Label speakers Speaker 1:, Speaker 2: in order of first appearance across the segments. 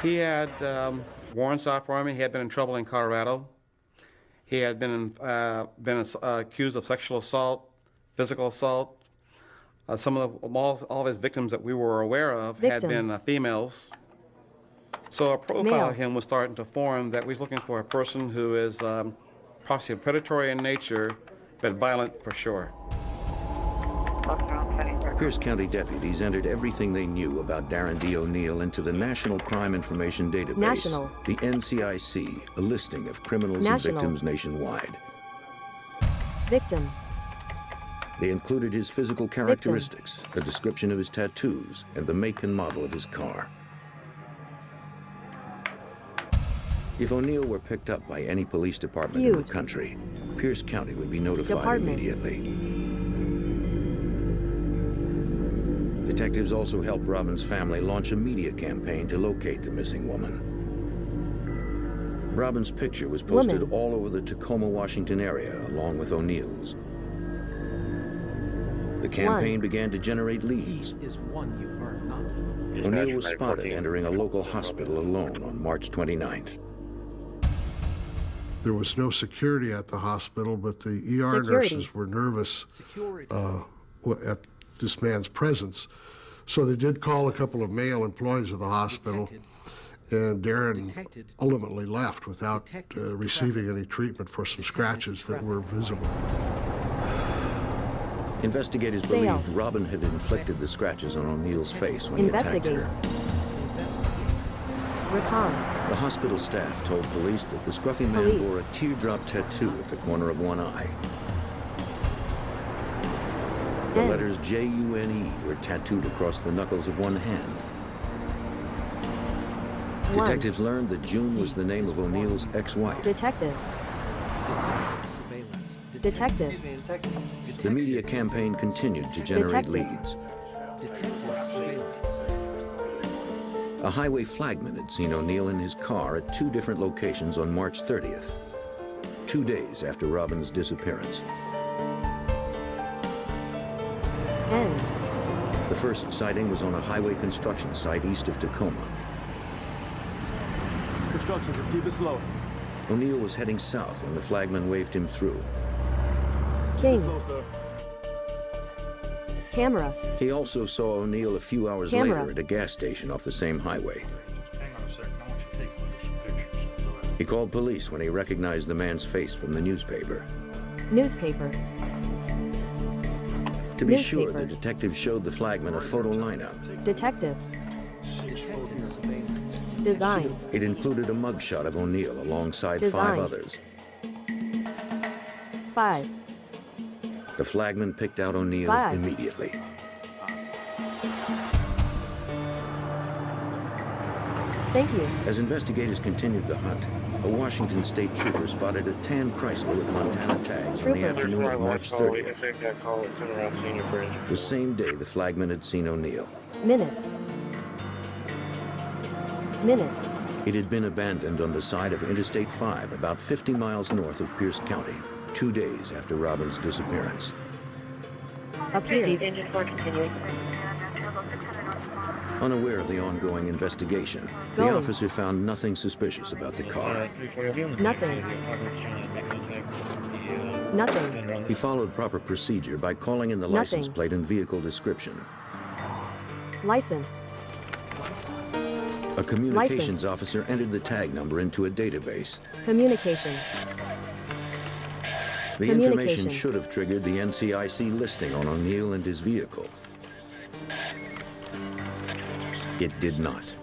Speaker 1: He had warrants out for him. He had been in trouble in Colorado. He had been accused of sexual assault, physical assault. Some of all of his victims that we were aware of had been females. So a profile of him was starting to form that we was looking for a person who is possibly predatory in nature, but violent for sure.
Speaker 2: Pierce County deputies entered everything they knew about Darren D. O'Neill into the National Crime Information Database, the NCIC, a listing of criminals and victims nationwide. They included his physical characteristics, a description of his tattoos, and the make and model of his car. If O'Neill were picked up by any police department in the country, Pierce County would be notified immediately. Detectives also helped Robin's family launch a media campaign to locate the missing woman. Robin's picture was posted all over the Tacoma, Washington area, along with O'Neill's. The campaign began to generate leads. O'Neill was spotted entering a local hospital alone on March 29th.
Speaker 3: There was no security at the hospital, but the ER nurses were nervous at this man's presence. So they did call a couple of male employees of the hospital, and Darren ultimately left without receiving any treatment for some scratches that were visible.
Speaker 2: Investigators believed Robin had inflicted the scratches on O'Neill's face when he attacked her. The hospital staff told police that the scruffy man bore a teardrop tattoo at the corner of one eye. The letters J-U-N-E were tattooed across the knuckles of one hand. Detectives learned that June was the name of O'Neill's ex-wife. The media campaign continued to generate leads. A highway flagman had seen O'Neill in his car at 2 different locations on March 30th, 2 days after Robin's disappearance. The first sighting was on a highway construction site east of Tacoma.
Speaker 4: Construction, just keep it slow.
Speaker 2: O'Neill was heading south when the flagman waved him through. He also saw O'Neill a few hours later at a gas station off the same highway.
Speaker 4: Hang on a second, I want you to take some pictures.
Speaker 2: He called police when he recognized the man's face from the newspaper. To be sure, the detective showed the flagman a photo lineup. It included a mugshot of O'Neill alongside 5 others. The flagman picked out O'Neill immediately. As investigators continued the hunt, a Washington state trooper spotted a tan Chrysler with Montana tags on the afternoon of March 30th. The same day the flagman had seen O'Neill. It had been abandoned on the side of Interstate 5, about 50 miles north of Pierce County, 2 days after Robin's disappearance. Unaware of the ongoing investigation, the officer found nothing suspicious about the car. He followed proper procedure by calling in the license plate and vehicle description. A communications officer entered the tag number into a database. The information should have triggered the NCIC listing on O'Neill and his vehicle. It did not.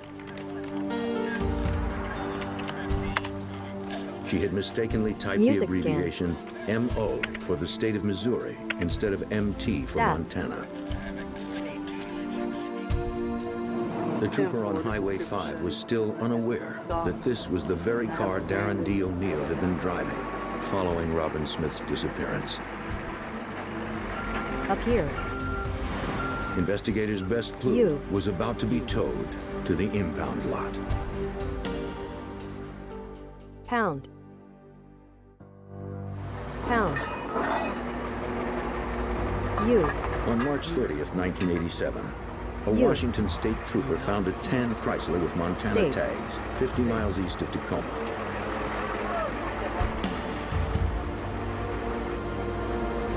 Speaker 2: She had mistakenly typed the abbreviation MO for the state of Missouri instead of MT for Montana. The trooper on Highway 5 was still unaware that this was the very car Darren D. O'Neill had been driving following Robin Smith's disappearance. Investigators' best clue was about to be towed to the impound lot. On March 30th, 1987, A Washington state trooper found a tan Chrysler with Montana tags, 50 miles east of Tacoma.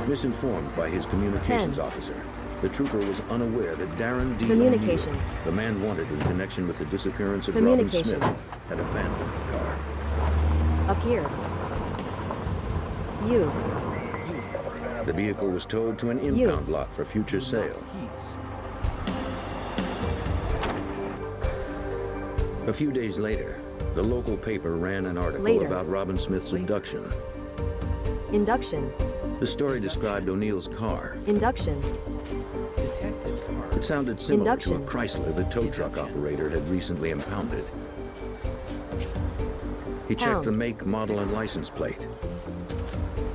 Speaker 2: Misinformed by his communications officer, the trooper was unaware that Darren D. O'Neill, the man wanted in connection with the disappearance of Robin Smith, had abandoned the car.
Speaker 5: Up here. You.
Speaker 2: The vehicle was towed to an impound lot for future sale. A few days later, the local paper ran an article about Robin Smith's abduction.
Speaker 5: Induction.
Speaker 2: The story described O'Neill's car.
Speaker 5: Induction.
Speaker 2: It sounded similar to a Chrysler the tow truck operator had recently impounded. He checked the make, model, and license plate.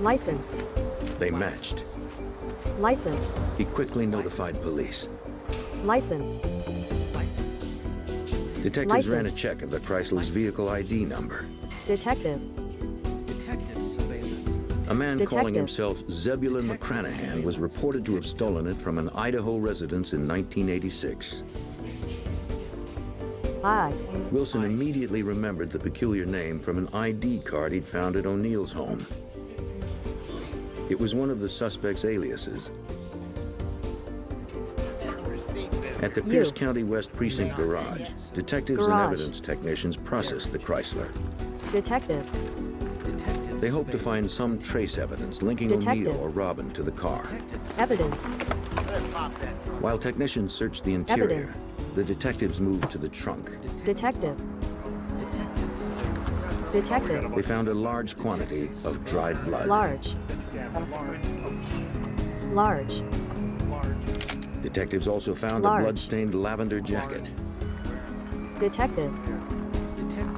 Speaker 5: License.
Speaker 2: They matched.
Speaker 5: License.
Speaker 2: He quickly notified police.
Speaker 5: License.
Speaker 2: Detectives ran a check of the Chrysler's vehicle ID number.
Speaker 5: Detective.
Speaker 6: Surveillance.
Speaker 2: A man calling himself Zebulon McCranahan was reported to have stolen it from an Idaho residence in 1986. Wilson immediately remembered the peculiar name from an ID card he'd found at O'Neill's home. It was one of the suspect's aliases. At the Pierce County West Precinct garage, detectives and evidence technicians processed the Chrysler.
Speaker 5: Detective.
Speaker 2: They hoped to find some trace evidence linking O'Neill or Robin to the car.
Speaker 5: Evidence.
Speaker 2: While technicians searched the interior, the detectives moved to the trunk.
Speaker 5: Detective. Detective.
Speaker 2: They found a large quantity of dried blood.
Speaker 5: Large. Large.
Speaker 2: Detectives also found a blood-stained lavender jacket.
Speaker 5: Detective.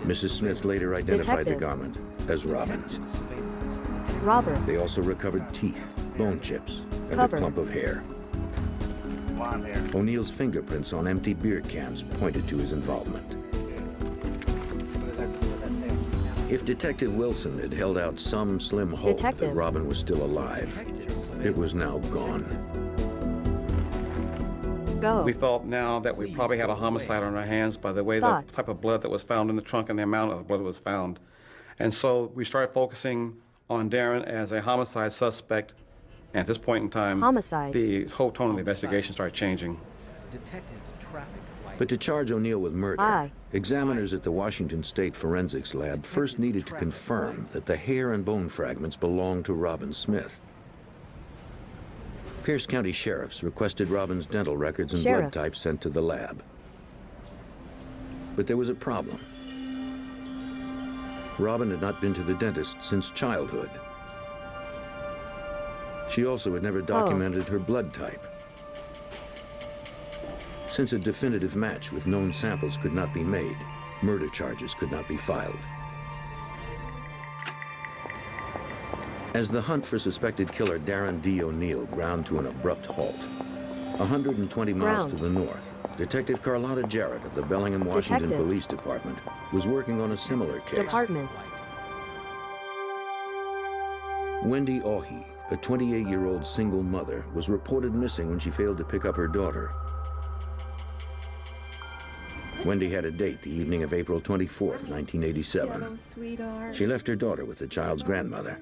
Speaker 2: Mrs. Smith later identified the garment as Robin's.
Speaker 5: Robber.
Speaker 2: They also recovered teeth, bone chips, and a clump of hair. O'Neill's fingerprints on empty beer cans pointed to his involvement. If Detective Wilson had held out some slim hope that Robin was still alive, it was now gone.
Speaker 1: We felt now that we probably had a homicide on our hands by the way the type of blood that was found in the trunk and the amount of blood that was found. And so we started focusing on Darren as a homicide suspect. At this point in time, the whole tone of the investigation started changing.
Speaker 2: But to charge O'Neill with murder, examiners at the Washington State Forensics Lab first needed to confirm that the hair and bone fragments belonged to Robin Smith. Pierce County sheriffs requested Robin's dental records and blood type sent to the lab. But there was a problem. Robin had not been to the dentist since childhood. She also had never documented her blood type. Since a definitive match with known samples could not be made, murder charges could not be filed. As the hunt for suspected killer Darren D. O'Neill ground to an abrupt halt, 120 miles to the north, Detective Carlotta Jarrett of the Bellingham, Washington Police Department was working on a similar case. Wendy Ohi, a 28-year-old single mother, was reported missing when she failed to pick up her daughter. Wendy had a date the evening of April 24th, 1987. She left her daughter with the child's grandmother.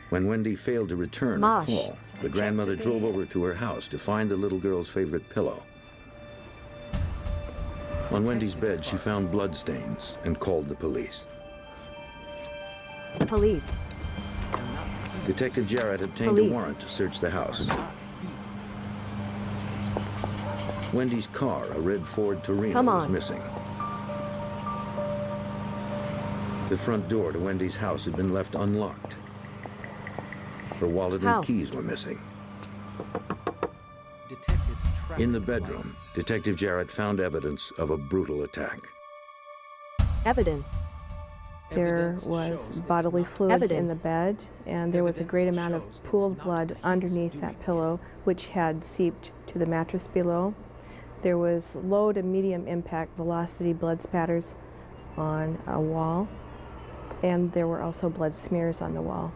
Speaker 2: When Wendy failed to return her call, the grandmother drove over to her house to find the little girl's favorite pillow. On Wendy's bed, she found bloodstains and called the police. Detective Jarrett obtained a warrant to search the house. Wendy's car, a red Ford Torino, was missing. The front door to Wendy's house had been left unlocked. Her wallet and keys were missing. In the bedroom, Detective Jarrett found evidence of a brutal attack.
Speaker 7: There was bodily fluids in the bed, and there was a great amount of pooled blood underneath that pillow, which had seeped to the mattress below. There was low to medium impact velocity blood spatters on a wall, and there were also blood smears on the wall.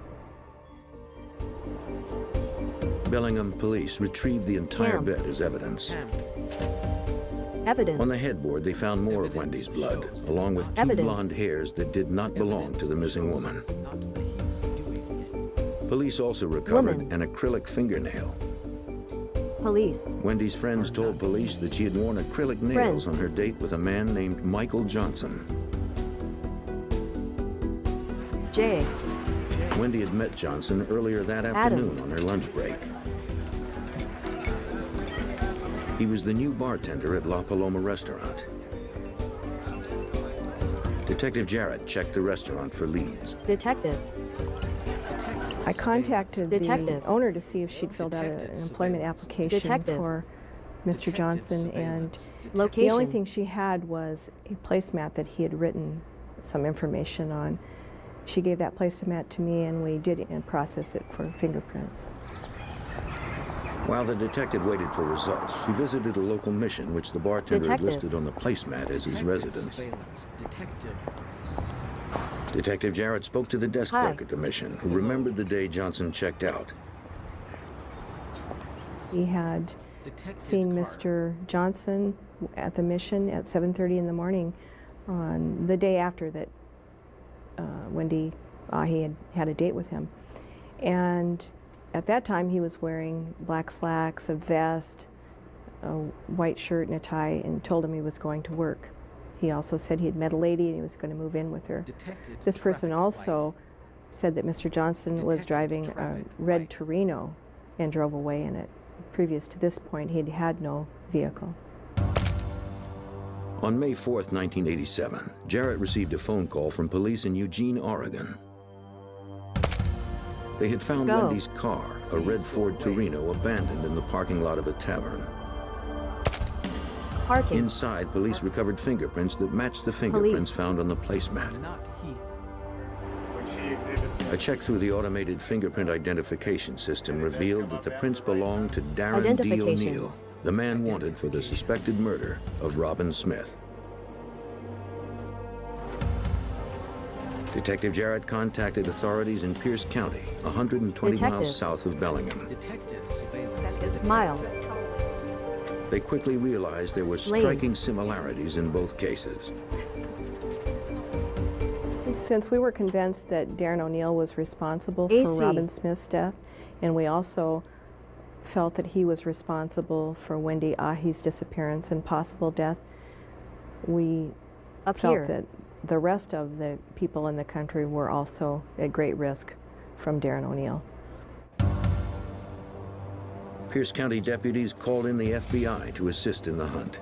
Speaker 2: Bellingham police retrieved the entire
Speaker 5: Cam.
Speaker 2: bed as evidence.
Speaker 5: Evidence.
Speaker 2: On the headboard, they found more of Wendy's blood, along with two
Speaker 5: Evidence.
Speaker 2: blonde hairs that did not belong to the missing woman. Police also recovered
Speaker 5: Woman.
Speaker 2: an acrylic fingernail.
Speaker 5: Police.
Speaker 2: Wendy's friends told police that she had worn acrylic nails on her date with a man named Michael Johnson.
Speaker 5: J.
Speaker 2: Wendy had met Johnson earlier that afternoon on her lunch break. He was the new bartender at La Paloma restaurant. Detective Jarrett checked the restaurant for leads.
Speaker 5: Detective.
Speaker 7: I contacted
Speaker 5: Detective.
Speaker 7: the owner to see if she'd filled out an employment application
Speaker 5: Detective.
Speaker 7: for Mr. Johnson, and
Speaker 5: Location.
Speaker 7: the only thing she had was a placemat that he had written some information on. She gave that placemat to me, and we did and processed it for fingerprints.
Speaker 2: While the detective waited for results, she visited a local mission which the bartender had
Speaker 5: Detective.
Speaker 2: listed on the placemat as his residence. Detective Jarrett spoke to the desk
Speaker 5: Hi.
Speaker 2: clerk at the mission, who remembered the day Johnson checked out.
Speaker 7: He had seen Mr. Johnson at the mission at 7:30 in the morning on the day after that Wendy he had a date with him. And at that time he was wearing black slacks, a vest, a white shirt and a tie, and told him he was going to work. He also said he had met a lady and he was going to move in with her. This person also said that Mr. Johnson was driving a red Torino and drove away in it. Previous to this point, he'd had no vehicle.
Speaker 2: On May 4th, 1987, Jarrett received a phone call from police in Eugene, Oregon. They had found
Speaker 5: Go.
Speaker 2: Wendy's car, a red Ford Torino, abandoned in the parking lot of a tavern.
Speaker 5: Parking.
Speaker 2: Inside, police recovered fingerprints that matched the fingerprints found on the placemat. A check through the automated fingerprint identification system revealed that the prints belonged to Darren D.
Speaker 5: Identification.
Speaker 2: O'Neill, the man wanted for the suspected murder of Robin Smith. Detective Jarrett contacted authorities in Pierce County, 120
Speaker 5: Detective.
Speaker 2: miles south of Bellingham.
Speaker 5: Mile.
Speaker 2: They quickly realized there were
Speaker 5: Lane.
Speaker 2: striking similarities in both cases.
Speaker 7: Since we were convinced that Darren O'Neill was responsible
Speaker 5: AC.
Speaker 7: for Robin Smith's death, and we also felt that he was responsible for Wendy Ahi's disappearance and possible death, we
Speaker 5: Up
Speaker 7: felt
Speaker 5: here.
Speaker 7: that the rest of the people in the country were also at great risk from Darren O'Neill.
Speaker 2: Pierce County deputies called in the FBI to assist in the hunt.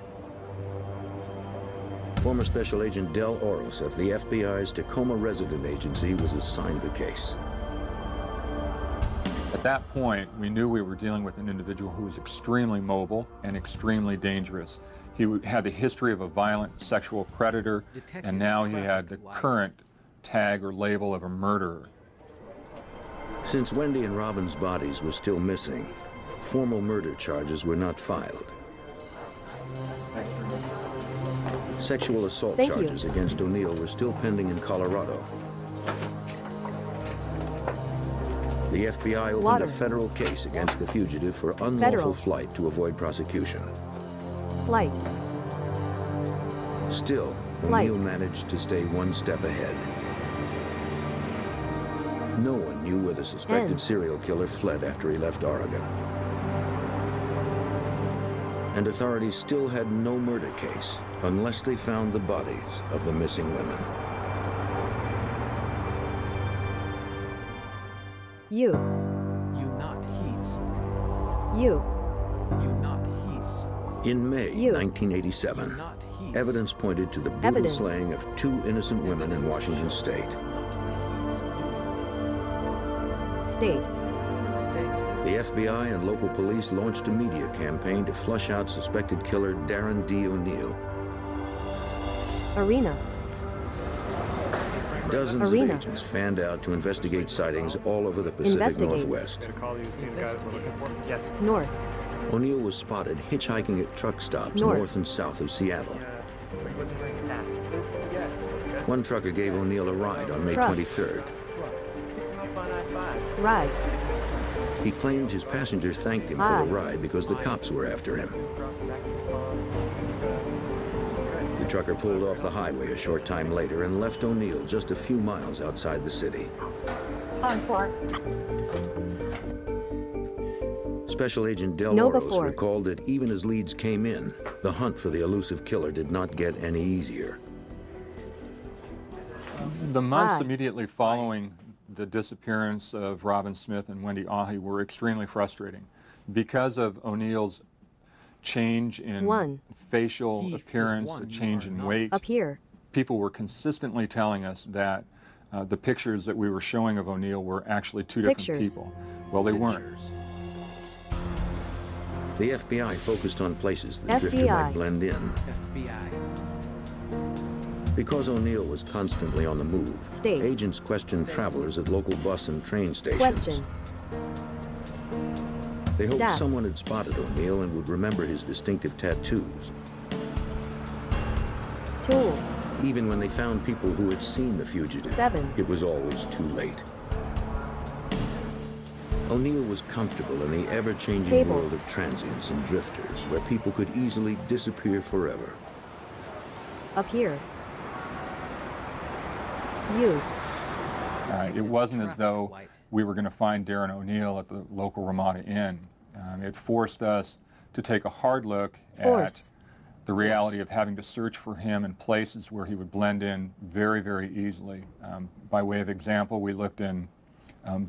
Speaker 2: Former Special Agent Del Oros of the FBI's Tacoma Resident Agency was assigned the case.
Speaker 6: At that point, we knew we were dealing with an individual who was extremely mobile and extremely dangerous. He had the history of a violent sexual predator, and now he had the current tag or label of a murderer.
Speaker 2: Since Wendy and Robin's bodies were still missing, formal murder charges were not filed. Sexual assault
Speaker 5: Thank you.
Speaker 2: charges against O'Neill were still pending in Colorado. The FBI opened
Speaker 5: Water.
Speaker 2: a federal case against the fugitive for unlawful
Speaker 5: Federal.
Speaker 2: flight to avoid prosecution.
Speaker 5: Flight.
Speaker 2: Still,
Speaker 5: Flight.
Speaker 2: O'Neill managed to stay one step ahead. No one knew where the suspected
Speaker 5: End.
Speaker 2: serial killer fled after he left Oregon. And authorities still had no murder case unless they found the bodies of the missing women.
Speaker 5: You.
Speaker 8: You not heaths.
Speaker 5: You.
Speaker 8: You not heaths.
Speaker 2: In May
Speaker 5: You.
Speaker 8: You
Speaker 2: 1987,
Speaker 8: not heaths.
Speaker 2: evidence pointed to the brutal
Speaker 5: Evidence.
Speaker 2: slaying of 2 innocent women in Washington state.
Speaker 5: State.
Speaker 8: State.
Speaker 2: The FBI and local police launched a media campaign to flush out suspected killer Darren D. O'Neill.
Speaker 5: Arena.
Speaker 2: Dozens
Speaker 5: Arena.
Speaker 2: of agents fanned out to investigate sightings all over the Pacific
Speaker 5: Investigate.
Speaker 2: Northwest.
Speaker 4: Yes.
Speaker 5: North.
Speaker 2: O'Neill was spotted hitchhiking at truck stops
Speaker 5: North.
Speaker 2: north and south of Seattle. One trucker gave O'Neill a ride on May
Speaker 5: Truck.
Speaker 2: 23rd.
Speaker 5: Ride.
Speaker 2: He claimed his passenger thanked him for the ride because the cops were after him. The trucker pulled off the highway a short time later and left O'Neill just a few miles outside the city. Special Agent Del Oros recalled that even as leads came in, the hunt for the elusive killer did not get any easier.
Speaker 6: The months immediately following the disappearance of Robin Smith and Wendy Ahi were extremely frustrating because of O'Neill's change in facial appearance, a change in weight.
Speaker 5: Up here.
Speaker 6: People were consistently telling us that the pictures that we were showing of O'Neill were actually two different people. Well, they weren't.
Speaker 2: The FBI focused on places the drifter might blend in. Because O'Neill was constantly on the move, agents questioned travelers at local bus and train stations. They hoped someone had spotted O'Neill and would remember his distinctive tattoos.
Speaker 5: Tools.
Speaker 2: Even when they found people who had seen the fugitive, it was always too late. O'Neill was comfortable in the ever-changing world of transients and drifters, where people could easily disappear forever.
Speaker 5: Up here. You.
Speaker 6: It wasn't as though we were going to find Darren O'Neill at the local Ramada Inn. It forced us to take a hard look at the reality of having to search for him in places where he would blend in very, very easily. By way of example, we looked in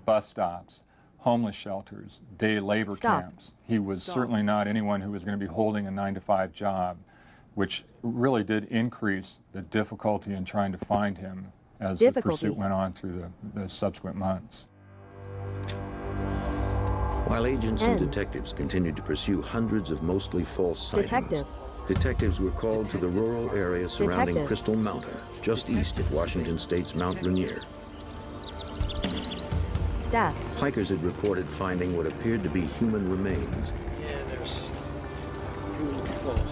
Speaker 6: bus stops, homeless shelters, day labor camps. He was certainly not anyone who was going to be holding a 9-to-5 job, which really did increase the difficulty in trying to find him as the pursuit went on through the subsequent months.
Speaker 2: While agents and detectives continued to pursue hundreds of mostly false sightings, detectives were called to the rural area surrounding Crystal Mountain, just east of Washington State's Mount Rainier. Hikers had reported finding what appeared to be human remains.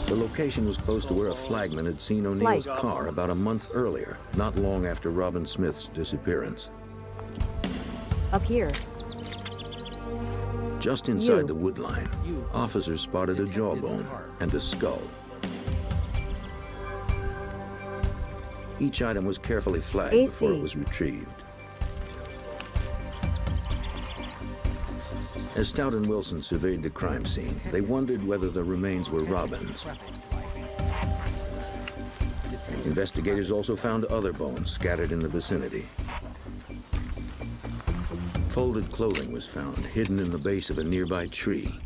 Speaker 2: The location was close to where a flagman had seen O'Neill's car about a month earlier, not long after Robin Smith's disappearance.
Speaker 5: Up here.
Speaker 2: Just inside the wood line, officers spotted a jawbone and a skull. Each item was carefully flagged before it was retrieved. As Stout and Wilson surveyed the crime scene, they wondered whether the remains were Robin's. Investigators also found other bones scattered in the vicinity. Folded clothing was found, hidden in the base of a nearby tree.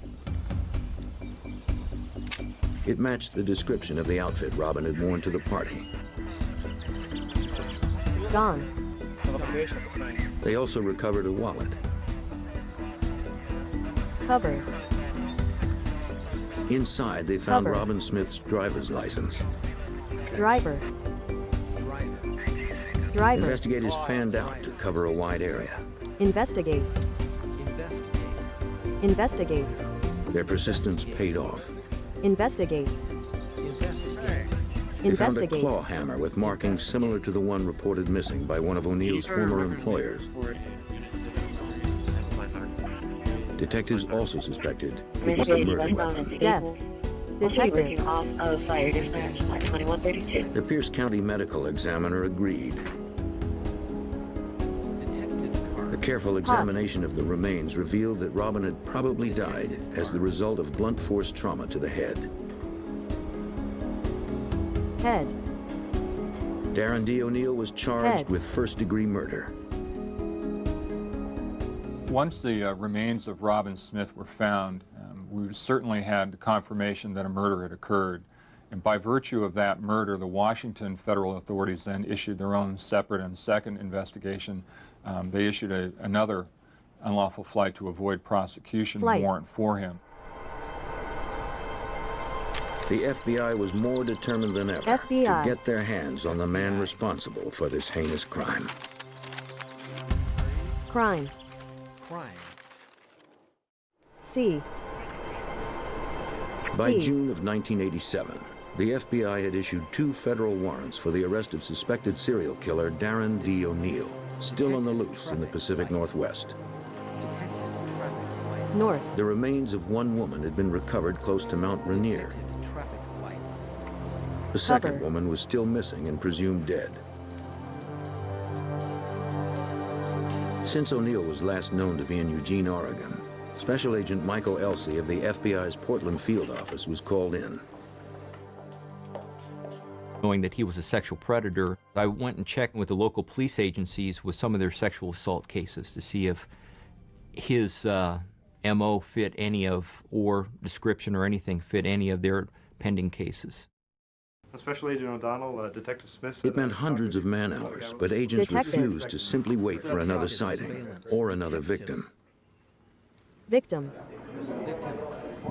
Speaker 2: It matched the description of the outfit Robin had worn to the party.
Speaker 5: Gone.
Speaker 2: They also recovered a wallet.
Speaker 5: Cover.
Speaker 2: Inside, they found Robin Smith's driver's license.
Speaker 5: Driver.
Speaker 2: Investigators fanned out to cover a wide area.
Speaker 5: Investigate. Investigate.
Speaker 2: Their persistence paid off.
Speaker 5: Investigate.
Speaker 2: They found a claw hammer with markings similar to the one reported missing by one of O'Neill's former employers. Detectives also suspected it was a murder weapon.
Speaker 5: Death. Detective.
Speaker 2: The Pierce County medical examiner agreed. A careful examination of the remains revealed that Robin had probably died as the result of blunt force trauma to the head.
Speaker 5: Head.
Speaker 2: Darren D. O'Neill was charged with first-degree murder.
Speaker 6: Once the remains of Robin Smith were found, we certainly had the confirmation that a murder had occurred. And by virtue of that murder, the Washington federal authorities then issued their own separate and second investigation. They issued another unlawful flight to avoid prosecution warrant for him.
Speaker 2: The FBI was more determined than ever to get their hands on the man responsible for this heinous crime.
Speaker 5: Crime. C.
Speaker 2: By June of 1987, the FBI had issued 2 federal warrants for the arrest of suspected serial killer Darren D. O'Neill, still on the loose in the Pacific Northwest.
Speaker 5: North.
Speaker 2: The remains of one woman had been recovered close to Mount Rainier.
Speaker 8: Detected traffic light.
Speaker 2: The second
Speaker 5: Cover.
Speaker 2: woman was still missing and presumed dead. Since O'Neill was last known to be in Eugene, Oregon, Special Agent Michael Elsey of the FBI's Portland field office was called in.
Speaker 9: Knowing that he was a sexual predator, I went and checked with the local police agencies with some of their sexual assault cases to see if his MO fit any of, or description or anything fit any of their pending cases.
Speaker 10: Special Agent O'Donnell, Detective Smith.
Speaker 2: It meant hundreds of man-hours, but agents refused to simply wait for another sighting or another victim.
Speaker 5: Victim.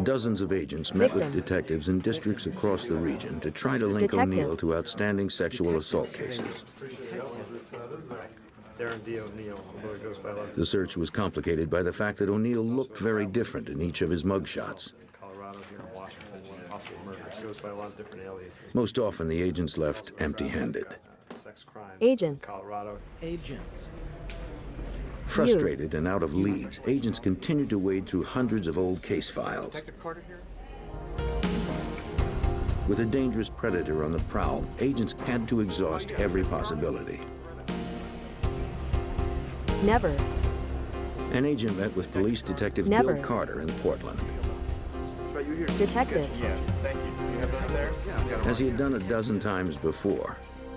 Speaker 2: Dozens of agents met with detectives in districts across the region to try to link
Speaker 5: Detective.
Speaker 2: O'Neill to outstanding sexual assault cases.
Speaker 10: Darren D. O'Neill, although he goes by a lot.
Speaker 2: The search was complicated by the fact that O'Neill looked very different in each of his mugshots.
Speaker 10: Colorado, here in Washington, one possible murder. He goes by a lot of different aliases.
Speaker 2: Most often, the agents left empty-handed.
Speaker 10: Sex crime.
Speaker 5: Agents.
Speaker 10: Colorado.
Speaker 8: Agents.
Speaker 2: Frustrated and out of leads, agents continued to wade through hundreds of old case files.
Speaker 10: Detective Carter here?
Speaker 2: With a dangerous predator on the prowl, agents had to exhaust every possibility.
Speaker 5: Never.
Speaker 2: An agent met with police detective
Speaker 5: Never.
Speaker 2: Bill Carter in Portland.
Speaker 5: Detective.
Speaker 10: Yes, thank you. You have it there?
Speaker 2: As he had done a dozen times before,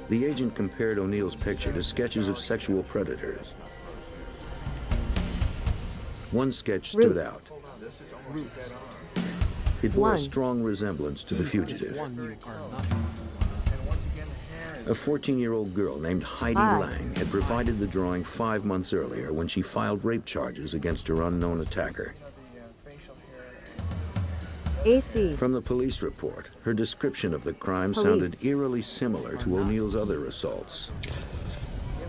Speaker 2: the agent compared O'Neill's picture to sketches of sexual predators. One sketch stood
Speaker 5: Roots.
Speaker 2: out.
Speaker 8: Roots.
Speaker 2: It bore a
Speaker 5: One.
Speaker 2: strong resemblance to the fugitive.
Speaker 8: One you are not.
Speaker 2: A 14-year-old girl named Heidi
Speaker 5: Hi.
Speaker 2: Lang had provided the drawing 5 months earlier when she filed rape charges against her unknown attacker.
Speaker 5: AC.
Speaker 2: From the police report, her description of the crime
Speaker 5: Police.
Speaker 2: sounded eerily similar to O'Neill's other assaults.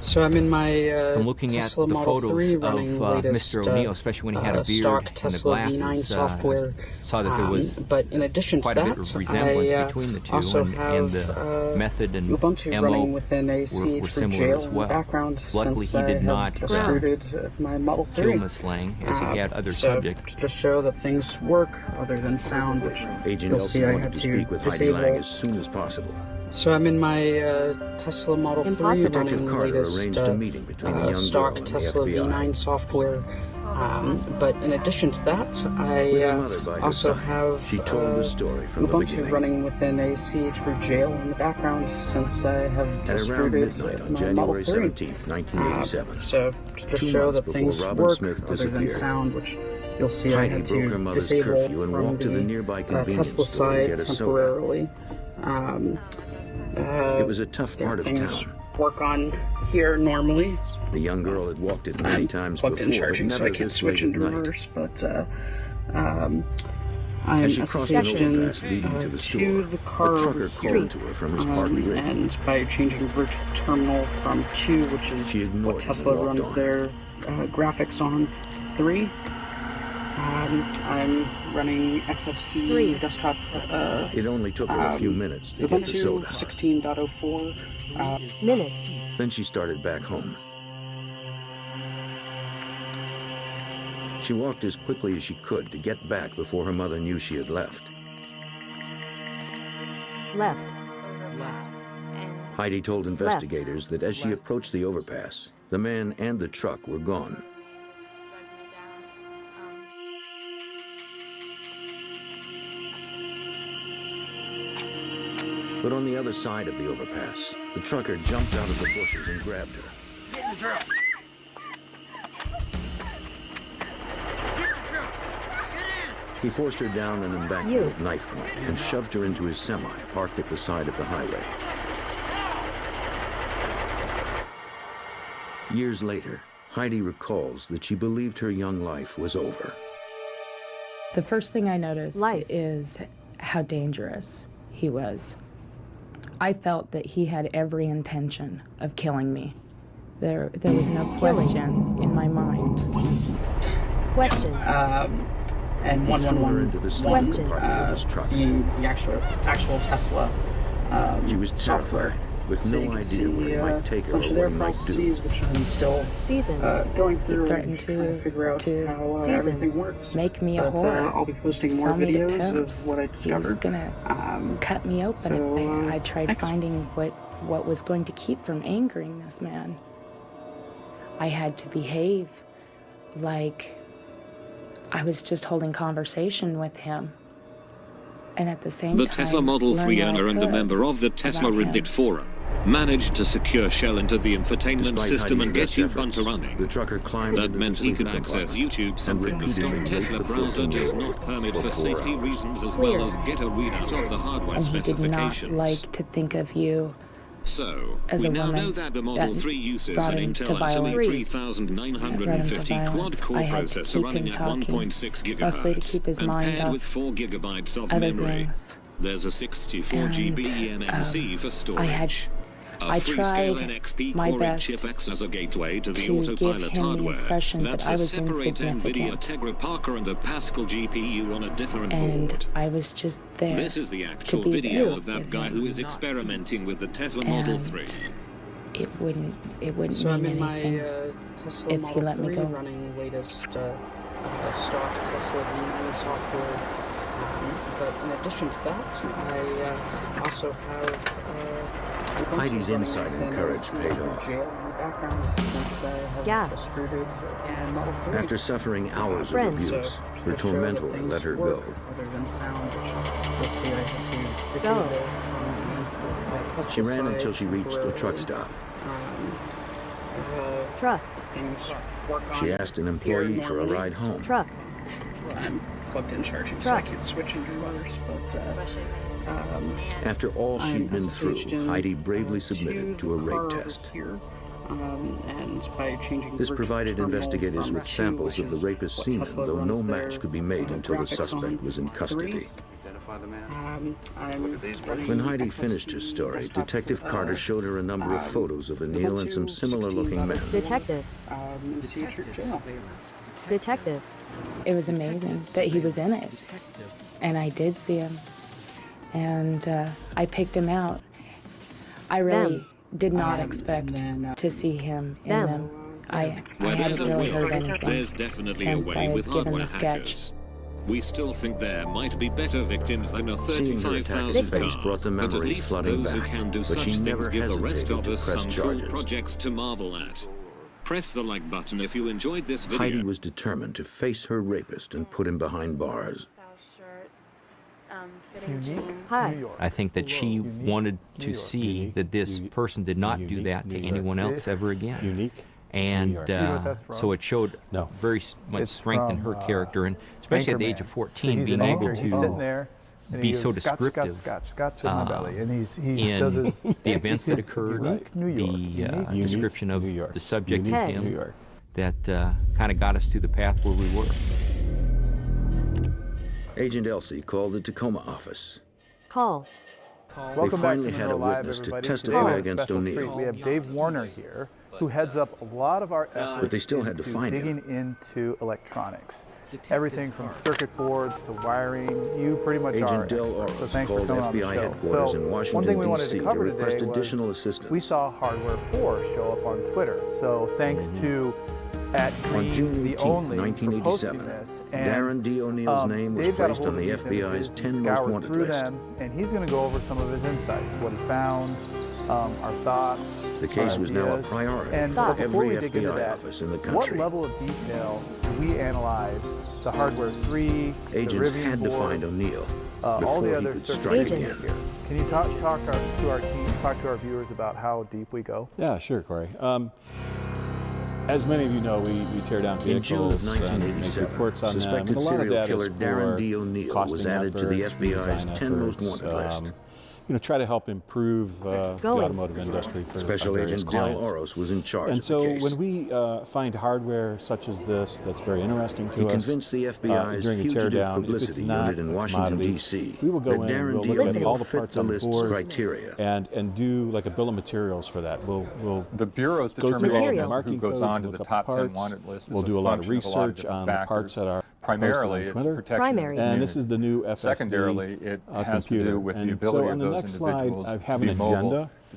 Speaker 11: So I'm in my
Speaker 9: From looking
Speaker 11: Tesla
Speaker 9: at the
Speaker 11: Model 3
Speaker 9: photos of
Speaker 11: running latest,
Speaker 9: Mr. O'Neill, especially when he had a beard
Speaker 11: stock
Speaker 9: and the
Speaker 11: Tesla V9
Speaker 9: glasses,
Speaker 11: software.
Speaker 9: saw that there was
Speaker 11: But in addition to
Speaker 9: quite a bit
Speaker 11: that,
Speaker 9: of resemblance
Speaker 11: I
Speaker 9: between the two,
Speaker 11: also
Speaker 9: and
Speaker 11: have
Speaker 9: the method and
Speaker 11: Ubuntu
Speaker 9: MO
Speaker 11: running within a
Speaker 9: were
Speaker 11: CH for
Speaker 9: similar
Speaker 11: jail
Speaker 9: as
Speaker 11: in the
Speaker 9: well.
Speaker 11: background
Speaker 9: Luckily,
Speaker 11: since
Speaker 9: he
Speaker 11: I
Speaker 9: did
Speaker 11: have
Speaker 9: not
Speaker 11: just booted my Model 3.
Speaker 9: kill Miss Lang, as he had other
Speaker 11: so
Speaker 9: subjects.
Speaker 11: to show that things work other than sound, which
Speaker 2: Agent
Speaker 11: you'll see
Speaker 2: Elsey
Speaker 11: I
Speaker 2: wanted
Speaker 11: had
Speaker 2: to
Speaker 11: to
Speaker 2: speak with Heidi
Speaker 11: disable.
Speaker 2: Lang as soon as possible.
Speaker 11: So I'm in my Tesla Model 3
Speaker 5: Impossible.
Speaker 11: running
Speaker 2: Detective
Speaker 11: the
Speaker 2: Carter
Speaker 11: latest
Speaker 2: arranged a meeting between the young girl
Speaker 11: stock
Speaker 2: and the
Speaker 11: Tesla
Speaker 2: FBI.
Speaker 11: V9 software. But in addition to that,
Speaker 2: With her
Speaker 11: I
Speaker 2: mother by her
Speaker 11: also
Speaker 2: side,
Speaker 11: have
Speaker 2: she told the story from the
Speaker 11: Ubuntu
Speaker 2: beginning.
Speaker 11: running within a CH for jail in the background since I have
Speaker 2: At
Speaker 11: just
Speaker 2: around
Speaker 11: booted
Speaker 2: midnight on
Speaker 11: my
Speaker 2: January
Speaker 11: Model 3.
Speaker 2: 17th, 1987.
Speaker 11: So to
Speaker 2: 2
Speaker 11: show
Speaker 2: months
Speaker 11: that
Speaker 2: before
Speaker 11: things
Speaker 2: Robin
Speaker 11: work
Speaker 2: Smith
Speaker 11: other than
Speaker 2: disappeared.
Speaker 11: sound, which you'll see I
Speaker 2: Heidi
Speaker 11: had
Speaker 2: broke her
Speaker 11: to
Speaker 2: mother's
Speaker 11: disable
Speaker 2: curfew and
Speaker 11: from
Speaker 2: walked to the nearby convenience
Speaker 11: Tesla
Speaker 2: store to
Speaker 11: side
Speaker 2: get a soda.
Speaker 11: temporarily.
Speaker 2: It was a tough part of
Speaker 11: things
Speaker 2: town.
Speaker 11: work on here normally.
Speaker 2: The young girl had walked it many times
Speaker 11: Plugged in
Speaker 2: before, but
Speaker 11: charging, so
Speaker 2: never
Speaker 11: I can't
Speaker 2: this late
Speaker 11: switch
Speaker 2: at
Speaker 11: into
Speaker 2: night.
Speaker 11: reverse. But I'm
Speaker 2: As she
Speaker 11: at
Speaker 2: crossed an
Speaker 11: station
Speaker 2: overpass leading to the store,
Speaker 11: the
Speaker 2: a
Speaker 11: car
Speaker 2: trucker called to her from his parked rig.
Speaker 11: and by changing virtual terminal from 2, which is
Speaker 2: She ignored
Speaker 11: what
Speaker 2: him and
Speaker 11: Tesla
Speaker 2: walked
Speaker 11: runs
Speaker 2: on.
Speaker 11: their graphics on, 3. I'm running XFC
Speaker 5: 3.
Speaker 11: desktop
Speaker 2: It only took her a few minutes to get the
Speaker 11: Ubuntu
Speaker 2: soda.
Speaker 11: 16.04.
Speaker 5: Minute.
Speaker 2: Then she started back home. She walked as quickly as she could to get back before her mother knew she had left.
Speaker 5: Left.
Speaker 8: Left.
Speaker 2: Heidi told investigators that as she approached the overpass, the man and the truck were gone. But on the other side of the overpass, the trucker jumped out of the bushes and grabbed her.
Speaker 4: Get in the truck.
Speaker 2: He forced her down an embankment at knife point and shoved her into his semi parked at the side of the highway. Years later, Heidi recalls that she believed her young life was over.
Speaker 12: The first thing I noticed
Speaker 5: Life.
Speaker 12: is how dangerous he was. I felt that he had every intention of killing me. There was no question in my mind.
Speaker 5: Question.
Speaker 11: And
Speaker 2: He threw her
Speaker 11: 111
Speaker 2: into the sleeping
Speaker 5: Question.
Speaker 2: compartment of his truck.
Speaker 11: the actual Tesla
Speaker 2: She was
Speaker 11: software.
Speaker 2: terrified. with
Speaker 11: So
Speaker 2: no
Speaker 11: you can
Speaker 2: idea where he
Speaker 11: see,
Speaker 2: might take her or
Speaker 11: bunch of
Speaker 2: what
Speaker 11: their
Speaker 2: he might do.
Speaker 11: processes, which I'm still
Speaker 5: Season.
Speaker 11: going
Speaker 12: He
Speaker 11: through and
Speaker 12: threatened
Speaker 11: trying to figure out
Speaker 12: to
Speaker 11: how
Speaker 5: season.
Speaker 11: everything works.
Speaker 12: make me a
Speaker 11: But
Speaker 12: whore.
Speaker 11: I'll be posting more
Speaker 12: Sell me to
Speaker 11: videos
Speaker 12: pimps.
Speaker 11: of what I
Speaker 12: He was
Speaker 11: discovered.
Speaker 12: gonna cut me open
Speaker 11: so,
Speaker 12: if I tried
Speaker 11: thanks.
Speaker 12: finding what was going to keep from angering this man. I had to behave like I was just holding conversation with him. And at the same
Speaker 13: The
Speaker 12: time,
Speaker 13: Tesla Model
Speaker 12: learn
Speaker 13: 3
Speaker 12: what I
Speaker 13: owner and a
Speaker 12: could
Speaker 13: member of the Tesla
Speaker 12: about him.
Speaker 13: Reddit forum managed to secure Shell into the infotainment
Speaker 2: Despite
Speaker 13: system
Speaker 2: Heidi's
Speaker 13: and get
Speaker 2: best
Speaker 13: you
Speaker 2: efforts,
Speaker 13: bunter running.
Speaker 2: the trucker climbed
Speaker 13: That
Speaker 2: into
Speaker 13: meant
Speaker 2: the
Speaker 13: he
Speaker 2: sleeping
Speaker 13: could access
Speaker 2: compartment
Speaker 13: YouTube,
Speaker 2: and
Speaker 13: something the
Speaker 2: repeatedly
Speaker 13: stock Tesla
Speaker 2: raped the
Speaker 13: browser does
Speaker 2: 14-year-old
Speaker 13: not permit
Speaker 2: for
Speaker 13: for
Speaker 2: 4
Speaker 13: safety
Speaker 2: hours.
Speaker 13: reasons, as
Speaker 5: Clear.
Speaker 13: well as get a readout of the hardware
Speaker 12: And he did not
Speaker 13: specifications.
Speaker 12: like to think of you
Speaker 13: So,
Speaker 12: as
Speaker 13: we
Speaker 12: a
Speaker 13: now
Speaker 12: woman
Speaker 13: know that the Model
Speaker 12: that
Speaker 13: 3 uses
Speaker 12: brought
Speaker 13: an
Speaker 12: him to
Speaker 13: Intel
Speaker 12: violence.
Speaker 13: Atom
Speaker 5: Three.
Speaker 13: 3950 quad-core
Speaker 12: I had to
Speaker 13: processor
Speaker 12: keep
Speaker 13: running
Speaker 12: him
Speaker 13: at
Speaker 12: talking,
Speaker 13: 1.6
Speaker 12: mostly to
Speaker 13: gigahertz
Speaker 12: keep his
Speaker 13: and
Speaker 12: mind
Speaker 13: paired
Speaker 12: off
Speaker 13: with 4 gigabytes of
Speaker 12: other
Speaker 13: memory.
Speaker 12: things.
Speaker 13: There's a 64GB eMMC for storage.
Speaker 12: I
Speaker 13: A Freescale
Speaker 12: tried
Speaker 13: NXP
Speaker 12: my
Speaker 13: Core 8
Speaker 12: best
Speaker 13: chip acts as a gateway to the
Speaker 12: to give
Speaker 13: autopilot
Speaker 12: him the
Speaker 13: hardware.
Speaker 12: impression that
Speaker 13: That's
Speaker 12: I
Speaker 13: a
Speaker 12: was
Speaker 13: separate NVIDIA
Speaker 12: insignificant.
Speaker 13: Tegra Parker and a Pascal GPU on a different
Speaker 12: And
Speaker 13: board.
Speaker 12: I was just there.
Speaker 13: This is the actual
Speaker 12: be
Speaker 13: video
Speaker 12: there
Speaker 13: of that
Speaker 12: with
Speaker 13: guy
Speaker 12: him.
Speaker 13: who is experimenting with the Tesla Model
Speaker 12: And
Speaker 13: 3.
Speaker 12: It wouldn't
Speaker 11: So I'm
Speaker 12: mean
Speaker 11: in
Speaker 12: anything
Speaker 11: my Tesla
Speaker 12: if
Speaker 11: Model
Speaker 12: he let me
Speaker 11: 3
Speaker 12: go.
Speaker 11: running latest stock Tesla V9 software. But in addition to that, I also have a bunch
Speaker 2: Heidi's
Speaker 11: of running
Speaker 2: insight and
Speaker 11: within
Speaker 2: courage
Speaker 11: the
Speaker 2: paid
Speaker 11: for
Speaker 2: off.
Speaker 11: jail in the background since I have
Speaker 5: Gas.
Speaker 11: just rooted and Model 3.
Speaker 2: After suffering hours
Speaker 5: Friends.
Speaker 2: of abuse,
Speaker 11: So,
Speaker 2: her
Speaker 11: to show that
Speaker 2: tormentor
Speaker 11: things
Speaker 2: let her
Speaker 11: work
Speaker 2: go.
Speaker 11: Other than sound, which you'll see I had to disable from my Tesla
Speaker 2: She ran
Speaker 11: side
Speaker 2: until she reached a truck
Speaker 11: temporarily.
Speaker 2: stop.
Speaker 5: Truck.
Speaker 11: Things work
Speaker 2: She
Speaker 11: on
Speaker 2: asked an
Speaker 11: here
Speaker 2: employee for a
Speaker 11: normally.
Speaker 2: ride home.
Speaker 5: Truck.
Speaker 11: I'm plugged in charging, so I
Speaker 5: Truck.
Speaker 11: can't switch and do others, but
Speaker 2: After all she'd
Speaker 11: I'm
Speaker 2: been through,
Speaker 11: SSH'd in
Speaker 2: Heidi bravely submitted to a
Speaker 11: the car
Speaker 2: rape
Speaker 11: over
Speaker 2: test.
Speaker 11: Here, and by changing
Speaker 2: This
Speaker 11: virtual
Speaker 2: provided
Speaker 11: terminal
Speaker 2: investigators
Speaker 11: from
Speaker 2: with
Speaker 11: 2,
Speaker 2: samples of the
Speaker 11: which is
Speaker 2: rapist's
Speaker 11: what
Speaker 2: semen,
Speaker 11: Tesla
Speaker 2: though
Speaker 11: runs
Speaker 2: no
Speaker 11: their,
Speaker 2: match could be made until the
Speaker 11: graphics
Speaker 2: suspect
Speaker 11: on,
Speaker 2: was in
Speaker 11: 3.
Speaker 2: custody.
Speaker 11: I'm
Speaker 2: When Heidi finished her story, Detective Carter showed her a number of photos of Anil and some similar-looking men.
Speaker 5: Detective.
Speaker 11: Jail.
Speaker 5: Detective.
Speaker 12: It was amazing that he was in it. And I did see him. And I picked him out. I really did not expect to see him in them. I
Speaker 13: Where
Speaker 12: hadn't
Speaker 13: there's a
Speaker 12: really
Speaker 13: will,
Speaker 12: heard anything
Speaker 13: there's definitely a
Speaker 12: since I
Speaker 13: way
Speaker 12: had
Speaker 13: with
Speaker 12: given
Speaker 13: hardware
Speaker 12: the sketch.
Speaker 13: hackers. We still think there might be better victims than a
Speaker 2: Seeing her attacker's
Speaker 13: 35,000
Speaker 2: face
Speaker 13: car,
Speaker 2: brought the
Speaker 13: but at
Speaker 2: memories
Speaker 13: least
Speaker 2: flooding
Speaker 13: those who
Speaker 2: back,
Speaker 13: can do
Speaker 2: but
Speaker 13: such
Speaker 2: she
Speaker 13: things
Speaker 2: never
Speaker 13: give the rest
Speaker 2: hesitated
Speaker 13: of
Speaker 2: to
Speaker 13: us
Speaker 2: press
Speaker 13: some cool
Speaker 2: charges.
Speaker 13: projects to marvel at. Press the like button if you enjoyed this video.
Speaker 2: Heidi was determined to face her rapist and put him behind bars.
Speaker 5: Hi.
Speaker 9: I think that she wanted to see that this person did not do that to anyone else ever again. And so it showed very much strength in her character, and especially at the age of 14, being able to be so descriptive in the events that occurred, the description of the subject to him, that kind of got us to the path where we were.
Speaker 2: Agent Elsie called the Tacoma office.
Speaker 5: Call.
Speaker 2: They finally had a witness to testify against O'Neill.
Speaker 14: We have Dave Warner here, who heads up a lot of our efforts
Speaker 2: But they still had to
Speaker 14: into
Speaker 2: find
Speaker 14: digging into electronics. Everything from circuit boards to wiring. You pretty much are
Speaker 2: Agent Del
Speaker 14: experts, so
Speaker 2: Oros
Speaker 14: thanks for
Speaker 2: called
Speaker 14: coming on the
Speaker 2: FBI
Speaker 14: show.
Speaker 2: headquarters in
Speaker 14: One thing we
Speaker 2: Washington,
Speaker 14: wanted to
Speaker 2: D.C. to
Speaker 14: cover
Speaker 2: request
Speaker 14: today
Speaker 2: additional
Speaker 14: was
Speaker 2: assistance.
Speaker 14: we saw Hardware 4 show up on Twitter. So thanks to
Speaker 2: On June
Speaker 14: the
Speaker 2: 18,
Speaker 14: only for
Speaker 2: 1987,
Speaker 14: posting this. And,
Speaker 2: Darren D. O'Neill's name was
Speaker 14: Dave got a
Speaker 2: placed
Speaker 14: hold
Speaker 2: on the
Speaker 14: of these
Speaker 2: FBI's
Speaker 14: images,
Speaker 2: 10 most
Speaker 14: scoured
Speaker 2: wanted
Speaker 14: through
Speaker 2: list.
Speaker 14: them, and he's going to go over some of his insights, what he found, our thoughts.
Speaker 2: The case was now a
Speaker 14: ideas.
Speaker 2: priority
Speaker 14: And
Speaker 2: for
Speaker 14: before
Speaker 2: every
Speaker 14: we dig into
Speaker 2: FBI
Speaker 14: that,
Speaker 2: office in the
Speaker 14: what
Speaker 2: country.
Speaker 14: level of detail do we analyze the Hardware 3,
Speaker 2: Agents
Speaker 14: the Rivian
Speaker 2: had to find
Speaker 14: boards,
Speaker 2: O'Neill
Speaker 14: all
Speaker 2: before
Speaker 14: the
Speaker 2: he
Speaker 14: other
Speaker 2: could
Speaker 14: circuit
Speaker 2: strike
Speaker 14: agents
Speaker 2: again.
Speaker 14: here? Can you talk to our team, talk to our viewers about how deep we go?
Speaker 15: Yeah, sure, Corey. As many of you know, we tear down
Speaker 2: In June of
Speaker 15: vehicles and make
Speaker 2: 1987,
Speaker 15: reports on them.
Speaker 2: suspected
Speaker 15: And a lot of
Speaker 2: serial
Speaker 15: that
Speaker 2: killer
Speaker 15: is
Speaker 2: Darren
Speaker 15: for
Speaker 2: D. O'Neill
Speaker 15: costing
Speaker 2: was added to the
Speaker 15: efforts,
Speaker 2: FBI's
Speaker 15: redesign
Speaker 2: 10 most
Speaker 15: efforts,
Speaker 2: wanted list.
Speaker 15: Try to help improve the
Speaker 5: Going.
Speaker 15: automotive industry for
Speaker 2: Special
Speaker 15: our various
Speaker 2: Agent Del
Speaker 15: clients.
Speaker 2: Oros was in charge
Speaker 15: And
Speaker 2: of
Speaker 15: so
Speaker 2: the case.
Speaker 15: when we find hardware such as this that's very interesting to
Speaker 2: He
Speaker 15: us,
Speaker 2: convinced the FBI's
Speaker 15: during a
Speaker 2: fugitive
Speaker 15: teardown, if it's
Speaker 2: publicity
Speaker 15: not
Speaker 2: unit in
Speaker 15: a
Speaker 2: Washington,
Speaker 15: commodity,
Speaker 2: D.C.,
Speaker 15: we will go
Speaker 2: that
Speaker 15: in,
Speaker 2: Darren
Speaker 15: we'll
Speaker 2: D.
Speaker 15: look at
Speaker 2: O'Neill
Speaker 15: all the
Speaker 2: fit
Speaker 15: parts
Speaker 2: the
Speaker 15: on the
Speaker 2: list's
Speaker 15: board
Speaker 2: criteria.
Speaker 15: and do like a bill of materials for that. We'll
Speaker 6: The Bureau's
Speaker 15: go through all the
Speaker 6: determination of
Speaker 15: marking
Speaker 6: who goes
Speaker 15: codes,
Speaker 6: on to
Speaker 15: look
Speaker 6: the
Speaker 15: up
Speaker 6: top 10
Speaker 15: parts.
Speaker 6: wanted list.
Speaker 15: We'll
Speaker 6: is
Speaker 15: do a lot of
Speaker 6: function of
Speaker 15: research
Speaker 6: different
Speaker 15: on the parts
Speaker 6: factors.
Speaker 15: that are
Speaker 6: Primarily,
Speaker 15: posted
Speaker 6: it's
Speaker 15: on Twitter.
Speaker 6: protection
Speaker 5: Primary.
Speaker 6: of the
Speaker 15: And this
Speaker 6: community.
Speaker 15: is the new FSD
Speaker 6: Secondarily, it has to
Speaker 15: computer.
Speaker 6: do with the
Speaker 15: And
Speaker 6: ability
Speaker 15: so on
Speaker 6: of
Speaker 15: the
Speaker 6: those
Speaker 15: next slide,
Speaker 6: individuals
Speaker 15: I
Speaker 6: to
Speaker 15: have
Speaker 6: be
Speaker 15: an
Speaker 6: mobile,
Speaker 15: agenda.
Speaker 6: to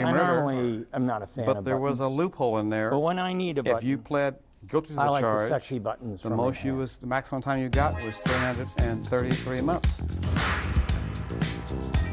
Speaker 1: second-degree
Speaker 16: I
Speaker 1: murder.
Speaker 16: normally am not a fan
Speaker 1: but
Speaker 16: of
Speaker 1: there was a
Speaker 16: buttons.
Speaker 1: loophole in there.
Speaker 16: But when I need a button,
Speaker 1: if you pled guilty to the
Speaker 16: I like
Speaker 1: charge,
Speaker 16: the sexy buttons
Speaker 1: the
Speaker 16: from
Speaker 1: most you was the maximum time you got was 333 months.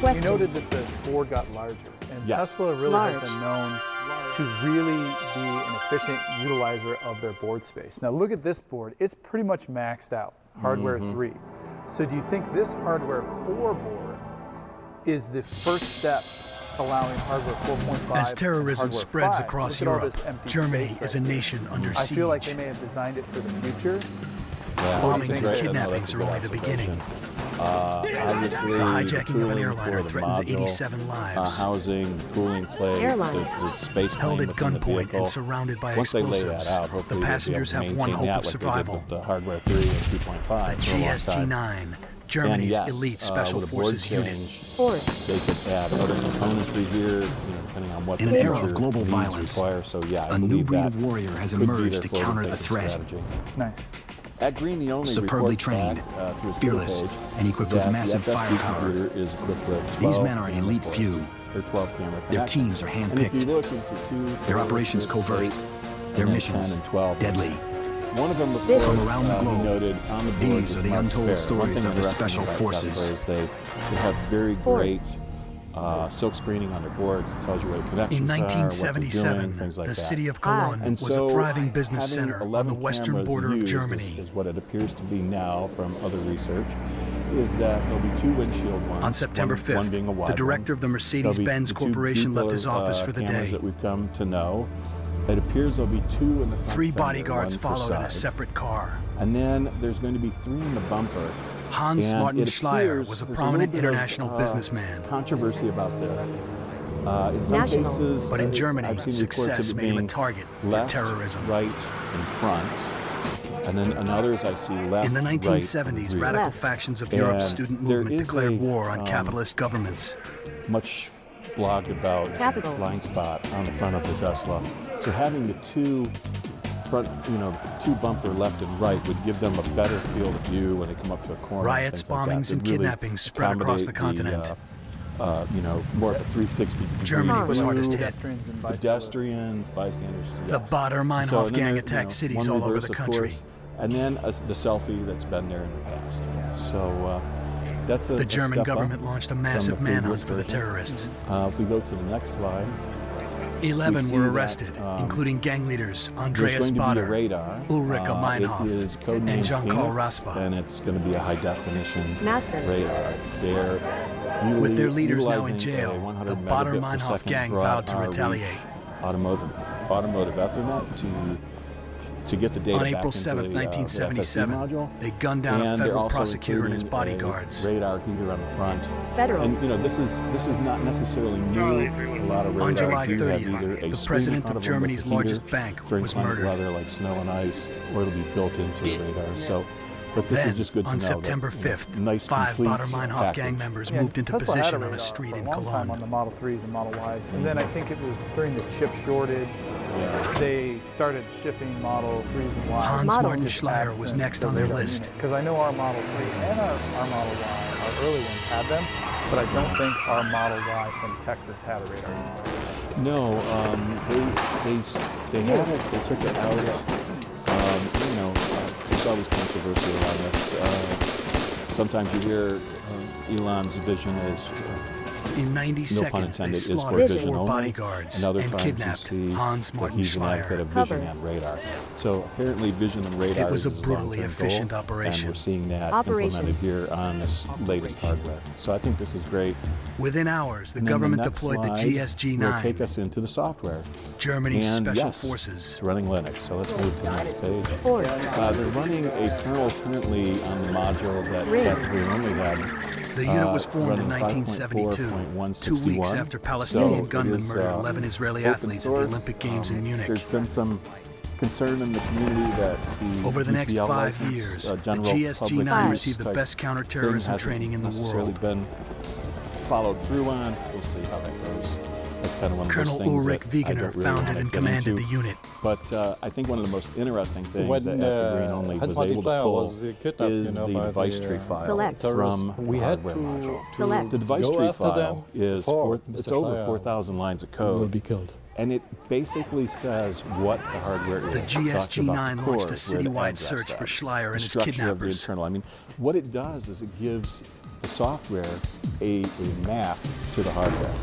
Speaker 5: Question.
Speaker 14: You noted that the board got larger, and
Speaker 15: Yes.
Speaker 14: Tesla really
Speaker 5: Large.
Speaker 14: has been known to really be an efficient utilizer of their board space. Now look at this board, it's pretty much maxed out, hardware 3. So do you think this hardware 4 board is the first step allowing hardware 4.5?
Speaker 17: As terrorism
Speaker 14: and hardware
Speaker 17: spreads
Speaker 14: 5?
Speaker 17: across
Speaker 14: Look at all
Speaker 17: Europe,
Speaker 14: this empty
Speaker 17: Germany
Speaker 14: space
Speaker 17: is a
Speaker 14: right here.
Speaker 17: nation under
Speaker 14: I feel like they
Speaker 17: siege.
Speaker 14: may have designed it for the future.
Speaker 15: Yeah,
Speaker 17: Bombings
Speaker 15: that's
Speaker 17: and
Speaker 15: great. No,
Speaker 17: kidnappings
Speaker 15: that's a
Speaker 17: are
Speaker 15: good
Speaker 17: only the beginning.
Speaker 15: observation. Obviously,
Speaker 17: The hijacking of an
Speaker 15: tooling
Speaker 17: airliner
Speaker 15: for the
Speaker 17: threatens
Speaker 15: module,
Speaker 17: 87 lives.
Speaker 15: Housing, cooling plate, the space
Speaker 17: held
Speaker 15: claim
Speaker 17: at
Speaker 15: within the
Speaker 17: gunpoint
Speaker 15: vehicle.
Speaker 17: and surrounded by
Speaker 15: Once
Speaker 17: explosives.
Speaker 15: they lay that out, hopefully
Speaker 17: The passengers
Speaker 15: they'll be able
Speaker 17: have
Speaker 15: to
Speaker 17: one
Speaker 15: maintain
Speaker 17: hope
Speaker 15: that
Speaker 17: of
Speaker 15: like they did
Speaker 17: survival.
Speaker 15: with the Hardware 3 and 2.5
Speaker 17: The
Speaker 15: for a long time.
Speaker 17: GSG-9, Germany's
Speaker 15: And yes,
Speaker 17: elite special
Speaker 15: with a
Speaker 17: forces
Speaker 15: board
Speaker 17: unit.
Speaker 15: change, they could add other componentry here, depending on what
Speaker 17: In
Speaker 15: the
Speaker 17: an era of
Speaker 15: future
Speaker 17: global
Speaker 15: needs
Speaker 17: violence,
Speaker 15: require. So yeah, I
Speaker 17: a new
Speaker 15: believe
Speaker 17: breed
Speaker 15: that
Speaker 17: of warrior has
Speaker 15: could be
Speaker 17: emerged
Speaker 15: their
Speaker 17: to counter the
Speaker 15: forward-thinking
Speaker 17: threat.
Speaker 15: strategy.
Speaker 14: Nice.
Speaker 15: At Green, the only
Speaker 17: Superbly
Speaker 15: reports
Speaker 17: trained,
Speaker 15: back, through his
Speaker 17: fearless,
Speaker 15: Twitter page
Speaker 17: and equipped with
Speaker 15: that
Speaker 17: massive
Speaker 15: the FSD
Speaker 17: firepower.
Speaker 15: computer is equipped with 12
Speaker 17: These men are an
Speaker 15: camera
Speaker 17: elite
Speaker 15: ports.
Speaker 17: few.
Speaker 15: They're 12 camera
Speaker 17: Their
Speaker 15: connections.
Speaker 17: teams are
Speaker 15: And if you
Speaker 17: handpicked.
Speaker 15: look into 2,
Speaker 17: Their
Speaker 15: 4,
Speaker 17: operations
Speaker 15: 6,
Speaker 17: covert.
Speaker 15: 8,
Speaker 17: Their
Speaker 15: and then
Speaker 17: missions
Speaker 15: 10 and 12.
Speaker 17: deadly.
Speaker 15: One of them, of
Speaker 17: From
Speaker 15: course,
Speaker 17: around the
Speaker 15: he
Speaker 17: globe,
Speaker 15: noted on the board
Speaker 17: these
Speaker 15: was
Speaker 17: are the
Speaker 15: Mark
Speaker 17: untold
Speaker 15: Sperry.
Speaker 17: stories
Speaker 15: One thing
Speaker 17: of the
Speaker 15: interesting
Speaker 17: special
Speaker 15: about
Speaker 17: forces.
Speaker 15: Tesla is they have very great silk screening on their boards. It tells you where the connections
Speaker 17: In
Speaker 15: are, what they're
Speaker 17: 1977,
Speaker 15: doing, things like
Speaker 17: the
Speaker 15: that.
Speaker 17: city of Cologne
Speaker 15: And
Speaker 17: was
Speaker 15: so
Speaker 17: a thriving business
Speaker 15: having
Speaker 17: center on
Speaker 15: 11
Speaker 17: the western
Speaker 15: cameras
Speaker 17: border of
Speaker 15: used
Speaker 17: Germany.
Speaker 15: is what it appears to be now from other research, is that there'll be 2 windshield ones.
Speaker 17: On September
Speaker 15: one
Speaker 17: 5th,
Speaker 15: being a wide
Speaker 17: the director
Speaker 15: one.
Speaker 17: of the Mercedes-Benz
Speaker 15: There'll be the 2
Speaker 17: Corporation left
Speaker 15: Buchler,
Speaker 17: his office for the
Speaker 15: cameras
Speaker 17: day.
Speaker 15: that we've come to know. It appears there'll be 2 in the front
Speaker 17: 3
Speaker 15: fender,
Speaker 17: bodyguards
Speaker 15: one per
Speaker 17: followed in a
Speaker 15: side.
Speaker 17: separate car.
Speaker 15: And then there's going to be 3 in the bumper.
Speaker 17: Hans
Speaker 15: And
Speaker 17: Martin
Speaker 15: it
Speaker 17: Schleyer
Speaker 15: appears
Speaker 17: was a
Speaker 15: there's
Speaker 17: prominent
Speaker 15: little bit of,
Speaker 17: international businessman.
Speaker 15: Controversy about this. In some
Speaker 17: National.
Speaker 15: cases,
Speaker 17: But in Germany,
Speaker 15: I've seen reports
Speaker 17: success
Speaker 15: of it
Speaker 17: made him a
Speaker 15: being
Speaker 17: target for
Speaker 15: left,
Speaker 17: terrorism.
Speaker 15: right, and front. And then in others, I see left,
Speaker 17: In the
Speaker 15: right,
Speaker 17: 1970s,
Speaker 15: and rear.
Speaker 17: radical factions of
Speaker 15: And
Speaker 17: Europe's student
Speaker 15: there
Speaker 17: movement
Speaker 15: is
Speaker 17: declared
Speaker 15: a,
Speaker 17: war on capitalist governments.
Speaker 15: Much blogged about
Speaker 5: Capital.
Speaker 15: blind spot on the front of the Tesla. So having the 2 front, 2 bumper left and right would give them a better field of view when they come up to a corner.
Speaker 17: Riots,
Speaker 15: and things like that.
Speaker 17: bombings,
Speaker 15: They'd
Speaker 17: and
Speaker 15: really
Speaker 17: kidnappings spread across the
Speaker 15: accommodate
Speaker 17: continent.
Speaker 15: More of a 360 degree
Speaker 17: Germany was
Speaker 15: view.
Speaker 17: hardest hit.
Speaker 15: Pedestrians, bystanders.
Speaker 17: The
Speaker 15: yes.
Speaker 17: Baader-Meinhof
Speaker 15: So, and then
Speaker 17: gang
Speaker 15: there,
Speaker 17: attacked cities
Speaker 15: one
Speaker 17: all over
Speaker 15: reverse,
Speaker 17: the
Speaker 15: of
Speaker 17: country.
Speaker 15: course, and then the selfie that's been there in the past. So that's a
Speaker 17: The
Speaker 15: a
Speaker 17: German
Speaker 15: step
Speaker 17: government
Speaker 15: up
Speaker 17: launched a
Speaker 15: from
Speaker 17: massive
Speaker 15: the previous
Speaker 17: manhunt for the
Speaker 15: version.
Speaker 17: terrorists.
Speaker 15: If we go to the next slide.
Speaker 17: 11
Speaker 15: we
Speaker 17: were
Speaker 15: see
Speaker 17: arrested,
Speaker 15: that,
Speaker 17: including gang leaders
Speaker 15: there's
Speaker 17: Andreas
Speaker 15: going to be a
Speaker 17: Baader,
Speaker 15: radar.
Speaker 17: Ulrike Meinhof,
Speaker 15: It is
Speaker 17: and
Speaker 15: codenamed
Speaker 17: Jean-Paul
Speaker 15: Phoenix,
Speaker 17: Raspa.
Speaker 15: and it's going to be a high definition
Speaker 5: Master.
Speaker 15: radar. They're
Speaker 17: With their leaders now in
Speaker 15: utilizing
Speaker 17: jail,
Speaker 15: a 100
Speaker 17: the
Speaker 15: megabit per
Speaker 17: Baader-Meinhof
Speaker 15: second
Speaker 17: gang
Speaker 15: broad
Speaker 17: vowed to
Speaker 15: R
Speaker 17: retaliate.
Speaker 15: reach automotive Ethernet to get the data
Speaker 17: On
Speaker 15: back
Speaker 17: April
Speaker 15: into
Speaker 17: 7,
Speaker 15: the,
Speaker 17: 1977,
Speaker 15: the FSD module.
Speaker 17: they gunned down a
Speaker 15: And they're
Speaker 17: federal
Speaker 15: also
Speaker 17: prosecutor and his
Speaker 15: including
Speaker 17: bodyguards.
Speaker 15: a radar heater on the front.
Speaker 5: Federal.
Speaker 15: And this is not necessarily new. A lot of
Speaker 17: On
Speaker 15: radar
Speaker 17: July
Speaker 15: do have
Speaker 17: 30th,
Speaker 15: either a
Speaker 17: the
Speaker 15: screen in
Speaker 17: president
Speaker 15: front
Speaker 17: of
Speaker 15: them with
Speaker 17: Germany's
Speaker 15: a heater
Speaker 17: largest bank
Speaker 15: for
Speaker 17: was
Speaker 15: inclement
Speaker 17: murdered.
Speaker 15: weather like snow and ice, or it'll be built into the radar. So, but this
Speaker 17: Then,
Speaker 15: is just good to
Speaker 17: on
Speaker 15: know
Speaker 17: September
Speaker 15: that,
Speaker 17: 5th,
Speaker 15: nice
Speaker 17: 5
Speaker 15: complete
Speaker 17: Baader-Meinhof
Speaker 15: package.
Speaker 17: gang members
Speaker 14: Yeah,
Speaker 17: moved into
Speaker 14: Tesla had
Speaker 17: position on
Speaker 14: radar
Speaker 17: a street
Speaker 14: for
Speaker 17: in
Speaker 14: a long time
Speaker 17: Cologne.
Speaker 14: on the Model 3s and Model Ys, and then I think it was during the chip shortage, they started shipping Model 3s and Ys.
Speaker 17: Hans Martin Schleyer was next on their list.
Speaker 14: Because I know our Model 3 and our Model Y, our early ones had them, but I don't think our Model Y from Texas had a radar unit.
Speaker 15: No, they had it. They took it out. There's always controversy around this. Sometimes you hear Elon's vision is,
Speaker 17: In 90
Speaker 15: no pun
Speaker 17: seconds, they
Speaker 15: intended, is for
Speaker 17: slaughtered
Speaker 15: vision
Speaker 17: 4
Speaker 15: only.
Speaker 17: bodyguards
Speaker 15: And other
Speaker 17: and
Speaker 15: times
Speaker 17: kidnapped
Speaker 15: you see
Speaker 17: Hans
Speaker 15: that
Speaker 17: Martin
Speaker 15: he's an advocate
Speaker 17: Schleyer.
Speaker 15: of vision
Speaker 5: Cover.
Speaker 15: and radar. So apparently vision and radar
Speaker 17: It was a
Speaker 15: is his
Speaker 17: brutally
Speaker 15: long-term
Speaker 17: efficient
Speaker 15: goal,
Speaker 17: operation.
Speaker 15: And we're seeing that
Speaker 5: Operation.
Speaker 15: implemented here on this latest hardware. So I think this is great.
Speaker 17: Within hours, the
Speaker 15: And then
Speaker 17: government
Speaker 15: next
Speaker 17: deployed the
Speaker 15: slide will
Speaker 17: GSG-9,
Speaker 15: take us into the software.
Speaker 17: Germany's
Speaker 15: And
Speaker 17: special
Speaker 15: yes,
Speaker 17: forces.
Speaker 15: It's running Linux, so let's move to the next page.
Speaker 5: Force.
Speaker 15: They're running a kernel currently on the module that we only had.
Speaker 17: The unit was formed in
Speaker 15: running
Speaker 17: 1972, 2 weeks
Speaker 15: 5.4.161.
Speaker 17: after Palestinian
Speaker 15: So it
Speaker 17: gunmen
Speaker 15: is,
Speaker 17: murdered 11 Israeli
Speaker 15: open
Speaker 17: athletes at the
Speaker 15: source.
Speaker 17: Olympic Games in Munich.
Speaker 15: There's been some concern in the community that the
Speaker 17: Over the next
Speaker 15: EPL
Speaker 17: 5
Speaker 15: license,
Speaker 17: years, the
Speaker 15: general public
Speaker 17: GSG-9
Speaker 15: use
Speaker 17: received the
Speaker 15: type
Speaker 17: best
Speaker 15: thing
Speaker 17: counterterrorism
Speaker 15: hasn't
Speaker 17: training in the
Speaker 15: necessarily
Speaker 17: world.
Speaker 15: been followed through on. We'll see how that goes. That's kind of one of
Speaker 17: Colonel
Speaker 15: those things
Speaker 17: Ulrich
Speaker 15: that I
Speaker 17: Wegener
Speaker 15: don't really
Speaker 17: founded
Speaker 15: wanna
Speaker 17: and
Speaker 15: get
Speaker 17: commanded
Speaker 15: into.
Speaker 17: the unit.
Speaker 15: But I think one of the most interesting things
Speaker 16: When,
Speaker 15: that After Green Only
Speaker 16: Hans
Speaker 15: was
Speaker 16: Martin
Speaker 15: able to
Speaker 16: Schleyer
Speaker 15: pull
Speaker 16: was kidnapped,
Speaker 15: is
Speaker 16: you know,
Speaker 15: the
Speaker 16: by
Speaker 15: device
Speaker 16: the,
Speaker 15: tree file
Speaker 5: Select.
Speaker 15: from
Speaker 16: we
Speaker 15: the
Speaker 16: had
Speaker 15: hardware module.
Speaker 5: Select.
Speaker 15: The device
Speaker 16: go
Speaker 15: tree
Speaker 16: after
Speaker 15: file
Speaker 16: them
Speaker 15: is
Speaker 16: before
Speaker 15: it's
Speaker 16: Mr.
Speaker 15: over
Speaker 16: Schleyer
Speaker 15: 4,000 lines of
Speaker 16: will
Speaker 15: code.
Speaker 16: be killed.
Speaker 15: And it basically says what the hardware is.
Speaker 17: The
Speaker 15: It talks about
Speaker 17: GSG-9
Speaker 15: the
Speaker 17: launched a
Speaker 15: core, where the
Speaker 17: citywide
Speaker 15: address
Speaker 17: search for
Speaker 15: is,
Speaker 17: Schleyer and
Speaker 15: the
Speaker 17: his
Speaker 15: structure of the
Speaker 17: kidnappers.
Speaker 15: internal. I mean, what it does is it gives the software a map to the hardware.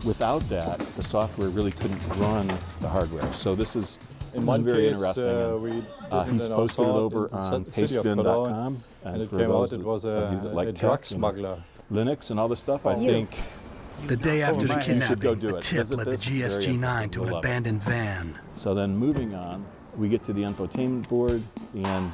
Speaker 15: Without that, the software really couldn't run the hardware. So this is
Speaker 16: In one
Speaker 15: very
Speaker 16: case,
Speaker 15: interesting.
Speaker 16: we did
Speaker 15: He's
Speaker 16: an
Speaker 15: posted it
Speaker 16: assault
Speaker 15: over
Speaker 16: in the
Speaker 15: on
Speaker 16: city of
Speaker 15: pastebin.com.
Speaker 16: Cologne, and it
Speaker 15: for
Speaker 16: came
Speaker 15: those
Speaker 16: out it was
Speaker 15: of you that like
Speaker 16: a
Speaker 15: tech
Speaker 16: drug
Speaker 15: and
Speaker 16: smuggler.
Speaker 15: Linux and all this stuff, I think
Speaker 17: The day after the
Speaker 15: you should go
Speaker 17: kidnapping,
Speaker 15: do
Speaker 17: a
Speaker 15: it.
Speaker 17: tip
Speaker 15: Visit
Speaker 17: led the
Speaker 15: this, it's very
Speaker 17: GSG-9
Speaker 15: interesting.
Speaker 17: to
Speaker 15: You'll
Speaker 17: an
Speaker 15: love it.
Speaker 17: abandoned van.
Speaker 15: So then moving on, we get to the infotainment board, and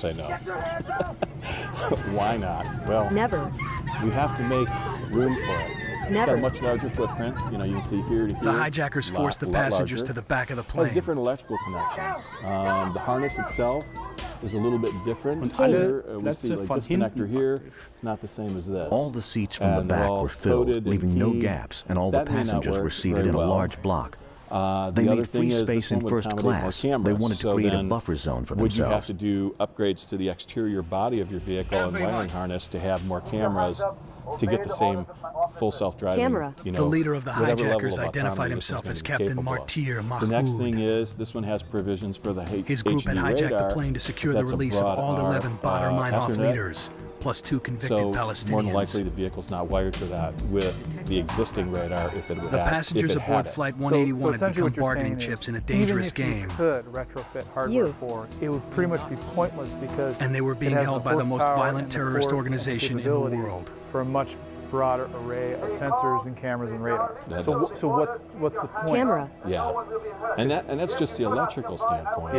Speaker 15: say no. Why not? Well,
Speaker 18: Never.
Speaker 15: We have to make room for it. It's got a much larger footprint. You know, you can see here to here.
Speaker 5: The hijackers forced the passengers to the back of the plane.
Speaker 15: It has different electrical connections. The harness itself is a little bit different.
Speaker 4: Und
Speaker 15: Here,
Speaker 4: alle
Speaker 15: we see
Speaker 4: Plätze
Speaker 15: like
Speaker 4: von
Speaker 15: this connector
Speaker 4: hinten
Speaker 15: here. It's not the same as this.
Speaker 2: All the seats from the
Speaker 15: And they're
Speaker 2: back
Speaker 15: all
Speaker 2: were filled,
Speaker 15: coded and
Speaker 2: leaving no
Speaker 15: keyed.
Speaker 2: gaps, and all the
Speaker 15: That may not
Speaker 2: passengers
Speaker 15: work
Speaker 2: were seated
Speaker 15: very
Speaker 2: in a
Speaker 15: well.
Speaker 2: large block. They
Speaker 15: The other
Speaker 2: made free
Speaker 15: thing is
Speaker 2: space
Speaker 15: this
Speaker 2: in
Speaker 15: one would
Speaker 2: first
Speaker 15: accommodate more
Speaker 2: class.
Speaker 15: cameras.
Speaker 2: They wanted to
Speaker 15: So
Speaker 2: create a
Speaker 15: then
Speaker 2: buffer zone for
Speaker 15: would you have
Speaker 2: themselves.
Speaker 15: to do upgrades to the exterior body of your vehicle and wiring harness to have more cameras to get the same full self-driving,
Speaker 18: Camera.
Speaker 15: you know,
Speaker 5: The leader of the
Speaker 15: whatever level
Speaker 5: hijackers
Speaker 15: of
Speaker 5: identified
Speaker 15: autonomy this
Speaker 5: himself
Speaker 15: one's
Speaker 5: as
Speaker 15: gonna be
Speaker 5: Captain
Speaker 15: capable of.
Speaker 5: Martyr
Speaker 15: The next
Speaker 5: Mahmoud.
Speaker 15: thing is, this one has provisions for the
Speaker 5: His group had
Speaker 15: HD
Speaker 5: hijacked
Speaker 15: radar.
Speaker 5: the plane to secure the
Speaker 15: That's a
Speaker 5: release of
Speaker 15: broad
Speaker 5: all
Speaker 15: R,
Speaker 5: 11 Badr Meinhof
Speaker 15: Ethernet.
Speaker 5: leaders, plus 2 convicted
Speaker 15: So
Speaker 5: Palestinians.
Speaker 15: more than likely the vehicle's not wired for that with the existing radar if it would
Speaker 5: The
Speaker 15: have,
Speaker 5: passengers
Speaker 15: if it
Speaker 5: aboard
Speaker 15: had it.
Speaker 5: Flight
Speaker 14: So
Speaker 5: 181 had
Speaker 14: essentially
Speaker 5: become
Speaker 14: what you're
Speaker 5: bargaining
Speaker 14: saying
Speaker 5: chips
Speaker 14: is,
Speaker 5: in a dangerous
Speaker 14: even if
Speaker 5: game.
Speaker 14: you could retrofit hardware for, it would pretty much be pointless because
Speaker 5: And they were being
Speaker 14: it has
Speaker 5: held by the most
Speaker 14: horsepower
Speaker 5: violent
Speaker 14: and the
Speaker 5: terrorist
Speaker 14: ports and the
Speaker 5: organization in the
Speaker 14: capability
Speaker 5: world.
Speaker 14: for a much broader array of sensors and cameras and radar.
Speaker 15: That
Speaker 14: So,
Speaker 15: is.
Speaker 14: so what's the point?
Speaker 18: Camera.
Speaker 15: Yeah, and that's just the electrical standpoint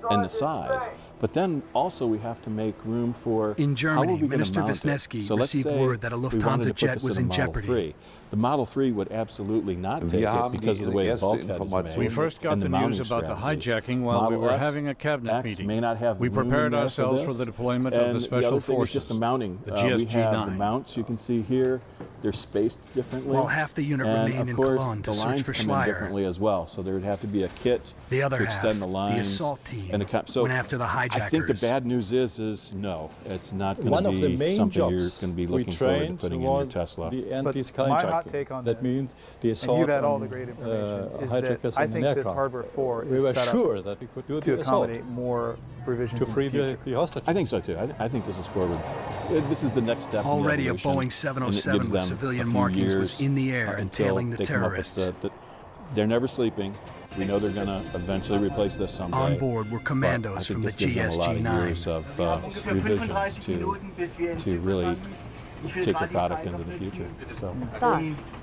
Speaker 15: and the size. But then also we have to make room for
Speaker 5: In
Speaker 15: how are
Speaker 5: Germany,
Speaker 15: we gonna
Speaker 5: Minister
Speaker 15: mount it?
Speaker 5: Wisniewski
Speaker 15: So let's
Speaker 5: received
Speaker 15: say
Speaker 5: word that a
Speaker 15: we wanted
Speaker 5: Lufthansa
Speaker 15: to put
Speaker 5: jet
Speaker 15: this
Speaker 5: was
Speaker 15: in
Speaker 5: in
Speaker 15: a Model
Speaker 5: jeopardy.
Speaker 15: 3. The Model 3 would absolutely not take it because of the way the bulkhead is made.
Speaker 4: We first got
Speaker 15: and
Speaker 4: the
Speaker 15: mounting
Speaker 4: news about the
Speaker 15: strategy.
Speaker 4: hijacking while we
Speaker 15: Model
Speaker 4: were
Speaker 15: S,
Speaker 4: having a cabinet
Speaker 15: X
Speaker 4: meeting.
Speaker 15: may not have
Speaker 4: We
Speaker 15: room in
Speaker 4: prepared
Speaker 15: there
Speaker 4: ourselves for
Speaker 15: this.
Speaker 4: the deployment of
Speaker 15: And
Speaker 4: the special
Speaker 15: other thing is
Speaker 4: forces.
Speaker 15: just the mounting.
Speaker 4: The
Speaker 15: We have the
Speaker 4: GSG-9.
Speaker 15: mounts you can see here. They're spaced differently.
Speaker 5: While half the unit
Speaker 15: and
Speaker 5: remained
Speaker 15: of
Speaker 5: in
Speaker 15: course,
Speaker 5: Cologne to
Speaker 15: the
Speaker 5: search
Speaker 15: lines
Speaker 5: for
Speaker 15: come in
Speaker 5: Schleier.
Speaker 15: differently as well. So there would have to be a kit
Speaker 5: The other
Speaker 15: to
Speaker 5: half,
Speaker 15: extend the
Speaker 5: the
Speaker 15: lines.
Speaker 5: assault team,
Speaker 15: and so
Speaker 5: went after the
Speaker 15: I think the
Speaker 5: hijackers.
Speaker 15: bad news is no, it's not
Speaker 19: One
Speaker 15: going
Speaker 19: of
Speaker 15: to
Speaker 19: the
Speaker 15: be
Speaker 19: main
Speaker 15: something you're
Speaker 19: jobs
Speaker 15: going to be
Speaker 19: we
Speaker 15: looking forward to
Speaker 19: trained
Speaker 15: putting in your
Speaker 19: was
Speaker 15: Tesla.
Speaker 19: the
Speaker 14: But my hot take on
Speaker 19: that
Speaker 14: this,
Speaker 19: means the
Speaker 14: and
Speaker 19: assault
Speaker 14: you've had all
Speaker 19: on,
Speaker 14: the great information, is
Speaker 19: hijackers
Speaker 14: that I
Speaker 19: in
Speaker 14: think
Speaker 19: an
Speaker 14: this
Speaker 19: aircraft.
Speaker 14: hardware 4
Speaker 19: We
Speaker 14: is
Speaker 19: were
Speaker 14: set
Speaker 19: sure
Speaker 14: up
Speaker 19: that we could do
Speaker 14: to
Speaker 19: the assault
Speaker 14: accommodate more revisions
Speaker 19: to
Speaker 14: in
Speaker 19: free
Speaker 14: the future.
Speaker 19: the hostages.
Speaker 15: I think so too. I think this is forward. This is the next step.
Speaker 5: Already
Speaker 15: in
Speaker 5: a
Speaker 15: the evolution,
Speaker 5: Boeing
Speaker 15: and it
Speaker 5: 707
Speaker 15: gives
Speaker 5: with
Speaker 15: them
Speaker 5: civilian
Speaker 15: a few
Speaker 5: markings was
Speaker 15: years
Speaker 5: in the air and
Speaker 15: until
Speaker 5: tailing the
Speaker 15: they come up with
Speaker 5: terrorists.
Speaker 15: they're never sleeping. We know they're going to eventually replace this someday.
Speaker 5: On board were
Speaker 15: But
Speaker 5: commandos
Speaker 15: I think
Speaker 5: from the
Speaker 15: this gives them a lot of
Speaker 5: GSG-9.
Speaker 15: years of revisions to really take the product into the future. So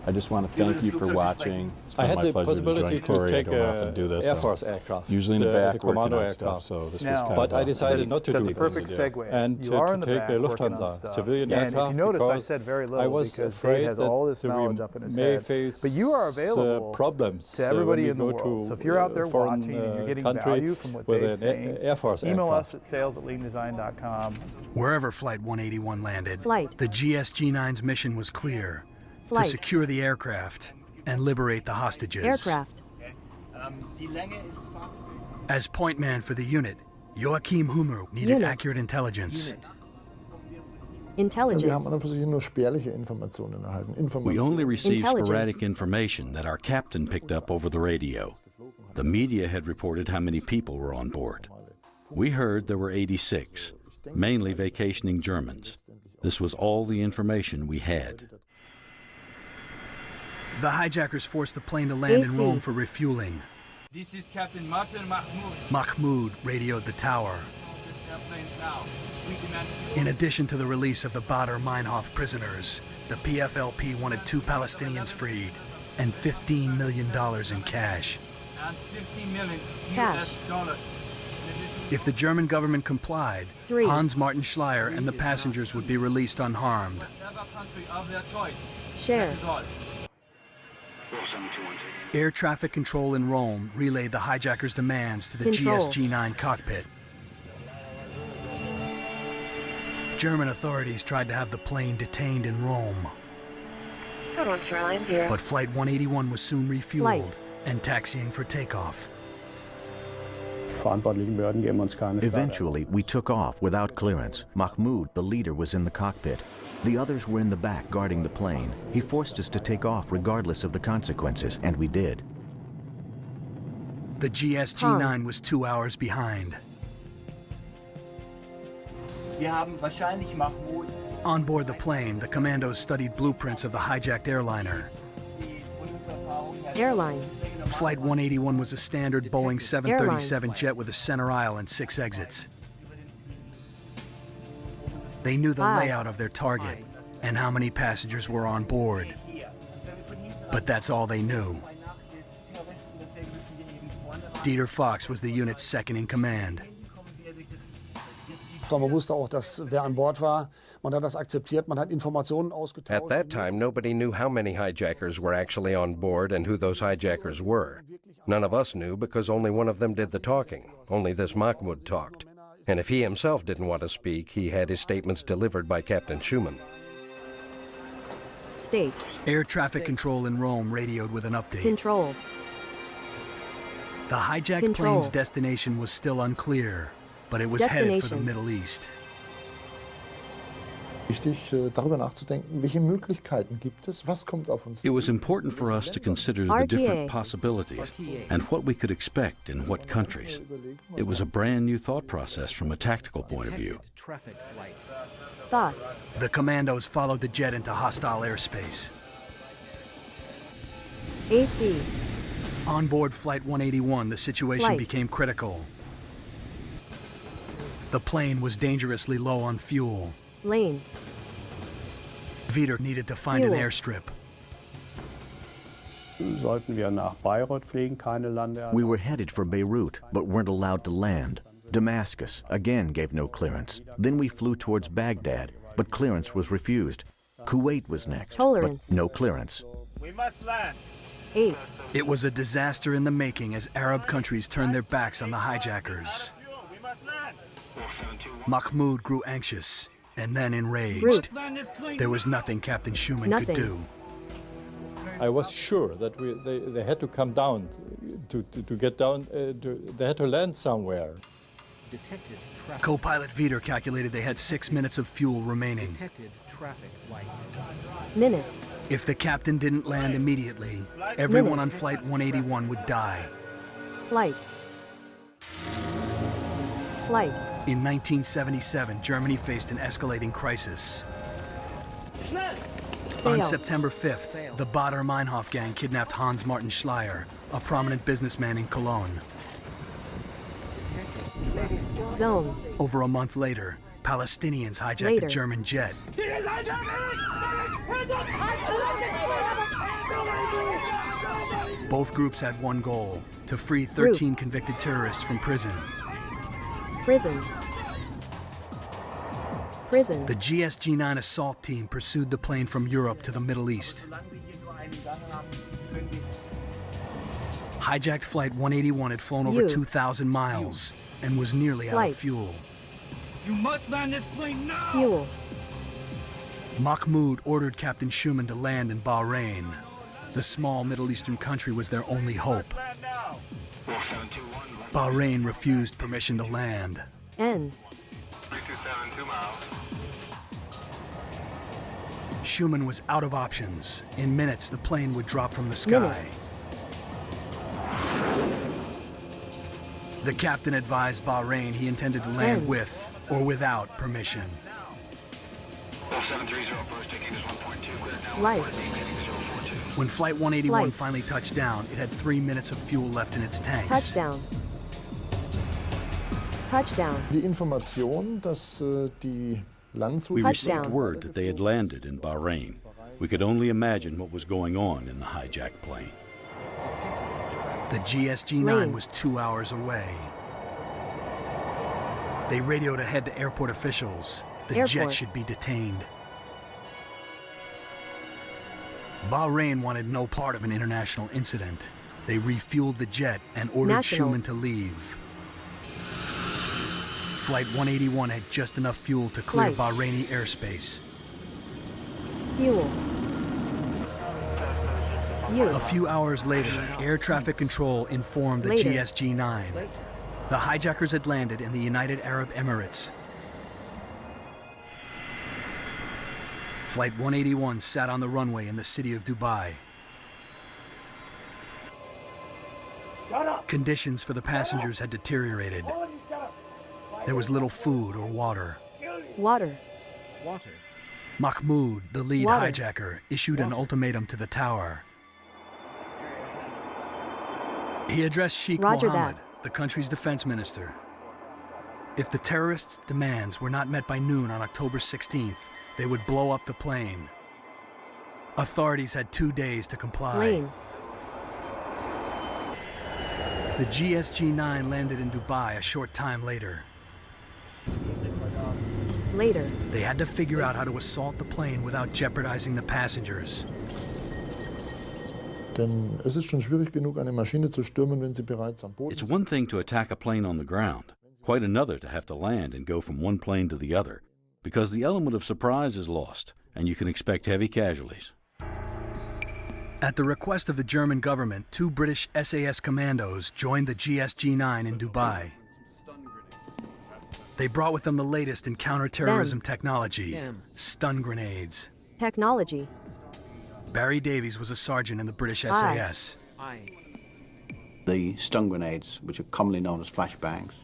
Speaker 15: I just want to thank you for watching. It's been
Speaker 19: I had
Speaker 15: my
Speaker 19: the
Speaker 15: pleasure
Speaker 19: possibility
Speaker 15: join
Speaker 19: to
Speaker 15: Corey. I
Speaker 19: take
Speaker 15: don't often do this.
Speaker 19: Air
Speaker 15: so
Speaker 19: Force aircraft,
Speaker 15: usually in the back working
Speaker 19: commando
Speaker 15: on
Speaker 19: aircraft.
Speaker 15: stuff. So this was
Speaker 14: Now,
Speaker 15: kind
Speaker 19: But
Speaker 15: of
Speaker 19: I decided not to
Speaker 14: That's
Speaker 19: do
Speaker 14: a perfect
Speaker 19: this.
Speaker 14: segue.
Speaker 19: And
Speaker 14: You are in
Speaker 19: to
Speaker 14: the
Speaker 19: take
Speaker 14: back
Speaker 19: a
Speaker 14: working on
Speaker 19: Lufthansa
Speaker 14: stuff.
Speaker 19: civilian
Speaker 14: And
Speaker 19: aircraft.
Speaker 14: if you notice, I
Speaker 19: because
Speaker 14: said very
Speaker 19: I
Speaker 14: little
Speaker 19: was
Speaker 14: because
Speaker 19: afraid
Speaker 14: Dave has
Speaker 19: that
Speaker 14: all this
Speaker 19: we
Speaker 14: knowledge up in his
Speaker 19: may
Speaker 14: head.
Speaker 19: face,
Speaker 14: But you are available
Speaker 19: problems
Speaker 14: to everybody
Speaker 19: when
Speaker 14: in the
Speaker 19: we go
Speaker 14: world.
Speaker 19: to
Speaker 14: So if you're out there
Speaker 19: foreign,
Speaker 14: watching and you're getting
Speaker 19: country
Speaker 14: value from what
Speaker 19: with
Speaker 14: Dave's
Speaker 19: an
Speaker 14: saying,
Speaker 19: Air Force
Speaker 14: email
Speaker 19: aircraft.
Speaker 14: us at sales@leadingdesign.com.
Speaker 5: Wherever Flight 181 landed,
Speaker 18: Flight.
Speaker 5: the GSG-9's mission was clear:
Speaker 18: Flight.
Speaker 5: to secure the aircraft and liberate the hostages.
Speaker 18: Aircraft.
Speaker 5: As point man for the unit, Joachim Hummer needed
Speaker 18: Unit.
Speaker 5: accurate intelligence.
Speaker 18: Intelligence.
Speaker 20: Wir haben an und für sich nur spärliche Informationen erhalten.
Speaker 21: We only received
Speaker 18: Intelligence.
Speaker 21: sporadic information that our captain picked up over the radio. The media had reported how many people were on board. We heard there were 86, mainly vacationing Germans. This was all the information we had.
Speaker 5: The hijackers forced the plane to land in
Speaker 18: AC.
Speaker 5: Rome for refueling.
Speaker 22: This is Captain Martin Mahmoud.
Speaker 5: Mahmoud radioed the tower.
Speaker 22: This airplane now. We demand
Speaker 5: In addition to the release of the Badr Meinhof prisoners, the PFLP wanted 2 Palestinians freed and $15 million in cash.
Speaker 22: and 15 million
Speaker 18: Cash.
Speaker 22: US dollars. In addition,
Speaker 5: If the German government complied,
Speaker 18: 3.
Speaker 5: Hans-Martin Schleier and the passengers would be released unharmed.
Speaker 22: whatever country of their choice.
Speaker 18: Share.
Speaker 22: That is all.
Speaker 5: Air traffic control in Rome relayed the hijackers' demands to the
Speaker 18: Control.
Speaker 5: GSG-9 cockpit. German authorities tried to have the plane detained in Rome, but Flight 181 was soon refueled
Speaker 18: Flight.
Speaker 5: and taxiing for takeoff.
Speaker 23: Verantwortlichen Behörden geben uns keine Starter.
Speaker 2: Eventually, we took off without clearance. Mahmoud, the leader, was in the cockpit. The others were in the back guarding the plane. He forced us to take off regardless of the consequences, and we did.
Speaker 5: The GSG-9 was 2 hours behind.
Speaker 22: Wir haben wahrscheinlich Mahmoud.
Speaker 5: On board the plane, the commandos studied blueprints of the hijacked airliner.
Speaker 18: Airline.
Speaker 5: Flight 181 was a standard Boeing 737 jet with a center aisle and 6 exits. They knew the
Speaker 18: 5.
Speaker 5: layout of their target and how many passengers were on board. But that's all they knew. Dieter Fox was the unit's second in command.
Speaker 24: Man wusste auch, dass wer an Bord war. Man hat das akzeptiert. Man hat Informationen ausgetauscht.
Speaker 25: At that time, nobody knew how many hijackers were actually on board and who those hijackers were. None of us knew because only one of them did the talking. Only this Mahmoud talked. And if he himself didn't want to speak, he had his statements delivered by Captain Schumann.
Speaker 3: State.
Speaker 5: Air traffic control in Rome radioed with an update.
Speaker 3: Control.
Speaker 5: The hijacked plane's destination was still unclear, but it was headed for the Middle East.
Speaker 20: Wichtig, darüber nachzudenken, welche Möglichkeiten gibt es, was kommt auf uns zu.
Speaker 21: It was important for us to consider the different possibilities and what we could expect in what countries. It was a brand new thought process from a tactical point of view.
Speaker 3: Thought.
Speaker 5: The commandos followed the jet into hostile airspace.
Speaker 3: AC.
Speaker 5: On board Flight 181, the situation became critical. The plane was dangerously low on fuel.
Speaker 3: Lane.
Speaker 5: Vitor needed to find an airstrip.
Speaker 7: We were headed for Beirut, but weren't allowed to land. Damascus, again, gave no clearance. Then we flew towards Baghdad, but clearance was refused. Kuwait was next, but no clearance.
Speaker 22: We must land.
Speaker 3: 8.
Speaker 5: It was a disaster in the making as Arab countries turned their backs on the hijackers. Mahmoud grew anxious and then enraged. There was nothing Captain Schumann could do.
Speaker 8: I was sure that they had to come down, to get down, they had to land somewhere.
Speaker 5: Co-pilot Vitor calculated they had 6 minutes of fuel remaining.
Speaker 3: Minute.
Speaker 5: If the captain didn't land immediately, everyone on Flight 181 would die.
Speaker 3: Flight. Flight.
Speaker 5: In 1977, Germany faced an escalating crisis. On September 5th, the Baader-Meinhof gang kidnapped Hans Martin Schleyer, a prominent businessman in Cologne.
Speaker 3: Zone.
Speaker 5: Over a month later, Palestinians hijacked a German jet. Both groups had one goal: to free 13 convicted terrorists from prison.
Speaker 3: Prison. Prison.
Speaker 5: The GSG-9 assault team pursued the plane from Europe to the Middle East. Hijacked Flight 181 had flown over 2,000 miles and was nearly out of fuel.
Speaker 22: You must land this plane now!
Speaker 3: Fuel.
Speaker 5: Mahmoud ordered Captain Schumann to land in Bahrain. The small Middle Eastern country was their only hope. Bahrain refused permission to land.
Speaker 3: N.
Speaker 5: Schumann was out of options. In minutes, the plane would drop from the sky. The captain advised Bahrain he intended to land with or without permission.
Speaker 3: Light.
Speaker 5: When Flight 181 finally touched down, it had 3 minutes of fuel left in its tanks.
Speaker 3: Touchdown. Touchdown.
Speaker 20: Die Information, dass die
Speaker 21: We received word that they had landed in Bahrain. We could only imagine what was going on in the hijacked plane.
Speaker 5: The GSG-9 was 2 hours away. They radioed ahead to airport officials. The jet should be detained. Bahrain wanted no part of an international incident. They refueled the jet and ordered Schumann to leave. Flight 181 had just enough fuel to clear Bahraini airspace.
Speaker 3: Fuel.
Speaker 5: A few hours later, air traffic control informed the GSG-9. The hijackers had landed in the United Arab Emirates. Flight 181 sat on the runway in the city of Dubai. Conditions for the passengers had deteriorated. There was little food or water.
Speaker 3: Water.
Speaker 5: Mahmoud, the lead hijacker, issued an ultimatum to the tower. He addressed Sheikh Mohammed, the country's defense minister. If the terrorists' demands were not met by noon on October 16th, they would blow up the plane. Authorities had 2 days to comply. The GSG-9 landed in Dubai a short time later. They had to figure out how to assault the plane without jeopardizing the passengers.
Speaker 20: Denn es ist schon schwierig genug, eine Maschine zu stürmen, wenn sie bereits am Boden
Speaker 21: It's one thing to attack a plane on the ground, Quite another to have to land and go from one plane to the other, because the element of surprise is lost, and you can expect heavy casualties.
Speaker 5: At the request of the German government, 2 British SAS commandos joined the GSG-9 in Dubai. They brought with them the latest in counterterrorism technology, stun grenades.
Speaker 3: Technology.
Speaker 5: Barry Davies was a sergeant in the British SAS.
Speaker 9: The stun grenades, which are commonly known as flashbangs,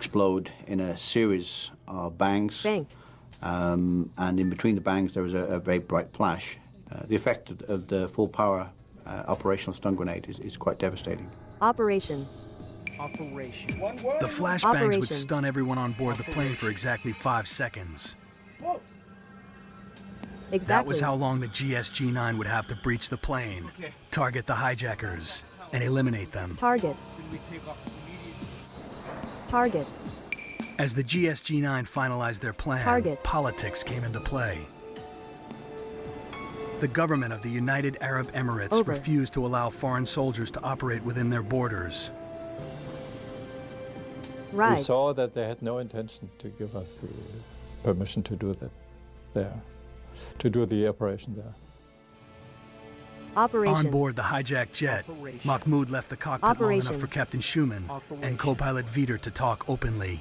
Speaker 9: explode in a series of bangs. And in between the bangs there is a very bright flash. The effect of the full power operational stun grenade is quite devastating.
Speaker 3: Operation.
Speaker 5: The flashbangs would stun everyone on board the plane for exactly 5 seconds.
Speaker 3: Exactly.
Speaker 5: That was how long the GSG-9 would have to breach the plane, target the hijackers, and eliminate them.
Speaker 3: Target. Target.
Speaker 5: As the GSG-9 finalized their plan, politics came into play. The government of the United Arab Emirates refused to allow foreign soldiers to operate within their borders.
Speaker 8: We saw that they had no intention to give us the permission to do that there, to do the operation there.
Speaker 5: On board the hijacked jet, Mahmoud left the cockpit long enough for Captain Schumann and co-pilot Wieder to talk openly.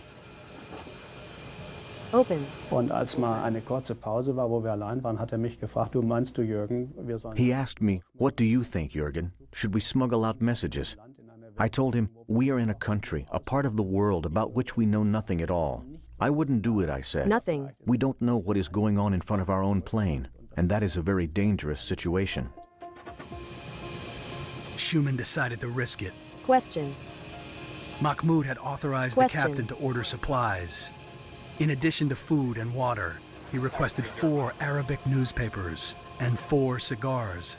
Speaker 3: Open.
Speaker 10: Und als mal eine kurze Pause war, wo wir allein waren, hat mich gefragt, du meinst du, Jürgen, wir sollen...
Speaker 7: He asked me, what do you think, Jürgen? Should we smuggle out messages? I told him, we are in a country, a part of the world about which we know nothing at all. I wouldn't do it, I said.
Speaker 3: Nothing.
Speaker 7: We don't know what is going on in front of our own plane, and that is a very dangerous situation.
Speaker 5: Schumann decided to risk it.
Speaker 3: Question.
Speaker 5: Mahmoud had authorized the captain to order supplies. In addition to food and water, he requested 4 Arabic newspapers and 4 cigars.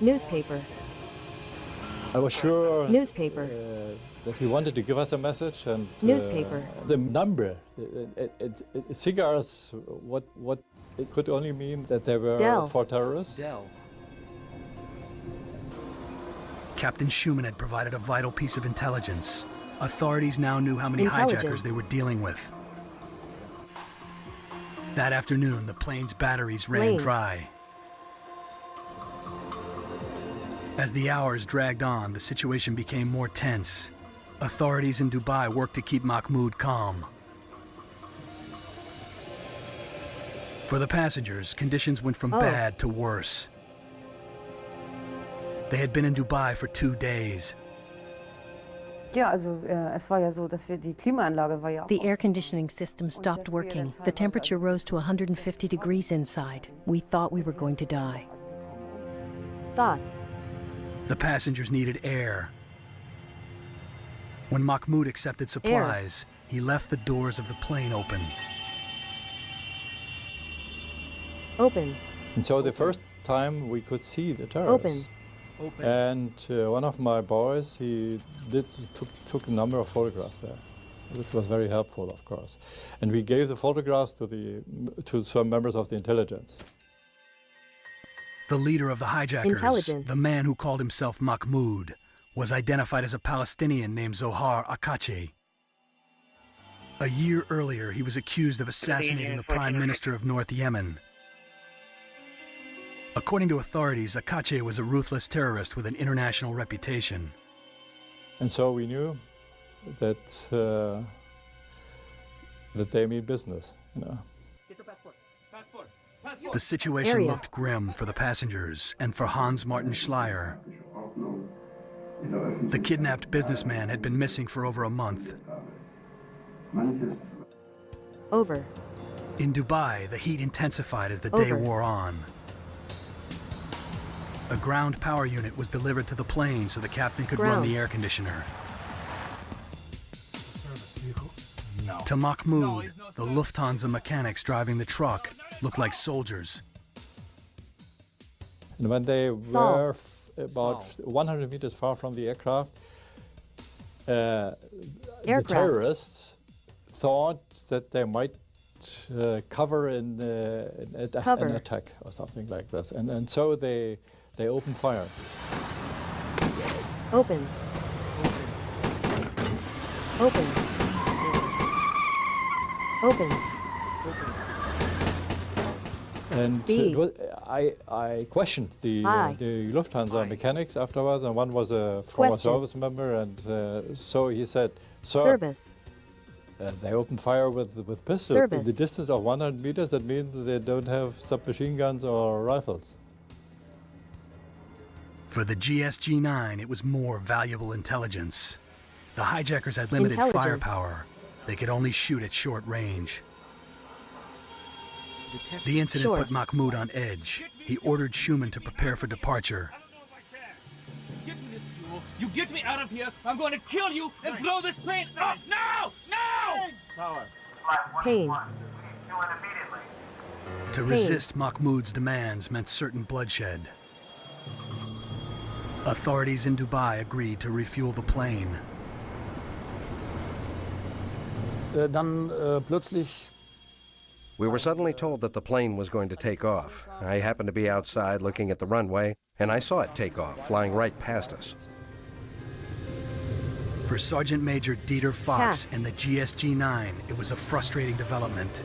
Speaker 3: Newspaper.
Speaker 8: I was sure
Speaker 3: Newspaper.
Speaker 8: That he wanted to give us a message, and
Speaker 3: Newspaper.
Speaker 8: The number, cigars, what it could only mean that they were for terrorists.
Speaker 5: Captain Schumann had provided a vital piece of intelligence. Authorities now knew how many hijackers they were dealing with. That afternoon, the plane's batteries ran dry. As the hours dragged on, the situation became more tense. Authorities in Dubai worked to keep Mahmoud calm. For the passengers, conditions went from bad to worse. They had been in Dubai for 2 days.
Speaker 11: Ja, also es war ja so, dass wir die Klimaanlage war ja auch.
Speaker 18: The air conditioning system stopped working. The temperature rose to 150 degrees inside. We thought we were going to die.
Speaker 3: Thought.
Speaker 5: The passengers needed air. When Mahmoud accepted supplies, he left the doors of the plane open.
Speaker 3: Open.
Speaker 8: And so the first time we could see the terrorists.
Speaker 3: Open.
Speaker 8: And one of my boys, he took a number of photographs there, which was very helpful, of course. And we gave the photographs to some members of the intelligence.
Speaker 5: The leader of the hijackers, the man who called himself Mahmoud, was identified as a Palestinian named Zohar Akache. A year earlier, he was accused of assassinating the Prime Minister of North Yemen. According to authorities, Akache was a ruthless terrorist with an international reputation.
Speaker 8: And so we knew that that they mean business, you know.
Speaker 5: The situation looked grim for the passengers and for Hans Martin Schleyer. The kidnapped businessman had been missing for over a month.
Speaker 3: Over.
Speaker 5: In Dubai, the heat intensified as the day wore on. A ground power unit was delivered to the plane so the captain could run the air conditioner. To Mahmoud, the Lufthansa mechanics driving the truck looked like soldiers.
Speaker 8: And when they were about 100 meters far from the aircraft, the terrorists thought that they might cover an attack or something like this. And so they opened fire.
Speaker 3: Open. Open. Open.
Speaker 8: And I questioned the Lufthansa mechanics afterwards, and one was a former service member, and so he said, "Sir,
Speaker 3: Service.
Speaker 8: They opened fire with pistols.
Speaker 3: Service.
Speaker 8: In the distance of 100 meters, that means they don't have submachine guns or rifles."
Speaker 5: For the GSG-9, it was more valuable intelligence. The hijackers had limited firepower. They could only shoot at short range. The incident put Mahmoud on edge. He ordered Schumann to prepare for departure.
Speaker 22: You get me out of here, I'm going to kill you and blow this plane up now! Now!
Speaker 4: Tower.
Speaker 3: Pain.
Speaker 5: To resist Mahmoud's demands meant certain bloodshed. Authorities in Dubai agreed to refuel the plane.
Speaker 24: Dann plötzlich
Speaker 25: We were suddenly told that the plane was going to take off. I happened to be outside looking at the runway, and I saw it take off, flying right past us.
Speaker 5: For Sergeant Major Dieter Fox and the GSG-9, it was a frustrating development.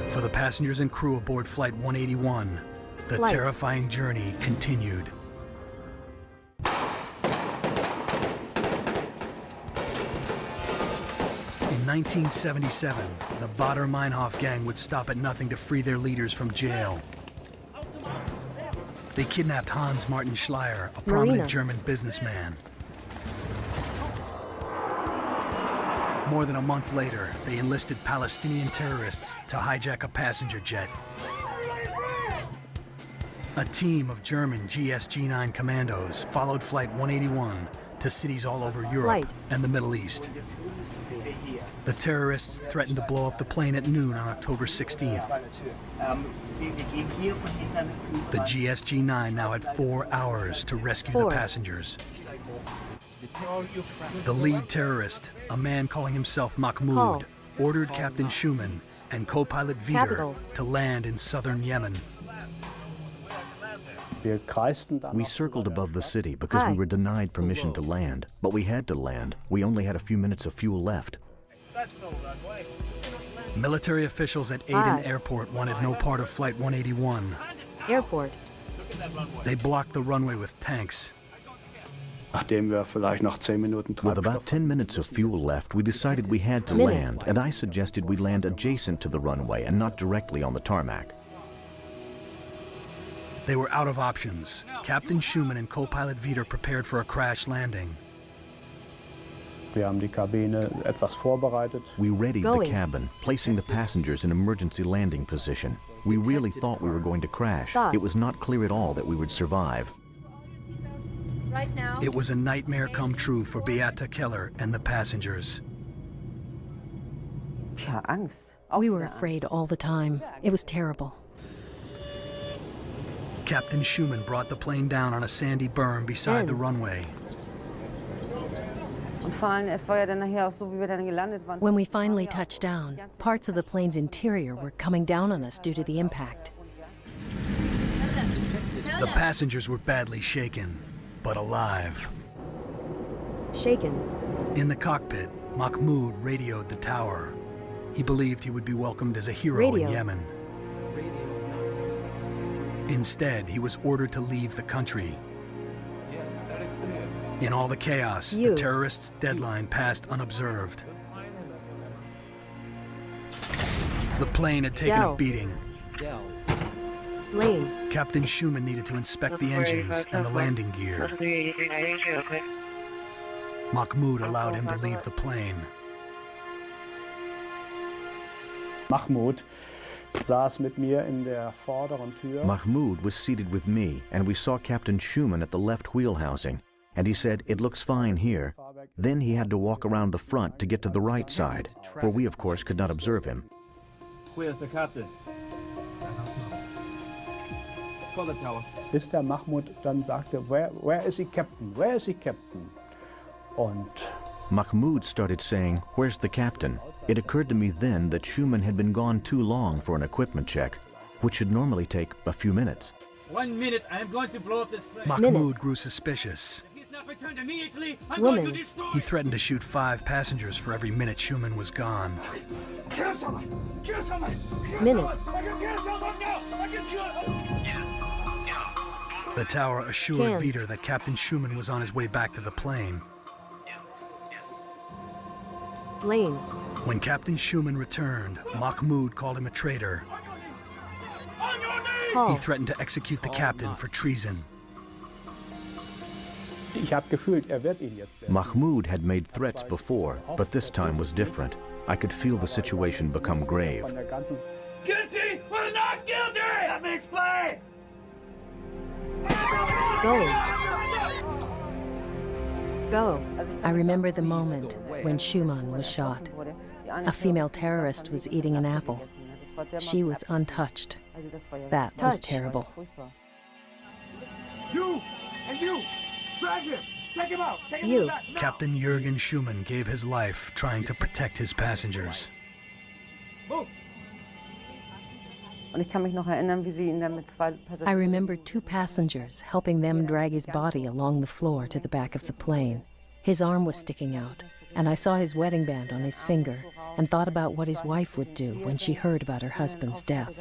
Speaker 5: For the passengers and crew aboard Flight 181, the terrifying journey continued. In 1977, the Baader-Meinhof gang would stop at nothing to free their leaders from jail. They kidnapped Hans Martin Schleyer, a prominent German businessman. More than a month later, they enlisted Palestinian terrorists to hijack a passenger jet. A team of German GSG-9 commandos followed Flight 181 to cities all over Europe and the Middle East. The terrorists threatened to blow up the plane at noon on October 16th. The GSG-9 now had 4 hours to rescue the passengers. The lead terrorist, a man calling himself Mahmoud, ordered Captain Schumann and co-pilot Wieder to land in southern Yemen.
Speaker 7: We circled above the city because we were denied permission to land, but we had to land. We only had a few minutes of fuel left.
Speaker 5: Military officials at Aden Airport wanted no part of Flight 181.
Speaker 3: Airport.
Speaker 5: They blocked the runway with tanks.
Speaker 7: With about 10 minutes of fuel left, we decided we had to land, and I suggested we land adjacent to the runway and not directly on the tarmac.
Speaker 5: They were out of options. Captain Schumann and co-pilot Wieder prepared for a crash landing.
Speaker 10: Wir haben die Kabine etwas vorbereitet.
Speaker 7: We readied the cabin, placing the passengers in emergency landing position. We really thought we were going to crash. It was not clear at all that we would survive.
Speaker 3: Right now.
Speaker 5: It was a nightmare come true for Beata Keller and the passengers.
Speaker 18: We were afraid all the time. It was terrible.
Speaker 5: Captain Schumann brought the plane down on a sandy berm beside the runway.
Speaker 18: When we finally touched down, parts of the plane's interior were coming down on us due to the impact.
Speaker 5: The passengers were badly shaken, but alive.
Speaker 3: Shaken.
Speaker 5: In the cockpit, Mahmoud radioed the tower. He believed he would be welcomed as a hero in Yemen. Instead, he was ordered to leave the country. In all the chaos, the terrorists' deadline passed unobserved. The plane had taken a beating.
Speaker 3: Lane.
Speaker 5: Captain Schumann needed to inspect the engines and the landing gear. Mahmoud allowed him to leave the plane.
Speaker 10: Mahmoud saß mit mir in der vorderen Tür.
Speaker 7: Mahmoud was seated with me, and we saw Captain Schumann at the left wheel housing. And he said, "It looks fine here." Then he had to walk around the front to get to the right side, where we, of course, could not observe him.
Speaker 22: Where's the captain? Call the tower.
Speaker 10: Bis der Mahmoud dann sagte, where is he, Captain? Where is he, Captain? Und
Speaker 7: Mahmoud started saying, "Where's the captain?" It occurred to me then that Schumann had been gone too long for an equipment check, which should normally take a few minutes.
Speaker 22: 1 minute, I am going to blow up this plane.
Speaker 5: Mahmoud grew suspicious.
Speaker 22: not returned immediately, I'm
Speaker 3: Woman.
Speaker 22: going to destroy
Speaker 5: He threatened to shoot 5 passengers for every minute Schumann was gone.
Speaker 22: Kill someone! Kill someone! Kill
Speaker 3: Minute.
Speaker 22: someone! I can kill someone now! I can kill
Speaker 5: The tower assured
Speaker 3: Can.
Speaker 5: Viter that Captain Schumann was on his way back to the plane.
Speaker 3: Lane.
Speaker 5: When Captain Schumann returned, Mahmoud called him a traitor.
Speaker 3: Hall.
Speaker 5: He threatened to execute the captain for treason.
Speaker 10: Ich habe gefühlt, wird ihn jetzt.
Speaker 7: Mahmoud had made threats before, but this time was different. I could feel the situation become grave.
Speaker 10: Von der ganzen
Speaker 22: Guilty or not guilty? Let me explain!
Speaker 3: Go. Go.
Speaker 18: I remember the moment when Schumann was shot. A female terrorist was eating an apple. She was untouched. That was
Speaker 3: Touch.
Speaker 18: terrible.
Speaker 22: You! And you! Drag him! Take him out! Take him
Speaker 3: You.
Speaker 22: to the back! Now!
Speaker 5: Captain Jürgen Schumann gave his life trying to protect his passengers.
Speaker 22: Move!
Speaker 11: Und ich kann mich noch erinnern, wie sie ihn dann mit 2
Speaker 18: I
Speaker 11: Passagieren...
Speaker 18: remember 2 passengers helping them drag his body along the floor to the back of the plane. His arm was sticking out, and I saw his wedding band on his finger and thought about what his wife would do when she heard about her husband's death.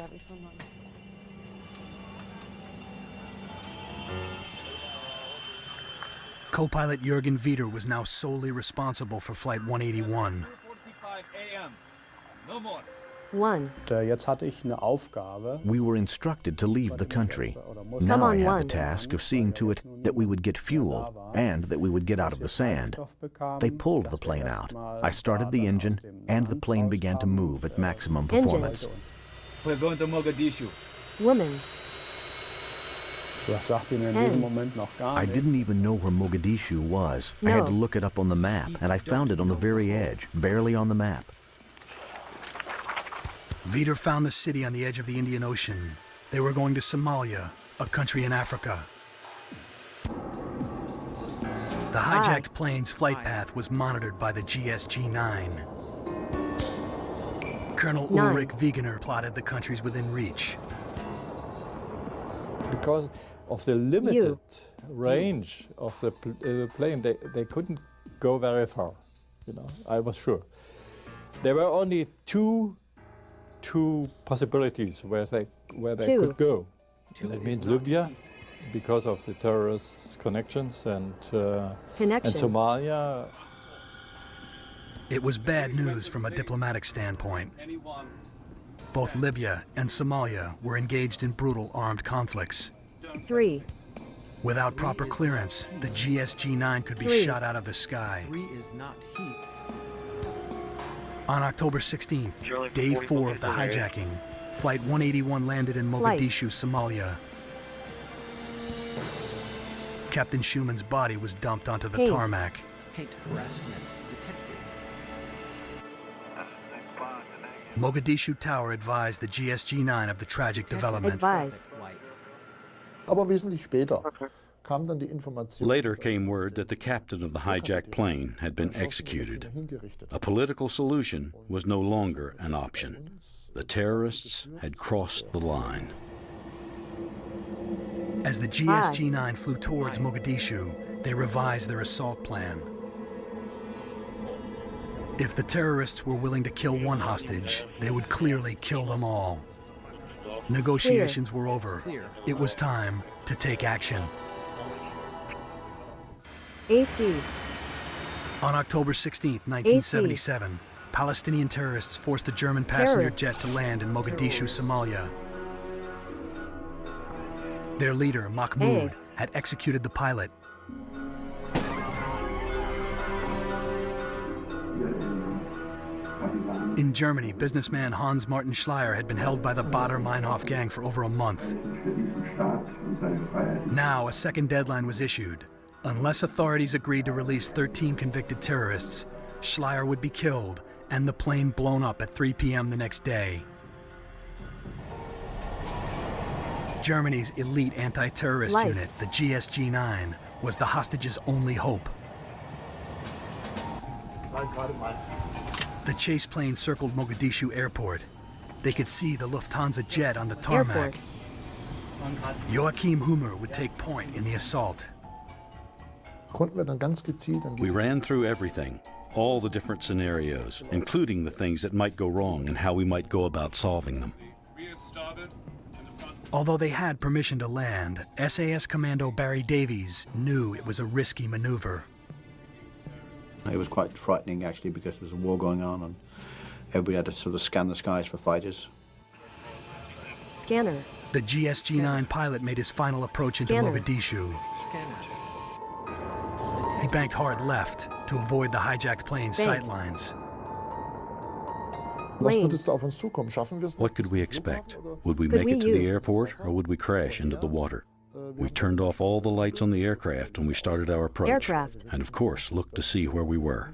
Speaker 5: Co-pilot Jürgen Viter was now solely responsible for Flight 181.
Speaker 22: 4:45 a.m. No more.
Speaker 3: 1.
Speaker 10: Jetzt hatte ich eine Aufgabe.
Speaker 7: We were instructed to leave the country.
Speaker 3: Come
Speaker 7: Now I
Speaker 3: on,
Speaker 7: had the
Speaker 3: one.
Speaker 7: task of seeing to it that we would get fuel and that we would get out of the sand. They pulled the plane out. I started the engine, and the plane began to move at maximum performance.
Speaker 22: We're going to Mogadishu.
Speaker 3: Woman.
Speaker 10: Das sagte mir in diesem Moment noch gar
Speaker 7: I
Speaker 10: nichts.
Speaker 7: didn't even know where Mogadishu was. I had to
Speaker 3: No.
Speaker 7: look it up on the map, and I found it on the very edge, barely on the map.
Speaker 5: Viter found the city on the edge of the Indian Ocean. They were going to Somalia, a country in Africa. The hijacked plane's flight path was monitored by the GSG-9. Colonel
Speaker 3: 9.
Speaker 5: Ulrich Wegener plotted the countries within reach.
Speaker 8: Because of the limited range of the plane, they couldn't go very far. You know, I was sure. There were only two possibilities where they
Speaker 3: Two.
Speaker 8: could go. That means Libya, because of the terrorist connections, and
Speaker 3: Connection.
Speaker 8: Somalia.
Speaker 5: It was bad news from a diplomatic standpoint. Both Libya and Somalia were engaged in brutal armed conflicts.
Speaker 3: 3.
Speaker 5: Without proper clearance, the GSG-9 could be
Speaker 3: 3.
Speaker 5: shot out of the sky.
Speaker 1: 3 is not heath.
Speaker 5: On October 16th, day 4 of the hijacking, Flight 181 landed in Mogadishu, Somalia. Captain Schumann's body was dumped onto the
Speaker 3: Hate.
Speaker 5: tarmac.
Speaker 1: Hate harassment detected.
Speaker 5: Mogadishu Tower advised the GSG-9 of the tragic development.
Speaker 3: Advise.
Speaker 20: Aber wesentlich später kam dann die Information.
Speaker 21: Later came word that the captain of the hijacked plane had been executed. A political solution was no longer an option. The terrorists had crossed the line.
Speaker 5: As the GSG-9 flew towards Mogadishu, they revised their assault plan. If the terrorists were willing to kill one hostage, they would clearly kill them all. Negotiations were over. It was time to take action.
Speaker 3: AC.
Speaker 5: On October 16, 1977, Palestinian terrorists forced a German passenger jet to land in Mogadishu, Somalia. Their leader, Mahmoud, had executed the pilot. In Germany, businessman Hans Martin Schleyer had been held by the Baader-Meinhof gang for over a month. Now, a second deadline was issued. Unless authorities agreed to release 13 convicted terrorists, Schleyer would be killed and the plane blown up at 3 p.m. the next day. Germany's elite anti-terrorist unit, the GSG-9, was the hostages' only hope. The chase plane circled Mogadishu Airport. They could see the Lufthansa jet on the tarmac. Joachim Hummer would take point in the assault.
Speaker 21: We ran through everything, all the different scenarios, including the things that might go wrong and how we might go about solving them.
Speaker 5: Although they had permission to land, SAS Commando Barry Davies knew it was a risky maneuver.
Speaker 9: It was quite frightening, actually, because there was a war going on and everybody had to sort of scan the skies for fighters.
Speaker 3: Scanner.
Speaker 5: The GSG-9 pilot made his final approach into Mogadishu.
Speaker 1: Scanner.
Speaker 5: He banked hard left to avoid the hijacked plane's sightlines.
Speaker 21: What could we expect? Would we make it to the airport, or would we crash into the water? We turned off all the lights on the aircraft and we started our approach. And of course, looked to see where we were.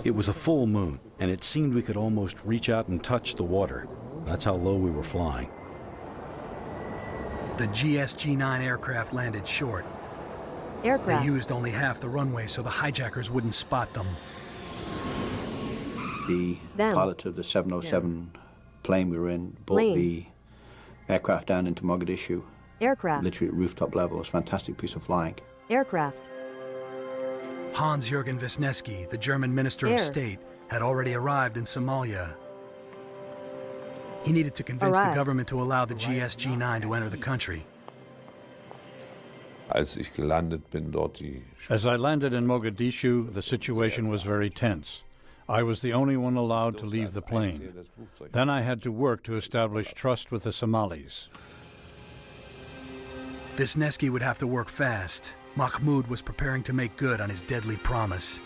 Speaker 21: It was a full moon, and it seemed we could almost reach out and touch the water. That's how low we were flying.
Speaker 5: The GSG-9 aircraft landed short. They used only half the runway so the hijackers wouldn't spot them.
Speaker 9: The pilot of the 707 plane we were in brought the aircraft down into Mogadishu. Literally at rooftop level. It was a fantastic piece of flying.
Speaker 5: Hans-Jürgen Wisniewski, the German Minister of State, had already arrived in Somalia. He needed to convince the government to allow the GSG-9 to enter the country.
Speaker 6: As I landed in Mogadishu, the situation was very tense. I was the only one allowed to leave the plane. Then I had to work to establish trust with the Somalis.
Speaker 5: Wisniewski would have to work fast. Mahmoud was preparing to make good on his deadly promise.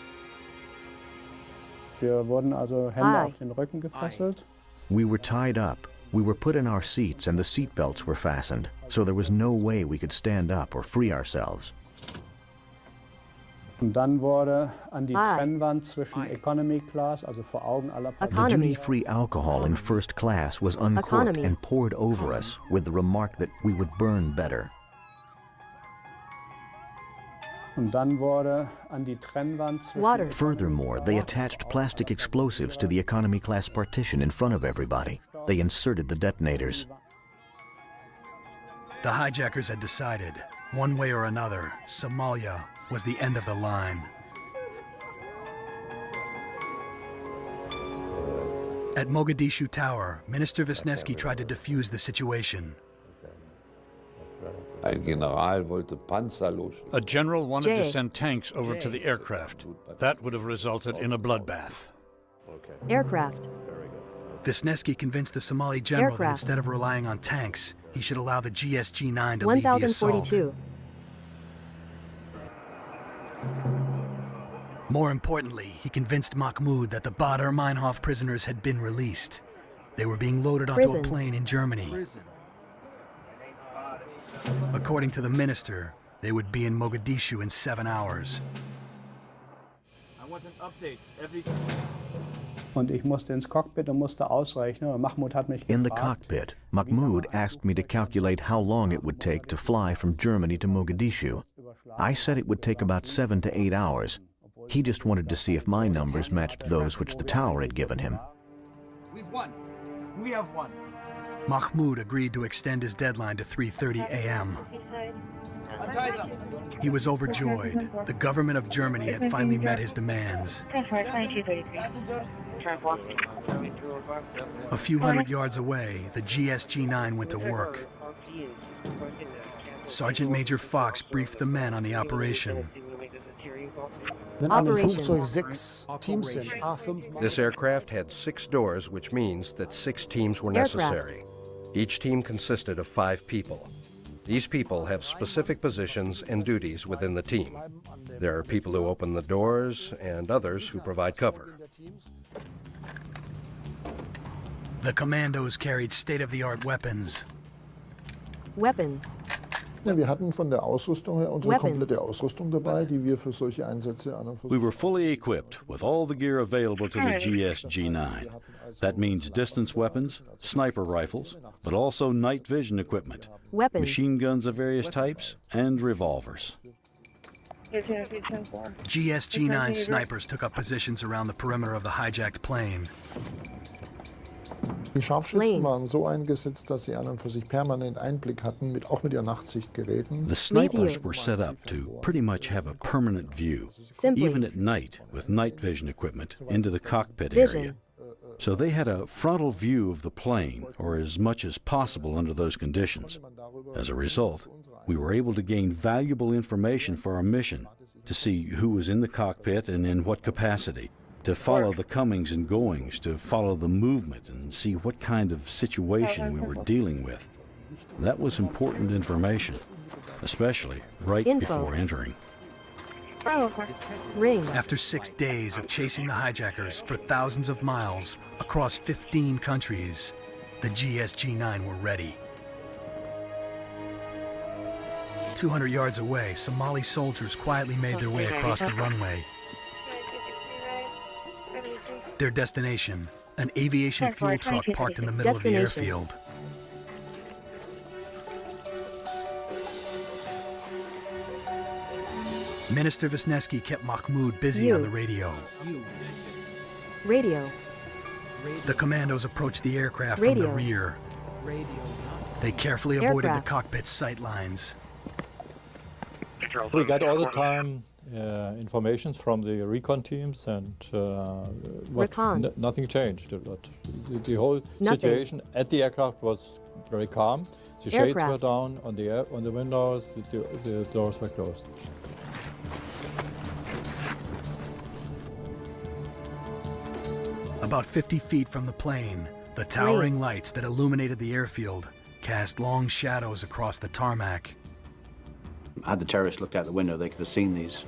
Speaker 10: We
Speaker 7: were tied up. We were put in our seats and the seat belts were fastened, so there was no way we could stand up or free ourselves.
Speaker 10: The
Speaker 7: duty-free alcohol in first class was uncorked and poured over us with the remark that we would burn better. Furthermore, they attached plastic explosives to the economy class partition in front of everybody. They inserted the detonators.
Speaker 5: The hijackers had decided, one way or another, Somalia was the end of the line. At Mogadishu Tower, Minister Wisniewski tried to defuse the situation.
Speaker 6: A general wanted to send tanks over to the aircraft. That would have resulted in a bloodbath.
Speaker 5: Wisniewski convinced the Somali general that instead of relying on tanks, he should allow the GSG-9 to lead the assault. More importantly, he convinced Mahmoud that the Baader-Meinhof prisoners had been released. They were being loaded onto a plane in Germany. According to the minister, they would be in Mogadishu in 7 hours.
Speaker 22: I want an update.
Speaker 7: In the cockpit, Mahmoud asked me to calculate how long it would take to fly from Germany to Mogadishu. I said it would take about 7 to 8 hours. He just wanted to see if my numbers matched those which the tower had given him.
Speaker 22: We've won. We have won.
Speaker 5: Mahmoud agreed to extend his deadline to 3:30 a.m. He was overjoyed. The government of Germany had finally met his demands. A few hundred yards away, the GSG-9 went to work. Sergeant Major Fox briefed the men on the operation.
Speaker 25: This aircraft had 6 doors, which means that 6 teams were necessary. Each team consisted of 5 people. These people have specific positions and duties within the team. There are people who open the doors and others who provide cover.
Speaker 5: The commandos carried state-of-the-art weapons.
Speaker 20: Wir hatten von der Ausrüstung her unsere komplette Ausrüstung dabei, die wir für solche Einsätze an und für
Speaker 21: We were fully equipped with all the gear available to the GSG-9. That means distance weapons, sniper rifles, but also night vision equipment, machine guns of various types, and revolvers.
Speaker 5: GSG-9 snipers took up positions around the perimeter of the hijacked plane.
Speaker 20: Die Scharfschützen waren so eingesetzt, dass sie an und für sich permanent Einblick hatten, auch mit ihren Nachtsichtgeräten.
Speaker 21: The snipers were set up to pretty much have a permanent view, even at night with night vision equipment, into the cockpit area. So they had a frontal view of the plane, or as much as possible under those conditions. As a result, we were able to gain valuable information for our mission, to see who was in the cockpit and in what capacity, to follow the comings and goings, to follow the movement and see what kind of situation we were dealing with. That was important information, especially right before entering.
Speaker 3: Ring.
Speaker 5: After 6 days of chasing the hijackers for thousands of miles across 15 countries, the GSG-9 were ready. 200 yards away, Somali soldiers quietly made their way across the runway. Their destination, an aviation fuel truck parked in the middle of the airfield. Minister Wisniewski kept Mahmoud busy on the radio.
Speaker 3: Radio.
Speaker 5: The commandos approached the aircraft from the rear. They carefully avoided the cockpit's sight lines.
Speaker 8: We got all the time information from the recon teams, and nothing changed a lot. The whole situation at the aircraft was very calm. The shades were down on the windows, the doors were closed.
Speaker 5: About 50 feet from the plane, the towering lights that illuminated the airfield cast long shadows across the tarmac.
Speaker 9: Had the terrorists looked out the window, they could have seen these.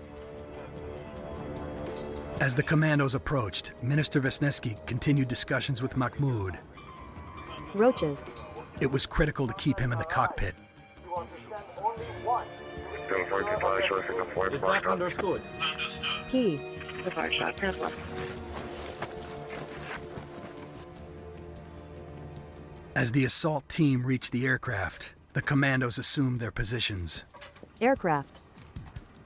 Speaker 5: As the commandos approached, Minister Wisniewski continued discussions with Mahmoud.
Speaker 3: Roaches.
Speaker 5: It was critical to keep him in the cockpit.
Speaker 22: Is that understood?
Speaker 3: P.
Speaker 5: As the assault team reached the aircraft, the commandos assumed their positions.
Speaker 3: Aircraft.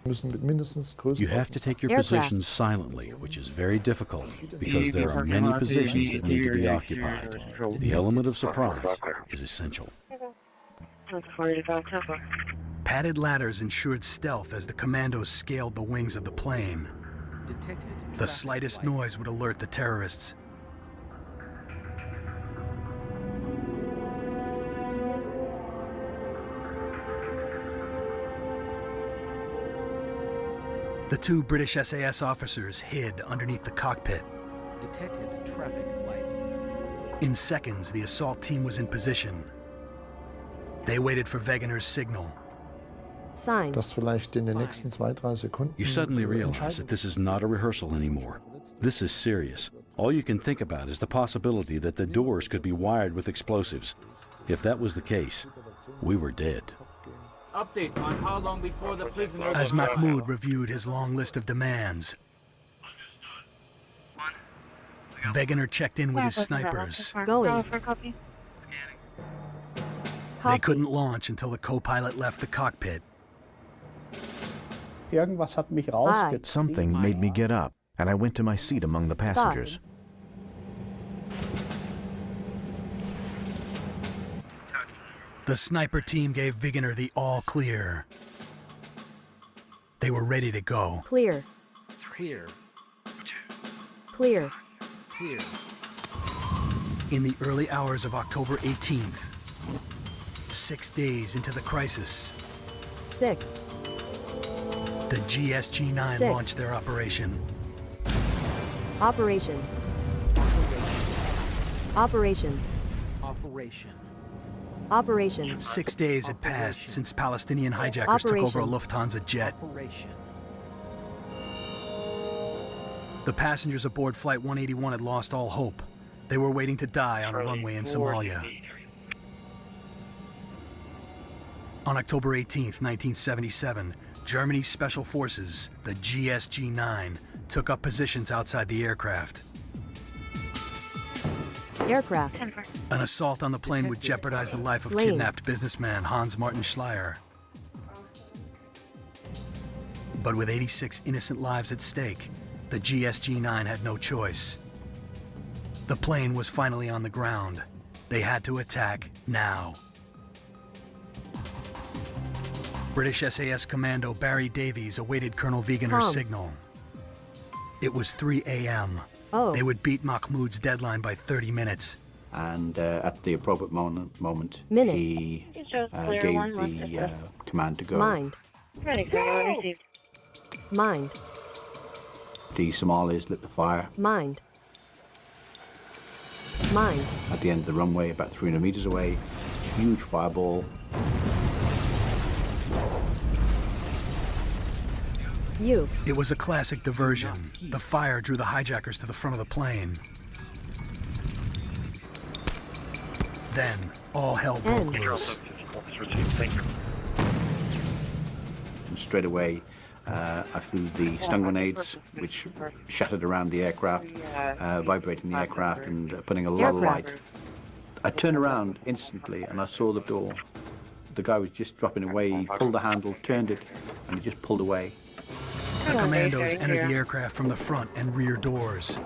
Speaker 21: You have to take your positions silently, which is very difficult because there are many positions that need to be occupied. The element of surprise is essential.
Speaker 5: Padded ladders ensured stealth as the commandos scaled the wings of the plane. The slightest noise would alert the terrorists. The two British SAS officers hid underneath the cockpit.
Speaker 1: Detected traffic light.
Speaker 5: In seconds, the assault team was in position. They waited for Wegener's signal.
Speaker 3: Sign.
Speaker 20: Das vielleicht in den nächsten 2-3 Sekunden.
Speaker 21: You suddenly realize that this is not a rehearsal anymore. This is serious. All you can think about is the possibility that the doors could be wired with explosives. If that was the case, we were dead.
Speaker 22: Update on how long before the prisoners...
Speaker 5: As Mahmoud reviewed his long list of demands, Wegener checked in with his snipers.
Speaker 3: Going.
Speaker 5: They couldn't launch until the co-pilot left the cockpit.
Speaker 10: Irgendwas hat mich rausgezogen.
Speaker 7: Something made me get up, and I went to my seat among the passengers.
Speaker 5: The sniper team gave Wegener the all clear. They were ready to go.
Speaker 3: Clear.
Speaker 1: Clear.
Speaker 3: Clear.
Speaker 1: Clear.
Speaker 5: In the early hours of October 18th, 6 days into the crisis,
Speaker 3: 6.
Speaker 5: the GSG-9
Speaker 3: 6.
Speaker 5: launched their operation.
Speaker 3: Operation. Operation.
Speaker 1: Operation.
Speaker 3: Operation.
Speaker 5: 6 days had passed since Palestinian hijackers took over a Lufthansa jet.
Speaker 1: Operation.
Speaker 5: The passengers aboard Flight 181 had lost all hope. They were waiting to die on a runway in Somalia. On October 18th, 1977, Germany's Special Forces, the GSG-9, took up positions outside the aircraft.
Speaker 3: Aircraft.
Speaker 5: An assault on the plane would jeopardize the life of kidnapped businessman Hans Martin Schleyer. But with 86 innocent lives at stake, the GSG-9 had no choice. The plane was finally on the ground, They had to attack now. British SAS Commando Barry Davies awaited Colonel Wegener's signal. It was 3 a.m.
Speaker 3: Oh.
Speaker 5: They would beat Mahmoud's deadline by 30 minutes.
Speaker 9: And at the appropriate moment,
Speaker 3: Minute.
Speaker 9: he gave the command to go.
Speaker 3: Mind.
Speaker 12: Ready, Colonel, received.
Speaker 3: Mind.
Speaker 9: The Somalis lit the fire.
Speaker 3: Mind. Mind.
Speaker 9: At the end of the runway, about 300 meters away, huge fireball.
Speaker 3: You.
Speaker 5: It was a classic diversion. The fire drew the hijackers to the front of the plane. Then, all hell broke loose.
Speaker 9: And straight away, I flew the stun grenades, which shattered around the aircraft, vibrating the aircraft and putting a lot of light. I turned around instantly and I saw the door. The guy was just dropping away. He pulled the handle, turned it, and he just pulled away.
Speaker 5: The commandos entered the aircraft from the front and rear doors.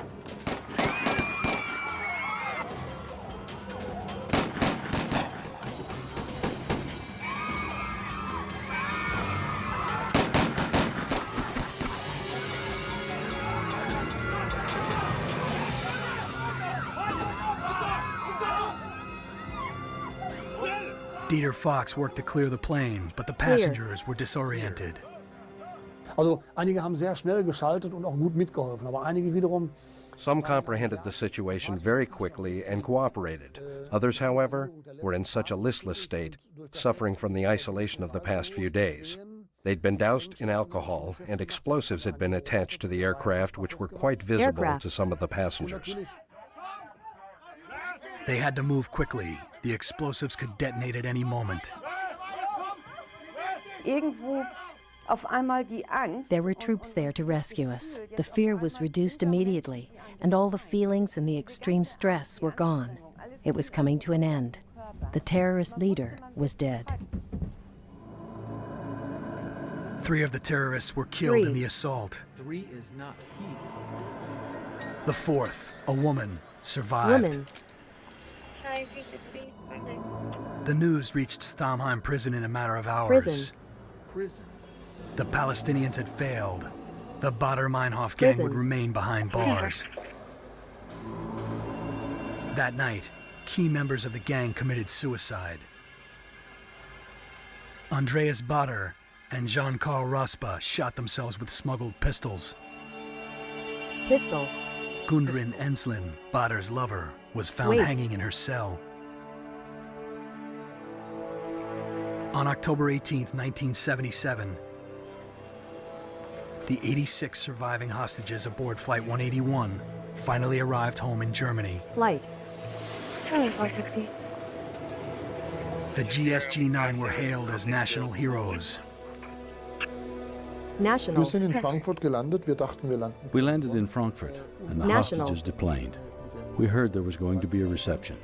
Speaker 5: Dieter Fox worked to clear the plane, but the passengers were disoriented.
Speaker 24: Also einige haben sehr schnell geschaltet und auch gut mitgeholfen, aber einige wiederum.
Speaker 25: Some comprehended the situation very quickly and cooperated. Others, however, were in such a listless state, suffering from the isolation of the past few days. They'd been doused in alcohol, and explosives had been attached to the aircraft, which were quite visible to some of the passengers.
Speaker 5: They had to move quickly. The explosives could detonate at any moment.
Speaker 11: Irgendwo auf einmal die Angst.
Speaker 18: There were troops there to rescue us. The fear was reduced immediately, and all the feelings and the extreme stress were gone. It was coming to an end. The terrorist leader was dead.
Speaker 5: 3 of the terrorists were killed in the assault.
Speaker 1: 3 is not heath.
Speaker 5: The 4th, a woman, survived.
Speaker 3: Woman.
Speaker 5: The news reached Stamheim prison in a matter of hours.
Speaker 1: Prison.
Speaker 5: The Palestinians had failed. The Baader-Meinhof gang would remain behind bars. That night, key members of the gang committed suicide. Andreas Baader and Jean-Carl Raspa shot themselves with smuggled pistols.
Speaker 3: Pistol.
Speaker 5: Gundrin Enslin, Baader's lover, was found hanging in her cell. On October 18, 1977, the 86 surviving hostages aboard Flight 181 finally arrived home in Germany.
Speaker 3: Flight.
Speaker 5: The GSG-9 were hailed as national heroes.
Speaker 24: Wir sind in Frankfurt gelandet. Wir dachten, wir landen.
Speaker 21: We landed in Frankfurt, and the hostages deplaned. We heard there was going to be a reception.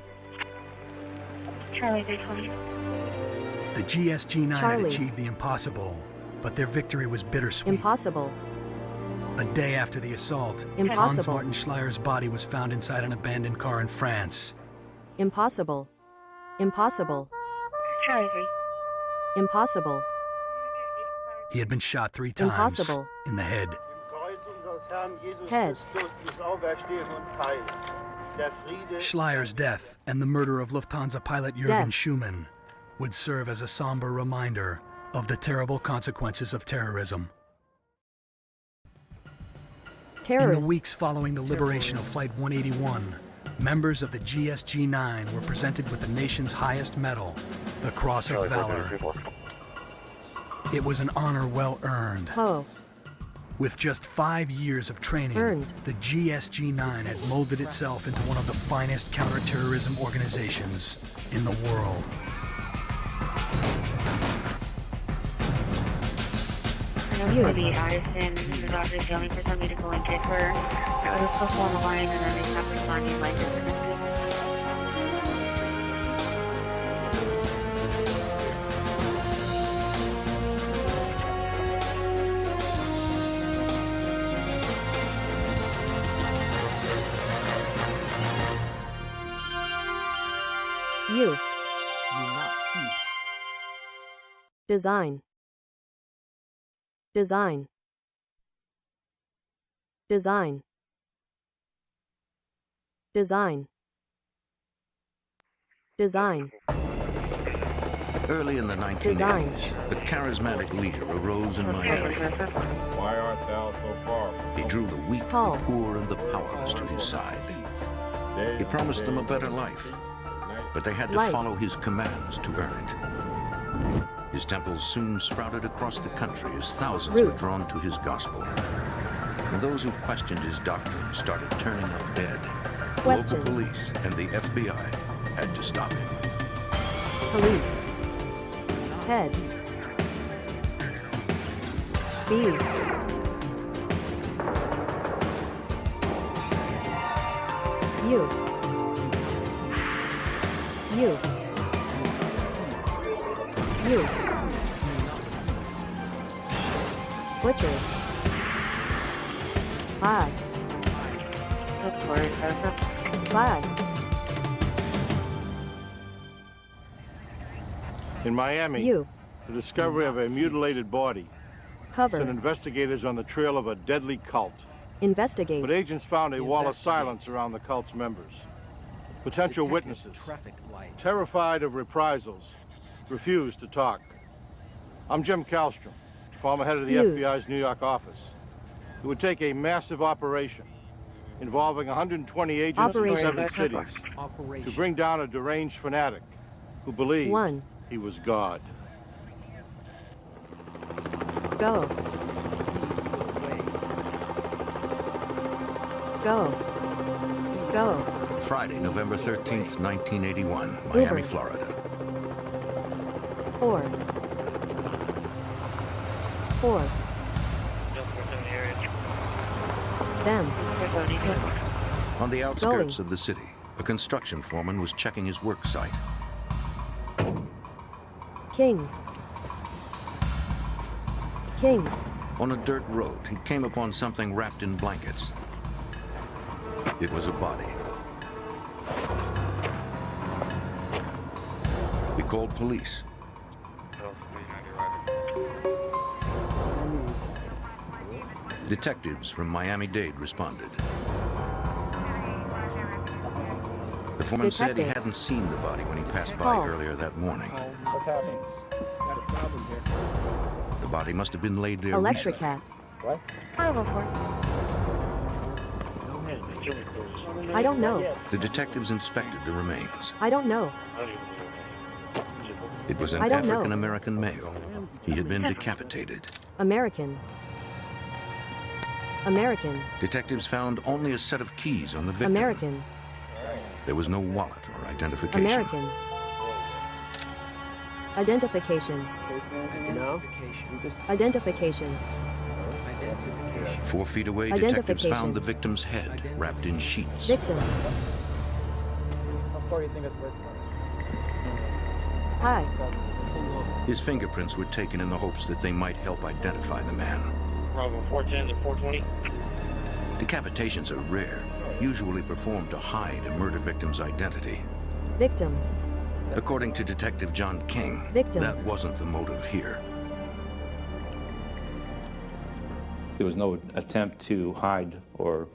Speaker 5: The GSG-9 had achieved the impossible, but their victory was bittersweet.
Speaker 3: Impossible.
Speaker 5: A day after the assault, Hans Martin Schleier's body was found inside an abandoned car in France.
Speaker 3: Impossible. Impossible. Impossible.
Speaker 5: He had been shot 3 times in the head.
Speaker 3: Head.
Speaker 5: Schleier's death and the murder of Lufthansa pilot Jürgen Schumann would serve as a somber reminder of the terrible consequences of terrorism. In the weeks following the liberation of Flight 181, members of the GSG-9 were presented with the nation's highest medal, the Cross of Valor. It was an honor well earned. With just 5 years of training, the GSG-9 had molded itself into one of the finest counterterrorism organizations in the world.
Speaker 12: The Addison, the doctor is yelling for somebody to go and get her. I was supposed to on the line and then they stopped responding like disconnected.
Speaker 3: Youth.
Speaker 1: You're not heaths.
Speaker 3: Design. Design. Design. Design. Design.
Speaker 2: Early in the 1980s, a charismatic leader arose in Miami.
Speaker 13: Why art thou so far?
Speaker 2: He drew the weak, the poor, and the powerless to his side. He promised them a better life, but they had to follow his commands to earn it. His temples soon sprouted across the country as thousands were drawn to his gospel. And those who questioned his doctrine started turning up dead. Local police and the FBI had to stop him.
Speaker 3: Police. Head. B. U. U. U. Butcher. I. Flag.
Speaker 13: In Miami, the discovery of a mutilated body sent investigators on the trail of a deadly cult.
Speaker 3: Investigate.
Speaker 13: But agents found a wall of silence around the cult's members. Potential witnesses, terrified of reprisals, refused to talk. I'm Jim Kallstrom, former head of the FBI's New York office. It would take a massive operation involving 120 agents in 7 cities to bring down a deranged fanatic who believed he was God.
Speaker 3: Go. Go. Go.
Speaker 2: Friday, November 13th, 1981, Miami, Florida.
Speaker 3: 4. 4. Them.
Speaker 2: On the outskirts of the city, a construction foreman was checking his work site.
Speaker 3: King. King.
Speaker 2: On a dirt road, he came upon something wrapped in blankets. It was a body. He called police. Detectives from Miami-Dade responded. The foreman said he hadn't seen the body when he passed by earlier that morning.
Speaker 10: What happens? Got a problem here.
Speaker 2: The body must have been laid there
Speaker 3: Electric
Speaker 2: recently.
Speaker 3: cat. I don't know.
Speaker 2: The detectives inspected the remains.
Speaker 3: I don't know.
Speaker 2: It was an African-American male. He had been decapitated.
Speaker 3: American. American.
Speaker 2: Detectives found only a set of keys on the victim.
Speaker 3: American.
Speaker 2: There was no wallet or identification.
Speaker 3: American. Identification. Identification.
Speaker 2: 4 feet away, detectives found the victim's head wrapped in sheets.
Speaker 3: Victims.
Speaker 10: How far do you think it's worth?
Speaker 3: Hi.
Speaker 2: His fingerprints were taken in the hopes that they might help identify the man.
Speaker 13: Bravo 410 to 420.
Speaker 2: Decapitations are rare, usually performed to hide a murder victim's identity.
Speaker 3: Victims.
Speaker 2: According to Detective John King, that wasn't the motive here.
Speaker 16: There was no attempt to hide or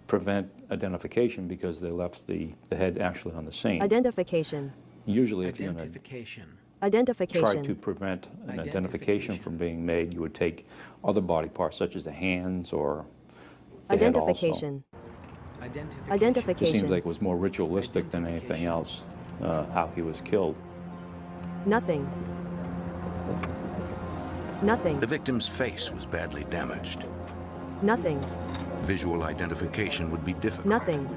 Speaker 16: prevent identification because they left the head actually on the scene.
Speaker 3: Identification.
Speaker 16: Usually if you're going to try to prevent an identification from being made, you would take other body parts such as the hands or the
Speaker 3: Identification.
Speaker 16: head also. It seems like it was more ritualistic than anything else, how he was killed.
Speaker 3: Nothing. Nothing.
Speaker 2: The victim's face was badly damaged.
Speaker 3: Nothing.
Speaker 2: Visual identification would be difficult.
Speaker 3: Nothing.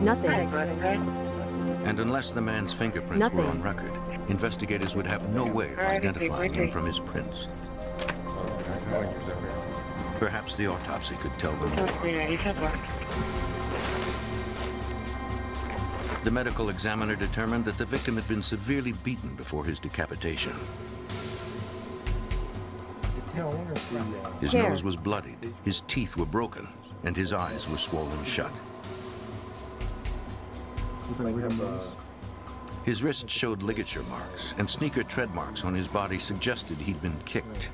Speaker 3: Nothing.
Speaker 2: And unless the man's fingerprints were on record, investigators would have no way of identifying him from his prints. Perhaps the autopsy could tell them more. The medical examiner determined that the victim had been severely beaten before his decapitation. His nose was bloodied, his teeth were broken, and his eyes were swollen shut. His wrist showed ligature marks, and sneaker tread marks on his body suggested he'd been kicked.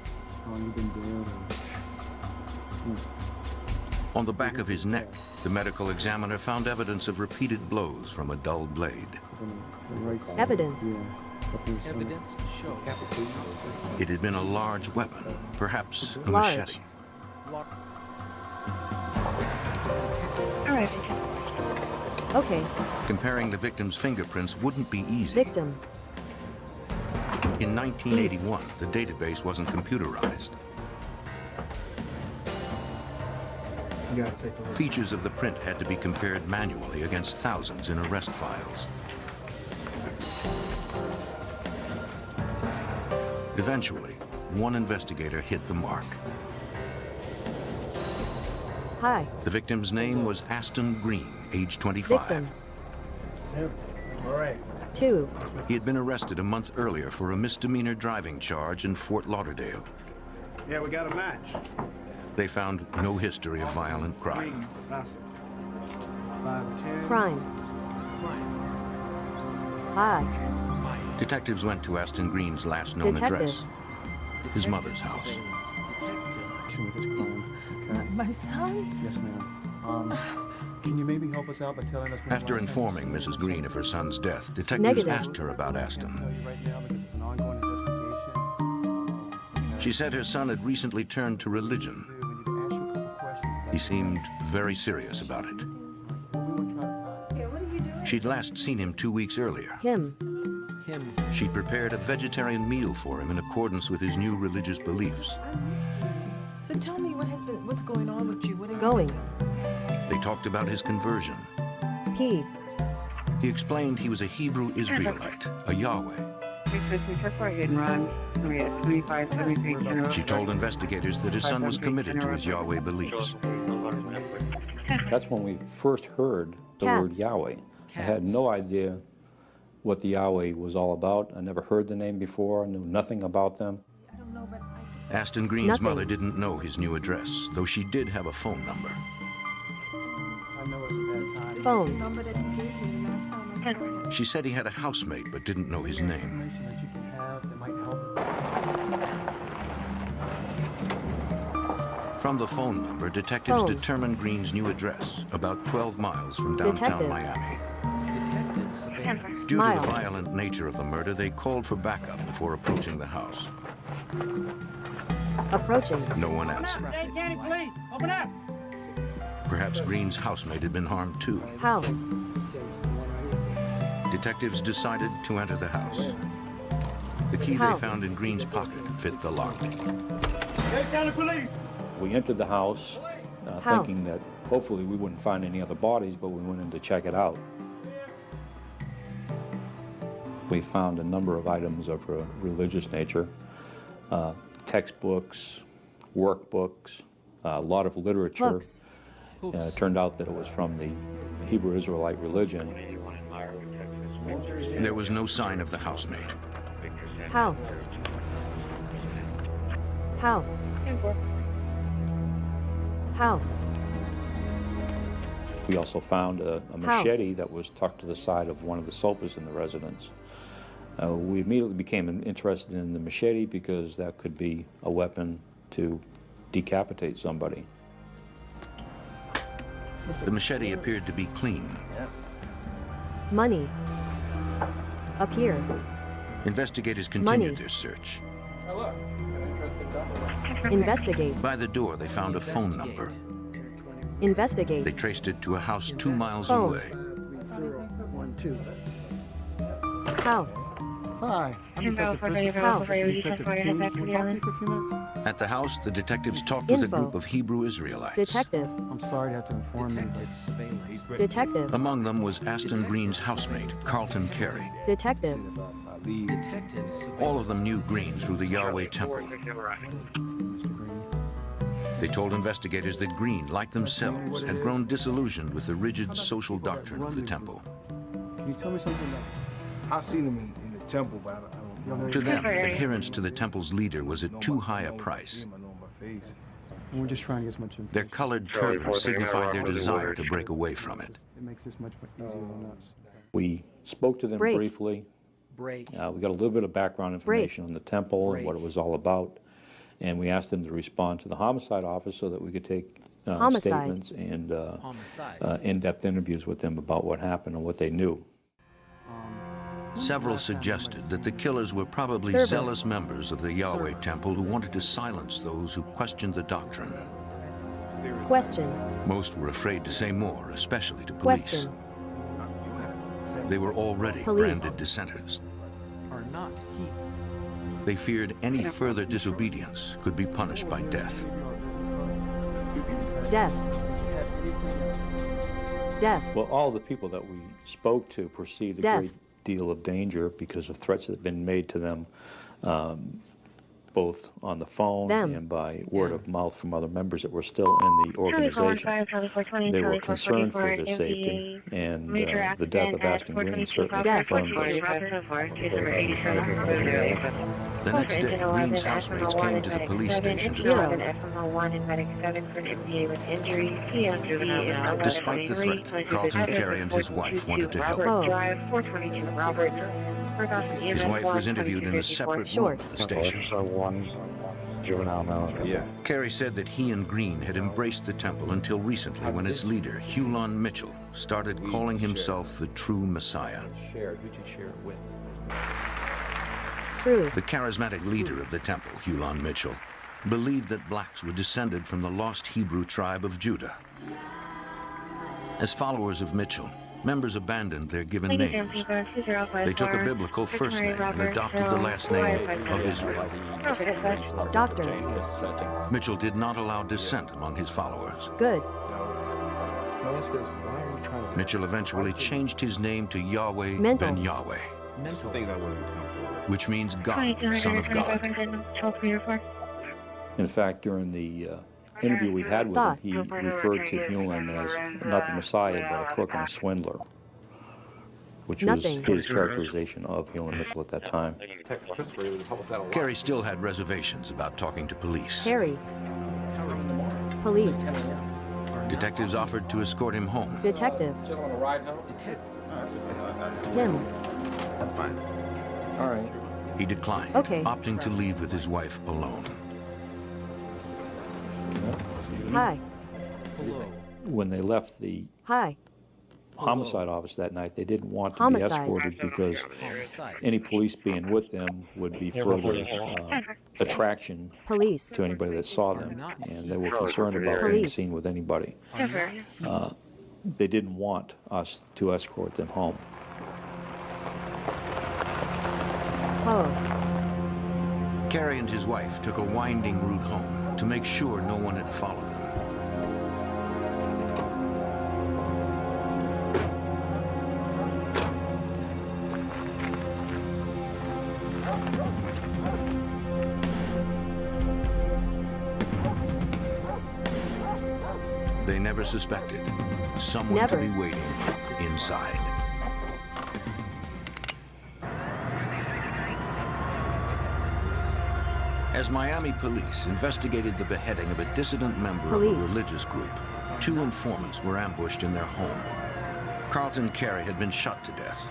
Speaker 2: On the back of his neck, the medical examiner found evidence of repeated blows from a dull blade.
Speaker 3: Evidence.
Speaker 1: Evidence shows
Speaker 2: It had been a large weapon, perhaps a
Speaker 3: Large.
Speaker 2: machete.
Speaker 12: All right.
Speaker 3: Okay.
Speaker 2: Comparing the victim's fingerprints wouldn't be easy.
Speaker 3: Victims.
Speaker 2: In 1981, the database wasn't computerized. Features of the print had to be compared manually against thousands in arrest files. Eventually, one investigator hit the mark.
Speaker 3: Hi.
Speaker 2: The victim's name was Aston Green, age 25.
Speaker 3: Victims.
Speaker 4: All right.
Speaker 3: 2.
Speaker 2: He had been arrested a month earlier for a misdemeanor driving charge in Fort Lauderdale.
Speaker 4: Yeah, we got a match.
Speaker 2: They found no history of violent crime.
Speaker 3: Crime. Hi.
Speaker 2: Detectives went to Aston Green's last known address, his mother's house.
Speaker 14: My son?
Speaker 4: Yes, ma'am. Can you maybe help us out by telling us when
Speaker 2: After informing Mrs. Green of her son's death, detectives asked her about Aston. She said her son had recently turned to religion. He seemed very serious about it. She'd last seen him 2 weeks earlier.
Speaker 3: Him.
Speaker 2: She'd prepared a vegetarian meal for him in accordance with his new religious beliefs.
Speaker 14: So tell me what's going on with you? What are you
Speaker 3: Going.
Speaker 2: They talked about his conversion.
Speaker 3: P.
Speaker 2: He explained he was a Hebrew Israelite, a Yahweh. She told investigators that his son was committed to his Yahweh beliefs.
Speaker 16: That's when we first heard the word Yahweh. I had no idea what the Yahweh was all about. I never heard the name before, knew nothing about them.
Speaker 2: Aston Green's mother didn't know his new address, though she did have a phone number.
Speaker 3: Phone.
Speaker 2: She said he had a housemate but didn't know his name. From the phone number, detectives determined Green's new address, about 12 miles from downtown Miami. Due to the violent nature of the murder, they called for backup before approaching the house.
Speaker 3: Approaching.
Speaker 2: No one answered.
Speaker 22: Hey, Danny, please, open up.
Speaker 2: Perhaps Green's housemate had been harmed too.
Speaker 3: House.
Speaker 2: Detectives decided to enter the house. The key they found in Green's pocket fit the lock.
Speaker 22: Hey, Danny, police.
Speaker 16: We entered the house thinking that hopefully we wouldn't find any other bodies, but we went in to check it out. We found a number of items of a religious nature, textbooks, workbooks, a lot of literature. It turned out that it was from the Hebrew Israelite religion.
Speaker 2: There was no sign of the housemate.
Speaker 3: House. House. House.
Speaker 16: We also found a machete that was tucked to the side of one of the sofas in the residence. We immediately became interested in the machete because that could be a weapon to decapitate somebody.
Speaker 2: The machete appeared to be clean.
Speaker 3: Money. Up here.
Speaker 2: Investigators continued their search.
Speaker 3: Investigate.
Speaker 2: By the door, they found a phone number.
Speaker 3: Investigate.
Speaker 2: They traced it to a house 2 miles away.
Speaker 3: House.
Speaker 4: Hi, I'm
Speaker 3: House.
Speaker 2: At the house, the detectives talked with a group of Hebrew Israelites.
Speaker 3: Detective.
Speaker 4: I'm sorry to have to inform you.
Speaker 3: Detective.
Speaker 2: Among them was Aston Green's housemate, Carlton Carey.
Speaker 3: Detective.
Speaker 2: All of them knew Green through the Yahweh Temple. They told investigators that Green, like themselves, had grown disillusioned with the rigid social doctrine of the temple.
Speaker 4: Can you tell me something like I've seen him in the temple, but I don't know.
Speaker 2: To them, adherence to the temple's leader was at too high a price.
Speaker 4: We're just trying to get as much information.
Speaker 2: Their colored turbans signified their desire to break away from it.
Speaker 4: It makes this much easier on us.
Speaker 16: We spoke to them
Speaker 3: Break.
Speaker 16: briefly.
Speaker 1: Break.
Speaker 16: We got a little bit of background information on the temple and what it was all about. And we asked them to respond to the homicide office so that we could take statements and in-depth interviews with them about what happened and what they knew.
Speaker 2: Several suggested that the killers were probably
Speaker 3: Servant.
Speaker 2: zealous members of the Yahweh temple who wanted to silence those who questioned the doctrine.
Speaker 3: Question.
Speaker 2: Most were afraid to say more, especially to police.
Speaker 3: Question.
Speaker 2: They were already
Speaker 3: Police.
Speaker 2: branded dissenters.
Speaker 1: Are not heath.
Speaker 2: They feared any further disobedience could be punished by death.
Speaker 3: Death. Death.
Speaker 16: Well, all the people that we spoke to perceived a
Speaker 3: Death.
Speaker 16: great deal of danger because of threats that had been made to them, both on the phone
Speaker 3: Them.
Speaker 16: and by word of mouth from other members that were still in the organization. They were concerned for their safety, and the death of Ashton Green certainly confirmed this.
Speaker 2: The next day, Green's housemates came to the police station to talk. Despite the threat, Carlton Carey and his wife wanted to help. His wife was interviewed in a separate room at the station. Carey said that he and Green had embraced the temple until recently when its leader, Hulon Mitchell, started calling himself the true Messiah.
Speaker 3: True.
Speaker 2: The charismatic leader of the temple, Hulon Mitchell, believed that blacks were descended from the lost Hebrew tribe of Judah. As followers of Mitchell, members abandoned their given names. They took a biblical first name and adopted the last name of Israel.
Speaker 3: Doctor.
Speaker 2: Mitchell did not allow dissent among his followers.
Speaker 3: Good.
Speaker 2: Mitchell eventually changed his name to Yahweh
Speaker 3: Mental.
Speaker 2: ben Yahweh, which means God, Son of God.
Speaker 16: In fact, during the interview we had with him, he referred to Hulon as not the Messiah, but a crook and a swindler, which was his characterization of Hulon Mitchell at that time.
Speaker 2: Carey still had reservations about talking to police.
Speaker 3: Harry. Police.
Speaker 2: Detectives offered to escort him home.
Speaker 3: Detective. Him.
Speaker 16: All right.
Speaker 2: He declined,
Speaker 3: Okay.
Speaker 2: opting to leave with his wife alone.
Speaker 3: Hi.
Speaker 16: When they left the
Speaker 3: Hi.
Speaker 16: homicide office that night, they didn't want to
Speaker 3: Homicide.
Speaker 16: be escorted because any police being with them would be further attraction
Speaker 3: Police.
Speaker 16: to anybody that saw them, and they were concerned about being
Speaker 3: Police.
Speaker 16: seen with anybody. They didn't want us to escort them home.
Speaker 3: Oh.
Speaker 2: Carey and his wife took a winding route home to make sure no one had followed them. They never suspected someone to be waiting inside. As Miami police investigated the beheading of a dissident member of a religious group, 2 informants were ambushed in their home. Carlton Carey had been shot to death.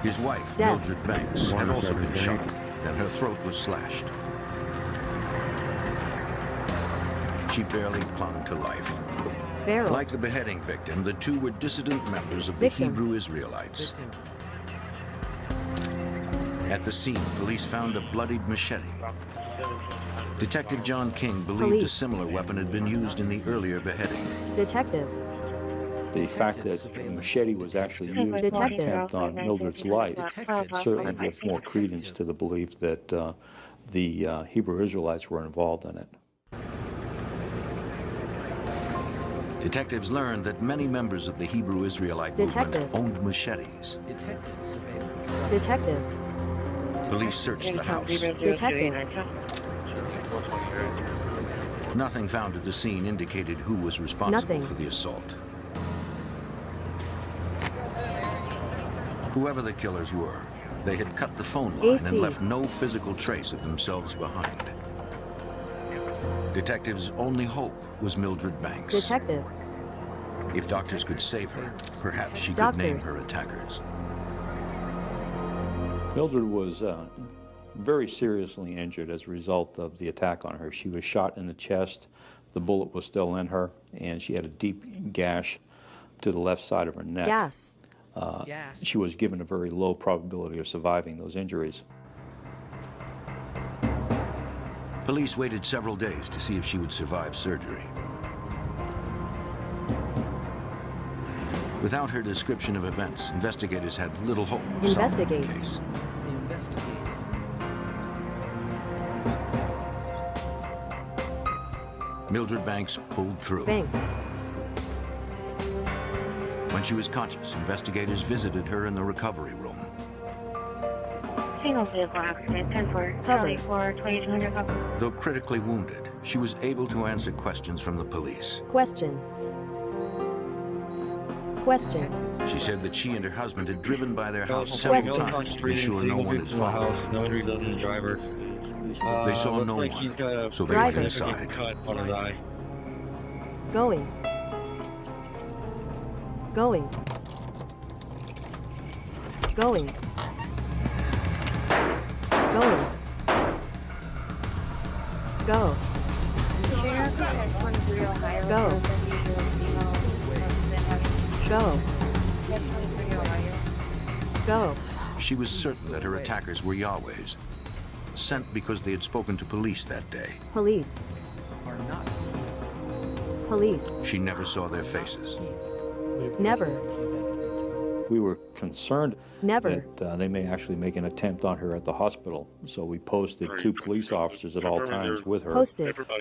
Speaker 2: His wife, Mildred Banks, had also been shot, and her throat was slashed. She barely clung to life.
Speaker 3: Barrel.
Speaker 2: Like the beheading victim, the 2 were dissident members of the Hebrew Israelites. At the scene, police found a bloodied machete. Detective John King believed a similar weapon had been used in the earlier beheading.
Speaker 3: Detective.
Speaker 16: The fact that the machete was actually used in an attempt on Mildred's life certainly gives more credence to the belief that the Hebrew Israelites were involved in it.
Speaker 2: Detectives learned that many members of the Hebrew Israelite movement owned machetes.
Speaker 3: Detective.
Speaker 2: Police searched the house.
Speaker 3: Detective.
Speaker 2: Nothing found at the scene indicated who was responsible for the assault. Whoever the killers were, they had cut the phone line and left no physical trace of themselves behind. Detectives' only hope was Mildred Banks.
Speaker 3: Detective.
Speaker 2: If doctors could save her, perhaps she could name her attackers.
Speaker 16: Mildred was very seriously injured as a result of the attack on her. She was shot in the chest, the bullet was still in her, and she had a deep gash to the left side of her neck.
Speaker 3: Gas.
Speaker 16: She was given a very low probability of surviving those injuries.
Speaker 2: Police waited several days to see if she would survive surgery. Without her description of events, investigators had little hope of solving the case.
Speaker 1: Investigate.
Speaker 2: Mildred Banks pulled through.
Speaker 3: Bank.
Speaker 2: When she was conscious, investigators visited her in the recovery room.
Speaker 12: Single vehicle accident, 10-4, Charlie for 2200 copy.
Speaker 2: Though critically wounded, she was able to answer questions from the police.
Speaker 3: Question. Question.
Speaker 2: She said that she and her husband had driven by their house several times to be sure no one had followed them.
Speaker 6: No injuries other than the driver.
Speaker 2: They saw no one, so they went inside.
Speaker 3: Going. Going. Going. Going. Go. Go. Go. Go.
Speaker 2: She was certain that her attackers were Yahweh's, sent because they had spoken to police that day.
Speaker 3: Police.
Speaker 1: Are not heath.
Speaker 3: Police.
Speaker 2: She never saw their faces.
Speaker 3: Never.
Speaker 16: We were concerned
Speaker 3: Never.
Speaker 16: that they may actually make an attempt on her at the hospital. So we posted 2 police officers at all times with her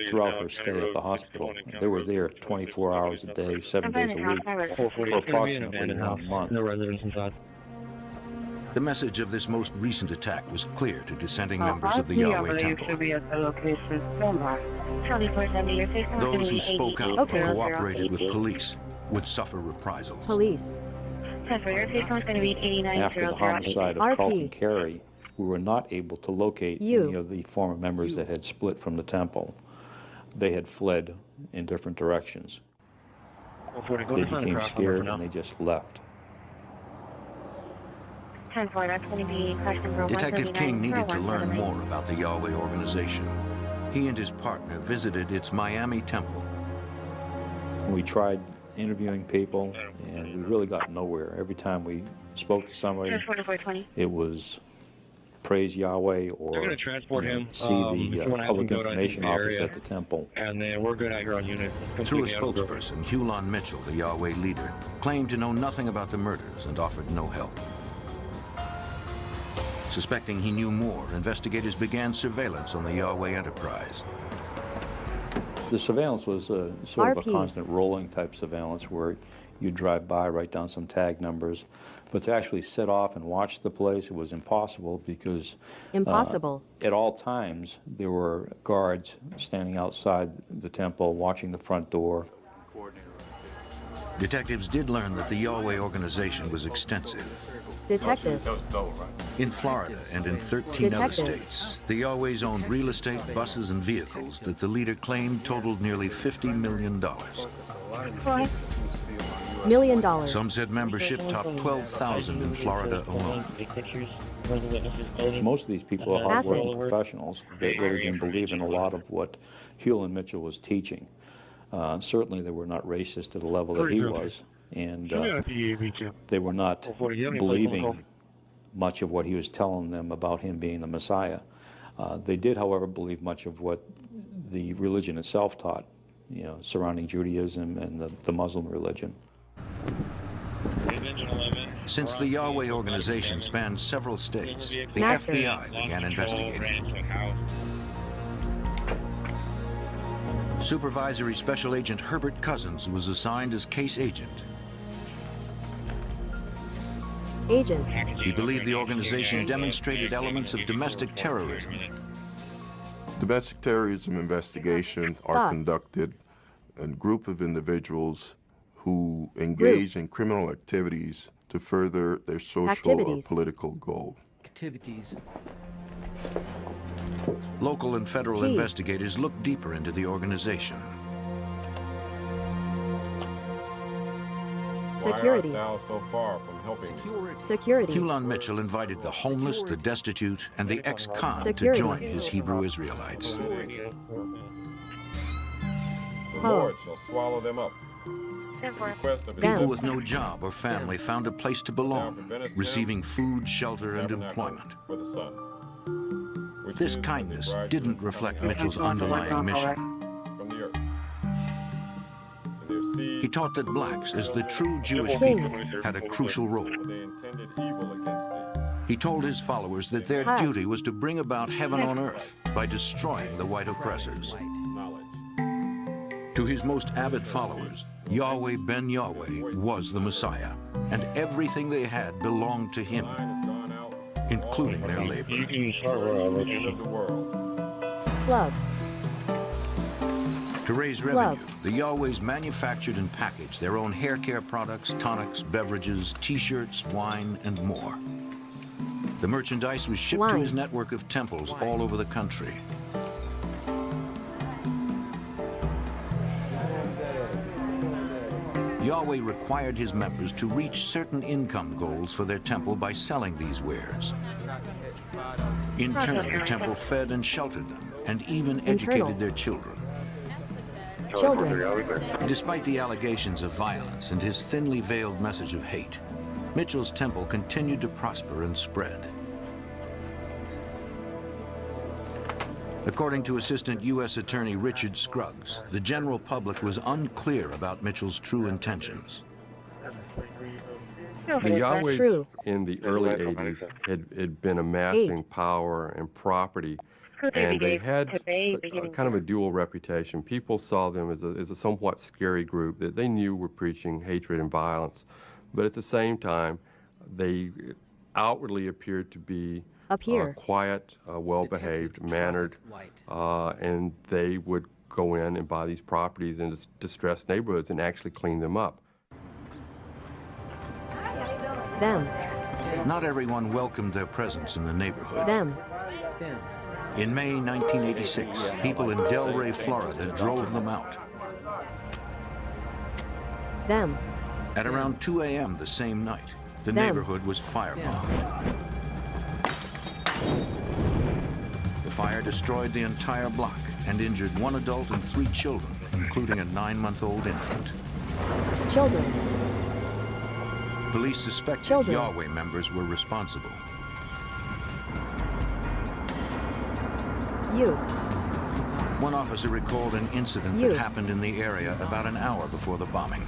Speaker 16: throughout her stay at the hospital. They were there 24 hours a day, 7 days a week for approximately 1 month.
Speaker 6: No residents inside.
Speaker 2: The message of this most recent attack was clear to dissenting members of the Yahweh Temple. Those who spoke out and cooperated with police would suffer reprisals.
Speaker 3: Police.
Speaker 16: After the homicide of Carlton Carey, we were not able to locate any of the former members that had split from the temple. They had fled in different directions. They became scared and they just left.
Speaker 2: Detective King needed to learn more about the Yahweh organization. He and his partner visited its Miami temple.
Speaker 16: We tried interviewing people, and we really got nowhere. Every time we spoke to somebody, it was praise Yahweh or see the public information office at the temple.
Speaker 6: And then we're good out here on unit.
Speaker 2: Through a spokesperson, Hulon Mitchell, the Yahweh leader, claimed to know nothing about the murders and offered no help. Suspecting he knew more, investigators began surveillance on the Yahweh enterprise.
Speaker 16: The surveillance was sort of a constant rolling type surveillance where you drive by, write down some tag numbers, but to actually set off and watch the place, it was impossible because at all times there were guards standing outside the temple watching the front door.
Speaker 2: Detectives did learn that the Yahweh organization was extensive.
Speaker 3: Detective.
Speaker 2: In Florida and in 13 other states, the Yahweh's owned real estate, buses, and vehicles that the leader claimed totaled nearly $50 million.
Speaker 3: $1 million.
Speaker 2: Some said membership topped 12,000 in Florida alone.
Speaker 16: Most of these people are hardworking professionals. They really didn't believe in a lot of what Hulon Mitchell was teaching. Certainly they were not racist to the level that he was. And they were not believing much of what he was telling them about him being the Messiah. They did, however, believe much of what the religion itself taught, surrounding Judaism and the Muslim religion.
Speaker 2: Since the Yahweh organization spanned several states, the FBI began investigating. Supervisory Special Agent Herbert Cousins was assigned as case agent.
Speaker 3: Agents.
Speaker 2: He believed the organization demonstrated elements of domestic terrorism.
Speaker 15: Domestic terrorism investigations are conducted in a group of individuals who engage in criminal activities to further their social or political goal.
Speaker 2: Local and federal investigators looked deeper into the organization.
Speaker 3: Security.
Speaker 8: Why art thou so far from helping me?
Speaker 3: Security.
Speaker 2: Hulan Mitchell invited the homeless, the destitute, and the ex-con to
Speaker 3: Security.
Speaker 2: join his Hebrew Israelites.
Speaker 8: The Lord shall swallow them up.
Speaker 2: People with no job or family found a place to belong, receiving food, shelter, and employment. This kindness didn't reflect Mitchell's underlying mission. He taught that blacks, as the true Jewish people, had a crucial role. He told his followers that their duty was to bring about heaven on earth by destroying the white oppressors. To his most avid followers, Yahweh ben Yahweh was the Messiah, and everything they had belonged to him, including their labor.
Speaker 3: Club.
Speaker 2: To raise revenue, the Yahwehs manufactured and packaged their own hair care products, tonics, beverages, t-shirts, wine, and more. The merchandise was shipped to his network of temples all over the country. Yahweh required his members to reach certain income goals for their temple by selling these wares. In turn, the temple fed and sheltered them, and even educated their children. Despite the allegations of violence and his thinly veiled message of hate, Mitchell's temple continued to prosper and spread. According to Assistant U.S. Attorney Richard Scruggs, the general public was unclear about Mitchell's true intentions.
Speaker 8: The Yahwehs in the early 80s had been amassing power and property, and they had kind of a dual reputation. People saw them as a somewhat scary group that they knew were preaching hatred and violence, but at the same time, they outwardly appeared to be quiet, well-behaved, mannered, and they would go in and buy these properties in distressed neighborhoods and actually clean them up.
Speaker 3: Them.
Speaker 2: Not everyone welcomed their presence in the neighborhood.
Speaker 3: Them.
Speaker 2: In May 1986, people in Delray, Florida drove them out.
Speaker 3: Them.
Speaker 2: At around 2 a.m. the same night, the neighborhood was firebombed. The fire destroyed the entire block and injured 1 adult and 3 children, including a 9-month-old infant.
Speaker 3: Children.
Speaker 2: Police suspected Yahweh members were responsible. One officer recalled an incident that happened in the area about an hour before the bombing.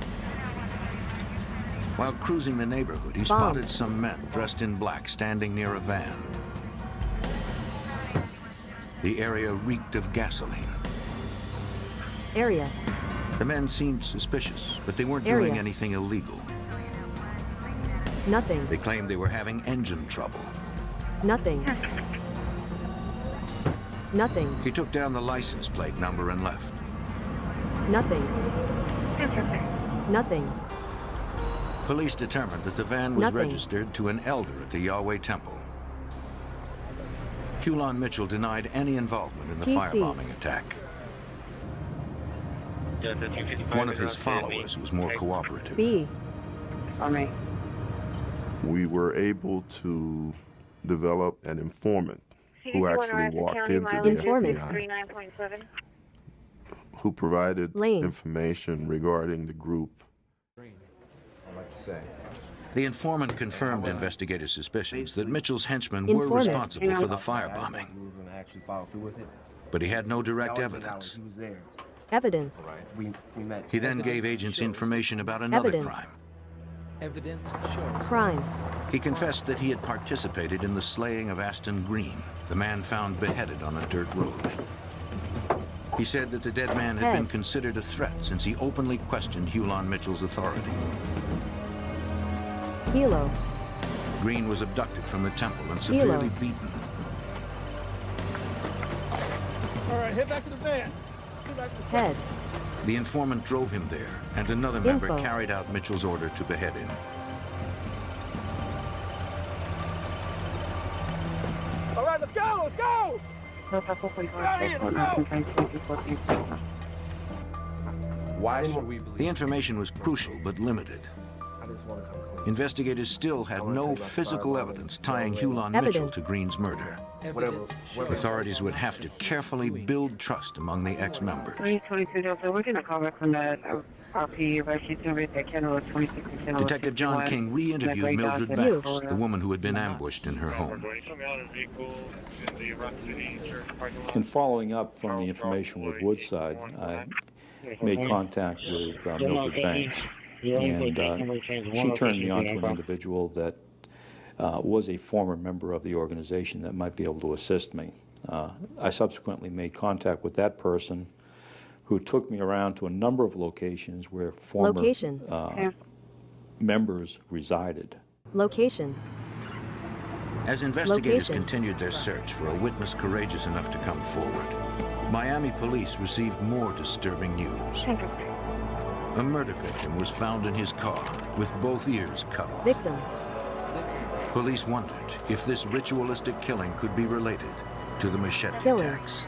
Speaker 2: While cruising the neighborhood, he spotted some men dressed in black standing near a van. The area reeked of gasoline. The men seemed suspicious, but they weren't doing anything illegal.
Speaker 3: Nothing.
Speaker 2: They claimed they were having engine trouble.
Speaker 3: Nothing. Nothing.
Speaker 2: He took down the license plate number and left.
Speaker 3: Nothing. Nothing.
Speaker 2: Police determined that the van was registered to an elder at the Yahweh Temple. Hulan Mitchell denied any involvement in the firebombing attack. One of his followers was more cooperative.
Speaker 15: We were able to develop an informant who actually walked into the FBI, who provided information regarding the group.
Speaker 2: The informant confirmed investigators' suspicions that Mitchell's henchmen were responsible for the firebombing. But he had no direct evidence. He then gave agents information about another crime.
Speaker 3: Crime.
Speaker 2: He confessed that he had participated in the slaying of Aston Green, the man found beheaded on a dirt road. He said that the dead man had been considered a threat since he openly questioned Hulan Mitchell's authority.
Speaker 3: Hilo.
Speaker 2: Green was abducted from the temple and severely beaten.
Speaker 26: All right, head back to the van.
Speaker 3: Head.
Speaker 2: The informant drove him there, and another member carried out Mitchell's order to behead him.
Speaker 26: All right, let's go, let's go!
Speaker 2: Why should we believe? The information was crucial but limited. Investigators still had no physical evidence tying Hulon Mitchell to Green's murder. Authorities would have to carefully build trust among the ex-members.
Speaker 12: 2022 Delta, we're going to call back from that RP
Speaker 2: Detective John King re-interviewed Mildred Banks, the woman who had been ambushed in her home.
Speaker 16: In following up from the information with Woodside, I made contact with Mildred Banks, and she turned me on to an individual that was a former member of the organization that might be able to assist me. I subsequently made contact with that person, who took me around to a number of locations where former members resided.
Speaker 3: Location.
Speaker 2: As investigators continued their search for a witness courageous enough to come forward, Miami police received more disturbing news. A murder victim was found in his car with both ears cut off.
Speaker 3: Victim.
Speaker 2: Police wondered if this ritualistic killing could be related to the machete attacks.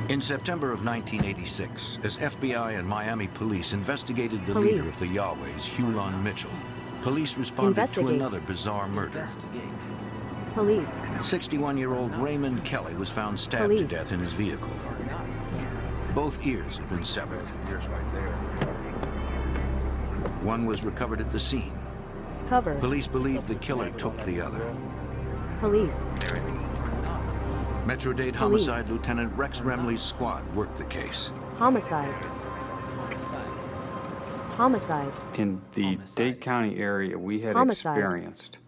Speaker 2: In September of 1986, as FBI and Miami police investigated the leader of the Yahwehs, Hulon Mitchell, police responded to another bizarre murder.
Speaker 3: Police.
Speaker 2: 61-year-old Raymond Kelly was found stabbed to death in his vehicle. Both ears had been severed. One was recovered at the scene.
Speaker 3: Cover.
Speaker 2: Police believed the killer took the other.
Speaker 3: Police.
Speaker 2: Metro-Dade Homicide Lieutenant Rex Remley's squad worked the case.
Speaker 3: Homicide. Homicide.
Speaker 7: In the Dade County area, we had experienced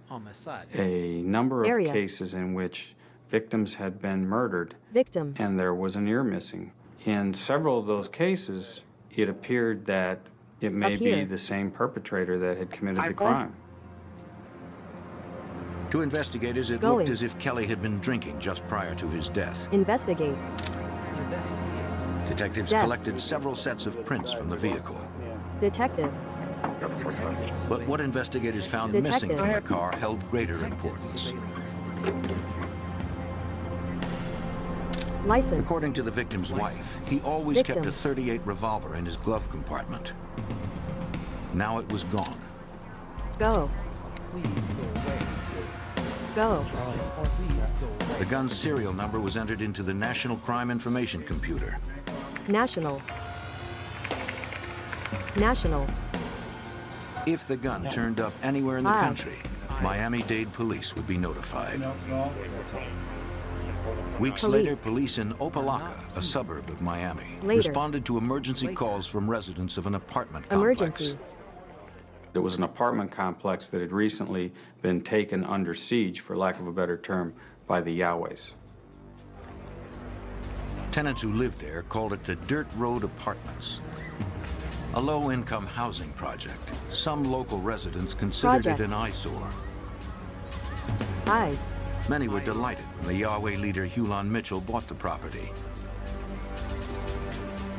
Speaker 7: a number of cases in which victims had been murdered and there was an ear missing. In several of those cases, it appeared that it may be the same perpetrator that had committed the crime.
Speaker 2: To investigators, it looked as if Kelly had been drinking just prior to his death.
Speaker 3: Investigate.
Speaker 2: Detectives collected several sets of prints from the vehicle.
Speaker 3: Detective.
Speaker 2: But what investigators found missing from the car held greater importance.
Speaker 3: License.
Speaker 2: According to the victim's wife, he always kept a .38 revolver in his glove compartment. Now it was gone.
Speaker 3: Go.
Speaker 1: Please go away.
Speaker 3: Go.
Speaker 1: Please go away.
Speaker 2: The gun's serial number was entered into the National Crime Information Computer.
Speaker 3: National. National.
Speaker 2: If the gun turned up anywhere in the country, Miami-Dade police would be notified. Weeks later, police in Opelika, a suburb of Miami, responded to emergency calls from residents of an apartment complex.
Speaker 7: It was an apartment complex that had recently been taken under siege, for lack of a better term, by the Yahwehs.
Speaker 2: Tenants who lived there called it the Dirt Road Apartments. A low-income housing project. Some local residents considered it an eyesore.
Speaker 3: Eyes.
Speaker 2: Many were delighted when the Yahweh leader Hulon Mitchell bought the property.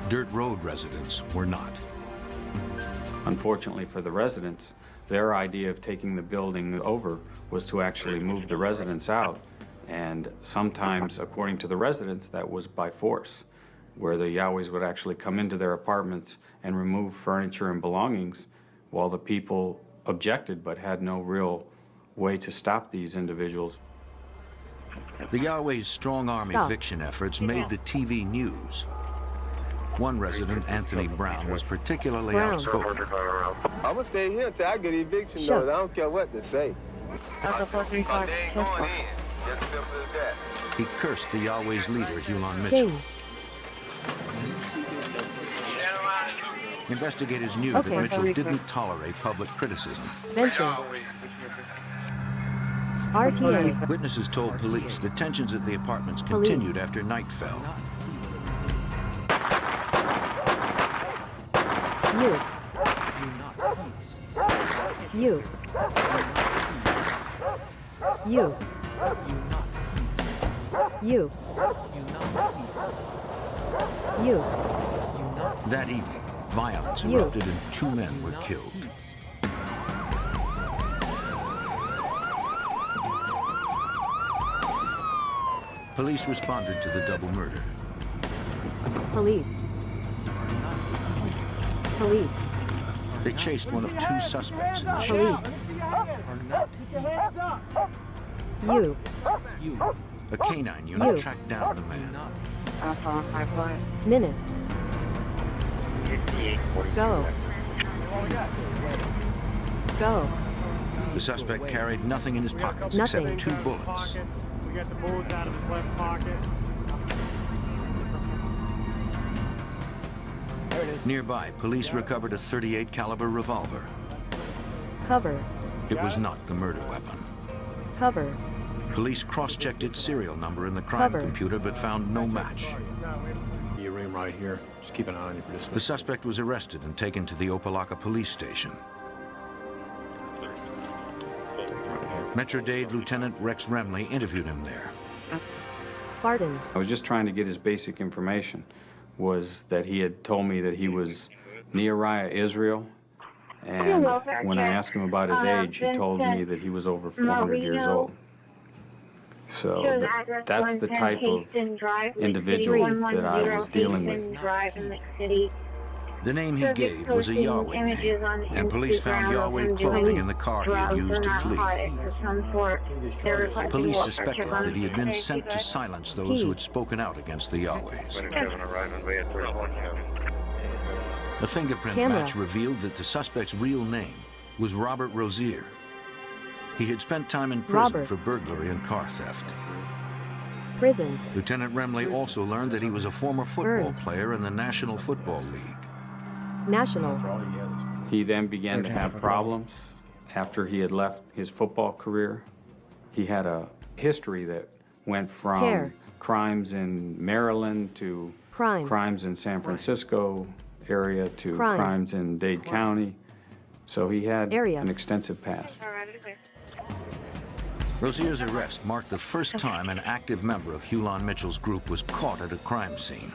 Speaker 2: Dirt Road residents were not.
Speaker 7: Unfortunately for the residents, their idea of taking the building over was to actually move the residents out. And sometimes, according to the residents, that was by force, where the Yahwehs would actually come into their apartments and remove furniture and belongings while the people objected but had no real way to stop these individuals.
Speaker 2: The Yahweh's strong-arm eviction efforts made the TV news. One resident, Anthony Brown, was particularly outspoken.
Speaker 9: I'm gonna stay here until I get eviction notice. I don't care what they say. They ain't going in. Just simple as that.
Speaker 2: He cursed the Yahweh's leader, Hulon Mitchell. Investigators knew that Mitchell didn't tolerate public criticism.
Speaker 3: Venture. RTA.
Speaker 2: Witnesses told police that tensions at the apartments continued after night fell.
Speaker 3: You. You. You. You. You.
Speaker 2: That evening, violence erupted and 2 men were killed. Police responded to the double murder.
Speaker 3: Police. Police.
Speaker 2: They chased one of two suspects in the
Speaker 3: Police. You.
Speaker 2: A canine unit tracked down the man.
Speaker 3: Minute. Go. Go.
Speaker 2: The suspect carried nothing in his pockets
Speaker 3: Nothing.
Speaker 2: except 2 bullets.
Speaker 26: We got the bullets out of his left pocket.
Speaker 2: Nearby, police recovered a .38 caliber revolver.
Speaker 3: Cover.
Speaker 2: It was not the murder weapon.
Speaker 3: Cover.
Speaker 2: Police cross-checked its serial number in the crime
Speaker 3: Cover.
Speaker 2: computer but found no match.
Speaker 6: Your room right here. Just keep an eye on your participants.
Speaker 2: The suspect was arrested and taken to the Opelika police station. Metro Dade Lieutenant Rex Remley interviewed him there.
Speaker 3: Spartan.
Speaker 7: I was just trying to get his basic information, was that he had told me that he was Nehemiah Israel, and when I asked him about his age, he told me that he was over 400 years old. So that's the type of individual that I was dealing with.
Speaker 2: The name he gave was a Yahweh name, and police found Yahweh clothing in the car he had used to flee. Police suspected that he had been sent to silence those who had spoken out against the Yahwehs. A fingerprint match revealed that the suspect's real name was Robert Rozier. He had spent time in prison for burglary and car theft.
Speaker 3: Prison.
Speaker 2: Lieutenant Remley also learned that he was a former football player in the National Football League.
Speaker 3: National.
Speaker 7: He then began to have problems after he had left his football career. He had a history that went from crimes in Maryland to crimes in San Francisco area to crimes in Dade County. So he had an extensive past.
Speaker 2: Rozier's arrest marked the first time an active member of Hulan Mitchell's group was caught at a crime scene.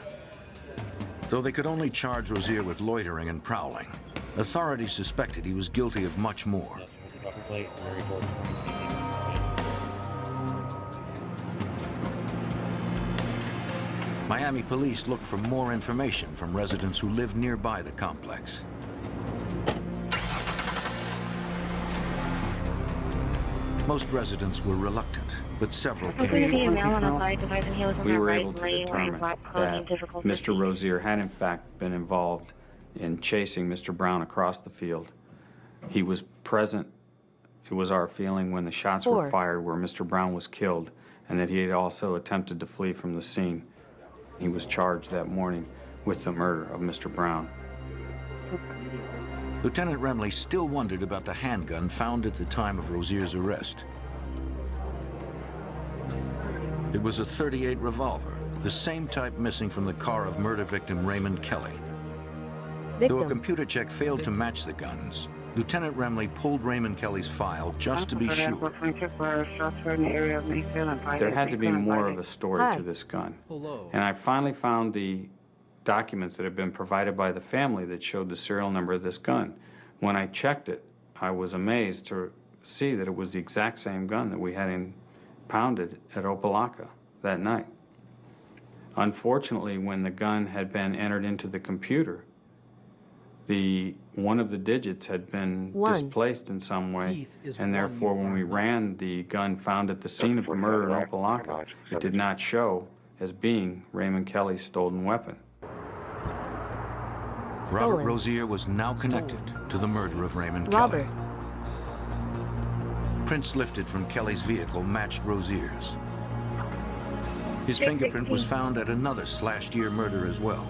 Speaker 2: Though they could only charge Rozier with loitering and prowling, authorities suspected he was guilty of much more. Miami police looked for more information from residents who lived nearby the complex. Most residents were reluctant, but several came forward.
Speaker 7: We were able to determine that Mr. Rozier had in fact been involved in chasing Mr. Brown across the field. He was present, it was our feeling, when the shots were fired where Mr. Brown was killed, and that he had also attempted to flee from the scene. He was charged that morning with the murder of Mr. Brown.
Speaker 2: Lieutenant Remley still wondered about the handgun found at the time of Rozier's arrest. It was a .38 revolver, the same type missing from the car of murder victim Raymond Kelly. Though a computer check failed to match the guns, Lieutenant Remley pulled Raymond Kelly's file just to be sure.
Speaker 7: There had to be more of a story to this gun. And I finally found the documents that had been provided by the family that showed the serial number of this gun. When I checked it, I was amazed to see that it was the exact same gun that we had impounded at Opelika that night. Unfortunately, when the gun had been entered into the computer, one of the digits had been displaced in some way, and therefore when we ran the gun found at the scene of the murder in Opelika, it did not show as being Raymond Kelly's stolen weapon.
Speaker 2: Robert Rozier was now connected to the murder of Raymond Kelly. Prints lifted from Kelly's vehicle matched Rozier's. His fingerprint was found at another slashed-year murder as well.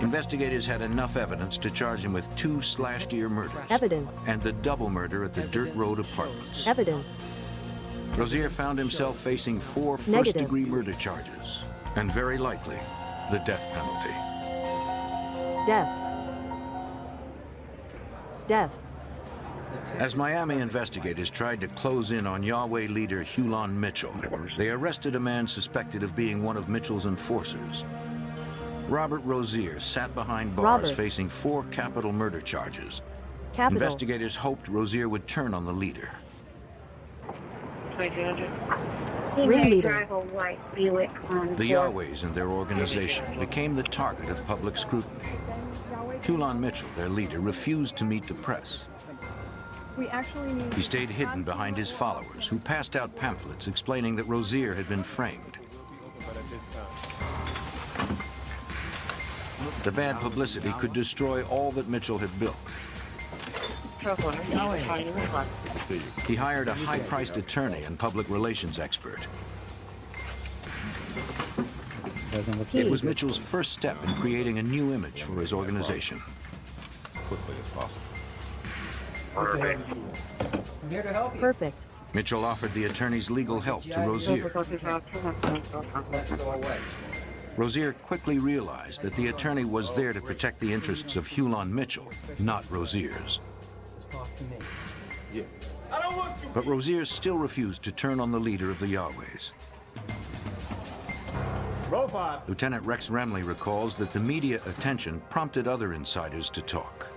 Speaker 2: Investigators had enough evidence to charge him with 2 slashed-year murders. And the double murder at the Dirt Road Apartments. Rozier found himself facing 4 first-degree murder charges, and very likely, the death penalty.
Speaker 3: Death.
Speaker 2: As Miami investigators tried to close in on Yahweh leader Hulan Mitchell, they arrested a man suspected of being one of Mitchell's enforcers. Robert Rozier sat behind bars facing 4 capital murder charges. Investigators hoped Rozier would turn on the leader.
Speaker 12: 2200.
Speaker 3: Ringleader.
Speaker 2: The Yahwehs and their organization became the target of public scrutiny. Hulan Mitchell, their leader, refused to meet the press. He stayed hidden behind his followers, who passed out pamphlets explaining that Rozier had been framed. The bad publicity could destroy all that Mitchell had built. He hired a high-priced attorney and public relations expert. It was Mitchell's first step in creating a new image for his organization.
Speaker 8: Quickly as possible.
Speaker 1: I'm here to help you.
Speaker 3: Perfect.
Speaker 2: Mitchell offered the attorney's legal help to Rozier.
Speaker 1: Let's go away.
Speaker 2: Rozier quickly realized that the attorney was there to protect the interests of Hulan Mitchell, not Rozier's.
Speaker 1: Talk to me.
Speaker 8: Yeah.
Speaker 2: But Rozier still refused to turn on the leader of the Yahwehs.
Speaker 13: Robot.
Speaker 2: Lieutenant Rex Remley recalls that the media attention prompted other insiders to talk.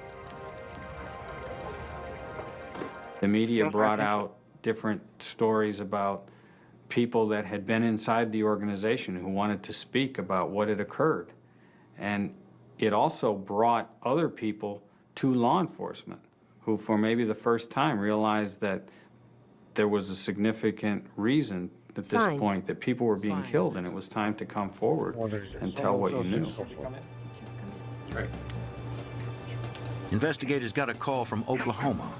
Speaker 7: The media brought out different stories about people that had been inside the organization who wanted to speak about what had occurred. And it also brought other people to law enforcement who, for maybe the first time, realized that there was a significant reason at this point that people were being killed, and it was time to come forward and tell what you knew.
Speaker 6: Right.
Speaker 2: Investigators got a call from Oklahoma.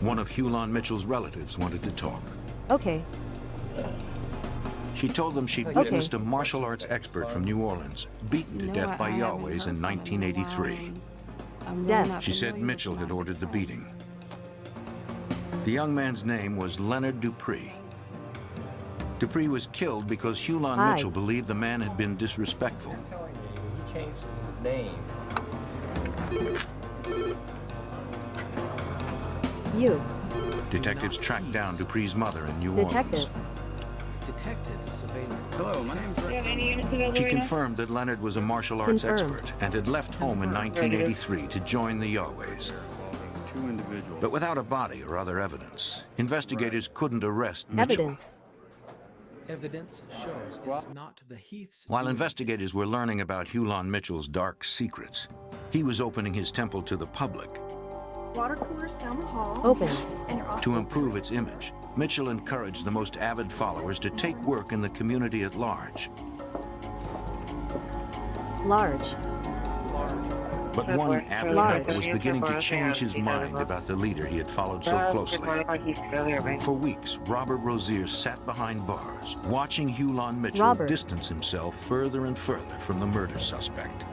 Speaker 2: One of Hulan Mitchell's relatives wanted to talk.
Speaker 3: Okay.
Speaker 2: She told them she'd witnessed a martial arts expert from New Orleans beaten to death by Yahwehs in 1983.
Speaker 3: Death.
Speaker 2: She said Mitchell had ordered the beating. The young man's name was Leonard Dupree. Dupree was killed because Hulan Mitchell believed the man had been disrespectful.
Speaker 1: He changed his name.
Speaker 3: You.
Speaker 2: Detectives tracked down Dupree's mother in New Orleans.
Speaker 1: Detected surveillance.
Speaker 11: Hello, my name's
Speaker 2: She confirmed that Leonard was a martial arts expert and had left home in 1983 to join the Yahwehs. But without a body or other evidence, investigators couldn't arrest Mitchell.
Speaker 1: Evidence shows it's not the Heath's.
Speaker 2: While investigators were learning about Hulan Mitchell's dark secrets, he was opening his temple to the public.
Speaker 14: Water coolers down the hall.
Speaker 3: Open.
Speaker 2: To improve its image, Mitchell encouraged the most avid followers to take work in the community at large.
Speaker 3: Large.
Speaker 2: But one avid member was beginning to change his mind about the leader he had followed so closely. For weeks, Robert Rozier sat behind bars, watching Hulan Mitchell distance himself further and further from the murder suspect.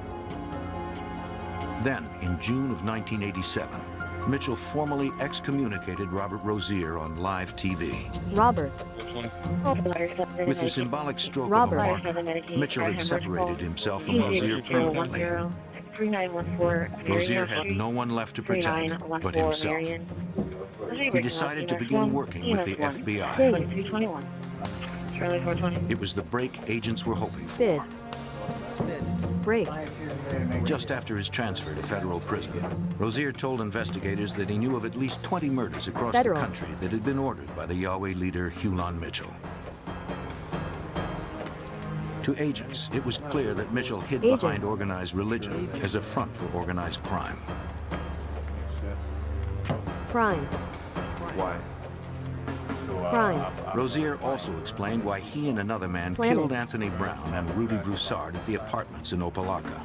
Speaker 2: Then, in June of 1987, Mitchell formally excommunicated Robert Rozier on live TV.
Speaker 3: Robert.
Speaker 2: With the symbolic stroke of a marker, Mitchell had separated himself from Rozier permanently. Rozier had no one left to protect but himself. He decided to begin working with the FBI. It was the break agents were hoping for.
Speaker 3: Break.
Speaker 2: Just after his transfer to federal prison, Rozier told investigators that he knew of at least 20 murders across the country that had been ordered by the Yahweh leader Hulan Mitchell. To agents, it was clear that Mitchell hid behind organized religion as a front for organized crime.
Speaker 3: Crime.
Speaker 8: Why?
Speaker 3: Crime.
Speaker 2: Rozier also explained why he and another man killed Anthony Brown and Rudy Broussard at the apartments in Opelika.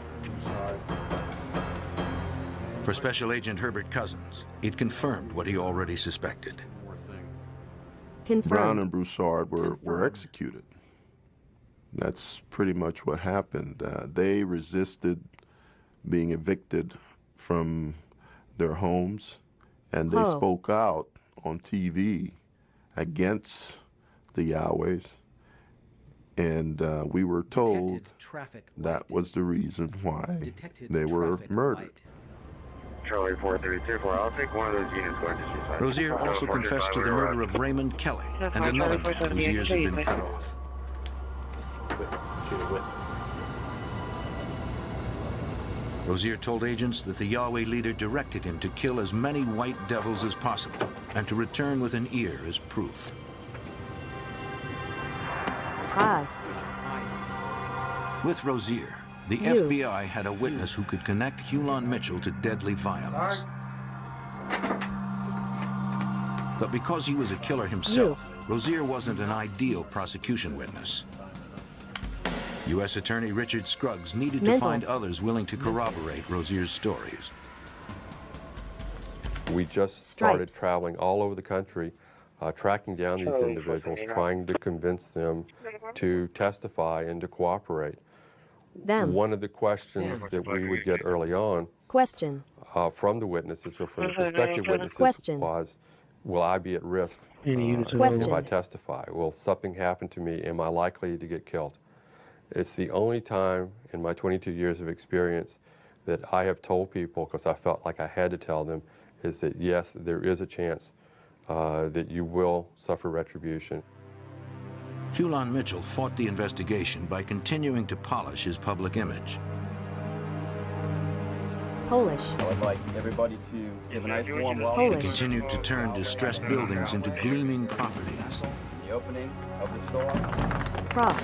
Speaker 2: For Special Agent Herbert Cousins, it confirmed what he already suspected.
Speaker 15: Brown and Broussard were executed. That's pretty much what happened. They resisted being evicted from their homes, and they spoke out on TV against the Yahwehs, and we were told that was the reason why they were murdered.
Speaker 9: Charlie 432, I'll take one of those units going to suicide.
Speaker 2: Rozier also confessed to the murder of Raymond Kelly and another man whose ears had been cut off. Rozier told agents that the Yahweh leader directed him to kill as many white devils as possible and to return with an ear as proof.
Speaker 3: I.
Speaker 2: With Rozier, the FBI had a witness who could connect Hulan Mitchell to deadly violence. But because he was a killer himself, Rozier wasn't an ideal prosecution witness. U.S. Attorney Richard Scruggs needed to find others willing to corroborate Rozier's stories.
Speaker 8: We just started traveling all over the country, tracking down these individuals, trying to convince them to testify and to cooperate. One of the questions that we would get early on from the witnesses or from the prospective witnesses was, will I be at risk if I testify? Will something happen to me? Am I likely to get killed? It's the only time in my 22 years of experience that I have told people, because I felt like I had to tell them, is that yes, there is a chance that you will suffer retribution.
Speaker 2: Hulan Mitchell fought the investigation by continuing to polish his public image.
Speaker 3: Polish.
Speaker 17: I would like everybody to give a nice warm welcome.
Speaker 2: He continued to turn distressed buildings into gleaming properties.
Speaker 17: The opening of the store.
Speaker 3: Prague.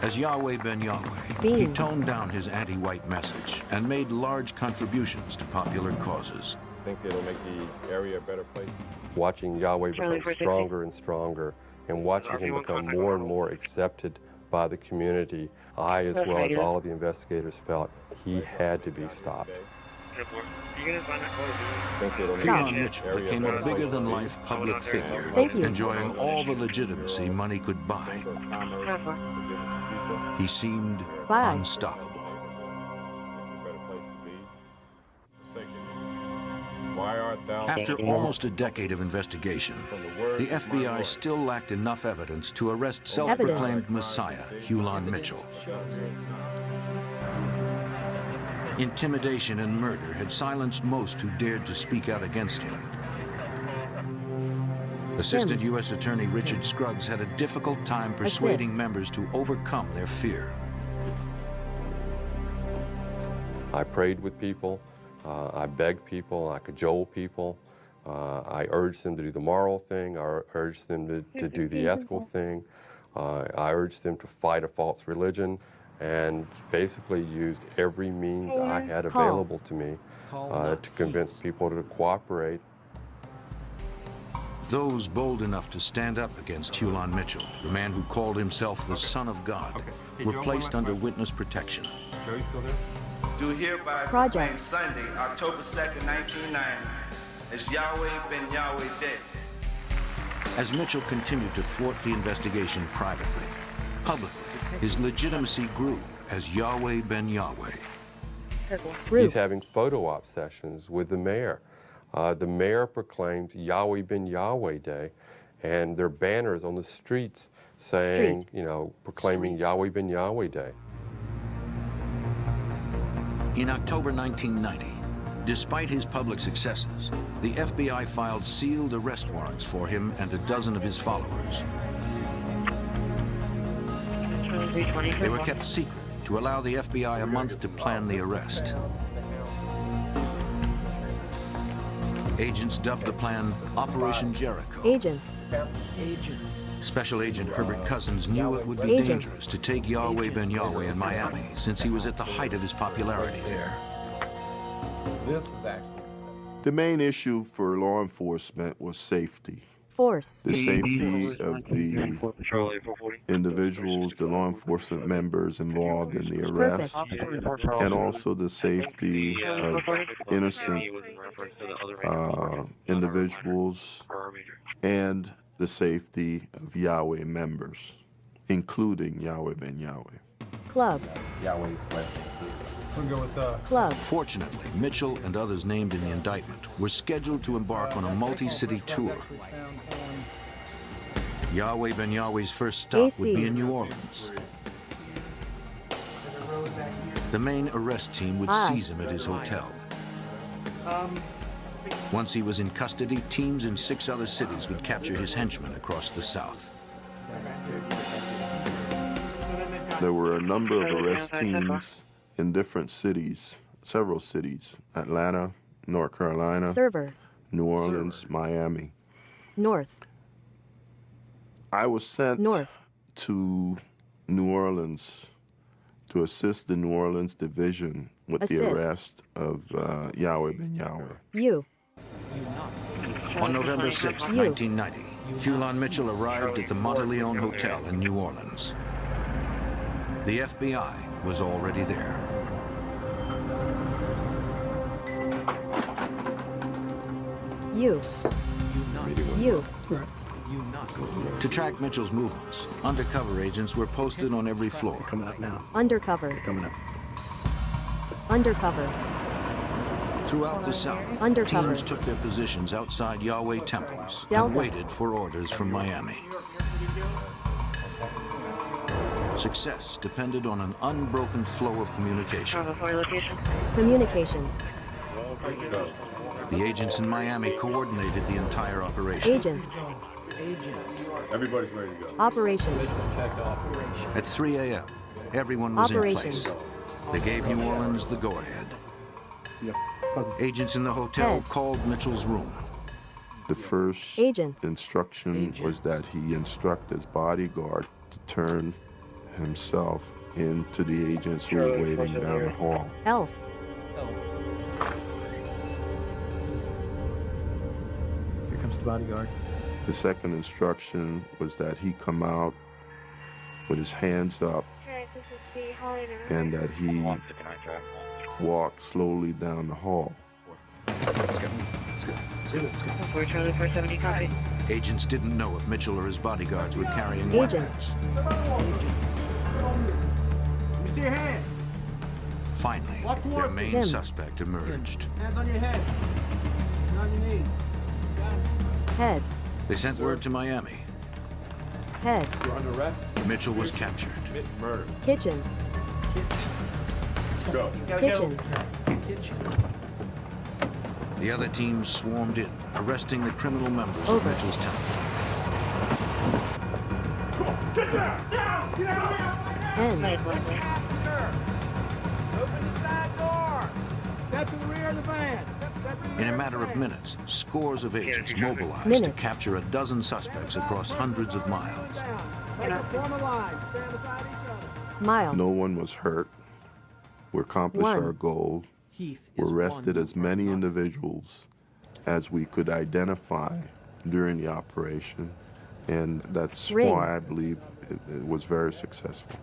Speaker 2: As Yahweh Ben Yahweh, he toned down his anti-white message and made large contributions to popular causes.
Speaker 8: I think it'll make the area a better place. Watching Yahweh become stronger and stronger, and watching him become more and more accepted by the community, I, as well as all of the investigators, felt he had to be stopped.
Speaker 2: Hulan Mitchell became a bigger-than-life public figure, enjoying all the legitimacy money could buy. He seemed unstoppable. After almost a decade of investigation, the FBI still lacked enough evidence to arrest self-proclaimed Messiah, Hulan Mitchell. Intimidation and murder had silenced most who dared to speak out against him. Assistant U.S. Attorney Richard Scruggs had a difficult time persuading members to overcome their fear.
Speaker 8: I prayed with people. I begged people, I cajoled people, I urged them to do the moral thing, I urged them to do the ethical thing, I urged them to fight a false religion, and basically used every means I had available to me to convince people to cooperate.
Speaker 2: Those bold enough to stand up against Hulan Mitchell, the man who called himself the Son of God, were placed under witness protection.
Speaker 9: Do hereby proclaim Sunday, October 2nd, 1990, as Yahweh Ben Yahweh Day.
Speaker 2: As Mitchell continued to thwart the investigation privately, publicly, his legitimacy grew as Yahweh Ben Yahweh.
Speaker 8: He's having photo op sessions with the mayor. The mayor proclaimed Yahweh Ben Yahweh Day, and there are banners on the streets saying, proclaiming Yahweh Ben Yahweh Day.
Speaker 2: In October 1990, despite his public successes, the FBI filed sealed arrest warrants for him and a dozen of his followers. They were kept secret to allow the FBI a month to plan the arrest. Agents dubbed the plan Operation Jericho.
Speaker 3: Agents.
Speaker 2: Special Agent Herbert Cousins knew it would be dangerous to take Yahweh Ben Yahweh in Miami, since he was at the height of his popularity there.
Speaker 17: This is actually
Speaker 15: the main issue for law enforcement was safety. The safety of the individuals, the law enforcement members involved in the arrest, and also the safety of innocent individuals, and the safety of Yahweh members, including Yahweh Ben Yahweh.
Speaker 3: Club. Club.
Speaker 2: Fortunately, Mitchell and others named in the indictment were scheduled to embark on a multi-city tour. Yahweh Ben Yahweh's first stop would be in New Orleans. The main arrest team would seize him at his hotel. Once he was in custody, teams in 6 other cities would capture his henchmen across the South.
Speaker 15: There were a number of arrest teams in different cities, several cities: Atlanta, North Carolina, New Orleans, Miami.
Speaker 3: North.
Speaker 15: I was sent
Speaker 3: North.
Speaker 15: to New Orleans to assist the New Orleans division with the arrest of Yahweh Ben Yahweh.
Speaker 3: You.
Speaker 2: On November 6, 1990, Hulan Mitchell arrived at the Monteleone Hotel in New Orleans. The FBI was already there.
Speaker 3: You. You.
Speaker 2: To track Mitchell's movements, undercover agents were posted on every floor.
Speaker 6: Coming up now.
Speaker 3: Undercover.
Speaker 6: Coming up.
Speaker 3: Undercover.
Speaker 2: Throughout the South,
Speaker 3: Undercover.
Speaker 2: teams took their positions outside Yahweh temples and
Speaker 3: Delta.
Speaker 2: waited for orders from Miami. Success depended on an unbroken flow of communication.
Speaker 3: Communication.
Speaker 2: The agents in Miami coordinated the entire operation.
Speaker 3: Agents.
Speaker 8: Everybody's ready to go.
Speaker 3: Operation.
Speaker 2: At 3 a.m., everyone was in
Speaker 3: Operation.
Speaker 2: place. They gave New Orleans the go-ahead. Agents in the hotel
Speaker 3: Head.
Speaker 2: called Mitchell's room.
Speaker 15: The first
Speaker 3: Agents.
Speaker 15: instruction was that he instruct his bodyguard to turn himself into the agents who were waiting down the hall.
Speaker 3: Elf.
Speaker 6: Here comes the bodyguard.
Speaker 15: The second instruction was that he come out with his hands up and that he walk slowly down the hall.
Speaker 6: Let's go.
Speaker 12: Charlie 470, copy.
Speaker 2: Agents didn't know if Mitchell or his bodyguards were carrying
Speaker 3: Agents.
Speaker 2: weapons.
Speaker 26: Let me see your hand.
Speaker 2: Finally,
Speaker 26: Walk
Speaker 2: their
Speaker 26: towards
Speaker 2: main
Speaker 3: him.
Speaker 2: suspect emerged.
Speaker 26: Hands on your head. And on your knees. Down.
Speaker 3: Head.
Speaker 2: They sent word to Miami.
Speaker 3: Head.
Speaker 8: You're under arrest.
Speaker 2: Mitchell was captured.
Speaker 8: Murder.
Speaker 3: Kitchen.
Speaker 8: Go.
Speaker 3: Kitchen.
Speaker 2: The other teams swarmed in, arresting the criminal members
Speaker 3: Over.
Speaker 2: of Mitchell's temple.
Speaker 26: Get down! Down! Get out!
Speaker 3: End.
Speaker 12: Open
Speaker 26: the side door! Step to the rear of the van. Step to the
Speaker 2: In a
Speaker 26: rear
Speaker 2: matter of
Speaker 26: the van.
Speaker 2: minutes, scores of agents mobilized to
Speaker 3: Minute.
Speaker 2: capture a dozen suspects across hundreds of miles.
Speaker 26: Down. Make a form a line. Stand beside each other.
Speaker 3: Mile.
Speaker 15: No one was hurt. We accomplished
Speaker 3: One.
Speaker 15: our goal.
Speaker 1: Heath
Speaker 15: We
Speaker 1: is
Speaker 15: arrested
Speaker 1: one
Speaker 15: as many
Speaker 1: not-
Speaker 15: individuals as we could identify during the operation, and that's
Speaker 3: Ring.
Speaker 15: why I believe it was very successful.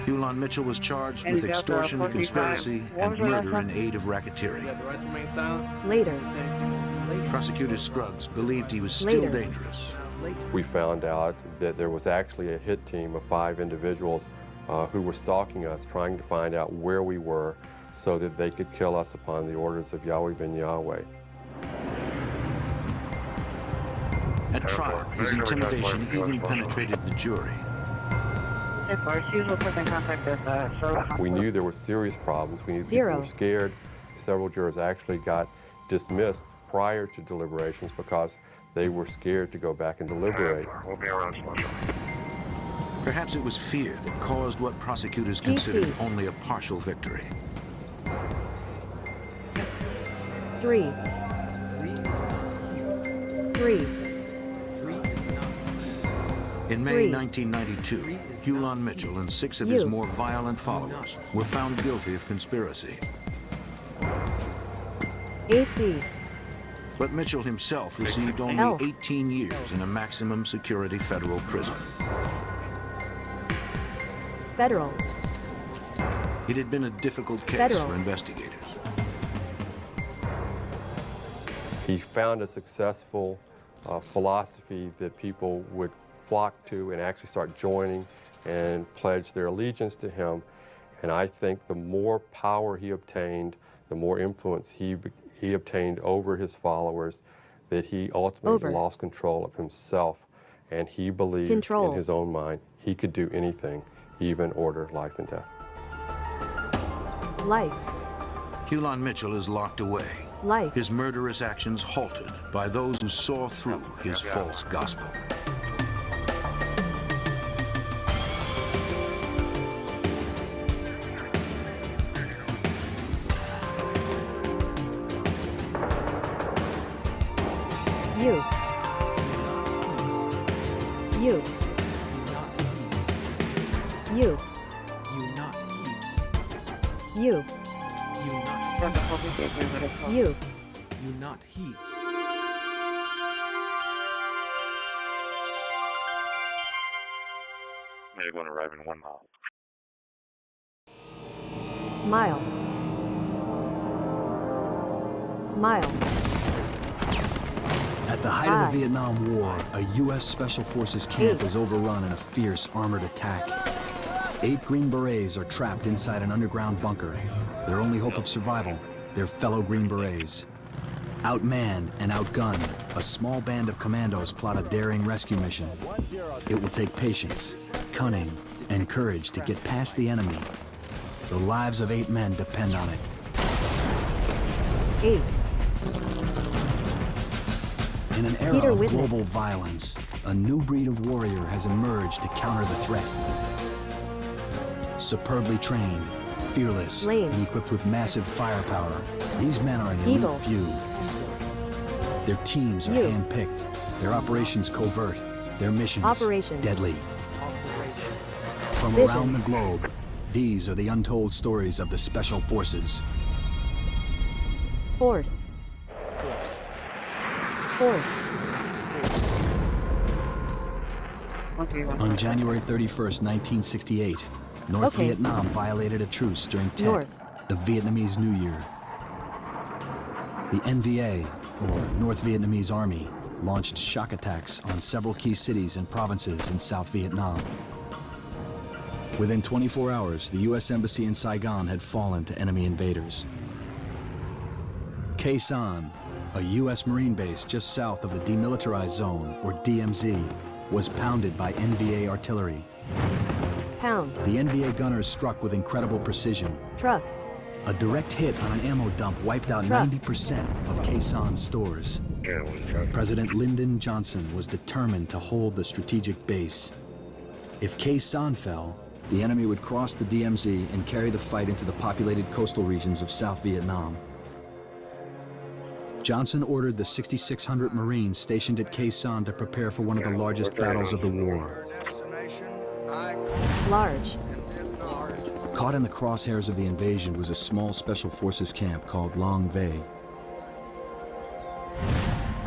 Speaker 2: Hulan Mitchell was charged with extortion, conspiracy, and murder in aid of racketeering.
Speaker 3: Later.
Speaker 2: Prosecutor Scruggs believed he was still
Speaker 3: Later.
Speaker 2: dangerous.
Speaker 8: We found out that there was actually a hit team of 5 individuals who were stalking us, trying to find out where we were so that they could kill us upon the orders of Yahweh Ben Yahweh.
Speaker 2: At trial, his intimidation even penetrated the jury.
Speaker 8: We knew there were serious problems. We knew people
Speaker 3: Zero.
Speaker 8: were scared. Several jurors actually got dismissed prior to deliberations because they were scared to go back and deliberate.
Speaker 2: Perhaps it was fear that caused what prosecutors considered only a partial victory.
Speaker 3: 3.
Speaker 1: 3 is not Heath.
Speaker 3: 3.
Speaker 1: 3 is not Heath.
Speaker 2: In May
Speaker 3: 3.
Speaker 2: 1992, Hulan Mitchell and 6 of his
Speaker 3: You.
Speaker 2: more violent followers were found guilty of conspiracy.
Speaker 3: AC.
Speaker 2: But Mitchell himself received only
Speaker 3: Elf.
Speaker 2: 18 years in a maximum security federal prison.
Speaker 3: Federal.
Speaker 2: It had been a difficult case
Speaker 3: Federal.
Speaker 2: for investigators.
Speaker 8: He found a successful philosophy that people would flock to and actually start joining and pledge their allegiance to him. And I think the more power he obtained, the more influence he obtained over his followers, that he ultimately lost control of himself. And he believed in his own mind he could do anything, even order life and death.
Speaker 3: Life.
Speaker 2: Hulan Mitchell is locked away.
Speaker 3: Life.
Speaker 2: His murderous actions halted by those who saw through his false gospel.
Speaker 3: You. You. You. You. You.
Speaker 1: You not heaths.
Speaker 19: They're going to arrive in 1 mile.
Speaker 3: Mile. Mile.
Speaker 5: At the height of the Vietnam War, a U.S. Special Forces camp is overrun in a fierce armored attack. 8 Green Berets are trapped inside an underground bunker. Their only hope of survival, their fellow Green Berets. Outmanned and outgunned, a small band of commandos plot a daring rescue mission. It will take patience, cunning, and courage to get past the enemy. The lives of 8 men depend on it.
Speaker 3: 8.
Speaker 5: In an era of global violence, a new breed of warrior has emerged to counter the threat. Superbly trained, fearless, and equipped with massive firepower, these men are an elite few. Their teams are hand-picked, their operations covert, their missions deadly. From around the globe, these are the untold stories of the Special Forces.
Speaker 3: Force. Force.
Speaker 5: On January 31st, 1968, North Vietnam violated a truce during Tet, the Vietnamese New Year. The NVA, or North Vietnamese Army, launched shock attacks on several key cities and provinces in South Vietnam. Within 24 hours, the U.S. Embassy in Saigon had fallen to enemy invaders. Khe Sanh, a U.S. Marine base just south of the Demilitarized Zone, or DMZ, was pounded by NVA artillery.
Speaker 3: Pound.
Speaker 5: The NVA gunners struck with incredible precision.
Speaker 3: Truck.
Speaker 5: A direct hit on an ammo dump wiped out 90% of Khe Sanh's stores. President Lyndon Johnson was determined to hold the strategic base. If Khe Sanh fell, the enemy would cross the DMZ and carry the fight into the populated coastal regions of South Vietnam. Johnson ordered the 6,600 Marines stationed at Khe Sanh to prepare for one of the largest battles of the war.
Speaker 3: Large.
Speaker 5: Caught in the crosshairs of the invasion was a small Special Forces camp called Long Vey.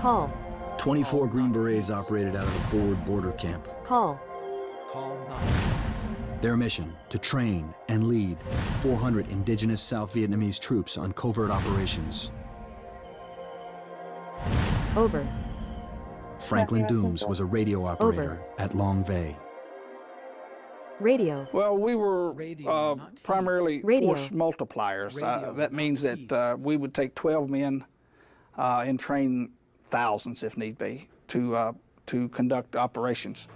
Speaker 3: Call.
Speaker 5: 24 Green Berets operated out of the forward border camp.
Speaker 3: Call.
Speaker 5: Their mission, to train and lead 400 indigenous South Vietnamese troops on covert operations.
Speaker 3: Over.
Speaker 5: Franklin Dooms was a radio operator at Long Vey.
Speaker 3: Radio.
Speaker 18: Well, we were primarily force multipliers. That means that we would take 12 men and train thousands, if need be, to conduct operations.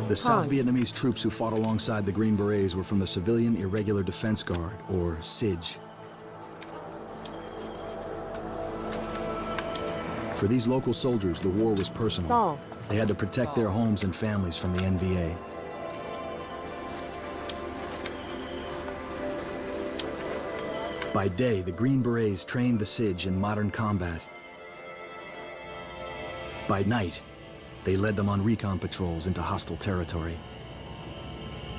Speaker 5: The South Vietnamese troops who fought alongside the Green Berets were from the Civilian Irregular Defense Guard, or CIG. For these local soldiers, the war was personal.
Speaker 3: Saul.
Speaker 5: They had to protect their homes and families from the NVA. By day, the Green Berets trained the CIG in modern combat. By night, they led them on recon patrols into hostile territory.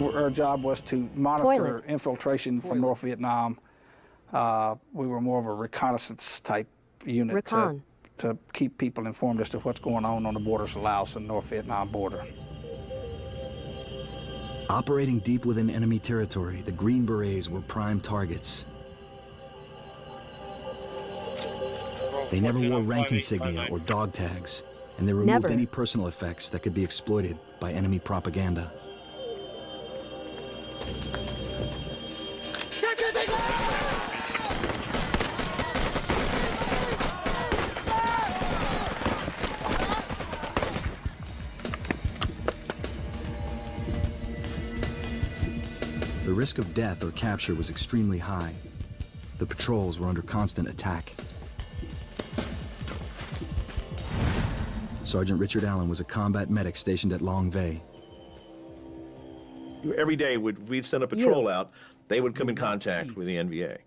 Speaker 18: Our job was to monitor infiltration from North Vietnam. We were more of a reconnaissance type unit to keep people informed as to what's going on the borders of Laos and North Vietnam border.
Speaker 5: Operating deep within enemy territory, the Green Berets were prime targets. They never wore rank insignia or dog tags, and they removed any personal effects that could be exploited by enemy propaganda. The risk of death or capture was extremely high. The patrols were under constant attack. Sergeant Richard Allen was a combat medic stationed at Long Vey.
Speaker 20: Every day we'd send a patrol out, they would come in contact with the NVA.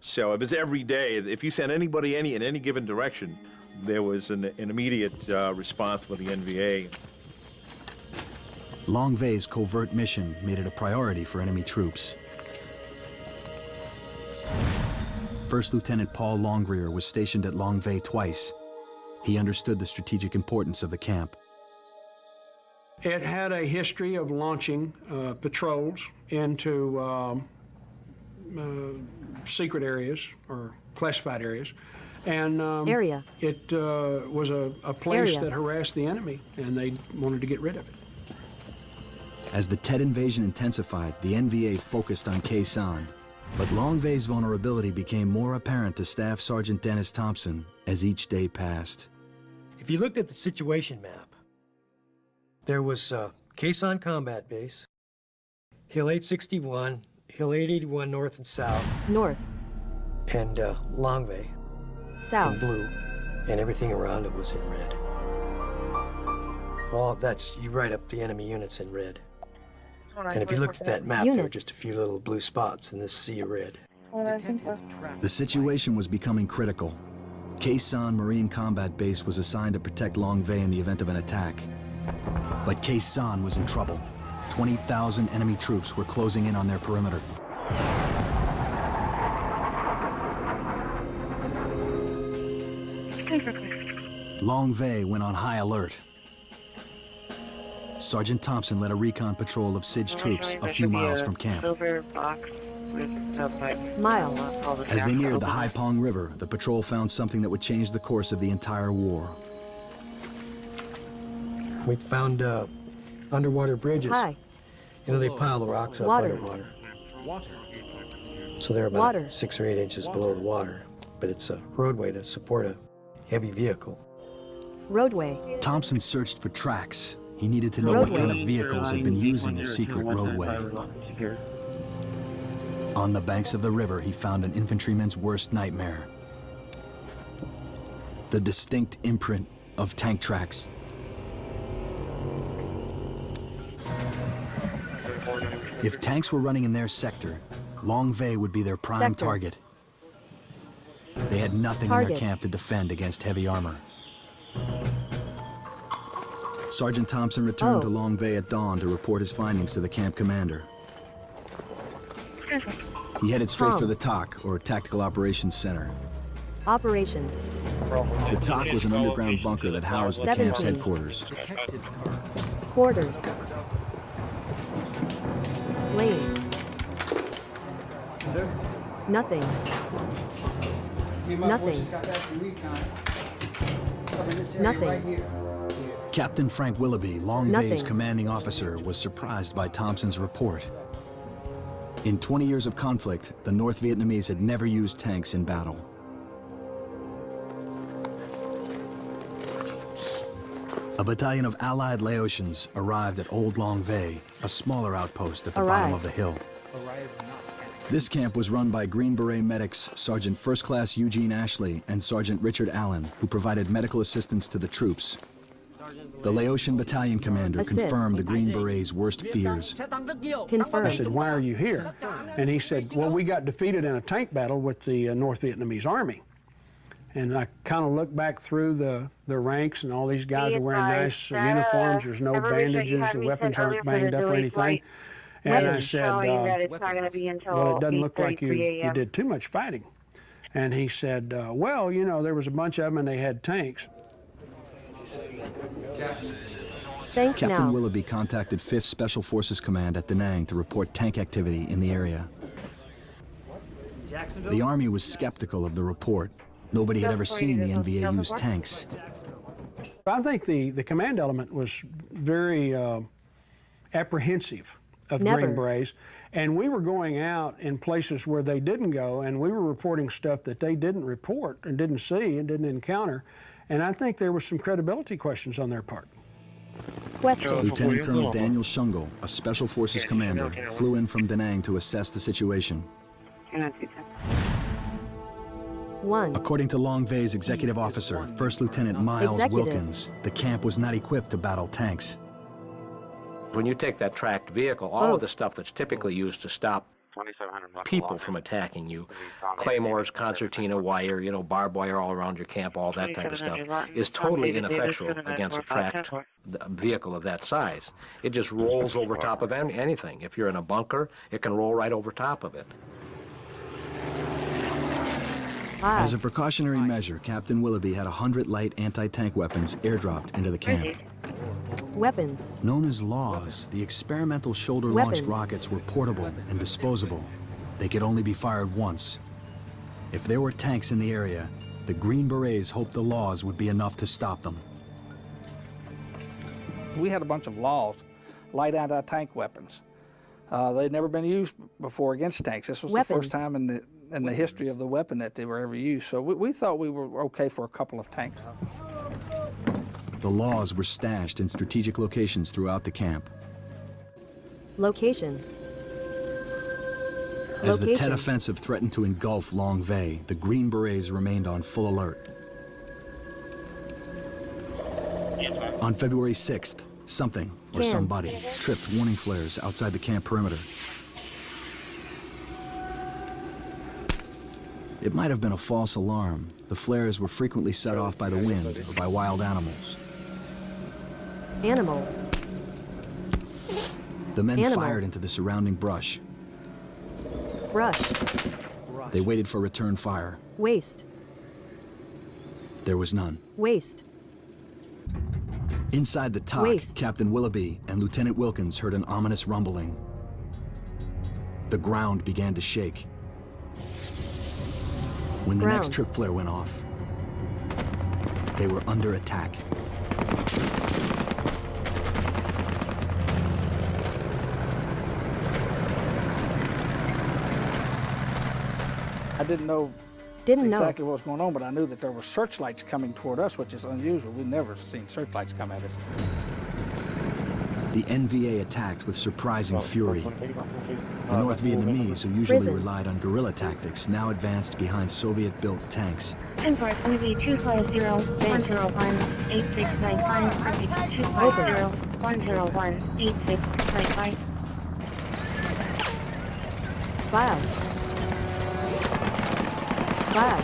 Speaker 19: So it was every day. If you sent anybody in any given direction, there was an immediate response with the NVA.
Speaker 5: Longvay's covert mission made it a priority for enemy troops. First Lieutenant Paul Longrear was stationed at Longvay twice. He understood the strategic importance of the camp.
Speaker 20: It had a history of launching patrols into secret areas or classified areas. And it was a place that harassed the enemy, and they wanted to get rid of it.
Speaker 5: As the Tet invasion intensified, the NVA focused on Khe Sanh. But Longvay's vulnerability became more apparent to Staff Sergeant Dennis Thompson as each day passed.
Speaker 21: If you looked at the situation map, there was Khe Sanh Combat Base, Hill 861, Hill 881 north and south.
Speaker 3: North.
Speaker 21: And Longvay.
Speaker 3: South.
Speaker 21: In blue. And everything around it was in red. All that's, you write up the enemy units in red. And if you looked at that map, there were just a few little blue spots in this sea of red.
Speaker 5: The situation was becoming critical. Khe Sanh Marine Combat Base was assigned to protect Longvay in the event of an attack. But Khe Sanh was in trouble. 20,000 enemy troops were closing in on their perimeter. Longvay went on high alert. Sergeant Thompson led a recon patrol of SIDS troops a few miles from camp. As they neared the Hai Pong River, the patrol found something that would change the course of the entire war.
Speaker 21: We found underwater bridges.
Speaker 3: Hi.
Speaker 21: You know, they pile the rocks up underwater. So they're about 6 or 8 inches below the water, but it's a roadway to support a heavy vehicle.
Speaker 3: Roadway.
Speaker 5: Thompson searched for tracks. He needed to know what kind of vehicles had been using the secret roadway. On the banks of the river, he found an infantryman's worst nightmare. The distinct imprint of tank tracks. If tanks were running in their sector, Longvay would be their prime target. They had nothing in their camp to defend against heavy armor. Sergeant Thompson returned to Longvay at dawn to report his findings to the camp commander. He headed straight for the TOC, or Tactical Operations Center.
Speaker 3: Operation.
Speaker 5: The TOC was an underground bunker that housed the camp's headquarters.
Speaker 3: Quarters. Lane. Nothing. Nothing. Nothing.
Speaker 5: Captain Frank Willoughby, Longvay's commanding officer, was surprised by Thompson's report. In 20 years of conflict, the North Vietnamese had never used tanks in battle. A battalion of Allied Laotians arrived at Old Longvay, a smaller outpost at the bottom of the hill. This camp was run by Green Beret medics Sergeant First Class Eugene Ashley and Sergeant Richard Allen, who provided medical assistance to the troops. The Laotian battalion commander confirmed the Green Berets' worst fears.
Speaker 20: I said, "Why are you here?" And he said, "Well, we got defeated in a tank battle with the North Vietnamese Army." And I kind of looked back through the ranks, and all these guys are wearing nice uniforms. There's no bandages, the weapons aren't banged up or anything. And I said, "Well, it doesn't look like you did too much fighting." And he said, "Well, you know, there was a bunch of them, and they had tanks."
Speaker 3: Thanks
Speaker 5: Captain
Speaker 3: now.
Speaker 5: Willoughby contacted 5th Special Forces Command at Da Nang to report tank activity in the area. The Army was skeptical of the report. Nobody had ever seen the NVA use tanks.
Speaker 20: I think the command element was very apprehensive of Green Berets, and we were going out in places where they didn't go, and we were reporting stuff that they didn't report and didn't see and didn't encounter, and I think there were some credibility questions on their part.
Speaker 5: Lieutenant Colonel Daniel Shungle, a Special Forces commander, flew in from Da Nang to assess the situation. According to Longvay's executive officer, First Lieutenant Miles Wilkins, the camp was not equipped to battle tanks.
Speaker 6: When you take that tracked vehicle, all of the stuff that's typically used to stop
Speaker 4: people from attacking you. Claymores, concertina wire, barbed wire all around your camp, all that type of stuff is totally ineffectual against a tracked vehicle of that size. It just rolls over top of anything. If you're in a bunker, it can roll right over top of it.
Speaker 5: As a precautionary measure, Captain Willoughby had 100 light anti-tank weapons airdropped into the camp.
Speaker 3: Weapons.
Speaker 5: Known as LAWs, the experimental shoulder-launched rockets were portable and disposable. They could only be fired once. If there were tanks in the area, the Green Berets hoped the LAWs would be enough to stop them.
Speaker 18: We had a bunch of LAWs, light anti-tank weapons. They'd never been used before against tanks. This was the first time in the history of the weapon that they were ever used. So we thought we were okay for a couple of tanks.
Speaker 5: The LAWs were stashed in strategic locations throughout the camp.
Speaker 3: Location.
Speaker 5: As the Tet Offensive threatened to engulf Long Vey, the Green Berets remained on full alert. On February 6th, something or somebody tripped warning flares outside the camp perimeter. It might have been a false alarm. The flares were frequently set off by the wind or by wild animals.
Speaker 3: Animals.
Speaker 5: The men fired into the surrounding brush.
Speaker 3: Brush.
Speaker 5: They waited for return fire.
Speaker 3: Waste.
Speaker 5: There was none.
Speaker 3: Waste.
Speaker 5: Inside the TOC, Captain Willoughby and Lieutenant Wilkins heard an ominous rumbling. The ground began to shake. When the next trip flare went off, they were under attack.
Speaker 18: I didn't know exactly what was going on, but I knew that there were searchlights coming toward us, which is unusual. We've never seen searchlights come at us.
Speaker 5: The NVA attacked with surprising fury. The North Vietnamese, who usually relied on guerrilla tactics, now advanced behind Soviet-built tanks.
Speaker 12: Import movie 250-101-8695, 250-101-8695.
Speaker 3: Fire. Fire.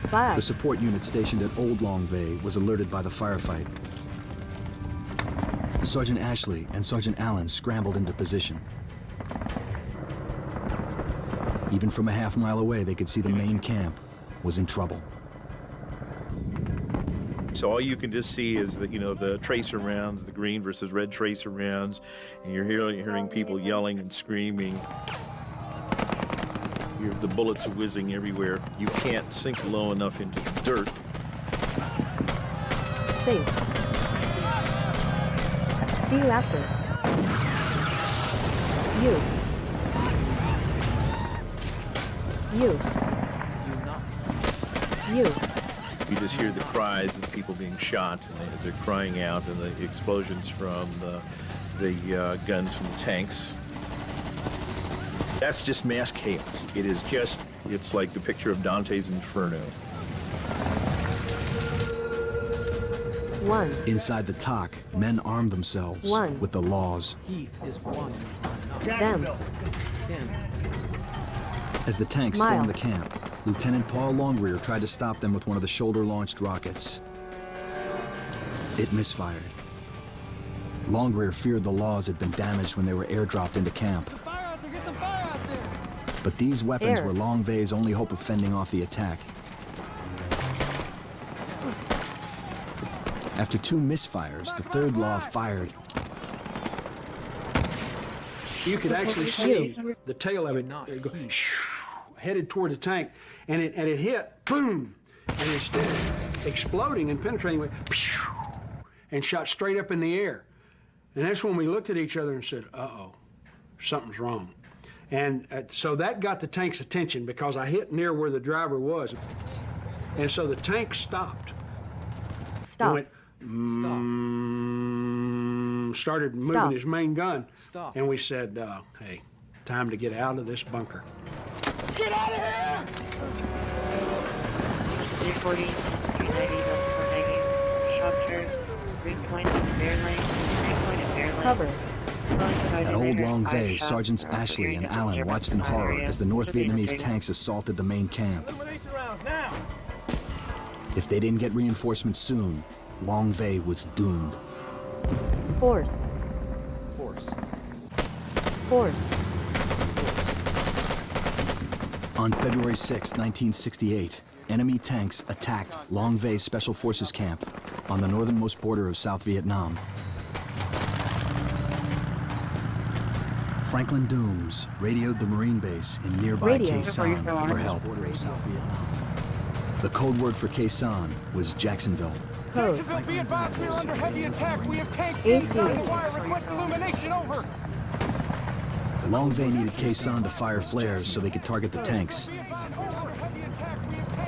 Speaker 3: Fire.
Speaker 5: The support unit stationed at Old Long Vey was alerted by the firefight. Sergeant Ashley and Sergeant Allen scrambled into position. Even from a half-mile away, they could see the main camp was in trouble.
Speaker 19: So all you can just see is the, the tracer rounds, the green versus red tracer rounds, and you're hearing people yelling and screaming. The bullets are whizzing everywhere. You can't sink low enough into the dirt.
Speaker 3: Safe. See you after. You.
Speaker 19: You just hear the cries of people being shot as they're crying out, and the explosions from the guns from the tanks. That's just mass chaos. It's like the picture of Dante's Inferno.
Speaker 5: Inside the TOC, men armed themselves with the LAWs.
Speaker 1: Heath is one.
Speaker 3: Them.
Speaker 5: As the tanks stormed the camp, Lieutenant Paul Longrear tried to stop them with one of the shoulder-launched rockets. It misfired. Longrear feared the LAWs had been damaged when they were airdropped into camp. But these weapons were Long Vey's only hope of fending off the attack. After 2 misfires, the third LAW fired.
Speaker 20: You could actually see the tail of it go, headed toward the tank, and it hit, boom, and instead of exploding and penetrating, went, and shot straight up in the air. And that's when we looked at each other and said, uh-oh, something's wrong. And so that got the tank's attention because I hit near where the driver was. And so the tank stopped.
Speaker 3: Stop.
Speaker 20: Went, started moving his main gun.
Speaker 1: Stop.
Speaker 20: And we said, hey, time to get out of this bunker.
Speaker 26: Let's get out of here!
Speaker 12: 340, 390, 490, shots heard, 3 point, bear lane, 3 point, bear lane.
Speaker 3: Cover.
Speaker 10: At Old Long Vey, Sergeants Ashley and Allen watched in horror as the North Vietnamese tanks assaulted the main camp. If they didn't get reinforcements soon, Long Vey was doomed.
Speaker 3: Force.
Speaker 1: Force.
Speaker 3: Force.
Speaker 10: On February 6, 1968, enemy tanks attacked Long Vey Special Forces Camp on the northernmost border of South Vietnam. Franklin Dooms radioed the Marine base in nearby Khe Sanh for help. The code word for Khe Sanh was Jacksonville.
Speaker 3: Code.
Speaker 16: Jacksonville, be advised we're under heavy attack. We have tanks
Speaker 3: AC.
Speaker 16: inside the wire. Request illumination, over.
Speaker 10: Long Vey needed Khe Sanh to fire flares so they could target the tanks.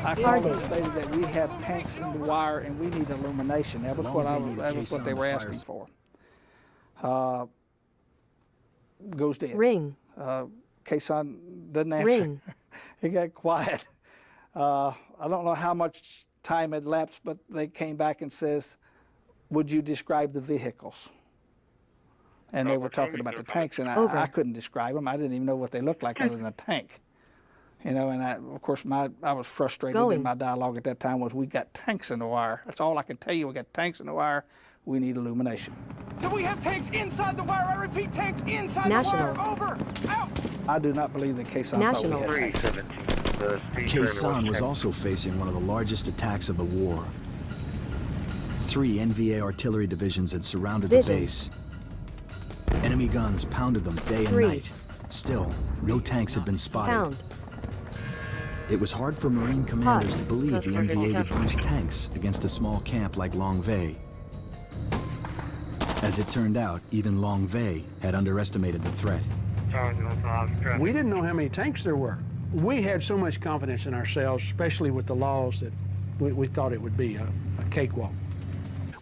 Speaker 18: I called and stated that we have tanks in the wire and we need illumination. That was what they were asking for. Goes dead.
Speaker 3: Ring.
Speaker 18: Khe Sanh doesn't answer.
Speaker 3: Ring.
Speaker 18: It got quiet. I don't know how much time had lapsed, but they came back and says, would you describe the vehicles? And they were talking about the tanks, and I couldn't describe them. I didn't even know what they looked like other than a tank. You know, and of course, I was frustrated, and my dialogue at that time was, we got tanks in the wire. That's all I can tell you. We got tanks in the wire. We need illumination.
Speaker 16: So we have tanks inside the wire. I repeat, tanks inside
Speaker 3: National.
Speaker 16: the wire. Over. Out.
Speaker 18: I do not believe that Khe Sanh thought we had tanks.
Speaker 10: Khe Sanh was also facing one of the largest attacks of the war. 3 NVA artillery divisions had surrounded the base. Enemy guns pounded them day and night. Still, no tanks had been spotted.
Speaker 3: Pound.
Speaker 10: It was hard for Marine commanders to believe the NVA would use tanks against a small camp like Long Vey. As it turned out, even Long Vey had underestimated the threat.
Speaker 20: We didn't know how many tanks there were. We had so much confidence in ourselves, especially with the laws, that we thought it would be a cakewalk.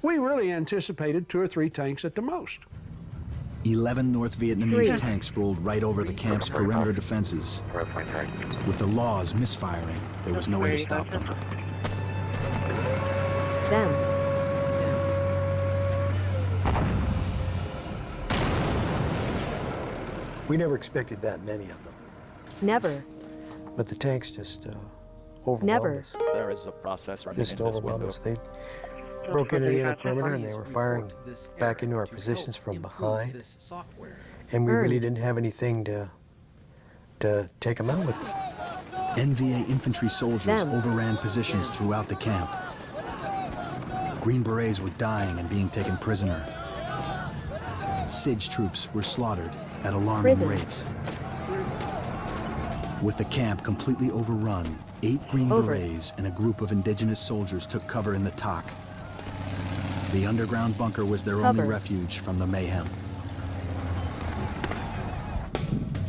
Speaker 20: We really anticipated 2 or 3 tanks at the most.
Speaker 10: 11 North Vietnamese tanks rolled right over the camp's perimeter defenses. With the laws misfiring, there was no way to stop them.
Speaker 3: Them.
Speaker 21: We never expected that many of them.
Speaker 3: Never.
Speaker 21: But the tanks just overwhelmed
Speaker 3: Never.
Speaker 21: us.
Speaker 17: There is a process running
Speaker 21: Just overwhelmed us. They broke into the inner perimeter and they were firing back into our positions from behind. And we really didn't have anything to take them out with.
Speaker 10: NVA infantry soldiers overran positions throughout the camp. Green Berets were dying and being taken prisoner. SIG troops were slaughtered at alarming rates. With the camp completely overrun, 8 Green Berets and a group of indigenous soldiers took cover in the TOC. The underground bunker was their only refuge from the mayhem.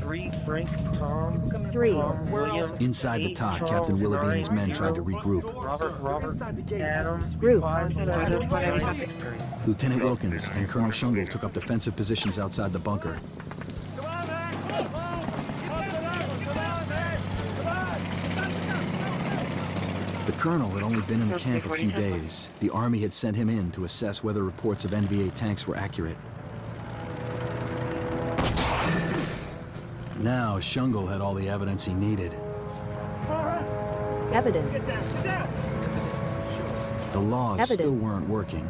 Speaker 11: 3, Frank, Tom,
Speaker 3: 3.
Speaker 11: William.
Speaker 10: Inside the TOC, Captain Willoughby and his men tried to regroup.
Speaker 11: Robert, Adam,
Speaker 3: Group.
Speaker 10: Lieutenant Wilkins and Colonel Shungle took up defensive positions outside the bunker. The colonel had only been in the camp a few days. The Army had sent him in to assess whether reports of NVA tanks were accurate. Now, Shungle had all the evidence he needed.
Speaker 3: Evidence.
Speaker 10: The laws still weren't working.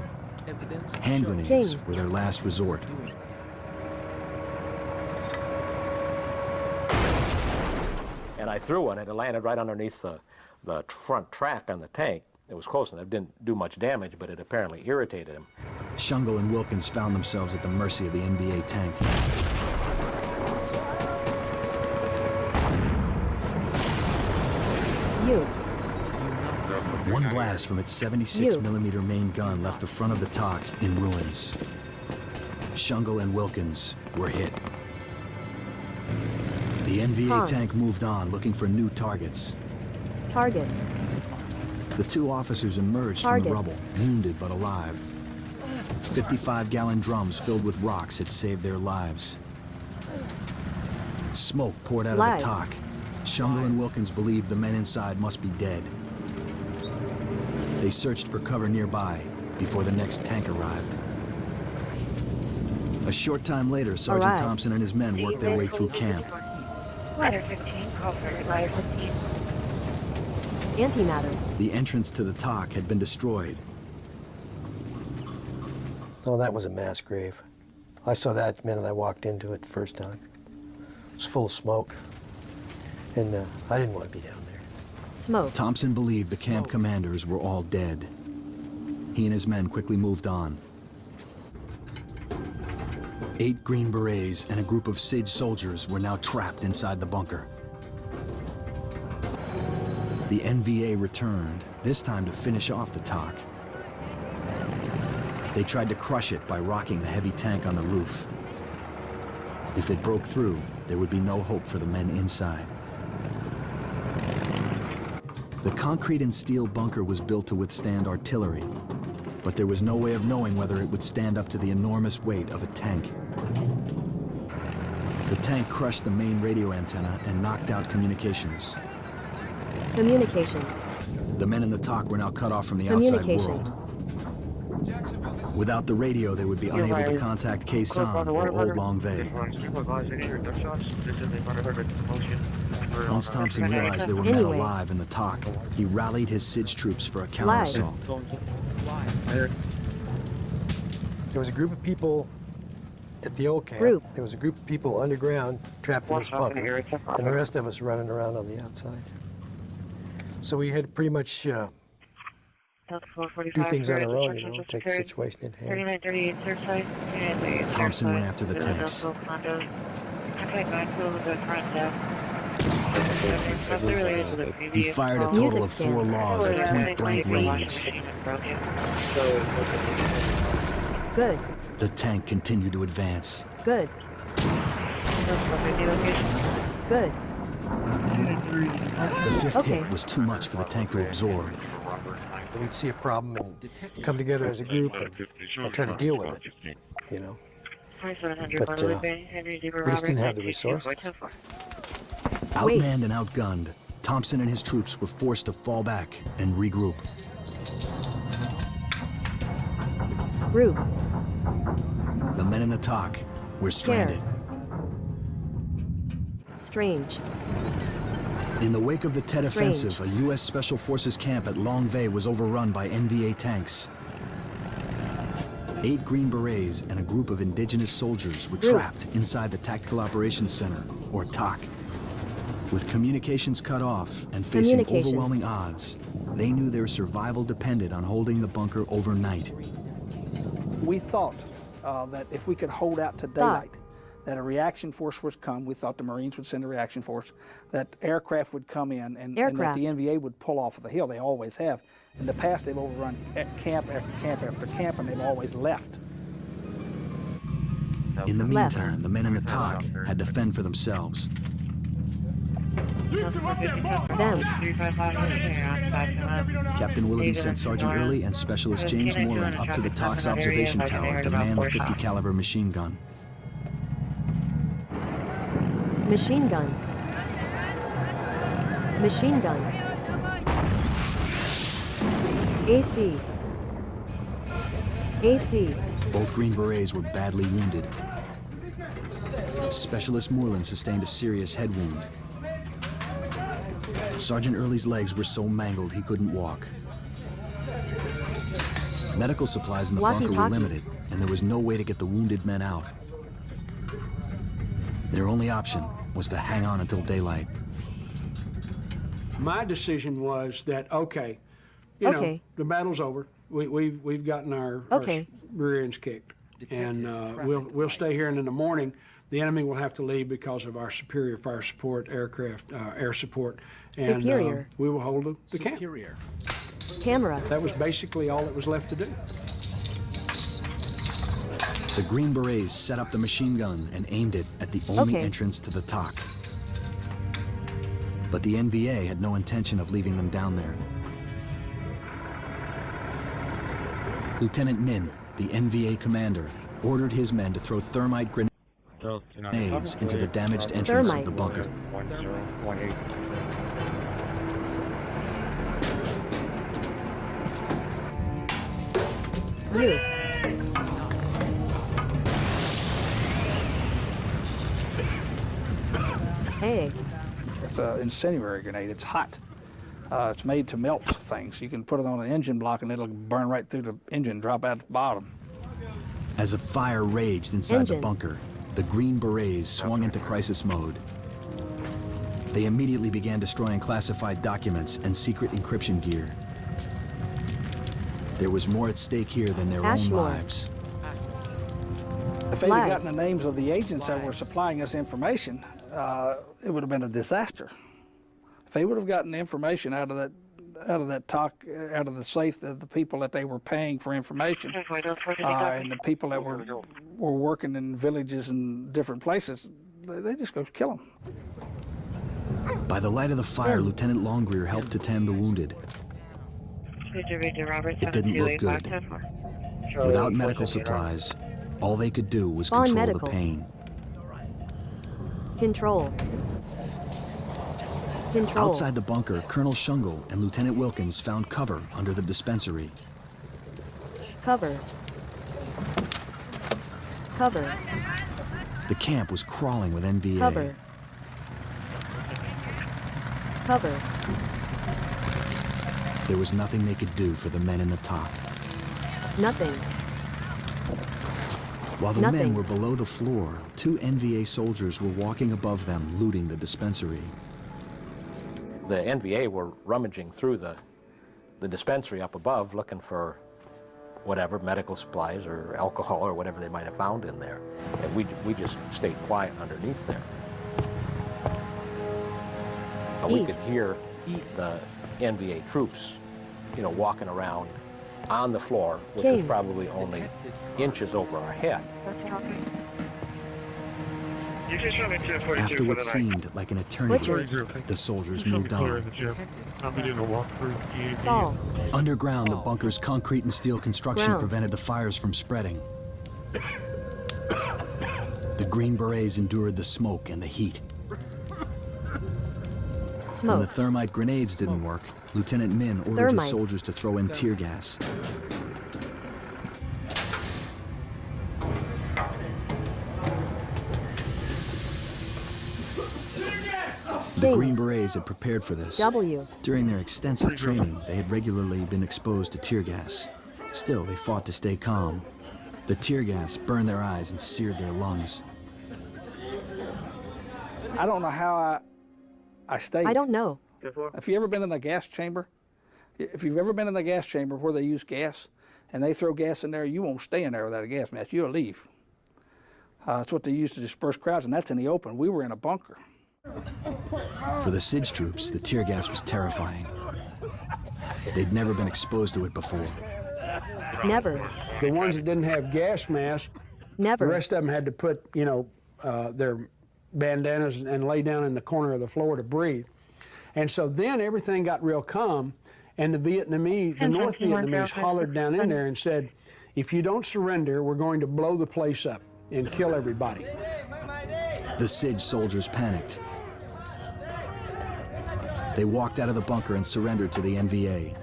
Speaker 10: Hand grenades were their last resort.
Speaker 4: And I threw one, and it landed right underneath the front track on the tank. It was close enough. It didn't do much damage, but it apparently irritated him.
Speaker 10: Shungle and Wilkins found themselves at the mercy of the NVA tank. One blast from its 76mm main gun left the front of the TOC in ruins. Shungle and Wilkins were hit. The NVA tank moved on, looking for new targets.
Speaker 3: Target.
Speaker 10: The 2 officers emerged from the rubble, wounded but alive. 55-gallon drums filled with rocks had saved their lives. Smoke poured out of the TOC. Shungle and Wilkins believed the men inside must be dead. They searched for cover nearby before the next tank arrived. A short time later, Sergeant Thompson and his men worked their way through camp.
Speaker 12: Ladder 15, call for ladder 15.
Speaker 3: Antimatter.
Speaker 10: The entrance to the TOC had been destroyed.
Speaker 21: Oh, that was a mass grave. I saw that the minute I walked into it the first time. It was full of smoke. And I didn't want to be down there.
Speaker 3: Smoke.
Speaker 10: Thompson believed the camp commanders were all dead. He and his men quickly moved on. 8 Green Berets and a group of SIG soldiers were now trapped inside the bunker. The NVA returned, this time to finish off the TOC. They tried to crush it by rocking the heavy tank on the roof. If it broke through, there would be no hope for the men inside. The concrete and steel bunker was built to withstand artillery, but there was no way of knowing whether it would stand up to the enormous weight of a tank. The tank crushed the main radio antenna and knocked out communications.
Speaker 3: Communication.
Speaker 10: The men in the TOC were now cut off from the outside world. Without the radio, they would be unable to contact Quezon or Old Longvay. Once Thompson realized there were men alive in the TOC, he rallied his SIG troops for a counter-assault.
Speaker 21: There was a group of people at the old camp. There was a group of people underground trapped in this bunker, and the rest of us running around on the outside. So we had to pretty much do things on our own, you know, take the situation in hand.
Speaker 10: Thompson went after the tanks. He fired a total of 4 laws at point-blank range.
Speaker 3: Good.
Speaker 10: The tank continued to advance.
Speaker 3: Good. Good.
Speaker 10: The 5th hit was too much for the tank to absorb.
Speaker 21: We'd see a problem and come together as a group and try to deal with it, you know. But we just didn't have the resources.
Speaker 10: Outmanned and outgunned, Thompson and his troops were forced to fall back and regroup.
Speaker 3: Group.
Speaker 10: The men in the TOC were stranded.
Speaker 3: Strange.
Speaker 10: In the wake of the Tet Offensive, a U.S. Special Forces camp at Longvay was overrun by NVA tanks. 8 Green Berets and a group of indigenous soldiers were trapped inside the Tactical Operations Center, or TOC. With communications cut off and facing overwhelming odds, they knew their survival depended on holding the bunker overnight.
Speaker 18: We thought that if we could hold out to daylight, that a reaction force would come. We thought the Marines would send a reaction force, that aircraft would come in, and that the NVA would pull off of the hill. They always have. In the past, they've overrun camp after camp after camp, and they've always left.
Speaker 10: In the meantime, the men in the TOC had to fend for themselves. Captain Willoughby sent Sergeant Early and Specialist James Moreland up to the TOC's observation tower to man the 50 caliber machine gun.
Speaker 3: Machine guns. Machine guns. AC. AC.
Speaker 10: Both Green Berets were badly wounded. Specialist Moreland sustained a serious head wound. Sergeant Early's legs were so mangled he couldn't walk. Medical supplies in the bunker were limited, and there was no way to get the wounded men out. Their only option was to hang on until daylight.
Speaker 20: My decision was that, okay, you know, the battle's over. We've gotten our rear ends kicked, and we'll stay here. And in the morning, the enemy will have to leave because of our superior fire support, aircraft, air support, and we will hold the camp.
Speaker 3: Camera.
Speaker 20: That was basically all that was left to do.
Speaker 10: The Green Berets set up the machine gun and aimed it at the only entrance to the TOC. But the NVA had no intention of leaving them down there. Lieutenant Min, the NVA commander, ordered his men to throw thermite grenades into the damaged entrance of the bunker.
Speaker 3: A.
Speaker 18: It's an incendiary grenade. It's hot. It's made to melt things. You can put it on an engine block and it'll burn right through the engine, drop out the bottom.
Speaker 10: As a fire raged inside the bunker, the Green Berets swung into crisis mode. They immediately began destroying classified documents and secret encryption gear. There was more at stake here than their own lives.
Speaker 18: If they'd gotten the names of the agents that were supplying us information, it would have been a disaster. If they would have gotten the information out of the safe of the people that they were paying for information, and the people that were working in villages and different places, they just go kill them.
Speaker 10: By the light of the fire, Lieutenant Longrear helped to tend the wounded. It didn't look good. Without medical supplies, all they could do was control the pain.
Speaker 3: Control.
Speaker 10: Outside the bunker, Colonel Shungle and Lieutenant Wilkins found cover under the dispensary.
Speaker 3: Cover. Cover.
Speaker 10: The camp was crawling with NVA.
Speaker 3: Cover. Cover.
Speaker 10: There was nothing they could do for the men in the top.
Speaker 3: Nothing.
Speaker 10: While the men were below the floor, 2 NVA soldiers were walking above them, looting the dispensary.
Speaker 4: The NVA were rummaging through the dispensary up above, looking for whatever, medical supplies or alcohol or whatever they might have found in there. And we just stayed quiet underneath there. We could hear the NVA troops, you know, walking around on the floor, which was probably only inches over our head.
Speaker 10: After what seemed like an eternity, the soldiers moved on.
Speaker 3: Saul.
Speaker 10: Underground, the bunker's concrete and steel construction prevented the fires from spreading. The Green Berets endured the smoke and the heat. When the thermite grenades didn't work, Lieutenant Min ordered his soldiers to throw in tear gas. The Green Berets had prepared for this. During their extensive training, they had regularly been exposed to tear gas. Still, they fought to stay calm. The tear gas burned their eyes and seared their lungs.
Speaker 18: I don't know how I stayed.
Speaker 3: I don't know.
Speaker 18: Have you ever been in the gas chamber? If you've ever been in the gas chamber where they use gas and they throw gas in there, you won't stay in there without a gas mask. You'll leave. That's what they use to disperse crowds, and that's in the open. We were in a bunker.
Speaker 10: For the SIDS troops, the tear gas was terrifying. They'd never been exposed to it before.
Speaker 3: Never.
Speaker 20: The ones that didn't have gas masks,
Speaker 3: never.
Speaker 20: The rest of them had to put, you know, their bandanas and lay down in the corner of the floor to breathe. And so then everything got real calm, and the North Vietnamese hollered down in there and said, if you don't surrender, we're going to blow the place up and kill everybody.
Speaker 10: The SIDS soldiers panicked. They walked out of the bunker and surrendered to the NVA.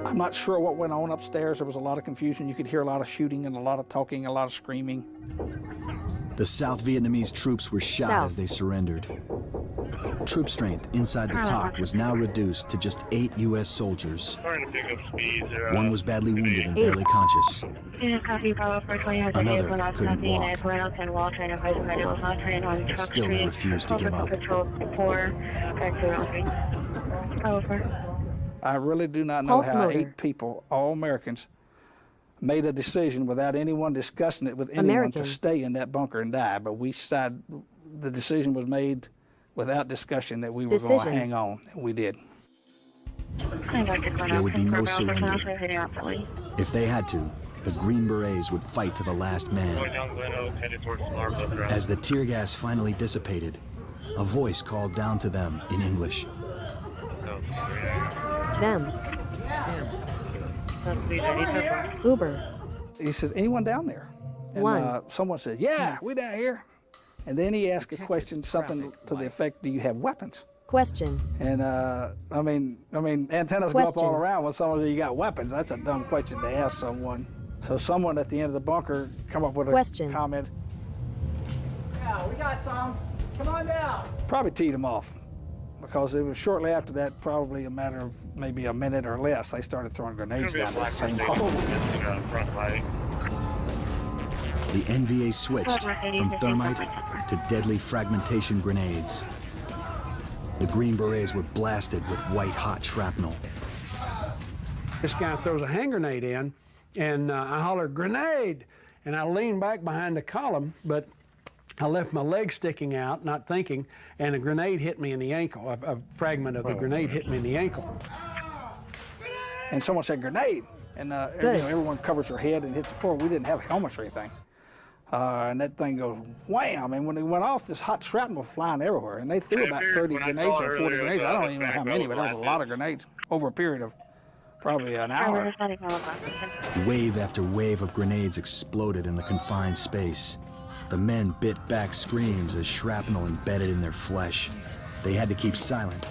Speaker 18: I'm not sure what went on upstairs. There was a lot of confusion. You could hear a lot of shooting and a lot of talking, a lot of screaming.
Speaker 10: The South Vietnamese troops were shot as they surrendered. Troop strength inside the TOC was now reduced to just 8 U.S. soldiers. One was badly wounded and barely conscious. Another couldn't walk. Still, they refused to give up.
Speaker 18: I really do not know how 8 people, all Americans, made a decision without anyone discussing it with anyone to stay in that bunker and die. But we decided, the decision was made without discussion that we were going to hang on, and we did.
Speaker 10: There would be no surrender. If they had to, the Green Berets would fight to the last man. As the tear gas finally dissipated, a voice called down to them in English.
Speaker 3: Them. Uber.
Speaker 18: He says, anyone down there? And someone said, yeah, we down here. And then he asked a question, something to the effect, do you have weapons?
Speaker 3: Question.
Speaker 18: And I mean, antennas go up all around when someone says you got weapons. That's a dumb question to ask someone. So someone at the end of the bunker come up with a comment.
Speaker 26: now. We got some. Come on down.
Speaker 18: Probably teed them off, because it was shortly after that, probably a matter of maybe a minute or less, they started throwing grenades down that same hole.
Speaker 10: The NVA switched from thermite to deadly fragmentation grenades. The Green Berets were blasted with white-hot shrapnel.
Speaker 20: This guy throws a hand grenade in, and I holler, "Grenade!" And I lean back behind the column, but I left my leg sticking out, not thinking, and a grenade hit me in the ankle. A fragment of the grenade hit me in the ankle.
Speaker 18: And someone said, "Grenade!" And everyone covers their head and hits the floor. We didn't have helmets or anything. And that thing goes wham, and when it went off, this hot shrapnel was flying everywhere, and they threw about 30 grenades or 40 grenades. I don't even know how many, but there was a lot of grenades over a period of probably an hour.
Speaker 10: Wave after wave of grenades exploded in the confined space. The men bit back screams as shrapnel embedded in their flesh. They had to keep silent.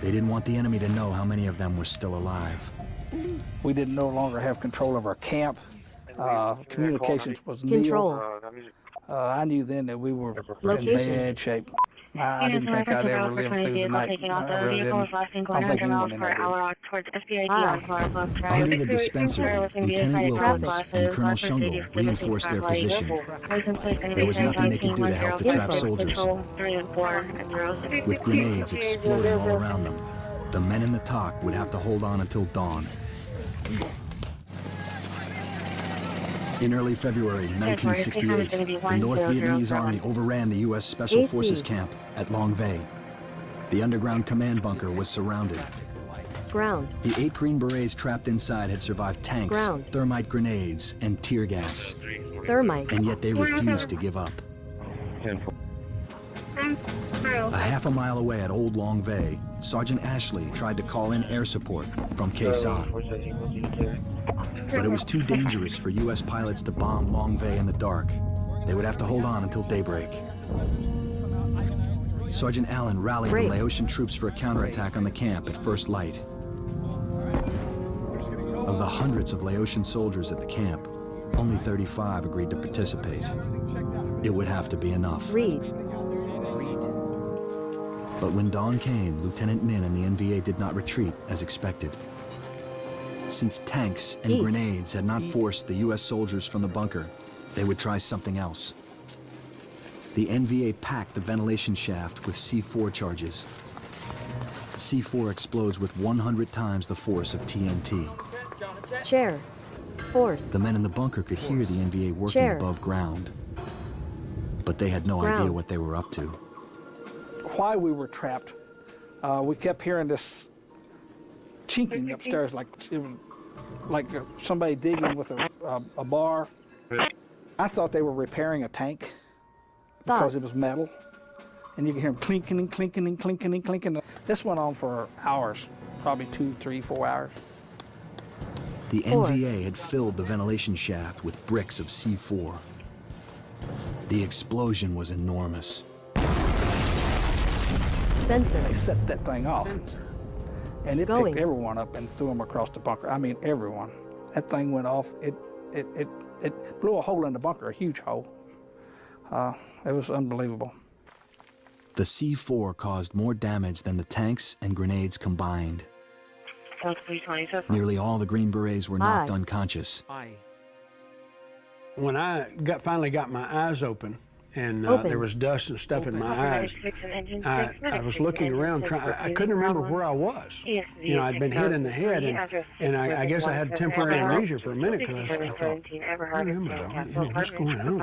Speaker 10: They didn't want the enemy to know how many of them were still alive.
Speaker 18: We didn't no longer have control of our camp. Communications was nil. I knew then that we were in bad shape. I didn't think I'd ever live through the night. I really didn't. I don't think anyone in there did.
Speaker 10: Under the dispenser, Lieutenant Wilkins and Colonel Shungle reinforced their position. There was nothing they could do to help the trapped soldiers. With grenades exploding all around them, the men in the TOC would have to hold on until dawn. In early February 1968, the North Vietnamese Army overran the U.S. Special Forces camp at Long Vay. The underground command bunker was surrounded.
Speaker 3: Ground.
Speaker 10: The 8 Green Berets trapped inside had survived tanks, thermite grenades, and tear gas.
Speaker 3: Thermite.
Speaker 10: And yet they refused to give up. A half a mile away at Old Long Vay, Sergeant Ashley tried to call in air support from Khe Sanh. But it was too dangerous for U.S. pilots to bomb Long Vay in the dark. They would have to hold on until daybreak. Sergeant Allen rallied the Laotian troops for a counterattack on the camp at first light. Of the hundreds of Laotian soldiers at the camp, only 35 agreed to participate. It would have to be enough. But when dawn came, Lieutenant Min and the NVA did not retreat as expected. Since tanks and grenades had not forced the U.S. soldiers from the bunker, they would try something else. The NVA packed the ventilation shaft with C4 charges. C4 explodes with 100 times the force of TNT.
Speaker 3: Chair. Force.
Speaker 10: The men in the bunker could hear the NVA working above ground, but they had no idea what they were up to.
Speaker 18: Why we were trapped, we kept hearing this chinking upstairs, like it was like somebody digging with a bar. I thought they were repairing a tank because it was metal, and you could hear them clinking and clinking and clinking and clinking. This went on for hours, probably 2, 3, 4 hours.
Speaker 10: The NVA had filled the ventilation shaft with bricks of C4. The explosion was enormous.
Speaker 3: Sensor.
Speaker 18: They set that thing off. And it picked everyone up and threw them across the bunker. I mean, everyone. That thing went off. It blew a hole in the bunker, a huge hole. It was unbelievable.
Speaker 10: The C4 caused more damage than the tanks and grenades combined. Nearly all the Green Berets were knocked unconscious.
Speaker 20: When I finally got my eyes open, and there was dust and stuff in my eyes, I was looking around, I couldn't remember where I was. You know, I'd been hit in the head, and I guess I had temporary amnesia for a minute, because I thought, what's going on?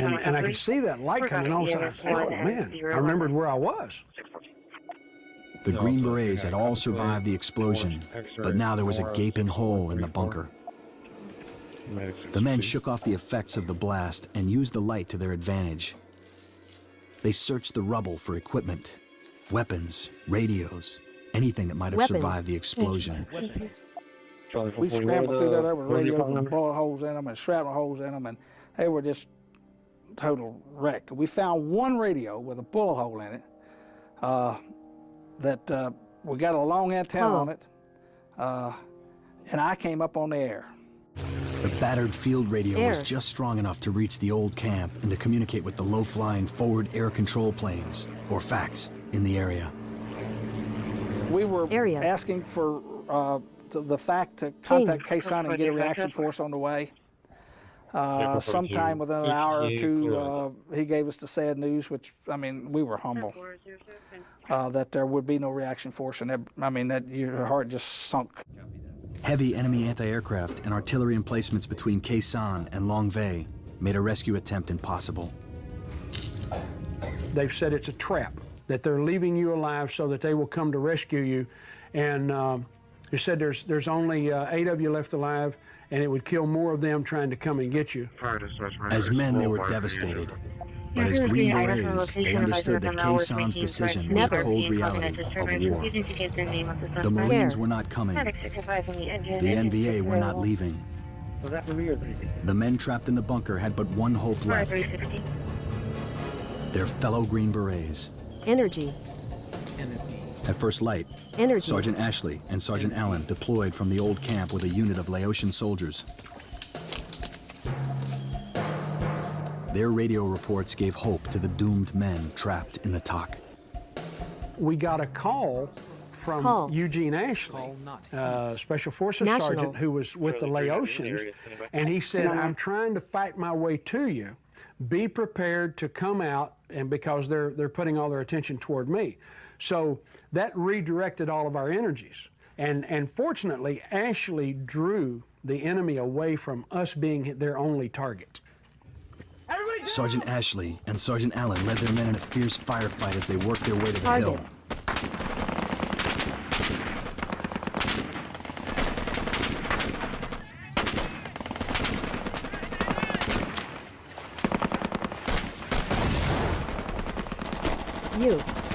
Speaker 20: And I could see that light coming, and all of a sudden, I thought, oh man, I remembered where I was.
Speaker 10: The Green Berets had all survived the explosion, but now there was a gaping hole in the bunker. The men shook off the effects of the blast and used the light to their advantage. They searched the rubble for equipment, weapons, radios, anything that might have survived the explosion.
Speaker 18: We scrambled through there with radios with bullet holes in them and shrapnel holes in them, and they were just total wreck. We found one radio with a bullet hole in it that we got a long antenna on it, and I came up on the air.
Speaker 10: The battered field radio was just strong enough to reach the old camp and to communicate with the low-flying forward air control planes, or FACTs, in the area.
Speaker 18: We were asking for the FACT to contact Quezon and get a reaction force on the way. Sometime within an hour or two, he gave us the sad news, which, I mean, we were humble, that there would be no reaction force, and that your heart just sunk.
Speaker 10: Heavy enemy anti-aircraft and artillery emplacements between Quezon and Longueuil made a rescue attempt impossible.
Speaker 20: They've said it's a trap, that they're leaving you alive so that they will come to rescue you. And they said there's only 8 of you left alive, and it would kill more of them trying to come and get you.
Speaker 10: As men, they were devastated. But as Green Berets, they understood that Quezon's decision was a cold reality of war. The Marines were not coming. The NVA were not leaving. The men trapped in the bunker had but one hope left. Their fellow Green Berets.
Speaker 3: Energy.
Speaker 10: At first light, Sergeant Ashley and Sergeant Allen deployed from the old camp with a unit of Laotian soldiers. Their radio reports gave hope to the doomed men trapped in the TOC.
Speaker 20: We got a call from Eugene Ashley, Special Forces Sergeant who was with the Laotians, and he said, I'm trying to fight my way to you. Be prepared to come out, and because they're putting all their attention toward me. So that redirected all of our energies. And fortunately, Ashley drew the enemy away from us being their only target.
Speaker 10: Sergeant Ashley and Sergeant Allen led their men in a fierce firefight as they worked their way to the hill.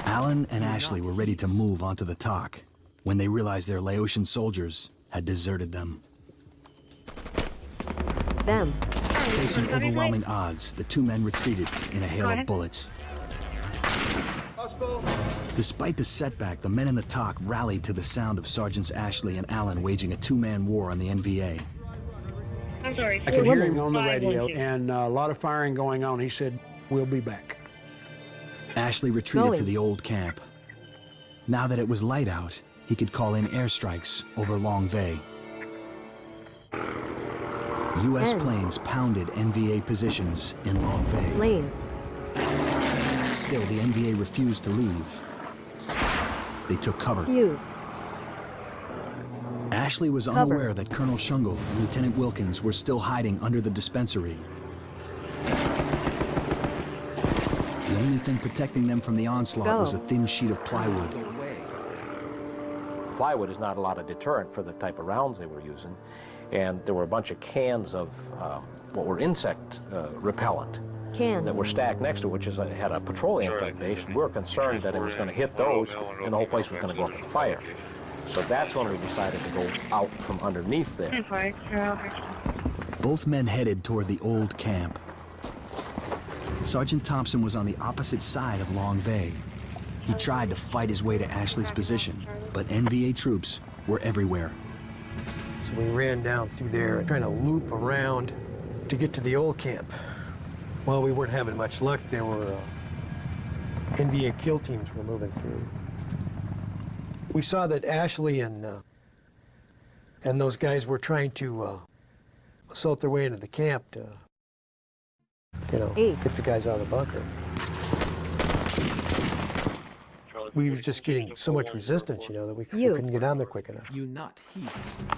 Speaker 10: Allen and Ashley were ready to move onto the TOC when they realized their Laotian soldiers had deserted them. Facing overwhelming odds, the two men retreated in a hail of bullets. Despite the setback, the men in the TOC rallied to the sound of Sergeants Ashley and Allen waging a two-man war on the NVA.
Speaker 20: I could hear him on the radio, and a lot of firing going on. He said, we'll be back.
Speaker 10: Ashley retreated to the old camp. Now that it was light out, he could call in airstrikes over Longueuil. U.S. planes pounded NVA positions in Longueuil. Still, the NVA refused to leave. They took cover. Ashley was unaware that Colonel Shungle and Lieutenant Wilkins were still hiding under the dispensary. The only thing protecting them from the onslaught was a thin sheet of plywood.
Speaker 4: Plywood is not a lot of deterrent for the type of rounds they were using. And there were a bunch of cans of what were insect repellent that were stacked next to it, which had a petroleum type base. We were concerned that it was going to hit those and the whole place was going to go up in fire. So that's when we decided to go out from underneath there.
Speaker 10: Both men headed toward the old camp. Sergeant Thompson was on the opposite side of Longueuil. He tried to fight his way to Ashley's position, but NVA troops were everywhere.
Speaker 21: So we ran down through there, trying to loop around to get to the old camp. Well, we weren't having much luck. There were NVA kill teams were moving through. We saw that Ashley and those guys were trying to assault their way into the camp to, get the guys out of the bunker. We were just getting so much resistance, that we couldn't get down there quick enough.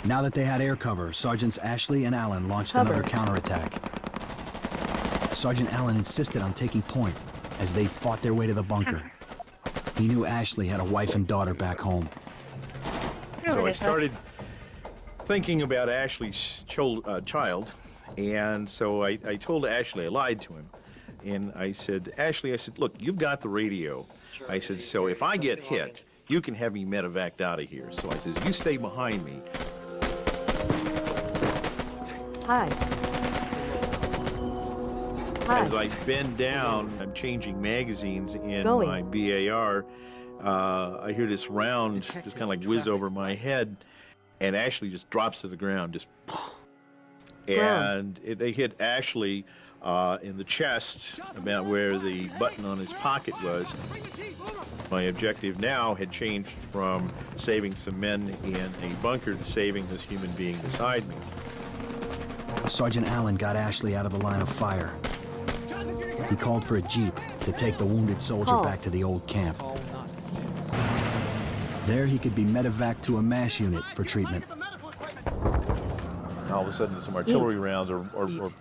Speaker 10: Now that they had air cover, Sergeants Ashley and Allen launched another counterattack. Sergeant Allen insisted on taking point as they fought their way to the bunker. He knew Ashley had a wife and daughter back home.
Speaker 19: So I started thinking about Ashley's child, and so I told Ashley, I lied to him, and I said, Ashley, look, you've got the radio. I said, so if I get hit, you can have me medevaced out of here. So I said, you stay behind me. As I bend down, I'm changing magazines in my BAR. I hear this round just kind of like whiz over my head, and Ashley just drops to the ground, just and they hit Ashley in the chest, about where the button on his pocket was. My objective now had changed from saving some men in a bunker to saving this human being beside me.
Speaker 10: Sergeant Allen got Ashley out of the line of fire. He called for a jeep to take the wounded soldier back to the old camp. There he could be medevaced to a MASH unit for treatment.
Speaker 19: All of a sudden, some artillery rounds or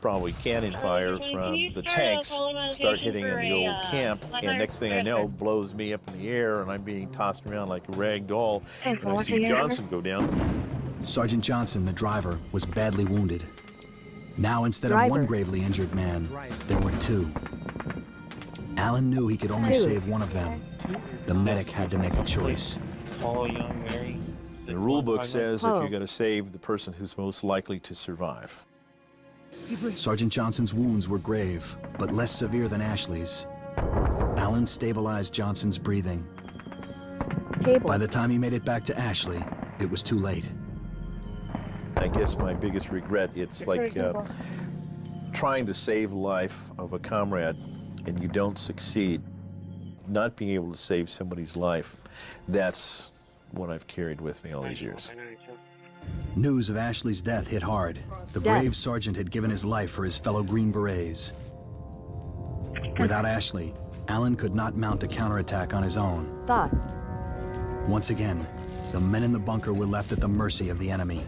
Speaker 19: probably cannon fire from the tanks start hitting in the old camp, and next thing I know, blows me up in the air, and I'm being tossed around like a rag doll, and I see Johnson go down.
Speaker 10: Sergeant Johnson, the driver, was badly wounded. Now, instead of one gravely injured man, there were two. Allen knew he could only save one of them. The medic had to make a choice.
Speaker 19: The rule book says if you're going to save the person who's most likely to survive.
Speaker 10: Sergeant Johnson's wounds were grave, but less severe than Ashley's. Allen stabilized Johnson's breathing. By the time he made it back to Ashley, it was too late.
Speaker 19: I guess my biggest regret, it's like trying to save the life of a comrade and you don't succeed. Not being able to save somebody's life, that's what I've carried with me all these years.
Speaker 10: News of Ashley's death hit hard. The brave sergeant had given his life for his fellow Green Berets. Without Ashley, Allen could not mount a counterattack on his own. Once again, the men in the bunker were left at the mercy of the enemy.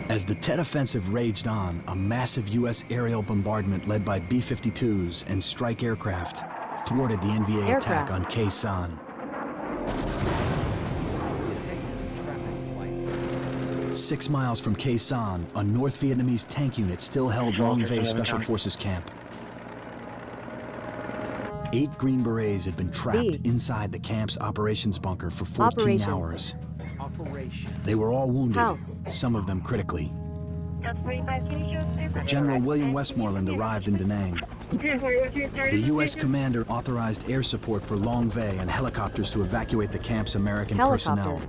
Speaker 10: As the Tet Offensive raged on, a massive U.S. aerial bombardment led by B-52s and strike aircraft thwarted the NVA attack on Khe Sanh. 6 miles from Khe Sanh, a North Vietnamese tank unit still held Long Vây Special Forces camp. 8 Green Berets had been trapped inside the camp's operations bunker for 14 hours. They were all wounded, some of them critically. General William Westmoreland arrived in Da Nang. The U.S. commander authorized air support for Long Vây and helicopters to evacuate the camp's American personnel.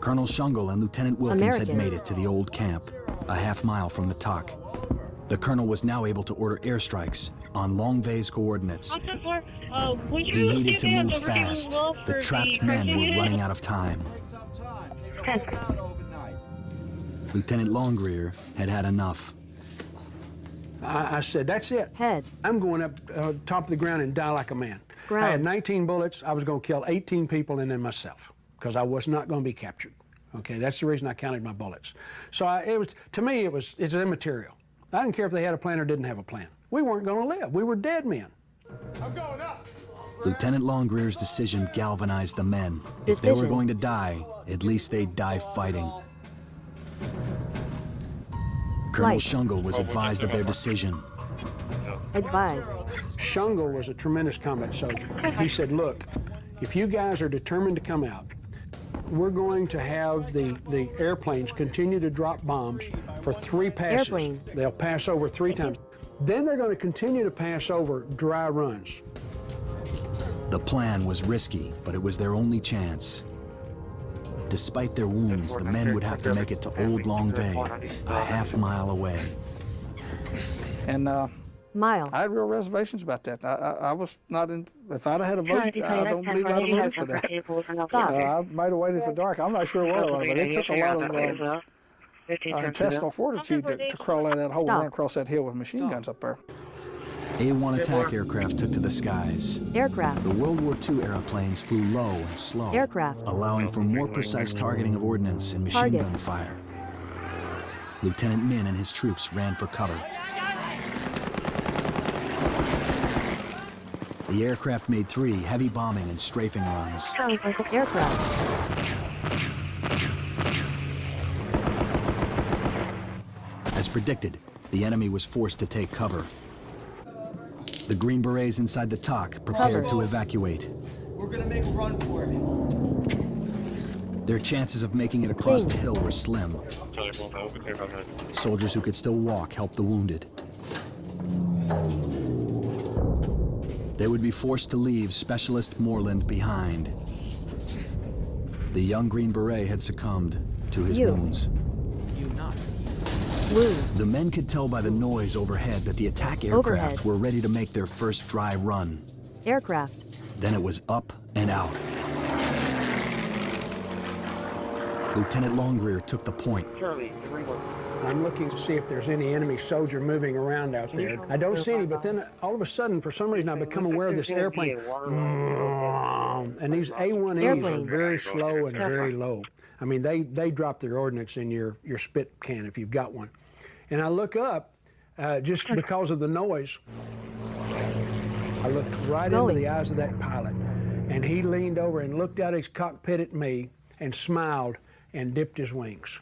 Speaker 10: Colonel Shungle and Lieutenant Wilkins had made it to the old camp, a half-mile from the TOC. The colonel was now able to order airstrikes on Long Vei's coordinates. He needed to move fast. The trapped men were running out of time. Lieutenant Longrear had had enough.
Speaker 20: I said, that's it. I'm going up top of the ground and die like a man. I had 19 bullets. I was going to kill 18 people and then myself, because I was not going to be captured. Okay, that's the reason I counted my bullets. So to me, it's immaterial. I didn't care if they had a plan or didn't have a plan. We weren't going to live. We were dead men.
Speaker 16: I'm going up.
Speaker 10: Lieutenant Longrear's decision galvanized the men. If they were going to die, at least they'd die fighting. Colonel Shungle was advised of their decision.
Speaker 20: Shungle was a tremendous combat soldier. He said, look, if you guys are determined to come out, we're going to have the airplanes continue to drop bombs for 3 passes. They'll pass over 3 times. Then they're going to continue to pass over dry runs.
Speaker 10: The plan was risky, but it was their only chance. Despite their wounds, the men would have to make it to Old Long Vây, a half-mile away.
Speaker 18: And I had real reservations about that. I was not in. If I'd have had a vote, I don't believe I'd have voted for that. I might have waited for dark. I'm not sure what it was, but it took a lot of intestinal fortitude to crawl out of that hole and run across that hill with machine guns up there.
Speaker 10: A-1 attack aircraft took to the skies. The World War II airplanes flew low and slow, allowing for more precise targeting of ordnance and machine gun fire. Lieutenant Min and his troops ran for cover. The aircraft made 3 heavy bombing and strafing runs. As predicted, the enemy was forced to take cover. The Green Berets inside the TOC prepared to evacuate.
Speaker 26: We're gonna make a run for it.
Speaker 10: Their chances of making it across the hill were slim. Soldiers who could still walk helped the wounded. They would be forced to leave Specialist Moreland behind. The young Green Beret had succumbed to his wounds.
Speaker 3: Wounds.
Speaker 10: The men could tell by the noise overhead that the attack aircraft were ready to make their first dry run.
Speaker 3: Aircraft.
Speaker 10: Then it was up and out. Lieutenant Longrear took the point.
Speaker 11: Charlie, 3-1.
Speaker 20: I'm looking to see if there's any enemy soldier moving around out there. I don't see any, but then all of a sudden, for some reason, I become aware of this airplane. And these A-1Es are very slow and very low. I mean, they drop their ordnance in your spit can if you've got one. And I look up, just because of the noise, I looked right into the eyes of that pilot. And he leaned over and looked out his cockpit at me and smiled and dipped his wings.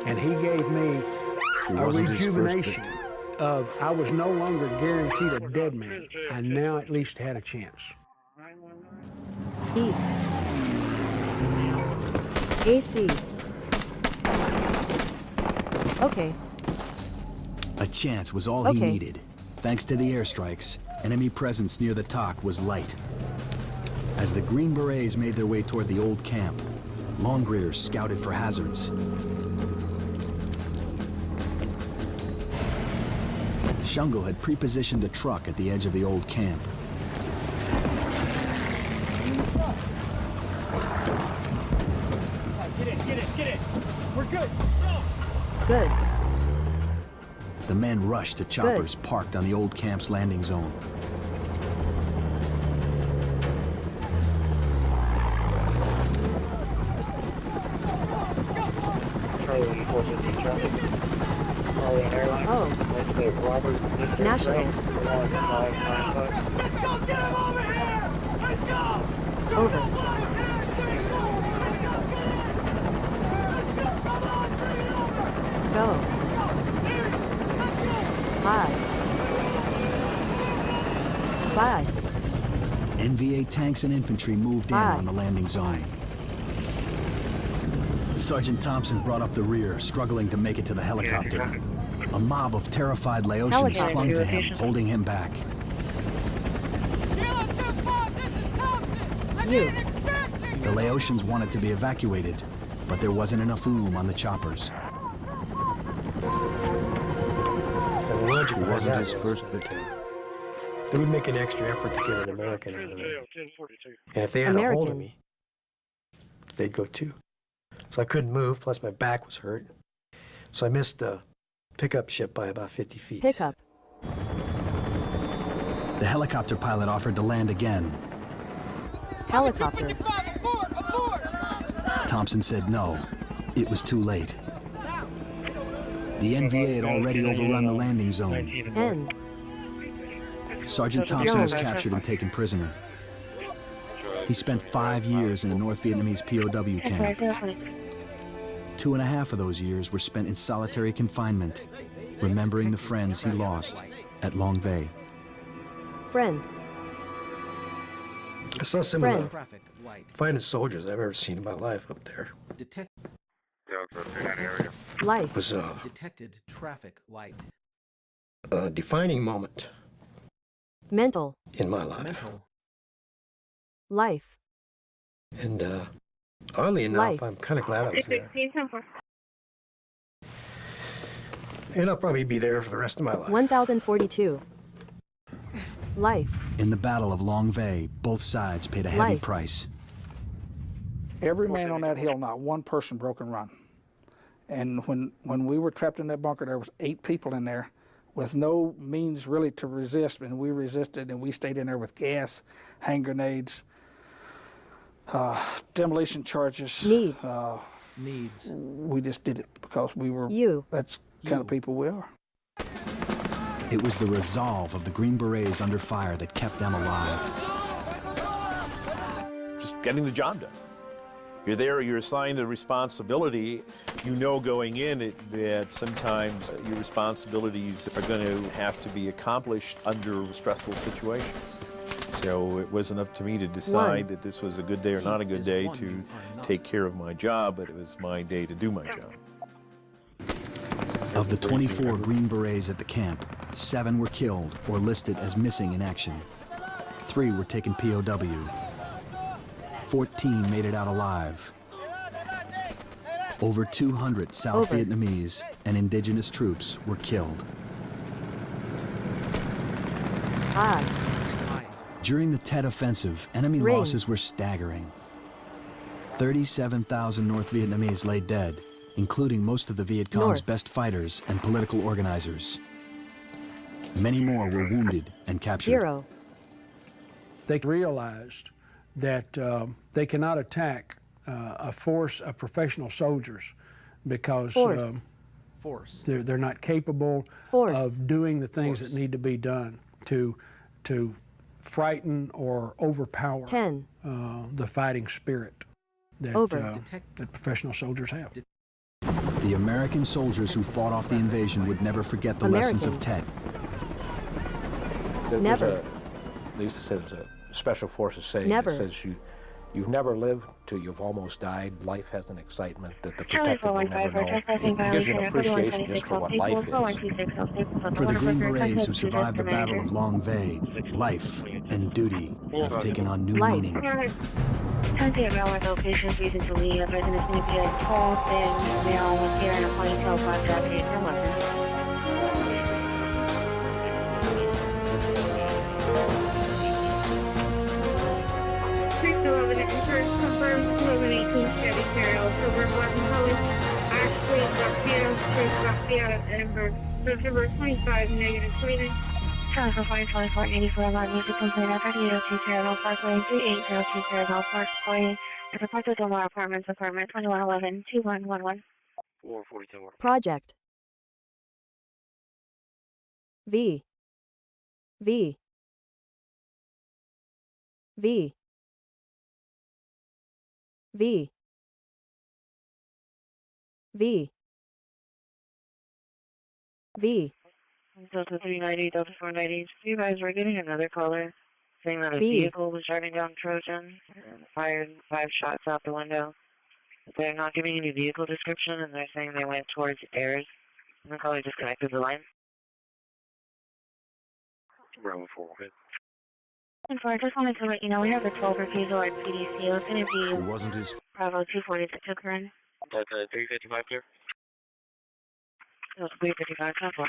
Speaker 20: And he gave me a rejuvenation of I was no longer guaranteed a dead man. I now at least had a chance.
Speaker 3: East. AC. Okay.
Speaker 10: A chance was all he needed. Thanks to the airstrikes, enemy presence near the TOC was light. As the Green Berets made their way toward the old camp, Longrear scouted for hazards. Shungle had pre-positioned a truck at the edge of the old camp.
Speaker 16: Get it. We're good. Go.
Speaker 3: Good.
Speaker 10: The men rushed to choppers parked on the old camp's landing zone.
Speaker 3: Oh. National. Over. Go. Bye.
Speaker 10: NVA tanks and infantry moved in on the landing zone. Sergeant Thompson brought up the rear, struggling to make it to the helicopter. A mob of terrified Laotians clung to him, holding him back. The Laotians wanted to be evacuated, but there wasn't enough room on the choppers.
Speaker 21: It wasn't his first victim. They would make an extra effort to get an American out of it. And if they had a hold of me, they'd go too. So I couldn't move, plus my back was hurt. So I missed the pickup ship by about 50 feet.
Speaker 3: Pickup.
Speaker 10: The helicopter pilot offered to land again.
Speaker 3: Helicopter.
Speaker 10: Thompson said no. It was too late. The NVA had already overrun the landing zone.
Speaker 3: End.
Speaker 10: Sergeant Thompson was captured and taken prisoner. He spent 5 years in a North Vietnamese POW camp. 2.5 of those years were spent in solitary confinement, remembering the friends he lost at Long Vay.
Speaker 3: Friend.
Speaker 21: I saw some of the finest soldiers I've ever seen in my life up there.
Speaker 3: Life.
Speaker 21: It was
Speaker 1: detected traffic light.
Speaker 21: A defining moment.
Speaker 3: Mental.
Speaker 21: In my life.
Speaker 1: Mental.
Speaker 3: Life.
Speaker 21: And oddly enough, I'm kind of glad I was there. And I'll probably be there for the rest of my life.
Speaker 3: 1042. Life.
Speaker 10: In the Battle of Long Vay, both sides paid a heavy price.
Speaker 18: Every man on that hill, not one person broke and run. And when we were trapped in that bunker, there was 8 people in there with no means really to resist, and we resisted, and we stayed in there with gas, hand grenades, demolition charges.
Speaker 3: Needs.
Speaker 1: Needs.
Speaker 18: We just did it because we were, that's the kind of people we are.
Speaker 10: It was the resolve of the Green Berets under fire that kept them alive.
Speaker 19: Just getting the job done. You're there, you're assigned a responsibility. You know going in that sometimes your responsibilities are going to have to be accomplished under stressful situations. So it wasn't up to me to decide that this was a good day or not a good day to take care of my job, but it was my day to do my job.
Speaker 10: Of the 24 Green Berets at the camp, 7 were killed or listed as missing in action. 3 were taken POW. 14 made it out alive. Over 200 South Vietnamese and indigenous troops were killed. During the Tet Offensive, enemy losses were staggering. 37,000 North Vietnamese lay dead, including most of the Viet Cong's best fighters and political organizers. Many more were wounded and captured.
Speaker 20: They realized that they cannot attack a force of professional soldiers because they're not capable of doing the things that need to be done to frighten or overpower the fighting spirit that professional soldiers have.
Speaker 10: The American soldiers who fought off the invasion would never forget the lessons of Tet.
Speaker 4: Never. They used to say there's a special forces saying that says you've never lived till you've almost died. Life has an excitement that the protected will never know. It gives you an appreciation just for what life is.
Speaker 10: For the Green Berets who survived the Battle of Long Vay, life and duty have taken on new meaning.
Speaker 12: 10 railroad locations reason to leave. Residents need to be a tall, thin male with hair and a ponytail, black jacket, and weapons. Confirmed 218 Chevy Carroll, Silver Martin Holly, Ashley, Garcia, Chris Garcia, Edinburgh, November 25, -29. Telephone 4484 about music complaint at 3802 Carroll Parkway, 3802 Carroll Parkway, at the Puerto Del Mar Apartments, apartment 2111 2111. 442.
Speaker 3: Project. V. V. V. V. V. V.
Speaker 12: Delta 390, Delta 490. You guys were getting another caller saying that a vehicle was driving down Trojan and fired 5 shots out the window. They're not giving any vehicle description, and they're saying they went towards Ayers. And the caller disconnected the line.
Speaker 7: Bravo 4, okay.
Speaker 12: And so I just wanted to let you know we have the 12 refusal at PDC. It was going to be Bravo 240 that took her in.
Speaker 7: Delta 355 clear.
Speaker 12: It was 355, 10-4.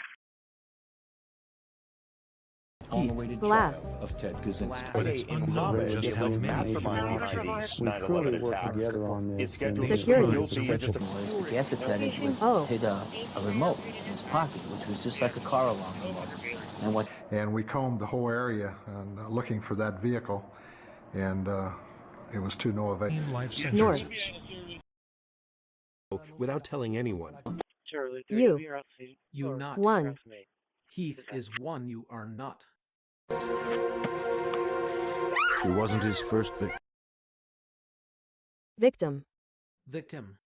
Speaker 3: Heath, glass.
Speaker 2: Of Ted Kaczynski.
Speaker 13: But it's unnovice just like mastermind activities. 9/11 attacks. It's scheduled
Speaker 3: Security.
Speaker 22: The gas attendant hit a remote in his pocket, which was just like a car alarm remote.
Speaker 23: And we combed the whole area and looking for that vehicle, and it was to no avail.
Speaker 3: North.
Speaker 2: Without telling anyone.
Speaker 1: You not.
Speaker 3: One.
Speaker 1: Heath is one you are not.
Speaker 2: She wasn't his first victim.
Speaker 3: Victim.
Speaker 1: Victim.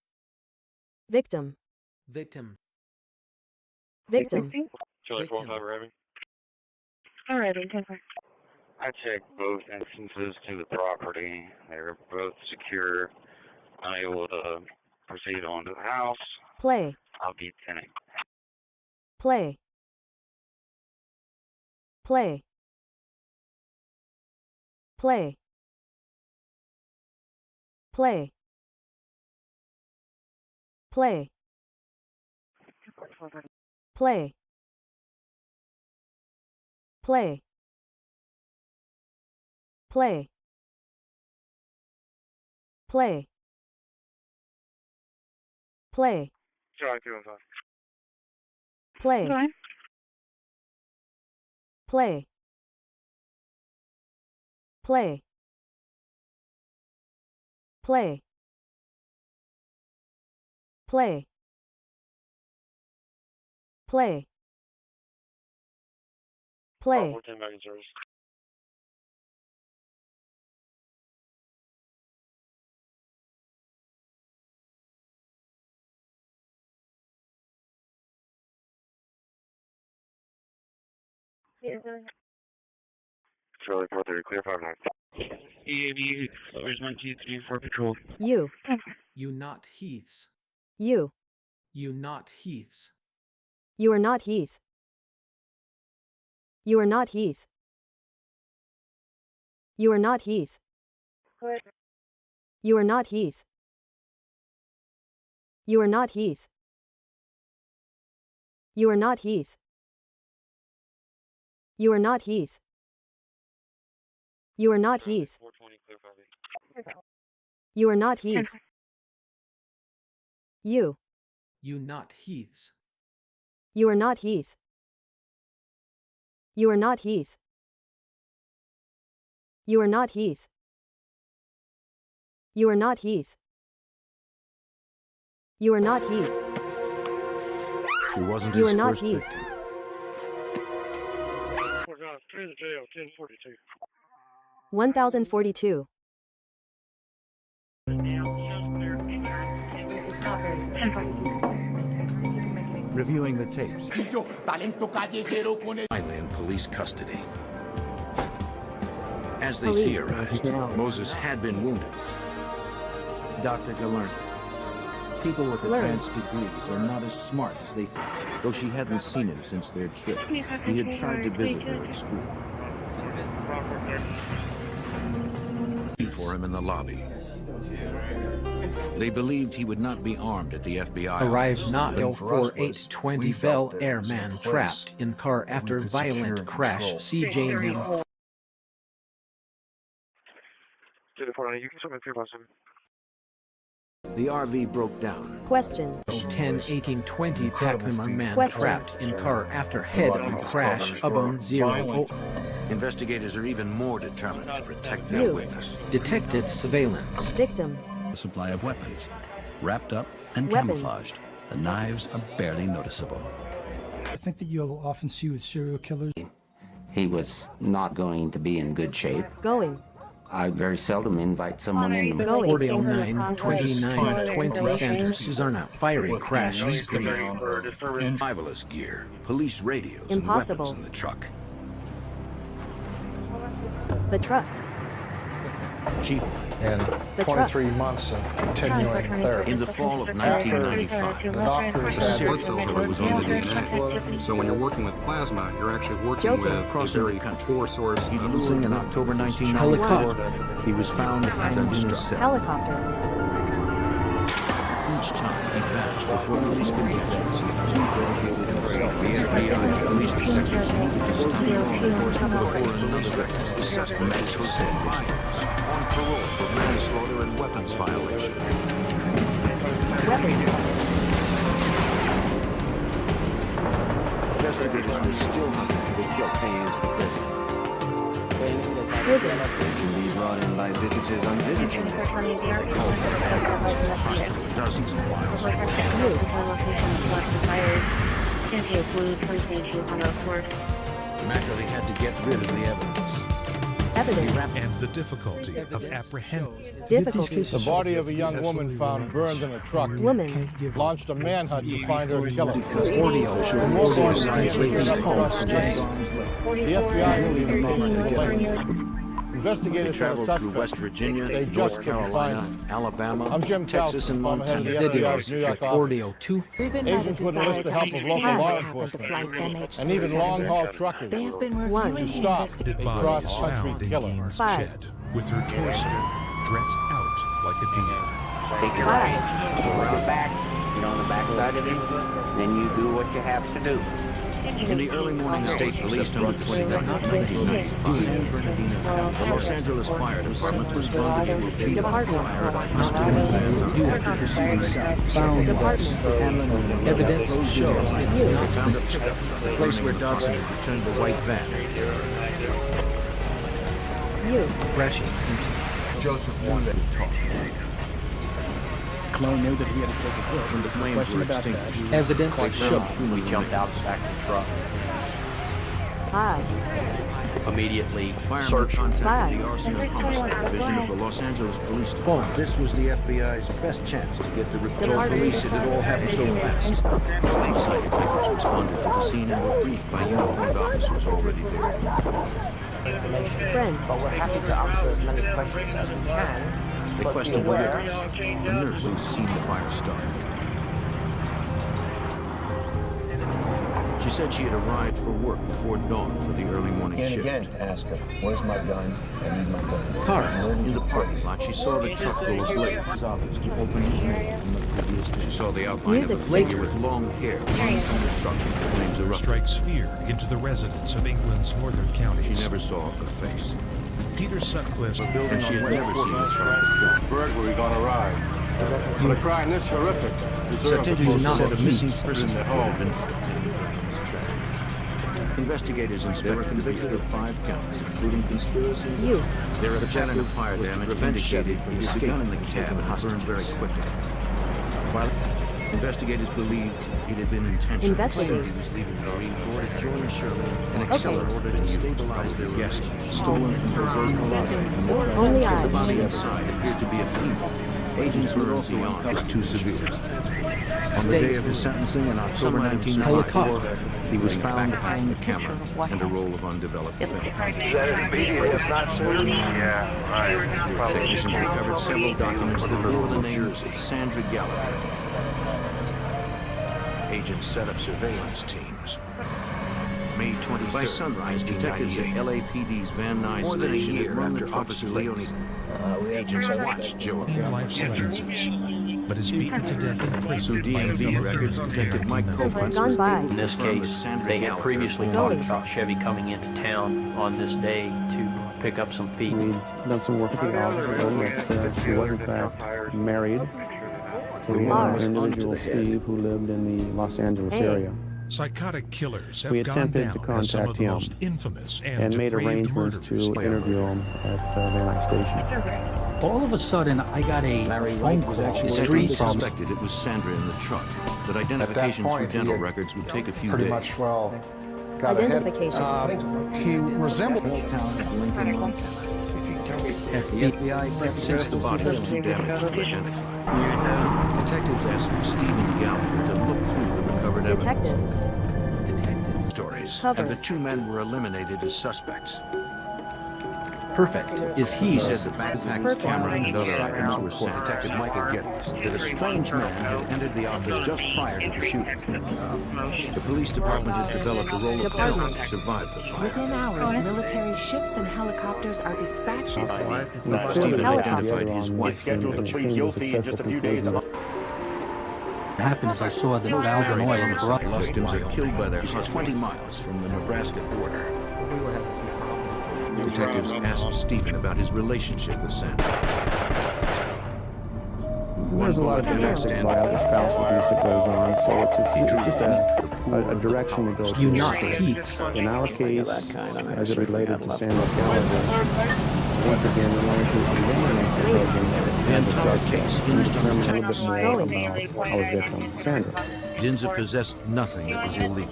Speaker 3: Victim.
Speaker 1: Victim.
Speaker 3: Victim.
Speaker 7: Charlie 45 arriving.
Speaker 12: Alrighty, 10-4.
Speaker 7: I checked both entrances to the property. They were both secure. Unable to proceed onto the house.
Speaker 3: Play.
Speaker 7: I'll be tenant.
Speaker 3: Play. Play. Play. Play. Play. Play. Play. Play. Play. Play.
Speaker 7: Charlie 215.
Speaker 3: Play. Play. Play. Play. Play. Play. Play.
Speaker 7: 410 back in service. Charlie 430, clear 59. EAB, where's 1234 patrol?
Speaker 3: You.
Speaker 1: You not Heaths.
Speaker 3: You.
Speaker 1: You not Heaths.
Speaker 3: You are not Heath. You are not Heath. You are not Heath. You are not Heath. You are not Heath. You are not Heath. You are not Heath. You are not Heath. You are not Heath. You.
Speaker 1: You not Heaths.
Speaker 3: You are not Heath. You are not Heath. You are not Heath. You are not Heath. You are not Heath.
Speaker 2: She wasn't
Speaker 3: You
Speaker 2: his
Speaker 3: are not
Speaker 2: first
Speaker 3: Heath.
Speaker 2: victim.
Speaker 11: We're going through the jail, 1042.
Speaker 3: 1042.
Speaker 2: Reviewing the tapes. Finally in police custody. As they theorized, Moses had been wounded.
Speaker 8: Dr. Galern, people with advanced degrees are not as smart as they think. Though she hadn't seen him since their trip, he had tried to visit her at school.
Speaker 2: For him in the lobby. They believed he would not be armed at the FBI
Speaker 1: Arrived
Speaker 2: office.
Speaker 1: not till
Speaker 2: For us was,
Speaker 1: 4820
Speaker 2: we
Speaker 1: Bel
Speaker 2: felt there
Speaker 1: Air
Speaker 2: was a
Speaker 1: man
Speaker 2: place
Speaker 1: trapped in car after
Speaker 2: could
Speaker 1: violent
Speaker 2: secure
Speaker 1: crash.
Speaker 2: control.
Speaker 1: CJ
Speaker 2: The RV broke down.
Speaker 3: Question.
Speaker 1: 10-18-20 Catamaran man
Speaker 3: Question.
Speaker 1: trapped in car after head-on crash. Abon 0.
Speaker 2: Investigators are even more determined to protect their
Speaker 3: You.
Speaker 2: witness.
Speaker 1: Detected surveillance.
Speaker 3: Victims.
Speaker 10: A supply of weapons, wrapped up and
Speaker 3: Weapons.
Speaker 10: camouflaged. The knives are barely noticeable.
Speaker 9: I think that you'll often see with serial killers.
Speaker 14: He was not going to be in good shape.
Speaker 3: Going.
Speaker 14: I very seldom invite someone in.
Speaker 1: 49-29-20 Sanders Susanna firing crash.
Speaker 2: Survivalist gear, police radios,
Speaker 3: Impossible.
Speaker 2: and weapons in the truck.
Speaker 3: The truck.
Speaker 23: Chief. And
Speaker 3: The
Speaker 23: 23 months of continuing therapy.
Speaker 2: In the fall of 1995,
Speaker 23: The doctor
Speaker 2: a
Speaker 23: said
Speaker 2: serial killer was on the DNA.
Speaker 15: So when you're working with plasma, you're actually working
Speaker 3: Joking.
Speaker 15: with a
Speaker 2: Crossing
Speaker 15: very
Speaker 2: the country.
Speaker 15: poor source.
Speaker 2: He'd lured in October 1994. He was found hanging in his cell.
Speaker 3: Helicopter.
Speaker 2: Each time he vanished before police could catch him. Too dedicated himself, the FBI and police detectives needed to stop law enforcement before another records. The suspect is Jose Myers, on parole for manslaughter and weapons violation.
Speaker 3: Weapons.
Speaker 2: Investigators were still hunting for the killer.
Speaker 24: Into the prison.
Speaker 3: Prison.
Speaker 24: They can be brought in by visitors on visiting day.
Speaker 2: Dozens of miles. Mackley had to get rid of the evidence.
Speaker 3: Evidence.
Speaker 25: And the difficulty of apprehending.
Speaker 3: Difficulty.
Speaker 21: The body of a young woman found burned in a truck.
Speaker 3: Woman.
Speaker 21: Launched a manhunt to find her killer.
Speaker 1: Audio showed audio signs later calls today.
Speaker 21: The FBI believes the bomber.
Speaker 2: They
Speaker 21: Investigators
Speaker 2: traveled
Speaker 21: found a
Speaker 2: through
Speaker 21: suspect.
Speaker 2: West Virginia,
Speaker 21: They
Speaker 2: North
Speaker 21: just couldn't
Speaker 2: Carolina,
Speaker 21: find him.
Speaker 2: Alabama,
Speaker 21: I'm Jim
Speaker 2: Texas, and
Speaker 21: Towson, former head of
Speaker 2: Montana.
Speaker 21: the FBI's New York
Speaker 1: Videos with
Speaker 21: office.
Speaker 1: audio 2.
Speaker 21: Agents would enlist the help of local law enforcement and even long-haul truckers.
Speaker 27: They have been
Speaker 21: To
Speaker 27: reviewing
Speaker 21: stop
Speaker 27: the
Speaker 21: a
Speaker 25: Bodies
Speaker 21: cross-country
Speaker 25: found in
Speaker 21: killer.
Speaker 25: Dean's
Speaker 3: 5.
Speaker 25: shed, with her torso dressed out like a deer.
Speaker 14: Take your right, go around back, get on the back side of him, then you do what you have to do.
Speaker 2: In the early morning of state police on the 29th, 1995, the Los Angeles Fire Department responded to a vehicle fired on
Speaker 3: Department.
Speaker 1: Evidence shows it's
Speaker 2: They
Speaker 1: not
Speaker 2: found a place where Dodson had returned the white van.
Speaker 3: You.
Speaker 1: crashing into
Speaker 2: Joseph wanted to talk.
Speaker 28: Clone knew that he had to take a hit.
Speaker 2: When the flames were extinguished,
Speaker 1: evidence shows.
Speaker 14: We jumped out the back of the truck.
Speaker 3: Hi.
Speaker 14: Immediately
Speaker 2: firemen
Speaker 14: searched.
Speaker 2: contacted the Arson and Homicide Division of the Los Angeles Police Department. This was the FBI's best chance to get the report. Told police it had all happened so fast. Incite detectives responded to the scene and were briefed by uniformed officers already there.
Speaker 3: Friend.
Speaker 29: But we're happy to answer as many questions as we can.
Speaker 2: They questioned the witness, the nurse who'd seen the fire start. She said she had arrived for work before dawn for the early morning shift.
Speaker 24: Again to ask her, where's my gun? I need my gun.
Speaker 2: Car in the parking lot, she saw the truck go ablaze. His office to open his mail from the previous day. She saw the outline of a figure with long hair run from the truck as the flames erupted.
Speaker 25: Strikes fear into the residents of England's northern counties.
Speaker 2: She never saw a face.
Speaker 25: Peter Sutcliffe,
Speaker 2: And she had never seen the truck before.
Speaker 5: Burglary's on a rise. But a crime this horrific
Speaker 2: Detectives said a missing person had been found in the Burton's tragedy. Investigators inspected the vehicle of 5 counts, including conspiracy. Their pattern of fire damage indicated from the gun in the cab and burned very quickly. While investigators believed it had been intentional. Somebody was leaving the Marine Corps to join Shirley and accelerate in order to stabilize their guests. Stolen from Jose Colado.
Speaker 3: Only eyes.
Speaker 2: The body inside appeared to be a female. Agents were also beyond too severe. On the day of his sentencing in October 1994, he was found behind a camera and a roll of undeveloped film. Technicians recovered several documents that bore the names of Sandra Gallagher. Agents set up surveillance teams. May 23rd. By sunrise, detectives at LAPD's Van Nuys station had run the Officer Leone. Agents watched Joe.
Speaker 25: Life sentences, but is beaten to death in prison.
Speaker 2: Through DMV records, Detective Mike Kofutz was
Speaker 3: by.
Speaker 14: In this case, they had previously caught a truck Chevy coming into town on this day to pick up some feed.
Speaker 13: We'd done some work with the officer that she was in fact married to an individual, Steve, who lived in the Los Angeles area.
Speaker 25: Psychotic killers have
Speaker 13: We
Speaker 25: gone
Speaker 13: attempted
Speaker 25: down
Speaker 13: to
Speaker 25: as some of
Speaker 13: contact
Speaker 25: the
Speaker 13: him
Speaker 25: most infamous
Speaker 13: and made
Speaker 25: depraved
Speaker 13: arrangements to
Speaker 25: murderers.
Speaker 13: interview him at Van Nuys Station.
Speaker 6: All of a sudden, I got a phone call.
Speaker 2: Detectives suspected it was Sandra in the truck, but identification through dental records would take a few days.
Speaker 3: Identification.
Speaker 5: He resembled
Speaker 2: Since the body was too damaged to identify, detectives asked Stephen Gallagher to look through the recovered evidence. Detective stories, and the 2 men were eliminated as suspects.
Speaker 1: Perfect. Is he?
Speaker 2: He said the backpack, camera, and other items were sent. Detective Michael Geddes that a strange man had entered the office just prior to the shooting. The police department had developed a roll of film to survive the fire.
Speaker 16: Within hours, military ships and helicopters are dispatched.
Speaker 2: Stephen identified his wife.
Speaker 5: scheduled to plead guilty in just a few days.
Speaker 6: What happened is I saw the valve and oil in the garage.
Speaker 2: Victims are killed by their husbands 20 miles from the Nebraska border. Detectives asked Stephen about his relationship with Sandra.
Speaker 13: There's a lot of domestic violence, spousal abuse that goes on, so it's just a direction that goes.
Speaker 1: You not Heaths.
Speaker 13: In our case, as it related to Sandra Gallagher, once again, we wanted to eliminate the program as a suspect and determine a little bit more about our victim, Sandra.
Speaker 2: Dinza possessed nothing that was illegal.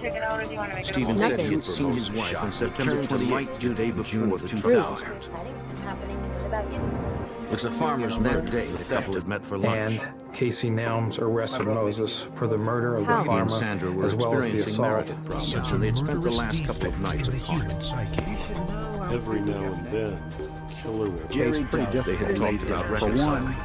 Speaker 2: Stephen said he had seen his wife on September 28th, the day before 2000. With the farmers that day, the couple had met for lunch.
Speaker 5: And Casey Nelms arrested Moses for the murder of the
Speaker 2: He and
Speaker 5: farmer,
Speaker 2: Sandra were
Speaker 5: as well as the
Speaker 2: experiencing
Speaker 5: assault.
Speaker 2: marital problems, and they had spent the last couple of nights apart.
Speaker 26: Every now and then, killer will.
Speaker 2: Jerry Dowd, they had talked about reconciling.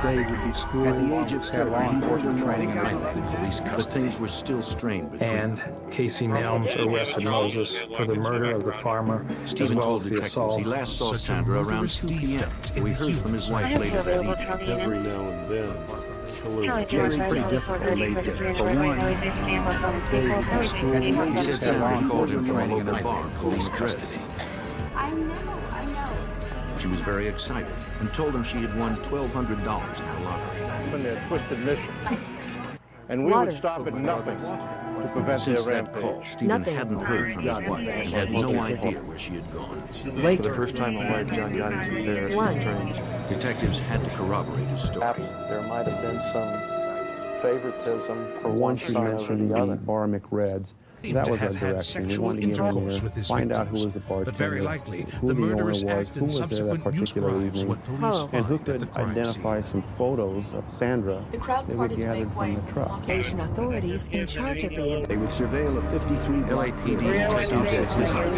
Speaker 2: At the age of 30, he ordered training in police custody, but things were still strained between them.
Speaker 5: And Casey Nelms arrested Moses for the murder of the farmer, as
Speaker 2: Stephen
Speaker 5: well
Speaker 2: told
Speaker 5: as the
Speaker 2: detectives
Speaker 5: assault.
Speaker 2: he last saw Sandra around 2 p.m. We heard from his wife later that evening.
Speaker 26: Every now and then, killer
Speaker 2: Jerry pretty difficult laid dead. For one, at the age of 7, called him from a local bar, police custody. She was very excited and told him she had won $1,200 in the lottery.
Speaker 5: When they're twisted mission, and we would stop at nothing to prevent
Speaker 2: Since
Speaker 5: their
Speaker 2: that
Speaker 5: rampage.
Speaker 2: call, Stephen hadn't heard from his wife and had no idea where she had gone.
Speaker 26: For the first time my wife John got into embarrassment strange.
Speaker 2: Detectives had to corroborate his story.
Speaker 5: Perhaps there might have been some favoritism for
Speaker 13: Once she mentioned the bar McReds, that was our direction. We wanted to get in there, find out who was the bartender,
Speaker 25: but very likely
Speaker 13: who
Speaker 25: the
Speaker 13: the owner
Speaker 25: murderous
Speaker 13: was,
Speaker 25: act
Speaker 13: who
Speaker 25: and
Speaker 13: was there that
Speaker 25: subsequent news
Speaker 13: particular
Speaker 25: crimes
Speaker 13: evening,
Speaker 25: what police
Speaker 13: and who
Speaker 25: find at the
Speaker 13: could
Speaker 25: crime
Speaker 13: identify some photos of Sandra
Speaker 16: The crowd
Speaker 13: that we
Speaker 16: parted to
Speaker 13: gathered
Speaker 16: make way
Speaker 13: from the
Speaker 16: for
Speaker 13: truck.
Speaker 16: Asian authorities in charge at the
Speaker 2: They would surveil a 53 LAPD detectives at his home,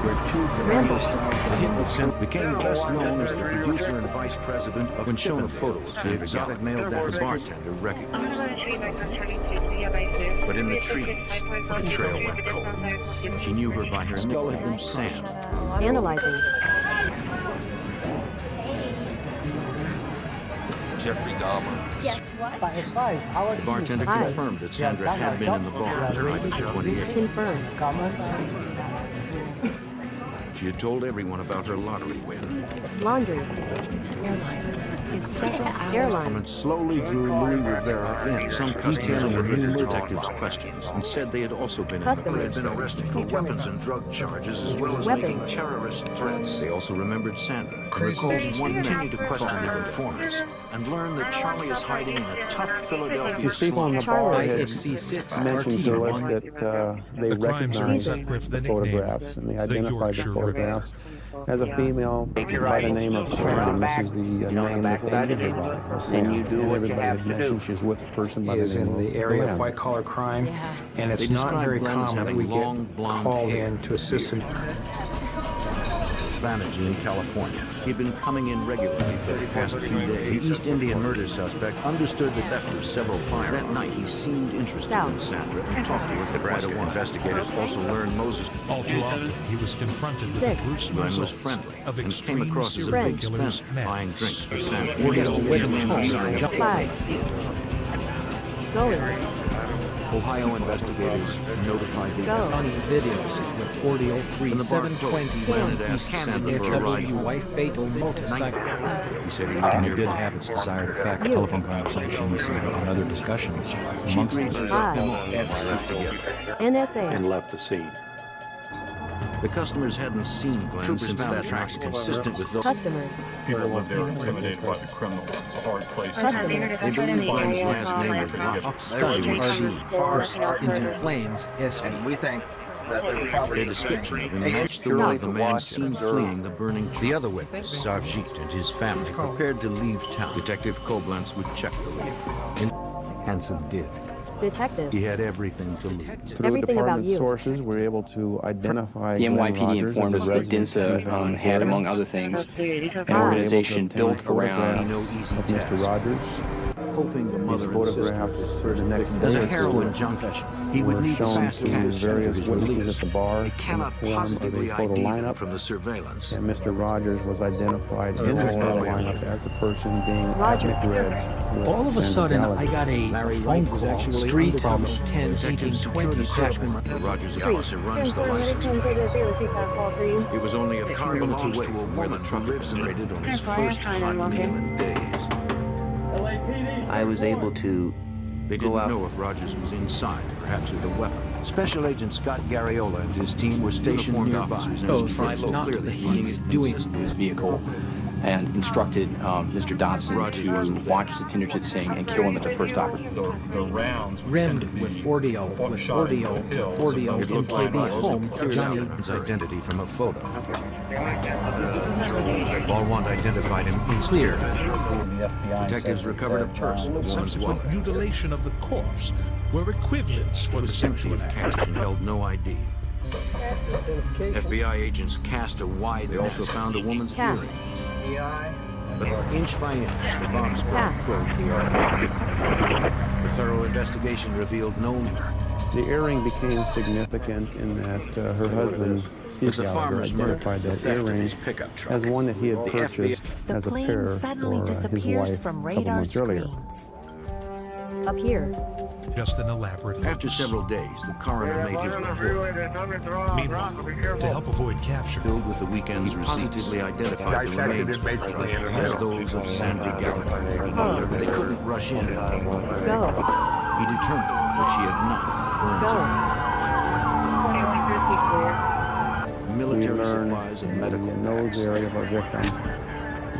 Speaker 2: where 2 commando-style vehicles became best known as the producer and vice president of when shown photos the exotic male that the bartender recognized. But in the trees, trail went cold. She knew her by her nickname, Sand.
Speaker 3: Analyzing.
Speaker 4: Jeffrey Dahmer.
Speaker 29: But as far as our
Speaker 2: The bartender confirmed that Sandra had been in the bar on the night of the 28th.
Speaker 3: Confirmed.
Speaker 2: She had told everyone about her lottery win.
Speaker 3: Laundry.
Speaker 16: Airlines is several hours.
Speaker 2: Airlines slowly drew Louis Rivera in, some detailing the new detectives' questions, and said they had also been in the bar. They had been arrested for weapons and drug charges, as well as making terrorist threats. They also remembered Sandra. Recalled one continued to question their informants, and learned that Charlie is hiding in a tough Philadelphia
Speaker 13: These people on the bar had
Speaker 1: IFC6
Speaker 13: mentioned to us
Speaker 1: RT1.
Speaker 13: that they recognized the photographs, and they identified the photographs as a female by the name of Sam. This is the name that they knew her by, Sam.
Speaker 14: And you do what you
Speaker 13: everybody
Speaker 14: have
Speaker 13: had
Speaker 14: to do.
Speaker 13: mentioned she was with a person by the
Speaker 12: is
Speaker 13: name
Speaker 12: in
Speaker 13: of
Speaker 12: the area
Speaker 13: Glenn.
Speaker 12: of white-collar crime, and it's
Speaker 2: They
Speaker 12: not
Speaker 2: described
Speaker 12: very
Speaker 2: Glenn as
Speaker 12: common that
Speaker 2: having
Speaker 12: we
Speaker 2: long,
Speaker 12: get
Speaker 2: blonde
Speaker 12: called
Speaker 2: hair
Speaker 12: in to assist in
Speaker 2: Banerjee in California. He'd been coming in regularly for the past few days. The East Indian murder suspect understood the theft of several firearms. That night, he seemed interested in Sandra and talked to her for quite a while. Investigators also learned Moses.
Speaker 25: All too often, he was confronted with the gruesome
Speaker 2: Glenn was
Speaker 25: results
Speaker 2: friendly
Speaker 25: of
Speaker 2: and came
Speaker 25: extreme
Speaker 2: across as a
Speaker 25: serial
Speaker 2: big
Speaker 25: killer's
Speaker 2: spender, buying drinks for Sandra.
Speaker 3: Going.
Speaker 2: Ohio investigators notified the
Speaker 1: Funny videos with Audio 3720 East FWY fatal motorcycle.
Speaker 2: He said he
Speaker 6: And it did have its desired effect, telephone conversations and other discussions amongst
Speaker 3: NSA.
Speaker 5: And left the scene.
Speaker 2: The customers hadn't seen Glenn since that tracks consistent with the
Speaker 3: Customers.
Speaker 17: People live there intimidated by the criminals. It's a hard place.
Speaker 3: Customers.
Speaker 2: They believe Glenn's last name was Rock.
Speaker 1: Off study RV bursts into flames. SP.
Speaker 4: And we think that
Speaker 2: Their description of him matched the one of the man seen fleeing the burning tree. The other witness, Savjit, and his family prepared to leave town. Detective Koblenz would check the lead. Hansen did.
Speaker 3: Detective.
Speaker 2: He had everything to lose.
Speaker 13: Through
Speaker 3: Everything about
Speaker 13: department
Speaker 3: you.
Speaker 13: sources, we're able to identify
Speaker 14: The
Speaker 13: Glenn
Speaker 14: NYPD
Speaker 13: Rogers
Speaker 14: informed
Speaker 13: as
Speaker 14: us
Speaker 13: a
Speaker 14: that
Speaker 13: resident
Speaker 14: DINSA
Speaker 13: in the
Speaker 14: had,
Speaker 13: area.
Speaker 14: among other things, an
Speaker 13: We were able
Speaker 14: organization
Speaker 13: to obtain
Speaker 14: built around
Speaker 13: photographs of Mr. Rogers.
Speaker 2: Hoping the
Speaker 13: These
Speaker 2: mother and
Speaker 13: photographs
Speaker 2: sister
Speaker 13: for the next
Speaker 2: as
Speaker 13: day
Speaker 2: a
Speaker 13: or
Speaker 2: heroin
Speaker 13: two
Speaker 2: junkie, he would
Speaker 13: were
Speaker 2: need
Speaker 13: shown
Speaker 2: fast
Speaker 13: to
Speaker 2: cash after
Speaker 13: various
Speaker 2: his
Speaker 13: witnesses
Speaker 2: release.
Speaker 13: at the bar
Speaker 2: They cannot
Speaker 13: in the form of
Speaker 2: positively
Speaker 13: a photo
Speaker 2: ID him
Speaker 13: lineup.
Speaker 2: from the surveillance.
Speaker 13: And Mr. Rogers was identified in the photo lineup as the person being at Reds. with
Speaker 6: All of a
Speaker 13: Sandra
Speaker 6: sudden,
Speaker 13: Gallagher.
Speaker 6: I got a phone call.
Speaker 1: Street from 10
Speaker 2: Detectives secured
Speaker 1: 1820
Speaker 2: the search
Speaker 1: Cashman.
Speaker 2: warrant for Rogers. The officer runs the license plate. It was only a few minutes away from where the truck accelerated on his first hot meal in days.
Speaker 14: I was able to
Speaker 2: They didn't know if Rogers was inside, perhaps with a weapon. Special Agent Scott Garriola and his team were stationed nearby.
Speaker 1: Those that's not the he's doing.
Speaker 14: his vehicle and instructed Mr. Dodson to watch his attendant sing and kill him at the first opportunity.
Speaker 17: The rounds
Speaker 1: Rimmed with audio, MKB home, Johnny.
Speaker 2: His identity from a photo. Balwant identified him instantly. Detectives recovered a purse, a woman's wallet.
Speaker 25: Mutilation of the corpse were equivalents for
Speaker 2: It
Speaker 25: the
Speaker 2: was empty
Speaker 25: sexual
Speaker 2: of cash and held no ID. FBI agents cast a wide. They also found a woman's earring. But inch by inch, the bomb squad probed the argument. The thorough investigation revealed no mirror.
Speaker 13: The earring became significant in that her husband, Steve Gallagher, identified that earring as one that he had purchased
Speaker 16: The
Speaker 13: as a
Speaker 16: plane
Speaker 13: pair
Speaker 16: suddenly
Speaker 13: for his
Speaker 16: disappears
Speaker 13: wife
Speaker 16: from
Speaker 13: a couple
Speaker 16: radar
Speaker 13: months earlier.
Speaker 16: screens.
Speaker 3: Up here.
Speaker 25: Just an elaborate.
Speaker 2: After several days, the coroner made his report.
Speaker 25: Meanwhile, to help avoid capture,
Speaker 2: Filled with the weekend's receipts, positively identified the remains of the truck as those of Sandra Gallagher. But they couldn't rush in.
Speaker 3: Go.
Speaker 2: He determined that she had not burned to death. Military supplies and medical
Speaker 13: nose area of our victim.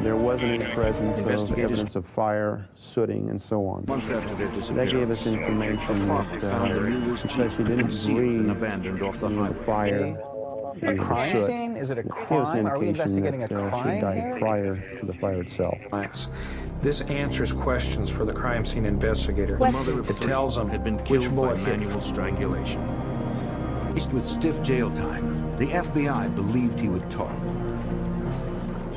Speaker 13: There wasn't any presence of evidence of fire, sooting, and so on.
Speaker 2: Months after their
Speaker 13: That gave us information that because she didn't breathe
Speaker 2: abandoned off the
Speaker 13: fire,
Speaker 29: A crime scene? Is it a crime? Are we investigating a crime
Speaker 13: she died
Speaker 29: here?
Speaker 13: prior to the fire itself.
Speaker 12: This answers questions for the crime scene investigator.
Speaker 2: The mother of
Speaker 12: It
Speaker 2: three
Speaker 12: tells him
Speaker 2: had been
Speaker 12: which
Speaker 2: killed by
Speaker 12: bullet hit.
Speaker 2: manual strangulation. Faced with stiff jail time, the FBI believed he would talk.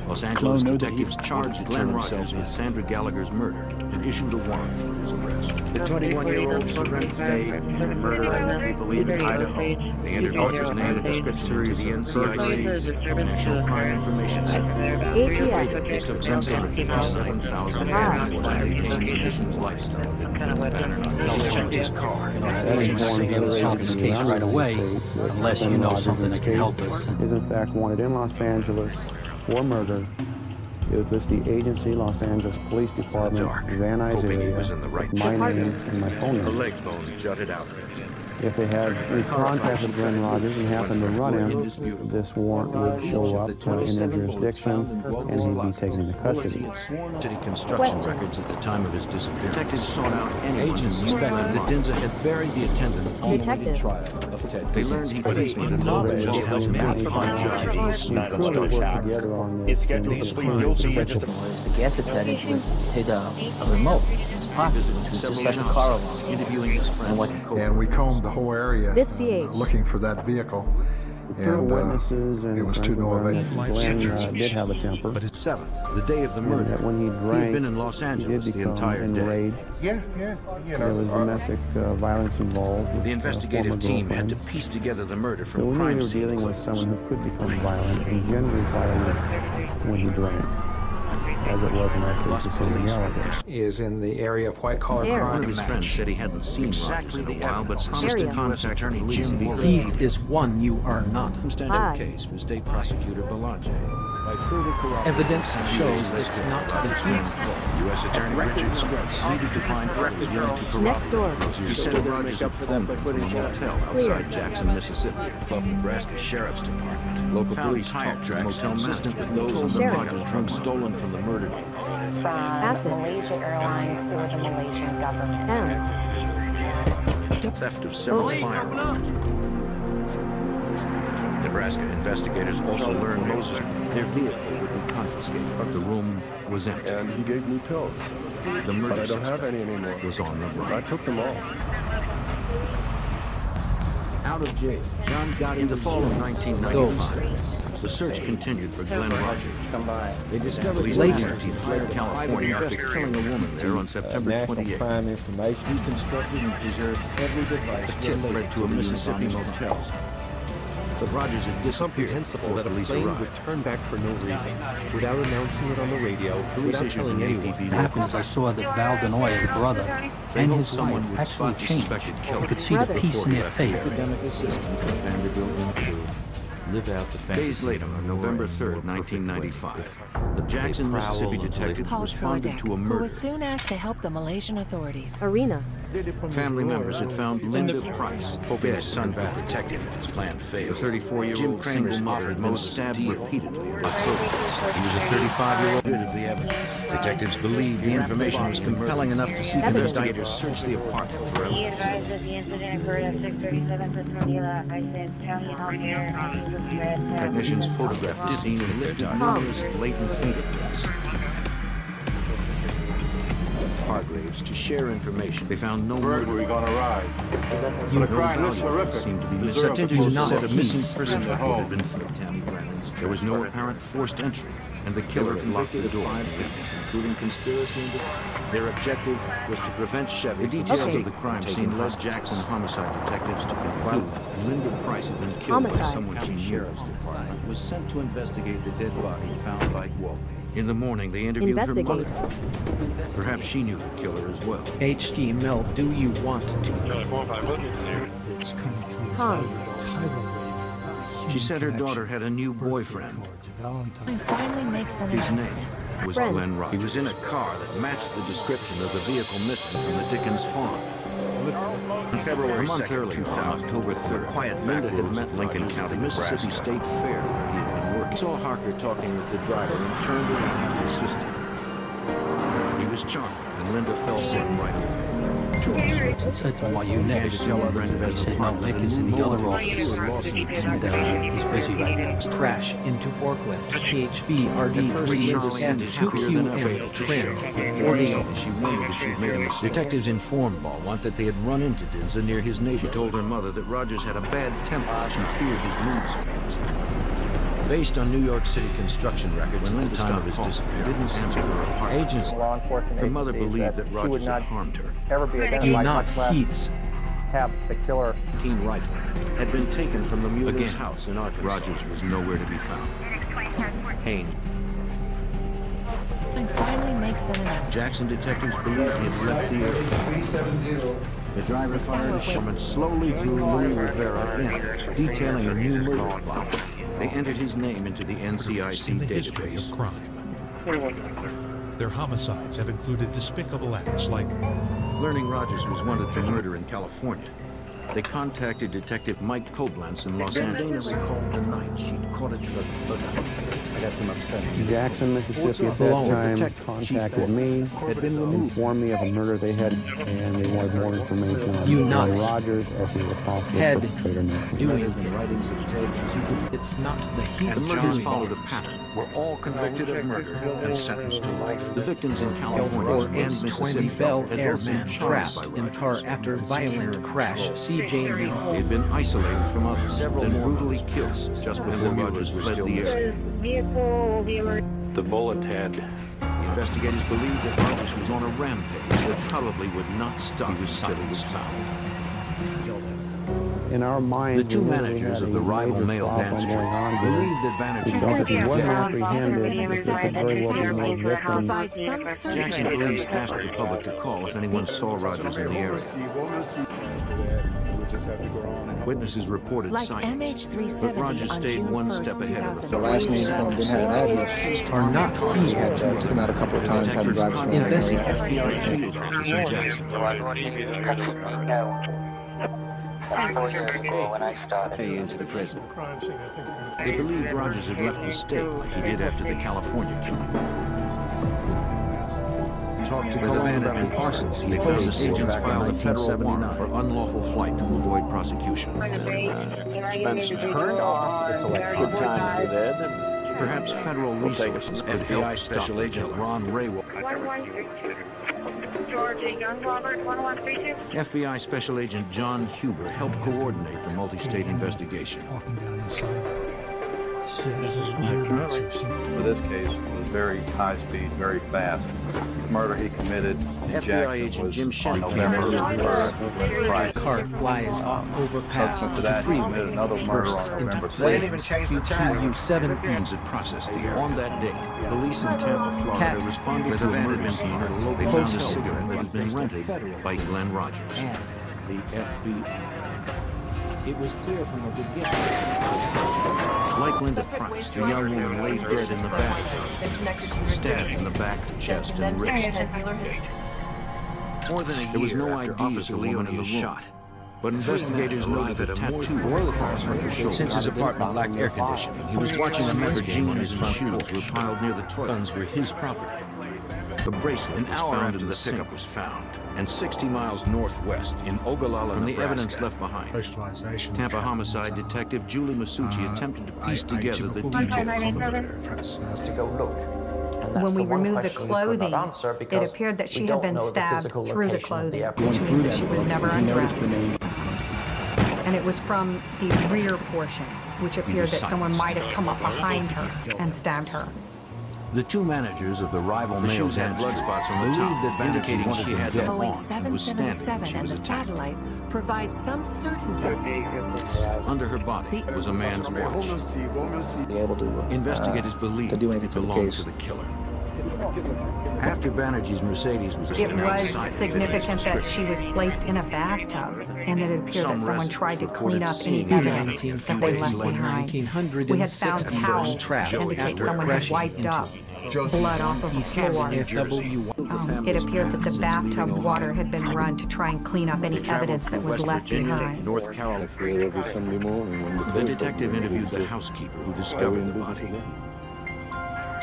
Speaker 2: Los Angeles detectives charged Glenn Rogers with Sandra Gallagher's murder had issued a warrant for his arrest. The 21-year-old surrendered.
Speaker 14: Murder, we believe, in Idaho.
Speaker 2: They entered Arthur's name and description into the NCIC's National Crime Information Center. Later, they took some $57,418 lifestyle.
Speaker 29: He checked his car. Agents say he'll solve this case right away, unless you know something that can help us.
Speaker 13: Is in fact wanted in Los Angeles for murder. It was the agency, Los Angeles Police Department, Van Nuys area, my name and my phone
Speaker 2: A
Speaker 13: number.
Speaker 2: leg bone jutted out of it.
Speaker 13: If they had contacted Glenn Rogers and happened to run him, this warrant would show up in their jurisdiction and he'd be taken into custody.
Speaker 2: City construction records at the time of his disappearance. Detectives sought out anyone who suspected that Dinza had buried the attendant on the way to trial of Ted. They learned he faced an knowledge of how many
Speaker 13: It's scheduled to plead guilty.
Speaker 29: The gas attendant hit a remote.
Speaker 2: several car alarm, interviewing his friend.
Speaker 23: And we combed the whole area looking for that vehicle. And
Speaker 13: witnesses and
Speaker 23: it was to no avail.
Speaker 13: Glenn did have a temper.
Speaker 2: But it's 7th, the day of the murder.
Speaker 13: That when he drank,
Speaker 2: had been in Los Angeles the entire
Speaker 13: enraged.
Speaker 2: day.
Speaker 13: There was domestic violence involved. With,
Speaker 2: the investigative team had to piece together the murder from
Speaker 13: so
Speaker 2: crime
Speaker 13: we were
Speaker 2: scene.
Speaker 13: dealing with someone who could become violent and generally violent when he drank, as it was in our case of Gallagher.
Speaker 12: Is in the area of white-collar crime.
Speaker 2: One of his friends said he hadn't seen Rogers in a while, but promised to contact attorney Jim V.
Speaker 1: Heath is one you are not.
Speaker 2: Circumstantial case for State Prosecutor Belange. By further corroboration,
Speaker 1: Evidence shows it's not the Heath's fault.
Speaker 2: U.S. Attorney Richard Scruggs needed to find out was willing to corroborate.
Speaker 3: Next door.
Speaker 2: He said Rogers informed him from a motel outside Jackson, Mississippi, above Nebraska Sheriff's Department. Local police tire tracks consistent with those of the Rogers trunk stolen from the murdered.
Speaker 16: From Malaysia Airlines or the Malaysian government.
Speaker 2: Theft of several firearms. Nebraska investigators also learned Moses' their vehicle would be confiscated, but the room was empty.
Speaker 26: And he gave me pills.
Speaker 2: The murder
Speaker 26: but I don't have any anymore.
Speaker 2: Was on the run.
Speaker 26: I took them all.
Speaker 2: Out of jail, John got in the fall of 1995. The search continued for Glenn Rogers. They discovered later he fled California after killing a woman there on September 28th.
Speaker 13: Crime information.
Speaker 2: He constructed and preserved every device. The tip led to a Mississippi motel. But Rogers had disappeared.
Speaker 7: Incomprehensible that a plane would turn back for no reason, without announcing it on the radio, without telling anyone.
Speaker 29: What happened is I saw that Val Denoy, the brother, and his wife actually changed. I could see the peace in their face.
Speaker 7: Live out the
Speaker 2: Days later, on November 3rd, 1995, the Jackson, Mississippi detectives responded to a
Speaker 16: who
Speaker 2: murder.
Speaker 16: was soon asked to help the Malaysian authorities.
Speaker 3: Arena.
Speaker 2: Family members had found Linda Price, hoping his son could protect him if his plan failed. The 34-year-old Kramer's mother had been stabbed repeatedly in her throat. He was a 35-year-old bit of the evidence. Detectives believed the information was compelling enough to see investigators search the apartment for evidence. Technicians photographed the scene and lifted numerous latent fingerprints. Hargraves to share information. They found no murder.
Speaker 5: We're gonna ride.
Speaker 2: No
Speaker 5: The crime is
Speaker 2: valuables
Speaker 5: horrific.
Speaker 2: seemed to be missing.
Speaker 5: Deserve
Speaker 2: Detectives
Speaker 5: to
Speaker 2: said a missing
Speaker 5: Heath
Speaker 2: person
Speaker 5: in the
Speaker 2: report had
Speaker 5: home.
Speaker 2: been filed. Tammy Brennan's. There was no apparent forced entry, and the killer had locked the door. 5 witnesses, including conspiracy and their objective was to prevent Chevy. The details of the crime scene led Jackson homicide detectives to conclude Linda Price had been killed by someone she knew. Sheriff's Department was sent to investigate the dead body found by Gwaltney. In the morning, they interviewed her mother. Perhaps she knew the killer as well.
Speaker 1: H.D. Mill, do you want to?
Speaker 9: It's coming through this tidal wave.
Speaker 2: She said her daughter had a new boyfriend.
Speaker 16: And finally makes an
Speaker 2: His
Speaker 16: announcement.
Speaker 2: name was Glenn Rogers. He was in a car that matched the description of the vehicle missing from the Dickens farm. On February a month earlier, on October 3rd, Linda had met Lincoln County, Mississippi State Fair, where he had been working. He saw Harker talking with the driver and turned around to assist him. He was charming, and Linda fell for him right away.
Speaker 29: I said to him, "Are you next?" He said, "No, Nick is in the other office, and he's busy right now."
Speaker 1: Crash into forklift. PHB RD3F2QM trim.
Speaker 2: She wondered if she'd made a mistake. Detectives informed Ballwant that they had run into Dinza near his neighbor. She told her mother that Rogers had a bad temper and she feared his mood swings. Based on New York City construction records at the time of his disappearance, didn't answer her apartment. Agents, her mother believed that Rogers had harmed her.
Speaker 5: Ever be identified,
Speaker 1: Do not
Speaker 5: much less
Speaker 1: Heath's
Speaker 5: have the killer.
Speaker 2: Keen rifle had been taken from the Mueller's house in Arkansas. Rogers was nowhere to be found. Haynes.
Speaker 16: And finally makes an announcement.
Speaker 2: Jackson detectives believed he had left the area. The driver fired a shot and slowly drew Louis Rivera in, detailing a new murder plot. They entered his name into the NCIC
Speaker 25: In the history
Speaker 2: database.
Speaker 25: of crime, their homicides have included despicable acts like
Speaker 2: Learning Rogers was wanted for murder in California, they contacted Detective Mike Koblenz in Los Angeles. Dana recalled the night she'd caught a truck. I got some upset.
Speaker 13: Jackson, Mississippi at that time contacted me,
Speaker 2: had been removed,
Speaker 13: informed me of a murder they had, and they wanted more information on
Speaker 1: You not
Speaker 13: Rogers as he was a possible
Speaker 1: head
Speaker 13: perpetrator.
Speaker 1: doing
Speaker 2: the writings of Ted.
Speaker 1: it's not the Heath's
Speaker 2: The murders
Speaker 1: doing.
Speaker 2: followed a pattern. Were all convicted of murder and sentenced to life. The victims in California and Mississippi
Speaker 1: Bel
Speaker 2: had
Speaker 1: Air
Speaker 2: both been
Speaker 1: man
Speaker 2: charged
Speaker 1: trapped
Speaker 2: by
Speaker 1: in
Speaker 2: Rogers.
Speaker 1: car after violent crash. C.J. Lee.
Speaker 2: They had been isolated from others, then brutally killed just before Rogers fled the area.
Speaker 14: The bullet had.
Speaker 2: The investigators believed that Rogers was on a rampage that probably would not stop until he was found.
Speaker 13: In our minds,
Speaker 2: The two managers of the rival male dance troupe believed that Banerjee
Speaker 13: if he wasn't apprehended,
Speaker 16: Jackson
Speaker 13: it could very well be more victims.
Speaker 16: provide some
Speaker 2: Jackson
Speaker 16: certainty.
Speaker 2: police asked the public to call if anyone saw Rogers in the area. Witnesses reported
Speaker 16: Like
Speaker 2: sighting, but
Speaker 16: MH370
Speaker 2: Rogers
Speaker 16: on
Speaker 2: stayed
Speaker 16: June
Speaker 2: one
Speaker 16: 1st,
Speaker 2: step ahead of the
Speaker 16: 2000.
Speaker 2: fellow.
Speaker 24: Last name didn't have an address.
Speaker 1: Are not
Speaker 24: He had took him out a couple of times, had to drive us around.
Speaker 1: Investigate.
Speaker 2: FBI field officer Jackson.
Speaker 8: 4 years ago when I started.
Speaker 2: Into the prison. They believed Rogers had left the state like he did after the California killing. Talked to Cologne and Parsons. They found the agents filed a federal warrant for unlawful flight to avoid prosecution.
Speaker 5: It's been turned off. It's a good time to be dead.
Speaker 2: Perhaps federal resources could FBI Special Agent Ron Raywell. FBI Special Agent John Huber helped coordinate the multi-state investigation.
Speaker 9: Walking down the sidewalk. This is a weird mix of some.
Speaker 15: For this case, it was very high speed, very fast. The murder he committed in
Speaker 2: FBI
Speaker 15: Jackson
Speaker 2: agent
Speaker 15: was
Speaker 2: Jim Shannon
Speaker 15: on
Speaker 2: came
Speaker 15: November
Speaker 2: early.
Speaker 15: 3rd with Price.
Speaker 1: Car flies off overpass
Speaker 15: Subsequent to
Speaker 1: the
Speaker 15: that, he
Speaker 1: freeway,
Speaker 15: committed another murder
Speaker 1: bursts
Speaker 15: on
Speaker 1: into
Speaker 15: November
Speaker 1: flames.
Speaker 15: 6th.
Speaker 1: QQ7
Speaker 2: Hands had processed the area. On that date, police in Tampa, Florida
Speaker 1: Cat
Speaker 2: responded to a murder scene at a local. They found a cigarette that had been rented by Glenn Rogers.
Speaker 1: and
Speaker 2: The FBI. It was clear from the beginning. Like Linda Price, the young woman lay dead in the bathtub, stabbed in the back, chest, and wrist. More than a year there was no ID of the woman in the shot, but investigators noted a tattoo across her shoulder. Since his apartment lacked air conditioning, he was watching a Memphis game on his front shoes were piled near the toilet. Guns were his property. The bracelet an hour after the pickup was found, and 60 miles northwest in Ogallala, from the evidence left behind. Tampa homicide detective Julie Masucci attempted to piece together the details of the murder.
Speaker 8: To go look.
Speaker 10: When we removed the clothing, it appeared that she had been stabbed through the clothing, which means that she was never undressed. And it was from the rear portion, which appeared that someone might have come up behind her and stabbed her.
Speaker 2: The two managers of the rival male had blood spots on the top that indicating she had them
Speaker 16: Boeing
Speaker 2: on and was standing when
Speaker 16: 777
Speaker 2: she
Speaker 16: and the
Speaker 2: was attacked.
Speaker 16: satellite provide some certainty.
Speaker 2: Under her body was a man's watch.
Speaker 24: Be able to
Speaker 2: Investigators believed
Speaker 24: to do anything
Speaker 2: it
Speaker 24: for the
Speaker 2: belonged
Speaker 24: case.
Speaker 2: to the killer. After Banerjee's Mercedes was
Speaker 10: It was
Speaker 2: outside the
Speaker 10: significant that she was placed in a bathtub, and it appeared that someone tried to clean up any evidence that they left behind. We had found towels that indicate someone had wiped up blood off of the floor. It appeared that the bathtub water had been run to try and clean up any evidence that was
Speaker 2: West
Speaker 10: left
Speaker 2: Virginia,
Speaker 10: behind.
Speaker 2: North Carolina. The detective interviewed the housekeeper who discovered the body.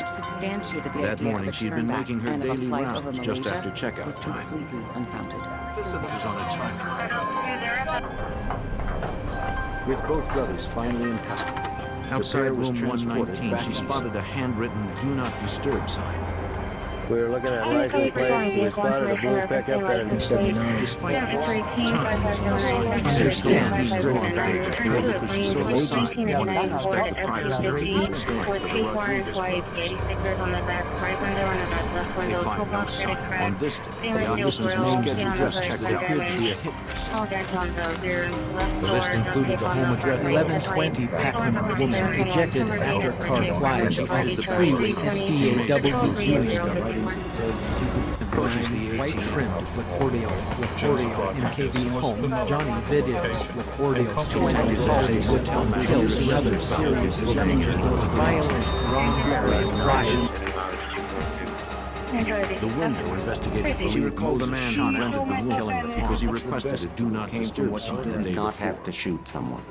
Speaker 16: Substantiated the
Speaker 2: That
Speaker 16: idea
Speaker 2: morning
Speaker 16: of a
Speaker 2: she had been
Speaker 16: turnback
Speaker 2: making her
Speaker 16: and of a
Speaker 2: daily
Speaker 16: flight over
Speaker 2: rounds just
Speaker 16: Malaysia
Speaker 2: after checkout
Speaker 16: was
Speaker 2: time.
Speaker 16: completely unfounded.
Speaker 2: This is on a time. With both brothers finally in custody, outside room 119, she spotted a handwritten "Do Not Disturb" sign.
Speaker 4: We were looking at license plates. We spotted a blue pickup that
Speaker 2: Despite understand he's still on page because he saw the sign wanting to respect the privacy of the strike for the Rodriguez brothers. They find no sign. On this day, the Augustus scheduled dress check appeared to be a hit list.
Speaker 1: The list included the home address 1120 Packman woman rejected after car flies off the freeway SDAW approaches the white trimmed with Oreo MKV home, Johnny videos with Oreo's 20 hotel kills another seriously injured, violent, wrongful crime.
Speaker 2: The window investigators believe recalled the man who rented the room killing the because he requested a do not disturb sign the day
Speaker 11: not
Speaker 2: before.
Speaker 11: have to shoot someone.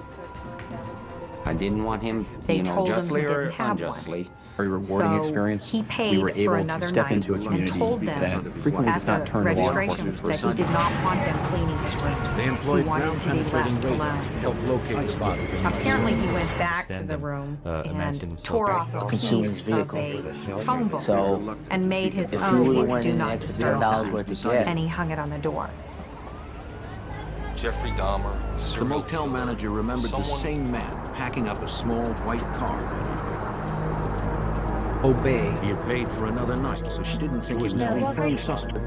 Speaker 11: I didn't want him,
Speaker 10: They
Speaker 11: you know,
Speaker 10: told him
Speaker 11: justly
Speaker 10: he
Speaker 11: or
Speaker 10: didn't have
Speaker 11: unjustly.
Speaker 6: Very rewarding experience.
Speaker 10: He paid
Speaker 6: we were able
Speaker 10: for another
Speaker 6: to step
Speaker 10: night
Speaker 6: into a
Speaker 10: and
Speaker 6: community
Speaker 10: told
Speaker 6: that
Speaker 10: them
Speaker 6: frequently
Speaker 10: at
Speaker 6: does not
Speaker 10: the
Speaker 6: turn to law
Speaker 10: registration
Speaker 6: enforcement for
Speaker 10: that he did not want them cleaning his room.
Speaker 2: They
Speaker 10: He
Speaker 2: employed
Speaker 10: wanted to be
Speaker 2: ground-penetrating
Speaker 10: left
Speaker 2: radar
Speaker 10: alone.
Speaker 2: to help locate the body.
Speaker 10: Apparently he went back to the room and tore off a piece
Speaker 24: Consuming his
Speaker 10: of
Speaker 24: vehicle.
Speaker 10: a phone book
Speaker 24: So,
Speaker 10: and made his
Speaker 24: if we
Speaker 10: own
Speaker 24: would've went
Speaker 10: do
Speaker 24: in
Speaker 10: not
Speaker 24: extra
Speaker 10: disturb
Speaker 24: $10
Speaker 10: sign,
Speaker 24: worth to get.
Speaker 10: and he hung it on the door.
Speaker 19: Jeffrey Dahmer,
Speaker 2: The motel manager remembered the same man packing up a small white car.
Speaker 1: Obey.
Speaker 2: He had paid for another night, so she didn't think he was a confirmed suspect.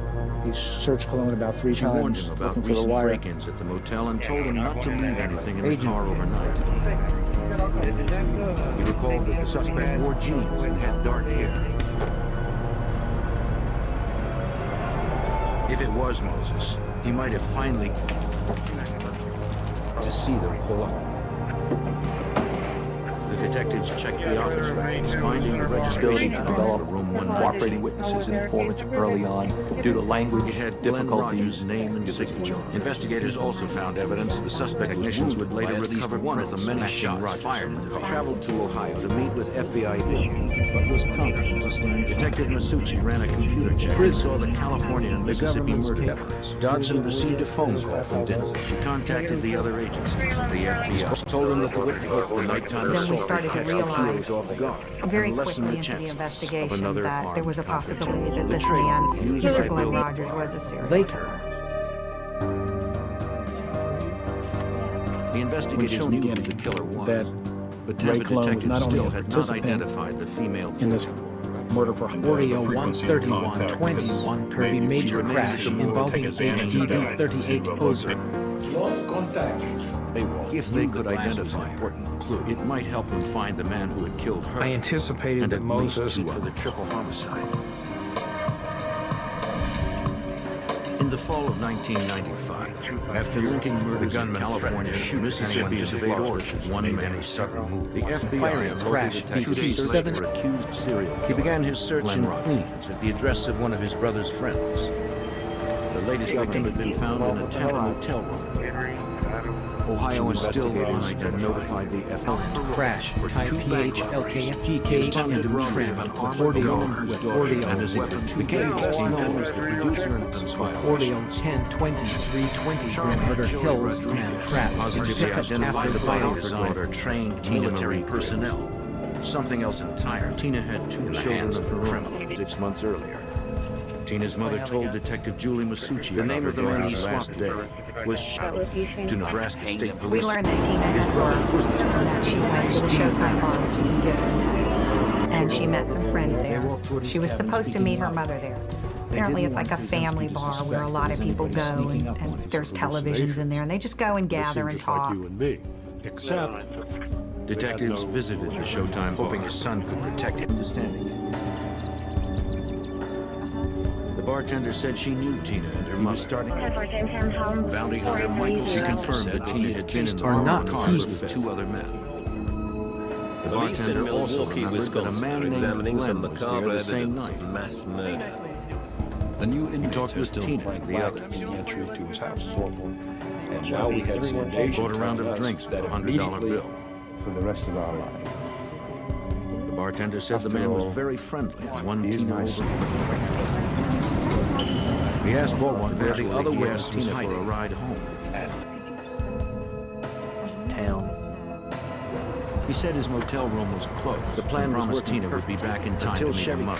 Speaker 24: he searched Cologne about 3
Speaker 2: She warned
Speaker 24: times
Speaker 2: him about
Speaker 24: looking for the
Speaker 2: recent
Speaker 24: wire.
Speaker 2: break-ins at the motel and told him not to leave anything in the car overnight. He recalled that the suspect wore jeans and had dark hair. If it was Moses, he might have finally to see them pull up. The detectives checked the office records, finding the registration card for room 190.
Speaker 6: Cooperating witnesses and informants early on due to language
Speaker 2: It had Glenn
Speaker 6: difficulties.
Speaker 2: Rogers' name and signature. Investigators also found evidence the suspect technicians would later recover one of the many shots fired into the traveled to Ohio to meet with FBI agents, but was competent to stand. Detective Masucci ran a computer check and saw the California and Mississippi murder evidence. Dodson received a phone call from Denzel. She contacted the other agencies. The FBI told them that the witness the nighttime assault would
Speaker 10: started to
Speaker 2: catch the
Speaker 10: realize
Speaker 2: heroes off guard
Speaker 10: very
Speaker 2: and lessen
Speaker 10: quickly
Speaker 2: the
Speaker 10: into the
Speaker 2: chances of
Speaker 10: investigation
Speaker 2: another
Speaker 10: that there was a
Speaker 2: armed
Speaker 10: possibility that
Speaker 2: The
Speaker 10: this
Speaker 2: trailer
Speaker 10: man,
Speaker 2: used by
Speaker 10: Mr. Glenn
Speaker 2: Billy
Speaker 10: Rogers,
Speaker 2: Barr.
Speaker 10: was a serial
Speaker 1: Later.
Speaker 2: The investigators knew who the killer was, but
Speaker 13: Ray
Speaker 2: Tampa
Speaker 13: Cologne was
Speaker 2: detectives
Speaker 13: not only
Speaker 2: still
Speaker 13: a
Speaker 2: had not
Speaker 13: participant
Speaker 2: identified the female
Speaker 13: in this murder for
Speaker 1: Oreo 13121 Kirby major crash involving HGD 38 Ozer.
Speaker 2: Lost contact. If they could identify an important clue, it might help them find the man who had killed her.
Speaker 12: I anticipated
Speaker 2: and
Speaker 12: that
Speaker 2: at least
Speaker 12: Moses
Speaker 2: two for the triple homicide. In the fall of 1995, after linking murders in California, Mississippi, and Florida, one man sudden move. The FBI
Speaker 1: crash
Speaker 2: detectives searched for accused serial killer. He began his search in Queens at the address of one of his brother's friends. The latest victim had been found in a Tampa motel room. Ohio investigators had notified the FBI.
Speaker 1: Crash type PHLKFGK and trim with Oreo
Speaker 2: became best known as the producer and conspirator.
Speaker 1: Oreo 10-2320 Grim Murder Hills man trapped
Speaker 2: Positively
Speaker 1: picked up
Speaker 2: identified
Speaker 1: after
Speaker 2: the body for trained military personnel. Something else entirely. Tina had 2 children of her own 6 months earlier. Tina's mother told Detective Julie Masucci the name of the man he swapped death was shot to Nebraska State Police.
Speaker 10: We learned that Tina
Speaker 2: His
Speaker 10: had
Speaker 2: brother's
Speaker 10: worked
Speaker 2: business
Speaker 10: and that she went to the Showtime bar, which is in Gibson Town, and she met some friends there. She was supposed to meet her mother there. Apparently it's like a family bar where a lot of people go and there's televisions in there and they just go and gather and talk.
Speaker 26: Like you and me, except
Speaker 2: detectives visited the Showtime hoping his son could protect him. The bartender said she knew Tina and her mother. Bounty hunter Michael confirmed that Tina had been in the armored car with 2 other men. The bartender also remembered that a man named Glenn was there the same night.
Speaker 19: Mass murder.
Speaker 2: The new inmates with Tina and the others.
Speaker 13: Entry to his house. And now we had some indication
Speaker 2: Bought a round of drinks with a $100 bill.
Speaker 24: For the rest of our lives.
Speaker 2: The bartender said the man was very friendly and one Tina over. He asked Beaumont where the other witness Tina for a ride home.
Speaker 14: Town.
Speaker 2: He said his motel room was closed. The plan was Tina would be back in time to meet her mother.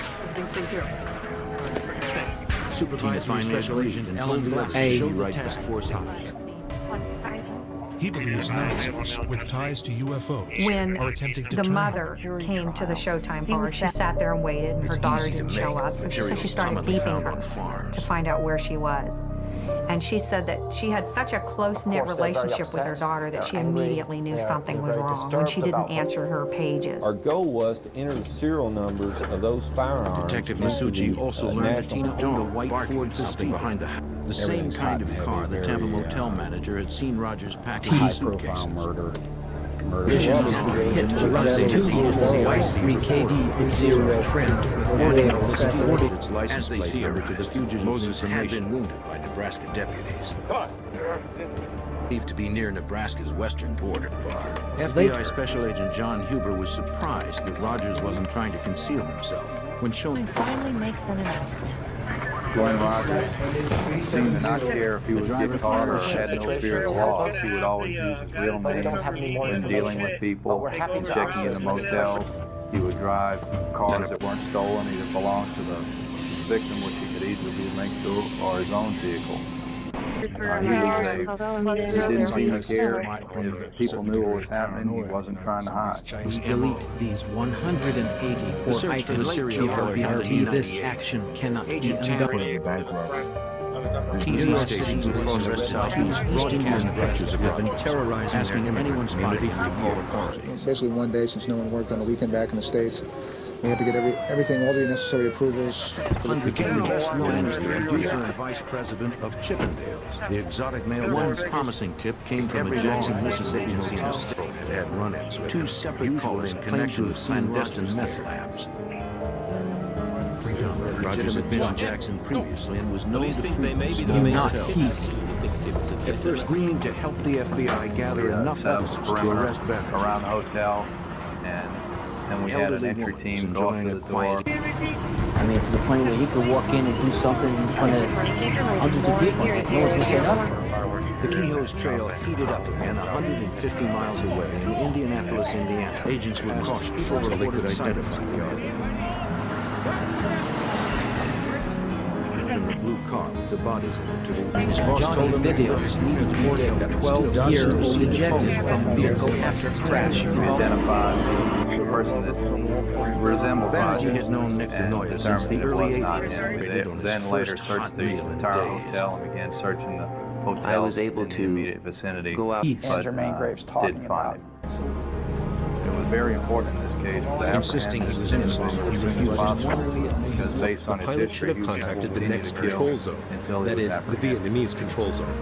Speaker 2: Supervisory Special Agent Ellen Glass showed the task force how.
Speaker 25: He believes Nazis with ties to UFOs
Speaker 10: When
Speaker 25: are attempting to
Speaker 10: the
Speaker 25: turn
Speaker 10: mother came to the Showtime bar, she sat there and waited, and her daughter didn't show up. So she said she started beeping her to find out where she was. And she said that she had such a close-knit relationship with her daughter that she immediately knew something was wrong when she didn't answer her pages.
Speaker 17: Our goal was to enter the serial numbers of those firearms.
Speaker 2: Detective Masucci also learned that Tina owned a white Ford Festiva behind the house. The same kind of car the Tampa motel manager had seen Rogers pack in his suitcases. Vision hit to roughly 2 years Y3KD 0 trimmed with awarded its license plate number to the fugitive Moses had been wounded by Nebraska deputies. Believed to be near Nebraska's western border bar. FBI Special Agent John Huber was surprised that Rogers wasn't trying to conceal himself when shown.
Speaker 16: Finally makes an announcement.
Speaker 15: Glenn Rogers seemed to not care if he was getting caught or had no fear of loss. He would always use his real name when dealing with people, checking in the motels. He would drive cars that weren't stolen, either belonged to the victim, which he could easily be linked to, or his own vehicle. He didn't seem to care if people knew what was happening. He wasn't trying to hide.
Speaker 1: Delete these 184 items. GRBRT. This action cannot be undone. TV stations across the Southeast East Indian Rutgers have been terrorizing, asking anyone spotted to call authorities.
Speaker 24: Basically one day, since no one worked on the weekend back in the States, we had to get everything, all the necessary approvals.
Speaker 2: Became the best known as the producer and vice president of Chippendales. The exotic male one's promising tip came from a Jackson, Mississippi agency in the state that had run-ins with 2 separate callers claimed to have clandestine meth labs. Rogers had been on Jackson previously and was known to frequent
Speaker 1: not heath.
Speaker 2: At first agreeing to help the FBI gather enough evidence to arrest Bennett.
Speaker 15: Around the hotel, and we had an entry team go up to the door.
Speaker 19: I mean, to the point where he could walk in and do something in front of hundreds of people and no one's going to say nothing.
Speaker 2: The Kehoe's trail heated up again 150 miles away in Indianapolis, Indiana. Agents were cautious until they could identify the RV. In the blue car with the bodies in it to the his boss told him videos needed to be dead.
Speaker 1: 12-year-old ejected from vehicle after crash.
Speaker 15: We identified the person that resembled
Speaker 2: Banerjee had known Nick
Speaker 15: and
Speaker 2: Denoya since the early
Speaker 15: 80s.
Speaker 2: On
Speaker 15: then later searched the entire hotel and began searching the hotels
Speaker 11: I was able
Speaker 15: in the
Speaker 11: to
Speaker 15: immediate vicinity,
Speaker 11: go out.
Speaker 15: but
Speaker 11: Jermaine Graves talking
Speaker 15: didn't find him. It was very important in this case to
Speaker 2: insisting he was innocent. He refused
Speaker 15: because based on
Speaker 7: the
Speaker 15: his
Speaker 7: pilot
Speaker 15: history,
Speaker 7: should have contacted the next control zone, that is, the Vietnamese control zone.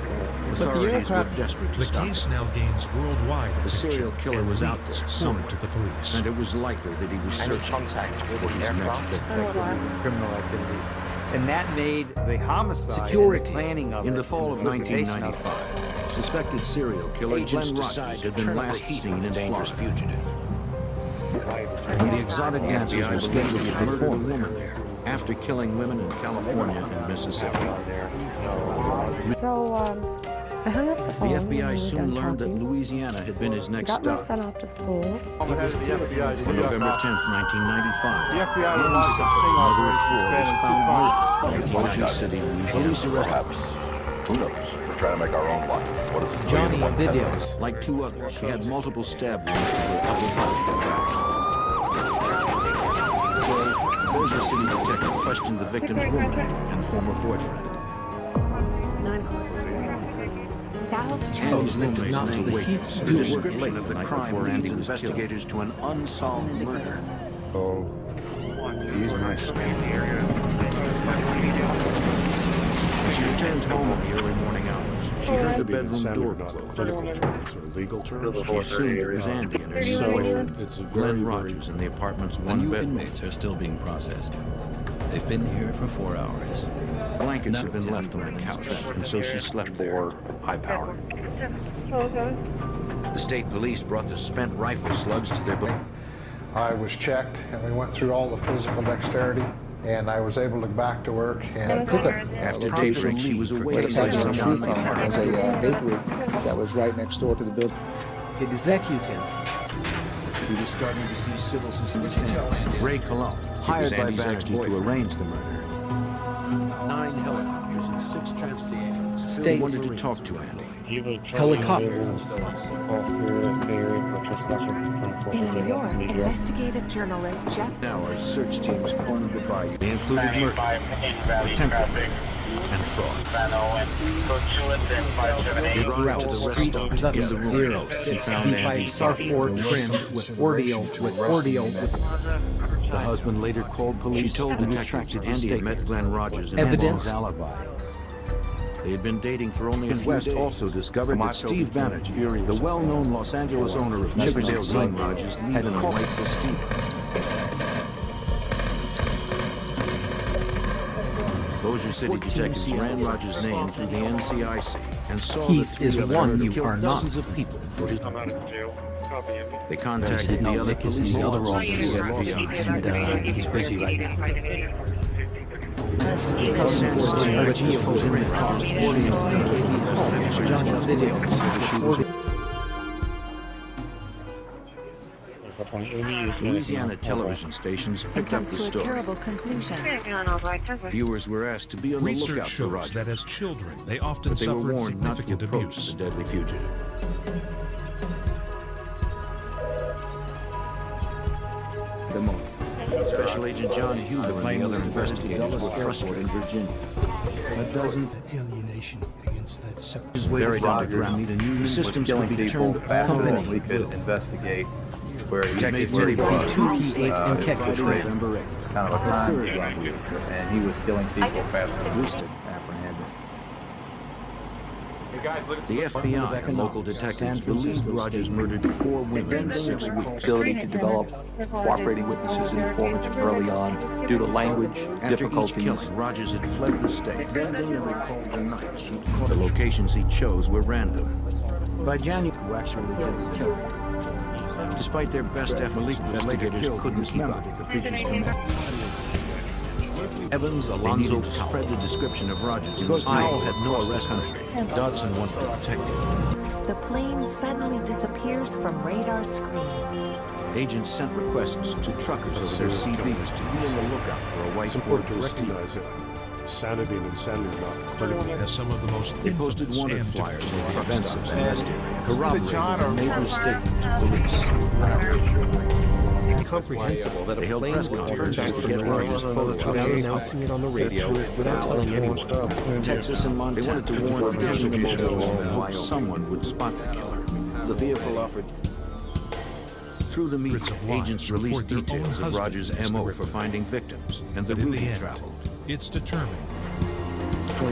Speaker 2: But the aircraft desperate to
Speaker 25: The
Speaker 2: stop
Speaker 25: case
Speaker 2: him.
Speaker 25: now gains worldwide
Speaker 2: The serial
Speaker 25: attention
Speaker 2: killer
Speaker 25: and
Speaker 2: was out
Speaker 25: leads
Speaker 2: there
Speaker 25: forward
Speaker 2: somewhere,
Speaker 25: to the police.
Speaker 2: and it was likely that he was searching for his next victim.
Speaker 18: Criminal activities. And that made the homicide
Speaker 1: Security.
Speaker 18: and the planning of
Speaker 2: In
Speaker 18: it,
Speaker 2: the fall
Speaker 18: and
Speaker 2: of
Speaker 18: solicitation of it.
Speaker 2: 1995, suspected serial killer
Speaker 1: Agents
Speaker 2: Glenn Rogers
Speaker 1: decide to
Speaker 2: had been
Speaker 1: turn up
Speaker 2: last
Speaker 1: the heat
Speaker 2: seen
Speaker 1: on
Speaker 2: in
Speaker 1: a dangerous
Speaker 2: Florida.
Speaker 1: fugitive.
Speaker 2: When the exotic dancers were scheduled to perform a woman there after killing women in California and Mississippi.
Speaker 20: So, I hung up the
Speaker 2: The
Speaker 20: phone.
Speaker 2: FBI soon learned that Louisiana had been his next
Speaker 20: got my
Speaker 2: stop.
Speaker 20: son off to school.
Speaker 2: On November 10th, 1995,
Speaker 5: The FBI would
Speaker 2: Andy
Speaker 5: like to
Speaker 2: Sutton,
Speaker 5: sing
Speaker 2: mother of
Speaker 5: Operation
Speaker 2: 4, was
Speaker 5: Fantasy
Speaker 2: found murdered in
Speaker 5: Park.
Speaker 2: Bossier City, Louisiana. Police arrested
Speaker 15: Who knows? We're trying to make our own life. What is it?
Speaker 1: Johnny videos.
Speaker 2: Like 2 others, she had multiple stab wounds to her upper body and back. Bossier City detective questioned the victim's roommate and former boyfriend.
Speaker 16: South
Speaker 2: Andy's
Speaker 1: that's
Speaker 2: roommate
Speaker 1: not
Speaker 2: was
Speaker 1: the
Speaker 2: awake
Speaker 1: Heath's
Speaker 2: to
Speaker 1: doing.
Speaker 2: the description of the crime leads investigators to an unsolved murder.
Speaker 24: Oh, he's my
Speaker 2: As she returned home in the early morning hours, she heard the bedroom door close.
Speaker 26: Clinical terms or legal terms.
Speaker 2: She assumed it was Andy and her new
Speaker 26: So,
Speaker 2: boyfriend,
Speaker 26: it's very,
Speaker 2: Glenn
Speaker 26: very-
Speaker 2: Rogers, in the apartment's
Speaker 21: The
Speaker 2: one
Speaker 21: new
Speaker 2: bedroom.
Speaker 21: inmates are still being processed. They've been here for 4 hours.
Speaker 2: Blankets had been left on the couch, and so she slept there.
Speaker 15: High power.
Speaker 2: The state police brought the spent rifle slugs to their boat.
Speaker 5: I was checked, and we went through all the physical dexterity, and I was able to go back to work. And
Speaker 2: After daybreak, she was awakened by
Speaker 24: was
Speaker 2: someone
Speaker 24: a bakery that was right next door to the building.
Speaker 1: Executive.
Speaker 2: He was starting to see civil suspicion. Ray Cologne, hired by Baxter to arrange the murder. 9 held 6 transport trucks.
Speaker 1: State.
Speaker 2: They wanted to talk to Andy.
Speaker 1: Helicopter.
Speaker 16: In New York, investigative journalist Jeff.
Speaker 2: Now our search teams combed the bayou. They included murder, attempted and fraud. They brought her to the
Speaker 1: Street
Speaker 2: rest stop.
Speaker 1: is up 06 B5 SAR4 trimmed with ordeal.
Speaker 2: The husband later called police. She told detectives Andy had met Glenn Rogers in
Speaker 1: Evidence.
Speaker 2: his alibi. They had been dating for only a few days. West also discovered that Steve Banerjee, the well-known Los Angeles owner of Chippendale Glenn Rogers, had an wife for Steve. Bossier City detectives ran Rogers' name through the NCIC and saw
Speaker 1: Heath
Speaker 2: that
Speaker 1: is
Speaker 2: three of
Speaker 1: one
Speaker 2: them
Speaker 1: you
Speaker 2: killed
Speaker 1: are not.
Speaker 2: dozens of people for his. They contacted the other police agencies, the FBI,
Speaker 14: and he's busy right now.
Speaker 2: Louisiana television stations
Speaker 16: It
Speaker 2: picked up
Speaker 16: comes
Speaker 2: the
Speaker 16: to a
Speaker 2: story.
Speaker 16: terrible conclusion.
Speaker 2: Viewers were asked to be on the
Speaker 25: Research
Speaker 2: lookout for
Speaker 25: shows
Speaker 2: Rogers,
Speaker 25: that as children, they often
Speaker 2: but they were
Speaker 25: suffered
Speaker 2: warned not to
Speaker 25: significant
Speaker 2: approach
Speaker 25: abuse.
Speaker 2: the deadly fugitive. Special Agent John Huber and the other investigators were frustrated in Virginia. A dozen
Speaker 3: alienation against that separate.
Speaker 2: buried underground. The systems could be turned
Speaker 15: faster
Speaker 2: on.
Speaker 15: than we could investigate where he
Speaker 2: Detective
Speaker 15: really
Speaker 2: Terry
Speaker 15: was.
Speaker 1: 2P8 in Keck
Speaker 15: Friday,
Speaker 1: Patrol.
Speaker 15: kind of a time jump, and he was killing people faster than we could apprehend it.
Speaker 2: The FBI and local detectives believed Rogers murdered 4 women in 6 weeks.
Speaker 4: Ability to develop cooperating witnesses and informants early on due to language
Speaker 2: After each
Speaker 4: difficulties.
Speaker 2: killing, Rogers had fled the state. Then they recalled the night she'd caught. The locations he chose were random. By January, who actually did the killing. Despite their best efforts, investigators couldn't keep up with the preacher's command. Evans, Alonzo spread the description of Rogers because Powell had no arrest country. Dodson wanted to protect him.
Speaker 16: The plane suddenly disappears from radar screens.
Speaker 2: Agents sent requests to truckers over their CBs to be on the lookout for a white
Speaker 26: It's
Speaker 2: Ford
Speaker 26: important to
Speaker 2: Correct.
Speaker 26: recognize that sanity and insanity are not clinical.
Speaker 25: As some of the most
Speaker 2: They posted
Speaker 25: infamous
Speaker 2: wanted
Speaker 25: and
Speaker 2: flyers
Speaker 25: difficult
Speaker 2: over
Speaker 25: truck
Speaker 2: offensives
Speaker 25: stops.
Speaker 2: in West area, corroborating a neighbor's statement to police.
Speaker 7: Incomprehensible that a
Speaker 2: They held
Speaker 7: plane
Speaker 2: press
Speaker 7: would turn
Speaker 2: conferences
Speaker 7: back
Speaker 2: to
Speaker 7: for
Speaker 2: get
Speaker 7: no
Speaker 2: Rogers'
Speaker 7: reason
Speaker 2: photo
Speaker 7: without announcing it on the radio, without telling anyone.
Speaker 2: Texas and Montana. They wanted to warn additional fugitives and hoped someone would spot the killer. The vehicle offered. Through the media, agents released details of Rogers' MO for finding victims and the route he traveled.
Speaker 25: It's determined.
Speaker 2: The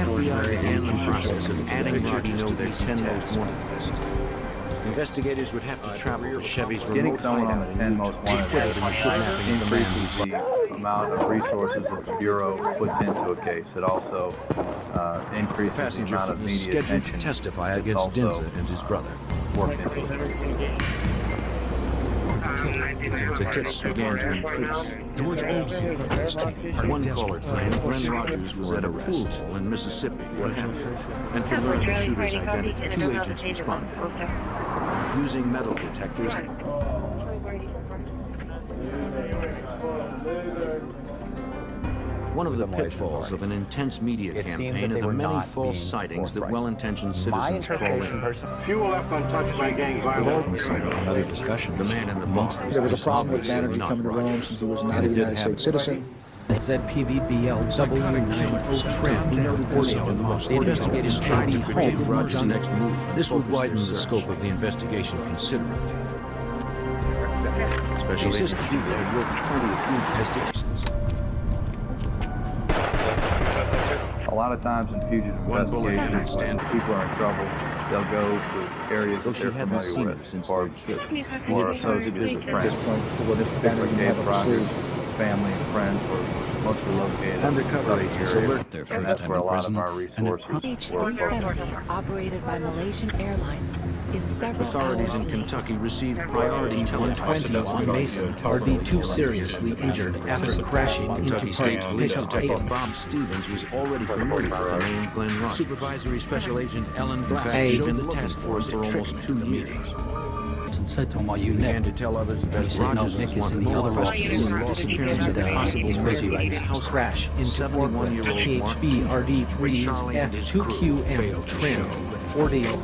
Speaker 2: FBI began the process of adding Rogers to their 10 most wanted list. Investigators would have to travel to Chevy's
Speaker 15: Getting
Speaker 2: remote
Speaker 15: someone on
Speaker 2: hideout
Speaker 15: the
Speaker 2: in
Speaker 15: 10
Speaker 2: Utah.
Speaker 15: most wanted
Speaker 2: He quit in the kidnapping of the man
Speaker 15: increases
Speaker 2: who
Speaker 15: the amount of resources that the Bureau puts into a case. It also increases the
Speaker 2: passenger
Speaker 15: amount of
Speaker 2: was
Speaker 15: media
Speaker 2: scheduled to
Speaker 15: attention.
Speaker 2: testify
Speaker 15: that's
Speaker 2: against
Speaker 15: also,
Speaker 2: Dinza and his brother.
Speaker 15: Worked into it.
Speaker 2: The tips began to increase.
Speaker 25: George Oldfield and his team are
Speaker 2: One
Speaker 25: desperate
Speaker 2: caller
Speaker 25: for
Speaker 2: claimed
Speaker 25: more
Speaker 2: Glenn Rogers was at a pool hall in Mississippi what happened, and to learn the shooter's identity, 2 agents responded. Using metal detectors, one of the pitfalls of an intense media campaign are the many false sightings that well-intentioned citizens call in.
Speaker 8: Few left untouched by gang violence.
Speaker 6: Another discussion.
Speaker 2: The man in the box.
Speaker 24: There was a problem with Banerjee coming to Rome since he was not a United States citizen.
Speaker 1: ZPVBL W90 trim. He noted also the most
Speaker 2: Investigators tried to predict
Speaker 1: home
Speaker 2: Rogers' next move. This would widen the scope of the investigation considerably. Special Agent Huber had worked plenty of fugitives.
Speaker 15: A lot of times in fugitive
Speaker 2: One bullet
Speaker 15: investigations, when people are in trouble, they'll go to areas that they're familiar with, or associates or friends. Different game Rogers, family and friends were mostly located
Speaker 2: Undercover
Speaker 15: in
Speaker 2: agents
Speaker 15: the area,
Speaker 2: alert their
Speaker 15: and
Speaker 2: first
Speaker 15: that's
Speaker 2: time
Speaker 15: where a
Speaker 2: in
Speaker 15: lot
Speaker 2: prison,
Speaker 15: of our
Speaker 2: and
Speaker 15: resources were
Speaker 16: H-370,
Speaker 15: focused.
Speaker 16: operated by Malaysian Airlines, is several
Speaker 2: Authorities
Speaker 16: hours
Speaker 2: in
Speaker 16: late.
Speaker 2: Kentucky received priority telemetry.
Speaker 1: 120 on Mason, RD2 seriously injured after crashing into
Speaker 2: Kentucky State
Speaker 1: pipe.
Speaker 2: Police
Speaker 1: Bishop
Speaker 2: Detective
Speaker 1: 8.
Speaker 2: Bob Stevens was already familiar with the name Glenn Rogers. Supervisory Special Agent Ellen Black
Speaker 1: Hey.
Speaker 2: had been the task force for almost 2 years.
Speaker 9: and said to him, "Are
Speaker 2: He
Speaker 9: you
Speaker 2: began
Speaker 9: Nick?"
Speaker 2: to tell others that
Speaker 9: He said, "No,
Speaker 2: Rogers
Speaker 9: Nick
Speaker 2: was
Speaker 9: is
Speaker 2: wanted
Speaker 9: in the
Speaker 2: for
Speaker 9: other
Speaker 2: questioning
Speaker 9: office."
Speaker 2: and lost appearance of possible murder at his house.
Speaker 1: Crash into forklift
Speaker 2: 71-year-old Mark
Speaker 1: THB RD3's
Speaker 2: Charlie and his crew
Speaker 1: F2QM
Speaker 2: failed to
Speaker 1: trimmed
Speaker 2: show.
Speaker 1: with ordeal.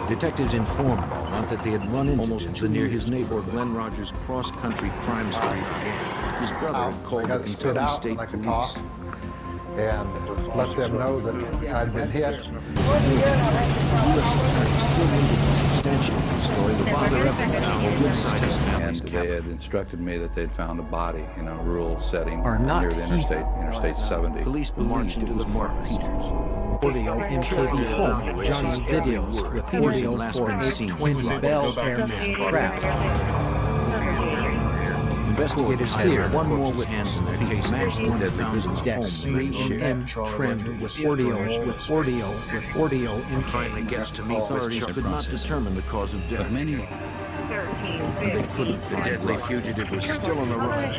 Speaker 2: Detectives informed Belmont that they had run into almost near his neighbor Glenn Rogers' cross-country crime spree began. His brother had called the Kentucky State Police
Speaker 5: and let them know that I'd been hit.
Speaker 2: The U.S. attorney still needed to substantiate the story. The father of the found inside his family's
Speaker 15: And
Speaker 2: cabin.
Speaker 15: they had instructed me that they'd found a body in a rural setting
Speaker 1: Are not
Speaker 15: near the
Speaker 1: heath.
Speaker 15: Interstate 70.
Speaker 2: Police believed it was Mark Peters.
Speaker 1: Ordeal MKV home. Johnny videos with ordeal for a twin Bell Airman trapped.
Speaker 2: Investigators had
Speaker 1: Clear.
Speaker 2: one more witness in their case matched the deadly found in his home.
Speaker 1: 3M trimmed with ordeal
Speaker 2: Finally gets to me. Authorities could not determine the cause of death.
Speaker 21: But many
Speaker 2: They couldn't. The deadly fugitive was still on the run.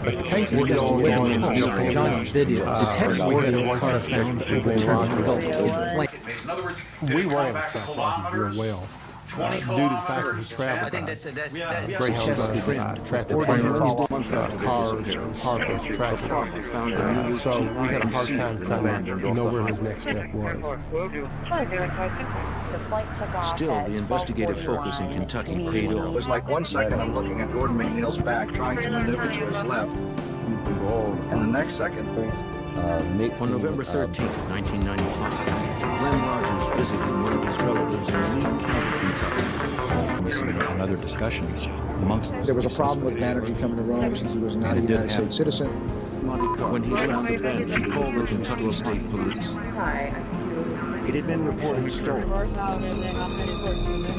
Speaker 24: But the case is
Speaker 2: Ordeal
Speaker 24: still
Speaker 2: went
Speaker 24: ongoing.
Speaker 2: home.
Speaker 1: Johnny's videos. Detective ordeal car found overturned engulfed in flame.
Speaker 10: In other words,
Speaker 24: We
Speaker 10: they're
Speaker 24: ran
Speaker 10: going back
Speaker 24: himself
Speaker 10: kilometers,
Speaker 24: real well.
Speaker 10: 20
Speaker 24: Due to the fact that he
Speaker 10: kilometers.
Speaker 24: traveled
Speaker 10: I think
Speaker 24: by
Speaker 10: that's
Speaker 24: Greyhound
Speaker 1: Chest
Speaker 24: bus,
Speaker 1: trimmed.
Speaker 24: tractor
Speaker 1: Ordeal
Speaker 24: trailer,
Speaker 2: months after their
Speaker 24: cars,
Speaker 2: disappearance.
Speaker 24: parkers, tractor.
Speaker 2: Found a new
Speaker 24: So we had a hard time trying to know where his next step was.
Speaker 16: The flight took off
Speaker 2: Still,
Speaker 16: at
Speaker 2: the investigative
Speaker 16: 12:41.
Speaker 2: focus in Kentucky
Speaker 16: We-
Speaker 2: paid
Speaker 8: It
Speaker 2: off.
Speaker 8: was like 1 second I'm looking at Gordon McNeil's back trying to maneuver to his left. And the next second,
Speaker 2: On November 13th, 1995, Glenn Rogers visited one of his relatives in Lee County, Kentucky.
Speaker 6: On other discussions, amongst the
Speaker 24: There was a problem with Banerjee coming to Rome since he was not a United States citizen.
Speaker 2: When he found the bench, he called the Kentucky State Police. It had been reported stolen.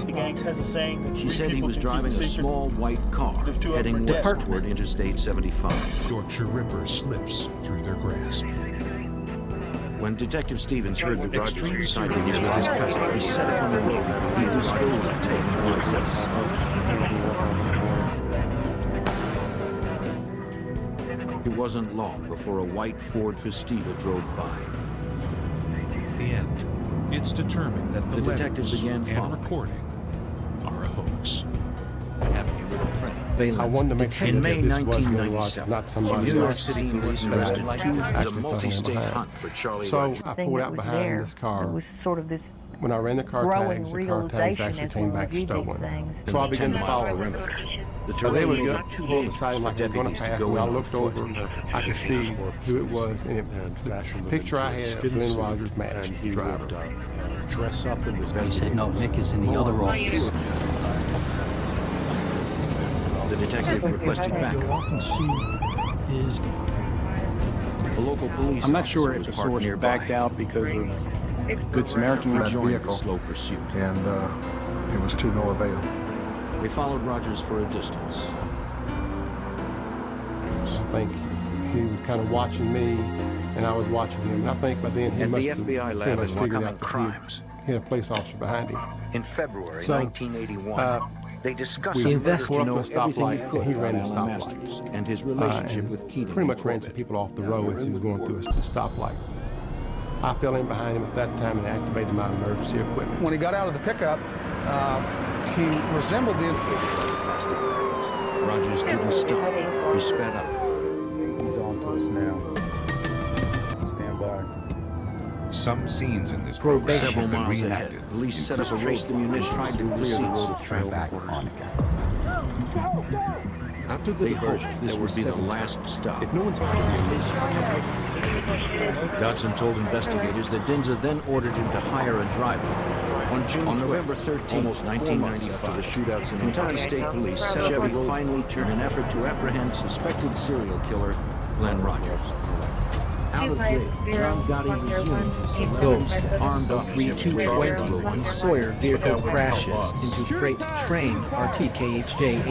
Speaker 12: The gang has a saying that
Speaker 2: She said he was driving a small white car heading west toward Interstate 75.
Speaker 25: Yorkshire Ripper slips through their grasp.
Speaker 2: When Detective Stevens heard that Rogers was siding with his cousin, he set up on the road. He disposed of tape to one side. It wasn't long before a white Ford Festiva drove by.
Speaker 25: The end. It's determined that the
Speaker 2: detectives
Speaker 25: letters
Speaker 2: began
Speaker 25: and
Speaker 2: following.
Speaker 25: recording are a hoax.
Speaker 24: I wanted to make sure
Speaker 2: In
Speaker 24: that
Speaker 2: May
Speaker 24: this was Glenn Rogers,
Speaker 2: 1997,
Speaker 24: not somebody
Speaker 2: New York
Speaker 24: else.
Speaker 2: City police
Speaker 24: that
Speaker 2: arrested
Speaker 24: had
Speaker 2: two in a
Speaker 24: actually
Speaker 2: multi-state
Speaker 24: following
Speaker 2: hunt for Charlie
Speaker 24: So
Speaker 2: Rogers.
Speaker 24: I
Speaker 13: thing
Speaker 24: pulled
Speaker 13: that
Speaker 24: out
Speaker 13: was
Speaker 24: behind
Speaker 13: there.
Speaker 24: this car.
Speaker 13: It was sort of this
Speaker 24: When I ran the car
Speaker 13: growing
Speaker 24: tags, the car tags
Speaker 13: realization
Speaker 24: actually
Speaker 13: as
Speaker 24: came
Speaker 13: we
Speaker 24: back
Speaker 13: reviewed these
Speaker 24: stolen.
Speaker 13: things.
Speaker 24: So I began to follow them.
Speaker 2: The
Speaker 24: So they
Speaker 2: terrain
Speaker 24: would
Speaker 2: made
Speaker 24: go
Speaker 2: it too
Speaker 24: pull the
Speaker 2: dangerous
Speaker 24: side
Speaker 2: for
Speaker 24: like they were going
Speaker 2: deputies
Speaker 24: to
Speaker 2: to
Speaker 24: pass,
Speaker 2: go
Speaker 24: and
Speaker 2: in
Speaker 24: I
Speaker 2: on
Speaker 24: looked
Speaker 2: foot.
Speaker 24: over. I could see who it was, and the picture I had of Glenn Rogers matched the driver.
Speaker 26: Dress up in this.
Speaker 9: He said, "No, Nick is in the other office."
Speaker 2: The detective requested backup. A local police
Speaker 22: I'm not sure
Speaker 2: officer
Speaker 22: if the
Speaker 2: was parked
Speaker 22: source
Speaker 2: nearby.
Speaker 22: backed out because of Good Samaritan
Speaker 2: Rejoined the
Speaker 22: vehicle.
Speaker 2: slow pursuit.
Speaker 5: And it was to no avail.
Speaker 2: They followed Rogers for a distance.
Speaker 24: I think he was kind of watching me, and I was watching him. And I think by then he
Speaker 2: At
Speaker 24: must
Speaker 2: the
Speaker 24: have
Speaker 2: FBI
Speaker 24: pretty
Speaker 2: lab
Speaker 24: much
Speaker 2: in
Speaker 24: figured
Speaker 2: Wacom
Speaker 24: out that
Speaker 2: Crimes.
Speaker 24: he had a police officer behind him.
Speaker 2: In February
Speaker 24: So,
Speaker 2: 1981, they discussed
Speaker 24: we
Speaker 2: the murder
Speaker 24: pulled
Speaker 2: to
Speaker 24: up
Speaker 2: know
Speaker 24: to a
Speaker 2: everything he
Speaker 24: stoplight,
Speaker 2: could
Speaker 24: and he ran
Speaker 2: about
Speaker 24: the
Speaker 2: Alan
Speaker 24: stoplight.
Speaker 2: Masters and his relationship
Speaker 24: and
Speaker 2: with Keating.
Speaker 24: pretty much
Speaker 2: and
Speaker 24: ran some
Speaker 2: Corbett.
Speaker 24: people off the road as he was going through a stoplight. I fell in behind him at that time and activated my emergency equipment.
Speaker 18: When he got out of the pickup, he resembled the...
Speaker 2: Plastic bags. Rogers didn't stop. He sped up.
Speaker 15: He's on to us now. Stand by.
Speaker 23: Some scenes in this
Speaker 2: Several
Speaker 23: program have been
Speaker 2: miles ahead,
Speaker 23: reenacted.
Speaker 2: police set up a race to munitions tried to clear the road of traffic.
Speaker 7: After the
Speaker 2: They hoped
Speaker 7: diversion,
Speaker 2: this
Speaker 7: there were
Speaker 2: would be the
Speaker 7: 7
Speaker 2: last
Speaker 7: times.
Speaker 2: stop.
Speaker 7: If no one's found the illusion,
Speaker 2: Dodson told investigators that Dinza then ordered him to hire a driver. On November 13, 1995, after the shootouts in Kentucky State Police set up a finally turned an effort to apprehend suspected serial killer Glenn Rogers. Out of jail, John Gotti resumed his
Speaker 1: Ghost
Speaker 2: armed
Speaker 1: of 3221 Sawyer vehicle crashes into freight train RTKHJ.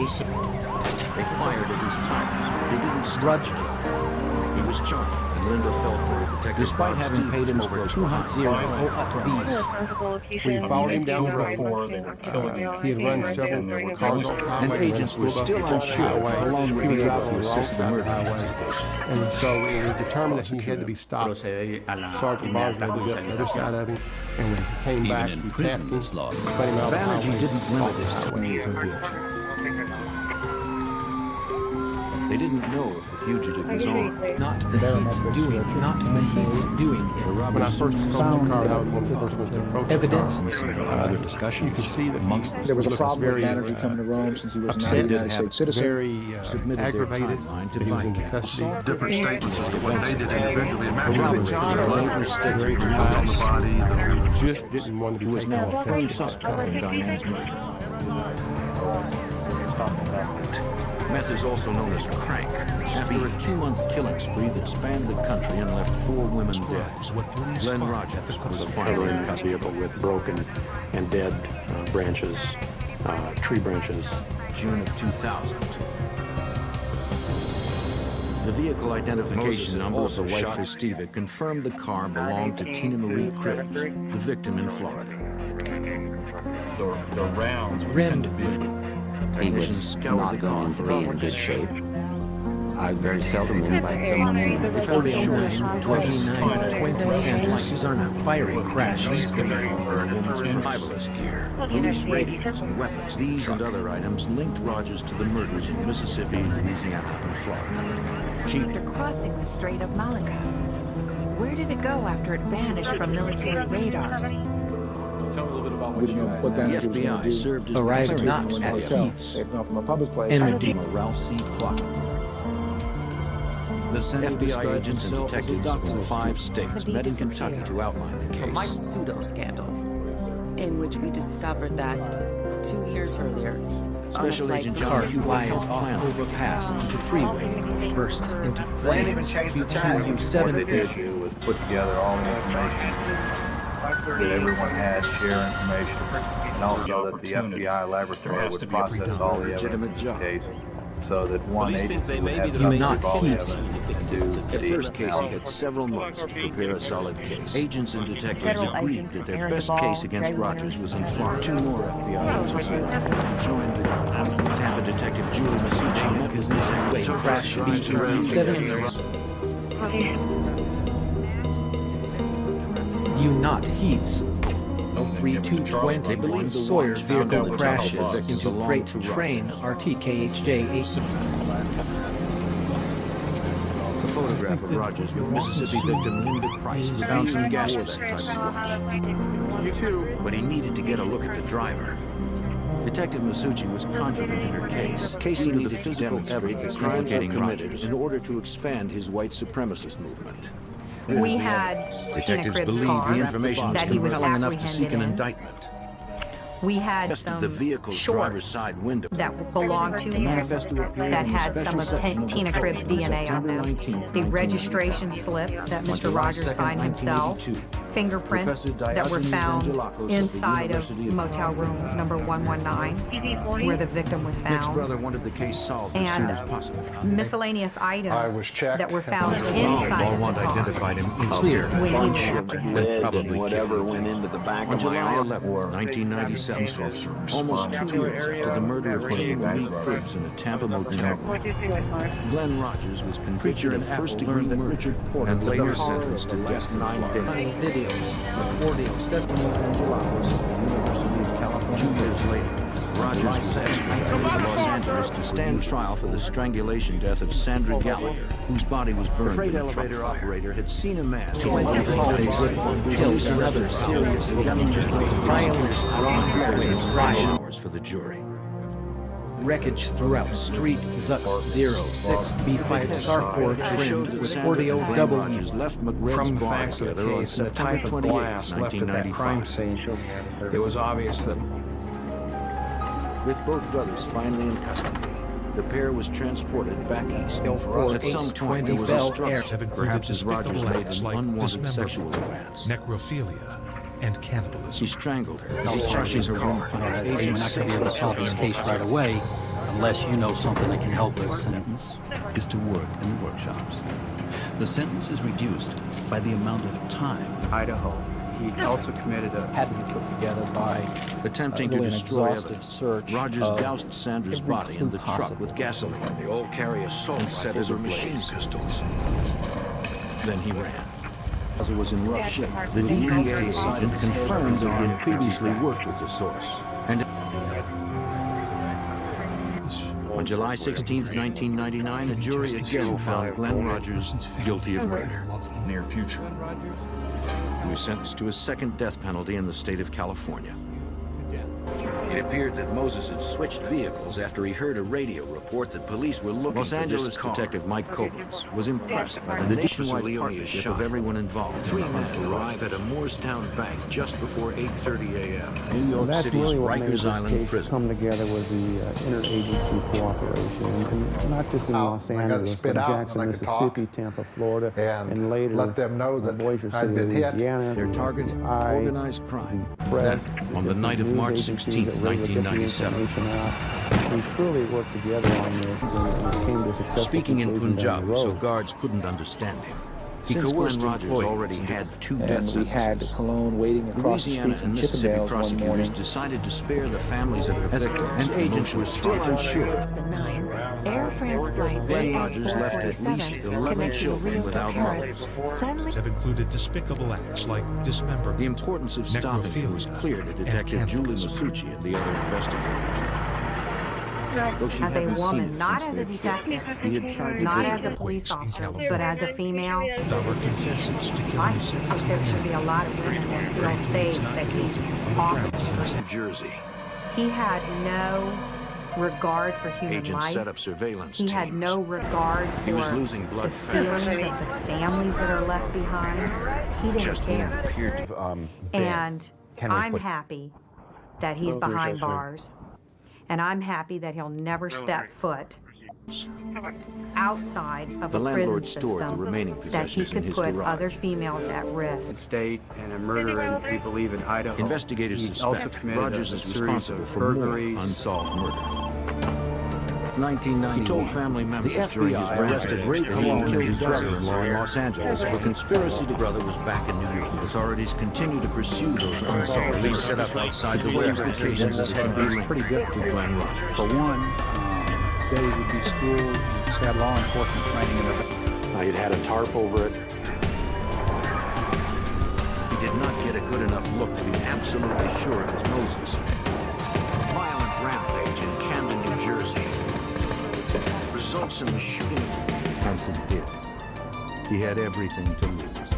Speaker 2: They fired at his tires, but they didn't stop.
Speaker 1: Rudge.
Speaker 2: He He was charged, and Linda fell for it. Despite having paid him over $200,000,
Speaker 24: We followed him down the road. He had run several cars on the highway.
Speaker 2: and agents were still unsure how long would be able to assist the murder investigation.
Speaker 24: And so it was determined that he had to be stopped. Sergeant Barnes had to get the other side of him, and when he came back,
Speaker 21: Even in
Speaker 24: we
Speaker 21: prison,
Speaker 24: tapped him,
Speaker 21: this law.
Speaker 24: let him out of the
Speaker 2: Banerjee
Speaker 24: highway,
Speaker 2: didn't limit
Speaker 24: off the
Speaker 2: this to
Speaker 24: highway.
Speaker 2: mere conviction. They didn't know if the fugitive was armed.
Speaker 1: Not the heath's doing, not the heath's doing it.
Speaker 24: When I first saw the car, I was one of the first ones to approach the
Speaker 1: Evidence.
Speaker 24: car.
Speaker 21: Other discussions.
Speaker 24: You can see that
Speaker 21: amongst
Speaker 8: There was a problem with
Speaker 24: very,
Speaker 8: Banerjee coming to Rome since he was not a
Speaker 24: upset,
Speaker 8: United States citizen.
Speaker 24: very
Speaker 2: Submitted their
Speaker 24: aggravated
Speaker 2: timeline to
Speaker 24: that he was in
Speaker 2: Vicam.
Speaker 24: custody.
Speaker 26: Different statements as to what they did individually and
Speaker 2: The
Speaker 26: matched
Speaker 2: robber later stated
Speaker 24: Very
Speaker 26: on the
Speaker 24: defiant.
Speaker 26: body.
Speaker 24: Just didn't want to
Speaker 2: who
Speaker 24: be
Speaker 2: was
Speaker 24: taken
Speaker 2: now a
Speaker 24: off
Speaker 2: firm
Speaker 24: the
Speaker 2: suspect in Diane's murder. Meth is also known as crank. After a 2-month killing spree that spanned the country and left 4 women dead, Glenn Rogers was finally in custody.
Speaker 10: With broken and dead branches, tree branches.
Speaker 2: June of 2000. The vehicle identification number of the white Festiva confirmed the car belonged to Tina Marie Cribbs, the victim in Florida.
Speaker 11: The rounds
Speaker 1: Rimmed with
Speaker 11: he was
Speaker 2: scoured the car
Speaker 11: not
Speaker 2: for
Speaker 11: going to be in good shape. I very seldom invite someone in.
Speaker 1: the found showing 2920 Sanders are not firing crashes.
Speaker 2: A woman's survivalist gear, police radios and weapons. These and other items linked Rogers to the murders in Mississippi, Louisiana, and Florida.
Speaker 13: After crossing the Strait of Malacca, where did it go after it vanished from military radars?
Speaker 15: Tell me a little bit about
Speaker 8: We didn't know what
Speaker 2: The
Speaker 8: Banerjee was going
Speaker 2: FBI
Speaker 8: to do.
Speaker 2: served as
Speaker 1: Arrived
Speaker 2: the
Speaker 1: not
Speaker 2: clearing
Speaker 1: at
Speaker 2: hotel.
Speaker 1: Heath's.
Speaker 8: They've gone from a public place.
Speaker 1: And
Speaker 2: Ralph C. Clark. The FBI agents and detectives from 5 states met in Kentucky to outline the case.
Speaker 13: Pseudo-scandal, in which we discovered that 2 years earlier,
Speaker 2: Special Agent
Speaker 1: Car
Speaker 2: John
Speaker 1: flies off overpass onto freeway, bursts into flames.
Speaker 15: What they
Speaker 1: QQ7
Speaker 15: did do was put together all the information that everyone had, share information, and also that the FBI laboratory would process all the evidence in the case so that one agency would have
Speaker 1: not
Speaker 15: all the
Speaker 1: Heath's.
Speaker 15: evidence to
Speaker 2: At
Speaker 15: do
Speaker 2: first,
Speaker 15: the
Speaker 2: Casey
Speaker 15: analysis.
Speaker 2: had several months to prepare a solid case. Agents and detectives agreed that their best case against Rogers was in Florida. 2 more FBI agents joined the group. Tampa detective Julie Masucci met with detective Joe
Speaker 1: Crash
Speaker 2: Crash.
Speaker 1: 7 You not Heath's. 3220
Speaker 2: They believe the
Speaker 1: Sawyer
Speaker 2: watch found
Speaker 1: vehicle
Speaker 2: on the
Speaker 1: crashes
Speaker 2: tunnel
Speaker 1: into
Speaker 2: belonged
Speaker 1: freight
Speaker 2: to
Speaker 1: train RTKHJ8.
Speaker 2: The photograph of Rogers with Mississippi victim Linda Price was found some gaslight type of watch.
Speaker 18: You too.
Speaker 2: But he needed to get a look at the driver. Detective Masucci was confident in her case. Casey needed the physical evidence that crimes were committed in order to expand his white supremacist movement.
Speaker 17: We had
Speaker 2: Detectives
Speaker 17: Tina Cribb's
Speaker 2: believe
Speaker 17: car
Speaker 2: the information was
Speaker 17: that he was
Speaker 2: compelling enough to seek an
Speaker 17: apprehended in.
Speaker 2: indictment.
Speaker 17: We had
Speaker 2: Tested the
Speaker 17: some
Speaker 2: vehicle's driver's
Speaker 17: shorts
Speaker 2: side window.
Speaker 17: that belonged to him that had some of Tina Cribb's DNA on them. The registration slip that Mr. Rogers signed himself, fingerprints that were found inside of motel room number 119 where the victim was
Speaker 2: Nick's
Speaker 17: found,
Speaker 2: brother wanted the case solved as soon as possible.
Speaker 17: miscellaneous
Speaker 5: I
Speaker 17: items
Speaker 5: was checked.
Speaker 17: that were found inside
Speaker 2: Beaumont
Speaker 17: of the car.
Speaker 2: identified him instantly.
Speaker 17: When he was
Speaker 2: And probably
Speaker 11: whatever
Speaker 2: killed.
Speaker 11: went into the back
Speaker 2: On
Speaker 11: of my
Speaker 2: July
Speaker 11: arm.
Speaker 2: 11, 1997, almost 2 years after the murder of Tina Marie Cribbs in a Tampa motel room, Glenn Rogers was convicted of first-degree murder and later sentenced to death in Florida.
Speaker 1: Videos. Audio 7
Speaker 2: 2 years later, Rogers was extradited to Los Angeles to stand trial for the strangulation death of Sandra Gallagher, whose body was burned. The freight elevator operator had seen a man
Speaker 1: kills another seriously injured violence on freeway
Speaker 2: hours for the jury.
Speaker 1: Wreckage throughout street Zux 06 B5 SAR4 trimmed with Ordio W.
Speaker 2: Rogers left McRed's
Speaker 18: From the
Speaker 2: bar
Speaker 18: facts of the
Speaker 2: together on
Speaker 18: case and the
Speaker 2: September
Speaker 18: type of
Speaker 2: 28,
Speaker 18: glass left at that crime
Speaker 2: 1995.
Speaker 18: scene, it was obvious that
Speaker 2: With both brothers finally in custody, the pair was transported back east. At some point, there was a struggle, perhaps as Rogers made an unwanted sexual advance.
Speaker 25: Necrophilia and cannibalism.
Speaker 2: He strangled her as he crushed her car.
Speaker 9: We're not going to be able to solve this case right away. unless you know something that can help us.
Speaker 21: Sentence is to work in the workshops. The sentence is reduced by the amount of time.
Speaker 11: Idaho. He also committed a...
Speaker 3: Had to be put together by
Speaker 2: attempting to destroy evidence.
Speaker 3: Search
Speaker 2: Rogers doused Sandra's body in the truck with gasoline. They all carry assault rifles or machine pistols. Then he ran. As it was in rough shape, the DEA decided to confirm that he had previously worked with the source. And on July 16, 1999, a jury again found Glenn Rogers guilty of murder. Near future. He was sentenced to a second death penalty in the state of California. It appeared that Moses had switched vehicles after he heard a radio report that police were looking for this car. Detective Mike Koblenz was impressed by the nationwide partnership of everyone involved. 3 men arrive at a Moorestown bank just before 8:30 a.m. New York City's Rikers Island prison.
Speaker 3: Come together was the interagency cooperation, and not just in Los Angeles, but Jackson, Mississippi, Tampa, Florida, and later
Speaker 5: let them know that
Speaker 3: Bossier City, Louisiana.
Speaker 2: Their target, organized crime. Then, on the night of March 16, 1997.
Speaker 3: We truly worked together on this and came to a successful
Speaker 2: speaking in Punjabi, so guards couldn't understand him. He coerced Rogers already had 2 death sentences.
Speaker 3: We had Cologne waiting across the street
Speaker 2: and Mississippi prosecutors decided to spare the families of the victims, and agents were still unsure.
Speaker 13: 2009, Air France flight
Speaker 2: Glenn Rogers left at least 11 children without mothers.
Speaker 25: Have included despicable acts like dismemberment.
Speaker 2: The importance of stopping him was clear to Detective Julie Masucci and the other investigators.
Speaker 17: As a woman, not as a detective, not as a police officer, but as a female, I think there should be a lot of women that feel safe that he offered.
Speaker 2: New Jersey.
Speaker 17: He had no regard for human
Speaker 2: Agents
Speaker 17: life.
Speaker 2: set up surveillance
Speaker 17: He had no regard for
Speaker 2: was losing blood
Speaker 17: the feelings of the families that are left behind. He didn't care.
Speaker 2: Appeared to,
Speaker 17: and I'm happy that he's behind bars. And I'm happy that he'll never step foot outside of
Speaker 2: the
Speaker 17: a prison
Speaker 2: landlord
Speaker 17: system
Speaker 2: stored the remaining
Speaker 17: that he
Speaker 2: possessions in
Speaker 17: could
Speaker 2: his
Speaker 17: put
Speaker 2: garage.
Speaker 17: other females at risk.
Speaker 11: State and a murder in, we believe, in Idaho.
Speaker 2: Investigators
Speaker 11: He also
Speaker 2: suspect
Speaker 11: committed
Speaker 2: Rogers
Speaker 11: a
Speaker 2: is
Speaker 11: series
Speaker 2: responsible
Speaker 11: of
Speaker 2: for more
Speaker 11: burglaries.
Speaker 2: unsolved murder. 1990, he told family members during his arrested
Speaker 3: rape
Speaker 2: that he killed his brother-in-law in Los Angeles for conspiracy. The brother was back in New York. Authorities continue to pursue those unsolved. Police set up outside the warehouse locations as had been linked to Glenn Rogers.
Speaker 3: For one, they would be schooled, just had law enforcement training in it.
Speaker 10: He'd had a tarp over it.
Speaker 2: He did not get a good enough look to be absolutely sure it was Moses. A violent rampage in Camden, New Jersey results in the shooting. Hanson did. He had everything to lose.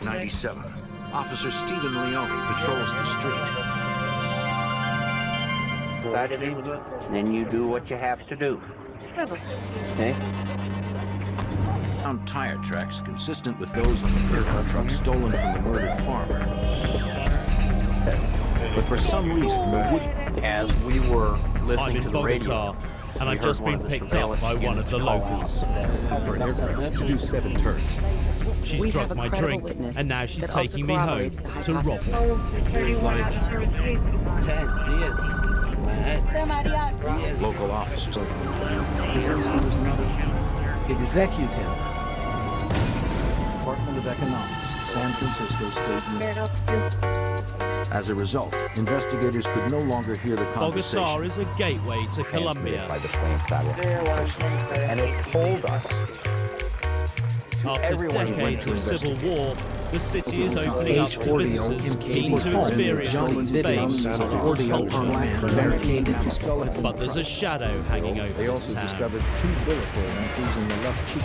Speaker 2: 97. Officer Stephen Leone patrols the street.
Speaker 11: Then you do what you have to do. Okay?
Speaker 2: Found tire tracks consistent with those on the pickup truck stolen from the murdered farmer. But for some reason, the wood...
Speaker 11: As we were listening to the radio,
Speaker 4: and I've just been picked up by one of the locals.
Speaker 7: For an aircraft to do 7 turns.
Speaker 4: She's drunk my drink, and now she's taking me home to rob me.
Speaker 11: 10 years.
Speaker 2: Local officers.
Speaker 1: Executive. Department of Economics, San Francisco State University.
Speaker 2: As a result, investigators could no longer hear the conversation.
Speaker 4: Bogota is a gateway to Colombia.
Speaker 3: By the plane sidewalk. And it told us
Speaker 4: After decades of civil war, the city is opening up to visitors keen to experience its fame of agriculture. But there's a shadow hanging over this town.
Speaker 1: Discovered 2 bullet hole entries in the left cheek.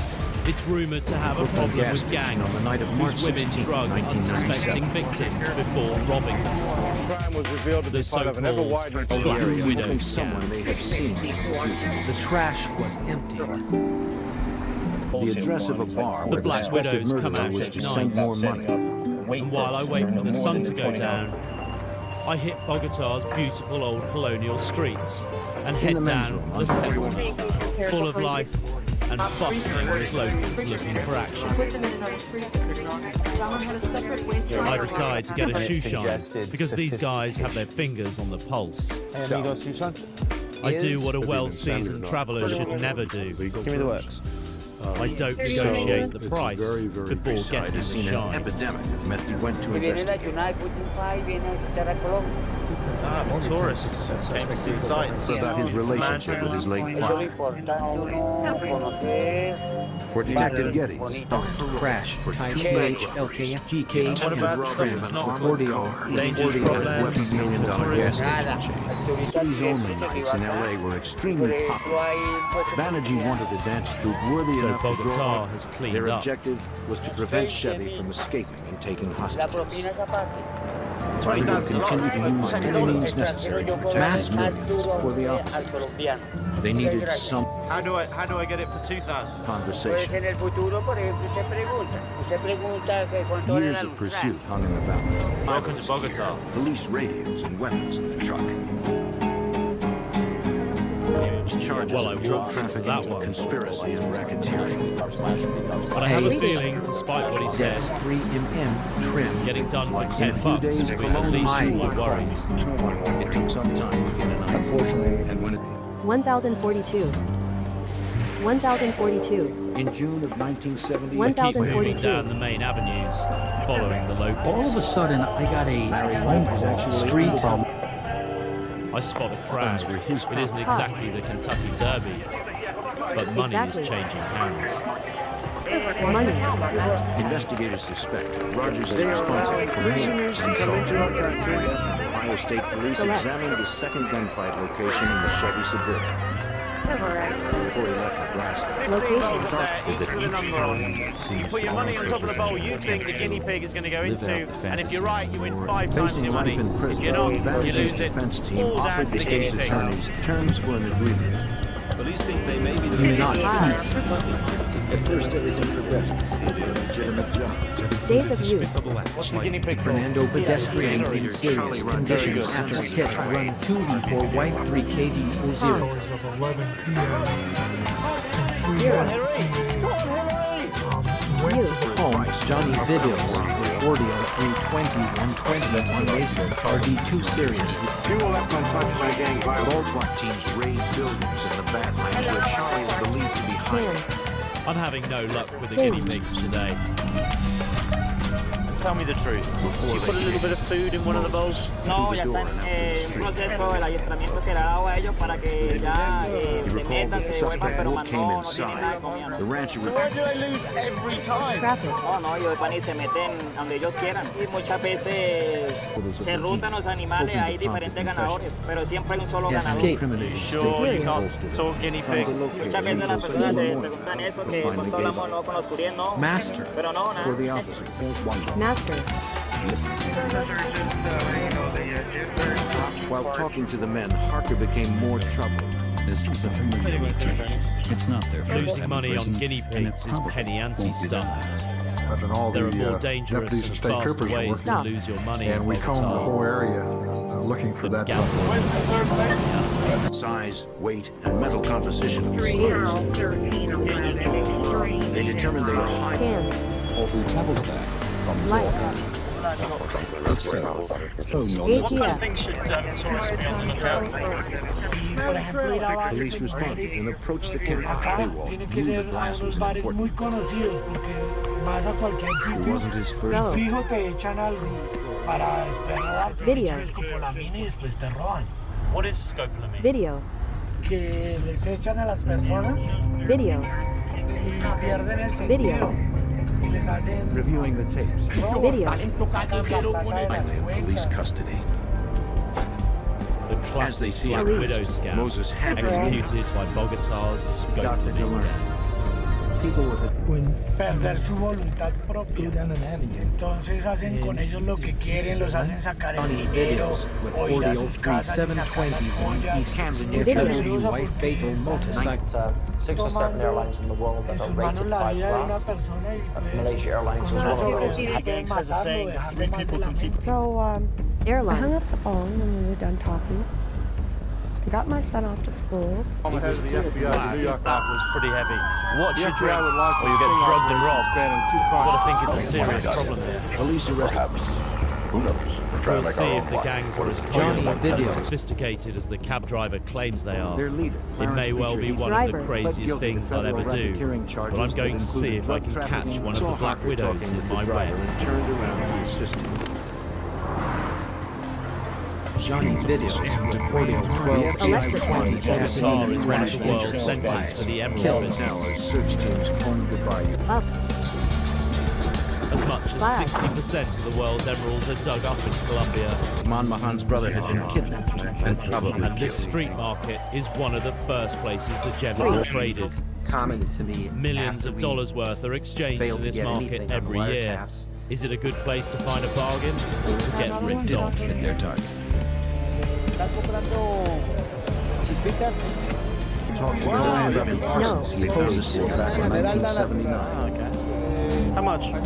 Speaker 4: It's rumoured to have a problem with gangs whose women drug unsuspecting victims before robbing them.
Speaker 5: Crime was revealed to
Speaker 4: The
Speaker 5: be part of an
Speaker 4: so-called
Speaker 5: ever-widening
Speaker 4: Black Widow
Speaker 2: Someone
Speaker 4: scam.
Speaker 2: may have seen
Speaker 1: The trash was empty.
Speaker 2: the address of a bar
Speaker 4: The
Speaker 2: where
Speaker 4: Black
Speaker 2: the
Speaker 4: Widows
Speaker 2: suspected
Speaker 4: come
Speaker 2: murderer
Speaker 4: out
Speaker 2: was
Speaker 4: at
Speaker 2: to send
Speaker 4: night.
Speaker 2: more money.
Speaker 4: And while I wait for the sun to go down, I hit Bogota's beautiful old colonial streets and head down the sector, full of life and bustling with locals looking for action. I decide to get a shoe shine because these guys have their fingers on the pulse. I do what a well-seasoned traveller should never do.
Speaker 22: Give me the works.
Speaker 4: I don't negotiate the price before getting the shine.
Speaker 2: Epidemic of meth he went to investigate.
Speaker 22: Tourists. Came to see sights.
Speaker 2: About his relationship with his late partner. For Detective Getty,
Speaker 1: Crash, Type PH, LKFG, KH,
Speaker 22: What about
Speaker 1: Trim,
Speaker 22: Dangerous
Speaker 2: $40 million gas station chain. These only nights in LA were extremely popular. Banerjee wanted a dance troupe worthy
Speaker 4: So
Speaker 2: enough to
Speaker 4: Bogota
Speaker 2: draw.
Speaker 4: has cleaned
Speaker 2: Their
Speaker 4: up.
Speaker 2: objective was to prevent Chevy from escaping and taking hostages. They would continue to use any means necessary to protect
Speaker 1: Mass
Speaker 2: millions for the officers. They needed some
Speaker 22: How do I get it for 2,000?
Speaker 2: conversation. Years of pursuit hung in the balance.
Speaker 22: Welcome to Bogota.
Speaker 2: Police radios and weapons in the truck. Charges
Speaker 4: Well, I
Speaker 2: of drug
Speaker 4: walked into
Speaker 2: trafficking,
Speaker 4: that one.
Speaker 2: conspiracy, and racketeering.
Speaker 4: But I have a feeling, despite what he said,
Speaker 1: 3mm, Trim,
Speaker 4: getting done for
Speaker 2: In a
Speaker 4: $10
Speaker 2: few days,
Speaker 4: will be the least of my worries.
Speaker 2: It took some time to get an idea.
Speaker 5: Unfortunately,
Speaker 2: And when it
Speaker 6: 1042. 1042.
Speaker 2: in June of 1970,
Speaker 4: I keep moving down the main avenues, following the
Speaker 9: All of
Speaker 4: locals.
Speaker 9: a sudden, I got a phone call.
Speaker 1: Street,
Speaker 4: I spot a crowd. It isn't exactly the Kentucky Derby, but money is changing hands.
Speaker 6: Money.
Speaker 2: investigators suspect Rogers is responsible for murder and assault. Ohio State Police examined the second gunfight location in the Chevy Suburban. Before he left Nebraska.
Speaker 12: You put your money on top of the bowl you think the guinea pig is going to go into, and if you're right, you win 5 times
Speaker 2: Facing
Speaker 12: your
Speaker 2: life
Speaker 12: money.
Speaker 2: in
Speaker 12: If
Speaker 2: prison,
Speaker 12: you're not, you
Speaker 2: Banerjee's
Speaker 12: lose it.
Speaker 2: defense team
Speaker 12: All down
Speaker 2: offered
Speaker 12: to
Speaker 2: the
Speaker 12: the guinea
Speaker 2: state's
Speaker 12: pig.
Speaker 2: attorneys terms for an agreement.
Speaker 22: Police think they may be the
Speaker 1: not peace.
Speaker 2: At first, everything progressed. They were a legitimate job.
Speaker 6: Days of Youth.
Speaker 12: What's the guinea pig
Speaker 1: Fernando pedestrian in serious conditions after hit run 2E4 white 3KD 0. Holmes, Johnny Viddles, Ordeal 320 120 on Mason, RD2 seriously.
Speaker 2: You will have contacted by gang violence. All SWAT teams raid buildings in the Badlands where Charlie is believed to be hiding.
Speaker 4: I'm having no luck with the guinea pigs today.
Speaker 12: Tell me the truth. Did you put a little bit of food in one of the bowls?
Speaker 14: No, ya está en proceso el adiestramiento que le ha dado a ellos para que ya se metan, se devuelvan, pero más no tienen nada de comida.
Speaker 2: The rancher
Speaker 12: So why do I lose every time?
Speaker 14: No, ellos van y se meten donde ellos quieran. Y muchas veces se rutan los animales, hay diferentes ganadores, pero siempre hay un solo ganador.
Speaker 12: Sure, you can't talk guinea pig.
Speaker 14: Muchas veces las personas se preguntan eso, que cuando hablamos no con los curiosos, no.
Speaker 1: Master.
Speaker 14: Pero no, nada.
Speaker 2: For the officer.
Speaker 6: Master.
Speaker 2: While talking to the men, Harker became more troubled.
Speaker 21: This is a familiar routine. It's not their first
Speaker 4: Losing
Speaker 21: time
Speaker 4: money
Speaker 21: in
Speaker 4: on
Speaker 21: prison,
Speaker 4: guinea
Speaker 21: and it
Speaker 4: pigs is
Speaker 21: probably
Speaker 4: penny ante
Speaker 21: won't be the
Speaker 4: stuff.
Speaker 21: last.
Speaker 5: I've been all
Speaker 4: There are
Speaker 5: the
Speaker 4: more dangerous
Speaker 5: deputies
Speaker 4: and
Speaker 5: and state
Speaker 4: faster
Speaker 5: troopers
Speaker 4: ways to
Speaker 5: working.
Speaker 4: lose your money
Speaker 5: And
Speaker 4: in
Speaker 5: we combed the
Speaker 4: Bogota.
Speaker 5: whole area looking for that.
Speaker 2: Size, weight, and mental composition of the slaves. They determined they were high.
Speaker 6: Or
Speaker 2: who travels there comes
Speaker 6: Light.
Speaker 12: What kind of things should tourists be on the lookout for?
Speaker 2: Police responded and approached the camp. They knew the blast was important. It wasn't his first.
Speaker 6: Video.
Speaker 12: What is scopolamine?
Speaker 6: Video. Video. Video.
Speaker 2: Reviewing the tapes.
Speaker 6: Video.
Speaker 2: Police custody.
Speaker 4: The classic black
Speaker 2: theorized,
Speaker 4: widow scam,
Speaker 2: Moses had
Speaker 4: executed by Bogota's scopolamine gangs.
Speaker 2: People with it.
Speaker 16: Perder su voluntad propia. Entonces hacen con ellos lo que quieren, los hacen sacar el dinero o ir a sus casas y sacar las joyas.
Speaker 1: White fatal motorcycle.
Speaker 19: 6 or 7 airlines in the world that are rated 5 class. Malaysia Airlines was one of those.
Speaker 12: Gangs has a saying that 3 people can keep.
Speaker 6: So, airline. I hung up the phone when we were done talking. Got my son off to school.
Speaker 22: That was pretty heavy. Watch your drink, or you get drugged and robbed. You've got to think it's a serious problem here.
Speaker 2: Police arrested.
Speaker 10: Who knows?
Speaker 4: We'll see if the gangs are as clever and sophisticated as the cab driver claims they are.
Speaker 2: Their leader,
Speaker 4: It may well be one of the craziest things I'll ever do, but I'm going to see if I can catch one of the Black Widows in my way.
Speaker 2: Turned around to assist him.
Speaker 1: Johnny videos reporting 12 G20
Speaker 4: Bogota is one of the world's centers for the emerald business.
Speaker 2: Search teams combed the bayou.
Speaker 6: Ups.
Speaker 4: As much as 60% of the world's emeralds are dug up in Colombia.
Speaker 2: Manmahan's brother had been kidnapped and probably
Speaker 4: And this street market is one of the first places the gems are traded.
Speaker 8: Commented to me
Speaker 4: Millions of dollars worth are exchanged in this market every year. Is it a good place to find a bargain or to get ripped off?
Speaker 2: Hit their target.
Speaker 8: ¿Están comprando chispitas?
Speaker 2: Talked to the land of Parsons. They found the seal back in 1979.
Speaker 22: How much?
Speaker 2: The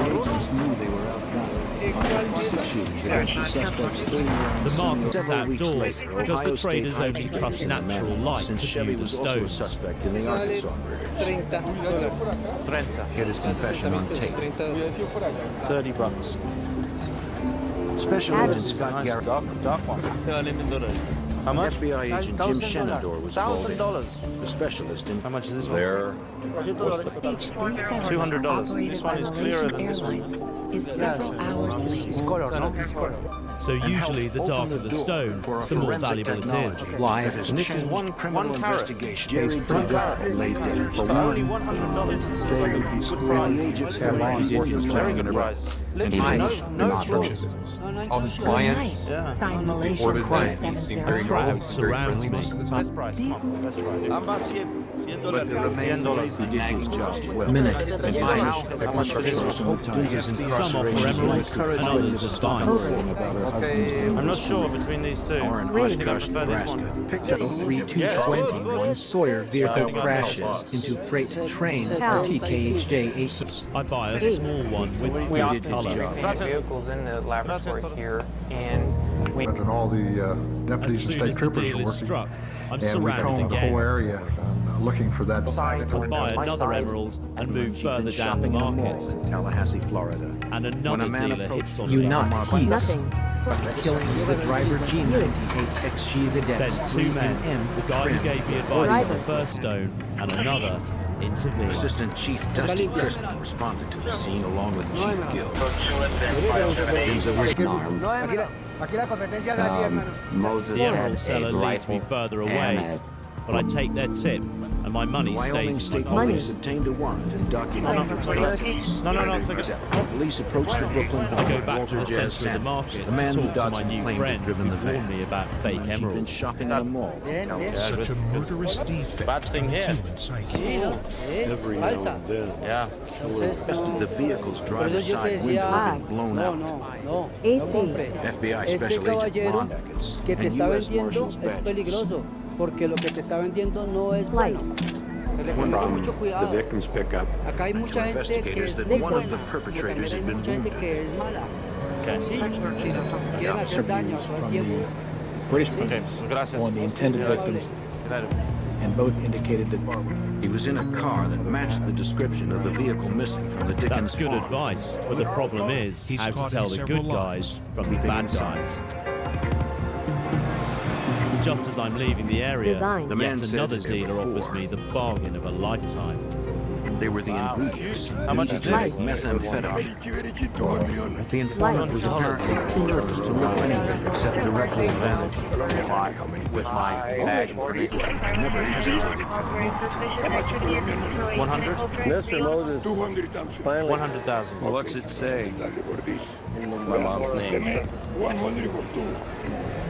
Speaker 2: agents knew they were outgunned. Six shootings against the suspects still around
Speaker 4: The market is
Speaker 2: Several weeks
Speaker 4: outdoors
Speaker 2: later,
Speaker 4: because the
Speaker 2: Ohio State
Speaker 4: traders only
Speaker 2: high-speed
Speaker 4: trust
Speaker 2: racing
Speaker 4: natural
Speaker 2: man,
Speaker 4: light
Speaker 2: since
Speaker 4: to
Speaker 2: Chevy
Speaker 4: view the
Speaker 2: was also a
Speaker 4: stones.
Speaker 2: suspect in the Arkansas murders.
Speaker 22: $30.
Speaker 2: Get his confession on tape.
Speaker 22: $30.
Speaker 2: Special Agent Scott Garrett.
Speaker 22: Dark one. How much?
Speaker 2: FBI agent Jim Shenandoah was called in.
Speaker 22: $1,000.
Speaker 2: The specialist in...
Speaker 22: How much is this one?
Speaker 13: H370,
Speaker 22: $200.
Speaker 13: operated
Speaker 22: This
Speaker 13: by
Speaker 22: one is clearer
Speaker 13: Malaysian
Speaker 22: than this one.
Speaker 13: Airlines, is several hours late.
Speaker 4: So usually the darker the stone, the more valuable it is.
Speaker 2: Live.
Speaker 22: And this is one carat.
Speaker 2: Jerry Duggar laid dead
Speaker 22: For only $100. It's like a good price. Very good price. Literally no flaws.
Speaker 13: Clients signed Malaysian 470.
Speaker 4: Crowd surrounds me.
Speaker 22: Best price, come on. Best price. $100.
Speaker 1: minute.
Speaker 22: How much for this one?
Speaker 4: Some offer emeralds and others are diamonds.
Speaker 22: I'm not sure between these two. I think I prefer this one.
Speaker 1: Picked up 3221 Sawyer vehicle crashes into freight train TKHJ 8.
Speaker 4: I buy a small one with good colour.
Speaker 8: Vehicles in the laboratory here, and we...
Speaker 5: And all the
Speaker 4: As
Speaker 5: deputies and
Speaker 4: soon as
Speaker 5: state
Speaker 4: the
Speaker 5: troopers
Speaker 4: deal
Speaker 5: were
Speaker 4: is
Speaker 5: working.
Speaker 4: struck, I'm
Speaker 5: And we
Speaker 4: surrounded
Speaker 5: combed the whole
Speaker 4: again.
Speaker 5: area looking for that.
Speaker 4: I buy another emerald and move further down the market.
Speaker 2: in Tallahassee, Florida.
Speaker 4: And
Speaker 2: When a
Speaker 4: another
Speaker 2: man
Speaker 4: dealer
Speaker 2: approached
Speaker 4: hits on
Speaker 1: You
Speaker 4: me.
Speaker 1: not heath.
Speaker 6: Nothing.
Speaker 1: Killing the driver G98XG
Speaker 4: Then
Speaker 1: Zadex
Speaker 4: two men, the guy who gave me advice on the
Speaker 6: Driver.
Speaker 4: first stone and another, intervene.
Speaker 2: Assistant Chief Dusty Crispin responded to the scene along with Chief Gill.
Speaker 11: Moses
Speaker 4: The emerald
Speaker 11: had
Speaker 4: seller
Speaker 11: a
Speaker 4: leads me
Speaker 11: rifle
Speaker 4: further
Speaker 11: and
Speaker 4: away, but I take their tip, and my money
Speaker 2: Wyoming
Speaker 4: stays in
Speaker 2: State
Speaker 4: my pocket.
Speaker 2: Police obtained a warrant and documented the process.
Speaker 22: No, it's like
Speaker 2: Police approached the Brooklyn home
Speaker 4: I go
Speaker 2: of
Speaker 4: back to
Speaker 2: Walter
Speaker 4: the
Speaker 2: Jazz
Speaker 4: centre of the
Speaker 2: Sanders,
Speaker 4: market
Speaker 2: the man
Speaker 4: to
Speaker 2: who
Speaker 4: talk to my
Speaker 2: Dodson
Speaker 4: new
Speaker 2: claimed
Speaker 4: friend
Speaker 2: had
Speaker 4: who
Speaker 2: driven the
Speaker 4: warned
Speaker 2: van.
Speaker 4: me about fake
Speaker 2: He'd been
Speaker 4: emeralds.
Speaker 2: shopping at a mall.
Speaker 25: Such a murderous defect.
Speaker 22: bad thing here.
Speaker 25: Human psyche.
Speaker 10: Every now and then.
Speaker 22: Yeah.
Speaker 2: The vehicle's driver's side window had been blown out.
Speaker 6: AC.
Speaker 2: FBI Special Agent Ron Eckets
Speaker 15: que te
Speaker 2: and
Speaker 15: está
Speaker 2: U.S.
Speaker 15: vendiendo
Speaker 2: Marshals
Speaker 15: es
Speaker 2: badges.
Speaker 15: peligroso, porque lo que te está vendiendo no es bueno. Te recomiendo mucho
Speaker 10: The
Speaker 15: cuidado.
Speaker 10: victims pick up.
Speaker 15: Acá hay mucha gente que
Speaker 2: investigators
Speaker 15: es
Speaker 2: that
Speaker 15: muy
Speaker 2: one of the
Speaker 15: buena,
Speaker 2: perpetrators
Speaker 15: pero
Speaker 2: had
Speaker 15: también hay
Speaker 2: been
Speaker 15: mucha gente
Speaker 2: wounded.
Speaker 15: que es mala.
Speaker 22: Okay.
Speaker 15: Sí, quieren hacer daño todo el tiempo.
Speaker 18: British
Speaker 22: Okay, gracias.
Speaker 18: on the intended victims, and both indicated that
Speaker 2: He was in a car that matched the description of the vehicle missing from the Dickens
Speaker 4: That's good
Speaker 2: farm.
Speaker 4: advice, but the problem is how to tell the good guys from the bad guys. Just as I'm leaving the area,
Speaker 6: Design.
Speaker 2: The man
Speaker 4: yet
Speaker 2: said
Speaker 4: another
Speaker 2: that there
Speaker 4: dealer
Speaker 2: were
Speaker 4: offers
Speaker 2: four.
Speaker 4: me the bargain of a lifetime.
Speaker 2: They were the ingredients.
Speaker 22: How much is this?
Speaker 2: Methamphetamine. The informant was apparently too nervous to look anything except directly advantage. With my bag information, I never hesitated for a moment.
Speaker 22: 100?
Speaker 10: Mr. Moses, finally.
Speaker 22: 100,000.
Speaker 10: What's it say? My mom's name.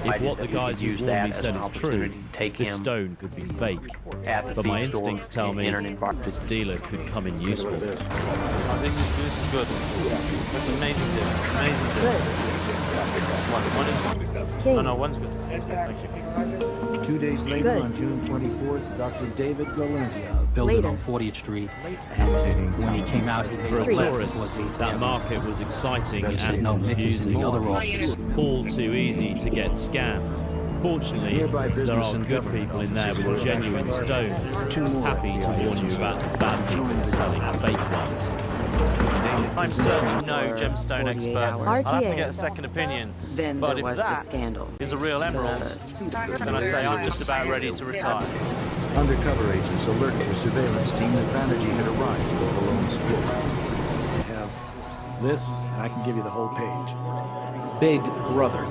Speaker 4: If what the guys who
Speaker 11: use
Speaker 4: warned
Speaker 11: that
Speaker 4: me
Speaker 11: as
Speaker 4: said
Speaker 11: an
Speaker 4: is true,
Speaker 11: opportunity to take
Speaker 4: this
Speaker 11: him
Speaker 4: stone could be fake.
Speaker 11: at the
Speaker 4: But my
Speaker 11: feed store
Speaker 4: instincts tell
Speaker 11: and
Speaker 4: me
Speaker 11: enter an environment.
Speaker 4: this dealer could come in useful.
Speaker 22: Oh, this is good. That's amazing deal. Amazing deal. One is good.
Speaker 6: King.
Speaker 22: No, one's good. One's good. Thank you.
Speaker 2: 2 days later,
Speaker 6: Good.
Speaker 2: on June 24th, Dr. David Galentia.
Speaker 9: Building
Speaker 6: Later.
Speaker 9: on 40th Street, and when he came out, he
Speaker 4: For a
Speaker 6: Street.
Speaker 4: tourist, that market was exciting and
Speaker 9: no, Nick is in
Speaker 4: confusing.
Speaker 9: the other office.
Speaker 4: All too easy to get scammed. Fortunately, there are good people in there with genuine stones, happy to warn you about the bad people selling fake ones.
Speaker 12: I'm certainly no gemstone expert. I'll have to get a second opinion. But if that is a real emerald, then I'd say I'm just about ready to retire.
Speaker 2: Undercover agents alerted the surveillance team that Banerjee had arrived at Malone's floor.
Speaker 10: I have this, and I can give you the whole page.
Speaker 1: Big Brother.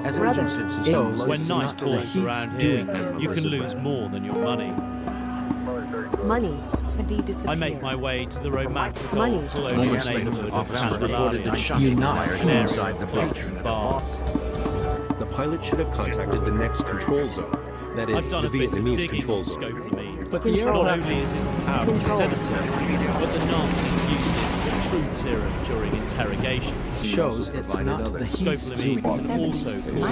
Speaker 2: As agents had suspected,
Speaker 4: When night falls around here, you can lose more than your money.
Speaker 6: Money.
Speaker 4: I make my way to the romantic old colonial neighborhood of Catamaran,
Speaker 2: an area inside the
Speaker 4: clubs and bars.
Speaker 7: The pilot should have contacted the next control zone. That is,
Speaker 4: I've done
Speaker 7: the
Speaker 4: a bit of
Speaker 7: Vietnamese
Speaker 4: digging
Speaker 7: control
Speaker 4: on
Speaker 7: zone.
Speaker 4: Scopely,
Speaker 7: But
Speaker 4: not only is it a powerful sedative, but the Nazis used it as a truth serum during interrogations.
Speaker 1: Shows it's not the heath
Speaker 4: Scopolamine can also cause wild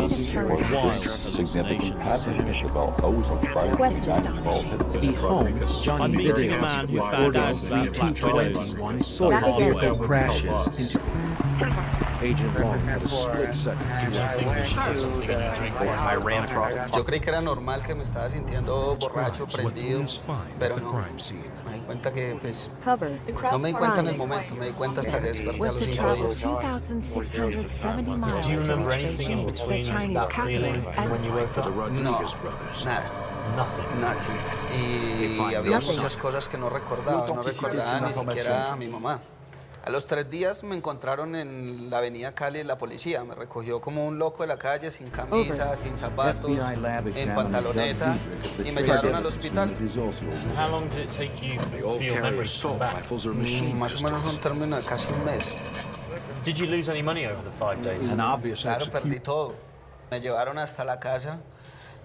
Speaker 4: hallucinations.
Speaker 1: The home, Johnny
Speaker 4: I'm meeting a
Speaker 1: Videos,
Speaker 4: man who
Speaker 1: with
Speaker 4: found out about Black Widows.
Speaker 1: soil vehicle crashes into...
Speaker 2: Agent Long had a split second.
Speaker 15: Yo creí que era normal que me estaba sintiendo borracho, prendido, pero no. Me di cuenta que, pues, no me di cuenta en el momento, me di cuenta hasta que desperté a los 5 días.
Speaker 13: 2,670 miles
Speaker 12: Do you
Speaker 13: to
Speaker 12: remember
Speaker 13: reach
Speaker 12: anything in
Speaker 13: Beijing,
Speaker 12: between
Speaker 13: the Chinese
Speaker 12: that
Speaker 13: capital,
Speaker 12: feeling and when you woke up?
Speaker 15: No, nada.
Speaker 12: Nothing.
Speaker 15: Y había muchas cosas que no recordaba ni siquiera a mi mamá. A los 3 días me encontraron en la avenida Cali la policía. Me recogió como un loco de la calle, sin camisa, sin zapatos, en pantaloneta, y me llevaron al hospital.
Speaker 12: How long did it take you for your memories to come back?
Speaker 15: Más o menos un término de casi un mes.
Speaker 12: Did you lose any money over the 5 days?
Speaker 15: Claro, perdí todo. Me llevaron hasta la casa.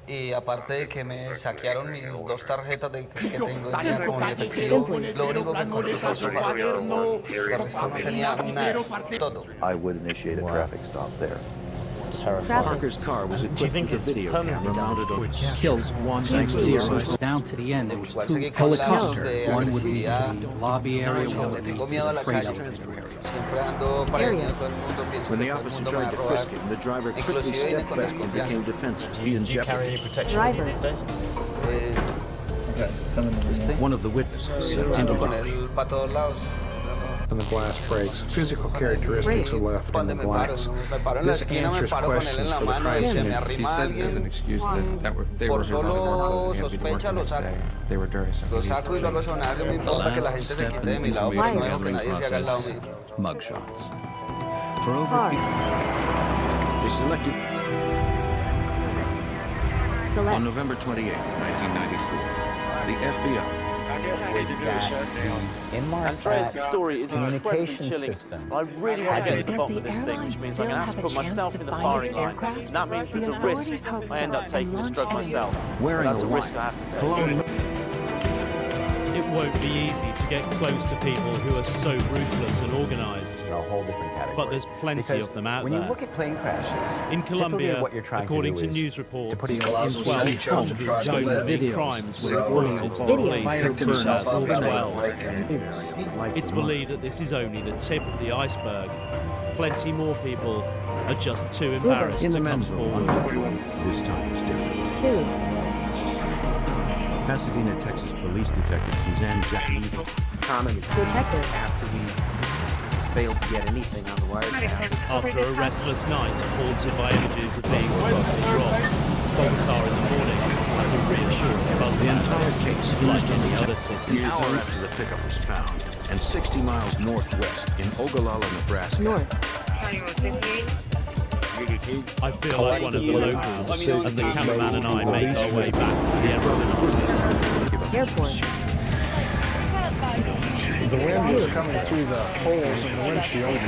Speaker 15: Y aparte de que me saquearon mis 2 tarjetas que tengo en día con mi efectivo, lo único que encontré fue el sofá. El resto no tenía nada, todo.
Speaker 2: I would initiate a traffic stop there.
Speaker 1: Parker's car was equipped with a video camera mounted on kills 160.
Speaker 9: Down to the end, it was
Speaker 15: Igual
Speaker 9: 2
Speaker 15: seguí con lazos
Speaker 1: helicopter.
Speaker 15: de
Speaker 9: One would be
Speaker 15: agresividad.
Speaker 9: the lobby area,
Speaker 15: Yo
Speaker 9: one
Speaker 15: le
Speaker 9: would be
Speaker 15: tengo miedo a la
Speaker 9: the freight
Speaker 15: calle.
Speaker 9: elevator area.
Speaker 15: Siempre ando prevenido, todo el mundo piensa
Speaker 2: When
Speaker 15: que
Speaker 2: the
Speaker 15: todo el
Speaker 2: officer
Speaker 15: mundo me va
Speaker 2: tried
Speaker 15: a
Speaker 2: to
Speaker 15: robar.
Speaker 2: frisk him, the driver quickly
Speaker 15: Inclusive vine
Speaker 2: stepped
Speaker 15: con
Speaker 2: back and
Speaker 15: desconfianza.
Speaker 2: became defensive.
Speaker 12: Do you carry any protection with you these days?
Speaker 2: One of the witnesses said
Speaker 15: Ando con él para todos lados.
Speaker 5: And the glass breaks. Physical characteristics are left in the
Speaker 15: Donde me paro,
Speaker 5: glass.
Speaker 15: me paro en la
Speaker 5: This
Speaker 15: esquina, me
Speaker 5: answers
Speaker 15: paro con él en la
Speaker 5: questions for the
Speaker 15: mano y
Speaker 5: crime
Speaker 15: se
Speaker 5: scene.
Speaker 15: me arrima alguien. Por solo sospecha lo saco. Lo saco y lo hago sonar. No me importa que la gente se quite de mi lado, pero no dejo que nadie se haga al lado mío.
Speaker 21: Mugshots. For over...
Speaker 2: They selected on November 28, 1994. The FBI.
Speaker 12: Andreas' story is incredibly chilling. I really want to get to the bottom of this thing, which means I'm going to have to put myself in the firing line. And that means there's a risk I end up taking this drug myself. But that's a risk I have to take.
Speaker 4: It won't be easy to get close to people who are so ruthless and organized.
Speaker 26: A whole different category.
Speaker 4: But there's plenty of them out
Speaker 26: when
Speaker 4: there.
Speaker 26: When you look at plane crashes,
Speaker 4: in Colombia,
Speaker 26: what you're trying
Speaker 4: according
Speaker 26: to
Speaker 4: to news reports,
Speaker 26: put in
Speaker 4: 1,200 stolen crimes were reported to the police in 2012. It's believed that this is only the tip of the iceberg. Plenty more people are just too embarrassed to come forward.
Speaker 2: This time is different. Pasadena, Texas police detective Suzanne Jackie.
Speaker 9: Common
Speaker 6: detective.
Speaker 9: After we failed to get anything on the wiretap.
Speaker 4: After a restless night haunted by images of being crushed and dropped, Bogota in the morning has a reassuring buzz.
Speaker 2: The entire case
Speaker 4: like any other city.
Speaker 2: An hour after the pickup was found, and 60 miles northwest in Ogallala, Nebraska.
Speaker 6: North.
Speaker 4: I feel like one of the locals as the cameraman and I make our way back to the
Speaker 6: airport.
Speaker 5: The wind was coming through the holes in the windshield.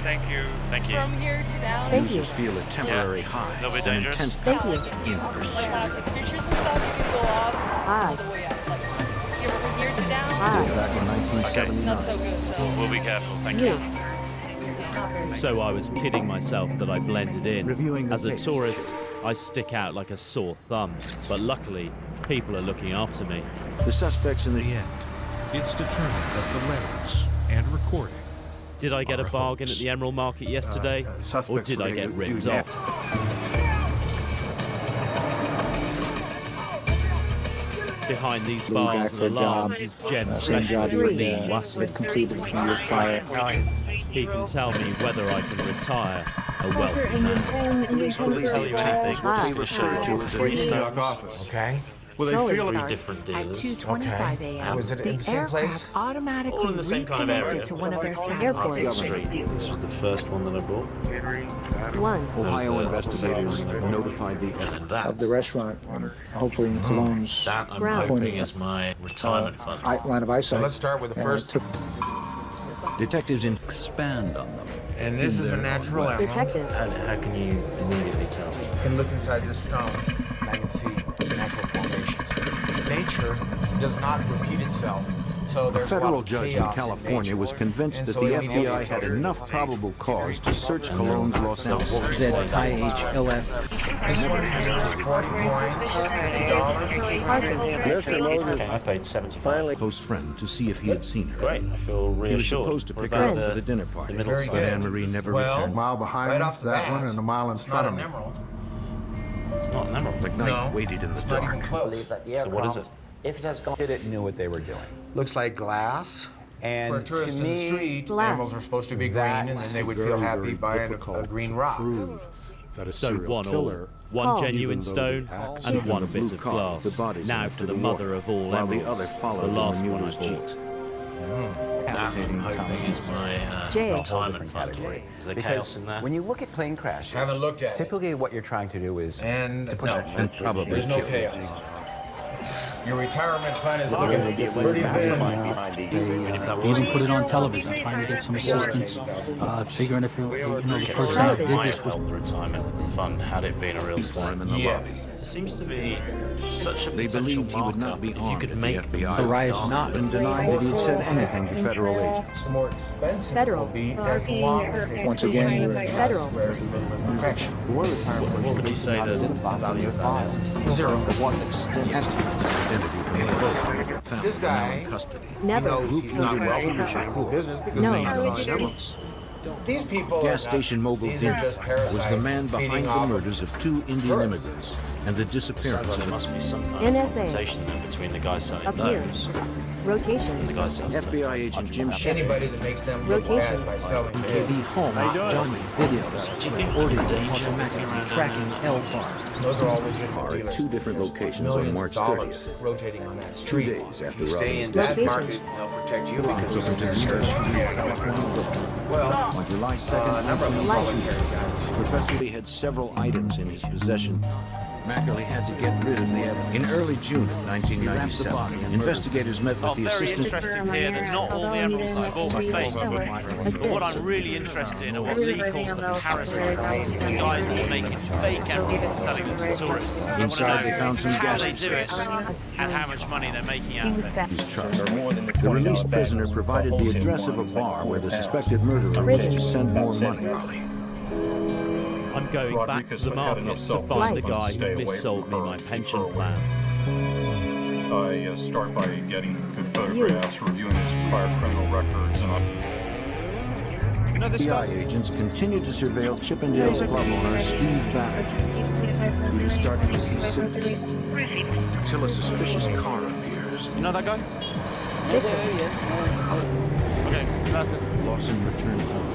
Speaker 12: Thank you. Thank you.
Speaker 17: From here to down.
Speaker 2: Users feel a temporary high,
Speaker 12: a little bit
Speaker 2: an
Speaker 12: dangerous.
Speaker 2: intense
Speaker 6: Thank you.
Speaker 2: in pursuit.
Speaker 17: Take pictures and stuff. You can go off all the way up. Like here from here to down.
Speaker 2: Back in 1979.
Speaker 17: Not so good. So
Speaker 12: We'll be careful. Thank you.
Speaker 4: So I was kidding myself that I blended in.
Speaker 2: Reviewing
Speaker 4: As a
Speaker 2: case.
Speaker 4: tourist, I stick out like a sore thumb. But luckily, people are looking after me.
Speaker 2: The suspects in the
Speaker 25: end. It's determined that the letters and recording.
Speaker 4: Did I get a bargain at the Emerald Market yesterday, or did I get ripped off? Behind these bars and alarms is Jen Specialist Lee Wasson. He can tell me whether I can retire a wealthy man.
Speaker 12: Police will tell you anything. Just referred to as 3 stones.
Speaker 19: Okay.
Speaker 12: Well, they feel
Speaker 13: Three
Speaker 12: like
Speaker 13: different
Speaker 12: dealers.
Speaker 13: At 2:25 a.m.
Speaker 19: Was it in
Speaker 13: the
Speaker 19: the same place?
Speaker 13: aircraft automatically
Speaker 12: All in the same kind of area.
Speaker 13: reconnected to one of their
Speaker 12: Across
Speaker 13: satellites.
Speaker 12: the street. This was the first one that I bought.
Speaker 6: One.
Speaker 2: Ohio investigators notified
Speaker 3: of the restaurant, hopefully in Cologne's
Speaker 12: That I'm hoping is my retirement fund.
Speaker 3: line of eyesight.
Speaker 19: So let's start with the first.
Speaker 2: detectives
Speaker 21: expand on them.
Speaker 19: And this is a natural animal.
Speaker 6: Detective.
Speaker 12: How can you immediately tell?
Speaker 19: I can look inside this stone and I can see natural formations. Nature does not repeat itself. So
Speaker 2: A
Speaker 19: there's a lot
Speaker 2: federal
Speaker 19: of
Speaker 2: judge in
Speaker 19: chaos
Speaker 2: California was convinced
Speaker 19: And
Speaker 2: that
Speaker 19: so
Speaker 2: the
Speaker 19: he immediately
Speaker 2: FBI had
Speaker 19: tells
Speaker 2: enough probable cause to search Cologne's Los Angeles.
Speaker 1: ZIHLF.
Speaker 19: This one has 40 coins, $50.
Speaker 12: Mr. Moses. I paid 75.
Speaker 2: Close friend to see if he had seen her.
Speaker 12: Great, I feel
Speaker 2: He was
Speaker 12: reassured.
Speaker 2: supposed to
Speaker 12: What
Speaker 2: pick her
Speaker 12: about
Speaker 2: up for the dinner party,
Speaker 12: middle
Speaker 2: but
Speaker 12: side?
Speaker 2: Anne-Marie never returned.
Speaker 5: A mile behind
Speaker 19: Right
Speaker 5: us,
Speaker 19: off the
Speaker 5: that
Speaker 19: bat,
Speaker 5: one, and a mile in
Speaker 19: it's
Speaker 5: front
Speaker 19: not
Speaker 5: of
Speaker 19: an
Speaker 5: me.
Speaker 19: emerald.
Speaker 12: It's not an emerald.
Speaker 2: McKnight waited in the
Speaker 19: It's not even
Speaker 2: dark.
Speaker 19: close.
Speaker 12: So what is it?
Speaker 26: If it has gone, it knew what they were doing.
Speaker 19: Looks like glass.
Speaker 26: And
Speaker 19: For a tourist
Speaker 26: to
Speaker 19: in the
Speaker 26: me,
Speaker 19: street,
Speaker 6: glass.
Speaker 19: animals are supposed to be green, and then they would feel happy buying a green rock.
Speaker 4: So one all, one genuine stone and one bit of glass. Now for the mother of all
Speaker 2: while the
Speaker 4: emeralds,
Speaker 2: other
Speaker 4: the
Speaker 2: followed
Speaker 4: last
Speaker 2: in
Speaker 4: one I
Speaker 2: Mueller's
Speaker 4: bought.
Speaker 2: jeep.
Speaker 12: That I'm hoping is my
Speaker 6: J.
Speaker 12: retirement fund. Is there chaos in there?
Speaker 26: when you look at plane crashes,
Speaker 19: Haven't looked at it.
Speaker 26: typically what you're trying to do is
Speaker 19: And
Speaker 26: to put
Speaker 19: no,
Speaker 2: And probably
Speaker 19: there's no
Speaker 2: killed.
Speaker 19: chaos. Your retirement fund is looking pretty thin.
Speaker 14: They even put it on television, trying to get some assistance, figuring if the person that did
Speaker 12: might
Speaker 14: this
Speaker 12: have
Speaker 14: was.
Speaker 12: held the retirement fund had it been a real
Speaker 2: For him in the
Speaker 12: scam.
Speaker 2: lobby.
Speaker 12: It seems to be such a
Speaker 2: They
Speaker 12: potential
Speaker 2: believed he would not
Speaker 12: marker
Speaker 2: be
Speaker 12: if you
Speaker 2: armed
Speaker 12: could
Speaker 2: if the
Speaker 12: make
Speaker 2: FBI
Speaker 1: Arrived not
Speaker 2: and denied that he had said anything to federal agents.
Speaker 19: The more expensive
Speaker 6: Federal.
Speaker 19: it will be, as long as it's
Speaker 3: Once again, you're
Speaker 19: has
Speaker 6: Federal.
Speaker 19: very little imperfection.
Speaker 12: What would you say the value of that is?
Speaker 19: Zero.
Speaker 2: Estimated his identity from the photo found
Speaker 19: This guy
Speaker 2: in custody.
Speaker 6: Never.
Speaker 19: Knows he's not wealthy or in the business because
Speaker 6: No.
Speaker 19: he's not selling emeralds. These people
Speaker 2: Gas
Speaker 19: are
Speaker 2: station
Speaker 19: not,
Speaker 2: mogul
Speaker 19: these are
Speaker 2: Dinner
Speaker 19: just
Speaker 2: was
Speaker 19: parasites
Speaker 2: the man behind
Speaker 19: feeding
Speaker 2: the
Speaker 19: off
Speaker 2: murders of 2 Indian
Speaker 19: tourists.
Speaker 2: immigrants and the
Speaker 12: Sounds
Speaker 2: disappearance
Speaker 12: like
Speaker 2: of
Speaker 12: there
Speaker 2: the
Speaker 12: must be some kind of
Speaker 6: NSA.
Speaker 12: confrontation then between the guy selling
Speaker 6: Up here.
Speaker 12: those and
Speaker 6: Rotation.
Speaker 12: the guy selling
Speaker 2: FBI agent Jim Shepard.
Speaker 19: anybody that makes them look
Speaker 6: Rotation.
Speaker 19: bad by selling
Speaker 1: BKB
Speaker 19: this.
Speaker 1: home Johnny videos recording automatic tracking L bar.
Speaker 19: Those are all legitimate
Speaker 2: Are at
Speaker 19: dealers.
Speaker 2: 2 different
Speaker 19: There's
Speaker 2: locations on
Speaker 19: millions
Speaker 2: March
Speaker 19: of dollars
Speaker 2: 30th.
Speaker 19: rotating on that
Speaker 2: 2
Speaker 19: street.
Speaker 2: days after
Speaker 19: You stay in
Speaker 2: Robin's
Speaker 19: that
Speaker 6: Location.
Speaker 19: market, they'll protect you because
Speaker 2: Open
Speaker 19: of
Speaker 2: to
Speaker 19: their
Speaker 2: the
Speaker 19: search. Well,
Speaker 2: On July 2nd,
Speaker 19: a number of them voluntary guns.
Speaker 2: Professor Lee had several items in his possession. Mackerley had to get rid of the evidence. In early June of 1997, investigators met with the
Speaker 12: very
Speaker 2: assistant.
Speaker 12: interesting to hear that not all the emeralds that I bought are fake. But what I'm really interested in are what Lee calls the parasites, the guys that are making fake emeralds and selling them to tourists. 'Cause I wanna
Speaker 2: Inside, they
Speaker 12: know
Speaker 2: found some
Speaker 12: how
Speaker 2: gas
Speaker 12: they do it and how much money they're making out of it.
Speaker 2: His truck. The released prisoner provided the address of a bar where the suspected murderer was to send more money.
Speaker 4: I'm going back to the market to find the guy who missold me my pension plan.
Speaker 16: I start by getting good photographs, reviewing his prior criminal records, and
Speaker 2: FBI agents continued to surveil Chippendale's club owner, Steve Banerjee. He was starting to see symptoms until a suspicious car appears.
Speaker 12: You know that guy? Okay, gracias.
Speaker 2: Lawson returned home.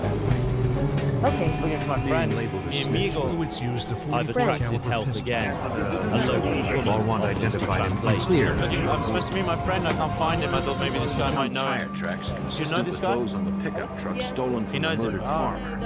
Speaker 6: Okay.
Speaker 12: Looking for my friend,
Speaker 2: labeled as
Speaker 12: mi amigo.
Speaker 4: I've attracted help again. A local woman
Speaker 2: All want
Speaker 4: offers to
Speaker 2: identified and
Speaker 4: translate.
Speaker 2: clear.
Speaker 12: I'm supposed to meet my friend. I can't find him. I thought maybe this guy might know
Speaker 2: Tire
Speaker 12: him.
Speaker 2: tracks
Speaker 12: You know
Speaker 2: consistent
Speaker 12: this
Speaker 2: with
Speaker 12: guy?
Speaker 2: those on the pickup truck stolen from the
Speaker 12: knows him.
Speaker 2: murdered farmer.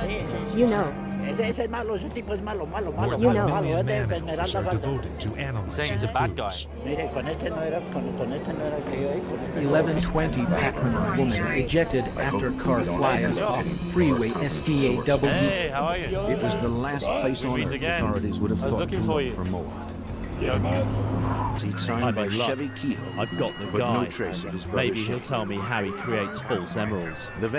Speaker 6: You know.
Speaker 3: Ese es malo, ese tipo es malo, malo, malo,
Speaker 6: You know.
Speaker 3: malo, es de Esmeralda Banda.
Speaker 12: Saying he's a bad guy.
Speaker 3: Mire, con este no era, con este no era el que yo ahí, con este.
Speaker 1: 1120 Packman woman ejected after car flies off freeway STAW.
Speaker 12: Hey, how are you?
Speaker 2: It was the last place on
Speaker 12: meet
Speaker 2: earth
Speaker 12: again.
Speaker 2: authorities would have
Speaker 12: I was
Speaker 2: thought
Speaker 12: looking
Speaker 2: to
Speaker 12: for
Speaker 2: look
Speaker 12: you.
Speaker 2: for Moad. He'd
Speaker 4: I'm
Speaker 2: signed by
Speaker 4: in luck.
Speaker 2: Chevy Keogh,
Speaker 4: I've got the
Speaker 2: but
Speaker 4: guy.
Speaker 2: no trace of his brother
Speaker 4: Maybe he'll
Speaker 2: Shane.
Speaker 4: tell me how he creates false emeralds.
Speaker 2: The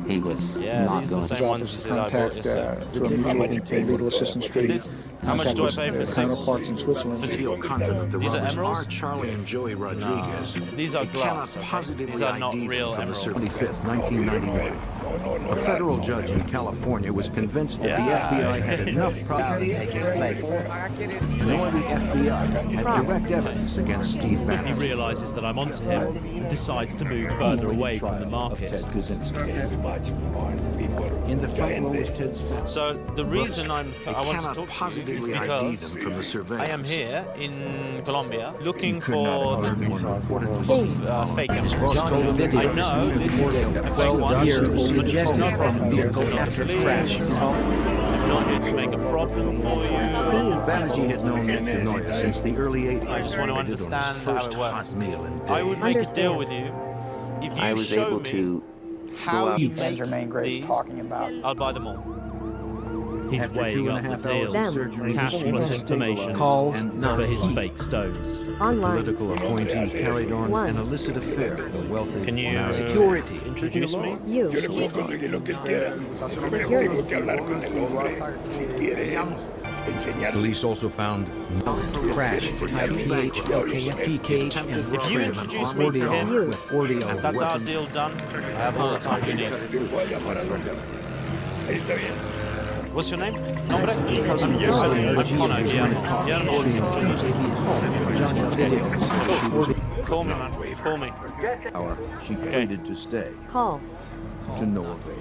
Speaker 8: he was
Speaker 22: Yeah,
Speaker 8: not
Speaker 22: these are the
Speaker 8: going
Speaker 22: same
Speaker 8: to
Speaker 22: ones you said I bought yesterday.
Speaker 5: legal assistance treaty.
Speaker 22: How much do I pay for 6?
Speaker 5: Counterparts in Switzerland.
Speaker 2: Feel confident the
Speaker 22: These are
Speaker 2: robbers
Speaker 22: emeralds?
Speaker 2: are Charlie and Joey Rodriguez.
Speaker 22: No, these are
Speaker 2: They
Speaker 22: glass,
Speaker 2: cannot
Speaker 22: okay?
Speaker 2: positively
Speaker 22: These are not
Speaker 2: ID
Speaker 22: real
Speaker 2: them from the
Speaker 22: emeralds.
Speaker 2: 25th, 1991. A federal judge in California was convinced that the FBI had enough problems
Speaker 15: to take his place.
Speaker 2: nor the FBI had direct evidence against Steve
Speaker 4: He
Speaker 2: Bannon.
Speaker 4: realizes that I'm onto him and decides to move further away from the market.
Speaker 2: In the front row was Ted's
Speaker 22: So the reason I want to
Speaker 2: cannot
Speaker 22: talk to you is
Speaker 2: positively ID
Speaker 22: because
Speaker 2: them from the surveillance.
Speaker 22: I am here in Colombia looking
Speaker 2: Could not
Speaker 22: for
Speaker 2: have anyone reported
Speaker 22: fake
Speaker 2: His
Speaker 22: emeralds.
Speaker 2: boss told him
Speaker 22: I know this is a fake one.
Speaker 1: years
Speaker 22: but it's
Speaker 1: ejected
Speaker 22: not
Speaker 1: from the vehicle after crash.
Speaker 22: I'm not here to make a problem for you.
Speaker 2: Banerjee had known Nick DeNoia since the early 80s.
Speaker 22: I just want to
Speaker 2: They did on his
Speaker 22: understand how
Speaker 2: first
Speaker 22: it works.
Speaker 2: hot meal in
Speaker 22: I would make a deal
Speaker 6: Understand.
Speaker 22: with you if
Speaker 8: I
Speaker 22: you
Speaker 8: was
Speaker 22: show
Speaker 8: able
Speaker 22: me
Speaker 8: to
Speaker 22: how you
Speaker 5: Mr.
Speaker 22: make
Speaker 5: Jermaine Graves
Speaker 22: these.
Speaker 5: talking about.
Speaker 22: I'll buy them all.
Speaker 4: He's
Speaker 2: After
Speaker 4: weighing
Speaker 2: 2.5
Speaker 4: up the
Speaker 2: hours
Speaker 4: deal.
Speaker 2: of surgery,
Speaker 4: Cash
Speaker 2: he
Speaker 4: plus
Speaker 2: was
Speaker 4: information
Speaker 1: Calls
Speaker 4: for his fake stones.
Speaker 6: Online.
Speaker 2: Political appointee carried on
Speaker 6: One.
Speaker 2: an illicit affair with a wealthy
Speaker 22: Can you
Speaker 2: married
Speaker 1: Security.
Speaker 22: introduce me?
Speaker 6: You.
Speaker 2: Police also found
Speaker 1: Crash. Type PH, LKFGK, and
Speaker 22: If you introduce me to him,
Speaker 1: with audio.
Speaker 22: that's our deal done. I have all the time you need. What's your name? Nombre? I'm Connor. Guillermo. Cool. Call me, man. Call me.
Speaker 2: She pleaded to stay,
Speaker 6: Call.
Speaker 2: to no avail.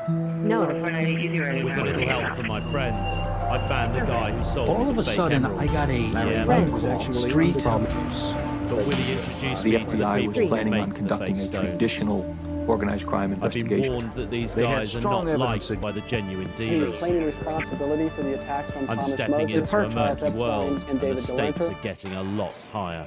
Speaker 6: No.
Speaker 4: With a little help from my friends, I found the guy who sold
Speaker 14: All
Speaker 4: me
Speaker 14: of
Speaker 4: the
Speaker 14: a
Speaker 4: fake
Speaker 14: sudden, I
Speaker 4: emeralds.
Speaker 14: got a
Speaker 4: Yeah,
Speaker 6: Friend.
Speaker 1: Street.
Speaker 4: but Willie introduced
Speaker 8: the
Speaker 4: me to the
Speaker 8: FBI
Speaker 4: people
Speaker 8: was
Speaker 4: who
Speaker 8: planning on
Speaker 4: make the
Speaker 8: conducting
Speaker 4: fake
Speaker 8: a
Speaker 4: stones.
Speaker 8: traditional organized crime
Speaker 4: I've been
Speaker 8: investigation.
Speaker 4: warned that these
Speaker 2: They had
Speaker 4: guys are
Speaker 2: strong
Speaker 4: not
Speaker 2: evidence
Speaker 4: liked by the genuine
Speaker 11: He was
Speaker 4: dealers.
Speaker 11: claiming responsibility for the attacks on
Speaker 4: I'm
Speaker 11: Thomas
Speaker 4: stepping
Speaker 11: Moses,
Speaker 4: into a
Speaker 11: Charles
Speaker 4: murky
Speaker 11: Epstein,
Speaker 4: world,
Speaker 11: and
Speaker 4: and the
Speaker 11: David
Speaker 4: stakes
Speaker 11: Delenter.
Speaker 4: are getting a lot higher.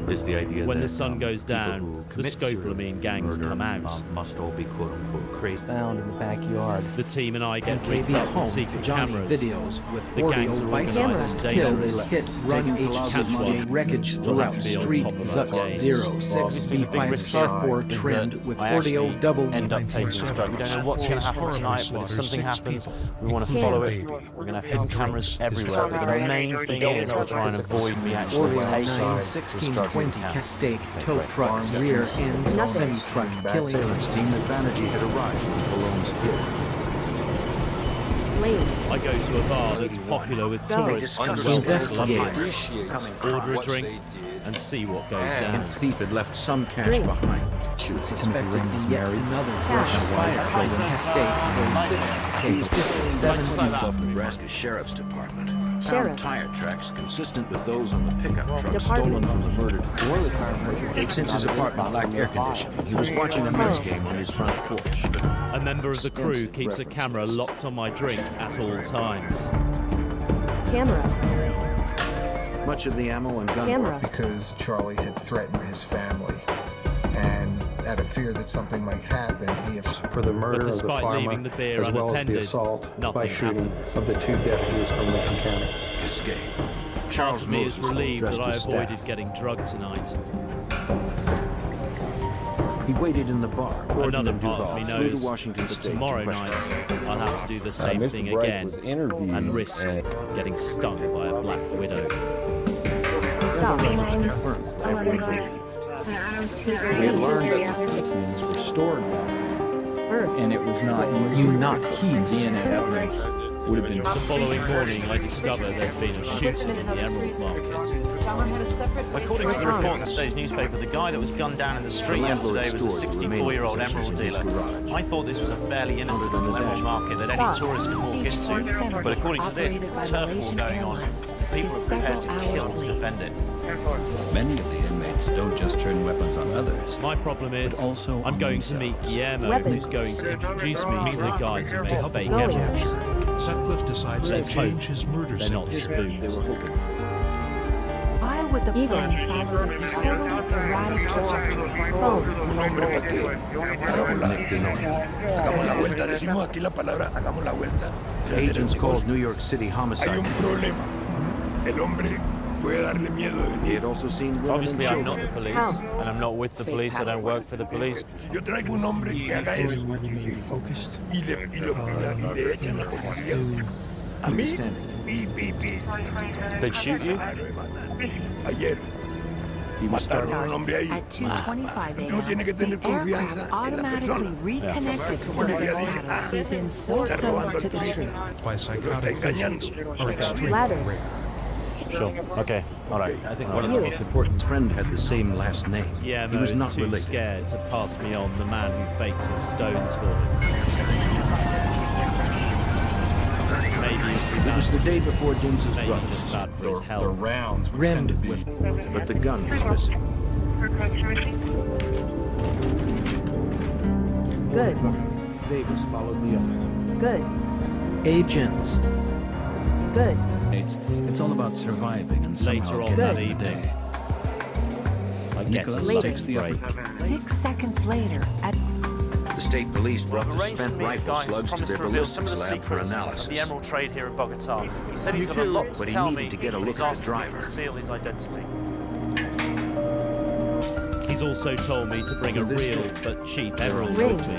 Speaker 18: Is the idea
Speaker 4: When
Speaker 18: that
Speaker 4: the sun goes
Speaker 18: people
Speaker 4: down,
Speaker 18: who
Speaker 4: the
Speaker 18: commit
Speaker 4: scopolamine gangs
Speaker 18: murder,
Speaker 4: come out.
Speaker 18: must all be quote unquote crazy.
Speaker 14: Found in the backyard.
Speaker 4: The team and I get rigged
Speaker 1: KV
Speaker 4: up with
Speaker 1: home.
Speaker 4: secret
Speaker 1: Johnny
Speaker 4: cameras.
Speaker 1: videos with
Speaker 4: The
Speaker 1: audio
Speaker 4: gangs are
Speaker 1: bicyclist
Speaker 4: organised and
Speaker 1: kill,
Speaker 4: dangerous.
Speaker 1: hit, run,
Speaker 4: Taking
Speaker 1: HCJ
Speaker 4: one.
Speaker 1: wreckage
Speaker 4: We'll
Speaker 1: throughout
Speaker 4: have to be on
Speaker 1: street,
Speaker 4: top of our
Speaker 1: Zux
Speaker 4: games.
Speaker 1: 06
Speaker 22: Obviously, the big
Speaker 1: B5
Speaker 22: risk
Speaker 1: SAR4
Speaker 22: is
Speaker 1: trend
Speaker 22: that
Speaker 1: with
Speaker 22: I
Speaker 1: audio
Speaker 22: actually
Speaker 1: double.
Speaker 22: end up taking the drug. We don't know what's going to happen tonight, but if something happens, we want to follow it. We're going to have hidden cameras everywhere. But the main thing is we're trying to avoid me actually
Speaker 1: Audio
Speaker 22: taking
Speaker 1: 9 1620 Castaic tow truck rear ends
Speaker 6: Nothing.
Speaker 1: semi-truck
Speaker 2: Back
Speaker 1: killing
Speaker 2: to his team that Banerjee had arrived in Cologne's field.
Speaker 6: Lane.
Speaker 4: I go to a bar that's popular with
Speaker 6: Go.
Speaker 4: tourists and
Speaker 1: Investigate.
Speaker 4: order a drink and see what goes
Speaker 2: The
Speaker 4: down.
Speaker 2: thief had left some cash
Speaker 6: Drink.
Speaker 2: behind.
Speaker 1: Suspected in yet another
Speaker 6: Cash.
Speaker 1: brush fire by the Castaic 60 K57
Speaker 2: of Nebraska Sheriff's Department
Speaker 6: Sheriff.
Speaker 2: found tire tracks consistent with those on the pickup truck
Speaker 6: Department.
Speaker 2: stolen from the murdered. Since his apartment lacked air conditioning, he was watching a Mets game on his front porch.
Speaker 4: A member of the crew keeps a camera locked on my drink at all times.
Speaker 6: Camera.
Speaker 2: Much of the ammo and gun
Speaker 6: Camera.
Speaker 5: Because Charlie had threatened his family, and out of fear that something might happen, he
Speaker 10: For the murder
Speaker 4: But
Speaker 10: of the
Speaker 4: despite
Speaker 10: farmer,
Speaker 4: leaving the beer
Speaker 10: as well as the
Speaker 4: unattended,
Speaker 10: assault by
Speaker 4: nothing
Speaker 10: shooting
Speaker 4: happens.
Speaker 10: of the two deputies from Lincoln County.
Speaker 2: escape.
Speaker 4: Part
Speaker 2: Charles
Speaker 4: of me is
Speaker 2: Moses
Speaker 4: relieved
Speaker 2: dressed
Speaker 4: that I
Speaker 2: as
Speaker 4: avoided
Speaker 2: staff.
Speaker 4: getting drugged tonight.
Speaker 2: He waited in the bar. Gordon
Speaker 4: Another
Speaker 2: and
Speaker 4: part of
Speaker 2: Duval
Speaker 4: me
Speaker 2: flew
Speaker 4: knows
Speaker 2: to Washington
Speaker 4: that
Speaker 2: State
Speaker 4: tomorrow
Speaker 2: to
Speaker 4: night
Speaker 2: question
Speaker 4: I'll have to do the same
Speaker 8: Mr.
Speaker 4: thing
Speaker 8: Bright
Speaker 4: again
Speaker 8: was interviewed
Speaker 4: and risk getting stung by a black widow.
Speaker 6: Stop.
Speaker 2: First,
Speaker 8: We had learned that things were stored there,
Speaker 6: Earth.
Speaker 8: and it was not
Speaker 1: You not heaths.
Speaker 8: DNA evidence would have been.
Speaker 4: The following morning I discover there's been a shooting in the emerald market.
Speaker 22: According to the report in today's newspaper, the guy that was gunned down in the street yesterday was a 64-year-old emerald dealer. I thought this was a fairly innocent little emerald market that any tourist can walk into. But according to this, there's a turf war going on. People are prepared to kill to defend it.
Speaker 21: Many of the inmates don't just turn weapons on others.
Speaker 4: My problem is
Speaker 21: But also
Speaker 4: I'm
Speaker 21: on
Speaker 4: going to meet
Speaker 21: themselves.
Speaker 4: Guillermo,
Speaker 6: Weapons.
Speaker 4: who's going to introduce me to the guys who make fake
Speaker 6: Going.
Speaker 4: emeralds.
Speaker 25: Sutcliffe decides to
Speaker 4: Let's
Speaker 25: change
Speaker 4: hope
Speaker 25: his murder
Speaker 4: they're not
Speaker 25: sentence.
Speaker 4: spoons.
Speaker 13: Why would the plan follow this totally erratic trajectory?
Speaker 6: Phone.
Speaker 2: Nick DeNoia. Agents called New York City homicide. He had also seen women
Speaker 22: Obviously,
Speaker 2: and
Speaker 22: I'm
Speaker 2: children.
Speaker 22: not the police, and I'm not with the police. I don't work for the police.
Speaker 7: Yo traigo un hombre que haga eso. Y le echan la policía. A mí,
Speaker 22: They'd shoot you?
Speaker 7: Ayer. Mataron a un hombre ahí.
Speaker 13: At 2:25
Speaker 7: No tiene que
Speaker 13: a.m.,
Speaker 7: tener
Speaker 13: the
Speaker 7: confianza
Speaker 13: aircraft
Speaker 7: en la
Speaker 13: automatically
Speaker 7: persona.
Speaker 13: reconnected to one of the satellites. We've been so close to the truth.
Speaker 25: By psychotic visions are extremely
Speaker 6: Ladder.
Speaker 25: rare.
Speaker 22: Sure. Okay. All right.
Speaker 2: I think one of the most important friend had the same last name.
Speaker 4: Yeah,
Speaker 2: he
Speaker 4: Mo
Speaker 2: was
Speaker 4: is
Speaker 2: not
Speaker 4: too
Speaker 2: related.
Speaker 4: scared to pass me on the man who fakes his stones for him. Maybe
Speaker 2: It was the day before Dims's
Speaker 4: maybe
Speaker 2: brother.
Speaker 4: just bad for his
Speaker 16: The
Speaker 4: health.
Speaker 16: rounds
Speaker 2: Rimmed with, but the gun was missing.
Speaker 6: Good.
Speaker 1: Davis followed the other.
Speaker 6: Good.
Speaker 1: Agents.
Speaker 6: Good.
Speaker 21: It's all about surviving and
Speaker 4: Later
Speaker 21: somehow
Speaker 4: on
Speaker 21: getting
Speaker 4: that
Speaker 21: through the
Speaker 4: evening,
Speaker 21: day.
Speaker 4: I guess
Speaker 21: Nicholas
Speaker 4: it's
Speaker 21: takes the
Speaker 4: break.
Speaker 21: upper
Speaker 13: 6 seconds later, at
Speaker 2: The state police brought the
Speaker 12: Arranged to
Speaker 2: spent
Speaker 12: meet a
Speaker 2: rifle
Speaker 12: guy who's
Speaker 2: slugs to
Speaker 12: promised
Speaker 2: their
Speaker 12: to reveal some of the
Speaker 2: ballistics lab for
Speaker 12: secrets of
Speaker 2: analysis.
Speaker 12: the emerald trade here in Bogota. He said he's got a lot to
Speaker 2: But he
Speaker 12: tell
Speaker 2: needed
Speaker 12: me,
Speaker 2: to get a
Speaker 12: but
Speaker 2: look
Speaker 12: he's
Speaker 2: at the
Speaker 12: asked me to
Speaker 2: driver.
Speaker 12: conceal his identity.
Speaker 4: He's also told me to bring a real but cheap emerald
Speaker 6: Ring.
Speaker 4: with me.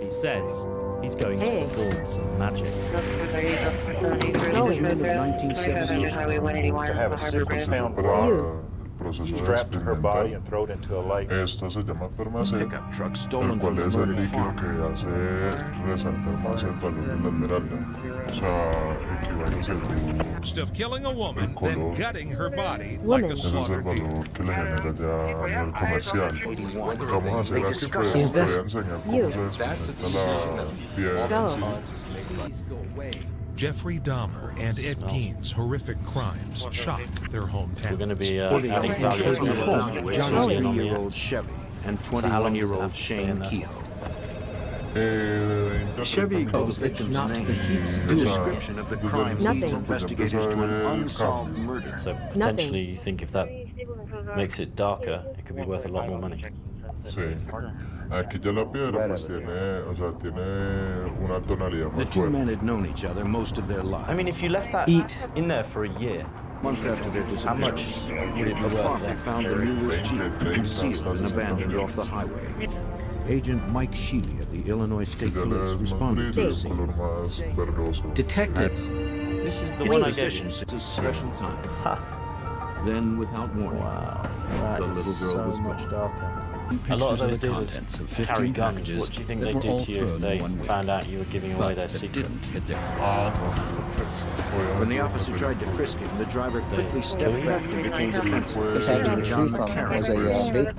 Speaker 4: He says he's going to
Speaker 6: Hey.
Speaker 4: perform some magic.
Speaker 2: In June of 1978,
Speaker 8: To have a 6-pound rock strapped to her body and thrown into a lake.
Speaker 9: Esto se llama permacer,
Speaker 2: pickup truck
Speaker 9: el
Speaker 2: stolen from
Speaker 9: cual
Speaker 2: the
Speaker 9: es el
Speaker 2: murdered
Speaker 9: líquido
Speaker 2: farmer.
Speaker 9: que hace resaltar más el valor de la esmeralda. O sea, equivale a ser
Speaker 25: Of killing a woman,
Speaker 9: color.
Speaker 25: then gutting her body
Speaker 6: Woman.
Speaker 25: like a
Speaker 9: ese es el
Speaker 25: slaughtered deer.
Speaker 9: valor que le genera ya a nivel comercial. Lo que vamos a hacer aquí pues,
Speaker 6: Invest.
Speaker 9: voy a enseñar cómo
Speaker 6: You.
Speaker 9: se desconecta la piel.
Speaker 6: Go.
Speaker 1: Please go away.
Speaker 25: Jeffrey Dahmer and Ed Gein's horrific crimes shock their
Speaker 22: We're going
Speaker 25: hometown.
Speaker 22: to be
Speaker 2: According to
Speaker 22: adding
Speaker 2: the
Speaker 22: value to
Speaker 2: evaluation
Speaker 22: the
Speaker 2: of
Speaker 22: information on the
Speaker 2: 23-year-old Chevy and
Speaker 22: So how long does it
Speaker 2: 21-year-old
Speaker 22: have to stay in
Speaker 2: Shane
Speaker 22: there?
Speaker 2: Kehoe.
Speaker 9: Chevy
Speaker 2: The victim's
Speaker 1: not
Speaker 2: name,
Speaker 1: the Heath's
Speaker 2: the
Speaker 1: doing.
Speaker 2: description of the crime
Speaker 6: Nothing.
Speaker 2: leads investigators to an unsolved murder.
Speaker 22: So potentially you think if that makes it darker, it could be worth a lot more money.
Speaker 9: Sí. Aquí ya la piedra pues tiene, o sea, tiene una tonalidad
Speaker 2: The
Speaker 9: más
Speaker 2: two
Speaker 9: fuerte.
Speaker 2: men had known each other most of their lives.
Speaker 22: I mean, if you left that in there for a year,
Speaker 2: Months after their
Speaker 22: how much
Speaker 2: disappearance,
Speaker 22: would it be
Speaker 2: a
Speaker 22: worth
Speaker 2: farmer
Speaker 22: then?
Speaker 2: found the mule's jeep concealed and abandoned off the highway. Agent Mike Sheedy of the Illinois State
Speaker 9: Ya
Speaker 2: Police
Speaker 9: es más
Speaker 2: responded to
Speaker 9: gris,
Speaker 2: the
Speaker 9: el
Speaker 2: scene.
Speaker 9: color más verdoso.
Speaker 1: Detective.
Speaker 22: This is the
Speaker 2: Its
Speaker 22: one I gave
Speaker 2: position
Speaker 22: you.
Speaker 2: since a special time. Then, without warning,
Speaker 22: Wow,
Speaker 2: the
Speaker 22: that is
Speaker 2: little girl was
Speaker 22: so much
Speaker 2: gone.
Speaker 22: darker. A
Speaker 21: Pictures
Speaker 22: lot of
Speaker 21: of
Speaker 22: those
Speaker 21: the
Speaker 22: dealers
Speaker 21: contents of
Speaker 22: carry
Speaker 21: 15
Speaker 22: guns.
Speaker 21: packages
Speaker 22: What do you think
Speaker 21: that
Speaker 22: they'd
Speaker 21: were
Speaker 22: do
Speaker 21: all
Speaker 22: to you
Speaker 21: thrown
Speaker 22: if they
Speaker 21: in one week.
Speaker 22: found out you were giving away
Speaker 21: But
Speaker 22: their
Speaker 21: that
Speaker 22: secret?
Speaker 21: didn't hit their...
Speaker 9: Ah, no, perfecto.
Speaker 2: When the officer tried to frisk him, the driver quickly stepped back and became defensive.
Speaker 9: Pues,
Speaker 2: Agent John
Speaker 3: From
Speaker 2: McCarran.
Speaker 3: was a big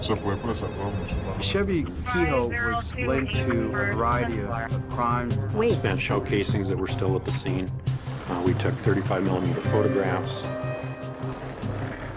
Speaker 9: se puede preservar mucho más.
Speaker 11: Chevy Kehoe was linked to a variety of crimes.
Speaker 6: Waste.
Speaker 10: Spent shell casings that were still at the scene. We took 35mm photographs.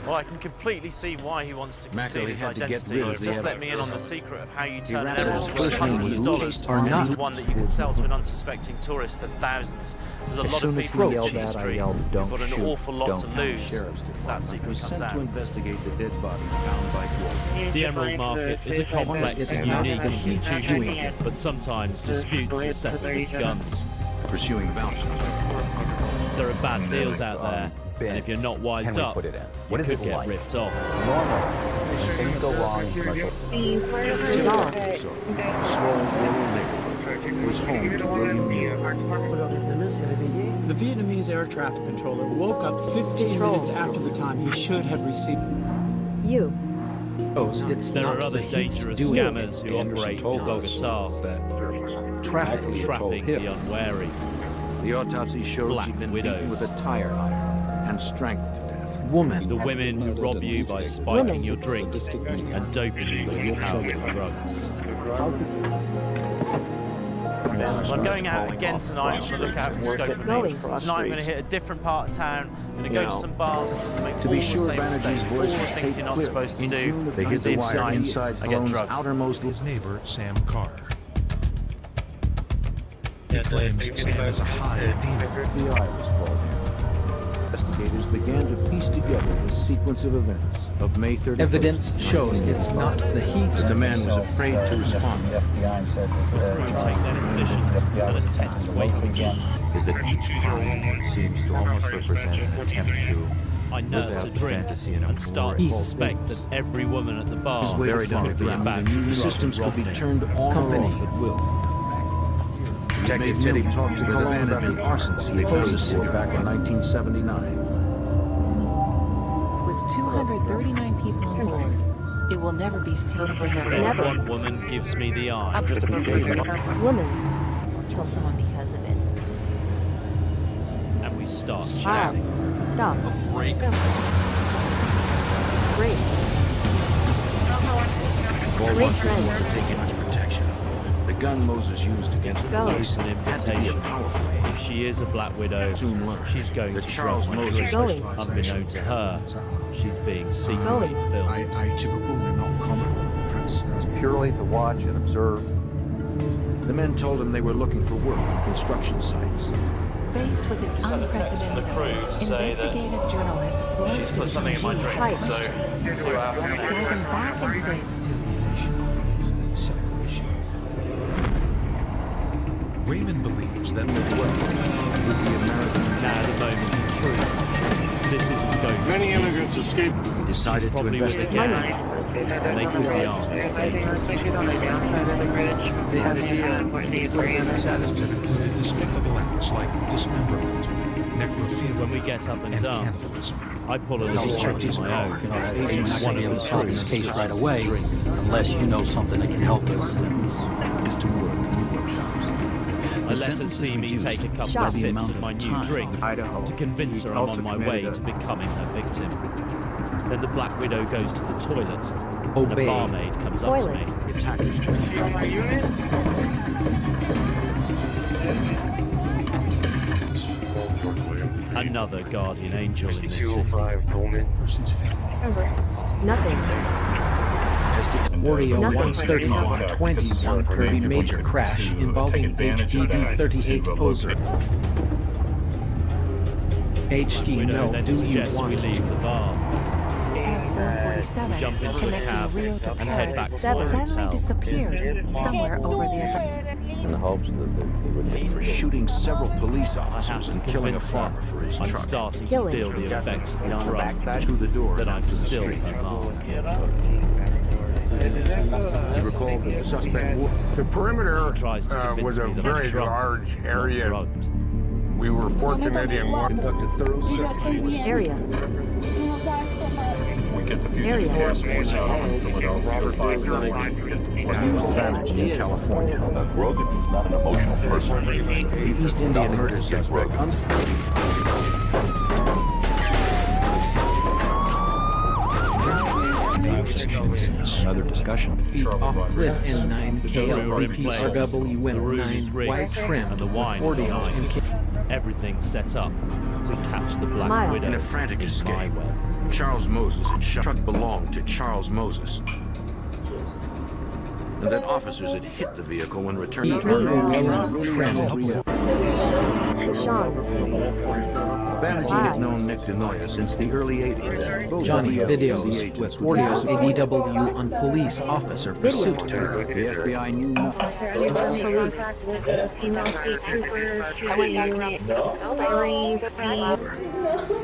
Speaker 12: Well, I can completely see why he wants to conceal
Speaker 2: Mackley
Speaker 12: his
Speaker 2: had to get
Speaker 12: identity.
Speaker 2: rid of
Speaker 12: You've
Speaker 2: the
Speaker 12: just let
Speaker 2: evidence.
Speaker 12: me in on the secret of how you turn an
Speaker 2: wrapped
Speaker 12: emerald
Speaker 2: his
Speaker 12: worth
Speaker 2: first name
Speaker 12: hundreds of
Speaker 2: with
Speaker 12: dollars
Speaker 1: or not.
Speaker 12: into one that you can sell to an unsuspecting tourist for thousands. There's a lot of people in this industry who've got an awful lot to lose if that secret
Speaker 2: Was
Speaker 12: comes
Speaker 2: sent to
Speaker 12: out.
Speaker 2: investigate the dead body found by Quote.
Speaker 4: The emerald market is a complex
Speaker 1: It's
Speaker 4: and
Speaker 1: not
Speaker 4: unique
Speaker 1: the Heath's
Speaker 4: institution,
Speaker 1: doing.
Speaker 4: but sometimes disputes are settled with guns.
Speaker 2: Pursuing bounty hunting.
Speaker 4: There are bad deals out there, and if you're not wised up, you could get ripped off.
Speaker 3: normal. Things go wrong in commercial.
Speaker 6: Dissolve.
Speaker 2: So, a small rural neighborhood was home to William Mule.
Speaker 11: The Vietnamese air traffic controller woke up 15 minutes after the time he should have received.
Speaker 6: You.
Speaker 1: It's
Speaker 4: There
Speaker 1: not
Speaker 4: are other
Speaker 1: the Heath's
Speaker 4: dangerous
Speaker 1: doing.
Speaker 4: scammers who operate in Bogota,
Speaker 1: Traffic.
Speaker 4: trapping the unwary.
Speaker 2: The autopsy showed
Speaker 4: Black
Speaker 2: she'd been
Speaker 4: widows.
Speaker 2: beaten with a tire iron and strangled to death.
Speaker 1: Woman.
Speaker 4: The women who rob you by spiking your drink and doping you with powerful drugs.
Speaker 12: I'm going out again tonight on the lookout for scope of
Speaker 6: Going.
Speaker 12: me. Tonight I'm going to hit a different part of town. I'm going to go to some bars and make
Speaker 2: To
Speaker 12: all
Speaker 2: be
Speaker 12: the
Speaker 2: sure,
Speaker 12: same
Speaker 2: Banerjee's
Speaker 12: mistakes, all
Speaker 2: voice
Speaker 12: the
Speaker 2: was
Speaker 12: things
Speaker 2: taped
Speaker 12: you're not
Speaker 2: clear.
Speaker 12: supposed to
Speaker 2: In
Speaker 12: do.
Speaker 2: June, they
Speaker 12: and
Speaker 2: hid
Speaker 12: see
Speaker 2: the
Speaker 12: if
Speaker 2: wire
Speaker 12: tonight
Speaker 2: inside
Speaker 12: I get
Speaker 2: Cologne's
Speaker 12: drugged.
Speaker 2: outermost.
Speaker 25: His neighbor, Sam Carr. He claims Sam is a hive demon.
Speaker 2: The eye was called in. Investigators began to piece together the sequence of events. of May 31st.
Speaker 1: Evidence shows it's not the Heath.
Speaker 2: The man was afraid to respond.
Speaker 22: The crew take their positions at a tense wait.
Speaker 18: Is that each crime seems to almost represent an attempt to
Speaker 4: I nurse a drink and start to suspect that every woman at the bar could be about to
Speaker 2: The systems could be turned on or off at will. Detective Teddy talked to the man about the arsons he found the city back in 1979.
Speaker 13: With 239 people on board, it will never be seen again.
Speaker 4: Never. One woman gives me the eye.
Speaker 6: Just a few days ago. Woman. Kill someone because of it.
Speaker 4: And we start
Speaker 6: Stop.
Speaker 4: shouting.
Speaker 6: Stop.
Speaker 4: A break.
Speaker 6: Break.
Speaker 2: Great friend. To take much protection. The gun Moses used against the police
Speaker 4: An invitation. If she is a Black Widow, she's going to
Speaker 2: Charles
Speaker 4: drop my
Speaker 2: Moses
Speaker 4: drink. Unbeknown to her, she's being secretly filmed.
Speaker 8: Purely to watch and observe.
Speaker 2: The men told him they were looking for work on construction sites.
Speaker 13: Faced with this unprecedented event, investigative journalist Florence
Speaker 22: she's put something in my drink, so see what happens.
Speaker 13: diving back into the
Speaker 25: Raymond believes that
Speaker 2: with the American
Speaker 4: Now the moment of truth. This isn't going to
Speaker 10: Many immigrants escaped.
Speaker 2: He decided to
Speaker 4: probably with a
Speaker 2: investigate.
Speaker 4: gang, and they could be armed and dangerous.
Speaker 25: that included despicable acts like dismemberment, necrophilia,
Speaker 4: When we get up and dance,
Speaker 25: cannibalism.
Speaker 4: I pull a little trick of my own.
Speaker 14: You're not going to be able to solve this case right away unless you know something that can help us.
Speaker 21: Is to work in the workshops.
Speaker 4: I let her see me take a couple of sips of my new drink to convince her I'm on my way to becoming her victim. Then the Black Widow goes to the toilet, and a barmaid comes up to me.
Speaker 2: The attackers turned.
Speaker 4: Another guardian angel in this city.
Speaker 6: Nothing.
Speaker 1: Wario 131-21 Kirby major crash involving HDD 38 poser. HD no,
Speaker 4: Then
Speaker 1: do you
Speaker 4: suggests we
Speaker 1: want
Speaker 4: leave the bar.
Speaker 13: F447
Speaker 4: Jump into a cab
Speaker 13: connecting Rio to
Speaker 4: and head
Speaker 13: Paris
Speaker 4: back to the
Speaker 13: suddenly
Speaker 4: hotel.
Speaker 13: disappears somewhere over the Atlantic.
Speaker 2: In the hopes that he would hit for shooting several police officers and killing a farmer for his
Speaker 4: I'm
Speaker 2: truck.
Speaker 4: starting to feel the effects of the drug,
Speaker 2: To the door,
Speaker 4: that I'm
Speaker 2: to the
Speaker 4: still
Speaker 2: street.
Speaker 4: her mark.
Speaker 2: He recalled that the suspect
Speaker 10: The perimeter
Speaker 4: Tries to convince
Speaker 10: was a
Speaker 4: me that
Speaker 10: very
Speaker 4: I'm drunk,
Speaker 10: large
Speaker 4: not
Speaker 10: area.
Speaker 4: drugged.
Speaker 10: We were fortunate in one.
Speaker 2: Conducted thorough search.
Speaker 6: Area.
Speaker 16: We get the
Speaker 6: Area.
Speaker 16: fugitive task force out of Philadelphia 511.
Speaker 2: He was Banerjee in California.
Speaker 8: Grogan was not an emotional person.
Speaker 2: The East Indian murder suspect.
Speaker 10: Another discussion.
Speaker 1: feet off cliff and 9
Speaker 4: The doors are in
Speaker 1: KLVP
Speaker 4: place.
Speaker 1: RW
Speaker 4: The room is
Speaker 1: 9
Speaker 4: rigged,
Speaker 1: white trim
Speaker 4: and the
Speaker 1: with
Speaker 4: wine is
Speaker 1: 40
Speaker 4: on
Speaker 1: and
Speaker 4: ice. Everything set up to catch the Black
Speaker 6: Mile.
Speaker 4: Widow
Speaker 2: In a frantic
Speaker 4: in my
Speaker 2: escape,
Speaker 4: web.
Speaker 2: Charles Moses had shot. The truck belonged to Charles Moses. And then officers had hit the vehicle when returning to
Speaker 1: trim
Speaker 6: Sean.
Speaker 2: Banerjee had known Nick DeNoia since the early 80s. Both
Speaker 1: Johnny
Speaker 2: videos
Speaker 1: videos with Orio's ADW on police officer pursuit terror.
Speaker 2: The FBI knew nothing.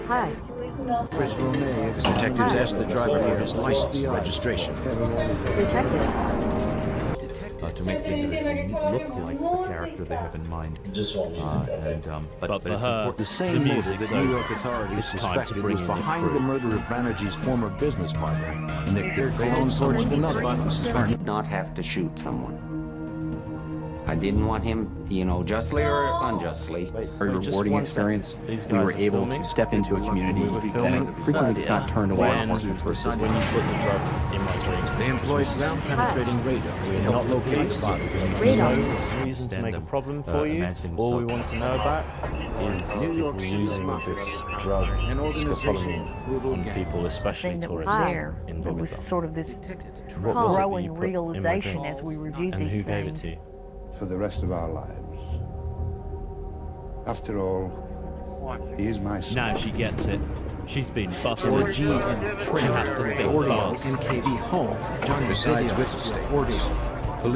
Speaker 6: Hi.
Speaker 2: Chris Romay. Detectives asked the driver for his license and registration.
Speaker 6: Detective.
Speaker 18: To make the individual look like the character they have in mind.
Speaker 4: But for
Speaker 18: it's
Speaker 4: her,
Speaker 18: important.
Speaker 2: The same
Speaker 4: the
Speaker 2: motive
Speaker 4: music's
Speaker 2: that New
Speaker 4: over.
Speaker 2: York authorities
Speaker 4: It's time to
Speaker 2: suspected
Speaker 4: bring
Speaker 2: was
Speaker 4: in the
Speaker 2: behind
Speaker 4: crew.
Speaker 2: the murder of Banerjee's former business partner, Nick Cologne forged another violence charge.
Speaker 26: Did not have to shoot someone. I didn't want him, justly or unjustly.
Speaker 10: Our rewarding experience, we were able to step into a community that frequently is not turned away from enforcement.
Speaker 2: When you put the drug in my drink. They employed ground-penetrating radar to help locate the body.
Speaker 22: Reason to make a problem for you. All we want to know about is people using this drug scopolamine on people, especially tourists in
Speaker 17: It was
Speaker 22: Bogota.
Speaker 17: sort of this
Speaker 22: What was it that you
Speaker 17: growing
Speaker 22: put in my
Speaker 17: realization
Speaker 22: drink?
Speaker 17: as we reviewed
Speaker 22: And
Speaker 17: these
Speaker 22: who gave it
Speaker 17: things.
Speaker 22: to you?
Speaker 19: For the rest of our lives. After all, he is my son.
Speaker 4: Now she gets it. She's been busted.
Speaker 1: G and
Speaker 4: She has to think
Speaker 1: audio
Speaker 4: fast.
Speaker 1: MKB home. Johnny
Speaker 2: Besides
Speaker 1: video
Speaker 2: witness statements.
Speaker 5: I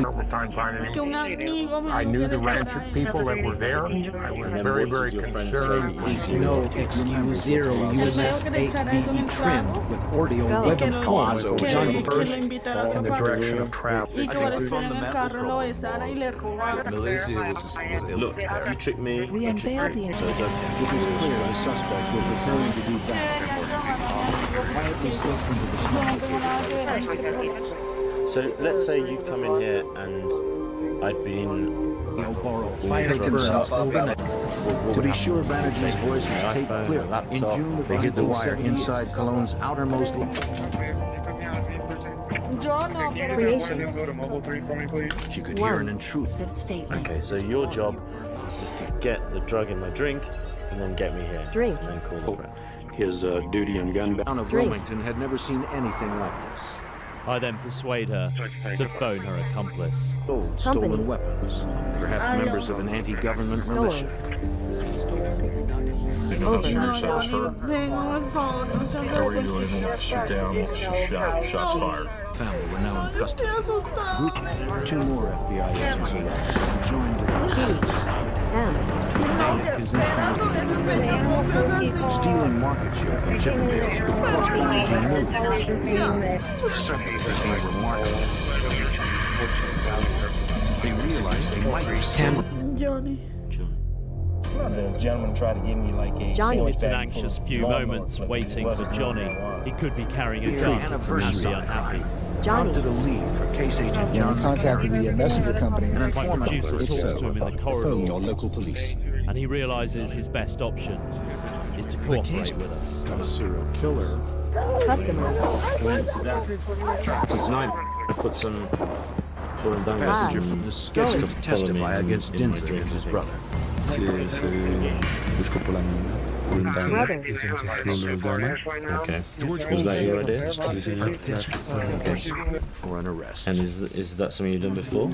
Speaker 5: knew the rancher people that were there. I was very, very concerned.
Speaker 1: No XU0 UMS 8BE trimmed with audio weapon home. Johnny first
Speaker 5: in the direction of travel.
Speaker 12: Look, you tricked me.
Speaker 13: We unveiled the
Speaker 2: It was clear the suspect was preparing to do battle. Quietly slipped into the smoke.
Speaker 12: So let's say you'd come in here and I'd been...
Speaker 2: To be sure, Banerjee's voice was taped clear. In June, they hid the wire inside Cologne's outermost She could hear an intrusive statement.
Speaker 12: Okay, so your job is just to get the drug in my drink and then get me here.
Speaker 6: Drink.
Speaker 12: And then call a friend.
Speaker 5: His duty and gun
Speaker 2: The town of Wilmington had never seen anything like this.
Speaker 4: I then persuade her to phone her accomplice.
Speaker 2: Stolen weapons, perhaps members of an anti-government militia.
Speaker 16: How are you able to shoot down? Shots fired.
Speaker 2: Family were now in custody. Group, 2 more FBI agents arrived. Joined the stealing market share from Chippendales could cost Banerjee millions. Became remarkable. They realized they might be
Speaker 6: Johnny.
Speaker 15: The gentleman tried to give me like a
Speaker 4: Johnny. It's an anxious few moments waiting for Johnny. He could be carrying a gun and be unhappy.
Speaker 2: Prompted a lead for case agent John
Speaker 17: contacted the messenger company
Speaker 4: An informant producer talks to him in the corridor.
Speaker 17: Phone your local police.
Speaker 4: And he realizes his best option is to cooperate with us.
Speaker 16: Got a serial killer.
Speaker 6: Customers.
Speaker 12: So tonight, I put some
Speaker 2: passenger from the scheduled to testify against Dindler and his brother.
Speaker 12: Okay. Was that your idea?
Speaker 2: For an arrest.
Speaker 12: And is that something you've done before?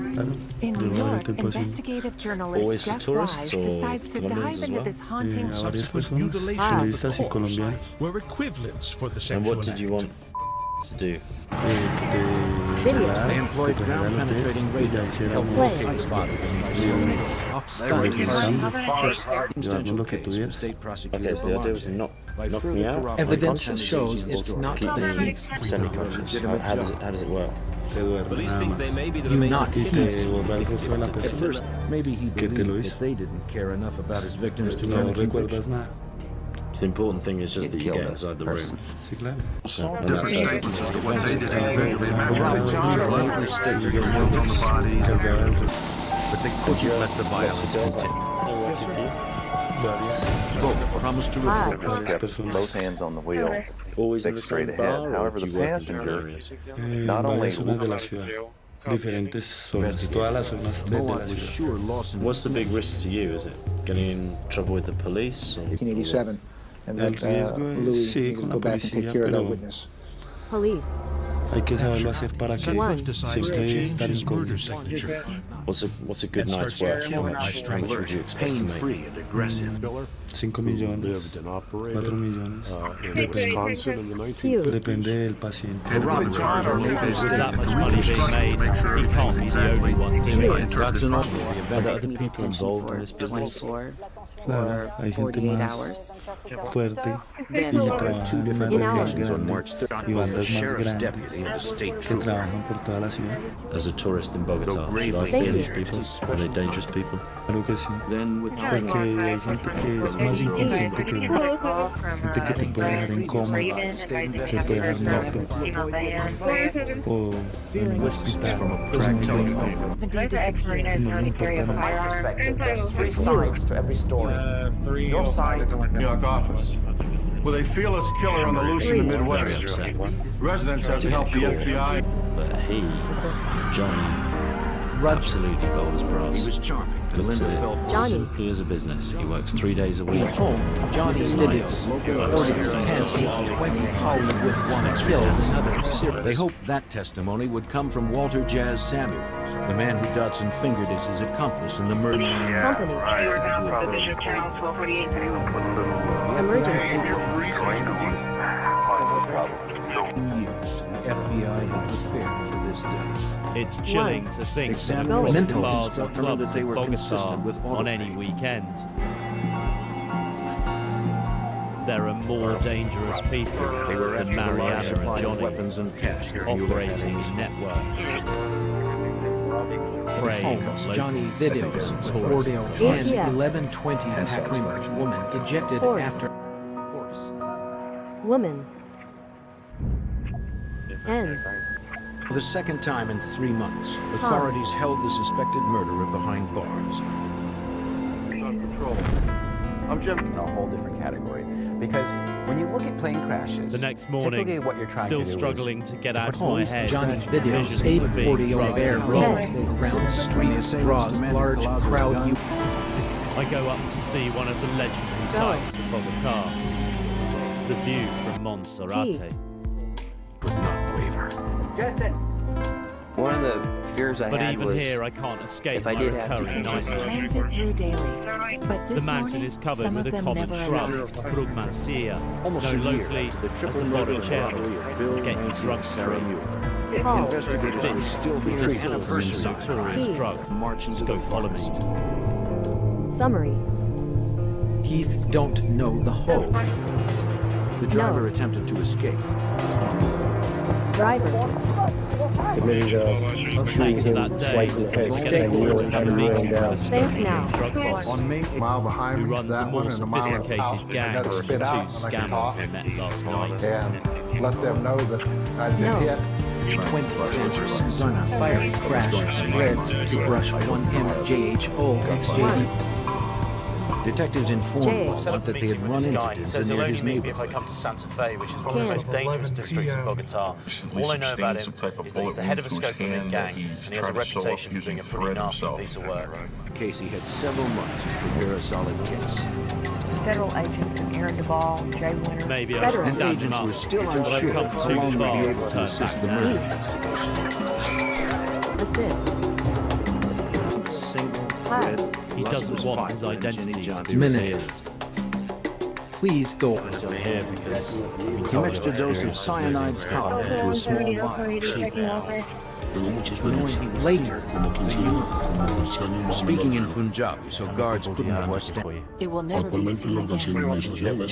Speaker 13: In New York, investigative journalist
Speaker 12: Always for
Speaker 13: Jeff
Speaker 12: tourists
Speaker 13: Wise
Speaker 12: or
Speaker 13: decides to
Speaker 12: Colombians
Speaker 13: dive
Speaker 12: as
Speaker 13: into
Speaker 12: well?
Speaker 13: this haunting
Speaker 25: Subsequent mutilations of the corpse were equivalents for the
Speaker 12: And
Speaker 25: sexual
Speaker 12: what did you want to do?
Speaker 2: They employed ground-penetrating radars to help locate his body beneath the
Speaker 12: Okay, so the idea was to knock me out?
Speaker 1: Evidence shows it's not the heath.
Speaker 12: Semi-conscious. How does it work?
Speaker 1: Police think they may be the not heath.
Speaker 2: At first, maybe he believed that they didn't care enough about his victims to earn a conviction.
Speaker 12: The important thing is just that you get inside the room. And that's it.
Speaker 2: But they couldn't let the violence continue. Both promised to report.
Speaker 8: Both hands on the wheel.
Speaker 12: Always in the same
Speaker 8: Straight
Speaker 12: bar,
Speaker 8: ahead.
Speaker 12: or
Speaker 8: However,
Speaker 12: do
Speaker 8: the
Speaker 12: you work in
Speaker 8: passenger
Speaker 12: different areas?
Speaker 8: not only
Speaker 21: Diferentes zonas, todas las zonas de la ciudad.
Speaker 12: What's the big risk to you? Is it getting in trouble with the police? Or
Speaker 17: 1987, and that Louis needed to go back and take care of that witness.
Speaker 6: Police.
Speaker 21: Hay que saberlo hacer para que siempre estar incómodo.
Speaker 12: What's a good night's work? How much would you expect to make?
Speaker 2: Free and aggressive.
Speaker 21: 5 millones, 4 millones. Depende del paciente.
Speaker 4: With that much money being made, he can't be the only one doing it.
Speaker 2: That's an awful
Speaker 12: Are there other people involved in this business?
Speaker 21: Claro, hay gente más fuerte y que trabaja en más bandas grandes y bandas más grandes que trabajan por toda la ciudad.
Speaker 12: As a tourist in Bogota, should I fear these people? Are they dangerous people?
Speaker 21: Claro que sí, porque hay gente que es más inconsciente que uno, gente que te puede dejar en coma, te puede dejar muerto o en un hospital. No le importa nada.
Speaker 20: There's 3 sides to every story. Your side.
Speaker 5: New York office. With a fearless killer on the loose in the Midwest. Residents have to help the FBI.
Speaker 12: But he, Johnny,
Speaker 1: Rudge.
Speaker 3: Absolutely bold as brass.
Speaker 2: He was charming, and
Speaker 3: Looks
Speaker 2: Linda
Speaker 3: at
Speaker 2: fell
Speaker 3: it
Speaker 2: for
Speaker 1: Johnny.
Speaker 3: simply as a business. He works 3 days a week.
Speaker 1: At home, Johnny's videos, 40-10-20 Hollywood one killed another serial.
Speaker 2: They hoped that testimony would come from Walter Jazz Samuels, the man who Dodson fingered as his accomplice in the murder.
Speaker 6: Company. Emergency.
Speaker 2: The FBI had prepared for this day.
Speaker 4: It's chilling to think that
Speaker 1: Go.
Speaker 4: across the
Speaker 1: Mental
Speaker 4: bars and
Speaker 2: determined
Speaker 4: clubs
Speaker 2: that they
Speaker 4: of
Speaker 2: were consistent with
Speaker 4: Bogota
Speaker 2: auto
Speaker 4: on any weekend, there are more dangerous people
Speaker 2: They were
Speaker 4: than
Speaker 2: after a large
Speaker 4: Mariana
Speaker 2: supply
Speaker 4: and
Speaker 2: of
Speaker 4: Johnny,
Speaker 2: weapons and cash.
Speaker 4: operating in networks. Preying on
Speaker 1: Johnny
Speaker 4: locals,
Speaker 1: videos,
Speaker 4: tourists,
Speaker 1: 10-11-20 Packard woman ejected
Speaker 6: Horse.
Speaker 1: after force.
Speaker 6: Woman. N.
Speaker 2: For the second time in 3 months, authorities held the suspected murderer behind bars.
Speaker 7: I'm Jim. In a whole different category. Because when you look at plane crashes,
Speaker 4: The next morning,
Speaker 7: typically what you're trying
Speaker 4: still
Speaker 7: to do
Speaker 4: struggling to get out of my
Speaker 1: Holmes,
Speaker 4: head.
Speaker 1: Johnny videos,
Speaker 4: Visions of being
Speaker 1: 840
Speaker 4: drugged
Speaker 1: air
Speaker 4: and
Speaker 1: roll
Speaker 4: robbed.
Speaker 1: around streets, draws large crowd.
Speaker 4: I go up to see one of the legendary sights of Bogota, the view from Monserrate.
Speaker 2: But not waver.
Speaker 7: Justin.
Speaker 26: One of the fears I
Speaker 4: But
Speaker 26: had
Speaker 4: even
Speaker 26: was
Speaker 4: here, I can't escape
Speaker 26: if I
Speaker 4: my
Speaker 26: did have to
Speaker 4: recurring
Speaker 13: Passengers
Speaker 4: nightmare.
Speaker 13: transit through daily, but
Speaker 4: The
Speaker 13: this
Speaker 4: mountain
Speaker 13: morning,
Speaker 4: is covered
Speaker 13: some
Speaker 4: with
Speaker 13: of
Speaker 4: a
Speaker 13: them
Speaker 4: common
Speaker 13: never
Speaker 4: shrub,
Speaker 13: arrived.
Speaker 4: Brugmansia,
Speaker 2: Almost
Speaker 4: known
Speaker 2: a year
Speaker 4: locally
Speaker 2: after the
Speaker 4: as
Speaker 2: triple
Speaker 4: the
Speaker 2: murder
Speaker 4: body
Speaker 2: and
Speaker 4: cherry,
Speaker 2: robbery of Bill
Speaker 4: get you
Speaker 2: Nancy
Speaker 4: drunk
Speaker 2: and Sarah
Speaker 4: tree.
Speaker 2: Muir.
Speaker 6: Paul.
Speaker 2: Investigators would still be
Speaker 4: This
Speaker 2: the
Speaker 4: is the
Speaker 2: anniversary
Speaker 4: notorious
Speaker 6: P.
Speaker 4: drug.
Speaker 2: marching to the
Speaker 4: Scopolamine.
Speaker 6: Summary.
Speaker 1: Heath don't know the whole.
Speaker 2: The driver attempted to escape.
Speaker 6: Driver.
Speaker 17: Committed shooting him twice in the head, and he went
Speaker 4: Have a
Speaker 17: laying
Speaker 4: meeting
Speaker 17: down.
Speaker 4: with a
Speaker 6: Thanks
Speaker 4: smoking
Speaker 6: now.
Speaker 4: drug boss
Speaker 19: On me, mile behind
Speaker 4: who
Speaker 19: me,
Speaker 4: runs a
Speaker 19: that
Speaker 4: more
Speaker 19: one, and a mile
Speaker 4: sophisticated
Speaker 19: out.
Speaker 4: gang
Speaker 19: I got to
Speaker 4: than
Speaker 19: spit
Speaker 4: two
Speaker 19: out, and I can
Speaker 4: scammers
Speaker 19: talk,
Speaker 4: I met last night.
Speaker 19: and let them know that I'd been
Speaker 6: No.
Speaker 19: hit.
Speaker 1: 20th century Susanna fire crash spreads to brush 1MJHO XJD.
Speaker 2: Detectives informed
Speaker 6: Jay.
Speaker 2: Walt
Speaker 22: Set up a
Speaker 2: that they
Speaker 22: meeting
Speaker 2: had
Speaker 22: with
Speaker 2: run
Speaker 22: this
Speaker 2: into
Speaker 22: guy. He
Speaker 2: Dinza
Speaker 22: says he'll
Speaker 2: near
Speaker 22: only
Speaker 2: his
Speaker 22: meet me if I
Speaker 2: neighborhood.
Speaker 22: come to Santa Fe, which is one of the
Speaker 6: Ken.
Speaker 22: most dangerous districts of Bogota. All I know about him is that he's the head of a scopolamine gang, and he has a reputation for being a pretty nasty piece of work.
Speaker 2: Casey had several months to prepare a solid case.
Speaker 9: Federal agents and Aaron Duvall, Jay Winter.
Speaker 4: Maybe I should
Speaker 2: And
Speaker 4: stand him
Speaker 2: agents
Speaker 4: up,
Speaker 2: were still
Speaker 4: but I've
Speaker 2: unsure
Speaker 4: come
Speaker 2: how
Speaker 4: too
Speaker 2: long they'd
Speaker 4: far
Speaker 2: be
Speaker 4: to
Speaker 2: able to
Speaker 4: turn
Speaker 2: assist
Speaker 4: back
Speaker 2: the murder
Speaker 4: now.
Speaker 2: investigation.
Speaker 6: Assist.
Speaker 2: Single,
Speaker 6: Hi.
Speaker 2: red,
Speaker 4: He doesn't
Speaker 2: lustrous
Speaker 4: want
Speaker 2: fight
Speaker 4: his
Speaker 2: when
Speaker 4: identity
Speaker 2: Jenny
Speaker 4: to
Speaker 2: Johnson
Speaker 4: be
Speaker 1: Minute.
Speaker 4: revealed.
Speaker 1: Please go.
Speaker 22: So we're here because
Speaker 2: He mixed a dose of cyanide scalp into a small vial.
Speaker 1: Later,
Speaker 2: Speaking in Punjabi, so guards couldn't understand.
Speaker 13: It will never be seen again.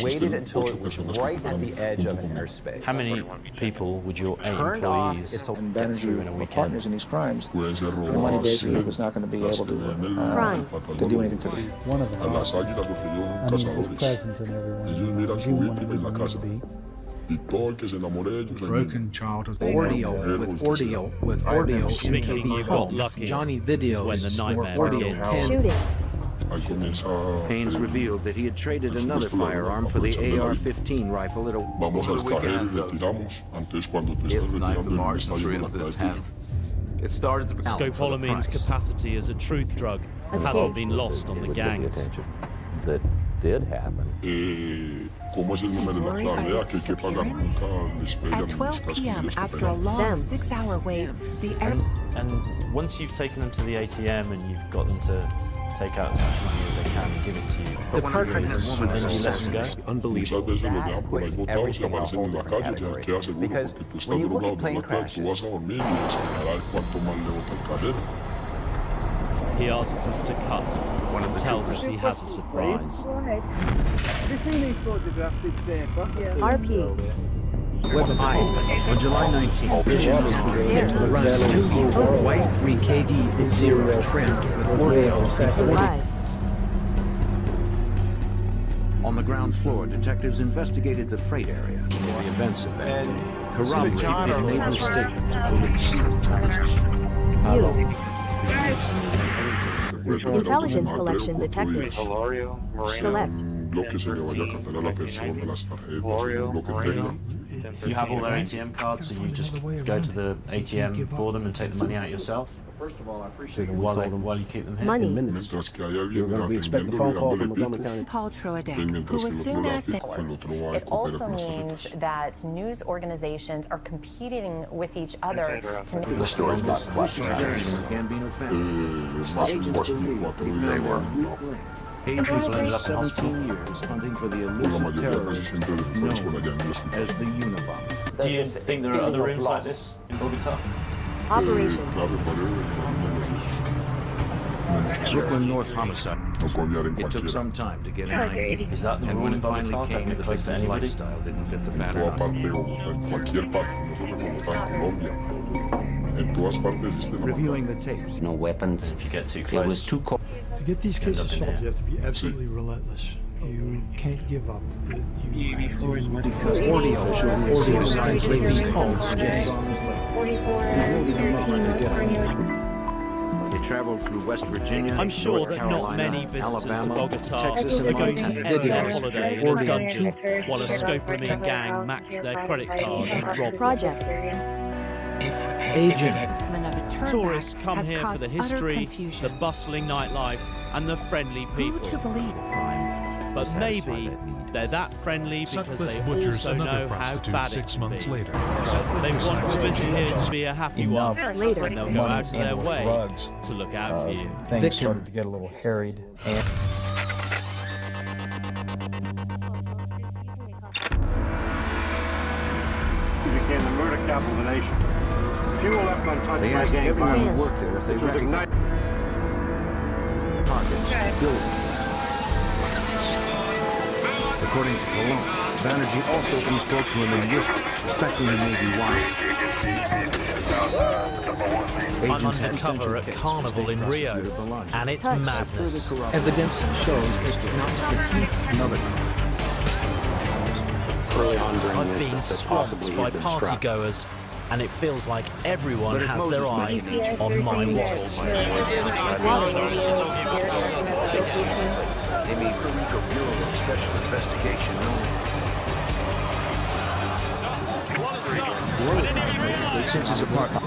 Speaker 7: Waited until it was right at the edge of an airspace.
Speaker 22: how many people would your
Speaker 7: Turned off
Speaker 22: employees
Speaker 7: its
Speaker 17: And
Speaker 22: get
Speaker 17: bandage
Speaker 22: through in a
Speaker 17: your
Speaker 22: weekend?
Speaker 17: partners in these crimes. The money basically was not going to be able to do anything for them.
Speaker 14: One of them. I mean, his presence and everyone.
Speaker 21: Broken childhood.
Speaker 1: Ordeal with Ordeal
Speaker 4: Thinking
Speaker 1: in
Speaker 4: you
Speaker 1: KB
Speaker 4: got
Speaker 1: home.
Speaker 4: lucky
Speaker 1: Johnny
Speaker 4: when the
Speaker 1: videos
Speaker 4: nightmare
Speaker 1: Ordeal
Speaker 4: begins.
Speaker 1: 10.
Speaker 6: Shooting.
Speaker 2: Haynes revealed that he had traded another firearm for the AR-15 rifle at a
Speaker 11: It started to become
Speaker 4: Scopolamine's capacity as a truth drug hasn't been lost on the gangs.
Speaker 23: That did happen.
Speaker 13: Worried by his disappearance? At 12 p.m., after a long 6-hour wait, the air...
Speaker 22: And once you've taken them to the ATM and you've got them to take out as much money as they can and give it to you,
Speaker 2: The pregnant woman
Speaker 22: then you let them go.
Speaker 2: unbelievable.
Speaker 7: Because when you look at plane crashes,
Speaker 4: He asks us to cut and tells us he has a surprise.
Speaker 6: RP.
Speaker 2: On July 19th, Vision was created to
Speaker 1: Runs 2U white 3KD 0 trimmed with Ordeal.
Speaker 6: Rise.
Speaker 2: On the ground floor, detectives investigated the freight area where the events of that day corroborated neighbors' statements.
Speaker 6: Intelligence collection detective. Select.
Speaker 3: You have all their ATM cards, so you just go to the ATM for them and take the money out yourself?
Speaker 19: First of all, I appreciate
Speaker 3: While you keep them here?
Speaker 6: Money.
Speaker 19: you're going to be expecting a phone call from Montgomery County.
Speaker 13: Paul Troadec, who was soon asked
Speaker 10: It also means that news organizations are competing with each other to make
Speaker 2: The story's not classified. They were. Agents spent 17 years hunting for the elusive terrorist known as the Unabomber.
Speaker 3: Do you think there are other rooms like this in Bogota?
Speaker 6: Operation.
Speaker 2: Brooklyn North homicide. It took some time to get an ID.
Speaker 3: Is that the
Speaker 2: And
Speaker 3: rule
Speaker 2: when
Speaker 3: in
Speaker 2: it finally
Speaker 3: Bogota?
Speaker 2: came,
Speaker 3: Don't
Speaker 2: the
Speaker 3: give place to
Speaker 2: victim's
Speaker 3: anybody?
Speaker 2: lifestyle didn't fit the
Speaker 15: En toda
Speaker 2: pattern.
Speaker 15: parte o en cualquier parte, nosotros como está en Colombia, en todas partes existe la
Speaker 2: Reviewing the tapes.
Speaker 26: No weapons.
Speaker 3: If you get too
Speaker 26: It was
Speaker 3: close.
Speaker 26: too cold.
Speaker 16: To get these cases solved, you have to be absolutely relentless. You can't give up. You have to.
Speaker 1: Because audio signs ladies calls Jay.
Speaker 2: They traveled through West Virginia,
Speaker 4: I'm sure
Speaker 2: North
Speaker 4: that
Speaker 2: Carolina,
Speaker 4: not many visitors to
Speaker 2: Alabama,
Speaker 4: Bogota
Speaker 2: Texas, and
Speaker 4: are going to
Speaker 2: Montana.
Speaker 4: end their holiday in a dungeon while a scopolamine gang max their credit card and rob
Speaker 6: Project.
Speaker 4: Agent. Tourists come here for the history, the bustling nightlife, and the friendly people.
Speaker 13: to believe?
Speaker 4: But maybe they're that friendly because they also know how bad it can be. They want to visit here to be a happy one, and they'll go out of their way to look out for you.
Speaker 18: Things started to get a little harried. And
Speaker 5: became the murder capital of the nation. Fuel left untouched
Speaker 2: They
Speaker 5: by
Speaker 2: asked
Speaker 5: gang
Speaker 2: everyone
Speaker 5: violence,
Speaker 2: who worked there if they
Speaker 5: which was
Speaker 2: recognized targets to buildings. According to Cologne, Banerjee also spoke to him in whisper, suspecting he may be wild.
Speaker 4: I'm undercover at Carnival in Rio, and it's madness.
Speaker 1: Evidence shows it's not the heath.
Speaker 2: Another
Speaker 24: Early on during
Speaker 4: I've been swamped by partygoers, and it feels like everyone has their eye on my walls.
Speaker 2: They made Puerto Rico Bureau of Special Investigation since his apartment.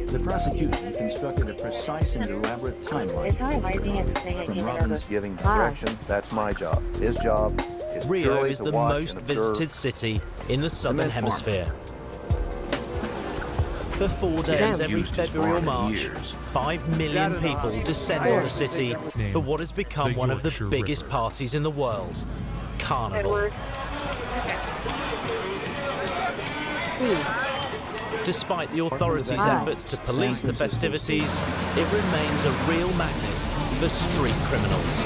Speaker 2: The prosecution constructed a precise and elaborate timeline. From Robbins
Speaker 8: giving direction, that's my job. His job is
Speaker 4: Rio
Speaker 8: purely
Speaker 4: is
Speaker 8: to
Speaker 4: the
Speaker 8: watch
Speaker 4: most
Speaker 8: and observe.
Speaker 4: visited city in the southern hemisphere. For 4 days every February or March, 5 million people descend on the city for what has become one of the biggest parties in the world, Carnival. Despite the authorities' efforts to police the festivities, it remains a real magnet for street criminals.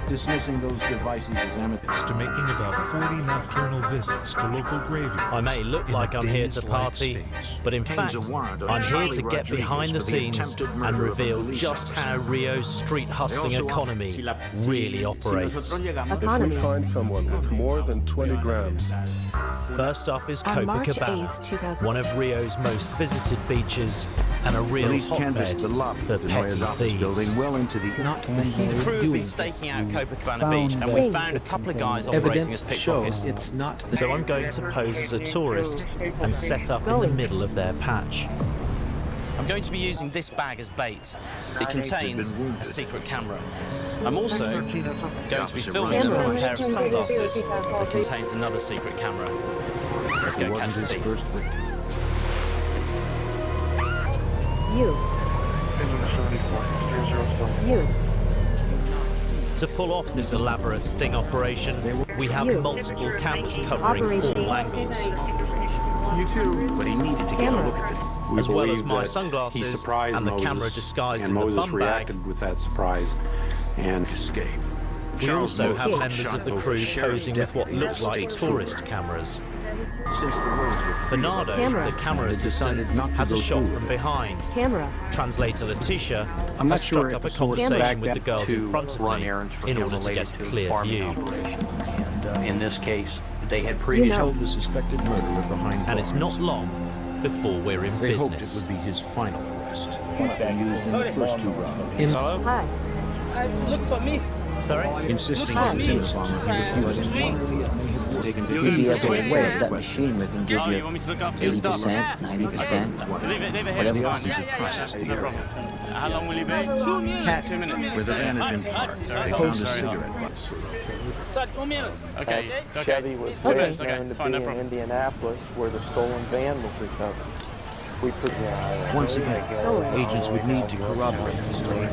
Speaker 2: Dismissing those devices as amateurs.
Speaker 25: To making about 40 nocturnal visits to local graveyards.
Speaker 4: I may look like I'm here to party, but in fact, I'm here to get behind the scenes and reveal just how Rio's street hustling economy really operates.
Speaker 27: If we find someone with more than 20 grams.
Speaker 4: First up is
Speaker 13: On March
Speaker 4: Copacabana,
Speaker 13: 8th, 2000.
Speaker 4: one of Rio's most visited beaches and a real
Speaker 2: Police
Speaker 4: hotbed
Speaker 2: canvassed the lobby
Speaker 4: for
Speaker 2: of the Noyes
Speaker 4: petty
Speaker 2: office
Speaker 4: thieves.
Speaker 2: building well into the
Speaker 22: The crew have been staking out Copacabana Beach, and we found a couple of guys operating as
Speaker 1: Evidence shows
Speaker 22: pickpockets.
Speaker 1: it's not the
Speaker 4: So I'm going to pose as a tourist and set up in the middle of their patch.
Speaker 22: I'm going to be using this bag as bait. It contains a secret camera. I'm also going to be filming with a pair of sunglasses that contains another secret camera. Let's go catch the thief.
Speaker 6: You.
Speaker 4: To pull off this elaborate sting operation, we have multiple cameras covering all angles.
Speaker 5: You too.
Speaker 2: But he needed to get a look at them.
Speaker 4: As well as my
Speaker 24: He
Speaker 4: sunglasses
Speaker 24: surprised
Speaker 4: and the
Speaker 24: Moses,
Speaker 4: camera disguised
Speaker 24: and
Speaker 4: in the
Speaker 24: Moses
Speaker 4: bum bag.
Speaker 24: reacted with that surprise and
Speaker 2: escaped.
Speaker 4: We also have members of the crew posing with what look like tourist cameras.
Speaker 2: Since the roads were free,
Speaker 4: Bernardo, the camera assistant, has a shot from behind. Translator Letitia has struck up a conversation with the girls in front of me in order to get a clear view.
Speaker 24: And in this case, they had
Speaker 2: previously held the suspected murderer behind bars.
Speaker 4: And it's not long before we're in
Speaker 2: They
Speaker 4: business.
Speaker 2: hoped it would be his final arrest. He's been used in the first two robberies.
Speaker 4: Hello?
Speaker 6: Hi.
Speaker 10: Look for me.
Speaker 4: Sorry?
Speaker 2: Insisting on his Islam, he refused.
Speaker 1: taken
Speaker 9: You'll be able to
Speaker 1: away.
Speaker 9: set that machine that can give
Speaker 22: Oh,
Speaker 9: you
Speaker 22: you want me to look after your stuff?
Speaker 9: 80%, 90%,
Speaker 22: Leave it here,
Speaker 9: whatever.
Speaker 22: it's fine. No problem. How long will you be? 2 minutes. 2 minutes.
Speaker 2: Where the van had been parked, they found a cigarette box.
Speaker 22: Okay, okay.
Speaker 9: Chevy was
Speaker 22: 2 minutes,
Speaker 9: known
Speaker 22: okay,
Speaker 9: to
Speaker 22: fine,
Speaker 9: be
Speaker 22: no
Speaker 9: in
Speaker 22: problem.
Speaker 9: Indianapolis where the stolen van was recovered. We put
Speaker 2: Once again, agents would need to corroborate the story.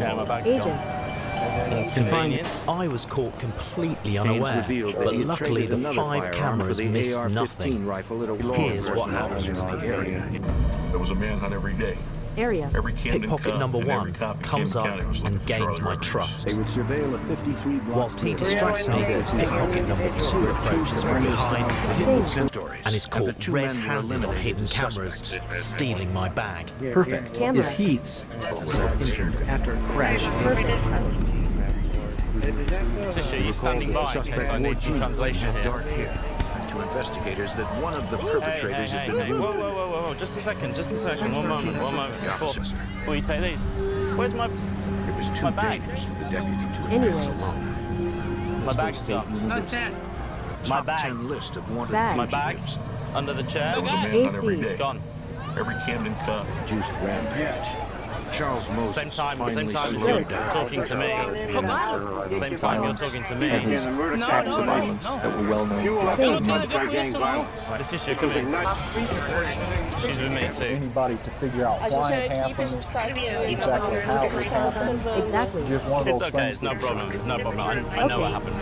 Speaker 6: Agents.
Speaker 4: Convenience. I was caught completely unaware,
Speaker 2: revealed that
Speaker 4: but
Speaker 2: he had
Speaker 4: luckily
Speaker 2: traded
Speaker 4: the
Speaker 2: another
Speaker 4: 5
Speaker 2: firearm for
Speaker 4: cameras
Speaker 2: the
Speaker 4: missed
Speaker 2: AR-15
Speaker 4: nothing.
Speaker 2: rifle at a law
Speaker 4: Here's what
Speaker 2: enforcement officer
Speaker 4: happened.
Speaker 2: in the area.
Speaker 15: There was a manhunt every day.
Speaker 6: Area.
Speaker 15: Every Camden
Speaker 4: Pickpocket
Speaker 15: cop
Speaker 4: number
Speaker 15: and every
Speaker 4: 1
Speaker 15: cop in
Speaker 4: comes
Speaker 15: Camden
Speaker 4: up
Speaker 15: County was looking
Speaker 4: and
Speaker 15: for
Speaker 4: gains
Speaker 15: Charlie
Speaker 4: my
Speaker 15: Rivers.
Speaker 4: trust.
Speaker 2: They would surveil a 53-block
Speaker 4: Whilst he distracts me, pickpocket number 2 approaches from behind and is caught red-handed on hidden cameras, stealing my bag.
Speaker 1: Perfect.
Speaker 6: Camera.
Speaker 1: Is Heath's officer injured after a crash?
Speaker 22: Tisha, you standing by in case I need some translation here.
Speaker 2: Dark hair. And to investigators that one of the perpetrators had been
Speaker 22: Whoa,
Speaker 2: wounded.
Speaker 22: whoa, just a second, one moment. Before you take these. Where's my...
Speaker 2: It was too dangerous for the deputy to
Speaker 6: Anyway.
Speaker 2: advance alone.
Speaker 22: My bag's gone. My
Speaker 2: Top
Speaker 22: bag.
Speaker 2: 10 list of wanted
Speaker 6: Bag.
Speaker 22: My bag?
Speaker 2: fugitives.
Speaker 22: Under the chair?
Speaker 15: There was a manhunt every
Speaker 6: AC.
Speaker 15: day.
Speaker 22: Gone.
Speaker 15: Every Camden cop.
Speaker 2: Juiced rampage. Charles Moses
Speaker 22: Same time
Speaker 2: finally
Speaker 22: as
Speaker 2: slowed
Speaker 22: you're
Speaker 2: down.
Speaker 22: talking to me. Same time you're talking to me.
Speaker 9: That were well known.
Speaker 22: This is your coming. She's with me too.
Speaker 18: Anybody to figure out why it happened, exactly how it happened.
Speaker 6: Exactly.
Speaker 18: Just one of
Speaker 22: It's
Speaker 18: those
Speaker 22: okay,
Speaker 18: things.
Speaker 22: it's no problem, it's no problem. I know what happened.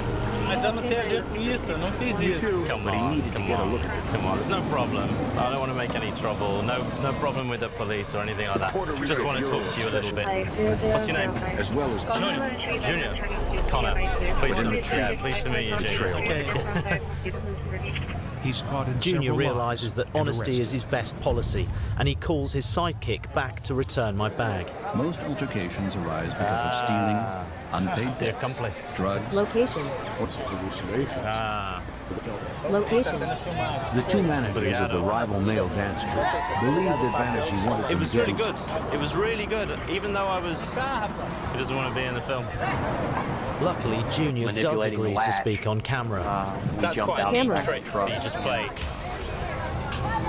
Speaker 11: Mas eu não tenho a ver com isso, eu não fiz isso.
Speaker 22: Come
Speaker 2: But he
Speaker 22: on,
Speaker 2: needed to
Speaker 22: come
Speaker 2: get a
Speaker 22: on,
Speaker 2: look at the
Speaker 22: come on. There's no problem. I don't want to make any trouble. No problem with the police or anything like that. I just want to talk to you a little bit. What's your name?
Speaker 2: As well as
Speaker 22: Junior. Connor. Pleased to meet you, Junior.
Speaker 25: He's caught in
Speaker 4: Junior
Speaker 25: several
Speaker 4: realizes that
Speaker 25: lies and
Speaker 4: honesty is
Speaker 25: arrested.
Speaker 4: his best policy, and he calls his sidekick back to return my bag.
Speaker 12: Most altercations arise because of stealing, unpaid
Speaker 22: The
Speaker 12: debts,
Speaker 22: accomplice.
Speaker 12: drugs.
Speaker 6: Location. Location.
Speaker 2: the two managers of the rival male dance troupe believed that Banerjee wanted to
Speaker 22: It was really
Speaker 2: get
Speaker 22: good. It was really good. Even though he doesn't want to be in the film.
Speaker 4: Luckily, Junior does
Speaker 24: Manipulating the
Speaker 4: agree to
Speaker 24: latch.
Speaker 4: speak on camera.
Speaker 22: That's
Speaker 24: jumped
Speaker 22: quite a
Speaker 24: out.
Speaker 22: neat
Speaker 6: Camera.
Speaker 22: trick that you just played.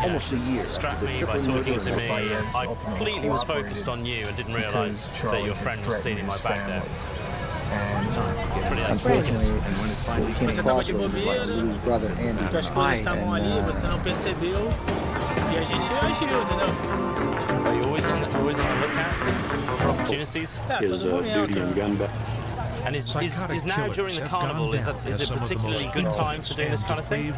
Speaker 2: almost a year.
Speaker 22: Distract
Speaker 2: the
Speaker 22: me by
Speaker 2: triple
Speaker 22: talking
Speaker 2: murder
Speaker 22: to
Speaker 2: of
Speaker 22: me.
Speaker 2: Baez
Speaker 22: I completely was focused on you and didn't realise that your friend was stealing my bag there. Pretty
Speaker 18: Unfortunately,
Speaker 22: nice.
Speaker 18: when it came across, it was like Lou's brother Andy.
Speaker 11: As coisas estavam ali, você não percebeu e a gente agiu, entendeu?
Speaker 22: Are you always on the lookout for opportunities?
Speaker 11: Todo momento.
Speaker 22: And is now during the carnival, is it a particularly good time for doing this kind of thing?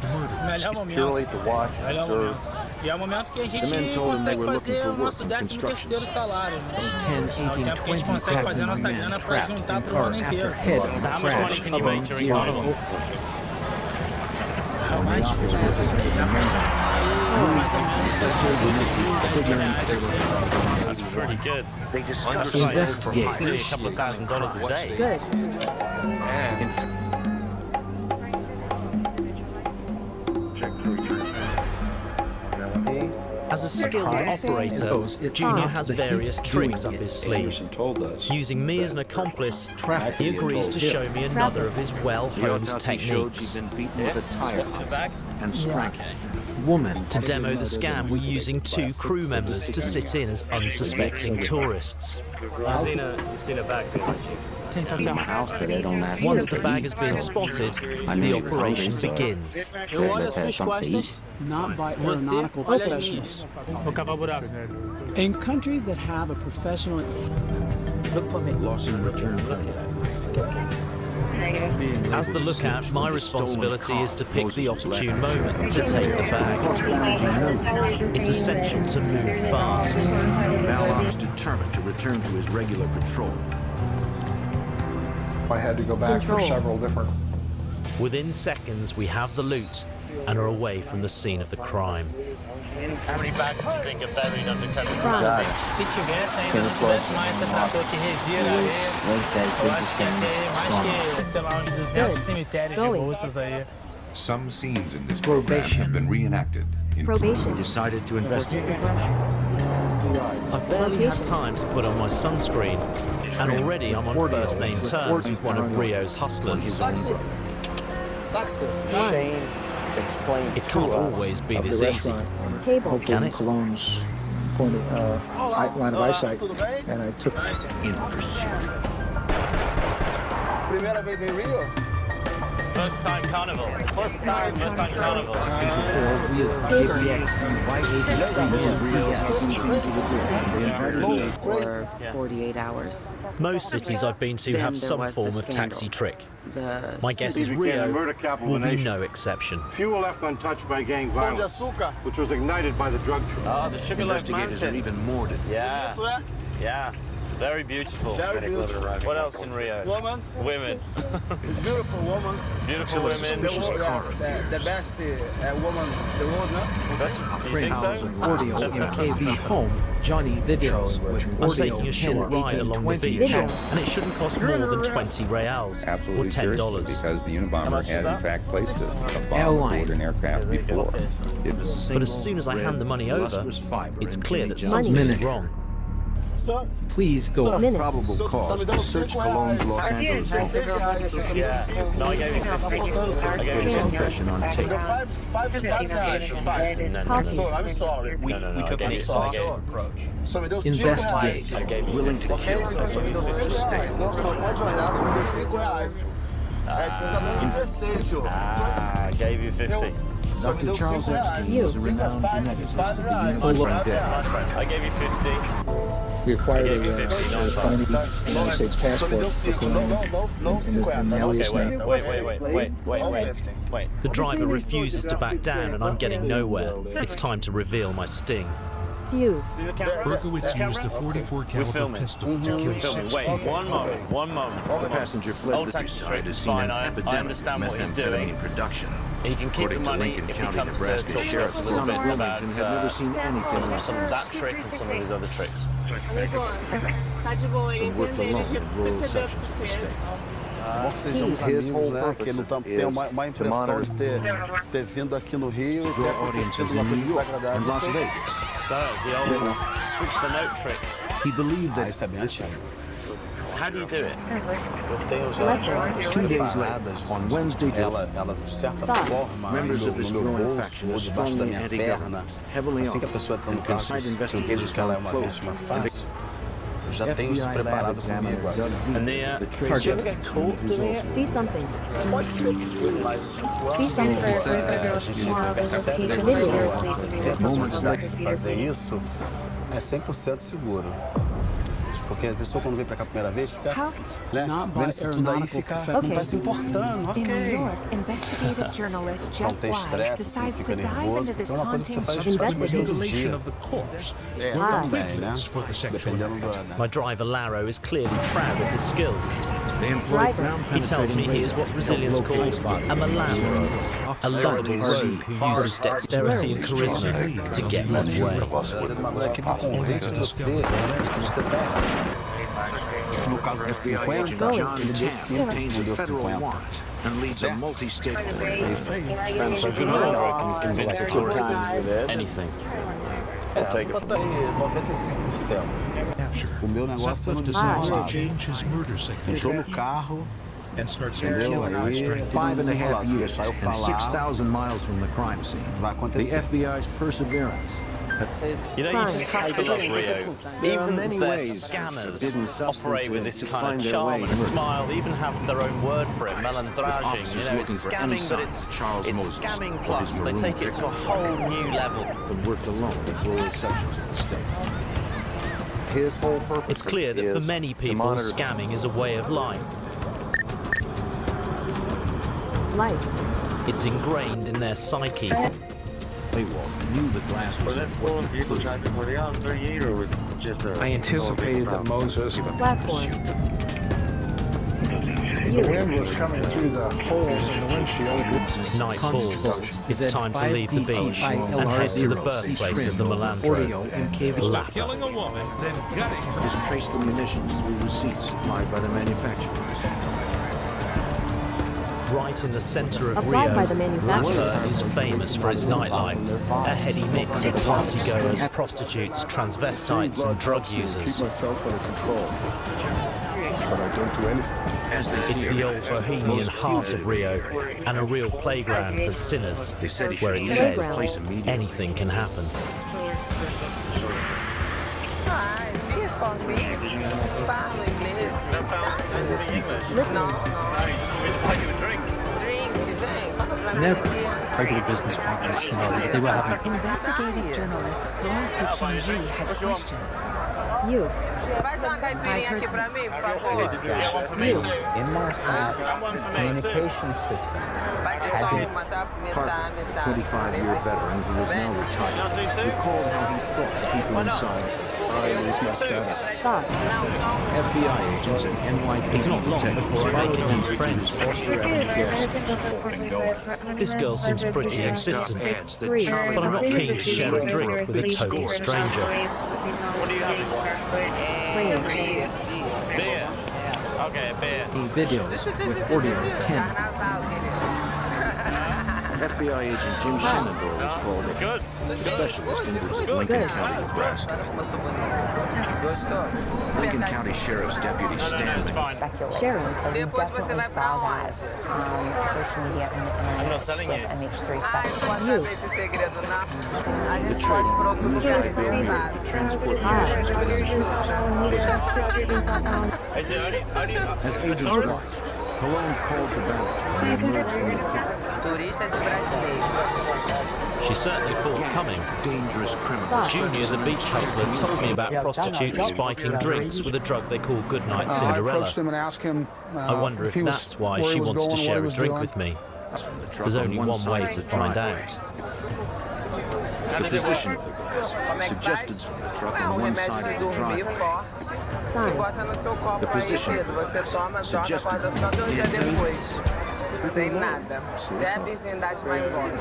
Speaker 11: Melhor momento.
Speaker 9: Purely to watch and
Speaker 11: Melhor
Speaker 9: observe.
Speaker 11: momento. E é o momento que a
Speaker 2: The men
Speaker 11: gente
Speaker 2: told him they
Speaker 11: consegue
Speaker 2: were looking
Speaker 11: fazer
Speaker 2: for
Speaker 11: o
Speaker 2: work
Speaker 11: nosso
Speaker 2: on
Speaker 11: 13º salário. Né?
Speaker 1: 10,
Speaker 11: É o
Speaker 1: 18,
Speaker 11: tempo que a gente
Speaker 1: 20
Speaker 11: consegue fazer a
Speaker 1: Pac-Man
Speaker 11: nossa
Speaker 1: men
Speaker 11: grana para
Speaker 1: trapped
Speaker 11: juntar
Speaker 1: in
Speaker 11: pro
Speaker 1: car
Speaker 11: ano
Speaker 1: after
Speaker 11: inteiro.
Speaker 1: head of
Speaker 22: So
Speaker 1: a
Speaker 22: how much money
Speaker 1: crash
Speaker 22: can you make
Speaker 1: above
Speaker 22: during
Speaker 1: zero.
Speaker 22: carnival?
Speaker 11: How much?
Speaker 22: That's pretty good.
Speaker 2: They discussed
Speaker 1: Investigate.
Speaker 22: It's nearly a couple of $1,000 a day.
Speaker 6: Good.
Speaker 4: As a skilled operator,
Speaker 1: Suppose it's
Speaker 4: Junior
Speaker 1: not
Speaker 4: has
Speaker 1: the
Speaker 4: various
Speaker 1: Heath's
Speaker 4: tricks
Speaker 1: doing
Speaker 4: up
Speaker 1: it.
Speaker 4: his sleeve.
Speaker 9: Anderson told us.
Speaker 4: Using me as an accomplice,
Speaker 1: Traffic.
Speaker 4: he agrees to show me another of his
Speaker 2: The
Speaker 4: well-honed
Speaker 2: autopsy showed
Speaker 4: techniques.
Speaker 2: she'd been beaten with a tire
Speaker 22: In the bag?
Speaker 2: and strangled.
Speaker 1: Woman.
Speaker 4: To demo the scam, we're using 2 crew members to sit in as unsuspecting tourists.
Speaker 22: You've seen a bag being like you.
Speaker 9: House that they don't ask
Speaker 4: Once
Speaker 9: you
Speaker 4: the
Speaker 9: to
Speaker 4: bag
Speaker 9: eat.
Speaker 4: has been spotted,
Speaker 9: I mean,
Speaker 4: the operation
Speaker 9: hungry, so-
Speaker 4: begins.
Speaker 11: Eu olho as
Speaker 9: That has
Speaker 11: suas
Speaker 9: something to eat.
Speaker 11: costas.
Speaker 14: Not by
Speaker 11: Você
Speaker 14: aeronautical
Speaker 11: olha as
Speaker 14: professionals.
Speaker 11: minhas. Vou cavar buraco.
Speaker 14: In countries that have a professional
Speaker 11: Look for me.
Speaker 2: Loss in return money.
Speaker 4: As the lookout, my responsibility is to pick the opportune moment to take the bag. It's essential to move fast.
Speaker 2: Mallock's determined to return to his regular patrol.
Speaker 18: I had to go back for
Speaker 6: Control.
Speaker 18: several different.
Speaker 4: Within seconds, we have the loot and are away from the scene of the crime.
Speaker 22: How many bags do you think are buried under
Speaker 11: Se tivesse ainda não tivesse mais esse trator que revira a areia, eu acho que ia ter mais que, sei lá, uns 200 cemitérios de bolsas aí.
Speaker 17: Some scenes in this program have been reenacted.
Speaker 6: Probation.
Speaker 2: Decided to investigate.
Speaker 4: I've barely had time to put on my sunscreen, and already I'm on first-name terms with one of Rio's hustlers.
Speaker 9: Shane explain
Speaker 4: It can't always be this easy.
Speaker 6: Cable.
Speaker 4: Can it?
Speaker 18: Cologne's corner line of eyesight, and I took
Speaker 1: In pursuit.
Speaker 11: Primeira vez em Rio?
Speaker 22: First time carnival. First time carnival.
Speaker 1: Four-wheeler KBX
Speaker 13: For 48 hours.
Speaker 4: Most cities I've been to
Speaker 13: Then
Speaker 4: have
Speaker 13: there
Speaker 4: some
Speaker 13: was
Speaker 4: form
Speaker 13: the
Speaker 4: of
Speaker 13: scandal.
Speaker 4: taxi trick.
Speaker 13: The
Speaker 4: My guess is Rio will be no exception.
Speaker 3: Few were left untouched by gang violence, which was ignited by the drug trade.
Speaker 22: Ah, the Sugarloaf
Speaker 2: Investigators are
Speaker 22: Mountain.
Speaker 2: even more
Speaker 22: Yeah. Yeah. Very beautiful.
Speaker 11: Very beautiful.
Speaker 22: What else in Rio?
Speaker 11: Woman.
Speaker 22: Women.
Speaker 11: It's beautiful women.
Speaker 22: Beautiful women.
Speaker 11: The best woman in the world, no?
Speaker 22: Best, you think so?
Speaker 1: Audio MKV home. Johnny videos with
Speaker 4: I'm
Speaker 1: audio
Speaker 4: taking a short ride along the beach, and it shouldn't cost more than 20 reals, or
Speaker 17: Absolutely
Speaker 4: $10.
Speaker 17: because the Unabomber had in fact placed a bomb
Speaker 1: Airline.
Speaker 17: aboard an aircraft before.
Speaker 4: But as soon as I hand the money over, it's clear that
Speaker 1: Money.
Speaker 4: something's wrong.
Speaker 1: Please go.
Speaker 15: Probable cause to search Cologne's Los Angeles home.
Speaker 22: Yeah. No, I gave you 50. I gave you 50.
Speaker 2: confession on tape.
Speaker 22: No, no.
Speaker 11: So I'm sorry.
Speaker 22: We took an
Speaker 11: approach. So me deu
Speaker 1: Investigate.
Speaker 22: I gave you
Speaker 2: Willing to
Speaker 22: 50.
Speaker 2: kill.
Speaker 11: So me deu R$5. Não, só pode olhar, só me deu R$5. É, você tá dando 16, senhor.
Speaker 22: Ah, I gave you 50.
Speaker 2: Dr. Charles Epstein was a renowned geneticist.
Speaker 22: I gave you 50.
Speaker 18: we acquired
Speaker 22: I gave you 50, not
Speaker 18: tiny United States passport for Cologne in the alias name.
Speaker 22: Wait.
Speaker 4: The driver refuses to back down, and I'm getting nowhere. It's time to reveal my sting.
Speaker 6: Fuse.
Speaker 25: Berkowitz used a 44 caliber pistol to kill 6
Speaker 22: Wait,
Speaker 25: people.
Speaker 22: one moment.
Speaker 2: The passenger fled
Speaker 22: Old
Speaker 2: the
Speaker 22: taxi
Speaker 2: side
Speaker 22: trick
Speaker 2: has
Speaker 22: is
Speaker 2: seen
Speaker 22: fine.
Speaker 2: an
Speaker 22: I
Speaker 2: epidemic of
Speaker 22: understand what he's doing.
Speaker 2: methamphetamine production.
Speaker 22: He can keep the
Speaker 2: According to
Speaker 22: money
Speaker 2: Lincoln
Speaker 22: if he
Speaker 2: County,
Speaker 22: comes to
Speaker 2: Nebraska
Speaker 22: talk to
Speaker 2: Sheriff
Speaker 22: us a little bit
Speaker 2: Wilmington
Speaker 22: about
Speaker 2: had never seen anything like
Speaker 22: some of that trick and some of his other tricks.
Speaker 7: Tá de boa, ele
Speaker 2: Worked
Speaker 7: entendeu,
Speaker 2: alone
Speaker 7: ele
Speaker 2: in rural
Speaker 7: percebeu o
Speaker 2: sections
Speaker 7: que
Speaker 2: of the
Speaker 7: fez.
Speaker 2: state.
Speaker 11: Bom que sejamos amigos, né? Que não tenha má impressão de ter vindo aqui no Rio e ter
Speaker 2: Draw
Speaker 11: acontecido
Speaker 2: audiences
Speaker 11: uma
Speaker 2: in
Speaker 11: coisa
Speaker 2: New York and
Speaker 11: desagradável.
Speaker 2: Las Vegas.
Speaker 22: So, the old switch the note trick.
Speaker 2: He believed that
Speaker 11: Isso é bem antigo.
Speaker 22: How do you do it?
Speaker 11: Eu tenho já
Speaker 2: 2 days later, on Wednesday,
Speaker 11: ela de certa forma,
Speaker 2: members of this
Speaker 11: no meu
Speaker 2: growing
Speaker 11: bolso
Speaker 2: faction
Speaker 11: ou
Speaker 2: is
Speaker 11: debaixo da
Speaker 2: strongly
Speaker 11: minha
Speaker 2: anti-government,
Speaker 11: perna,
Speaker 2: heavily
Speaker 11: assim que a
Speaker 2: armed,
Speaker 11: pessoa entra no
Speaker 2: and
Speaker 11: carro,
Speaker 2: incite
Speaker 11: eu vejo
Speaker 2: investigators
Speaker 11: que ela é uma
Speaker 2: found
Speaker 11: vítima
Speaker 2: clothes.
Speaker 11: fácil. Eu já tenho isso preparado comigo.
Speaker 22: And the
Speaker 2: trace
Speaker 22: you ever get caught doing it?
Speaker 6: See something.
Speaker 11: Pode ser que sim, mas
Speaker 6: See something.
Speaker 11: moments de fazer isso é 100% seguro. Porque a pessoa quando vem pra cá a primeira vez fica, né, vendo isso tudo aí fica, não tá se importando,
Speaker 13: In New
Speaker 11: ok.
Speaker 13: York, investigative journalist
Speaker 11: Não
Speaker 13: Jeff
Speaker 11: tem
Speaker 13: Wise
Speaker 11: estresse,
Speaker 13: decides
Speaker 11: você
Speaker 13: to
Speaker 11: fica
Speaker 13: dive
Speaker 11: nervoso,
Speaker 13: into this
Speaker 11: então é uma coisa que você
Speaker 13: haunting
Speaker 11: faz praticamente todo
Speaker 25: Mutilation
Speaker 11: dia.
Speaker 25: of the corpse.
Speaker 11: É,
Speaker 25: Were
Speaker 11: também, né?
Speaker 25: equivalents for the sexual
Speaker 11: Dependendo do...
Speaker 4: My driver Laro is clearly proud of his skills.
Speaker 2: They employ
Speaker 4: He tells me he is what Brazilians call a malandro, a lovable rogue who uses dexterity and charisma to get his way.
Speaker 11: Uma coisa que convence você que você tá errado. No caso do 50, ele deu 5, ele deu 50.
Speaker 2: and leads a multi-state
Speaker 11: É isso aí.
Speaker 22: So good luck can convince a tourist of anything.
Speaker 11: Bota aí 95%. O meu negócio é no entrou no carro, entendeu? Aí
Speaker 2: 5.5 years and 6,000 miles from the crime scene.
Speaker 11: Vai
Speaker 2: The
Speaker 11: acontecer.
Speaker 2: FBI's perseverance.
Speaker 22: You know, you just have to love Rio. Even their scammers operate with this kind of charm and a smile. They even have their own word for it, malandraging. You know, it's scamming, but it's scamming plus. They take it to a whole new level.
Speaker 2: But worked alone in rural sections of the state.
Speaker 3: His whole purpose
Speaker 4: It's clear that for many people, scamming is a way of life. It's ingrained in their psyche.
Speaker 2: Knew the glass was
Speaker 5: I anticipated that Moses.
Speaker 6: Platform.
Speaker 5: The wind was coming through the holes in the windshield.
Speaker 4: Night falls. It's time to leave the beach and head to the birthplace of the Malandro.
Speaker 25: Killing a woman, then gutting her.
Speaker 2: Just trace the munitions through receipts supplied by the manufacturers.
Speaker 4: Right in the center of
Speaker 6: Applied
Speaker 4: Rio,
Speaker 6: by the manufacturer.
Speaker 4: Lapa is famous for its nightlife. A heady mix of partygoers, prostitutes, transvestites and drug users.
Speaker 5: Keep myself under control.
Speaker 27: but I don't do anything.
Speaker 4: It's the old bohemian heart of Rio, and a real playground for sinners, where it says anything can happen.
Speaker 8: Never. Regular business partners, they were having...
Speaker 13: Investigative journalist Florence Duchinji has questions.
Speaker 6: You.
Speaker 16: In Marseille, communication system.
Speaker 2: 25-year veteran who is now retired, recalled how he fought the people inside.
Speaker 27: I lose my status.
Speaker 2: FBI agents and NYPD detectives fighting him to his Foster Avenue gas station.
Speaker 4: This girl seems pretty insistent, but I'm not keen to share a drink with a total stranger.
Speaker 22: What do you have? Beer. Okay, beer.
Speaker 1: Videos with 40 on 10.
Speaker 2: FBI agent Jim Shenandoah was called in.
Speaker 22: Good.
Speaker 2: Specialist in Lincoln County, Nebraska. Lincoln County Sheriff's Deputy Stanley.
Speaker 10: Sharon, so we definitely saw that on social media and
Speaker 22: I'm not telling you.
Speaker 10: MH3 stuff.
Speaker 2: The transport missions position.
Speaker 22: Is it only
Speaker 2: As agents watched, Cologne called to battle and emerged from the pit.
Speaker 4: She certainly thought coming.
Speaker 2: Dangerous criminals.
Speaker 4: Junior, the beach hustler, told me about prostitutes spiking drinks with a drug they call Goodnight
Speaker 5: I
Speaker 4: Cinderella.
Speaker 5: approached him and asked him
Speaker 4: I wonder if that's why she wants to share a drink with me. There's only one way to find out.
Speaker 2: The position of the glass, suggested from the truck on one side of the driveway. The position of the glass, suggested
Speaker 7: Sem nada. Até a virgindade vai embora.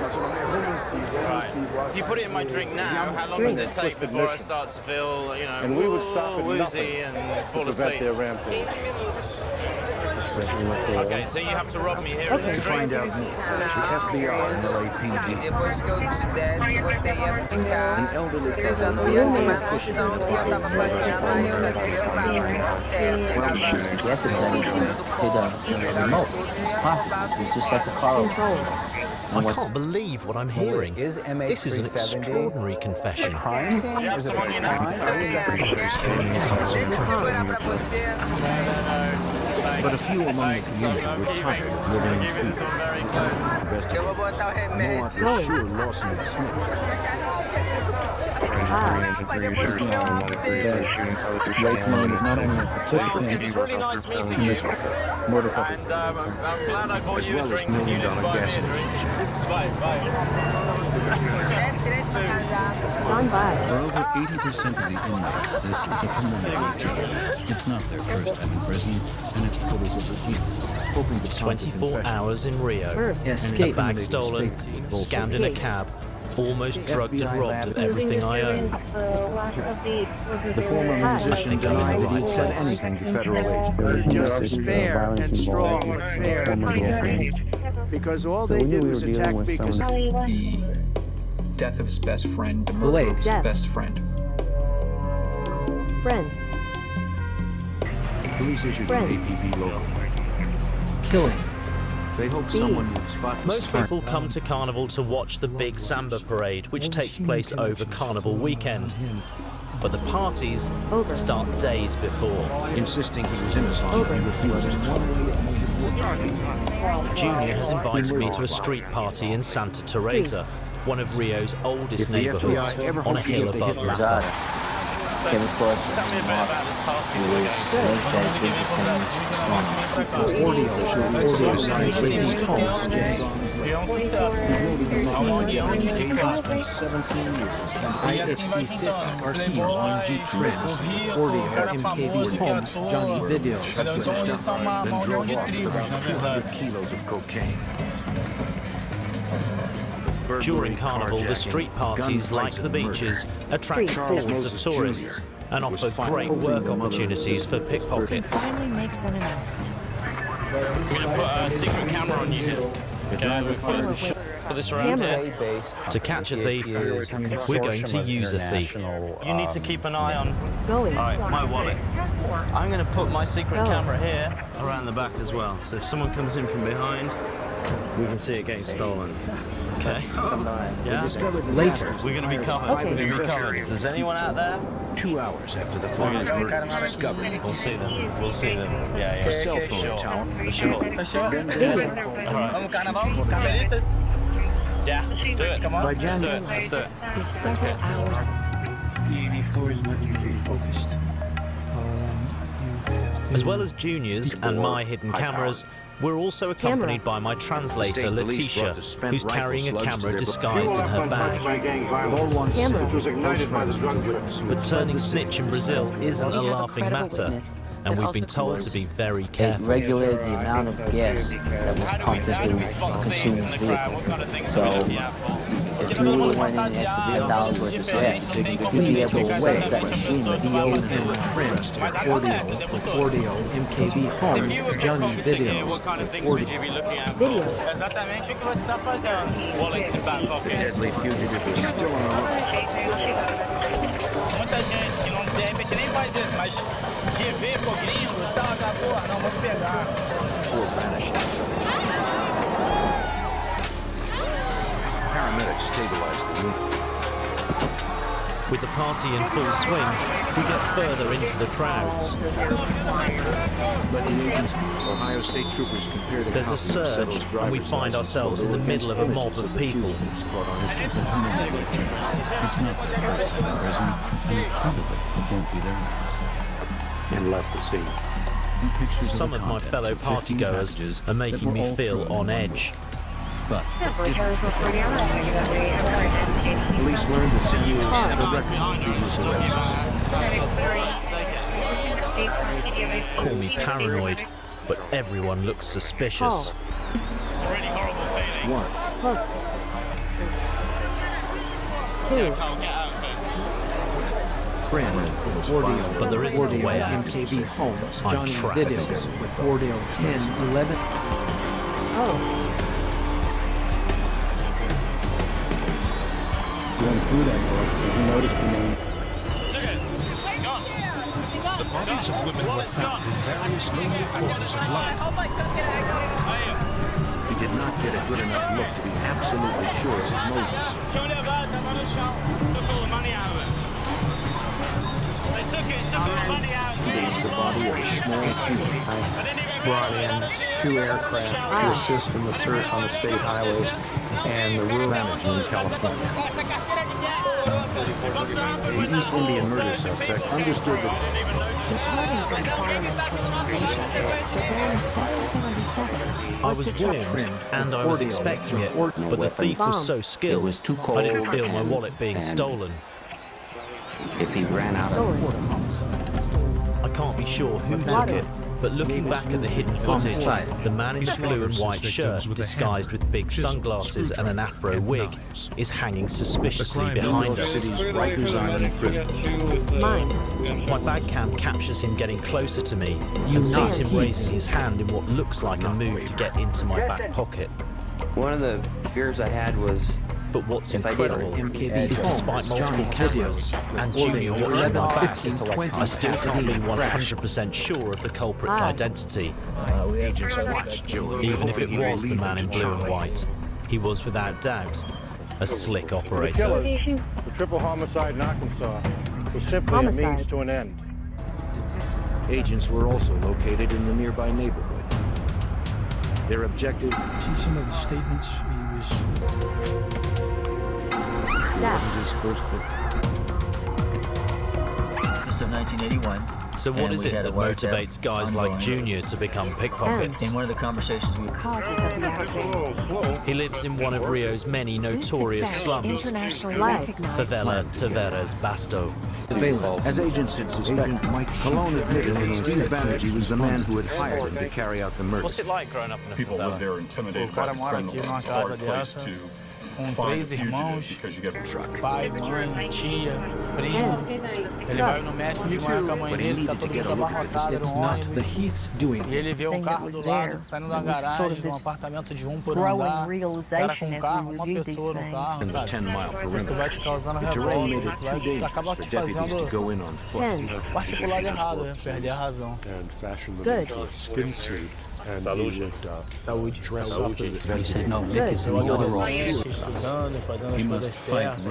Speaker 22: If you put it in my drink now, how long does it take before I start to feel, you know,
Speaker 3: And we would stop at
Speaker 22: woozy and fall asleep?
Speaker 3: their rampage.
Speaker 22: 15 minutes. Okay, so you have to rob me here in the
Speaker 2: To
Speaker 22: street.
Speaker 2: find out more, the FBI and LAPD.
Speaker 7: Depois que eu te desse, você ia ficar. Você já não ia ter mais noção do que eu tava fazendo, aí eu já te levava. Pegava seu número do ponto, pegava tudo e ia roubar.
Speaker 16: It's just like a car.
Speaker 4: I can't believe what I'm hearing. This is an extraordinary confession.
Speaker 5: crime scene? Is it a crime?
Speaker 7: Deixa eu segurar pra você.
Speaker 2: But a few among the community were tired of living in fear.
Speaker 7: Eu vou botar o remédio.
Speaker 2: For sure Lawson had smoked.
Speaker 22: It's really nice meeting you. And I'm glad I bought you a drink and you didn't buy me a drink. Bye, bye.
Speaker 6: John by.
Speaker 12: For over 80% of the inmates, this is a familiar routine. It's not their first time in prison, and it's pillars of routine.
Speaker 2: Hoping to
Speaker 4: 24 hours in Rio. A bag stolen, scammed in a cab, almost drugged and robbed of everything I own.
Speaker 2: The former musician denied that he'd said anything to federal agents.
Speaker 14: Fair and strong, but fair. Because all they did was attack because...
Speaker 26: The death of his best friend, the murder of his best friend.
Speaker 6: Friend.
Speaker 2: Police issued an APB local.
Speaker 1: Killing.
Speaker 2: They hoped someone would spot the
Speaker 4: Most people come to Carnival to watch the big Samba parade, which takes place over Carnival weekend. But the parties start days before.
Speaker 2: Insisting he was innocent, he refused to talk.
Speaker 4: Junior has invited me to a street party in Santa Teresa, one of Rio's oldest neighborhoods, on a hill above Lapa.
Speaker 22: Tell me a bit about this party we're
Speaker 1: IFC6 RT on Jeep Trend. Audio MKV Homes, Johnny Videos.
Speaker 2: Then drove off with about 200 kilos of cocaine.
Speaker 4: During Carnival, the street parties, like the beaches, attract thousands of tourists and offer great work opportunities for pickpockets.
Speaker 13: Finally makes an announcement.
Speaker 22: going to put a secret camera on you here. Okay, for this round here. To catch a thief, we're going to use a thief. You need to keep an eye on... All right, my wallet. I'm going to put my secret camera here around the back as well. So if someone comes in from behind, we can see it getting stolen. Okay. Yeah.
Speaker 1: Discovered later.
Speaker 22: We're going to be covered. We're going to be covered. If there's anyone out there,
Speaker 2: 2 hours after the father's murder was discovered.
Speaker 22: we'll see them. We'll see them. Yeah, yeah.
Speaker 2: A cell phone tower.
Speaker 22: For sure. Yeah, let's do it. Come on. Let's do it. Let's do it.
Speaker 13: Is several hours.
Speaker 4: As well as Junior's and my hidden cameras, we're also accompanied by my translator, Letitia, who's carrying a camera disguised in her bag. But turning snitch in Brazil isn't a laughing matter, and we've been told to be very careful.
Speaker 16: They regulated the amount of gas that was pumped into a consumer's vehicle. So, if you went in after $10 worth of gas, you'd be able to set that machine with the old
Speaker 1: Cordio, MKB home, Johnny videos.
Speaker 22: What kind of things would you be looking at?
Speaker 1: Video.
Speaker 22: Exatamente o que você está fazendo. Wallets and back pockets.
Speaker 2: Deadly fugitive is still on our
Speaker 22: Muita gente que não, de repente nem faz isso, mas de ver pô, gringo e tal, porra, não, vamos pegar.
Speaker 2: Paramedics stabilized the room.
Speaker 4: With the party in full swing, we get further into the crowds.
Speaker 2: But the agents, Ohio State troopers compared
Speaker 4: There's a surge, and we find ourselves in the middle of a mob of people.
Speaker 12: This is a familiar detail. It's not the first time in prison, and it probably won't be their last.
Speaker 5: And left the scene.
Speaker 4: Some of my fellow partygoers are making me feel on edge.
Speaker 12: But
Speaker 1: Police learned that CEOs have a record of previous arrests.
Speaker 4: Call me paranoid, but everyone looks suspicious.
Speaker 22: It's a really horrible feeling.
Speaker 2: One.
Speaker 6: Hooks. Two.
Speaker 4: But there isn't a way out.
Speaker 1: MKB home,
Speaker 4: I'm
Speaker 1: Johnny
Speaker 4: trapped.
Speaker 1: videos with Cordio 10, 11.
Speaker 6: Oh.
Speaker 16: Going through that book, you notice the name.
Speaker 25: The bodies of women were found in various lonely corners of London.
Speaker 2: He did not get a good enough look to be absolutely sure it was Moses. Here's the body of a small human.
Speaker 5: Brought in 2 aircraft to assist in the search on the state highways and the rural manager in California.
Speaker 2: The East Indian murder suspect understood that
Speaker 13: Departing from Parliament organization, the band 777
Speaker 4: I was warned, and I was expecting it, but the thief was so skilled, I didn't feel my wallet being stolen.
Speaker 16: If he ran out
Speaker 6: Stolen.
Speaker 4: I can't be sure who took it, but looking back at the hidden footage, the man in the blue and white shirt, disguised with big sunglasses and an afro wig, is hanging suspiciously behind us.
Speaker 6: Mine.
Speaker 4: My bag cam captures him getting closer to me and sees him raising his hand in what looks like a move to get into my back pocket.
Speaker 16: One of the fears I had was,
Speaker 4: but what's incredible is despite multiple cameras and Junior watching my back, I still can't be 100% sure of the culprit's identity. Even if it was the man in blue and white, he was without doubt a slick operator.
Speaker 3: The triple homicide in Arkansas was simply a means to an end.
Speaker 2: agents were also located in the nearby neighborhood. Their objective...
Speaker 8: See some of the statements he was...
Speaker 2: His first victim.
Speaker 9: This is 1981.
Speaker 4: So what is it that motivates guys like Junior to become pickpockets?
Speaker 9: In one of the conversations we
Speaker 13: causes of the accident.
Speaker 4: He lives in one of Rio's many notorious slums, Favela Tavares Basto.
Speaker 2: As agents had suspected, Colon admitted that Steve Banerjee was the man who had hired him to carry out the murder.
Speaker 22: What's it like growing up in a
Speaker 15: People live there intimidated by the criminals. It's a hard place to
Speaker 17: com 3 irmãos, pai, mãe, tia, primo. Ele vai no médico de manhã com a mãe dele, tá todo mundo abarrotado no ônibus. E ele vê um carro do lado, saindo da garagem, um apartamento de 1 por andar, cara com carro, uma pessoa no carro, sabe? Isso vai te causando revolta, isso acaba te fazendo particular errado, perder a razão.
Speaker 27: Saúde.
Speaker 17: Saúde.
Speaker 12: Estudando, fazendo as coisas certas.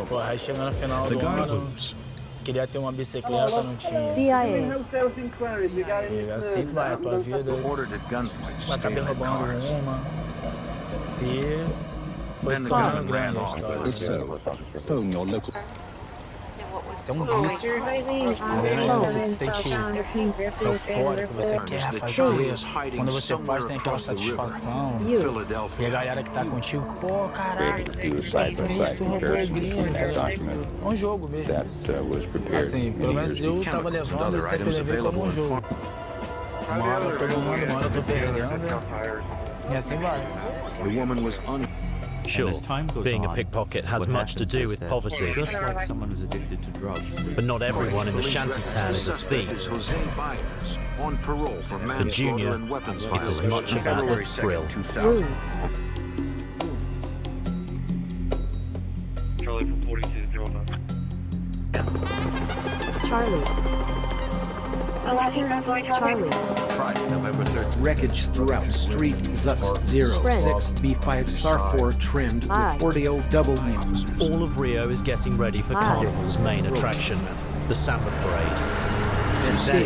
Speaker 17: Pô, aí chegando no final do ano, queria ter uma bicicleta, não tinha.
Speaker 6: CIA.
Speaker 17: E assim tu vai, a tua vida vai acabar roubando uma. E foi se tornando grande a história. É um disco, você se sente eufórico, você quer fazer, quando você faz tem aquela satisfação, e a galera que tá contigo, pô, caralho, isso roubou o gringo, é um jogo mesmo, assim, pelo menos eu tava levando, eu sempre levei como um jogo, uma hora eu tô ganhando, uma hora eu tô perdendo, e assim vai.
Speaker 4: Sure, being a pickpocket has much to do with poverty, but not everyone in the shantytown is a thief. For Junior, it's as much about the thrill.
Speaker 6: Charlie from 4209. Charlie.
Speaker 1: Friday, November 3rd. Wreckage throughout Street Zux 06 B5 SAR4 trimmed with Oreo Ws.
Speaker 4: All of Rio is getting ready for Carnival's main attraction, the Samba Parade.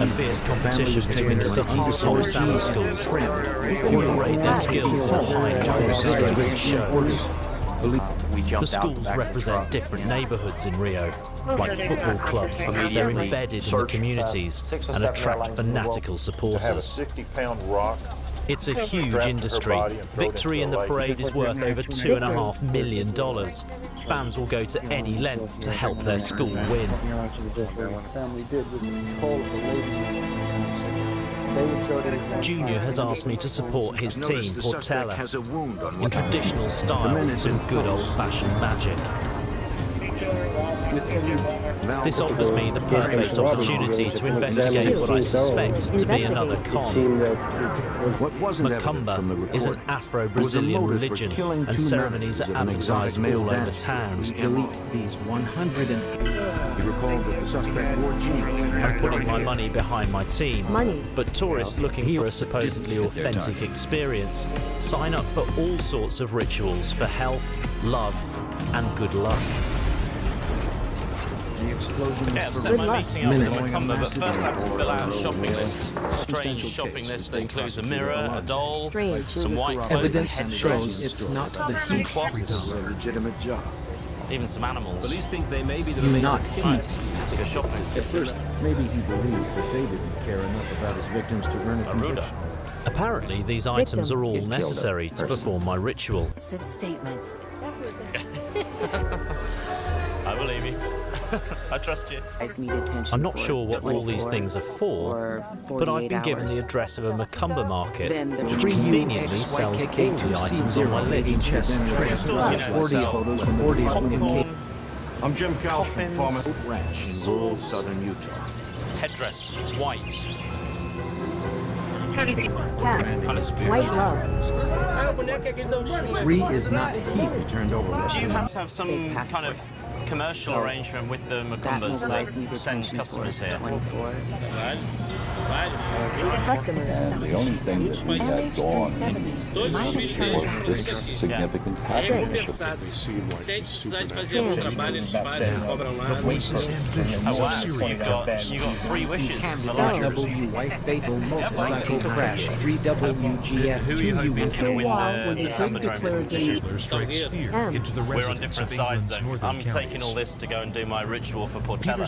Speaker 4: A fierce competition between the city's top samba schools, who parade their skills in a high-level show. The schools represent different neighborhoods in Rio, like football clubs. They're embedded in the communities and attract fanatical supporters. It's a huge industry. Victory in the parade is worth over $2.5 million. Fans will go to any length to help their school win. Junior has asked me to support his team, Portela, in traditional style with some good old-fashioned magic. This offers me the perfect opportunity to investigate what I suspect to be another con. Macumba is an Afro-Brazilian religion, and ceremonies are advertised all over town.
Speaker 1: Delete these 100 and...
Speaker 2: He recalled that the suspect wore jeans.
Speaker 4: I'm putting my money behind my team, but tourists looking for a supposedly authentic experience sign up for all sorts of rituals for health, love, and good luck.
Speaker 22: Yeah, so my meeting up with Macumba, but first I have to fill out a shopping list. Strange shopping list that includes a mirror, a doll, some white clothes,
Speaker 1: evidence shows it's not the
Speaker 22: some cloths,
Speaker 2: a legitimate job.
Speaker 22: even some animals.
Speaker 1: Police think they may be the not heath.
Speaker 22: Let's go shopping.
Speaker 2: At first, maybe he believed that they didn't care enough about his victims to earn a conviction.
Speaker 4: Apparently, these items are all necessary to perform my ritual.
Speaker 13: Statement.
Speaker 22: I believe you. I trust you.
Speaker 4: I'm not sure what all these things are for, but I've been given the address of a Macumba market, which conveniently sells all the items on my list.
Speaker 27: I'm Jim Cal from Farmer
Speaker 2: Ranch in rural southern Utah.
Speaker 22: Headdress, white.
Speaker 6: Cat.
Speaker 22: Kind of spooky.
Speaker 6: White glove.
Speaker 1: 3 is not heath.
Speaker 2: Turned over.
Speaker 22: Do you have to have some kind of commercial arrangement with the Macumbas that sends customers here?
Speaker 6: Customers.
Speaker 15: The only thing that we had gone was this significant pattern.
Speaker 22: Oh wow, you got 3 wishes from the lottery.
Speaker 1: WY fatal motorcycle crash. 3WGF.
Speaker 22: Who are you hoping is going to win the Samba Drone competition? We're on different sides though. I'm taking all this to go and do my ritual for Portela.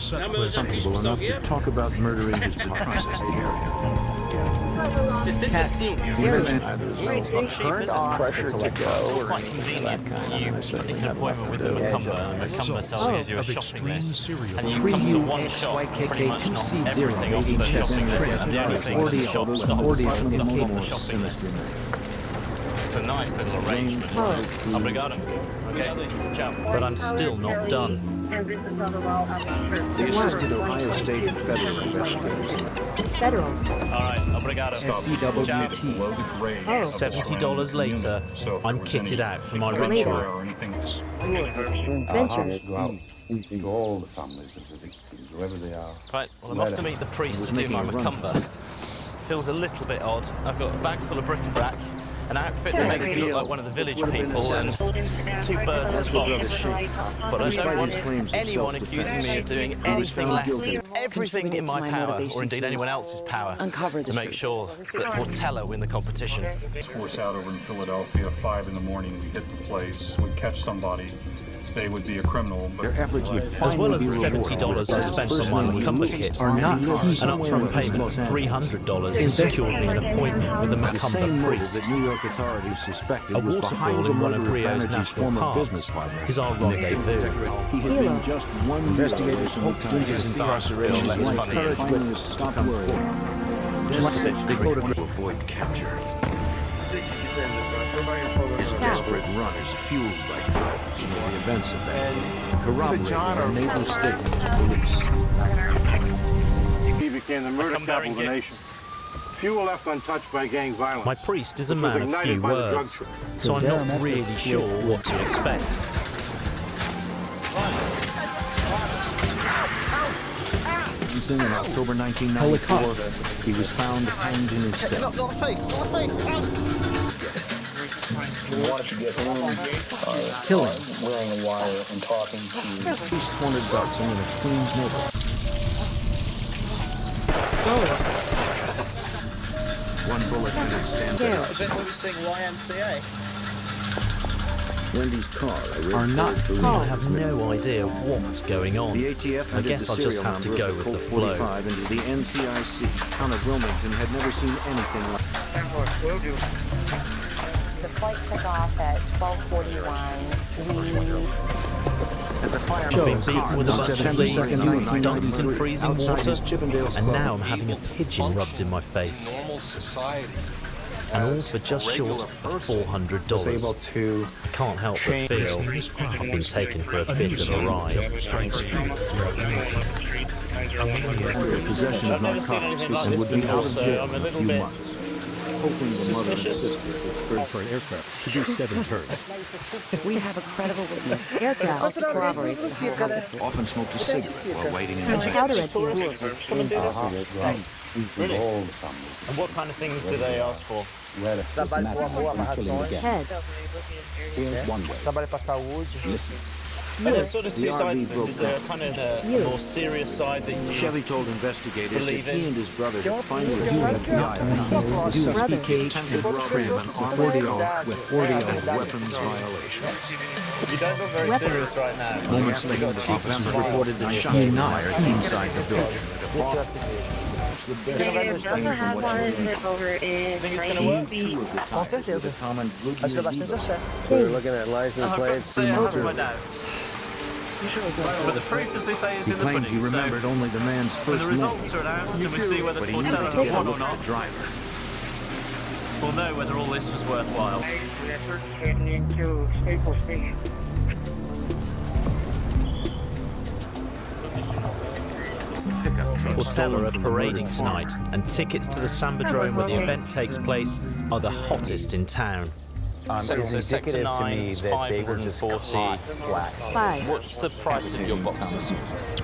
Speaker 2: Comfortable enough to talk about murdering his process the area.
Speaker 22: It's not cheap, is it?
Speaker 15: Pressure to go.
Speaker 22: It's quite convenient. You make an appointment with the Macumba, and Macumba tells you a shopping list, and you come to one shop pretty much not everything off the shopping list, and the only thing is the shop stock stuff off the shopping list. That's a nice little arrangement. Obrigado. Okay, ciao. But I'm still not done.
Speaker 2: They assisted Ohio State and federal investigators in
Speaker 6: Federal.
Speaker 22: All right, obrigado.
Speaker 1: SCWT.
Speaker 4: $70 later, I'm kitted out for my ritual.
Speaker 6: Venture.
Speaker 15: We go all the families, whoever they are.
Speaker 22: Right, well, I'm off to meet the priest to do my recumbent. Feels a little bit odd. I've got a bag full of bric-a-brac, an outfit that makes me look like one of the village people, and 2 birds and a fox. But I don't want anyone accusing me of doing anything less than everything in my power, or indeed anyone else's power, to make sure that Portello win the competition.
Speaker 11: Force out over in Philadelphia, 5 in the morning, we hit the place, we catch somebody. They would be a criminal, but
Speaker 2: their efforts would
Speaker 4: as well as the $70 I spent on my recumbent kit,
Speaker 1: are not
Speaker 4: an upfront payment of $300 secured me an appointment with a recumbent priest.
Speaker 2: that New York authorities suspected
Speaker 4: A
Speaker 2: was behind
Speaker 4: waterfall
Speaker 2: the
Speaker 4: in one
Speaker 2: murder
Speaker 4: of
Speaker 2: of
Speaker 4: Rio's
Speaker 2: Banerjee's
Speaker 4: national
Speaker 2: former business
Speaker 4: parks
Speaker 2: partner.
Speaker 4: is our rendezvous.
Speaker 2: He had been just one investigators hoped his incarceration was encouraged but stopped worrying. They photographed to avoid capture. His desperate run is fueled by crowds and the events of that day, corroborating our naval statement to police.
Speaker 3: He became the murder capital of the nation. Few were left untouched by gang violence.
Speaker 4: My priest is a man of few words, so I'm not really sure what to expect.
Speaker 2: In October 1994, he was found hanged in his cell.
Speaker 22: Not the face, not the face!
Speaker 15: We wanted to get home,
Speaker 1: Killing.
Speaker 15: wearing a wire and talking to
Speaker 2: East corner Dutson in a Queens neighborhood. One bullet in it stands out.
Speaker 22: YMCA.
Speaker 2: Wendy's car
Speaker 4: Are not. I have no idea what's going on.
Speaker 2: The ATF
Speaker 4: I guess I'll just have to go with the flow.
Speaker 2: Into the NCIC. Town of Wilmington had never seen anything like
Speaker 10: The flight took off at 12:41.
Speaker 4: I've been beaten with a bunch of leaves, dunked in freezing water, and now I'm having a pigeon rubbed in my face.
Speaker 25: Normal society.
Speaker 4: And all for just short of $400.
Speaker 5: Able to
Speaker 4: I can't help but feel I've been taken for a bit of a ride.
Speaker 2: possession of narcotics and would be out of jail in a few months. Hoping the mother and sister preferred for an aircraft to do 7 turns.
Speaker 13: We have a credible witness. Aircraft also corroborates the hypothesis.
Speaker 2: Often smoked a cigarette while waiting in line.
Speaker 22: Really? And what kind of things do they ask for?
Speaker 17: Head.
Speaker 15: Here's one way.
Speaker 22: And there's sort of 2 sides to this. Is there kind of a more serious side that you
Speaker 2: Chevy told investigators that
Speaker 22: believe
Speaker 2: he
Speaker 22: in?
Speaker 2: and his brother had finally attempted robbery of an armored car with weapons violations.
Speaker 22: You don't look very serious right now.
Speaker 2: Moments later, officers reported that shots were fired inside the building.
Speaker 22: Think it's going to work?
Speaker 17: Com certeza. Acho que é bastante axé.
Speaker 22: We're looking at license plates. I have my doubts. But the proof, as they say, is
Speaker 2: He
Speaker 22: in the
Speaker 2: claimed
Speaker 22: pudding.
Speaker 2: he remembered only the man's
Speaker 22: When
Speaker 2: first
Speaker 22: the
Speaker 2: name,
Speaker 22: results are announced and we see whether
Speaker 2: but he knew
Speaker 22: Portello
Speaker 2: that
Speaker 22: won
Speaker 2: he
Speaker 22: or
Speaker 2: was
Speaker 22: not,
Speaker 2: the driver.
Speaker 22: we'll know whether all this was worthwhile. Portello are parading tonight, and tickets to the Sambadrome where the event takes place are the hottest in town. So Sector 9 is 540. What's the price of your boxes?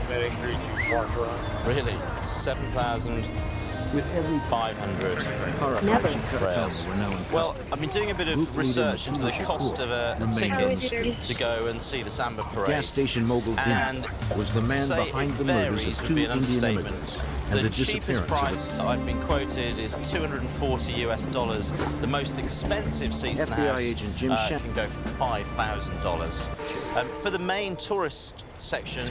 Speaker 22: Really? 7,500.
Speaker 6: Never.
Speaker 22: Trails. Well, I've been doing a bit of research into the cost of a ticket to go and see the Samba parade.
Speaker 2: Gas station mogul
Speaker 22: And
Speaker 2: Dina was the man behind the murders of 2 Indian immigrants and the
Speaker 22: cheapest
Speaker 2: disappearance
Speaker 22: price I've been quoted is $240 US. The most expensive seats in the
Speaker 2: FBI
Speaker 22: house
Speaker 2: agent Jim
Speaker 22: can go for $5,000. For the main tourist section,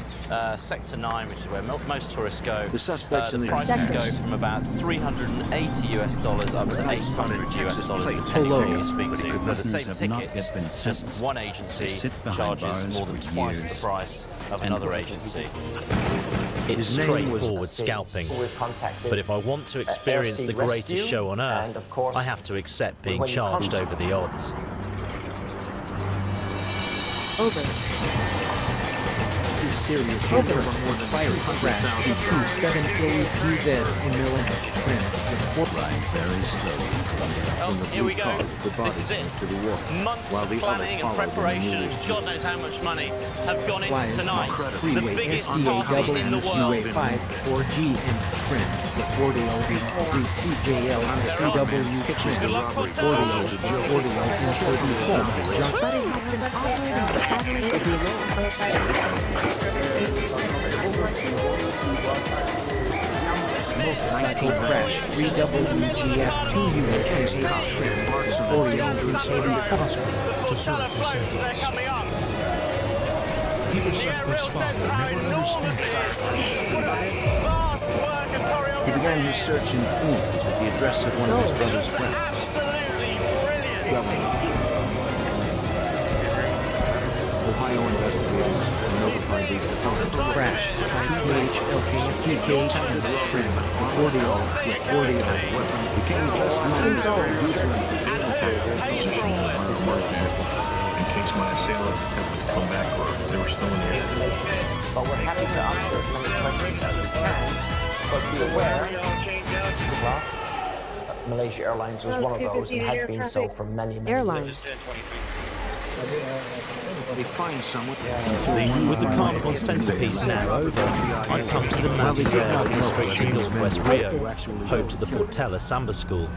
Speaker 22: Sector 9, which is where most tourists go.
Speaker 2: The suspects in the
Speaker 22: prices go from about $380 up to $800 depending on who you speak to. For the same tickets, just one agency charges more than twice the price of another agency.
Speaker 4: It's straightforward scalping, but if I want to experience the greatest show on earth, I have to accept being charged over the odds.
Speaker 6: Over.
Speaker 1: Too serious for more than fiery crash. B27 PZ in Milan trim.
Speaker 2: Right, very slowly.
Speaker 22: Oh, here we go. This is it. Months of planning and preparation, and God knows how much money have gone into tonight. The biggest party in the world.
Speaker 1: 5 4G and trim. The 40 CJL and CW trim. The 40 and 30 home.
Speaker 13: But it has been operating
Speaker 1: Motorcycle crash. 3WGF 2 unit case trim. 40 and 80 hospital.
Speaker 25: To serve the sentence. People such good spot will never understand.
Speaker 2: He began his search in Queens at the address of one of his brother's friends.
Speaker 22: Absolutely brilliant.
Speaker 2: Ohio investigators notified the authorities.
Speaker 1: Crash. PK trim. 40
Speaker 2: became best known as producer of the in case my assailants attempted to come back or they were still in the air.
Speaker 16: But we're happy to answer as many questions as we can. But be aware, Malaysia Airlines was one of those and has been so for many, many years.
Speaker 2: They find someone.
Speaker 4: With the carnival centrepiece now over, I've come to the Mandalay district in northwest Rio, home to the Portela Samba School.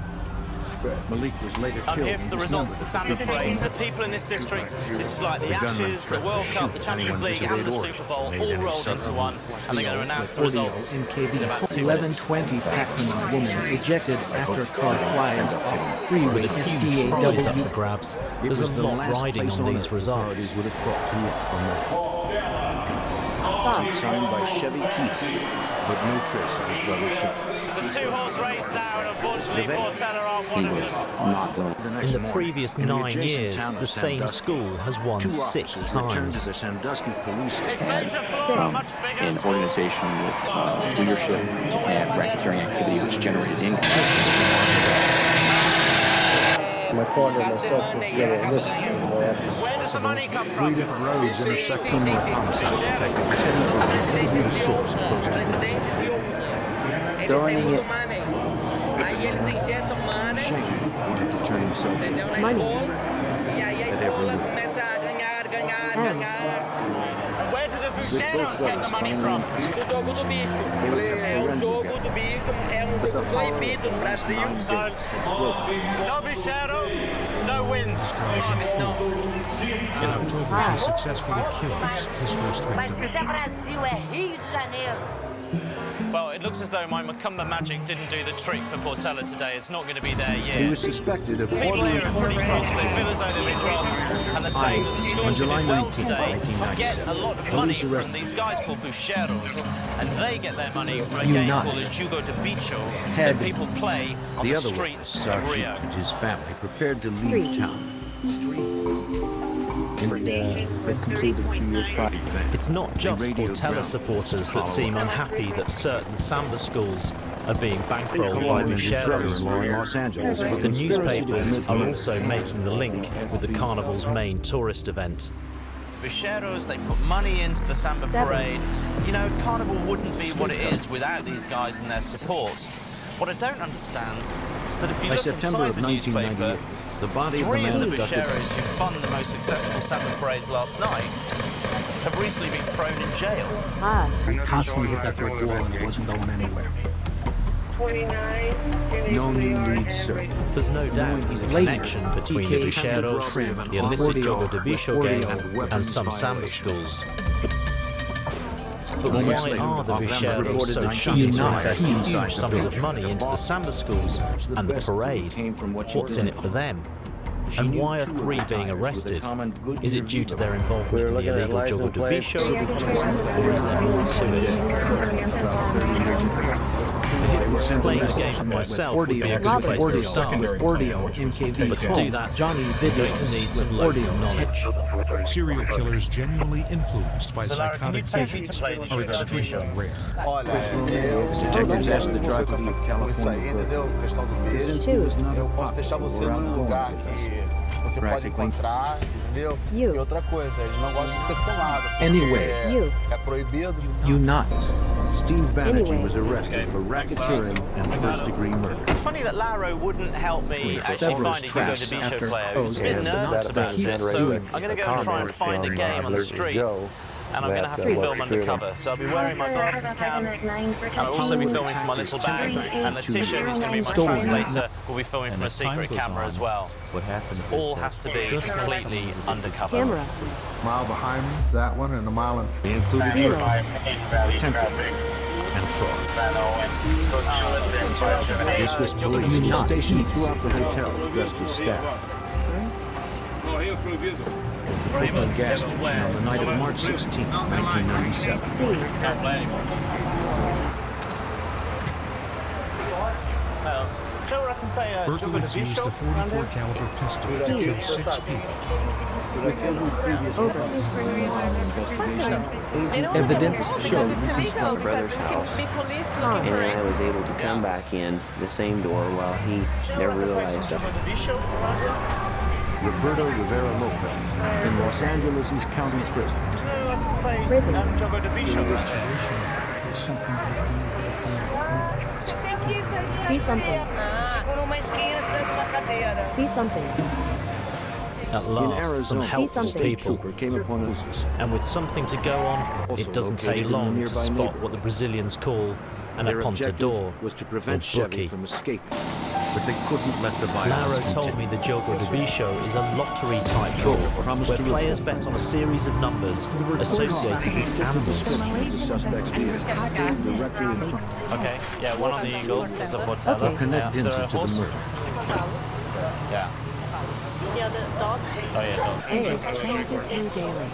Speaker 2: Malik was later killed.
Speaker 22: I'm here for the results of the Samba Parade. The people in this district, this is like the Ashes, the World Cup, the Champions League and the Super Bowl all rolled into one, and they're going to announce the results in about 2 minutes.
Speaker 1: 1120 Pac-Man woman ejected after car flies off freeway SDAW
Speaker 4: up for grabs. There's a lot riding on these results.
Speaker 2: Would have thought to look from signed by Chevy Heath, but no trace of his brother's shot.
Speaker 22: It's a two-horse race now, and unfortunately Portela aren't one of them.
Speaker 4: In the previous 9 years, the same school has won 6 times.
Speaker 2: To the Sandusky police
Speaker 22: It's measure for a much bigger
Speaker 15: An organization with leadership and racketeering activity which generated income.
Speaker 5: My partner and myself were together in this.
Speaker 22: Where does the money come from?
Speaker 2: 3 different roads intersecting with homicide detective Teddy Brown interviewed a source close to them.
Speaker 16: Throwing it.
Speaker 2: Shane wanted to turn himself in at every move.
Speaker 22: Where do the Bucheros get the money from? No Buchero, no win.
Speaker 25: In October, he successfully kills his first victim.
Speaker 22: Well, it looks as though my Macumba magic didn't do the trick for Portela today. It's not going to be their year.
Speaker 2: He was suspected of
Speaker 22: People here are pretty cross. They feel as though they've been robbed, and they're saying that the schools who did well today get a lot of money from these guys called Bucheros, and they get their money from a game called the Jugo de Bicho that people play on the streets of Rio.
Speaker 2: And his family prepared to leave town.
Speaker 4: It's not just Portela supporters that seem unhappy that certain Samba schools are being bankrolled by Bucheros. The newspapers are also making the link with the carnival's main tourist event.
Speaker 22: Bucheros, they put money into the Samba Parade. You know, Carnival wouldn't be what it is without these guys and their support. What I don't understand is that if you look inside the newspaper,
Speaker 2: the body
Speaker 22: 3
Speaker 2: of
Speaker 22: of the
Speaker 2: abducted
Speaker 22: Bucheros who funded the most successful Samba parades last night have recently been thrown in jail.
Speaker 8: We constantly hit that brick wall and it wasn't going anywhere.
Speaker 2: No new leads, sir.
Speaker 4: There's no doubt there's a connection between the Bucheros, the illicit Jogo de Bicho game, and some Samba schools. But why are the Bucheros so keen to invest huge sums of money into the Samba schools and the parade? What's in it for them? And why are 3 being arrested? Is it due to their involvement in the illegal Jogo do Bicho, or is there more to it? Playing the game for myself would be a good place to start. But to do that,
Speaker 1: Johnny
Speaker 4: I'm
Speaker 1: Video
Speaker 4: going to need some local knowledge.
Speaker 25: Serial killers genuinely influenced by
Speaker 22: So, Lara, can you
Speaker 25: psychotic
Speaker 22: take me to
Speaker 25: visions
Speaker 22: play the
Speaker 25: are
Speaker 22: Jogo do
Speaker 25: extremely
Speaker 22: Bicho?
Speaker 25: rare.
Speaker 2: Detectives asked the driver of California.
Speaker 6: Eu
Speaker 7: posso deixar você num lugar que você pode encontrar, entendeu? E outra coisa, eles não gostam de ser filmados.
Speaker 1: Anyway,
Speaker 7: é proibido.
Speaker 1: You not.
Speaker 2: Steve Banerjee was arrested for racketeering and first-degree murder.
Speaker 22: It's funny that Laro wouldn't help me actually find a Jogo de Bicho player. He was a bit nervous about this, so I'm going to go and try and find a game on the street. And I'm going to have to film undercover. So I'll be wearing my glasses cam, and I'll also be filming from my little bag. And Letitia, who's going to be my translator, will be filming from a secret camera as well.
Speaker 12: What happens
Speaker 22: All has to be completely undercover.
Speaker 6: Camera.
Speaker 5: Mile behind me, that one, and a mile in.
Speaker 2: They included murder, attempted and fraud. This was police stationed throughout the hotel dressed as staff. A gas station on the night of March 16, 1997.
Speaker 22: Can't play anymore. Joe, I can play Jogo de
Speaker 25: Berkowitz used a
Speaker 22: Bicho.
Speaker 25: 44 caliber pistol to kill 6 people.
Speaker 2: With every previous investigation,
Speaker 1: Evidence shows
Speaker 16: my brother's house, and I was able to come back in the same door while he never realized it.
Speaker 2: Roberto Rivera Lopez in Los Angeles' county prison.
Speaker 6: Prison. See something. See something.
Speaker 4: At
Speaker 2: In
Speaker 4: last, some
Speaker 2: Arizona, a
Speaker 4: helpful
Speaker 2: state
Speaker 4: people.
Speaker 2: trooper came upon us.
Speaker 4: And with something to go on,
Speaker 2: Also
Speaker 4: it doesn't
Speaker 2: located
Speaker 4: take
Speaker 2: in the
Speaker 4: long to
Speaker 2: nearby
Speaker 4: spot
Speaker 2: neighborhood.
Speaker 4: what the Brazilians call an
Speaker 2: Their objective
Speaker 4: apontador,
Speaker 2: was to prevent
Speaker 4: or
Speaker 2: Chevy
Speaker 4: bookie.
Speaker 2: from escaping.
Speaker 12: But they couldn't let the
Speaker 4: Laro
Speaker 12: violence
Speaker 4: told me the Jogo de Bicho is a lottery-type draw
Speaker 2: promised
Speaker 4: where
Speaker 2: to
Speaker 4: players
Speaker 2: report.
Speaker 4: bet on a series of numbers associated with animals. Okay, yeah, one on the eagle, there's a botella.
Speaker 2: Okay. Connect
Speaker 4: Yeah,
Speaker 2: into
Speaker 4: there a
Speaker 2: to the
Speaker 4: horse?
Speaker 2: murder.
Speaker 22: Yeah. Oh yeah, dogs.
Speaker 13: Passengers transit through daily,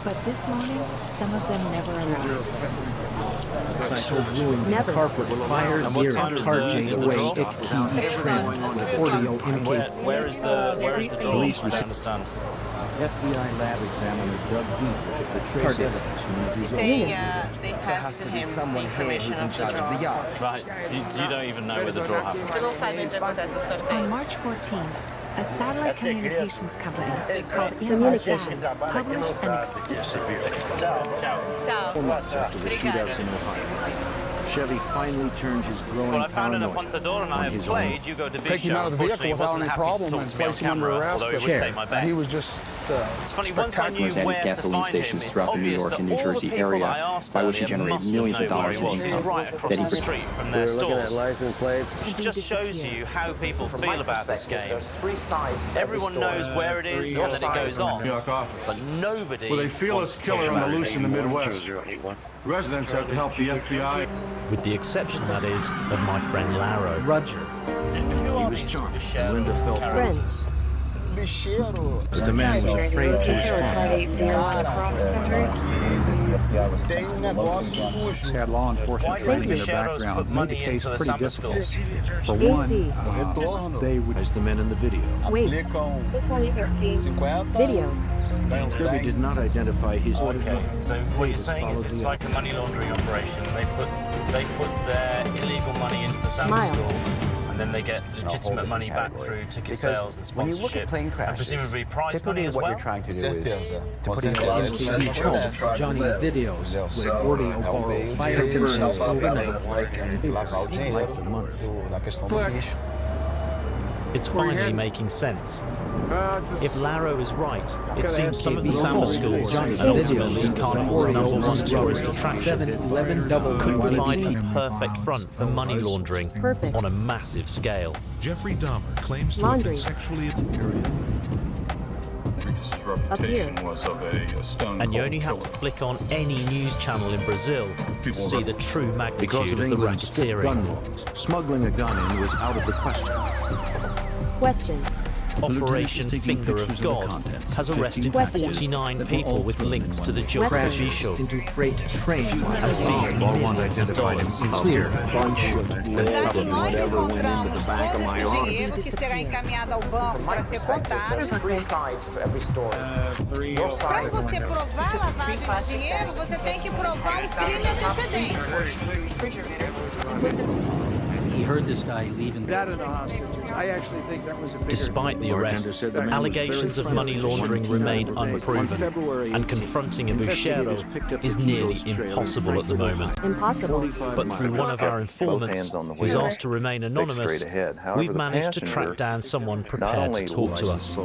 Speaker 13: but this morning, some of them never arrived.
Speaker 1: Cycle ruined
Speaker 6: Never.
Speaker 1: carpet fire
Speaker 22: And what
Speaker 1: 0
Speaker 22: time is
Speaker 1: car
Speaker 22: the
Speaker 1: J
Speaker 22: draw?
Speaker 1: away key trend with audio incapable.
Speaker 22: Where is the draw? I don't understand.
Speaker 2: FBI lab examiner dug deep to trace evidence in the
Speaker 10: Saying
Speaker 2: result.
Speaker 10: they passed to him the information of the draw.
Speaker 22: Right, you don't even know where the draw happened.
Speaker 10: Você não sabe onde acontece o
Speaker 13: On
Speaker 10: sorteio.
Speaker 13: March 14th, a satellite communications company called Inmarsat published an exclusive.
Speaker 10: Tchau.
Speaker 2: 4 months after the shootouts in Ohio, Chevy finally turned his growing
Speaker 22: Well, I found an
Speaker 2: paranoia
Speaker 22: apontador and I
Speaker 2: on
Speaker 22: have
Speaker 2: his
Speaker 22: played
Speaker 2: own.
Speaker 22: Jogo de
Speaker 5: Take him
Speaker 22: Bicho.
Speaker 5: out of the
Speaker 22: Unfortunately, he
Speaker 5: vehicle
Speaker 22: wasn't
Speaker 5: without any
Speaker 22: happy to
Speaker 5: problem
Speaker 22: talk
Speaker 5: and
Speaker 22: to me on
Speaker 5: place him under
Speaker 22: camera,
Speaker 5: arrest.
Speaker 22: although he would take my
Speaker 5: And he was
Speaker 22: bets.
Speaker 5: just
Speaker 22: It's funny, once I knew
Speaker 16: Spectacular
Speaker 22: where to
Speaker 16: gasoline
Speaker 22: find him,
Speaker 16: stations
Speaker 22: it's
Speaker 16: throughout the New
Speaker 22: obvious
Speaker 16: York
Speaker 22: that
Speaker 16: and New
Speaker 22: all the
Speaker 16: Jersey
Speaker 22: people
Speaker 16: area
Speaker 22: I asked
Speaker 16: by which he
Speaker 22: earlier
Speaker 16: generated
Speaker 22: must have
Speaker 16: millions of
Speaker 22: known where
Speaker 16: dollars
Speaker 22: he
Speaker 16: in
Speaker 22: was. He's
Speaker 16: income
Speaker 22: right across
Speaker 16: that he
Speaker 22: the street from their stores.
Speaker 7: license plates.
Speaker 22: Which just shows you how people feel about this game. Everyone knows where it is and that it goes on, but nobody
Speaker 3: Well, they feel
Speaker 22: wants
Speaker 3: it's
Speaker 22: to talk
Speaker 3: killer on
Speaker 22: about
Speaker 3: the
Speaker 22: it.
Speaker 3: loose in the Midwest. Residents have to help the FBI.
Speaker 4: With the exception, that is, of my friend Laro.
Speaker 1: Roger.
Speaker 2: He was charmed, and Linda fell for it.
Speaker 1: Friend.
Speaker 7: Bicheiro.
Speaker 1: The man was afraid to respond.
Speaker 7: Tem negócio sujo.
Speaker 8: Had law enforcement
Speaker 22: Why
Speaker 8: training
Speaker 22: don't
Speaker 8: in their
Speaker 22: Bicheiros
Speaker 8: background
Speaker 22: put
Speaker 8: made the
Speaker 22: money
Speaker 8: case
Speaker 22: into the
Speaker 8: pretty
Speaker 22: summer
Speaker 8: difficult.
Speaker 22: schools?
Speaker 8: For one, they would
Speaker 2: As the men in the video.
Speaker 6: Waste.
Speaker 7: Aplicam 50.
Speaker 6: Video.
Speaker 7: Dá
Speaker 2: Chevy did not identify his
Speaker 22: Okay, so what you're saying is it's like a money laundering operation. They put their illegal money into the summer
Speaker 6: Mile.
Speaker 22: school, and then they get legitimate money back through ticket sales and
Speaker 16: when you look
Speaker 22: sponsorship,
Speaker 16: at plane
Speaker 22: and
Speaker 16: crashes,
Speaker 22: presumably prize
Speaker 16: typically
Speaker 22: money as
Speaker 16: what
Speaker 22: well.
Speaker 16: you're trying to do
Speaker 7: Certeza.
Speaker 16: is to put in
Speaker 1: MTV Combs, Johnny Videos with audio borrow fire burns overnight.
Speaker 7: Lavar o dinheiro na questão do lixo.
Speaker 4: It's finally making sense. If Laro is right, it seems some of the summer schools and ultimately Carnival's #1 tourist attraction
Speaker 1: 7-Eleven double
Speaker 4: could provide
Speaker 1: quality.
Speaker 4: the perfect front for money laundering
Speaker 6: Perfect.
Speaker 4: on a massive scale.
Speaker 25: Jeffrey Dahmer claims to have
Speaker 6: Laundry.
Speaker 25: been sexually
Speaker 11: His reputation was of a stone
Speaker 4: And you
Speaker 11: cold
Speaker 4: only have to
Speaker 11: killer.
Speaker 4: flick on any news channel in Brazil to see the true
Speaker 2: Because
Speaker 4: magnitude
Speaker 2: of
Speaker 4: of the
Speaker 2: England's strict gun
Speaker 4: racketeering.
Speaker 2: laws, smuggling a gun in was out of the question.
Speaker 6: Question.
Speaker 4: Operation Finger of God has arrested 49 people with links to the
Speaker 1: crashes into freight train
Speaker 4: and seized millions of dollars.
Speaker 1: Clear.
Speaker 14: Whatever went into the bank of my arm. Que será encaminhado ao banco para ser contado. Para você provar lavagem de dinheiro, você tem que provar os crimes antecedentes.
Speaker 8: He heard this guy leaving.
Speaker 4: Despite the arrests, allegations of money laundering remain unproven, and confronting a buchero is nearly impossible at the moment.
Speaker 6: Impossible.
Speaker 4: But through one of our informants, who's asked to remain anonymous, we've managed to track down someone prepared to talk to us.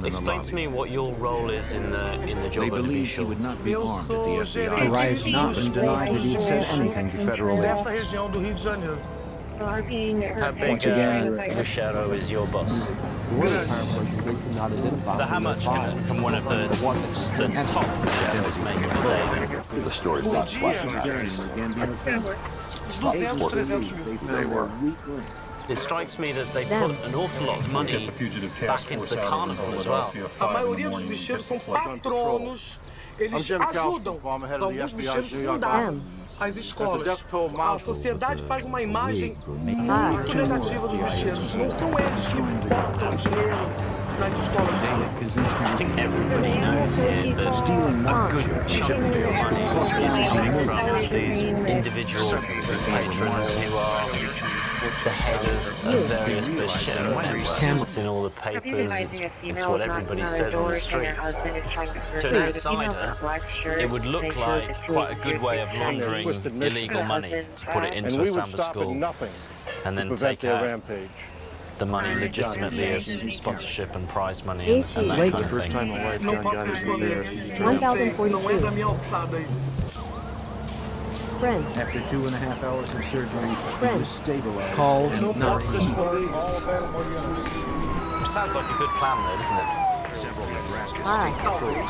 Speaker 19: Explain to me what your role is in the job of the
Speaker 2: He would not be armed at the FBI. Arrived not and denied that he'd said anything to federal agents.
Speaker 19: How big the shadow is your boss? So how much can one of the top shadows make a day?
Speaker 15: The story's not flashing out.
Speaker 19: It strikes me that they put an awful lot of money back into the carnival as well.
Speaker 18: A maioria dos bicheiros são patronos, eles ajudam. Alguns bicheiros fundaram as escolas. A sociedade faz uma imagem muito negativa dos bicheiros. Não são eles que botam dinheiro nas escolas.
Speaker 19: I think everybody knows here that a good chunk of your money is coming from these individual patrons who are the head of various businesses. It's in all the papers, it's what everybody says on the streets. To an outsider, it would look like quite a good way of laundering illegal money, to put it into a samba school and then take out the money legitimately as sponsorship and prize money and that kind of thing.
Speaker 6: 1042. Friend.
Speaker 1: After 2.5 hours of surgery, he was stabilized. Calls not heath.
Speaker 19: Sounds like a good plan though, doesn't it?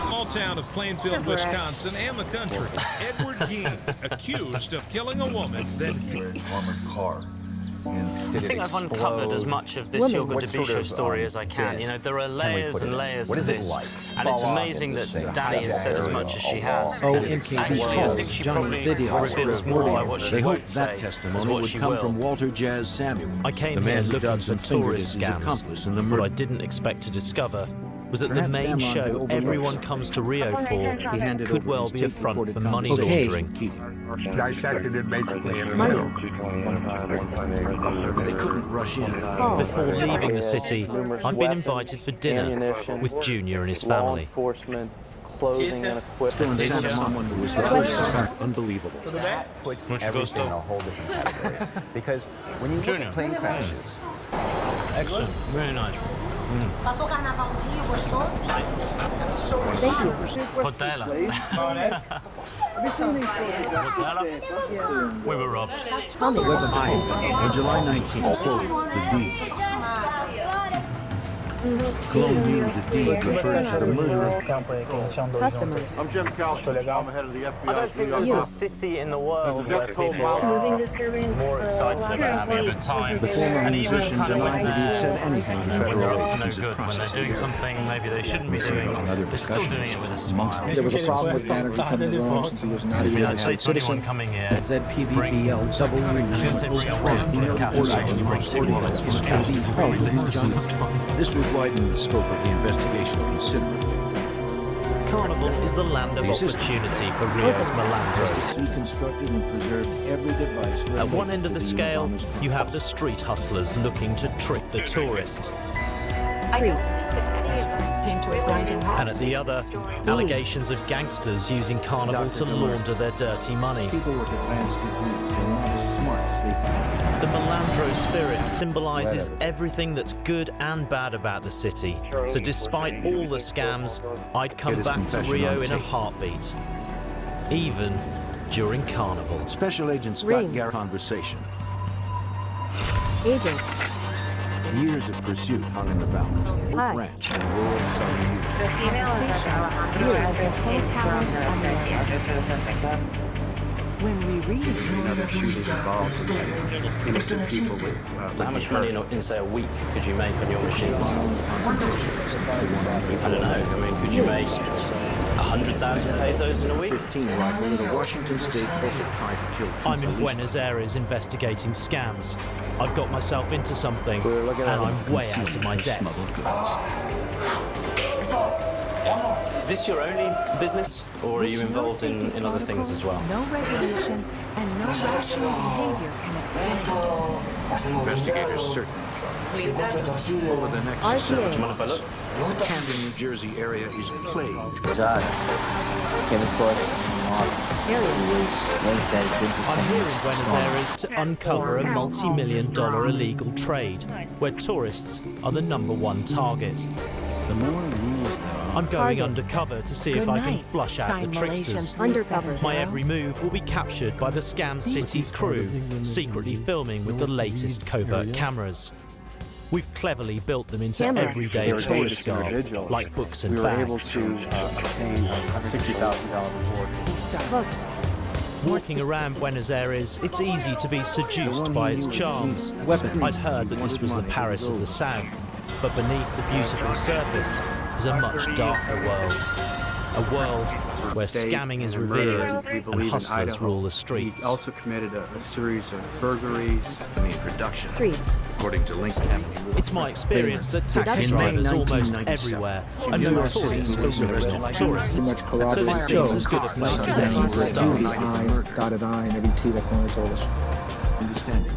Speaker 25: Small town of Plainfield, Wisconsin, and the country. Edward Gein, accused of killing a woman, then
Speaker 15: armored car.
Speaker 19: I think I've uncovered as much of this Yoga Debisho story as I can. You know, there are layers and layers to this, and it's amazing that Danny has said as much as she has. Actually, I think she probably reveals more by what she won't say as what she will.
Speaker 2: From Walter Jazz Samuel.
Speaker 4: I came here looking for tourist scams. What I didn't expect to discover was that the main show everyone comes to Rio for could well be a front for money laundering.
Speaker 5: Dissected it basically in the middle.
Speaker 2: They couldn't rush in.
Speaker 4: Before leaving the city, I've been invited for dinner with Junior and his family.
Speaker 16: Clothing and equipment.
Speaker 2: Someone who was the first suspect. Unbelievable.
Speaker 16: That puts everything in a whole different category. Because when you look at plane crashes...
Speaker 4: Excellent. Very nice.
Speaker 14: Passou o carnaval no Rio, gostou?
Speaker 6: Thank you.
Speaker 4: Portela. Portela? We were robbed.
Speaker 2: On July 19th, quote, the deed. Cologne knew the deed referred to the murder of
Speaker 6: customers.
Speaker 3: I'm Jim Calson. I'm head of the FBI.
Speaker 19: I don't think there's a city in the world where people are more excited about having a good time.
Speaker 2: The former
Speaker 19: and even
Speaker 2: musician
Speaker 19: kind of
Speaker 2: denied that he'd said anything to
Speaker 19: when
Speaker 2: federal
Speaker 19: they're up to no
Speaker 2: agents.
Speaker 19: good, when they're doing something maybe they shouldn't be doing, they're still doing it with a smile.
Speaker 15: There was a problem with Danner coming along since he was not even
Speaker 19: I'd say to anyone coming here,
Speaker 1: ZPVBL double
Speaker 19: I was going to say bring a wallet for the captain, actually bring 2 wallets for the captain.
Speaker 2: This would widen the scope of the investigation considerably.
Speaker 4: Carnival is the land of opportunity for Rio's malandros.
Speaker 1: Reconstructed and preserved every device.
Speaker 4: At one end of the scale, you have the street hustlers looking to trick the tourist. And at the other, allegations of gangsters using Carnival to launder their dirty money.
Speaker 1: People with advanced degrees are not as smart as they think.
Speaker 4: The Malandro spirit symbolizes everything that's good and bad about the city. So despite all the scams, I'd come back to Rio in a heartbeat. Even during Carnival.
Speaker 2: Special Agent Scott Garrett conversation.
Speaker 6: Agents.
Speaker 2: Years of pursuit hung in the balance. Ranch in rural southern Utah.
Speaker 13: Conversations between control towers and the When rereading,
Speaker 5: Another shooters involved in innocent people with.
Speaker 22: How much money in, say, a week could you make on your machines? I don't know. I mean, could you make 100,000 pesos in a week?
Speaker 2: 15 rifle at a Washington State also tried to kill two
Speaker 4: I'm in
Speaker 2: policemen.
Speaker 4: Buenos Aires investigating scams. I've got myself into something, and I'm way out of my depth.
Speaker 22: Is this your only business, or are you involved in other things as well?
Speaker 13: No regulation and no rational behavior can explain it.
Speaker 2: Investigators certain. Over the next several
Speaker 22: Do you mind if I look?
Speaker 2: the Camden, New Jersey area is plagued.
Speaker 16: God. Came across
Speaker 4: I'm here in Buenos Aires to uncover a multi-million-dollar illegal trade, where tourists are the #1 target.
Speaker 12: The more rules there are,
Speaker 4: I'm going undercover to see if I can flush out the tricksters. My every move will be captured by the Scam City crew, secretly filming with the latest covert cameras. We've cleverly built them into everyday tourist garb, like books and
Speaker 5: we were able
Speaker 4: bags.
Speaker 5: to obtain a $60,000 reward.
Speaker 4: Walking around Buenos Aires, it's easy to be seduced by its charms. I'd heard that this was the Paris of the South, but beneath the beautiful surface is a much darker world. A world where scamming is revered and hustlers rule the streets.
Speaker 5: He also committed a series of burglaries.
Speaker 2: In the introduction, according to LinkedIn,
Speaker 4: It's my experience that taxi drivers almost everywhere are notorious for ripping off tourists. So this seems as good a place as any to start.
Speaker 5: Dotted I and every T that corner told us.
Speaker 2: understanding.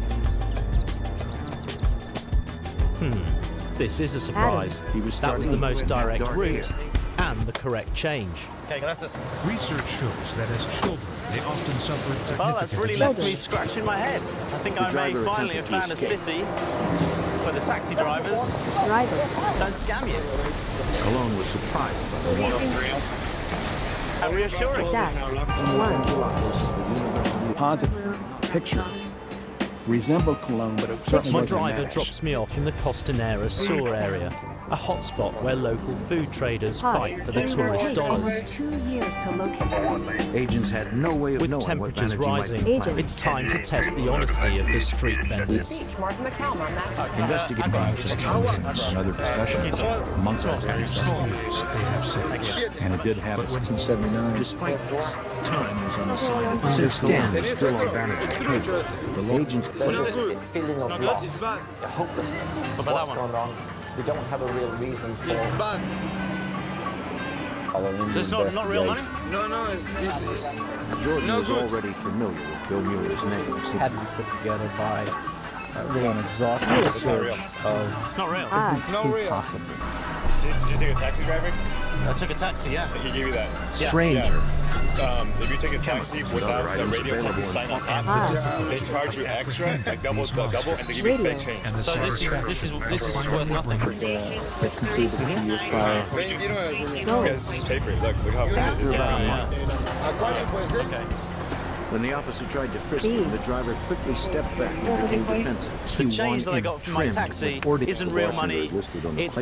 Speaker 4: This is a surprise. That was the most direct route and the correct change.
Speaker 22: Okay, gracias.
Speaker 25: Research shows that as children, they often suffered significant
Speaker 22: Well, that's really left me scratching my head. I think I may finally have found a city where the taxi drivers don't scam you.
Speaker 2: Cologne was surprised by the water.
Speaker 22: How reassuring.
Speaker 5: Positive picture. Resembled Cologne, but it certainly
Speaker 4: My
Speaker 5: wasn't
Speaker 4: driver
Speaker 5: matched.
Speaker 4: drops me off in the Costanera Sur area, a hotspot where local food traders fight for the
Speaker 13: It will
Speaker 4: tourist
Speaker 13: take
Speaker 4: dollars.
Speaker 13: almost 2 years to locate.
Speaker 2: Agents had no way of
Speaker 4: With
Speaker 2: knowing what
Speaker 4: temperatures
Speaker 2: vanity might
Speaker 4: rising,
Speaker 2: be planning.
Speaker 4: it's time to test the honesty of the street vendors.
Speaker 2: Investigating
Speaker 12: another discussion amongst us. And it did happen.
Speaker 5: 1979.
Speaker 2: Despite this, time was on the side of the stand is still on Vanity's paper. The agents
Speaker 16: feeling of loss, hopelessness. What's going on? We don't have a real reason for.
Speaker 22: This is not real money?
Speaker 14: No,
Speaker 2: Jordan was already familiar with Bill Mueller's name.
Speaker 5: Had to be put together by really an exhaustive search of
Speaker 22: It's not real.
Speaker 5: possible.
Speaker 3: Did you take a taxi driver?
Speaker 22: I took a taxi, yeah.
Speaker 3: He gave you that?
Speaker 1: Stranger.
Speaker 3: If you take a taxi without the radio company sign on top, they charge you extra, like double, and they give you fake change.
Speaker 22: So this is worth nothing.
Speaker 3: It's paper. Look how good it is.
Speaker 22: Okay.
Speaker 2: When the officer tried to frisk him, the driver quickly stepped back and became defensive.
Speaker 22: The change that I got from my taxi isn't real money, it's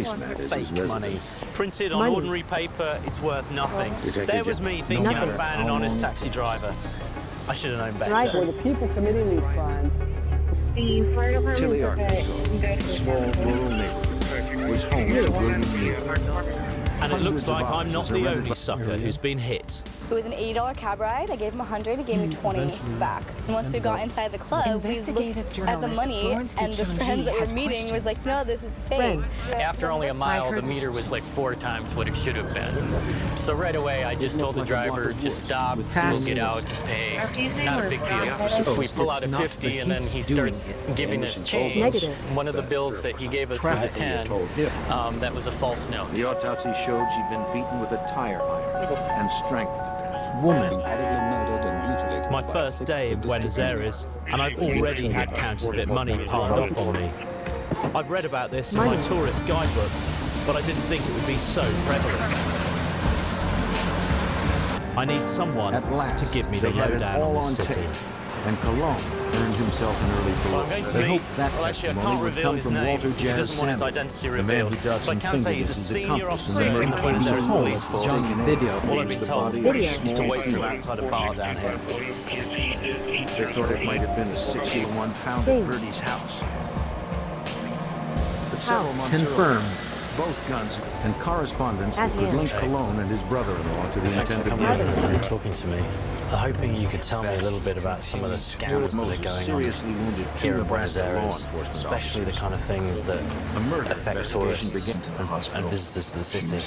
Speaker 22: fake money. Printed on ordinary paper, it's worth nothing. There was me thinking I found an honest taxi driver. I should have known better.
Speaker 5: For the people committing these crimes,
Speaker 2: Tilly, Arkansas, a small rural neighborhood, was home to William Neal.
Speaker 4: And it looks like I'm not the only sucker who's been hit.
Speaker 9: It was an $80 cab ride. I gave him 100. He gave me 20 back. And once we got inside the club, we looked at the money, and the friends that were meeting was like, "No, this is fake."
Speaker 17: After only a mile, the meter was like 4 times what it should have been. So right away, I just told the driver, just stop, we'll get out and pay. Not a big deal. We pull out a 50, and then he starts giving us change. One of the bills that he gave us was a 10. That was a false note.
Speaker 2: The autopsy showed she'd been beaten with a tire iron and strangled to death.
Speaker 1: Woman.
Speaker 4: My first day in Buenos Aires, and I've already had counterfeit money palmed off on me. I've read about this in my tourist guidebook, but I didn't think it would be so prevalent. I need someone to give me the lowdown on the city.
Speaker 2: and Cologne earned himself an early career. They hoped that testimony would come from Walter Jazz Samuel, the man who Dodson fingered as his accomplice in the murder case at home with John video.
Speaker 22: All I've been told is to wait for him outside a bar down here.
Speaker 2: They thought it might have been a 61 found at Verdi's house. But several months
Speaker 1: confirmed.
Speaker 2: Both guns and correspondence that could link Cologne and his brother-in-law to the intended murder.
Speaker 22: And talking to me. I'm hoping you could tell me a little bit about some of the scams that are going on here in Buenos Aires, especially the kind of things that affect tourists and visitors to the city.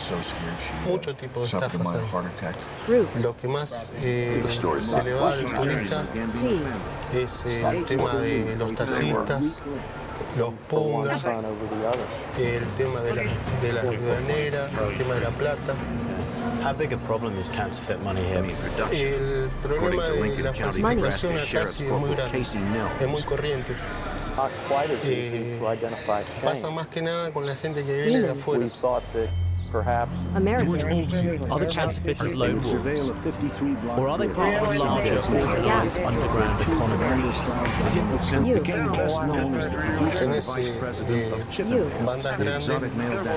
Speaker 7: Mucho tipo de estafas ahí. Lo que más se le va al turista es el tema de los taxistas, los pungas, el tema de la aduanera, el tema de la plata.
Speaker 22: How big a problem is counterfeit money here?
Speaker 7: El problema de la falsificación acá sí es muy grande, es muy corriente. Pasa más que nada con la gente que viene de afuera.
Speaker 4: American. Are the counterfeiters lone wolves? Or are they part of a larger, organized underground economy?
Speaker 2: Became best known as the producer and vice president of Chippendale.
Speaker 7: Bandas grandes,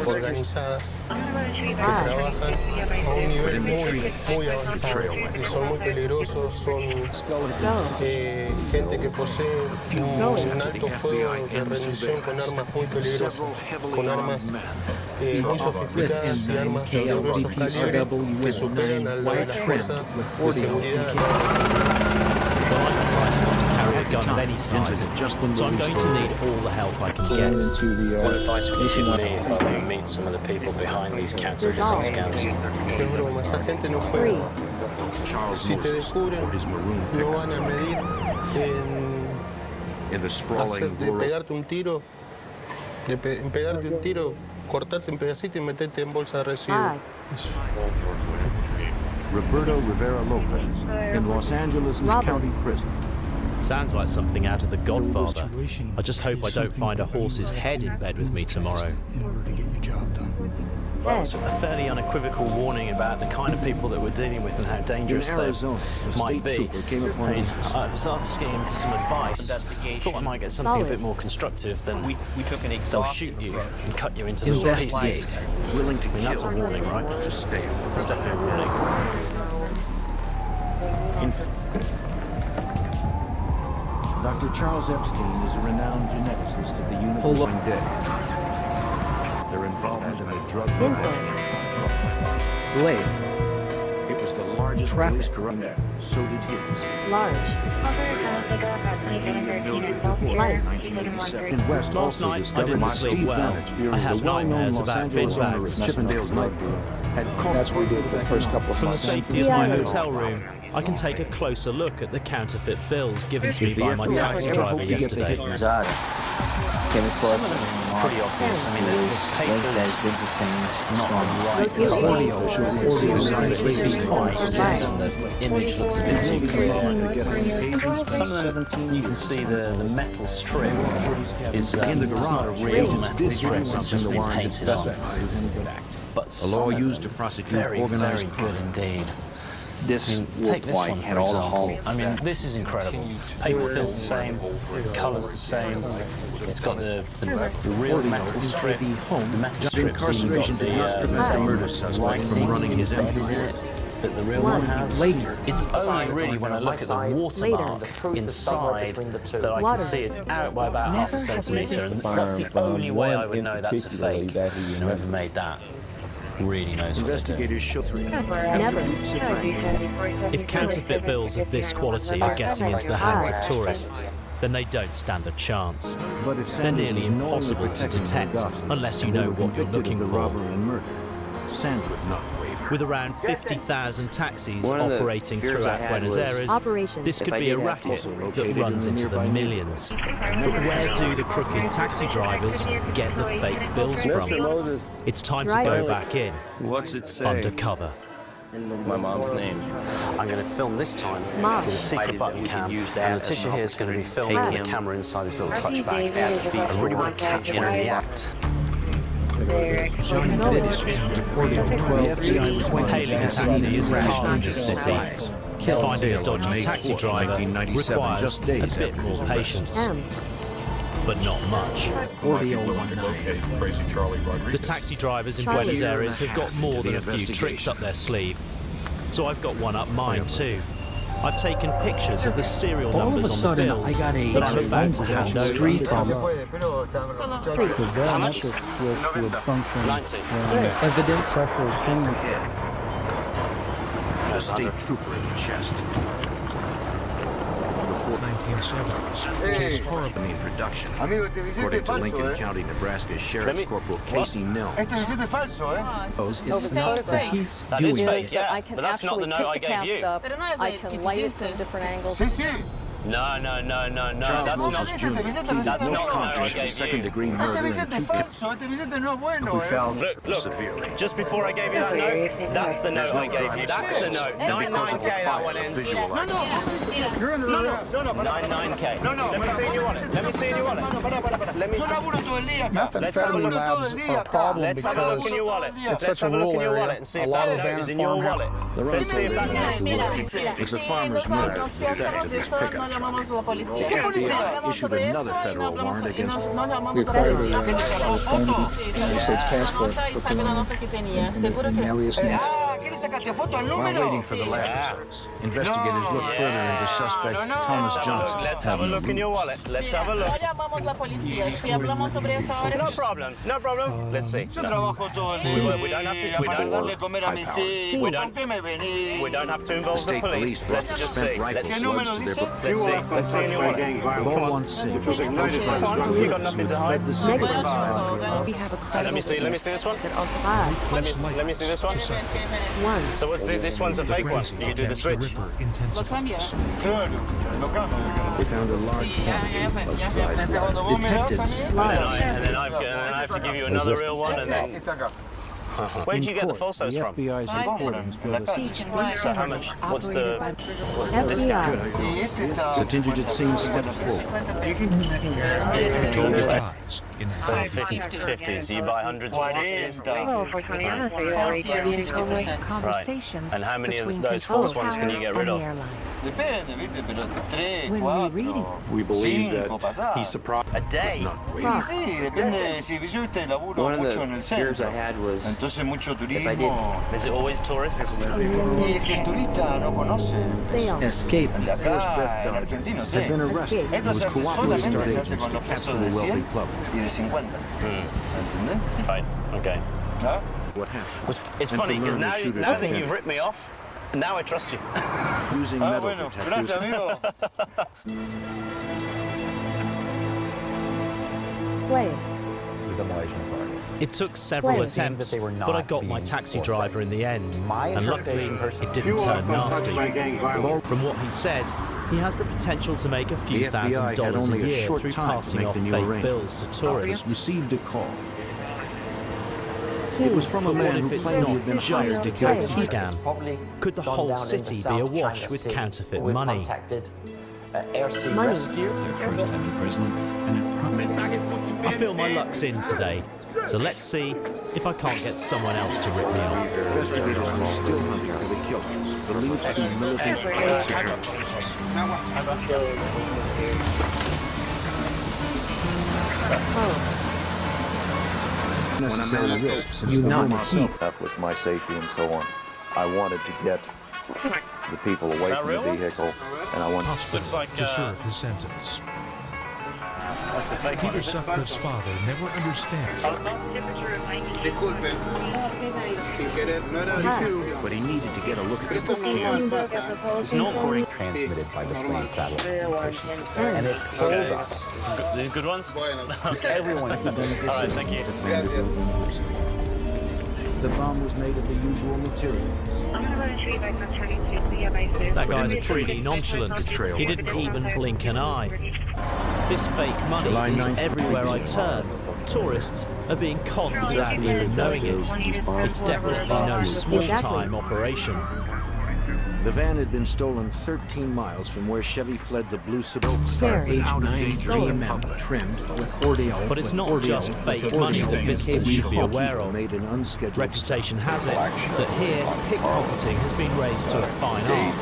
Speaker 7: organizadas, que trabajan a un nivel muy avanzado y son muy peligrosos, son gente que posee un alto fuego de rendición con armas muy peligrosas, con armas muy sofisticadas y armas de grueso calibre que superan a la fuerza de seguridad.
Speaker 4: A gun of any size, so I'm going to need all the help I can get.
Speaker 19: What advice would you give me if I want to meet some of the people behind these counterfeiting scams?
Speaker 7: No es broma, esa gente no juega. Si te descubren, no van a medir en pegarte un tiro, en pegarte un tiro, cortarte en pedacitos y meterte en bolsa de residuos.
Speaker 2: Roberto Rivera Lopez in Los Angeles' county prison.
Speaker 4: Sounds like something out of The Godfather. I just hope I don't find a horse's head in bed with me tomorrow.
Speaker 22: Well, it's a fairly unequivocal warning about the kind of people that we're dealing with and how dangerous they might be. I was asking him for some advice. I thought I might get something a bit more constructive than they'll shoot you and cut you into little pieces.
Speaker 2: Willing to kill.
Speaker 22: That's a warning, right?
Speaker 2: Just stay.
Speaker 22: It's definitely a warning.
Speaker 2: Dr. Charles Epstein is a renowned geneticist of the University of Dead. Their involvement in the drug
Speaker 1: Blade.
Speaker 2: It was the largest police corruption. So did his.
Speaker 6: Large.
Speaker 2: In West
Speaker 4: Last
Speaker 2: also
Speaker 4: night I
Speaker 2: discovered
Speaker 4: didn't
Speaker 2: Steve
Speaker 4: sleep well.
Speaker 2: Banich,
Speaker 4: I have
Speaker 2: the well-known
Speaker 4: nightmares
Speaker 2: Los
Speaker 4: about
Speaker 2: Angeles
Speaker 4: bin
Speaker 2: owner of
Speaker 4: bags.
Speaker 2: Chippendale's Night Club, had
Speaker 15: That's what we did for the first couple of
Speaker 4: From the
Speaker 15: months.
Speaker 4: safety of my hotel room, I can take a closer look at the counterfeit bills given to me by my taxi driver yesterday.
Speaker 22: Pretty obvious. I mean, the papers not right. The image looks a bit too clear. Some of them, you can see the metal strip is not a real metal strip, it's just been painted on. But
Speaker 2: a law used to prosecute organized
Speaker 22: very good indeed.
Speaker 15: Take this one,
Speaker 22: for example. I mean, this is incredible. Paper feels the same, the colour's the same. It's got the real metal strip. The metal strip's even got the same lighting
Speaker 2: running his empty
Speaker 22: that the real one has. It's only really when I look at the watermark inside that I can see it's out by about half a centimetre, and that's the only way I would know that's a fake. Whoever made that really knows what they're doing.
Speaker 6: Never.
Speaker 4: If counterfeit bills of this quality are getting into the hands of tourists, then they don't stand a chance. They're nearly impossible to detect unless you know what you're looking for. With around 50,000 taxis operating throughout Buenos Aires, this could be a racket that runs into the millions. But where do the crooked taxi drivers get the fake bills from? It's time to go back in.
Speaker 19: What's it say?
Speaker 4: Undercover.
Speaker 19: My mom's name.
Speaker 22: I'm going to film this time with a secret button cam, and Letitia here is going to be filming the camera inside this little clutch bag. I really want to catch one in the act.
Speaker 1: John Fittis was reported to 12
Speaker 4: Hailing a taxi is hard in this city.
Speaker 1: killed.
Speaker 4: Finding a dodgy taxi driver requires a bit more patience. But not much. The taxi drivers in Buenos Aires have got more than a few tricks up their sleeve. So I've got one up mine too. I've taken pictures of the serial numbers on the bills that I'm about to hand over.
Speaker 1: Street.
Speaker 8: Evidence of
Speaker 2: A state trooper in the chest. Before
Speaker 25: 1970s. Case horrible.
Speaker 2: in production. According to Lincoln County, Nebraska Sheriff Corporal Casey Nell.
Speaker 25: It's
Speaker 1: not the Heath's
Speaker 22: That is
Speaker 1: doing.
Speaker 22: fake, yeah. But that's not the note I gave you.
Speaker 9: I can light it from different angles.
Speaker 22: No.
Speaker 2: Charles
Speaker 22: That's
Speaker 2: Moses
Speaker 22: not,
Speaker 2: Jr.
Speaker 22: that's not the note I
Speaker 2: contest to
Speaker 22: gave you.
Speaker 2: second-degree murder and
Speaker 22: Look, just before I gave you that note, that's the note I gave you. That's the note. 99K that one ends. No. 99K. No. Let me see in your wallet. Let me see in your wallet. Let me see. Let's have a look. Let's have a look in your wallet. Let's have a look in your wallet and see if that note is in your wallet. Let's see if that note
Speaker 2: was a farmer's mark of the theft of his pickup truck. The FBI issued another federal warrant against While waiting for the lab results, investigators look further into suspect Thomas Johnson.
Speaker 22: Let's have a look in your wallet. Let's have a look. No problem. Let's see. We don't have to involve the police. Let's just see. Let's see in your wallet.
Speaker 2: Ball wants saved.
Speaker 22: You got nothing to hide.
Speaker 13: We have a
Speaker 22: Let me see this one. Let me see this one. So what's this one's a fake one. You can do the switch.
Speaker 2: They found a large quantity of dried
Speaker 1: Detectives.
Speaker 22: And then I have to give you another real one, and then. Where'd you get the falsos from?
Speaker 2: FBI's reportings build
Speaker 22: So how much? What's the discount?
Speaker 2: Contingent scene steps forward.
Speaker 22: So 50s. You buy hundreds of 50s?
Speaker 13: Conversations
Speaker 22: And how many of
Speaker 13: between
Speaker 22: those
Speaker 13: control
Speaker 22: false ones can you
Speaker 13: towers
Speaker 22: get
Speaker 13: on
Speaker 22: rid
Speaker 13: the
Speaker 22: of?
Speaker 13: airline.
Speaker 7: When
Speaker 13: we read it,
Speaker 5: We believe that he's surprised.
Speaker 22: A day?
Speaker 7: One of
Speaker 19: the fears I had was if I didn't.
Speaker 22: Is it always tourists?
Speaker 1: Escape.
Speaker 2: The first breath dodger had been arrested and was cooperating with agents to capture the wealthy plumber.
Speaker 22: Right, okay.
Speaker 2: What happened?
Speaker 22: It's
Speaker 2: And to
Speaker 22: funny because
Speaker 2: learn the
Speaker 22: now
Speaker 2: shooter's
Speaker 22: that
Speaker 2: identity.
Speaker 22: you've ripped me off, now I trust you.
Speaker 2: Using metal detectors.
Speaker 6: Play.
Speaker 4: It took several
Speaker 6: Play.
Speaker 4: attempts, but I got my taxi driver in the end. And luckily, it didn't turn nasty. From what he said, he has the potential to make a few
Speaker 2: The FBI had
Speaker 4: $1,000s a
Speaker 2: only a
Speaker 4: year
Speaker 2: short
Speaker 4: through
Speaker 2: time to
Speaker 4: passing
Speaker 2: make
Speaker 4: off
Speaker 2: the new
Speaker 4: fake
Speaker 2: arrangement.
Speaker 4: bills to tourists.
Speaker 2: Received a call. It was from a
Speaker 4: But what
Speaker 2: man
Speaker 4: if
Speaker 2: who
Speaker 4: it's
Speaker 2: claimed he had been
Speaker 4: not
Speaker 2: hired
Speaker 4: just
Speaker 2: to
Speaker 4: a
Speaker 2: get
Speaker 4: taxi scam? Could the whole city be awash with counterfeit money?
Speaker 12: Their first time in prison, and it
Speaker 4: I feel my luck's in today, so let's see if I can't get someone else to rip me off.
Speaker 2: Investigators were still hunting for the killers, believed to be militant necessary risks.
Speaker 1: You not Heath.
Speaker 15: With my safety and so on, I wanted to get the people away from the vehicle, and I wanted
Speaker 22: Looks like
Speaker 25: to serve his sentence.
Speaker 22: That's a fake one,
Speaker 25: Peter
Speaker 22: is it?
Speaker 25: Sutcliffe's father never understands.
Speaker 2: But he needed to get a look at the
Speaker 22: It's normal.
Speaker 12: transmitted by the plane satellite system, and it told us
Speaker 22: The good ones?
Speaker 12: everyone
Speaker 22: All right, thank you.
Speaker 2: The bomb was made of the usual material.
Speaker 4: That guy's pretty nonchalant. He didn't even blink an eye. This fake money
Speaker 2: July
Speaker 4: is
Speaker 2: 9th,
Speaker 4: everywhere I turn. Tourists are being conned without even knowing it. It's definitely no small-time operation.
Speaker 2: The van had been stolen 13 miles from where Chevy fled the blue Suburban car.
Speaker 1: H9 GM trimmed with Ordeal.
Speaker 4: But it's not just fake money that visitors should be aware of.
Speaker 2: Made an unscheduled
Speaker 4: Reputation has it that here pickpocketing has been raised to a fine art.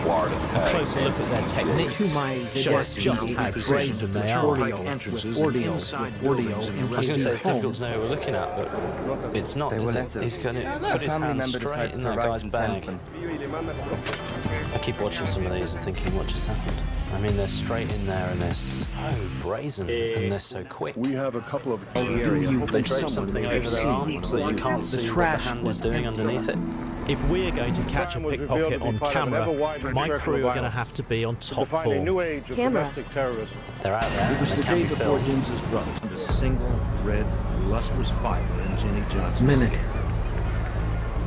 Speaker 4: A closer look at their techniques shows just how brazen they are.
Speaker 2: I
Speaker 19: was going to say it's difficult to know who we're looking at, but it's not, is it? He's going to put his hand straight in that guy's bag. I keep watching some of these and thinking, what just happened? I mean, they're straight in there and they're so brazen and they're so quick.
Speaker 2: We have a couple of
Speaker 19: They drape something over their arm so that you can't see what the hand is doing underneath it.
Speaker 4: If we're going to catch a pickpocket on camera, my crew are going to have to be on top form.
Speaker 6: Camera.
Speaker 19: They're out there.
Speaker 2: It was the day before James's brother. A single red, lustrous fiber in Jenny Johnson's hair.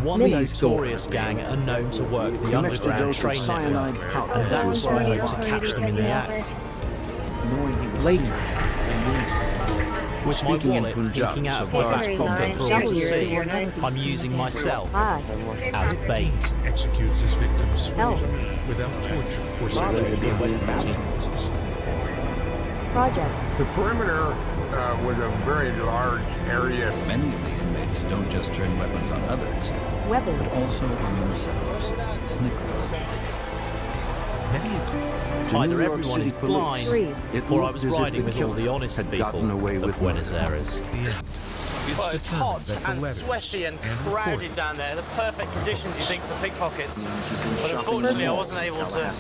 Speaker 4: One notorious gang are known to work the underground train network, and that's why I hope to catch them in the act.
Speaker 1: Later,
Speaker 4: With my wallet peeking out of my back pocket for all to see, I'm using myself as bait.
Speaker 25: Executes his victims without torture or severe consequences.
Speaker 6: Project.
Speaker 5: The perimeter was a very large area.
Speaker 12: Many of the inmates don't just turn weapons on others,
Speaker 6: Weapons.
Speaker 12: but also on themselves.
Speaker 4: Either everyone is blind, or I was riding with all the honest people of Buenos Aires.
Speaker 25: Well,
Speaker 22: it's hot and sweaty and crowded down there. The perfect conditions, you think, for pickpockets. But unfortunately, I wasn't able to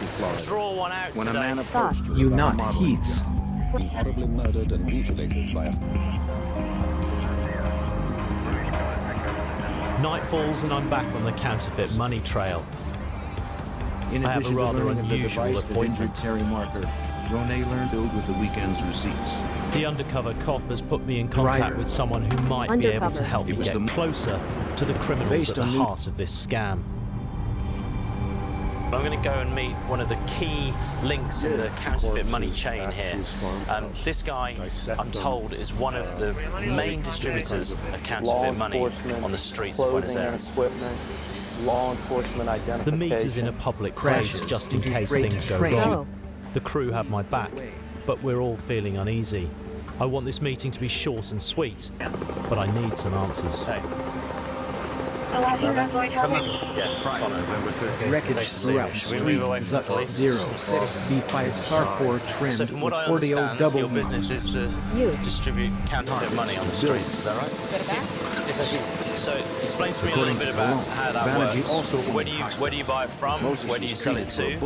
Speaker 22: draw one out today.
Speaker 1: You not heaths.
Speaker 2: Horribly murdered and mutilated by a...
Speaker 4: Night falls and I'm back on the counterfeit money trail.
Speaker 2: In
Speaker 4: I have a
Speaker 2: addition to
Speaker 4: rather
Speaker 2: learning of the
Speaker 4: unusual
Speaker 2: device that
Speaker 4: appointment.
Speaker 2: injured Terry Marker, Ronay learned filled with the weekend's receipts.
Speaker 4: The undercover cop has put me in contact with someone who might be able to help me get closer to the criminals at the heart of this scam.
Speaker 22: I'm going to go and meet one of the key links in the counterfeit money chain here. This guy, I'm told, is one of the main distributors of counterfeit money on the streets of Buenos Aires.
Speaker 16: Law enforcement identification.
Speaker 4: The meter's in a public place just in case things go wrong. The crew have my back, but we're all feeling uneasy. I want this meeting to be short and sweet, but I need some answers.
Speaker 1: Wreckage throughout Street Zux 06 B5 SAR4 trimmed
Speaker 22: So from what I
Speaker 1: with Oreo
Speaker 22: understand,
Speaker 1: double
Speaker 22: your business is to distribute counterfeit money on the streets, is that right? So explain to me a little bit about how that works. Where do you buy it from? Where do you sell it to?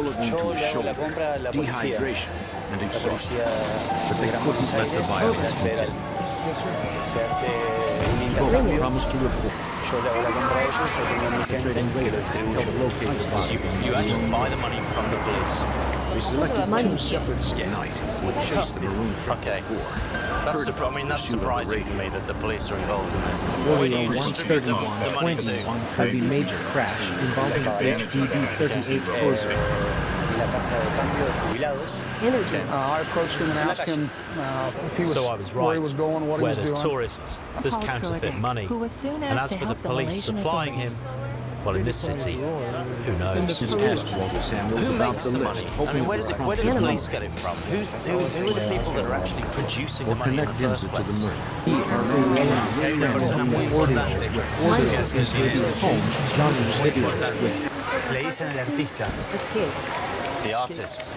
Speaker 2: Dehydration and exhaustion. But they couldn't let the violence continue. Both promised to report.
Speaker 22: So you actually buy the money from the police?
Speaker 2: They selected two separate night would chase the maroon truck before.
Speaker 22: That's surprising for me that the police are involved in this. Where do you
Speaker 1: Oreo
Speaker 22: distribute the money
Speaker 1: 13120
Speaker 22: to?
Speaker 1: on Kirby major crash involving HDD 38 closer.
Speaker 6: Energy.
Speaker 5: I approached him and asked him if he was,
Speaker 4: So I was
Speaker 5: where
Speaker 4: right.
Speaker 5: he was going, what he
Speaker 4: Where
Speaker 5: was
Speaker 4: there's
Speaker 5: doing.
Speaker 4: tourists, there's counterfeit money.
Speaker 13: Who was soon
Speaker 4: And
Speaker 13: asked
Speaker 4: as
Speaker 13: to
Speaker 4: for the
Speaker 13: help the
Speaker 4: police
Speaker 13: Malaysian
Speaker 4: supplying him,
Speaker 13: authorities.
Speaker 4: well, in this city, who knows?
Speaker 2: It's asked Walter Samuels
Speaker 22: Who
Speaker 2: about
Speaker 22: makes
Speaker 2: the
Speaker 22: the
Speaker 2: list,
Speaker 22: money? I
Speaker 2: hoping
Speaker 22: mean, where do the police get it from? Who are the people that are actually producing the money in the first
Speaker 2: to the
Speaker 22: place?
Speaker 2: murder.
Speaker 6: Escape.
Speaker 22: The artist.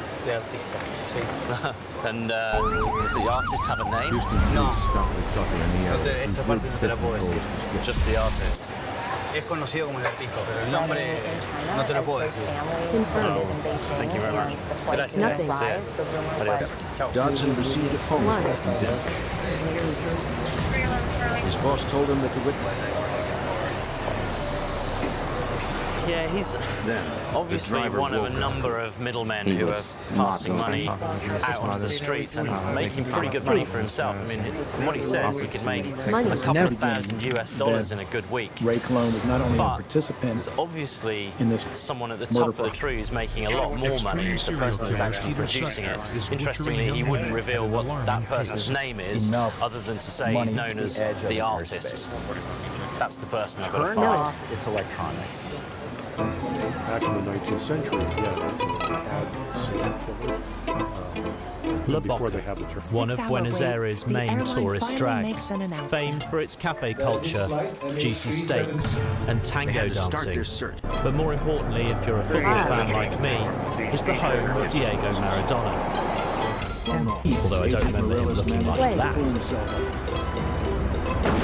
Speaker 22: And does the artist have a name?
Speaker 2: No.
Speaker 22: Just the artist.
Speaker 17: Es conocido como el artista, pero el nombre no te lo puedo decir.
Speaker 22: Thank you very much.
Speaker 6: Gracias. Nothing.
Speaker 2: Dodson received a phone call from Denver. His boss told him that the witness...
Speaker 22: Yeah, he's obviously one of a number of middlemen who are passing money out onto the streets and making pretty good money for himself. I mean, from what he says, he could make a couple of $1,000 US in a good week.
Speaker 5: Ray Cologne was not only a
Speaker 22: But
Speaker 5: participant
Speaker 22: there's obviously
Speaker 5: in this
Speaker 22: someone at the top of the tree who's making a lot more money. It's the person who's actually producing it. Interestingly, he wouldn't reveal what that person's name is, other than to say he's known as the artist. That's the person I've got to find.
Speaker 17: It's electronics.
Speaker 11: Back in the 19th century, had serial killers. Before they have the term.
Speaker 4: One of Buenos Aires' main tourist drags, famed for its cafe culture, juicy steaks, and tango dancing. But more importantly, if you're a football fan like me, it's the home of Diego Maradona. Although I don't remember him looking like that.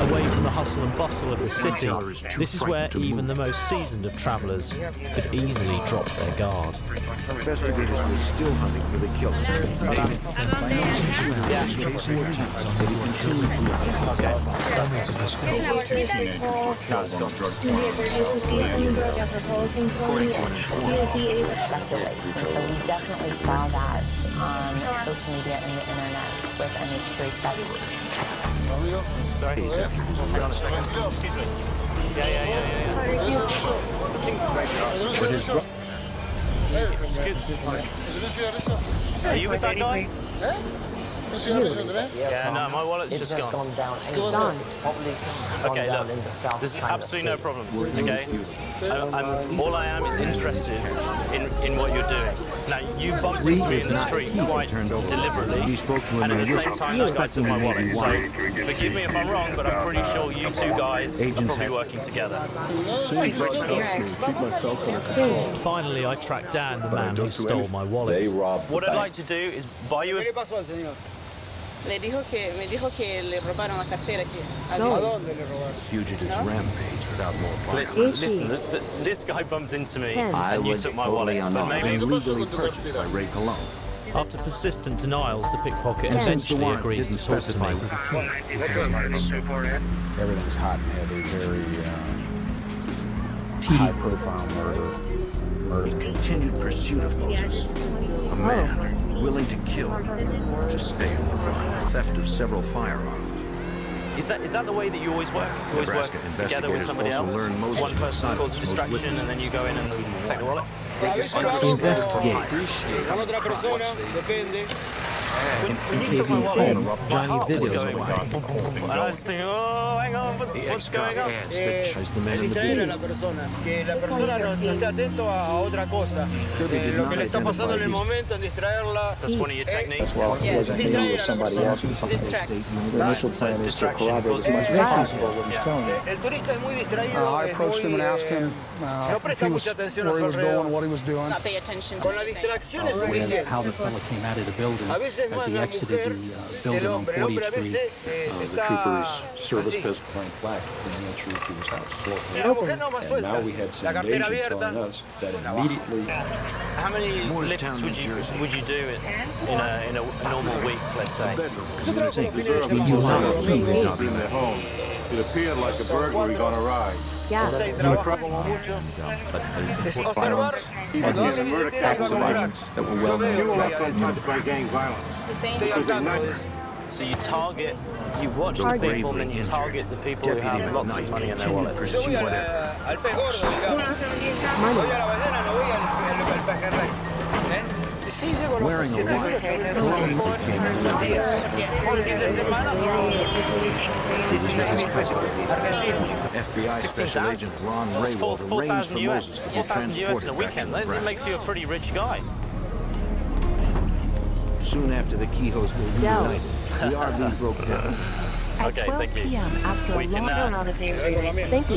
Speaker 4: Away from the hustle and bustle of the city, this is where even the most seasoned of travellers could easily drop their guard.
Speaker 2: Investigators were still hunting for the killer.
Speaker 6: Speculate. And so we definitely saw that on social media and the internet with MH370.
Speaker 22: Sorry. Excuse me. Yeah. It's good. Are you with that guy? Yeah, no, my wallet's just gone.
Speaker 16: Down.
Speaker 22: It's
Speaker 16: probably
Speaker 22: okay, look, there's absolutely no problem, okay? All I am is interested in what you're doing. Now, you bumped into me in the street quite deliberately, and at the same time, this guy took my wallet. So, forgive me if I'm wrong, but I'm pretty sure you two guys are probably working together.
Speaker 4: Finally, I tracked down the man who stole my wallet.
Speaker 22: What I'd like to do is buy you a...
Speaker 14: Me dijo que le robaron la cartera aquí.
Speaker 2: ¿A dónde le robaron? Fugitives rampage without more fire.
Speaker 22: Listen, this guy bumped into me and you took my wallet. But maybe
Speaker 2: legally purchased by Ray Cologne.
Speaker 4: After persistent denials, the pickpocket eventually agrees to talk to me.
Speaker 5: Everything's hot and heavy, very high-profile murder.
Speaker 2: Continued pursuit of Moses. A man willing to kill, to stay on the run. Theft of several firearms.
Speaker 22: Is that the way that you always work? You always work together with somebody else? One person causes distraction and then you go in and take the wallet?
Speaker 4: Investigate.
Speaker 22: When you took my wallet, my heart was
Speaker 4: videos
Speaker 22: going and I was thinking, oh, hang on, what's going on?
Speaker 2: Distraer
Speaker 18: a la persona, que la persona no esté atento a otra cosa. Lo que le está pasando en el momento, en distraerla.
Speaker 22: That's one of your techniques?
Speaker 18: Distraer a la persona.
Speaker 22: Distraction causes
Speaker 18: distraction. El turista es muy distraído,
Speaker 5: I approached him and asked him
Speaker 18: no presta mucha atención a su alrededor.
Speaker 5: what he was doing.
Speaker 18: Con la distracción es suficiente.
Speaker 8: How the fellow came out of the building
Speaker 18: A veces
Speaker 8: as he exited the building on 43.
Speaker 11: The trooper's service pistol point black in the entry to his house. And now we had some agents telling us that immediately.
Speaker 22: How many lifts would you do in a normal week, let's say?
Speaker 11: It appeared like a burglary gone awry.
Speaker 18: Como mucho. Es observar cuando abre billetera y va a comprar. Yo veo lo que hay adentro. Estoy al tanto de eso.
Speaker 22: So you watch the people and then you target the people who have lots of money in their wallets.
Speaker 18: Yo voy al pez gordo, digamos. Voy a la ballena, no voy al pejerrey. Sí, llego a los 7.000, 8.000 pesos por día. Por fin de semana son 16.000 pesos argentinos.
Speaker 2: FBI Special Agent Ron
Speaker 22: That's
Speaker 2: Raywald arranged for Moses to be
Speaker 22: 4,000 US in a
Speaker 2: transported back
Speaker 22: weekend.
Speaker 2: to
Speaker 13: That
Speaker 2: Nebraska.
Speaker 22: makes you a pretty rich guy.
Speaker 2: Soon after the Quijos were reunited, the RV broke down.
Speaker 13: At 12 p.m. after a long
Speaker 6: Thank you.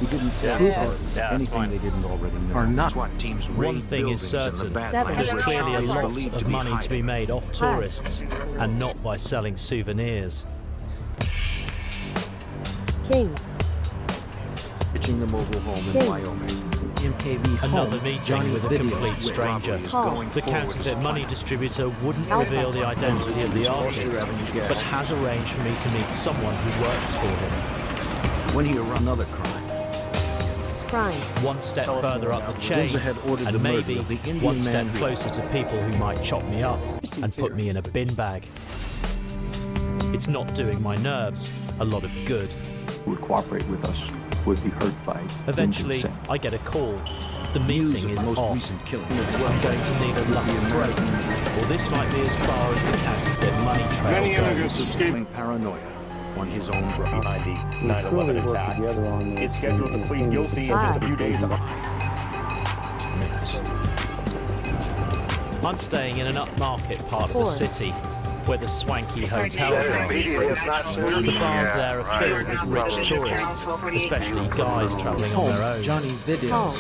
Speaker 2: We didn't tell authorities anything they didn't already know.
Speaker 1: Are not.
Speaker 2: SWAT teams
Speaker 4: One
Speaker 2: raided
Speaker 4: thing is
Speaker 2: buildings in the
Speaker 4: certain,
Speaker 2: Badlands
Speaker 4: there's
Speaker 2: where
Speaker 4: clearly a
Speaker 2: Charlie is
Speaker 4: lot
Speaker 2: believed to
Speaker 4: of
Speaker 2: be
Speaker 4: money to be
Speaker 2: hiding.
Speaker 4: made off tourists, and not by selling souvenirs.
Speaker 6: King.
Speaker 2: Pitching the mobile home in
Speaker 6: King.
Speaker 2: Wyoming.
Speaker 1: MKV
Speaker 4: Another
Speaker 1: home.
Speaker 4: meeting
Speaker 1: Johnny
Speaker 4: with a
Speaker 1: videos
Speaker 4: complete
Speaker 1: with
Speaker 4: stranger.
Speaker 1: robbery is going
Speaker 4: The
Speaker 1: forward
Speaker 4: counterfeit
Speaker 1: as
Speaker 4: money
Speaker 1: planned.
Speaker 4: distributor wouldn't reveal the identity of the artist, but has arranged for me to meet someone who works for him.
Speaker 2: When he arrested another crime,
Speaker 4: One step further up the chain,
Speaker 2: Gonza had ordered the
Speaker 4: and
Speaker 2: murder
Speaker 4: maybe
Speaker 2: of the Indian
Speaker 4: one step
Speaker 2: man who-
Speaker 4: closer to people who might chop me up and put me in a bin bag. It's not doing my nerves a lot of good.
Speaker 11: Who would cooperate with us would be hurt by
Speaker 4: Eventually,
Speaker 11: consent.
Speaker 4: I get a call. The
Speaker 2: news
Speaker 4: meeting
Speaker 2: of
Speaker 4: is
Speaker 2: the most
Speaker 4: off.
Speaker 2: recent killing.
Speaker 4: I'm going to need a lucky break, or this might be as far as the counterfeit money trail goes.
Speaker 2: Escaping paranoia. on his own ground.
Speaker 3: 9/11 attacks. Is scheduled to plead guilty in just a few days.
Speaker 4: I'm staying in an upmarket part of the city, where the swanky hotels are. The bars there are filled with rich tourists, especially guys travelling on their own.
Speaker 1: Johnny videos.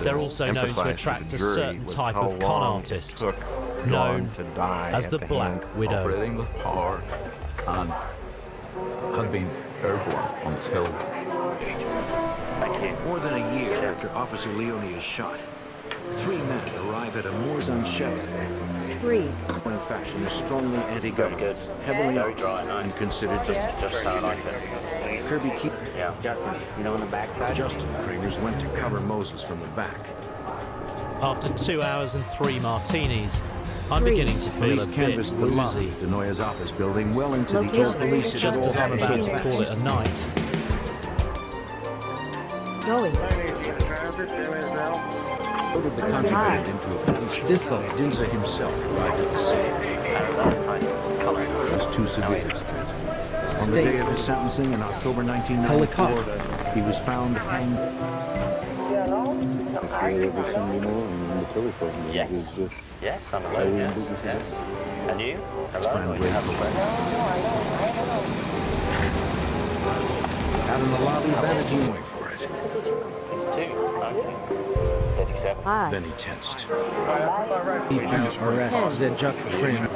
Speaker 4: They're also known to attract a certain type of con artist, known as the Black Widow.
Speaker 10: Operating was power and had been airborne until...
Speaker 2: More than a year after Officer Leone is shot, 3 men arrive at a Morzan shelter. The faction is strongly anti-government, heavily armed, and considered dangerous. Kirby Keith. Justin Kramers went to cover Moses from the back.
Speaker 4: After 2 hours and 3 martinis, I'm beginning to feel a bit
Speaker 2: canvassed the lobby
Speaker 4: woozy.
Speaker 2: of Denoya's office building well into the old police.
Speaker 4: Just as I'm about to call it a night.
Speaker 2: Loaded the contraband into a police
Speaker 1: Thistle.
Speaker 2: Dinza himself arrived at the scene. It was 2 civilians transported. On the day of his sentencing in October 1994, he was found hanged.
Speaker 19: Yes, I'm alone, yes. And you? Hello?
Speaker 2: Out in the lobby, Vanity waiting for it.
Speaker 19: It's 2, okay. 37.
Speaker 2: Then he tensed.
Speaker 1: Arrest Zedjuk Trim.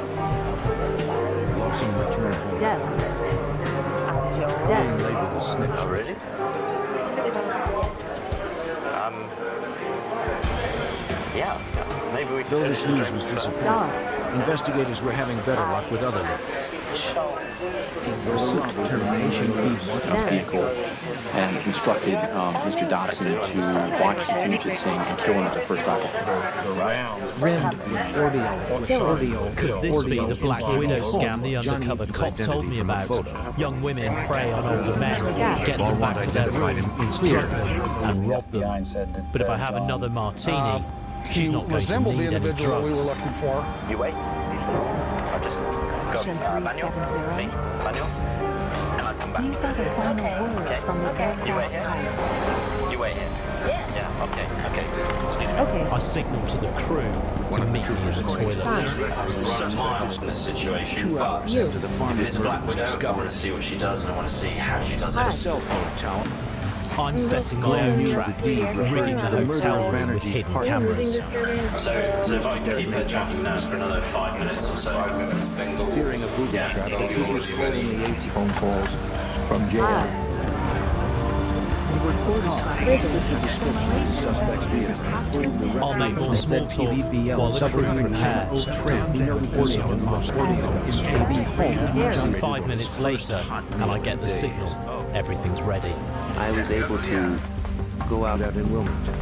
Speaker 2: Lawson returned home. Being labeled a snitch.
Speaker 19: Really? Yeah, maybe we can...
Speaker 2: Though this news was disappointing, investigators were having better luck with other leads.
Speaker 1: Pursuit termination
Speaker 11: vehicle and instructed Mr. Dobson to watch the fugitive scene and kill him at the first opportunity.
Speaker 1: Rimmed with audio.
Speaker 4: Could this be the Black Widow scam the undercover cop told me about? Young women prey on older men, get them back to their room, drug them, and rob them. But if I have another martini, she's not going to need any drugs.
Speaker 19: You wait. I'll just go.
Speaker 13: Section 370. These are the final words from the aircraft's pilot.
Speaker 19: You wait here. Yeah, okay. Excuse me.
Speaker 4: I signal to the crew to meet me in the toilet.
Speaker 19: So miles in this situation, but if it is a Black Widow, I want to see what she does and I want to see how she does it.
Speaker 2: Cell phone tower.
Speaker 4: I'm setting my own trap, rigging the hotel room with hidden cameras.
Speaker 19: So if I can keep her jacking down for another 5 minutes or so.
Speaker 2: Fearing a booby trap, the troopers called in the 80 phone calls from jail.
Speaker 13: The report is
Speaker 4: I'll make more small talk while the crew prepares. And 5 minutes later, and I get the signal. Everything's ready.
Speaker 16: I was able to go out
Speaker 2: in Wilmington.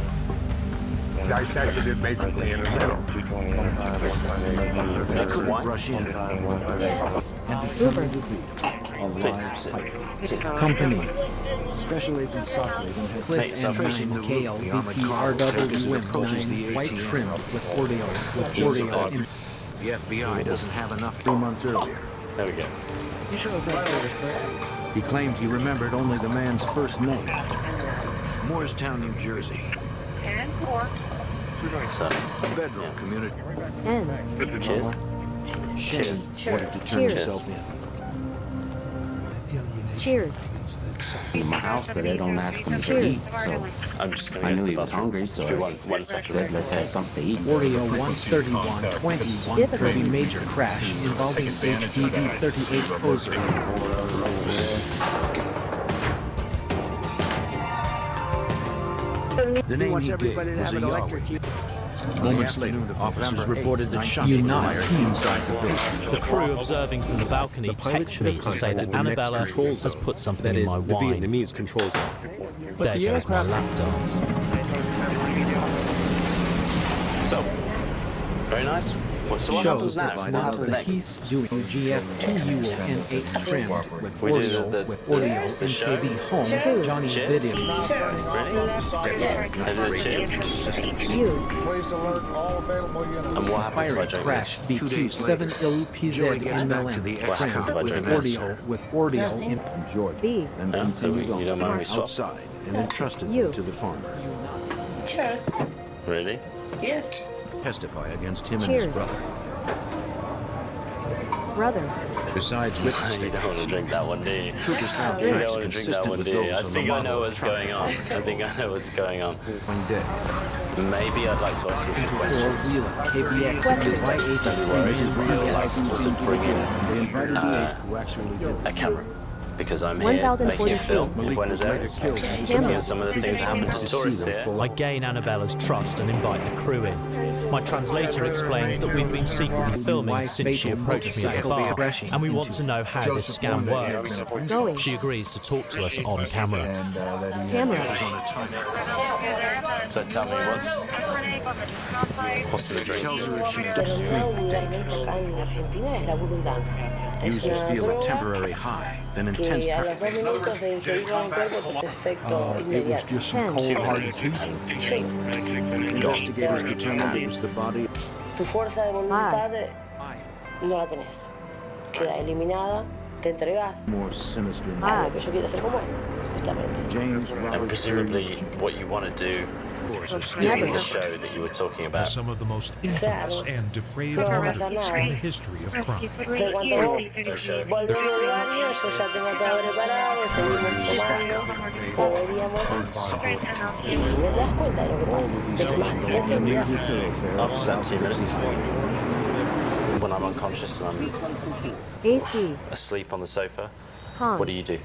Speaker 5: Dissected it basically in the middle.
Speaker 2: They couldn't rush in.
Speaker 1: Company.
Speaker 2: Special Agent Sockley has
Speaker 1: Cliff and Ryan Kale, VPRW
Speaker 2: approaches the
Speaker 1: white trimmed with audio.
Speaker 2: The FBI doesn't have enough 2 months earlier.
Speaker 19: There we go.
Speaker 2: He claimed he remembered only the man's first name. Moorestown, New Jersey.
Speaker 14: 10-4.
Speaker 2: Bedroom community.
Speaker 19: Cheers.
Speaker 2: Shane wanted to turn himself in.
Speaker 13: Cheers.
Speaker 16: in my house, but they don't ask him to eat, so
Speaker 19: I'm just
Speaker 16: I knew he was hungry, so
Speaker 19: one second.
Speaker 16: said, let's have something to eat.
Speaker 1: Audio 13121 Kirby major crash involving HDB-38 Poser.
Speaker 2: The name he gave was a Yahweh. Moments later, officers reported that shots were fired inside the building.
Speaker 4: The crew observing from the balcony text me to say that Annabella has put something in my wine.
Speaker 26: The Vietnamese control zone.
Speaker 4: But there goes my lap dance.
Speaker 19: So, very nice.
Speaker 22: So what happens now?
Speaker 1: Shows
Speaker 22: What
Speaker 1: now
Speaker 22: happens
Speaker 1: the
Speaker 22: next?
Speaker 1: Heath's doing UGF-2 N8 trim with
Speaker 22: We do
Speaker 1: audio,
Speaker 22: the
Speaker 1: and
Speaker 22: show.
Speaker 1: KB home, Johnny
Speaker 22: Cheers.
Speaker 1: Video.
Speaker 22: Really? I do the cheers. And what happens if I
Speaker 1: Fire
Speaker 22: drink
Speaker 1: crash
Speaker 22: this?
Speaker 1: BQ7 LPZ MLM with audio in
Speaker 2: Jordan, and continued
Speaker 22: you don't mind
Speaker 2: on
Speaker 22: me swap?
Speaker 2: outside and entrusted them to the farmer.
Speaker 14: Cheers.
Speaker 22: Really?
Speaker 14: Yes.
Speaker 2: Testify against him and his brother. Besides witness
Speaker 19: You don't want to drink that one, do you?
Speaker 2: troopers found
Speaker 19: You don't
Speaker 2: tracks
Speaker 19: want to drink that
Speaker 2: consistent
Speaker 19: one,
Speaker 2: with
Speaker 19: do you?
Speaker 2: those
Speaker 19: I
Speaker 2: on the
Speaker 19: think I know
Speaker 2: model
Speaker 19: what's
Speaker 2: truck
Speaker 19: going on. I think I know what's going on.
Speaker 2: one day.
Speaker 19: Maybe I'd like to ask you some questions.
Speaker 1: four-wheeler KBX Y83
Speaker 19: Also bring in
Speaker 2: They invited the eight who actually did
Speaker 19: a camera. Because I'm here making a film in Buenos Aires, looking at some of the things that happen to tourists here.
Speaker 4: I gain Annabella's trust and invite the crew in. My translator explains that we've been secretly filming since she approached me at the bar, and we want to know how this scam works. She agrees to talk to us on camera.
Speaker 19: So tell me, what's the drink?
Speaker 2: Users feel a temporary high, then intense pressure.
Speaker 5: It was just some cold-hearted people.
Speaker 2: Investigators determined it was the body.
Speaker 9: Tu fuerza de voluntad no la tenés. Queda eliminada, te entregas
Speaker 2: More sinister.
Speaker 9: a lo que yo quiero hacer como es.
Speaker 2: James
Speaker 19: And
Speaker 2: Robert
Speaker 19: presumably what you want to do isn't the show that you were talking
Speaker 25: Are
Speaker 19: about.
Speaker 25: some of the most infamous and depraved murders in the history of crime.
Speaker 9: Pero cuando vos volvemos de baño, yo ya tengo todo preparado, seguimos tomando, deberíamos, y no te das cuenta de lo que pasa. Te tomas
Speaker 19: After that 2 minutes, when I'm unconscious and I'm asleep on the sofa, what do you do?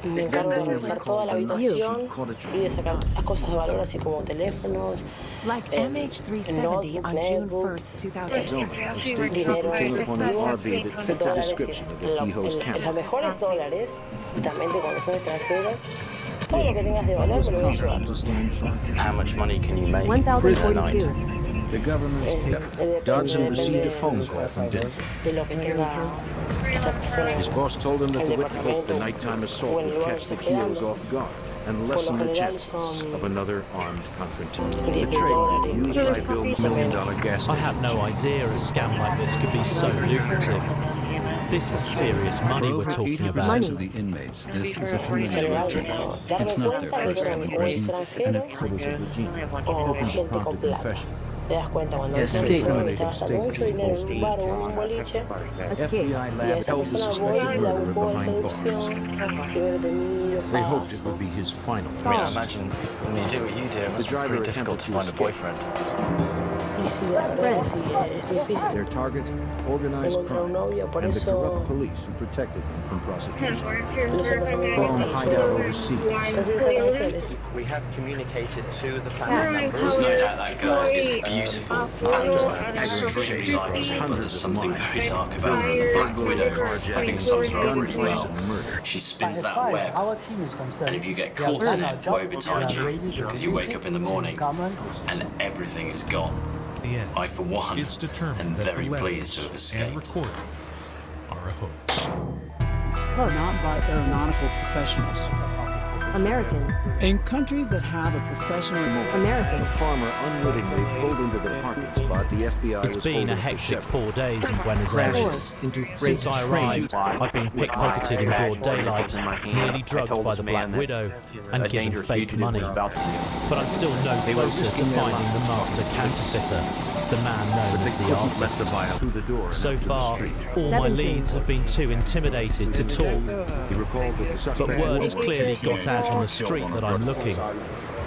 Speaker 9: Me encargo de revisar toda la habitación y de sacar las cosas de valor, así como teléfonos,
Speaker 13: Like MH370 on June 1st, 2000.
Speaker 2: A state trooper came upon an RV that fit the description of the Kehoe's
Speaker 9: los
Speaker 2: camera.
Speaker 9: mejores dólares, también cuando son extranjeros, todo lo que tengas de valor me lo voy a llevar.
Speaker 19: How much money can you make in a
Speaker 1: 1042.
Speaker 19: night?
Speaker 2: The government's hit. Dodson received a phone call from Denver.
Speaker 9: De lo que tenga esta persona.
Speaker 2: His boss told him that the witness hoped the nighttime assault would catch the Kehoes off guard and lessen the chances of another armed confrontation. The trailer, used by Bill's $1 million gas
Speaker 4: I
Speaker 2: station.
Speaker 4: had no idea a scam like this could be so lucrative. This is serious money
Speaker 12: For
Speaker 4: we're
Speaker 12: over
Speaker 4: talking
Speaker 12: 80%
Speaker 4: about.
Speaker 12: of the inmates, this is a familiar routine. It's not their first time in prison, and it
Speaker 2: Publisher Virginia opened a prompted confession.
Speaker 9: Te das cuenta cuando
Speaker 1: Escape.
Speaker 9: te gasta mucho dinero en un bar o en un boliche.
Speaker 2: FBI lab held the suspected murderer behind bars. They hoped it would be his final.
Speaker 19: I mean, I imagine when you do what you do, it must be
Speaker 2: driver
Speaker 19: pretty difficult to find a
Speaker 2: attempted to
Speaker 19: boyfriend.
Speaker 9: Y sí, la verdad es difícil.
Speaker 2: Their target, organized
Speaker 9: Encontrar un
Speaker 2: crime,
Speaker 9: novio, por
Speaker 2: and the
Speaker 9: eso
Speaker 2: corrupt police who protected them from prosecution.
Speaker 9: nosotros
Speaker 2: Blown hideout overseas.
Speaker 26: We have communicated to the family members.
Speaker 19: No doubt that girl is a beautiful actor, extremely likable, but there's something very dark about her. The Black Widow, I think something's wrong with her as well. She spins that web, and if you get caught in it, woe betide you, because you wake up in the morning and everything is gone. I, for one, am very pleased to have escaped.
Speaker 25: Are a hoax.
Speaker 20: Not by aeronautical professionals.
Speaker 1: American.
Speaker 20: In countries that have a professional
Speaker 1: American.
Speaker 2: A farmer unwittingly pulled into the parking spot the FBI
Speaker 4: It's
Speaker 2: was
Speaker 4: been
Speaker 2: holding
Speaker 4: a
Speaker 2: for
Speaker 4: hectic
Speaker 2: Chevron.
Speaker 4: 4 days in Buenos Aires. Since I arrived, I've been pickpocketed in broad daylight, nearly drugged by the Black Widow, and given fake money. But I'm still no closer to finding the master counterfeiter, the man known as the artist.
Speaker 2: Through the door
Speaker 4: So
Speaker 2: and into the
Speaker 4: far,
Speaker 2: street.
Speaker 4: all my leads have been too intimidated to talk.
Speaker 2: He recalled that the suspect
Speaker 4: But word has clearly got out on the street that I'm looking.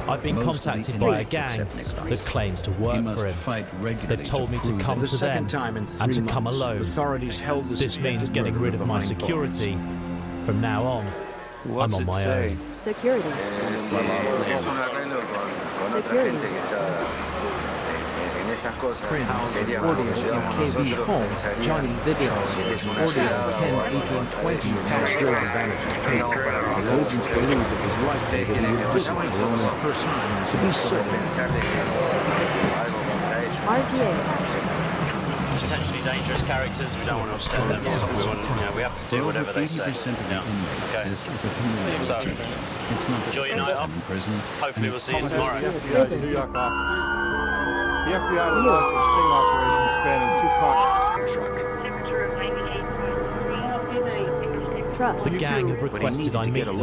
Speaker 4: I've been
Speaker 12: Most of the
Speaker 4: contacted by a
Speaker 12: inmates
Speaker 4: gang
Speaker 12: accept Nick's
Speaker 4: that
Speaker 12: advice.
Speaker 4: claims to
Speaker 12: He
Speaker 4: work
Speaker 12: must
Speaker 4: for him.
Speaker 12: fight regularly
Speaker 4: They've told
Speaker 12: to
Speaker 4: me to
Speaker 12: prove
Speaker 4: come
Speaker 12: it.
Speaker 4: to
Speaker 2: The
Speaker 4: them
Speaker 2: second time in 3
Speaker 4: and to
Speaker 2: months,
Speaker 4: come alone.
Speaker 2: authorities held the
Speaker 4: This means
Speaker 2: suspected
Speaker 4: getting rid
Speaker 2: murderer
Speaker 4: of my
Speaker 2: behind
Speaker 4: security.
Speaker 2: bars.
Speaker 4: From now on, I'm on my own.
Speaker 1: Security. Security. Print, audio, MKV home, Johnny Video, audio 10-18-20, past your advantages paid. The agents believed it was likely that he would visit alone in person to be certain. RTA.
Speaker 19: potentially dangerous characters. We don't want to upset them. We have to do whatever they say. Okay.
Speaker 12: This is a familiar
Speaker 19: So,
Speaker 12: routine. It's not the
Speaker 19: enjoy your
Speaker 12: first
Speaker 19: night
Speaker 12: time
Speaker 19: off.
Speaker 12: in prison.
Speaker 19: Hopefully we'll see you tomorrow.
Speaker 11: The FBI was lost in sting operation spanning 2 cars.
Speaker 4: The gang have requested I meet them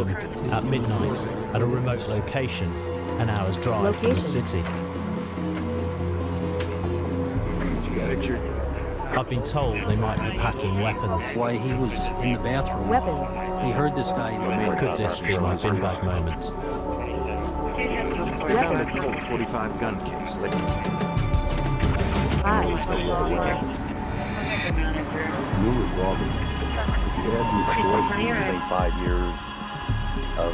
Speaker 4: at midnight at a remote location, an hour's drive from the city. I've been told they might be packing weapons.
Speaker 8: Why he was in the bathroom.
Speaker 7: Weapons.
Speaker 8: He heard this guy.
Speaker 4: Could this be my bin bag moment?
Speaker 2: We found a Colt 45 gun case.
Speaker 11: You were Robert. You had the 5 years of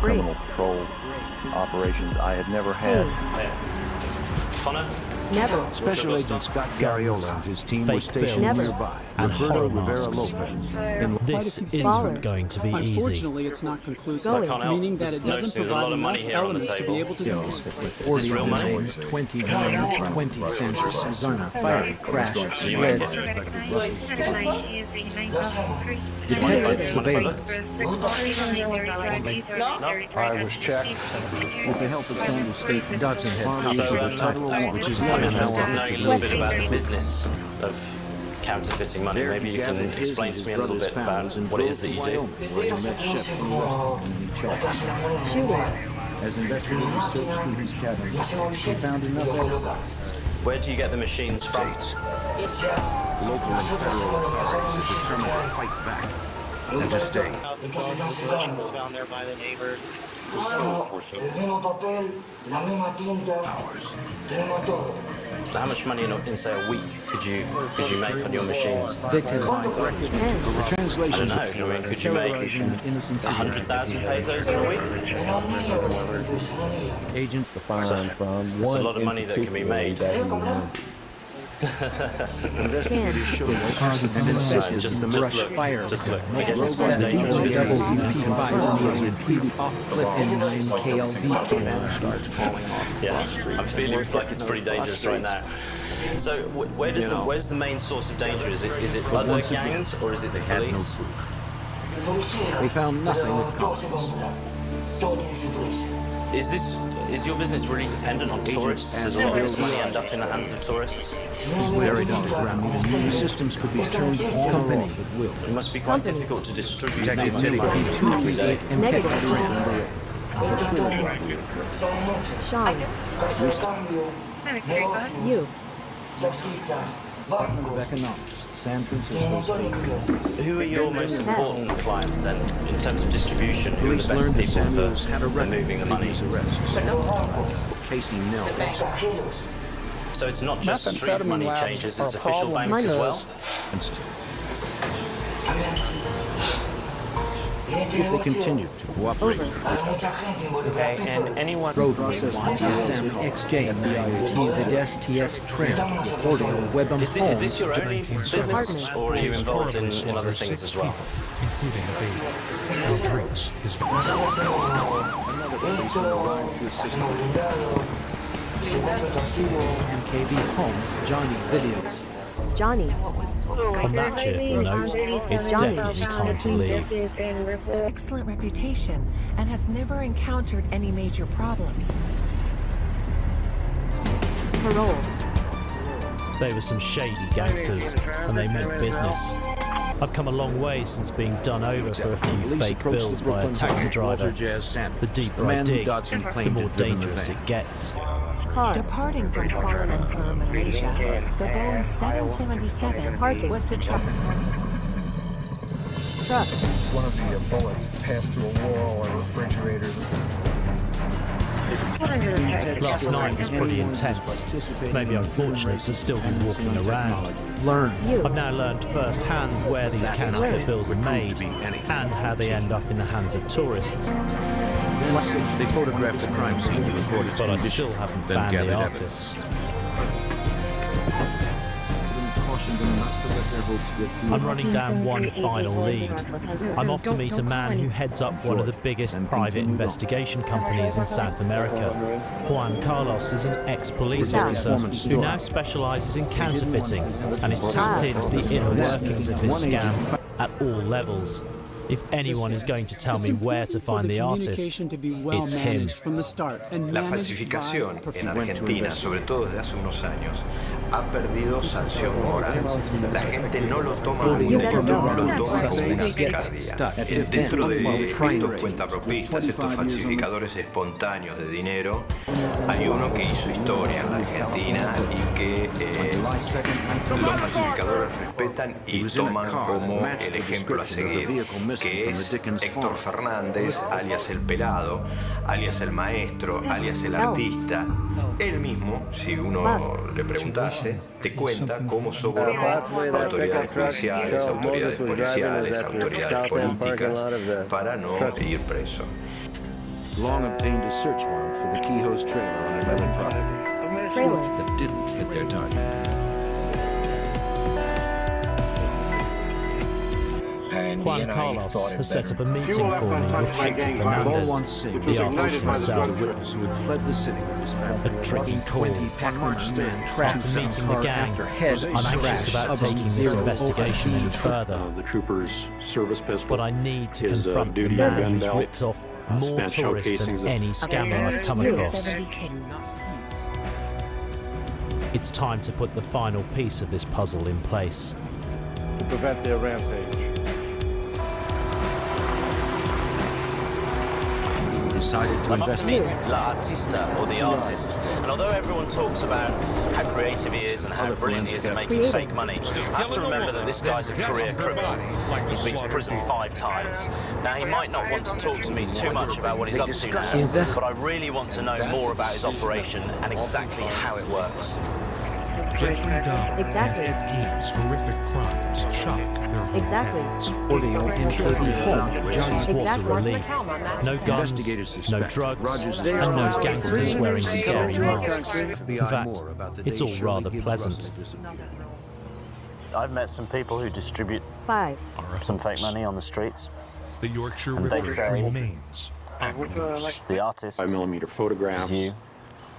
Speaker 11: criminal patrol operations. I had never had.
Speaker 19: Connor?
Speaker 7: Never.
Speaker 2: Special Agent Scott Garriola and his team were stationed nearby.
Speaker 4: And
Speaker 2: Roberto
Speaker 4: horror
Speaker 2: Rivera
Speaker 4: masks.
Speaker 2: Lopez.
Speaker 4: This isn't going to be easy.
Speaker 20: Unfortunately, it's not conclusive,
Speaker 19: I can't help
Speaker 20: meaning that it doesn't
Speaker 19: noticing there's a
Speaker 20: provide
Speaker 19: lot of money
Speaker 20: enough
Speaker 19: here on the
Speaker 20: elements to be
Speaker 19: table.
Speaker 20: able to
Speaker 19: Is this real money?
Speaker 1: 2920 Central Susana fire crash spread. Detected surveillance.
Speaker 11: I was checked.
Speaker 2: With the help of Sanders State, Dodson had copies of the title, which is
Speaker 19: I'm
Speaker 2: now
Speaker 19: interested in
Speaker 2: off
Speaker 19: knowing a little bit about the business of counterfeiting money. Maybe you can explain to me a little bit about what it is that you do.
Speaker 2: As investigators searched through his cabin, they found enough evidence.
Speaker 19: Where do you get the machines from?
Speaker 2: Local and federal authorities have determined to fight back and to stay.
Speaker 19: Down there by the neighbors. How much money in say a week could you make on your machines?
Speaker 2: The translation.
Speaker 19: I don't know. I mean, could you make 100,000 pesos in a week?
Speaker 11: Agents to find from
Speaker 19: That's
Speaker 11: one
Speaker 19: a lot of money that can be made.
Speaker 2: Investigators show no arson
Speaker 19: Just look.
Speaker 1: Fire.
Speaker 19: Just look. I guess it's
Speaker 1: 17
Speaker 19: very dangerous.
Speaker 1: WP5 million piece off cliff and 9 KLV.
Speaker 19: Yeah, I'm feeling like it's pretty dangerous right now. So, where's the main source of danger? Is it other gangs or is it the police?
Speaker 2: They found nothing that caused
Speaker 19: Is your business really dependent on tourists? Does a lot of this money end up in the hands of tourists?
Speaker 2: buried underground. The systems could be turned on or off at will.
Speaker 19: It must be quite difficult to distribute that
Speaker 2: Detective
Speaker 19: much money every day.
Speaker 7: Sean. You.
Speaker 2: Department of Economics, San Francisco State.
Speaker 19: Who are your most important clients then, in terms of distribution? Who are the
Speaker 2: Police
Speaker 19: best
Speaker 2: learned that
Speaker 19: people
Speaker 2: Samuels had a
Speaker 19: for
Speaker 2: record
Speaker 19: moving the
Speaker 2: of
Speaker 19: money?
Speaker 2: his arrests. Casey Nell.
Speaker 19: So it's not just street money changes, it's official banks as well?
Speaker 2: If they continue to cooperate.
Speaker 19: Okay, and anyone...
Speaker 1: Roadway TSM XJ TZSTS trim Order Webam
Speaker 19: Is this your only business, or are you involved in other things as well?
Speaker 25: Including a baby. His drinks, his
Speaker 2: Another policeman arrived to assist
Speaker 1: MKV home Johnny videos.
Speaker 7: Johnny.
Speaker 4: On that cheerful note, it's definitely time to leave.
Speaker 13: Excellent reputation and has never encountered any major problems.
Speaker 7: Parole.
Speaker 4: They were some shady gangsters, and they meant business. I've come a long way since being done over for a few fake bills by a taxi driver. The deeper I dig, the more dangerous it gets.
Speaker 13: Departing from Kuala Lumpur, Malaysia, the Boeing 777 was to travel.
Speaker 5: One of the bullets passed through a wall or refrigerator.
Speaker 4: Last night was pretty intense. Maybe unfortunate to still be walking around. I've now learned firsthand where these counterfeit bills are made and how they end up in the hands of tourists.
Speaker 2: They photographed the crime scene and recorded its
Speaker 4: But I
Speaker 2: condition,
Speaker 4: still haven't
Speaker 2: then
Speaker 4: found the
Speaker 2: gathered
Speaker 4: artist.
Speaker 2: evidence. Cautioned them not to let
Speaker 4: I'm running down one final lead. I'm off to meet a man who heads up one of the biggest private investigation companies in South America. Juan Carlos is an ex-police officer who now specializes in counterfeiting and is tapped into the inner workings of this scam at all levels. If anyone is going to tell me where to find the artist, it's him.
Speaker 15: La falsificación en Argentina, sobre todo desde hace unos años, ha perdido sanción moral. La gente no lo toma como un delito, lo toma como una picardía. Dentro de estos cuentapropistas, estos falsificadores espontáneos de dinero, hay uno que hizo historia en la Argentina y que los falsificadores respetan y toman como el ejemplo a seguir, que es Héctor Fernández, alias el Pelado, alias el Maestro, alias el Artista. Él mismo, si uno le preguntase, te cuenta cómo sobornó autoridades judiciales, autoridades policiales, autoridades políticas para no ir preso.
Speaker 2: Long obtained a search warrant for the Quijos trailer on 11 property that didn't hit their target.
Speaker 4: Juan Carlos has set up a meeting for me with Héctor Fernández, the artist himself. A tricky call. After meeting the gang, I'm anxious about taking this investigation any further. But I need to confront the man who's ripped off more tourists than any scammer I've come across. It's time to put the final piece of this puzzle in place.
Speaker 11: To prevent their rampage.
Speaker 2: I'm
Speaker 22: off to meet La Artista, or the artist, and although everyone talks about how creative he is and how brilliant he is at making fake money, I have to remember that this guy's a career criminal. He's been to prison 5 times. Now, he might not want to talk to me too much about what he's up to now, but I really want to know more about his operation and exactly how it works.
Speaker 25: Jeffrey Dahmer and Ed Gein's horrific crimes shocked their hometowns.
Speaker 4: Johnny's was a relief. No guns, no drugs, and no gangsters wearing scary masks. In fact, it's all rather pleasant.
Speaker 22: I've met some people who distribute some fake money on the streets.
Speaker 25: The Yorkshire
Speaker 22: and they
Speaker 25: River
Speaker 22: say
Speaker 25: remains
Speaker 22: the artist,
Speaker 11: 5mm photographs.
Speaker 22: You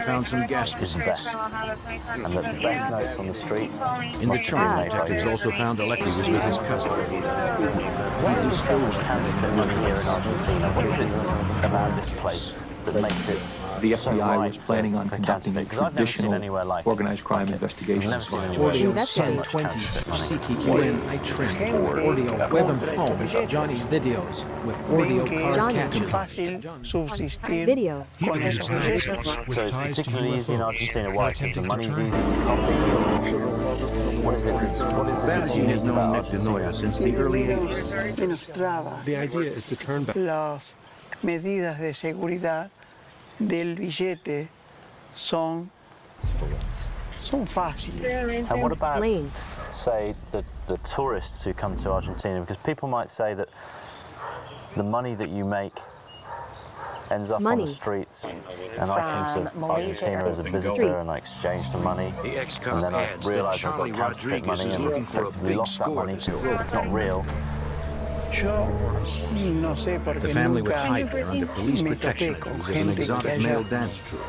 Speaker 2: found some gas
Speaker 22: is the best, and that the best notes on the street.
Speaker 2: In the chart, detectives also found Electra was with his cousin.
Speaker 22: Why is there so much counterfeit money here in Argentina? What is it about this place that makes it
Speaker 8: the
Speaker 22: so
Speaker 8: FBI
Speaker 22: right
Speaker 8: was planning on conducting a traditional organized crime investigation.
Speaker 1: Audio 1020, CTQN, I trim, audio web and home, Johnny videos with audio card capture.
Speaker 7: Video.
Speaker 22: So it's particularly easy in Argentina. Why? Because the money's easy to copy. What is it that's unique about Argentina?
Speaker 2: Since the early 80s.
Speaker 17: The idea is to turn back. Las medidas de seguridad del billete son fáciles.
Speaker 22: And what about, say, the tourists who come to Argentina? Because people might say that the money that you make ends up on the streets, and I come to Argentina as a visitor and I exchange some money, and then I realise I've got counterfeit money and effectively lost that money because it's not real.
Speaker 2: The family would hide there under police protection as an exotic male dance troupe.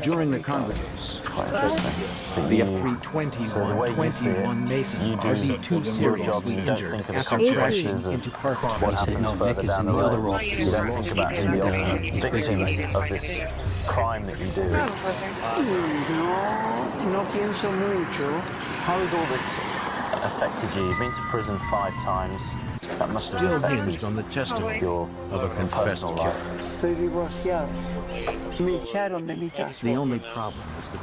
Speaker 2: During the convocates,
Speaker 1: the F-320-121 Mason RZ-2 seriously injured after crashing into car
Speaker 22: What happens further down the road? You don't think about who the ultimate victim of this crime that you do is. How has all this affected you? You've been to prison 5 times. That must have
Speaker 2: still
Speaker 22: affected
Speaker 2: hinged on the testimony of a confessed killer. The only problem is the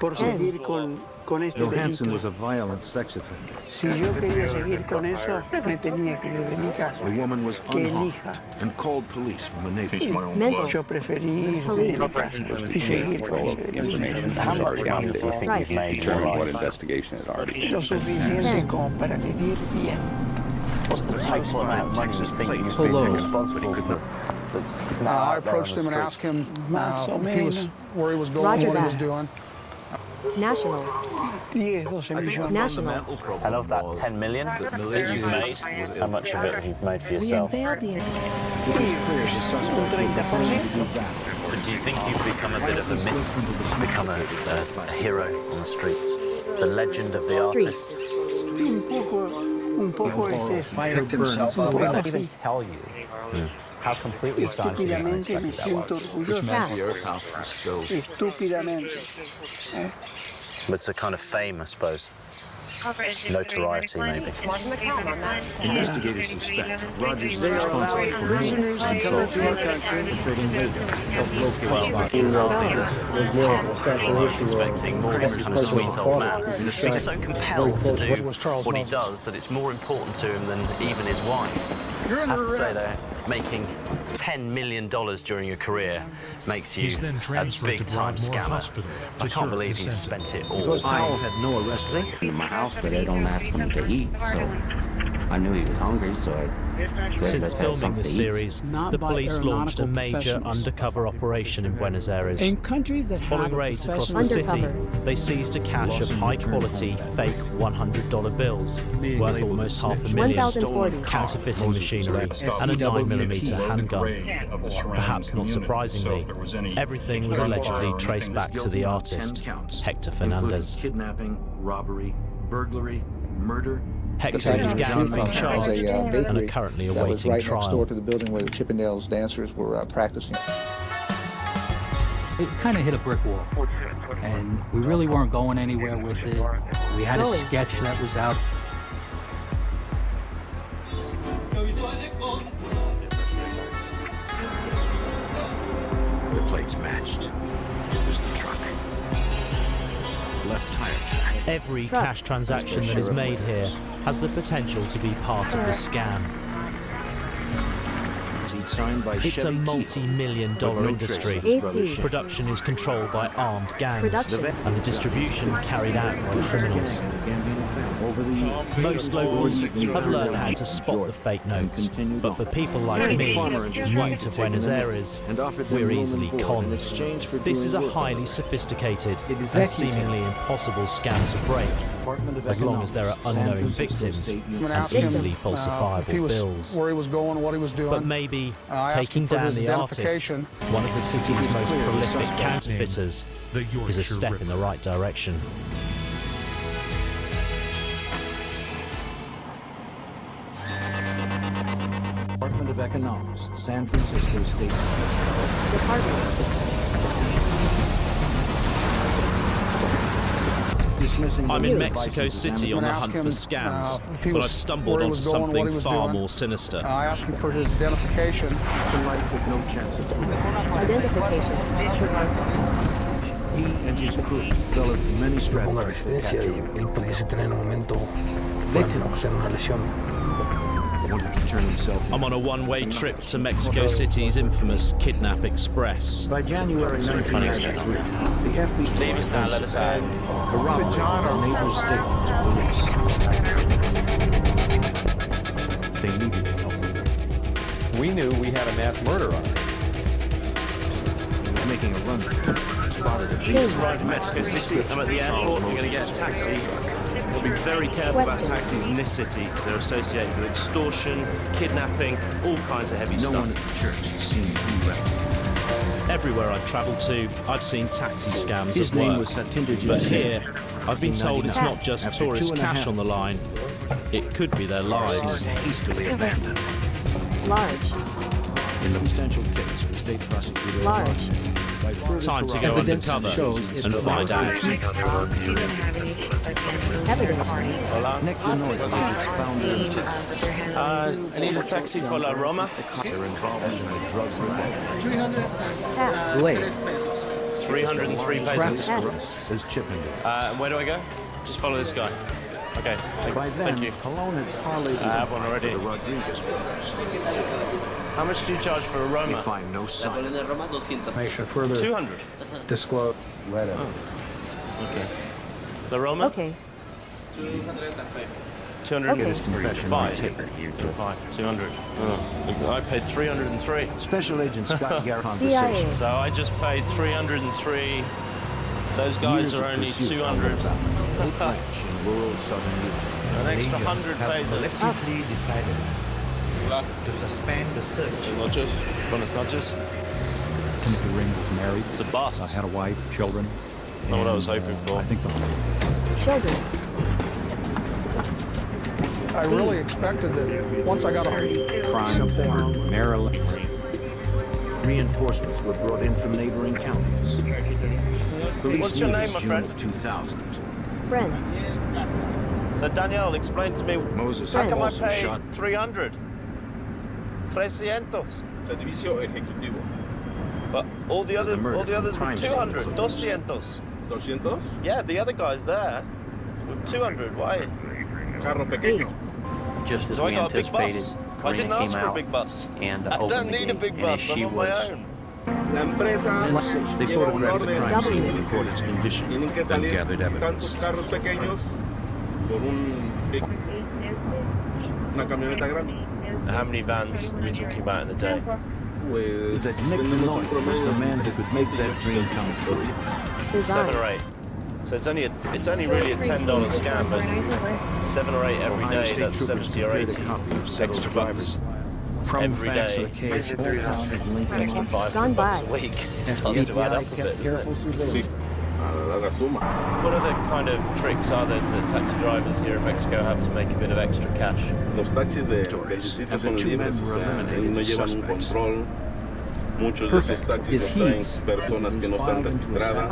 Speaker 2: Johansson was a violent sex offender. The woman was unharmed and called police from the Navy.
Speaker 22: How much money do you think you've made during what investigation is already? What's the total amount of money you think you've been responsible for?
Speaker 5: I approached him and asked him if he was where he was going, what he was doing.
Speaker 7: National.
Speaker 17: 10, 12 millones.
Speaker 7: National.
Speaker 19: And of that 10 million that you've made, how much of it have you made for yourself?
Speaker 13: We unveiled the
Speaker 19: But do you think you've become a bit of a myth, become a hero on the streets? The legend of the artist?
Speaker 17: Un poco es eso.
Speaker 5: Fire burns. I can't even tell you how completely astonishing and
Speaker 17: Estúpidamente me
Speaker 5: unexpected that
Speaker 17: siento
Speaker 5: was.
Speaker 17: orgulloso. Estúpidamente.
Speaker 19: But it's a kind of fame, I suppose. Notoriety, maybe.
Speaker 2: Investigators suspect Rogers is responsible for prisoners to come into our country and trading later.
Speaker 19: I was expecting more of this kind of sweet old man. He's so compelled to do what he does that it's more important to him than even his wife. I have to say that making $10 million during your career makes you a big-time scammer. I can't believe he's spent it all.
Speaker 2: Because Powell had no arrest.
Speaker 16: In my house, but they don't ask him to eat, so I knew he was hungry, so I said,
Speaker 4: Since
Speaker 16: let's have
Speaker 4: filming
Speaker 16: something
Speaker 4: the
Speaker 16: to eat.
Speaker 4: series,
Speaker 20: Not
Speaker 4: the
Speaker 20: by
Speaker 4: police launched a
Speaker 20: aeronautical
Speaker 4: major
Speaker 20: professionals.
Speaker 4: undercover operation in Buenos Aires.
Speaker 20: In countries that
Speaker 4: Following
Speaker 20: have a
Speaker 4: raids across the
Speaker 20: professional
Speaker 4: city,
Speaker 7: Undercover.
Speaker 4: they seized a cache of high-quality, fake $100 bills worth almost $500,000,
Speaker 7: 1,040.
Speaker 4: counterfeiting machinery, and a 9mm handgun. Perhaps not surprisingly, everything was allegedly traced back to the artist, Hector Fernandez.
Speaker 2: Kidnapping, robbery, burglary, murder.
Speaker 4: Hector is gang being charged and are currently
Speaker 3: that was
Speaker 4: awaiting
Speaker 3: right next door
Speaker 4: trial.
Speaker 3: to the building where the Chippendales dancers were practicing.
Speaker 8: It kind of hit a brick wall, and we really weren't going anywhere with it. We had a sketch that was out.
Speaker 2: The plates matched. It was the truck. Left tire track.
Speaker 4: Every cash transaction that is made here has the potential to be part of the scam.
Speaker 2: Signed by
Speaker 4: It's a multi-million-dollar industry.
Speaker 7: AC.
Speaker 4: Production is controlled by armed gangs,
Speaker 7: Production.
Speaker 4: and the distribution carried out by criminals. Most locals have learned how to spot the fake notes, but for people like me, new to Buenos Aires, we're easily conned. This is a highly sophisticated and seemingly impossible scam to break, as long as there are unknown victims and easily falsifiable bills.
Speaker 5: Where he was going, what he was doing.
Speaker 4: But maybe
Speaker 5: I asked
Speaker 4: taking
Speaker 5: him for
Speaker 4: down
Speaker 5: his
Speaker 4: the artist,
Speaker 5: identification.
Speaker 4: one of the city's most prolific counterfeiters, is a step in the right direction.
Speaker 2: Department of Economics, San Francisco State.
Speaker 4: I'm in Mexico City on the hunt for scams, but I've stumbled onto something far more sinister.
Speaker 5: I asked him for his identification.
Speaker 2: It's to life with no chance of proof.
Speaker 7: Identification.
Speaker 2: He and his crew developed many strategies to capture wanted to turn himself in.
Speaker 4: I'm on a one-way trip to Mexico City's infamous Kidnap Express.
Speaker 2: By January 1993, the FBI
Speaker 19: Leave us now, let us out.
Speaker 2: corroborated our neighbor's statement to police. They needed help.
Speaker 5: We knew we had a mass murder on it.
Speaker 2: He was making a run for it. Spotted a vehicle.
Speaker 22: Arrived in Mexico City. I'm at the airport. I'm going to get a taxi. We'll be very careful about taxis in this city because they're associated with extortion, kidnapping, all kinds of heavy
Speaker 2: No
Speaker 22: stuff.
Speaker 2: one at the church had seen him left.
Speaker 4: Everywhere I've travelled to, I've seen taxi scams
Speaker 2: His
Speaker 4: at
Speaker 2: name
Speaker 4: work.
Speaker 2: was Satinder
Speaker 4: But
Speaker 2: Jose.
Speaker 4: here, I've been told it's not just
Speaker 2: After
Speaker 4: tourist
Speaker 2: 2.5
Speaker 4: cash on the line. It could be their lives.
Speaker 2: Hastily abandoned.
Speaker 7: Large.
Speaker 2: In the substantial case for state prosecutor.
Speaker 7: Large.
Speaker 4: Time to go undercover and find out.
Speaker 7: Evidence.
Speaker 2: Nick Denoy is its founder.
Speaker 22: I need a taxi for La Roma.
Speaker 2: Their involvement in the drug
Speaker 7: Pass.
Speaker 2: Late.
Speaker 22: 303 pesos.
Speaker 7: Pass.
Speaker 2: Is Chippendale.
Speaker 22: And where do I go? Just follow this guy. Okay,
Speaker 2: By then,
Speaker 22: thank you.
Speaker 2: Cologne had parlayed
Speaker 22: I have one already.
Speaker 2: for the Rodriguez brothers.
Speaker 22: How much do you charge for a
Speaker 2: They
Speaker 22: Roma?
Speaker 2: find no sign.
Speaker 5: Information further
Speaker 22: 200.
Speaker 5: disclosed.
Speaker 22: Okay. La Roma?
Speaker 7: Okay.
Speaker 22: 205. 200. Oh. I paid 303.
Speaker 2: Special Agent Scott Garrett
Speaker 7: CIA.
Speaker 2: conversation.
Speaker 22: So I just paid 303 Those guys are only 200. So an extra 100 pesos.
Speaker 6: Collectively decided to suspend the search.
Speaker 22: Buenas noches.
Speaker 8: Timothy Ring was married.
Speaker 22: It's a bus.
Speaker 8: I had a wife, children.
Speaker 22: That's not what I was hoping for.
Speaker 8: I think
Speaker 7: Children.
Speaker 5: I really expected that once I got a
Speaker 8: crime, Maryland.
Speaker 2: Reinforcements were brought in from neighboring counties. Police
Speaker 22: What's your name, my
Speaker 2: June
Speaker 22: friend?
Speaker 2: of 2000.
Speaker 7: Friend.
Speaker 22: So Danielle, explain to me,
Speaker 2: Moses
Speaker 22: how come I
Speaker 2: also
Speaker 22: pay
Speaker 2: shot
Speaker 22: 300? 300.
Speaker 10: Servicio ejecutivo.
Speaker 22: But all the others
Speaker 2: murder
Speaker 22: were
Speaker 2: from crime
Speaker 22: 200.
Speaker 2: scene.
Speaker 22: 200.
Speaker 10: 200.
Speaker 22: Yeah, the other guys there were 200. Why?
Speaker 10: Carro pequeño.
Speaker 8: Just as
Speaker 22: So I
Speaker 8: we
Speaker 22: got a big
Speaker 8: anticipated,
Speaker 22: bus. I didn't
Speaker 8: Karina
Speaker 22: ask
Speaker 8: came
Speaker 22: for a
Speaker 8: out
Speaker 22: big bus.
Speaker 8: and
Speaker 22: I
Speaker 8: opened
Speaker 22: don't
Speaker 8: the
Speaker 22: need a
Speaker 8: gate,
Speaker 22: big
Speaker 8: and
Speaker 22: bus.
Speaker 8: as
Speaker 22: I'm
Speaker 8: she
Speaker 22: on my
Speaker 8: was
Speaker 22: own.
Speaker 10: La empresa
Speaker 2: They
Speaker 10: lleva un
Speaker 2: photographed the
Speaker 10: orden.
Speaker 2: crime scene to record its condition,
Speaker 10: Tienen que
Speaker 2: then
Speaker 10: salir
Speaker 2: gathered evidence.
Speaker 10: tantos carros pequeños por una camioneta grande.
Speaker 22: How many vans are we talking about in a day?
Speaker 10: Pues
Speaker 2: That Nick
Speaker 10: tenemos un
Speaker 2: Benoit was the
Speaker 10: promedio
Speaker 2: man who could make that dream come true.
Speaker 22: 7 or 8. So it's only really a $10 scam, but 7 or 8 every
Speaker 2: Ohio
Speaker 22: day.
Speaker 2: State
Speaker 22: That's
Speaker 2: troopers
Speaker 22: 70 or
Speaker 2: prepared
Speaker 22: 80
Speaker 2: a copy of several
Speaker 22: extra
Speaker 2: drivers.
Speaker 22: bucks.
Speaker 5: from
Speaker 22: Every
Speaker 5: the facts
Speaker 22: day.
Speaker 5: of the case.
Speaker 22: An extra $500
Speaker 7: by.
Speaker 22: a week. It starts to add up a bit, doesn't it?
Speaker 10: A la suma.
Speaker 22: What other kind of tricks are there that taxi drivers here in Mexico have to make a bit of extra cash?
Speaker 10: Los taxis del distrito son libres, o sea, ellos no llevan un control. Muchos de esos taxis los traen personas que no están registradas.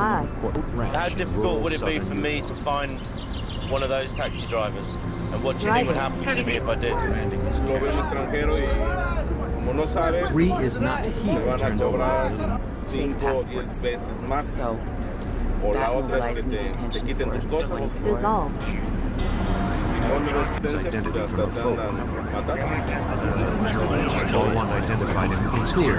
Speaker 22: How difficult would it be for me to find one of those taxi drivers? And what do you think would happen to me if I did?
Speaker 10: Lo ve un extranjero y como no sabes,
Speaker 1: 3 is not
Speaker 10: te
Speaker 1: he
Speaker 10: van a
Speaker 1: turned over.
Speaker 10: cobrar 5 o 10 veces más. O la otra es que te quiten tus cosas.
Speaker 7: Dissolve.
Speaker 10: Si ponen resistencia, pues hasta te andan matando.
Speaker 2: No one identified him in clear.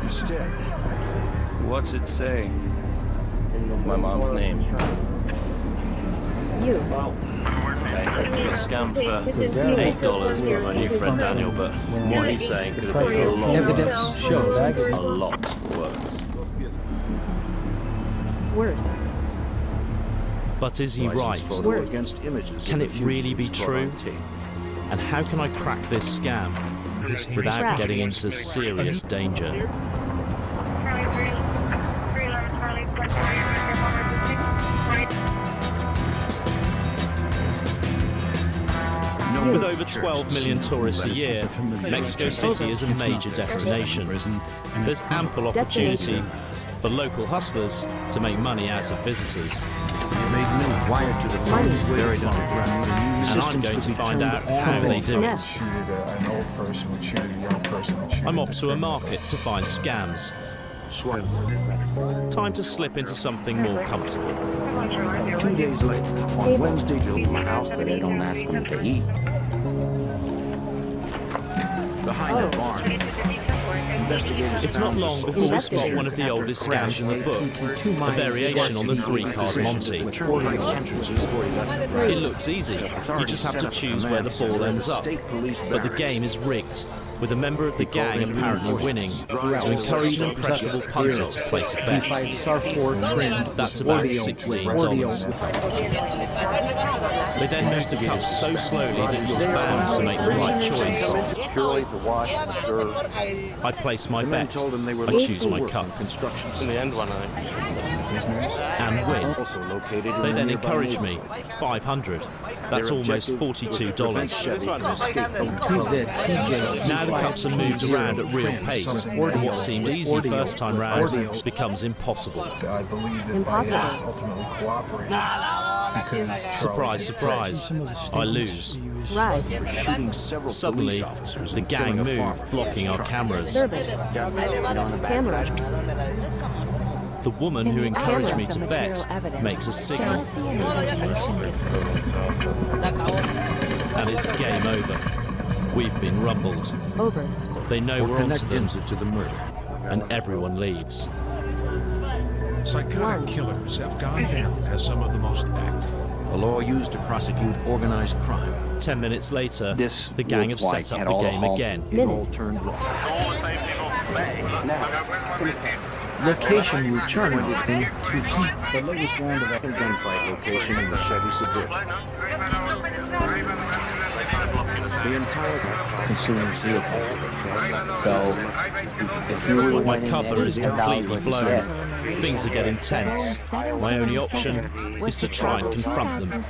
Speaker 2: Instead,
Speaker 22: What's it say? My mom's name.
Speaker 7: You.
Speaker 22: Okay, scam for $8 for my new friend Daniel, but from what he's saying could have been a lot
Speaker 1: Evidence
Speaker 22: worse.
Speaker 1: shows it's
Speaker 22: A lot worse.
Speaker 7: Worse.
Speaker 4: But is he right?
Speaker 2: photo against images
Speaker 4: Can
Speaker 2: of
Speaker 4: it
Speaker 2: the
Speaker 4: really be
Speaker 2: fugitives caught
Speaker 4: true?
Speaker 2: on tape.
Speaker 4: And how can I crack this scam without getting into serious danger? With over 12 million tourists a year, Mexico City is a major destination. There's ample opportunity for local hustlers to make money out of visitors.
Speaker 2: Made no wire to the tunnels buried underground.
Speaker 4: And I'm going to find out how they do it.
Speaker 5: Cheated an old person, who cheated a young person. who cheated
Speaker 4: I'm off to a market to find scams. Time to slip into something more comfortable.
Speaker 2: 2 days later, on Wednesday,
Speaker 8: my house that they don't ask them to eat.
Speaker 2: behind the barn, investigators
Speaker 4: It's not
Speaker 2: found
Speaker 4: long
Speaker 2: the
Speaker 4: before we spot
Speaker 2: sophisticated
Speaker 4: one of the oldest scams in the book,
Speaker 2: APT-2
Speaker 4: a variation on the 3-card Monty. It looks easy, you just have to choose where the ball ends up. But the game is rigged, with a member of the gang apparently winning, to encourage an impressionable punter to place a bet. That's about $16. They then move the cup so slowly that you're bound to make the right choice. I place my bet. I choose my cup.
Speaker 22: In the end one, I think.
Speaker 4: And win. They then encourage me. 500. That's almost $42. Now the cups are moved around at real pace, and what seemed easy first time round becomes impossible.
Speaker 5: I believe that by us ultimately cooperating. Because
Speaker 4: Surprise, surprise, I lose.
Speaker 7: Right.
Speaker 4: Suddenly, the gang move, blocking our cameras.
Speaker 7: Service. Camera.
Speaker 4: The woman who encouraged me to bet makes a signal. And it's game over. We've been rumbled.
Speaker 7: Over.
Speaker 4: They know we're onto them,
Speaker 2: to the murder,
Speaker 4: and everyone leaves.
Speaker 25: Psychotic killers have gone down as some of the most active.
Speaker 2: a law used to prosecute organized crime.
Speaker 4: 10 minutes later, the gang have set up the game again.
Speaker 2: It all turned wrong.
Speaker 22: It's all the same people.
Speaker 1: Location returning to Heath.
Speaker 2: The latest round of other gunfight location in the Chevy Suburban. The entire
Speaker 16: consuming vehicle. So, if you really
Speaker 4: My cover is completely blown. Things are getting tense. My only option is to try and confront them.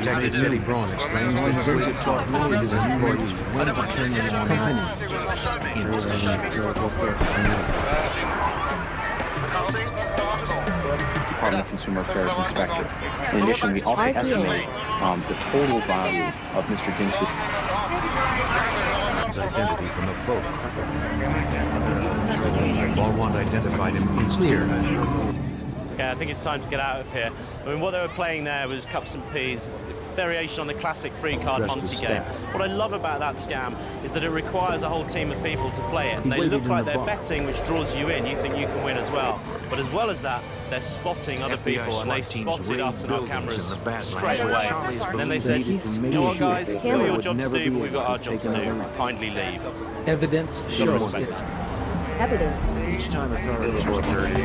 Speaker 2: Detective Millie Braun explains the visit taught many of his employees when to turn in their company.
Speaker 3: Department of Consumer Affairs Inspector. In addition, we also estimate the total value of Mr. Dinks'
Speaker 2: identity from the photo. Ballwand identified him instantly.
Speaker 22: Okay, I think it's time to get out of here. I mean, what they were playing there was cups and peas. It's a variation on the classic free-card Monty game. What I love about that scam is that it requires a whole team of people to play it. They look like they're betting, which draws you in. You think you can win as well. But as well as that, they're spotting other people, and they spotted us and our cameras straight away. And then they said, you know what, guys, we've got your job to do, but we've got our job to do. Kindly leave.
Speaker 1: Evidence shows it's
Speaker 7: Evidence.
Speaker 2: Each time authorities responded,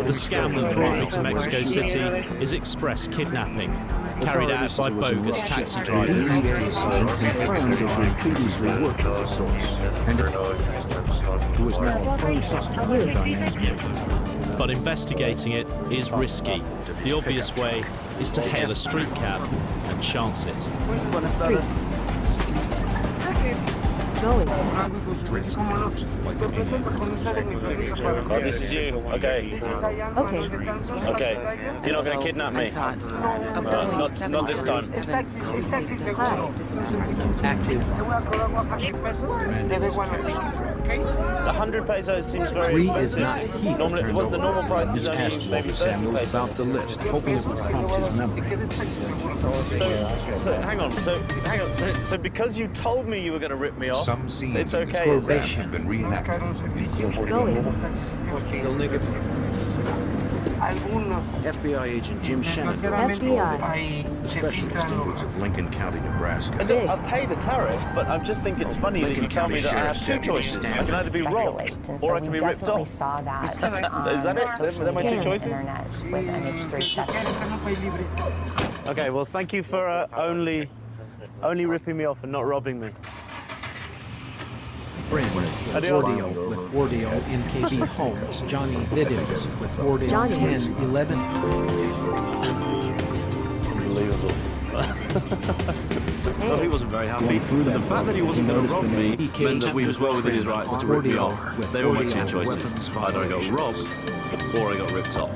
Speaker 4: the scam that brought me to Mexico City is express kidnapping, carried out by bogus taxi drivers.
Speaker 2: previously worked with the source, and who is now a firm suspect.
Speaker 4: But investigating it is risky. The obvious way is to hail a street cab and chance it.
Speaker 7: Going.
Speaker 22: Oh, this is you. Okay.
Speaker 7: Okay.
Speaker 22: Okay. You're not going to kidnap me. Not this time.
Speaker 1: active.
Speaker 22: 100 pesos seems very
Speaker 1: 3
Speaker 22: expensive.
Speaker 1: is not Heath.
Speaker 22: Normally, well, the normal price is only maybe 30
Speaker 2: Samuels
Speaker 22: pesos.
Speaker 2: about the list, hoping it would prompt his memory.
Speaker 22: So hang on. So because you told me you were going to rip me off, it's okay. Is it?
Speaker 2: Been reenacted.
Speaker 7: Going.
Speaker 2: FBI agent Jim Shannon,
Speaker 7: FBI.
Speaker 2: the specialist in woods of Lincoln County, Nebraska.
Speaker 22: I pay the tariff, but I just think it's funny that you tell me that I have two choices. I can either be robbed or I can be ripped off.
Speaker 9: Saw that
Speaker 22: Is that it? They're my two choices?
Speaker 9: with MH370.
Speaker 22: Okay, well, thank you for only ripping me off and not robbing me.
Speaker 1: With Ordeal in KB Homes, Johnny Viddens with Ordeal 1011.
Speaker 10: Unbelievable. Well, he wasn't very happy. The fact that he wasn't going to rob me meant that we was well within his rights to rip me off. They were my two choices. Either I got robbed or I got ripped off.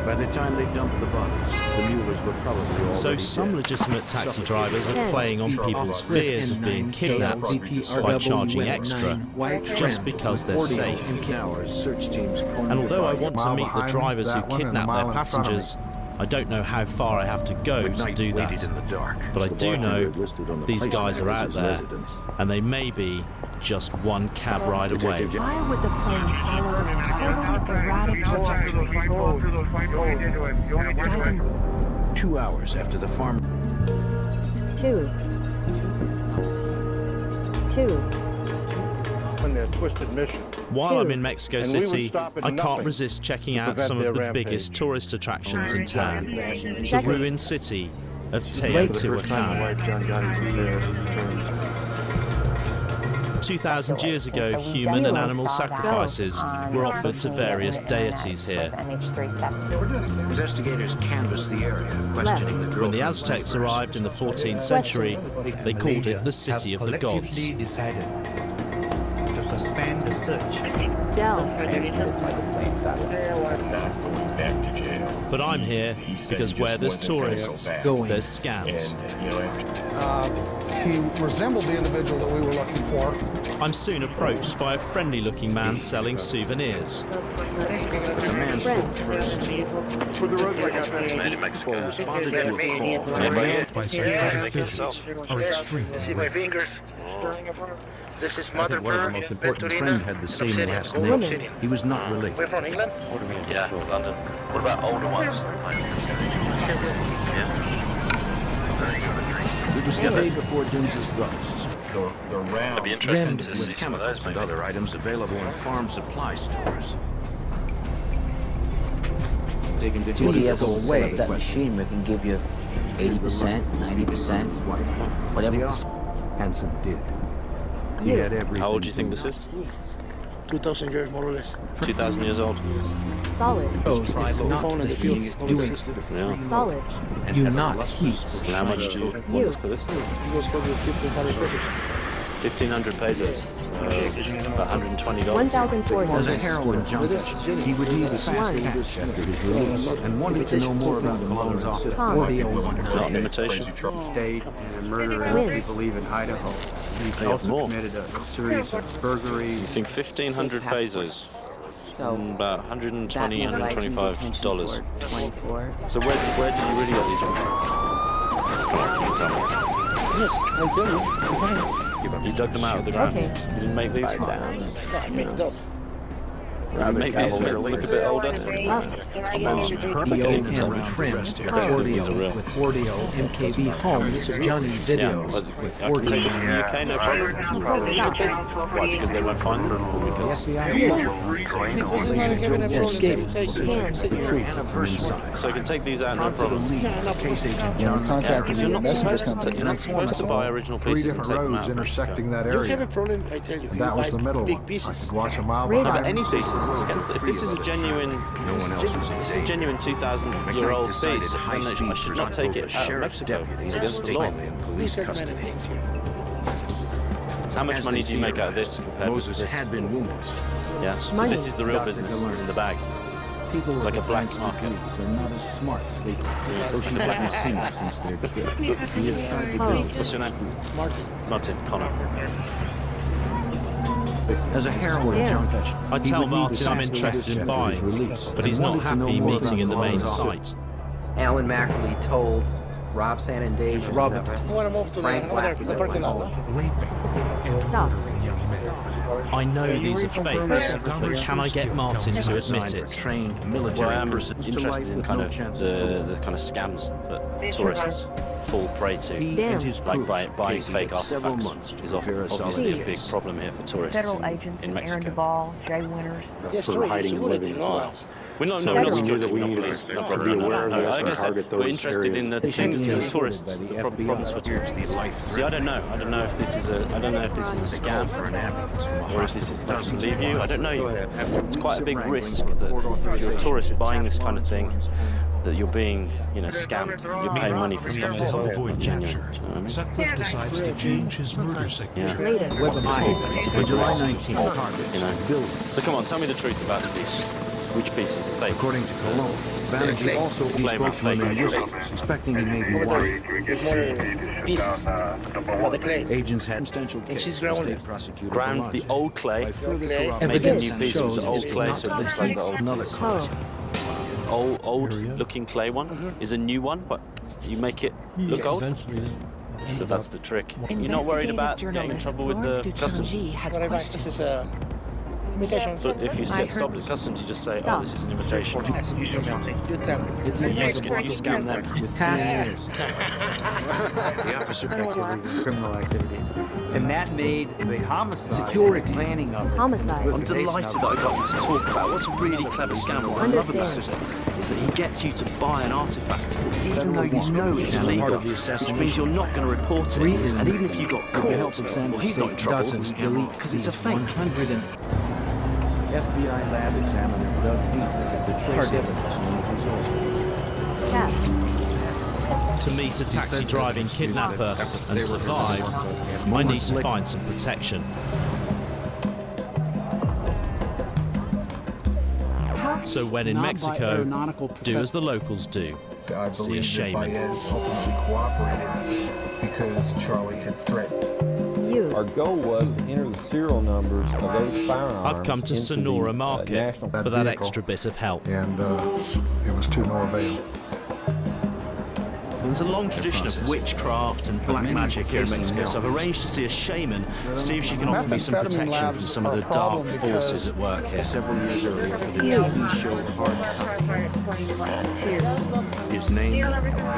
Speaker 2: By the time they dumped the bodies, the Muellers were probably already
Speaker 4: So some legitimate taxi drivers are playing on people's fears of being kidnapped by charging extra just because they're safe. And although I want to meet the drivers who kidnap their passengers, I don't know how far I have to go to do that. But I do know these guys are out there, and they may be just one cab ride away.
Speaker 13: Why would the plane follow this totally erratic trajectory? Driving
Speaker 2: 2 hours after the farm.
Speaker 7: 2.
Speaker 4: While I'm in Mexico City, I can't resist checking out some of the biggest tourist attractions in town. The ruined city of Teotihuacan. 2,000 years ago, human and animal sacrifices were offered to various deities here.
Speaker 2: Investigators canvassed the area, questioning the girl.
Speaker 4: When the Aztecs arrived in the 14th century, they called it the City of the Gods.
Speaker 6: Decided to suspend the search.
Speaker 4: But I'm here because where there's tourists, there's scams.
Speaker 5: He resembled the individual that we were looking for.
Speaker 4: I'm soon approached by a friendly-looking man selling souvenirs.
Speaker 2: The man spoke first.
Speaker 22: Made in Mexico.
Speaker 2: Responded to a call.
Speaker 22: By psychotic figures are extreme.
Speaker 2: This is Mother Pearl. The most important friend had the same last name. He was not related.
Speaker 26: We're from England?
Speaker 19: Yeah, London. What about older ones?
Speaker 2: It was the day before Dims's drugs. The round
Speaker 19: I'd be interested to see
Speaker 2: with
Speaker 19: some of those,
Speaker 2: chemicals and
Speaker 19: maybe.
Speaker 2: other items available in farm supply stores. Taken to
Speaker 16: To be able to set
Speaker 2: away.
Speaker 16: up that machine where it can give you 80%, 90%, whatever.
Speaker 2: Hanson did. He had everything.
Speaker 19: How old do you think this is?
Speaker 17: 2,000 years, more or less.
Speaker 19: 2,000 years old.
Speaker 7: Solid.
Speaker 1: It's not the heaths doing it.
Speaker 19: Yeah.
Speaker 7: Solid.
Speaker 1: You not heaths.
Speaker 19: And how much do you want for this?
Speaker 17: It was probably 1,500 pesos.
Speaker 19: 1,500 pesos. About $120.
Speaker 7: 1,040.
Speaker 2: As a heroin junkie, he would need fast cash after his release and wanted to know more about Malone's office.
Speaker 19: Not an imitation.
Speaker 3: State and murdering
Speaker 7: Win.
Speaker 3: people leave in Idaho. He's
Speaker 19: They have
Speaker 3: also
Speaker 19: more.
Speaker 3: committed a series of burglaries.
Speaker 19: You think 1,500 pesos?
Speaker 13: So
Speaker 19: About $120, $125.
Speaker 13: 24.
Speaker 19: So where did you really get these from? Can you tell me?
Speaker 17: Yes, I tell you.
Speaker 19: You dug them out of the ground?
Speaker 7: Okay.
Speaker 19: You didn't make these?
Speaker 17: I make those.
Speaker 19: You make these look a bit older?
Speaker 7: Ups.
Speaker 19: Come on.
Speaker 1: The old camera trimmed with
Speaker 19: I don't think these are
Speaker 1: Oreo,
Speaker 19: real.
Speaker 1: with Oreo MKV Homes, Johnny
Speaker 19: Yeah,
Speaker 1: videos,
Speaker 19: but
Speaker 1: with
Speaker 19: I can take this to the
Speaker 1: Oreo.
Speaker 19: UK, no problem. Why, because they won't find them? Or because...
Speaker 1: Escape.
Speaker 19: So I can take these out, no problem.
Speaker 2: Case agent
Speaker 19: Yeah,
Speaker 2: John
Speaker 19: because you're not supposed to buy original
Speaker 5: Three
Speaker 19: pieces and
Speaker 5: different
Speaker 19: take them
Speaker 5: roads
Speaker 19: out of
Speaker 5: intersecting
Speaker 19: Mexico.
Speaker 5: that
Speaker 17: You have a
Speaker 5: area.
Speaker 17: problem, I tell you.
Speaker 5: And that was the middle
Speaker 17: big
Speaker 5: one. I
Speaker 17: pieces.
Speaker 5: could watch a mile
Speaker 7: Radar.
Speaker 19: No, but
Speaker 5: behind.
Speaker 19: any pieces, it's against the, if this is a genuine, this is a genuine 2,000-year-old piece, then I should not take it out of Mexico. It's against the law.
Speaker 17: These are many things here.
Speaker 19: So how much money do you make out of this compared with
Speaker 2: Moses
Speaker 19: this?
Speaker 2: had been wounded.
Speaker 19: Yeah, so
Speaker 7: Money.
Speaker 19: this is the real business in the bag.
Speaker 12: People
Speaker 19: It's like a black market.
Speaker 12: are not as smart as they think. Ocean hasn't seen it since their trip. He has tried to
Speaker 7: Oh.
Speaker 12: do
Speaker 19: What's your name? Martin. Connor.
Speaker 2: As a heroin
Speaker 7: Yeah.
Speaker 2: junkie,
Speaker 4: I
Speaker 2: he
Speaker 4: tell
Speaker 2: would need
Speaker 4: Martin
Speaker 2: the
Speaker 4: I'm
Speaker 2: fast
Speaker 4: interested in
Speaker 2: cash after his
Speaker 4: buying,
Speaker 2: release
Speaker 4: but
Speaker 2: and
Speaker 4: he's not
Speaker 2: wanted to know
Speaker 4: happy
Speaker 2: more
Speaker 4: meeting in the
Speaker 2: about
Speaker 4: main
Speaker 2: Malone's office.
Speaker 4: site.
Speaker 3: Alan Mackley told Rob Sanandasia.
Speaker 1: Robert.
Speaker 17: I want to move to the parking lot.
Speaker 7: Stop.
Speaker 4: I know these are fakes, but can I get Martin to admit it?
Speaker 2: Trained
Speaker 19: Well,
Speaker 2: military
Speaker 19: I am
Speaker 2: person
Speaker 19: interested in kind of the kind of scams that tourists fall prey to.
Speaker 7: Damn.
Speaker 19: Like buying fake
Speaker 2: several
Speaker 19: artifacts
Speaker 2: months to
Speaker 19: is
Speaker 2: prepare us
Speaker 19: obviously
Speaker 2: all.
Speaker 19: a big problem here for tourists
Speaker 9: Federal agents
Speaker 19: in
Speaker 9: and Aaron
Speaker 19: Mexico.
Speaker 9: Duvall, Jay Winters.
Speaker 17: Yes,
Speaker 11: For
Speaker 17: true.
Speaker 11: hiding and living as well.
Speaker 19: We're not
Speaker 7: Federal.
Speaker 19: security,
Speaker 11: We
Speaker 19: we're not
Speaker 11: need
Speaker 19: police,
Speaker 11: to
Speaker 19: no
Speaker 11: be
Speaker 19: problem.
Speaker 11: aware of
Speaker 19: No,
Speaker 11: this
Speaker 19: like I
Speaker 11: and
Speaker 19: said,
Speaker 11: target
Speaker 19: we're
Speaker 11: those
Speaker 19: interested in the
Speaker 11: areas.
Speaker 19: things,
Speaker 2: They
Speaker 19: the
Speaker 2: take
Speaker 19: tourists,
Speaker 2: the
Speaker 19: the
Speaker 2: FBI
Speaker 19: problems for tourists. See, I don't know if this is a scam
Speaker 2: for an ambulance from a
Speaker 19: or if this is
Speaker 2: hospital.
Speaker 19: to believe you. I don't know. It's quite a big risk that if you're a tourist buying this kind of thing, that you're being, scammed. You're paying money for stuff that's not
Speaker 25: avoid
Speaker 19: genuine.
Speaker 25: capture.
Speaker 19: Do you know what I mean?
Speaker 25: Sutcliffe decides to change his murder signature.
Speaker 19: Yeah.
Speaker 7: Later.
Speaker 19: It's a big
Speaker 2: July
Speaker 19: risk,
Speaker 2: 19th, targets
Speaker 19: So come on, tell me the truth about the pieces. Which pieces are fake?
Speaker 2: According to Cologne, Banerjee also spoke to him in whistle, suspecting he may be lying.
Speaker 17: There's more pieces of the clay.
Speaker 2: Agents had substantial
Speaker 17: And
Speaker 2: case
Speaker 17: she's
Speaker 2: the
Speaker 17: grounded.
Speaker 2: state prosecutor
Speaker 19: Ground the
Speaker 2: Banerjee.
Speaker 19: old clay,
Speaker 2: By further
Speaker 17: Clay.
Speaker 2: corroboration,
Speaker 19: make a new
Speaker 1: Evidence
Speaker 19: piece with the
Speaker 1: shows
Speaker 19: old
Speaker 1: it's
Speaker 19: clay
Speaker 1: not
Speaker 19: so it looks like the old
Speaker 2: another
Speaker 19: piece.
Speaker 2: cause.
Speaker 19: Old looking clay one is a new one, but you make it look old. So that's the trick. You're not worried about getting in trouble with the customs?
Speaker 13: has
Speaker 17: Whatever,
Speaker 13: questioned
Speaker 17: this is a imitation.
Speaker 19: But if you get stopped at customs, you just say, "Oh, this is an imitation."
Speaker 17: You tell me.
Speaker 19: You scam them.
Speaker 2: With
Speaker 1: Task.
Speaker 2: the officer
Speaker 3: criminal activities. And that made the homicide
Speaker 1: Security.
Speaker 3: planning of it.
Speaker 7: Homicide.
Speaker 22: I'm delighted that I got you to talk about what's a really clever scam. What I love about it is that he gets you to buy an artifact that even though you know it's
Speaker 2: Part
Speaker 22: illegal,
Speaker 2: of the
Speaker 22: which means you're not going to report it. And even if you got caught, well, he's not in trouble because it's a fake.
Speaker 1: 100 and
Speaker 12: FBI lab examiner dug deep into the trace evidence on the results.
Speaker 7: Cat.
Speaker 4: To meet a taxi driving kidnapper and survive, I need to find some protection. So when in
Speaker 20: Not by
Speaker 4: Mexico,
Speaker 20: aeronautical
Speaker 4: do as the locals do.
Speaker 14: I
Speaker 4: See a
Speaker 14: believe that
Speaker 4: shaman.
Speaker 14: Baez ultimately cooperated because Charlie had threatened.
Speaker 18: Our goal was to enter the serial numbers of those firearms.
Speaker 4: I've come to
Speaker 18: into
Speaker 4: Sonora
Speaker 18: the,
Speaker 4: Market
Speaker 18: national
Speaker 4: for that
Speaker 5: vehicle.
Speaker 4: extra bit of help.
Speaker 5: And it was to no avail.
Speaker 10: there's a long tradition of witchcraft and black magic here in Mexico, so I've arranged to see a shaman, see if she can offer me some protection from some of the dark forces at work here.
Speaker 2: Several years earlier for the TV show Hard Copy. His name,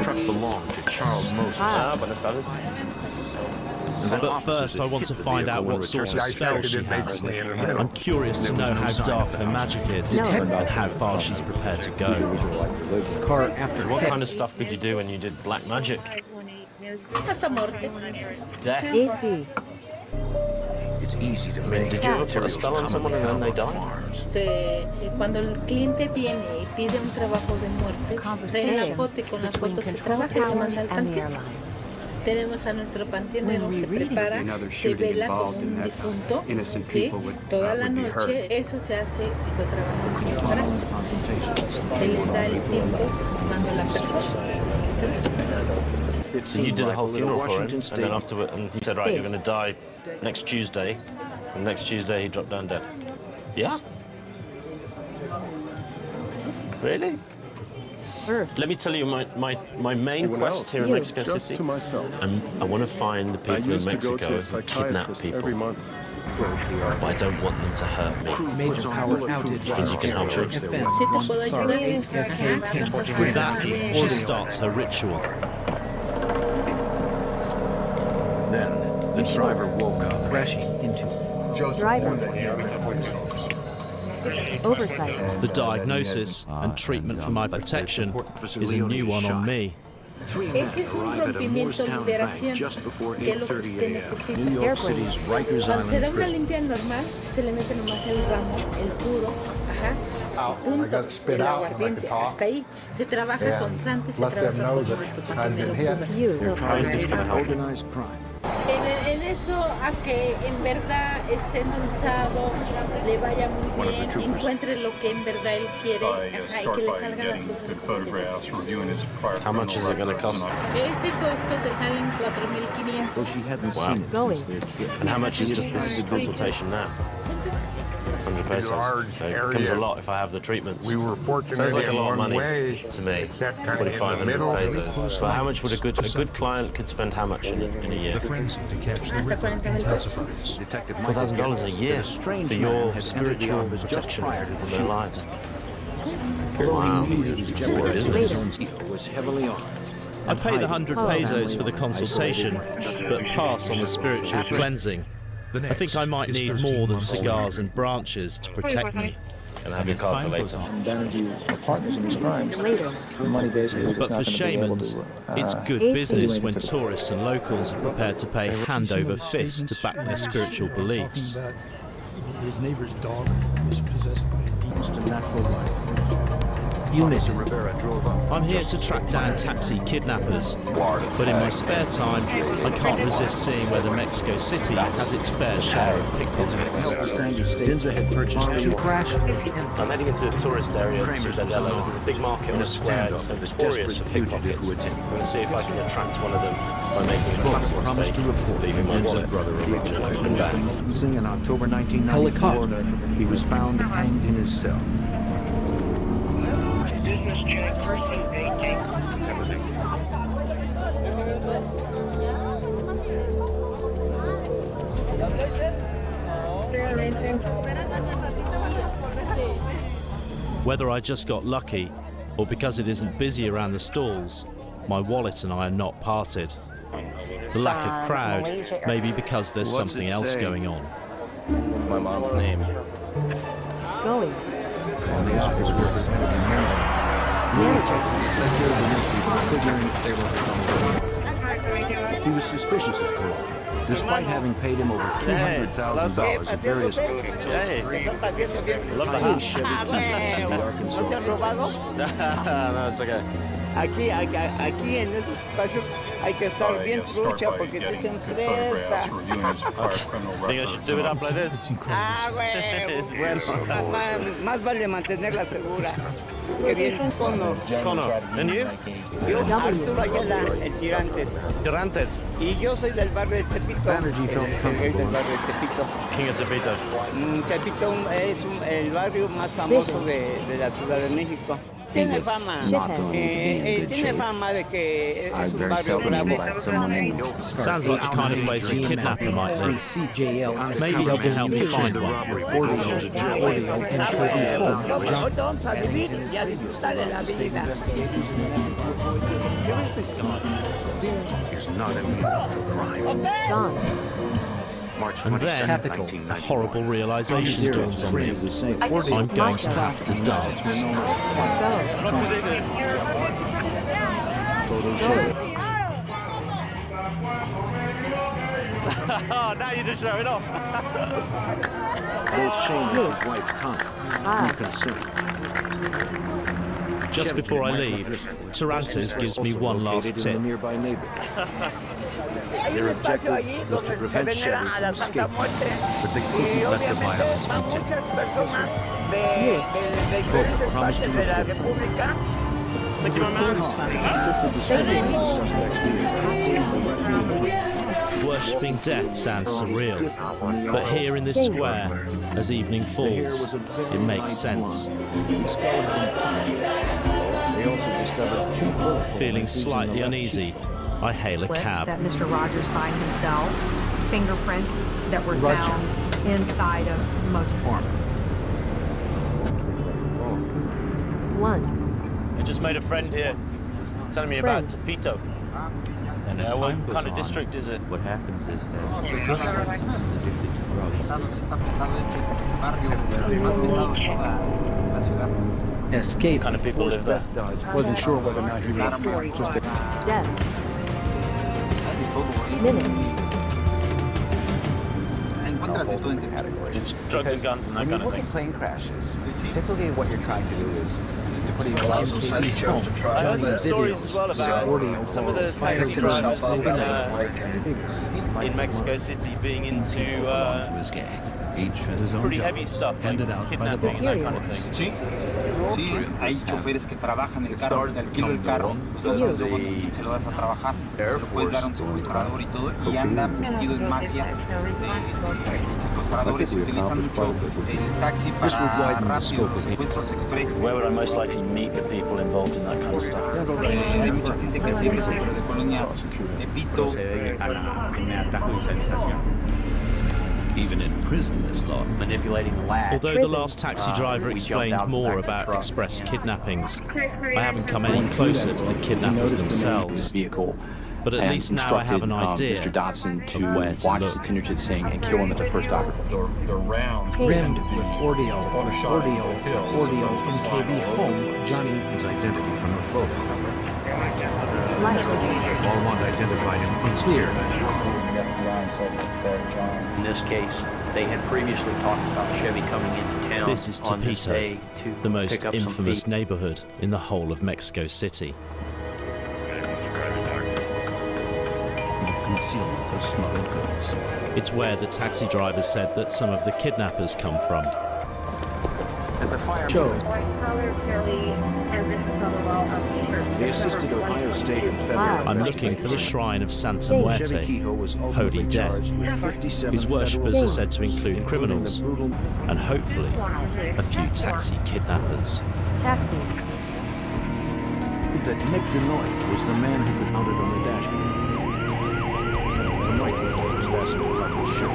Speaker 2: truck belonged to Charles Moses.
Speaker 22: Buenas tardes.
Speaker 4: But first, I want to find out what sort of spell she has. I'm curious to know how dark her magic is and how far she's prepared to go.
Speaker 1: Car after
Speaker 19: What kind of stuff could you do when you did black magic? Death.
Speaker 7: AC.
Speaker 2: It's easy to make.
Speaker 19: Did you ever put a spell on someone and then they die?
Speaker 8: Cuando el cliente viene y pide un trabajo de muerte, trae la foto y con la foto se trabaja y se manda al panteón. Tenemos a nuestro panteón, se prepara, se vela como un difunto, ¿sí? Toda la noche, eso se hace y lo trabajamos separado. Se les da el tiempo cuando la persona.
Speaker 19: So you did a whole funeral for him, and then afterward, and he said, right, you're going to die next Tuesday, and next Tuesday he dropped down dead. Yeah? Really? Let me tell you my main quest here in Mexico City. I want to find the people in Mexico who kidnap people. But I don't want them to hurt me.
Speaker 1: Major power outage.
Speaker 19: You think you can help me?
Speaker 4: With that, she starts her ritual.
Speaker 2: Then the driver woke up,
Speaker 1: crashing into
Speaker 7: Driver. Oversight.
Speaker 4: The diagnosis and treatment for my protection is a new one on me.
Speaker 8: Ese es un rompimiento, liberación, que es lo que usted necesita. Cuando se da una limpia normal, se le mete nomás el ramo, el puro, punto del aguardiente, hasta ahí. Se trabaja constante, se trabaja con en eso, a que en verdad esté endulzado, le vaya muy bien, encuentre lo que en verdad él quiere, y que le salgan las cosas como deben.
Speaker 19: How much is it going to cost?
Speaker 8: Ese costo te salen 4,500.
Speaker 19: Wow. And how much is just this consultation now? 100 pesos. So it becomes a lot if I have the treatments. Sounds like a lot of money to me. 2,500 pesos. But how much would a good client could spend how much in a year? $4,000 in a year for your spiritual protection of their lives. Wow. That's good business.
Speaker 4: I pay the 100 pesos for the consultation, but pass on the spiritual cleansing. I think I might need more than cigars and branches to protect me.
Speaker 19: And have your card for later.
Speaker 4: But for shamans, it's good business when tourists and locals are prepared to pay hand over fist to back their spiritual beliefs.
Speaker 9: His neighbor's dog was possessed by a demon to natural life.
Speaker 4: Unit. I'm here to track down taxi kidnappers, but in my spare time, I can't resist seeing whether Mexico City has its fair share of pickpockets.
Speaker 2: had purchased 2 crashes.
Speaker 19: I'm heading into the tourist area of Ciudadela, a big market on a square that's notorious for pickpockets. I'm going to see if I can attract one of them by making a classic mistake, leaving my wallet and an open bag.
Speaker 2: In October 1994, he was found hanged in his cell.
Speaker 4: Whether I just got lucky, or because it isn't busy around the stalls, my wallet and I are not parted. The lack of crowd may be because there's something else going on.
Speaker 19: My mom's name.
Speaker 7: Going.
Speaker 2: On the office workers had to be managed. He was suspicious of Cole, despite having paid him over $200,000 at various
Speaker 19: No, it's okay.
Speaker 17: Aquí en esos espacios hay que estar bien trucha porque tú te emprestas.
Speaker 19: Think I should do it up like this?
Speaker 17: Más vale mantenerla segura. Qué bien,
Speaker 19: Connor, and you?
Speaker 17: Yo, Arturo Ayala, el Tirantes.
Speaker 19: Tirantes?
Speaker 17: Y yo soy del barrio de Tepito. El rey del barrio de Tepito.
Speaker 19: King of Tepito.
Speaker 17: Tepito es el barrio más famoso de la Ciudad de México. tiene fama. Tiene fama de que es un barrio bravo.
Speaker 4: Sounds like the kind of place a kidnapper might live. Maybe you can help me find one.
Speaker 17: Vamos a vivir y a disfrutar de la vida.
Speaker 4: Who is this guy?
Speaker 2: Is not immune to crime. March
Speaker 4: And
Speaker 2: 27,
Speaker 4: then, a
Speaker 2: 1991.
Speaker 4: horrible realization dawns on me. I'm going to have to dance.
Speaker 22: Now you're just showing off.
Speaker 2: Both Shane and his wife, Connie, were concerned.
Speaker 4: Just before I leave, Tarantes gives me one last tip.
Speaker 2: Nearby neighborhood. Their objective was to prevent Chevy from escaping, but they couldn't let the violence continue. Both promised to
Speaker 22: Thank you, my man.
Speaker 4: Worshipping death sounds surreal, but here in this square, as evening falls, it makes sense. Feeling slightly uneasy, I hail a cab.
Speaker 6: That Mr. Rogers signed himself, fingerprints that were found inside of motor.
Speaker 22: I just made a friend here. He's telling me about Tepito.
Speaker 12: And as
Speaker 22: what
Speaker 12: time goes
Speaker 22: kind of
Speaker 12: on,
Speaker 22: district is it?
Speaker 12: What happens is that addicted to
Speaker 1: Escape.
Speaker 22: Kind of people live there.
Speaker 5: Wasn't sure whether or not he was just a...
Speaker 7: Death. Minute.
Speaker 22: It's drugs and guns and that kind of thing.
Speaker 3: Plane crashes. Typically, what you're trying to do is to put in a lot of
Speaker 22: I heard some stories as well about some of the taxi drivers in Mexico City being into
Speaker 12: each has his own
Speaker 22: pretty
Speaker 12: job,
Speaker 22: heavy stuff, like
Speaker 12: handed out by the
Speaker 22: kidnapping and that kind of thing.
Speaker 15: Sí, hay choferes que trabajan el carro, te alquilo el carro, luego se lo das a trabajar, se lo puedes dar a un secuestrador y todo, y anda metido en mafias de secuestradores, y utilizan mucho el taxi para rápido, secuestros express.
Speaker 22: Where would I most likely meet the people involved in that kind of stuff?
Speaker 15: Hay mucha gente que hace eso, pero de colonias de Pito.
Speaker 12: Even in prison, this law.
Speaker 3: Manipulating the latch.
Speaker 4: Although the last taxi driver explained more about express kidnappings, I haven't come any closer to the kidnappers themselves. But at least now I have an idea
Speaker 3: Mr. Dodson to
Speaker 4: of where to
Speaker 3: watch
Speaker 4: look.
Speaker 3: the Senator Singh and kill him at the first opportunity.
Speaker 1: Rimmed with ordeal in KB home, Johnny.
Speaker 2: His identity from a photo.
Speaker 7: Light.
Speaker 2: All want identified him unclear.
Speaker 3: In this case, they had previously talked about Chevy coming into town.
Speaker 4: This is
Speaker 3: on this day
Speaker 4: Tepito,
Speaker 3: to
Speaker 4: the most
Speaker 3: pick up some
Speaker 4: infamous
Speaker 3: feet.
Speaker 4: neighborhood in the whole of Mexico City.
Speaker 12: With concealment of smuggled goods.
Speaker 4: It's where the taxi driver said that some of the kidnappers come from.
Speaker 1: Joe.
Speaker 2: They assisted Ohio State and federal.
Speaker 4: I'm looking for the shrine of Santa
Speaker 2: Chevy
Speaker 4: Muerte,
Speaker 2: Kehoe was
Speaker 4: Holy
Speaker 2: ultimately
Speaker 4: Death,
Speaker 2: charged with 57
Speaker 4: whose worshippers
Speaker 2: federal
Speaker 4: are said to include
Speaker 2: including
Speaker 4: criminals
Speaker 2: the brutal
Speaker 4: and hopefully a few taxi kidnappers.
Speaker 7: Taxi.
Speaker 2: that Nick Denoy was the man who could mount it on the dashboard. The microphone was fastened around his shirt.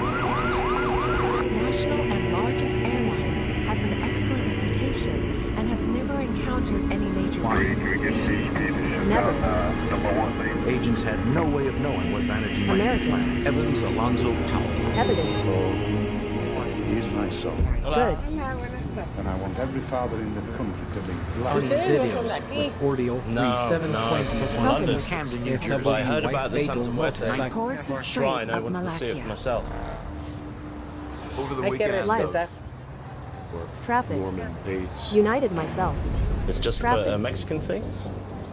Speaker 13: Its national and largest airlines has an excellent reputation and has never encountered any major
Speaker 7: Never.
Speaker 2: Agents had no way of knowing what managing
Speaker 7: American.
Speaker 2: Evans Alonzo Powell.
Speaker 7: Evidence.
Speaker 11: He is my son.
Speaker 7: Good.
Speaker 11: And I want every father in the country to be
Speaker 1: Videos with Ordeal
Speaker 22: No,
Speaker 1: 3720
Speaker 22: from London.
Speaker 1: Camden, New Jersey.
Speaker 22: But I heard about the Santa Muerte
Speaker 13: Towards the
Speaker 22: shrine. I
Speaker 13: Strait of
Speaker 22: wanted to see it for
Speaker 13: Malakia.
Speaker 22: myself.
Speaker 14: Over the
Speaker 7: Hay que
Speaker 14: weekend,
Speaker 7: respetar. Traffic.
Speaker 14: Norman Bates.
Speaker 7: United myself.
Speaker 22: It's just
Speaker 7: Traffic.
Speaker 22: a Mexican thing?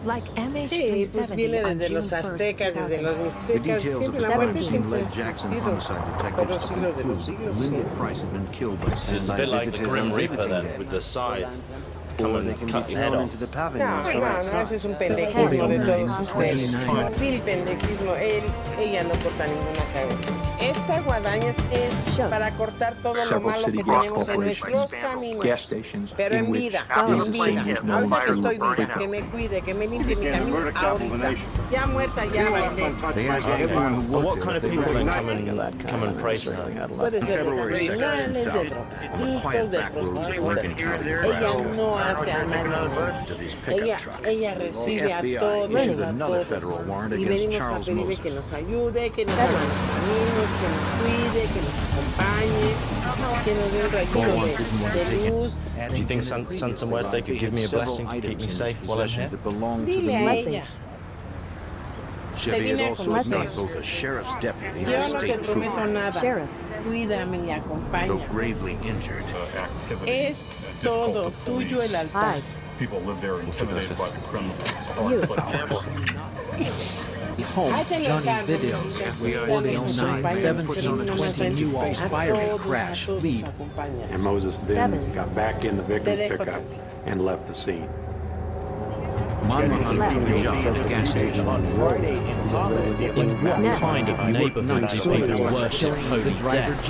Speaker 13: Like
Speaker 17: Sí, pues viene
Speaker 13: MH370 on
Speaker 17: desde
Speaker 13: June
Speaker 17: los
Speaker 13: 1st,
Speaker 17: aztecas, desde los
Speaker 13: 2001.
Speaker 2: The
Speaker 17: mixtecas,
Speaker 2: details of
Speaker 17: siempre
Speaker 2: the
Speaker 17: la muerte
Speaker 2: crime scene
Speaker 17: siempre ha
Speaker 2: led Jackson
Speaker 17: existido.
Speaker 2: homicide
Speaker 17: Por
Speaker 2: detectives
Speaker 17: los
Speaker 2: to
Speaker 17: siglos de los
Speaker 2: conclude
Speaker 17: siglos.
Speaker 2: Lyndon Price had been killed by
Speaker 22: So it's a
Speaker 2: Sandline
Speaker 22: bit like the
Speaker 2: visitors
Speaker 22: Grim
Speaker 2: and
Speaker 22: Reaper
Speaker 2: visiting
Speaker 22: then,
Speaker 2: dead.
Speaker 22: with the side.
Speaker 19: come and cut your head off.
Speaker 16: Ese es un pendejismo de todos ustedes. Vil pendejismo. Ella no corta ninguna cabeza. Esta guadaña es para cortar todo lo malo que tenemos en nuestros caminos. Pero en vida, en vida. Ahorita que estoy viva, que me cuide, que me limpie mi camino ahorita. Ya muerta, ya bailé.
Speaker 19: Well, what kind of people then come and pray to her?
Speaker 16: Puede ser de criminales, de drogadictos, de prostitutas. Ella no hace a nadie. Ella recibe a todos, a todos. Y venimos a pedirle que nos ayude, que nos haga los caminos, que nos cuide, que nos acompañe, que nos dé un rayito de luz.
Speaker 19: Do you think Santa Muerte could give me a blessing to keep me safe while I'm here?
Speaker 16: Dile a ella.
Speaker 2: Chevy had also been both a sheriff's deputy and a
Speaker 16: Yo no te
Speaker 2: state
Speaker 16: prometo
Speaker 2: trooper,
Speaker 16: nada. Cuídame y
Speaker 2: though
Speaker 16: acompáñame.
Speaker 2: gravely injured.
Speaker 16: Es todo tuyo el altar.
Speaker 26: People live there intimidated by the criminals. It's hard to put
Speaker 1: Home Johnny videos with 4009-1720 Newall's fiery crash lead.
Speaker 21: And Moses then got back in the victim's pickup and left the scene.
Speaker 1: In what kind of neighborhood do people worship Holy Death?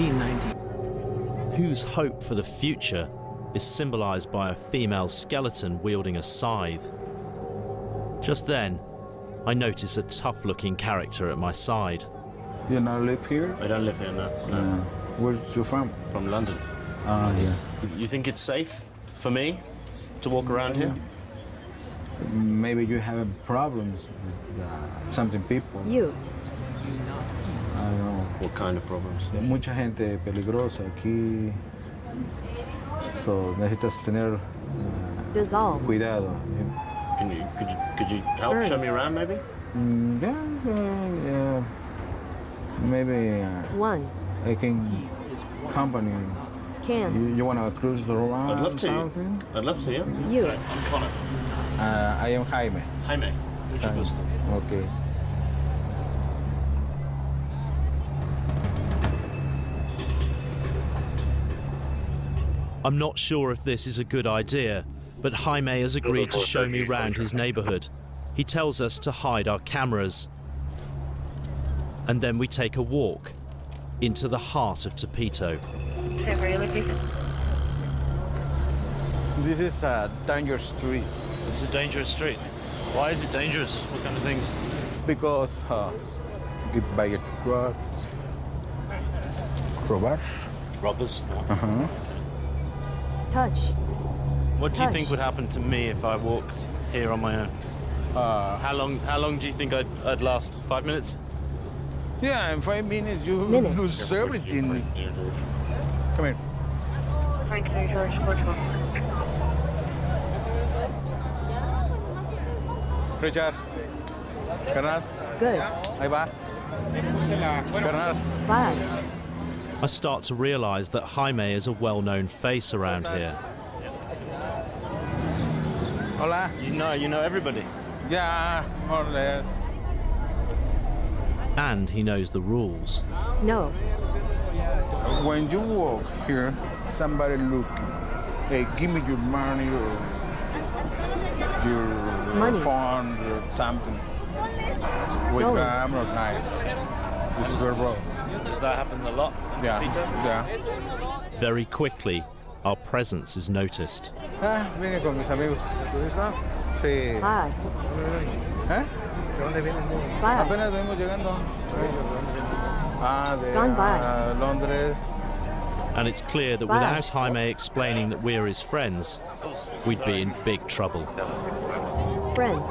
Speaker 1: Whose hope for the future is symbolized by a female skeleton wielding a scythe? Just then, I notice a tough-looking character at my side.
Speaker 23: You not live here?
Speaker 19: I don't live here, no.
Speaker 23: Where you from?
Speaker 19: From London.
Speaker 23: Yeah.
Speaker 19: You think it's safe for me to walk around here?
Speaker 23: Maybe you have problems with something people.
Speaker 7: You.
Speaker 23: I don't know.
Speaker 19: What kind of problems?
Speaker 23: Mucha gente peligrosa aquí. So necesitas tener
Speaker 7: Dissolve.
Speaker 23: cuidado.
Speaker 19: Could you help show me around maybe?
Speaker 23: Yeah. Maybe
Speaker 7: One.
Speaker 23: I can accompany you.
Speaker 7: Can.
Speaker 23: You want to cruise around?
Speaker 19: I'd love to.
Speaker 23: Something?
Speaker 19: I'd love to, yeah.
Speaker 7: You.
Speaker 19: Right, I'm Connor.
Speaker 23: I am Jaime.
Speaker 19: Jaime. Mucho gusto.
Speaker 23: Okay.
Speaker 4: I'm not sure if this is a good idea, but Jaime has agreed to show me round his neighborhood. He tells us to hide our cameras. And then we take a walk into the heart of Tepito.
Speaker 23: This is a dangerous street.
Speaker 19: This is a dangerous street. Why is it dangerous? What kind of things?
Speaker 23: Because get by drugs, robbers.
Speaker 19: Robbers?
Speaker 23: Uh-huh.
Speaker 7: Touch.
Speaker 19: What do you think would happen to me if I walked here on my own? How long do you think I'd last? 5 minutes?
Speaker 23: Yeah, in 5 minutes you lose everything. Come here. Richard. Carnal.
Speaker 7: Good.
Speaker 23: Ahí va. Carnal.
Speaker 7: Bye.
Speaker 4: I start to realize that Jaime is a well-known face around here.
Speaker 23: Hola.
Speaker 19: You know everybody.
Speaker 23: Yeah, more or less.
Speaker 4: And he knows the rules.
Speaker 7: No.
Speaker 23: When you walk here, somebody looking. Hey, give me your money or your
Speaker 7: Money.
Speaker 23: phone or something. With camera or knife. This is where roads.
Speaker 19: Does that happen a lot?
Speaker 23: Yeah.
Speaker 19: Peter?
Speaker 23: Yeah.
Speaker 4: Very quickly, our presence is noticed.
Speaker 23: Vine con mis amigos. ¿Turista? Sí.
Speaker 7: Hi.
Speaker 23: ¿Eh?
Speaker 9: ¿De dónde vienes?
Speaker 7: Bye.
Speaker 23: Apenas venimos llegando. De
Speaker 7: Gone by.
Speaker 23: Londres.
Speaker 4: And it's clear that
Speaker 7: Bye.
Speaker 4: without Jaime explaining that we're his friends, we'd be in big trouble.
Speaker 7: Friend.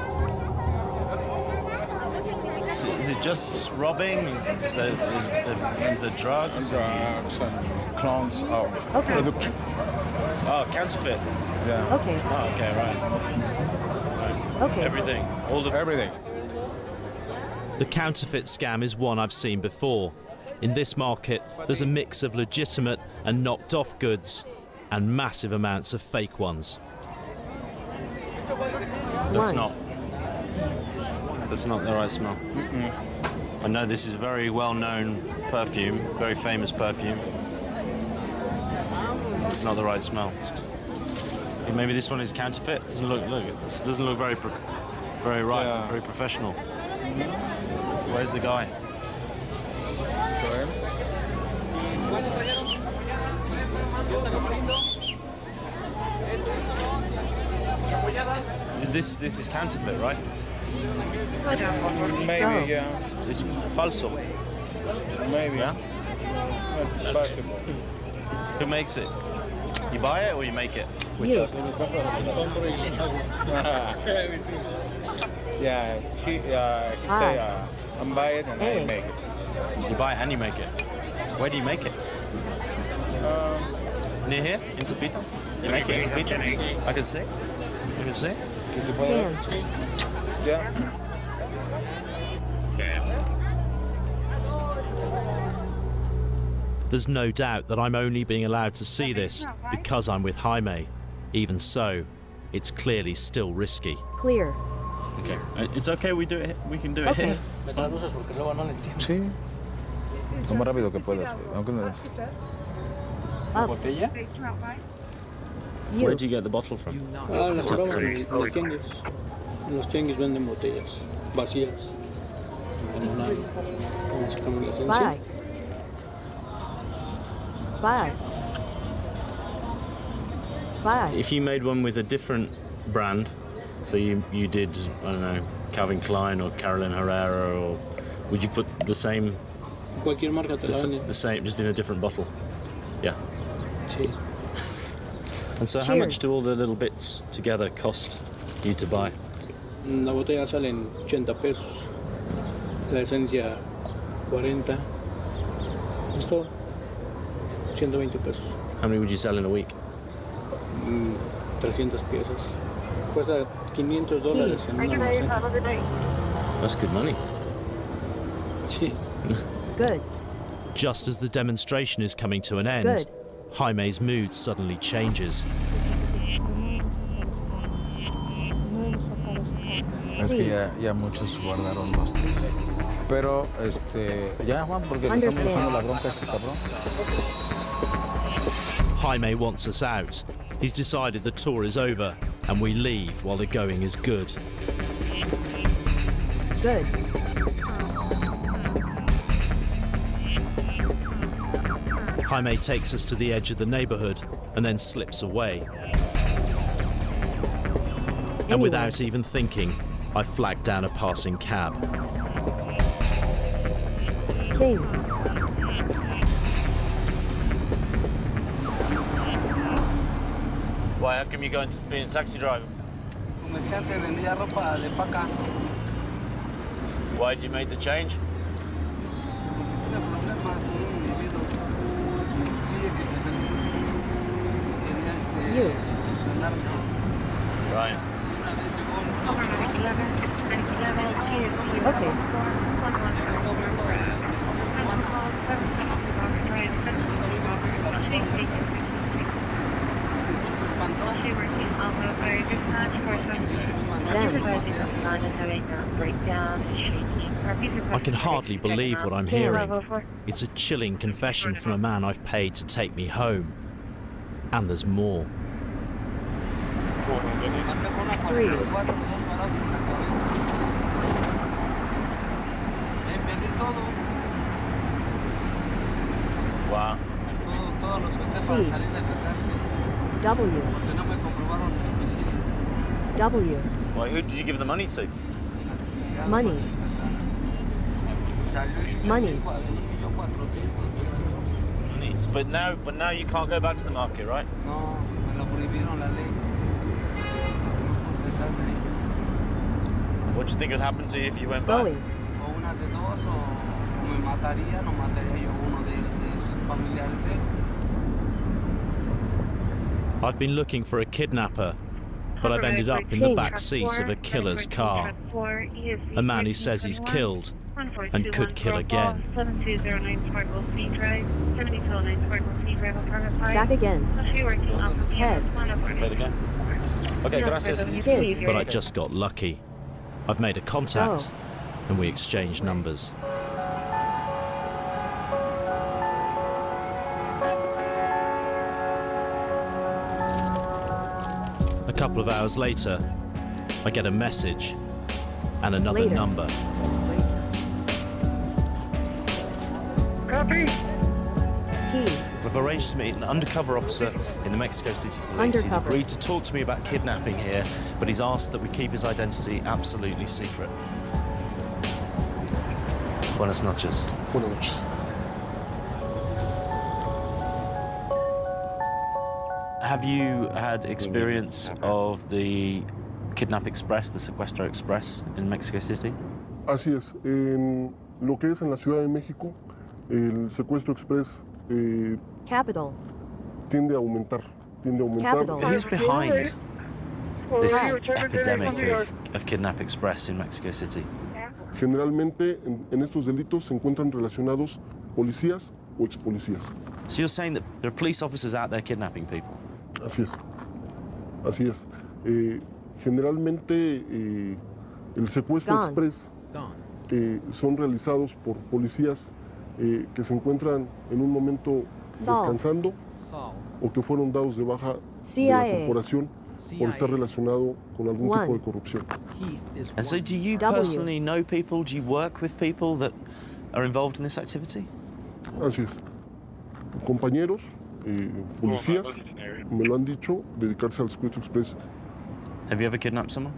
Speaker 19: Is it just robbing? Is there drugs?
Speaker 23: Drugs and clones of production.
Speaker 19: Oh, counterfeit.
Speaker 23: Yeah.
Speaker 7: Okay.
Speaker 19: Oh, okay, right.
Speaker 7: Okay.
Speaker 19: Everything.
Speaker 23: Everything.
Speaker 4: The counterfeit scam is one I've seen before. In this market, there's a mix of legitimate and knocked-off goods and massive amounts of fake ones.
Speaker 19: That's not the right smell. I know this is a very well-known perfume, very famous perfume. It's not the right smell.
Speaker 22: Think maybe this one is counterfeit? Doesn't look. Look, this doesn't look very right, very professional. Where's the guy? This is counterfeit, right?
Speaker 23: Maybe, yeah.
Speaker 22: It's falso.
Speaker 23: Maybe.
Speaker 22: Yeah?
Speaker 23: That's possible.
Speaker 22: Who makes it? You buy it or you make it?
Speaker 23: Yeah, he say, I'm buy it and I make it.
Speaker 22: You buy it and you make it. Where do you make it? Near here, in Tepito. You make it in Tepito. I can see. You can see.
Speaker 23: Yeah.
Speaker 4: There's no doubt that I'm only being allowed to see this because I'm with Jaime. Even so, it's clearly still risky.
Speaker 7: Clear.
Speaker 22: Okay, it's okay. We do it. We can do it here.
Speaker 23: Sí. Lo más rápido que puedas. Aunque no.
Speaker 22: Where do you get the bottle from?
Speaker 8: Los tianguis venden botellas vacías.
Speaker 7: Bye. Bye. Bye.
Speaker 22: If you made one with a different brand, so you did, I don't know, Calvin Klein or Carolina Herrera, or would you put the same?
Speaker 8: Cualquier marca te la venden.
Speaker 22: The same, just in a different bottle. Yeah.
Speaker 8: Sí.
Speaker 22: And so, how much do all the little bits together cost you to buy?
Speaker 8: La botella sale en 80 pesos. La esencia 40. Esto 120 pesos.
Speaker 22: How many would you sell in a week?
Speaker 8: 300 piezas. Cuesta $500 en un almacén.
Speaker 22: That's good money.
Speaker 8: Sí.
Speaker 7: Good.
Speaker 4: Just as the demonstration is coming to an end,
Speaker 7: Good.
Speaker 4: Jaime's mood suddenly changes.
Speaker 23: Es que ya muchos guardaron los tres. Pero, ya Juan, porque le estamos usando la bronca a este cabrón.
Speaker 4: Jaime wants us out. He's decided the tour is over and we leave while the going is good.
Speaker 7: Good.
Speaker 4: Jaime takes us to the edge of the neighborhood and then slips away. And without even thinking, I flag down a passing cab.
Speaker 7: King.
Speaker 22: Why? How come you're going to be a taxi driver? Why did you make the change?
Speaker 7: You.
Speaker 22: Right.
Speaker 7: Okay.
Speaker 4: I can hardly believe what I'm hearing. It's a chilling confession from a man I've paid to take me home. And there's more.
Speaker 7: 3.
Speaker 22: Wow.
Speaker 7: C. W. W.
Speaker 22: Why? Who did you give the money to?
Speaker 7: Money. Money.
Speaker 22: But now you can't go back to the market, right? What do you think would happen to you if you went back?
Speaker 7: Going.
Speaker 4: I've been looking for a kidnapper, but I've ended up in the back seat of a killer's car. A man who says he's killed and could kill again.
Speaker 7: Back again. Head.
Speaker 22: Play it again. Okay, gracias.
Speaker 4: But I just got lucky. I've made a contact and we exchanged numbers. couple of hours later, I get a message and another
Speaker 7: Later.
Speaker 4: number.
Speaker 16: Copy.
Speaker 7: Heath.
Speaker 22: We've arranged to meet an undercover officer in the Mexico City Police. He's
Speaker 7: Undercover.
Speaker 22: agreed to talk to me about kidnapping here, but he's asked that we keep his identity absolutely secret. Buenas noches.
Speaker 9: Buenas noches.
Speaker 22: Have you had experience of the Kidnap Express, the Secuestro Express in Mexico City?
Speaker 6: Así es. En lo que es en la Ciudad de México, el secuestro express
Speaker 7: Capital.
Speaker 6: tiende a aumentar.
Speaker 7: Capital.
Speaker 22: Who's behind this epidemic of Kidnap Express in Mexico City?
Speaker 6: Generalmente en estos delitos se encuentran relacionados policías o expolicías.
Speaker 22: So you're saying that there are police officers out there kidnapping people?
Speaker 6: Así es. Así es. Generalmente el secuestro
Speaker 7: Gone.
Speaker 6: express son realizados por policías que se encuentran en un momento
Speaker 7: Saul.
Speaker 6: descansando o que fueron dados de baja de la
Speaker 7: CIA.
Speaker 6: corporación por estar relacionado con algún
Speaker 7: One.
Speaker 6: tipo de corrupción.
Speaker 22: And so do you
Speaker 7: W.
Speaker 22: personally know people? Do you work with people that are involved in this activity?
Speaker 6: Así es. Compañeros, policías, me lo han dicho, dedicarse al secuestro express.
Speaker 22: Have you ever kidnapped someone?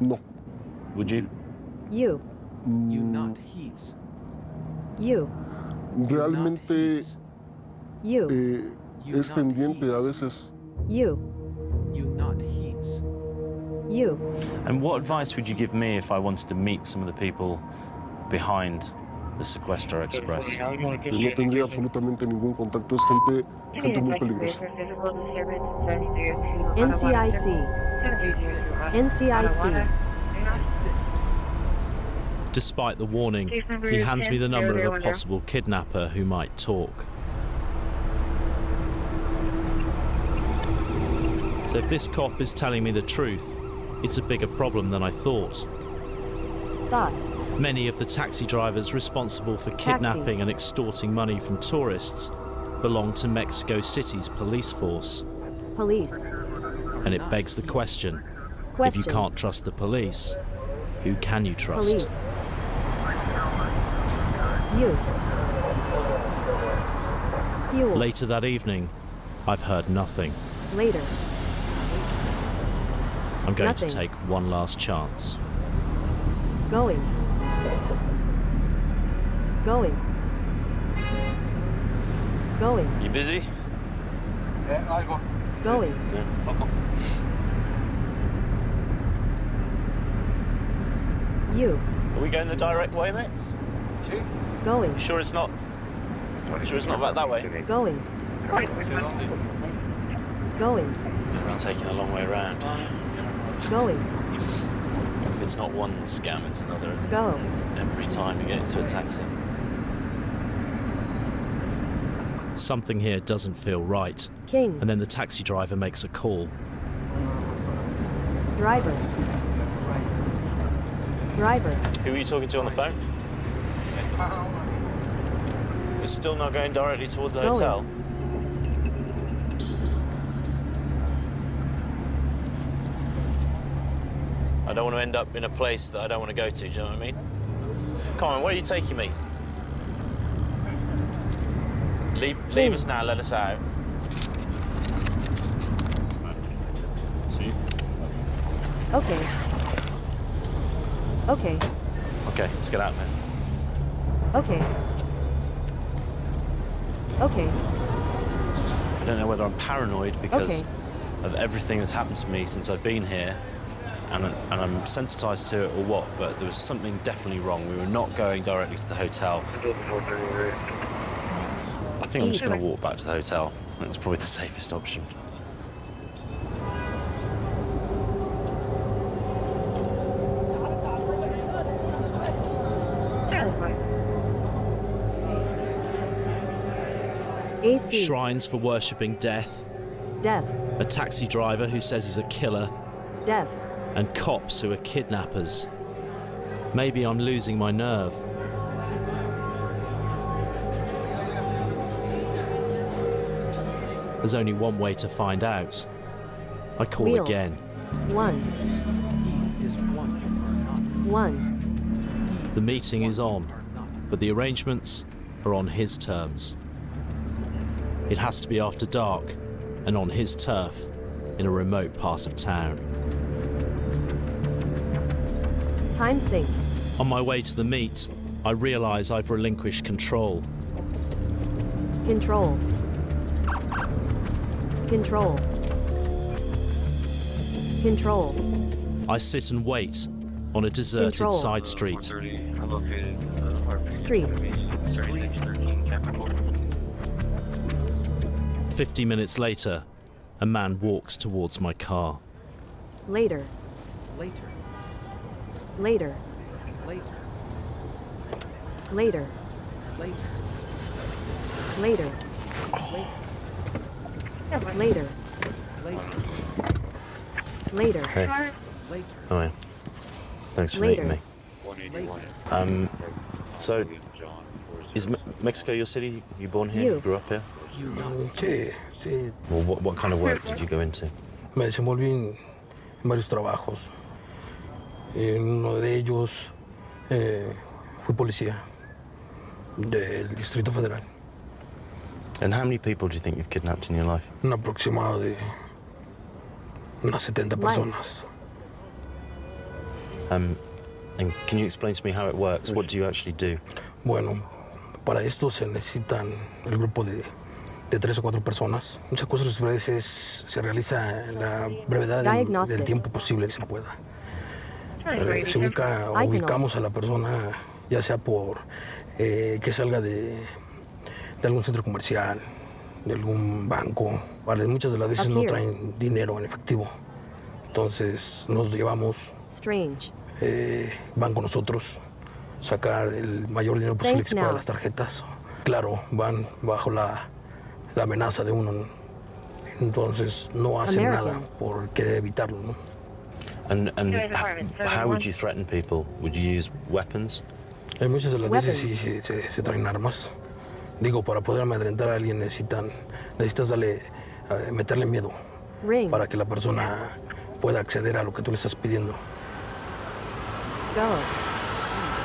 Speaker 6: No.
Speaker 22: Would you?
Speaker 7: You.
Speaker 1: You not heaths.
Speaker 7: You.
Speaker 6: Realmente
Speaker 7: You.
Speaker 6: es tendiente a veces
Speaker 7: You.
Speaker 1: You not heaths.
Speaker 7: You.
Speaker 22: And what advice would you give me if I wanted to meet some of the people behind the Secuestro Express?
Speaker 6: que no tendría absolutamente ningún contacto. Es gente muy peligrosa.
Speaker 7: NCIC. NCIC.
Speaker 4: Despite the warning, he hands me the number of a possible kidnapper who might talk. So if this cop is telling me the truth, it's a bigger problem than I thought. Many of the taxi drivers responsible for kidnapping and extorting money from tourists belong to Mexico City's police force.
Speaker 7: Police.
Speaker 4: And it begs the question, if you can't trust the police, who can you trust?
Speaker 7: Police. You. Fuel.
Speaker 4: Later that evening, I've heard nothing.
Speaker 7: Later.
Speaker 4: I'm going
Speaker 7: Nothing.
Speaker 4: to take one last chance.
Speaker 7: Going. Going. Going.
Speaker 22: You busy?
Speaker 7: Going. You.
Speaker 22: Are we going the direct way, mate?
Speaker 7: Going.
Speaker 22: Sure it's not back that way?
Speaker 7: Going. Going.
Speaker 22: We're taking a long way around.
Speaker 7: Going.
Speaker 22: If it's not one scam, it's another, isn't it?
Speaker 7: Go.
Speaker 22: Every time you get into a taxi.
Speaker 4: Something here doesn't feel right.
Speaker 7: King.
Speaker 4: And then the taxi driver makes a call.
Speaker 7: Driver. Driver.
Speaker 22: Who are you talking to on the phone? We're still not going directly towards the
Speaker 7: Going.
Speaker 22: hotel. I don't want to end up in a place that I don't want to go to, do you know what I mean? Come on, where are you taking me? Leave us now, let us out.
Speaker 7: Okay. Okay.
Speaker 22: Okay, let's get out now.
Speaker 7: Okay. Okay.
Speaker 22: I don't know whether I'm paranoid because
Speaker 7: Okay.
Speaker 22: of everything that's happened to me since I've been here, and I'm sensitized to it or what, but there was something definitely wrong. We were not going directly to the hotel. I think I'm just going to walk back to the hotel. I think it's probably the safest option.
Speaker 7: AC.
Speaker 4: Shrines for worshipping death.
Speaker 7: Death.
Speaker 4: A taxi driver who says he's a killer.
Speaker 7: Death.
Speaker 4: And cops who are kidnappers. Maybe I'm losing my nerve. There's only one way to find out. I call
Speaker 7: Wheels.
Speaker 4: again.
Speaker 7: 1.
Speaker 1: He is one or not.
Speaker 7: 1.
Speaker 4: The meeting is on, but the arrangements are on his terms. It has to be after dark and on his turf in a remote part of town.
Speaker 7: Time sync.
Speaker 4: On my way to the meet, I realise I've relinquished control.
Speaker 7: Control. Control. Control.
Speaker 4: I sit and wait on a deserted
Speaker 7: Control.
Speaker 4: side street.
Speaker 7: Street.
Speaker 4: 50 minutes later, a man walks towards my car.
Speaker 7: Later.
Speaker 1: Later.
Speaker 7: Later.
Speaker 1: Later.
Speaker 7: Later.
Speaker 1: Later.
Speaker 7: Later. Later. Later.
Speaker 5: Hey.
Speaker 1: Later.
Speaker 5: Hi. Thanks for
Speaker 7: Later.
Speaker 5: meeting me. So, is Mexico your city? You born here?
Speaker 7: You.
Speaker 5: You grew up here?
Speaker 9: Sí, sí.
Speaker 5: Well, what kind of work did you go into?
Speaker 9: Me desenvolví en varios trabajos. En uno de ellos fui policía del Distrito Federal.
Speaker 5: And how many people do you think you've kidnapped in your life?
Speaker 9: Un aproximado de unas 70 personas.
Speaker 5: And can you explain to me how it works? What do you actually do?
Speaker 9: Bueno, para esto se necesitan el grupo de 3 o 4 personas. Un secuestro de veces se realiza en la brevedad del tiempo posible que se pueda. Ubicamos a la persona, ya sea por que salga de algún centro comercial, de algún banco. Vale, muchas de las veces no traen dinero en efectivo. Entonces nos llevamos, van con nosotros, sacar el mayor dinero posible que se pueda de las tarjetas. Claro, van bajo la amenaza de uno, entonces no hacen nada por querer evitarlo, ¿no?
Speaker 5: And how would you threaten people? Would you use weapons?
Speaker 9: Muchas de las veces sí se traen armas. Digo, para poder amedrentar a alguien necesitas meterle miedo para que la persona pueda acceder a lo que tú le estás pidiendo.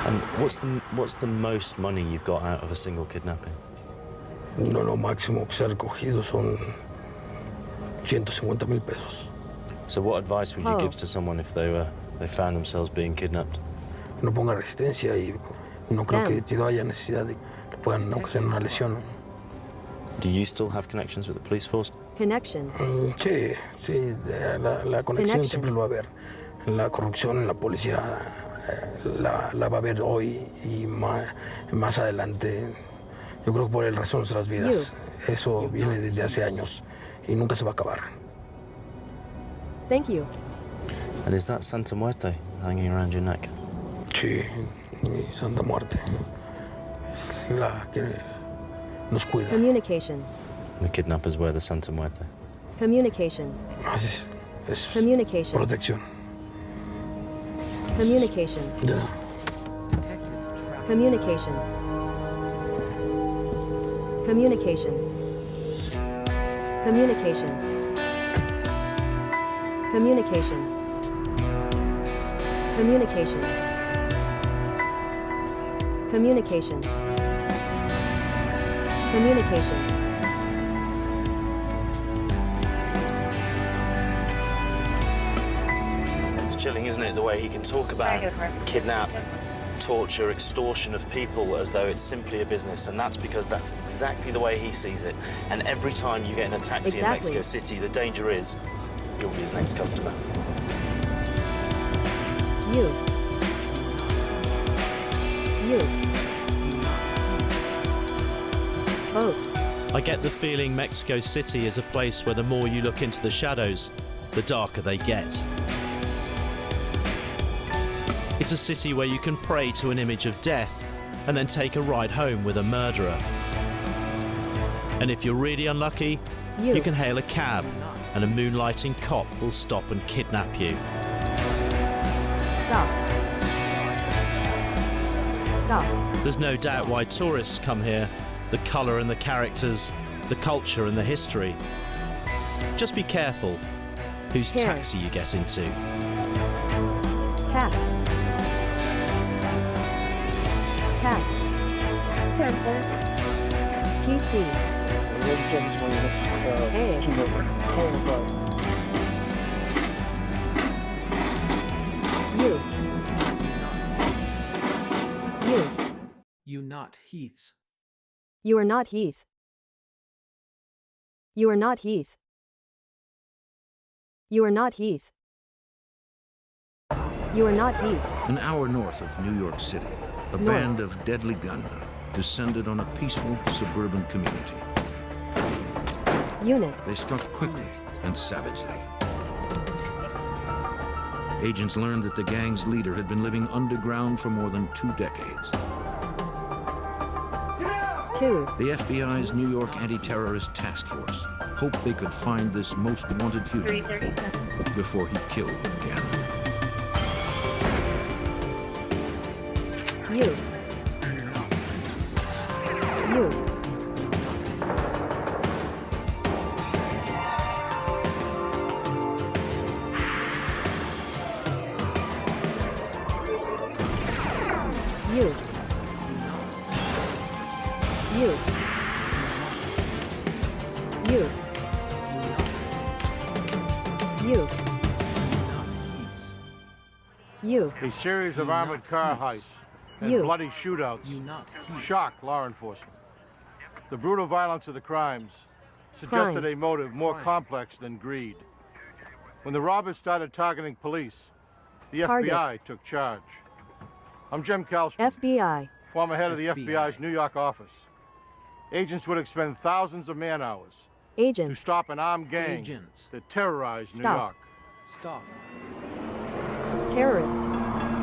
Speaker 5: And what's the most money you've got out of a single kidnapping?
Speaker 9: No, lo máximo que se ha recogido son 150,000 pesos.
Speaker 5: So what advice would you give to someone if they found themselves being kidnapped?
Speaker 9: No ponga resistencia y no creo que haya necesidad de que puedan ocasionar una lesión.
Speaker 5: Do you still have connections with the police force?
Speaker 7: Connection.
Speaker 9: Sí, la conexión siempre lo va a haber. La corrupción en la policía la va a haber hoy y más adelante. Yo creo que por el resto de nuestras vidas. Eso viene desde hace años y nunca se va a acabar.
Speaker 7: Thank you.
Speaker 5: And is that Santa Muerte hanging around your neck?
Speaker 9: Sí, mi Santa Muerte. Es la que nos cuida.
Speaker 7: Communication.
Speaker 5: The kidnappers wear the Santa Muerte.
Speaker 7: Communication.
Speaker 9: Es
Speaker 7: Communication.
Speaker 9: protección.
Speaker 7: Communication. Communication. Communication. Communication. Communication. Communication. Communication. Communication.
Speaker 5: It's chilling, isn't it, the way he can talk about kidnap, torture, extortion of people as though it's simply a business, and that's because that's exactly the way he sees it. And every time you get in a taxi in Mexico City, the danger is you'll be his next customer.
Speaker 7: You. Both.
Speaker 4: I get the feeling Mexico City is a place where the more you look into the shadows, the darker they get. It's a city where you can pray to an image of death and then take a ride home with a murderer. And if you're really unlucky, you can hail a cab and a moonlighting cop will stop and kidnap you.
Speaker 7: Stop. Stop.
Speaker 4: There's no doubt why tourists come here. The colour and the characters, the culture and the history. Just be careful whose
Speaker 7: Here.
Speaker 4: taxi you get into.
Speaker 7: Cats. Cats. PC. You. You.
Speaker 1: You not heaths.
Speaker 7: You are not Heath. You are not Heath. You are not Heath. You are not Heath.
Speaker 2: An hour north of New York City, a band of deadly gunmen descended on a peaceful suburban community.
Speaker 7: Unit.
Speaker 2: They struck quickly and savagely. Agents learned that the gang's leader had been living underground for more than 2 decades.
Speaker 7: 2.
Speaker 2: The FBI's New York Anti-Terrorist Task Force hoped they could find this most wanted fugitive before he killed again.
Speaker 7: You. You. You. You. You. You. You.
Speaker 10: A series of armored car heists and
Speaker 7: You.
Speaker 10: bloody shootouts shocked law enforcement. The brutal violence of the crimes suggested a motive more complex than greed. When the robbers started targeting police, the FBI took charge. I'm Jim Kallstrom,
Speaker 7: FBI.
Speaker 10: former head of the FBI's New York office. Agents would expend thousands of man-hours to stop an armed gang that terrorized New York.
Speaker 1: Stop.
Speaker 7: Terrorist.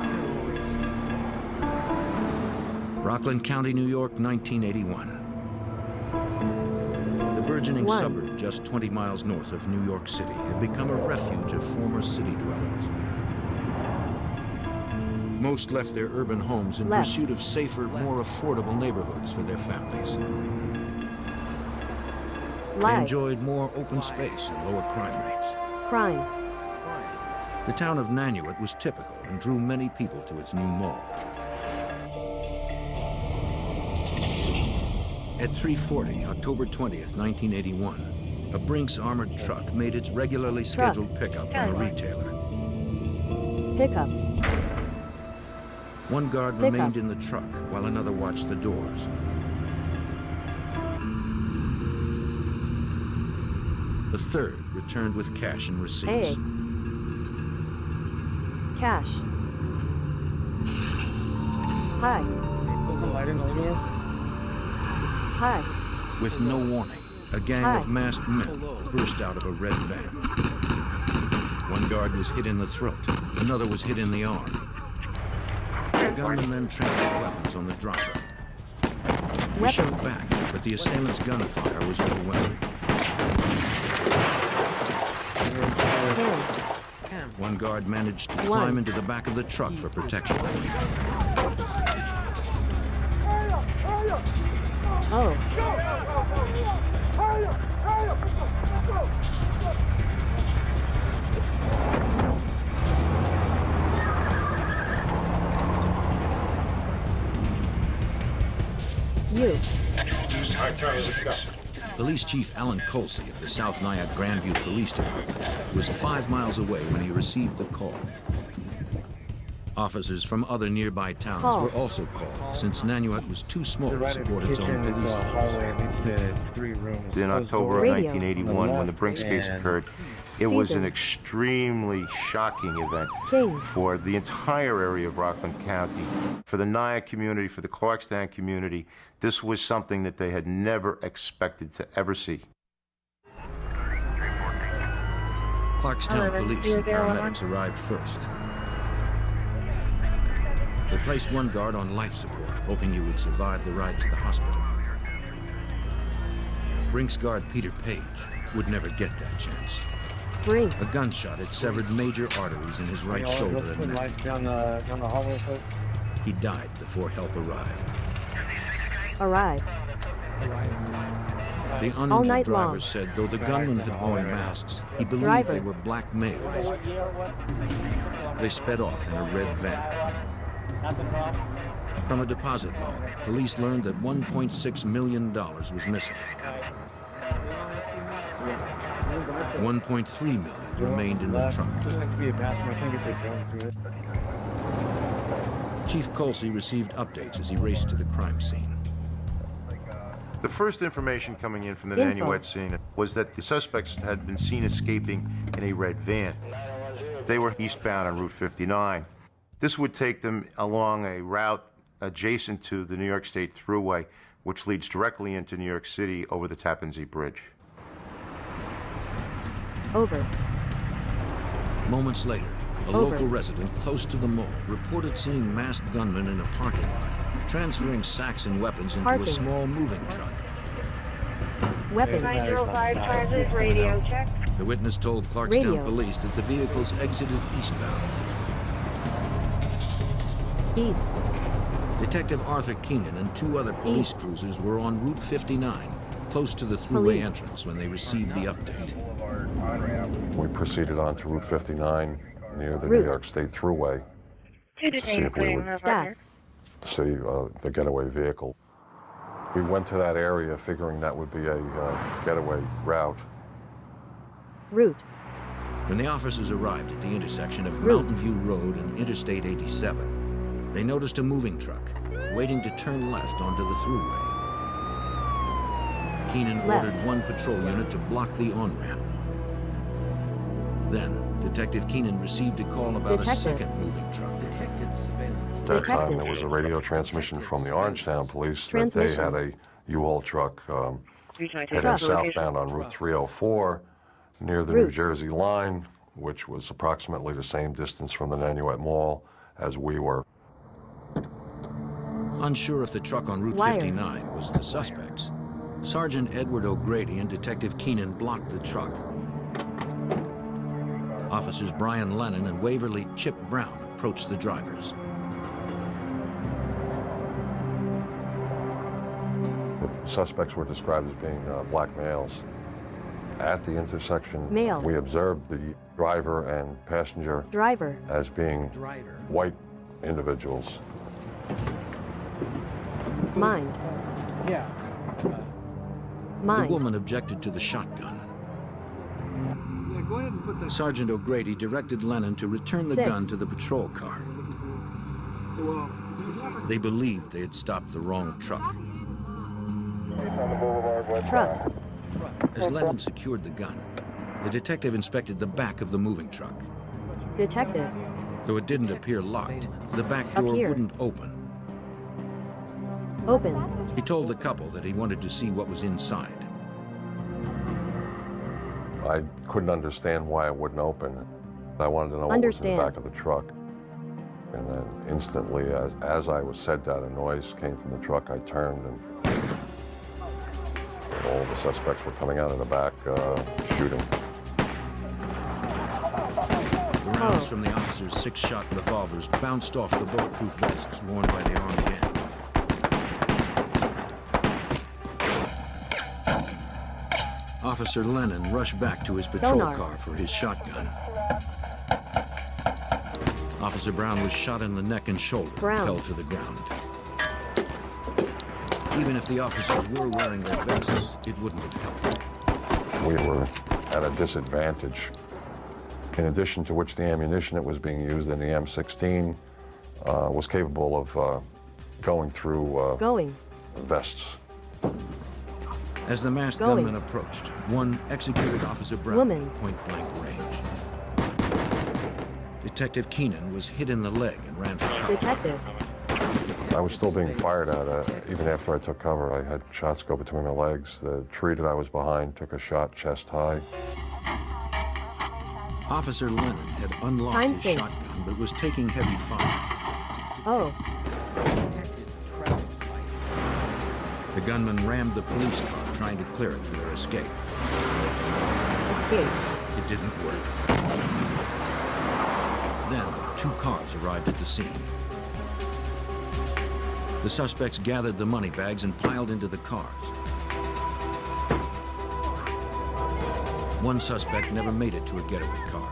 Speaker 1: Terrorist.
Speaker 2: Rockland County, New York, 1981. The burgeoning suburb just 20 miles north of New York City had become a refuge of former city dwellers. Most left their urban homes in pursuit of safer, more affordable neighborhoods for their families. They enjoyed more open space and lower crime rates.
Speaker 7: Crime.
Speaker 2: The town of Nanuet was typical and drew many people to its new mall. At 3:40, October 20th, 1981, a Brinks armored truck made its regularly scheduled pickup from a retailer.
Speaker 7: Pickup.
Speaker 2: One guard remained in the truck while another watched the doors. The third returned with cash and receipts.
Speaker 7: Cash. Hi. Hi.
Speaker 2: With no warning, a gang of masked men burst out of a red van. One guard was hit in the throat, another was hit in the arm. The gunman then trampled weapons on the driver. He shot back, but the assailant's gunfire was overwhelming. One guard managed to climb into the back of the truck for protection.
Speaker 7: Oh. You.
Speaker 2: Police Chief Alan Colsey of the South Nyack Grandview Police Department was 5 miles away when he received the call. Officers from other nearby towns were also called, since Nanuet was too small to support its own police force.
Speaker 11: In October of 1981, when the Brinks case occurred, it was an extremely shocking event for the entire area of Rockland County, for the Nyack community, for the Clarkstown community. This was something that they had never expected to ever see.
Speaker 2: Clarkstown police and paramedics arrived first. They placed one guard on life support, hoping he would survive the ride to the hospital. Brinks guard Peter Page would never get that chance.
Speaker 7: Brinks.
Speaker 2: A gunshot had severed major arteries in his right shoulder and neck. He died before help arrived.
Speaker 7: Arrive.
Speaker 2: The uninjured driver said though the gunman had worn masks, he believed they were black males. They sped off in a red van. From a deposit log, police learned that $1.6 million was missing. $1.3 million remained in the truck. Chief Colsey received updates as he raced to the crime scene.
Speaker 11: The first information coming in from the Nanuet scene was that the suspects had been seen escaping in a red van. They were eastbound on Route 59. This would take them along a route adjacent to the New York State Thruway, which leads directly into New York City over the Tappan Zee Bridge.
Speaker 7: Over.
Speaker 2: Moments later, a local resident close to the mall reported seeing masked gunmen in a parking lot, transferring sacks and weapons into a small moving truck.
Speaker 7: Weapons.
Speaker 3: 905 Transit, radio check.
Speaker 2: The witness told Clarkstown police that the vehicles exited eastbound.
Speaker 7: East.
Speaker 2: Detective Arthur Keenan and two other police cruisers were on Route 59, close to the Thruway entrance when they received the update.
Speaker 15: We proceeded on to Route 59 near the New York State Thruway to see if we would see the getaway vehicle. We went to that area figuring that would be a getaway route.
Speaker 7: Route.
Speaker 2: When the officers arrived at the intersection of Mountain View Road and Interstate 87, they noticed a moving truck waiting to turn left onto the Thruway. Keenan ordered one patrol unit to block the on-ramp. Then, Detective Keenan received a call about a second moving truck.
Speaker 1: Detected surveillance.
Speaker 15: At that time, there was a radio transmission from the Orangetown police that they had a U-Haul truck heading southbound on Route 304 near the New Jersey line, which was approximately the same distance from the Nanuet Mall as we were.
Speaker 2: Unsure if the truck on Route 59 was the suspects, Sergeant Edward O'Grady and Detective Keenan blocked the truck. Officers Brian Lennon and Waverly Chip Brown approached the drivers.
Speaker 15: The suspects were described as being black males. At the intersection, we observed the driver and passenger as being white individuals.
Speaker 7: Mind.
Speaker 8: Yeah.
Speaker 2: The woman objected to the shotgun.
Speaker 8: Go ahead and put the...
Speaker 2: Sergeant O'Grady directed Lennon to return the gun to the patrol car. They believed they had stopped the wrong truck.
Speaker 7: Truck.
Speaker 2: As Lennon secured the gun, the detective inspected the back of the moving truck.
Speaker 7: Detective.
Speaker 2: Though it didn't appear locked, the back door wouldn't open.
Speaker 7: Open.
Speaker 2: He told the couple that he wanted to see what was inside.
Speaker 15: I couldn't understand why it wouldn't open. I wanted to know what was in the back of the truck. And then instantly, as I was said that, a noise came from the truck. I turned and all the suspects were coming out of the back shooting.
Speaker 2: The rounds from the officers' 6-shot revolvers bounced off the bulletproof vests worn by the armed gang. Officer Lennon rushed back to his patrol car for his shotgun. Officer Brown was shot in the neck and shoulder and fell to the ground. Even if the officers were wearing their vests, it wouldn't have helped.
Speaker 15: We were at a disadvantage. In addition to which the ammunition that was being used in the M16 was capable of going through vests.
Speaker 2: As the masked gunman approached, one executed Officer Brown at point-blank range. Detective Keenan was hit in the leg and ran for cover.
Speaker 7: Detective.
Speaker 15: I was still being fired at even after I took cover. I had shots go between my legs. The tree that I was behind took a shot chest high.
Speaker 2: Officer Lennon had unlocked his shotgun, but was taking heavy fire. The gunman rammed the police car, trying to clear it for their escape. It didn't work. Then, 2 cars arrived at the scene. The suspects gathered the money bags and piled into the cars. One suspect never made it to a getaway car.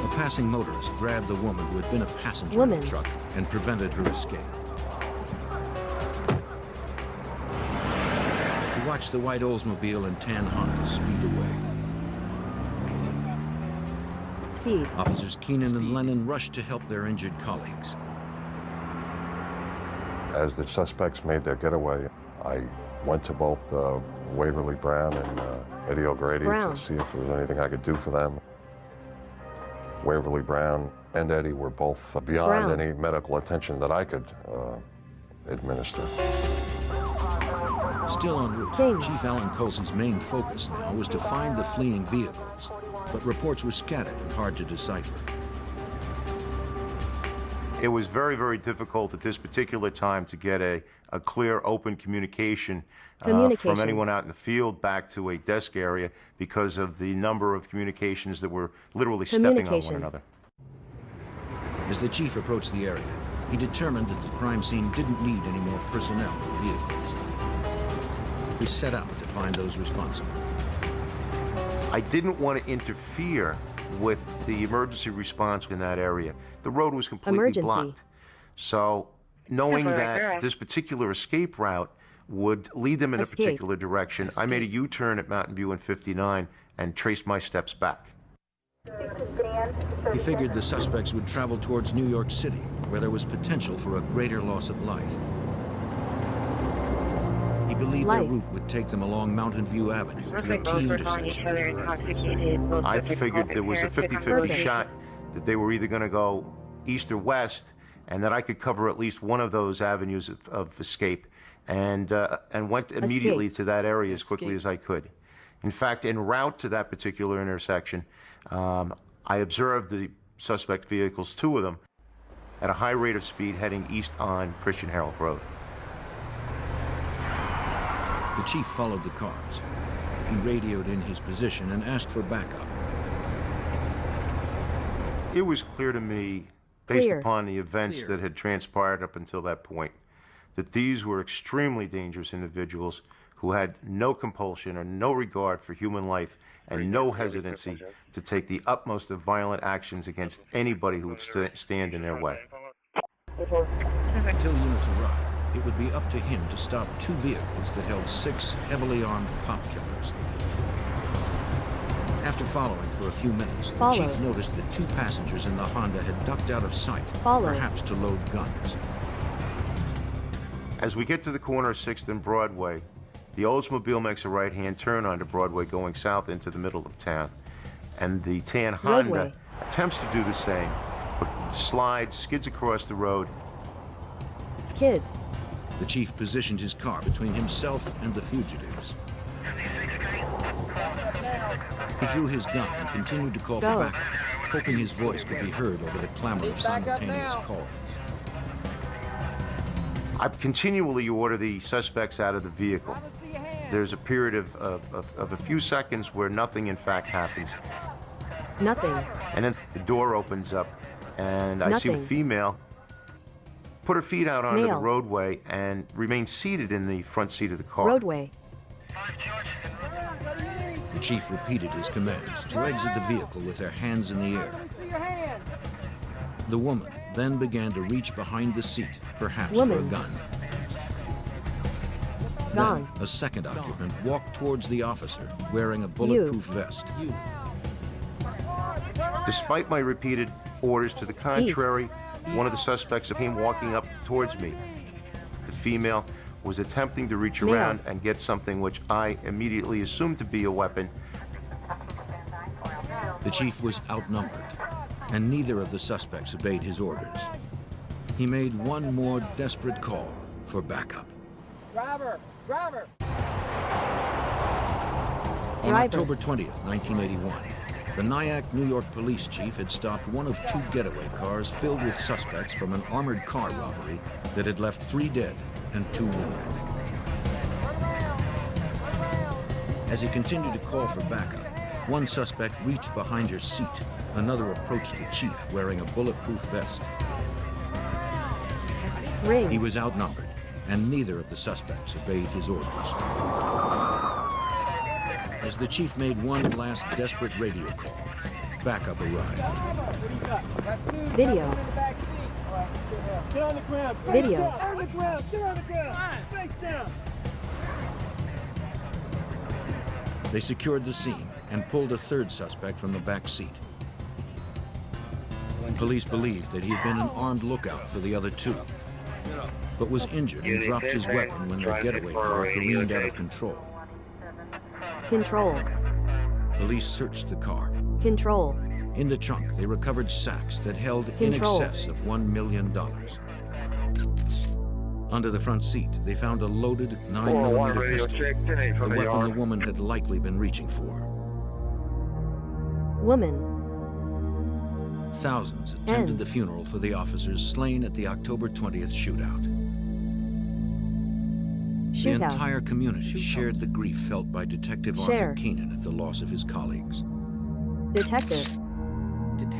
Speaker 2: A passing motorist grabbed the woman who had been a passenger in the truck and prevented her escape. He watched the white Oldsmobile and tan Honda speed away.
Speaker 7: Speed.
Speaker 2: Officers Keenan and Lennon rushed to help their injured colleagues.
Speaker 15: As the suspects made their getaway, I went to both Waverly Brown and Eddie O'Grady to see if there was anything I could do for them. Waverly Brown and Eddie were both beyond any medical attention that I could administer.
Speaker 2: Still en route, Chief Alan Colsey's main focus now was to find the fleeing vehicles, but reports were scattered and hard to decipher.
Speaker 11: It was very, very difficult at this particular time to get a clear, open communication from anyone out in the field back to a desk area because of the number of communications that were literally stepping on one another.
Speaker 2: As the chief approached the area, he determined that the crime scene didn't need any more personnel or vehicles. He set out to find those responsible.
Speaker 11: I didn't want to interfere with the emergency response in that area. The road was completely blocked. So knowing that this particular escape route would lead them in a particular direction, I made a U-turn at Mountain View and 59 and traced my steps back.
Speaker 2: He figured the suspects would travel towards New York City, where there was potential for a greater loss of life. He believed their route would take them along Mountain View Avenue to the T intersection.
Speaker 11: I figured there was a 50-50 shot that they were either going to go east or west, and that I could cover at least one of those avenues of escape, and went immediately to that area as quickly as I could. In fact, en route to that particular intersection, I observed the suspect vehicles, two of them, at a high rate of speed heading east on Christian Herald Road.
Speaker 2: The chief followed the cars. He radioed in his position and asked for backup.
Speaker 11: It was clear to me, based upon the events that had transpired up until that point, that these were extremely dangerous individuals who had no compulsion or no regard for human life and no hesitancy to take the utmost of violent actions against anybody who would stand in their way.
Speaker 2: Until units arrived, it would be up to him to stop two vehicles that held 6 heavily armed cop killers. After following for a few minutes, the chief noticed that 2 passengers in the Honda had ducked out of sight, perhaps to load guns.
Speaker 11: As we get to the corner of 6th and Broadway, the Oldsmobile makes a right-hand turn onto Broadway going south into the middle of town. And the tan Honda attempts to do the same, but slides, skids across the road.
Speaker 7: Kids.
Speaker 2: The chief positioned his car between himself and the fugitives. He drew his gun and continued to call for backup, hoping his voice could be heard over the clamor of simultaneous calls.
Speaker 11: I continually order the suspects out of the vehicle. There's a period of a few seconds where nothing, in fact, happens.
Speaker 7: Nothing.
Speaker 11: And then the door opens up, and I see a female put her feet out onto the roadway and remain seated in the front seat of the car.
Speaker 7: Roadway.
Speaker 2: The chief repeated his commands to exit the vehicle with their hands in the air. The woman then began to reach behind the seat, perhaps for a gun. Then a second occupant walked towards the officer wearing a bulletproof vest.
Speaker 11: Despite my repeated orders to the contrary, one of the suspects came walking up towards me. The female was attempting to reach around and get something which I immediately assumed to be a weapon.
Speaker 2: The chief was outnumbered, and neither of the suspects obeyed his orders. He made one more desperate call for backup.
Speaker 12: Driver! Driver!
Speaker 2: On October 20th, 1981, the Nyack, New York police chief had stopped one of 2 getaway cars filled with suspects from an armored car robbery that had left 3 dead and 2 wounded. As he continued to call for backup, one suspect reached behind her seat. Another approached the chief wearing a bulletproof vest. He was outnumbered, and neither of the suspects obeyed his orders. As the chief made one last desperate radio call, backup arrived.
Speaker 7: Video.
Speaker 12: Get on the ground.
Speaker 7: Video.
Speaker 12: Get on the ground. Get on the ground. Face down.
Speaker 2: They secured the scene and pulled a third suspect from the back seat. Police believed that he had been an armed lookout for the other two, but was injured and dropped his weapon when their getaway car careened out of control.
Speaker 7: Control.
Speaker 2: Police searched the car.
Speaker 7: Control.
Speaker 2: In the trunk, they recovered sacks that held in excess of $1 million. Under the front seat, they found a loaded 9mm pistol, the weapon the woman had likely been reaching for.
Speaker 7: Woman.
Speaker 2: Thousands attended the funeral for the officers slain at the October 20th shootout. The entire community shared the grief felt by Detective Arthur Keenan at the loss of his colleagues.
Speaker 7: Detective.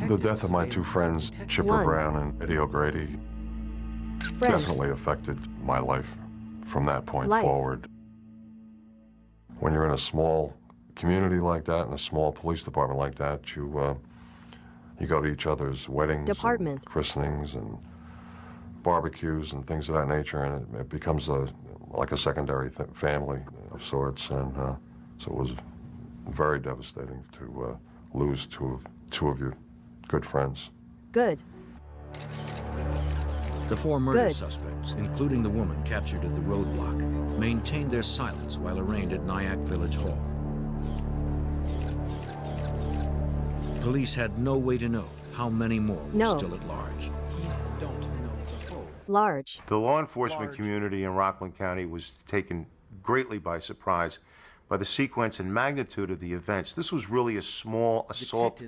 Speaker 15: The death of my two friends, Chipper Brown and Eddie O'Grady, definitely affected my life from that point forward. When you're in a small community like that, in a small police department like that, you go to each other's weddings, and christenings, and barbecues, and things of that nature, and it becomes like a secondary family of sorts, and so it was very devastating to lose two of your good friends.
Speaker 7: Good.
Speaker 2: The four murder suspects, including the woman captured at the roadblock, maintained their silence while arraigned at Nyack Village Hall. Police had no way to know how many more were still at large.
Speaker 7: Large.
Speaker 11: The law enforcement community in Rockland County was taken greatly by surprise by the sequence and magnitude of the events. This was really a small assault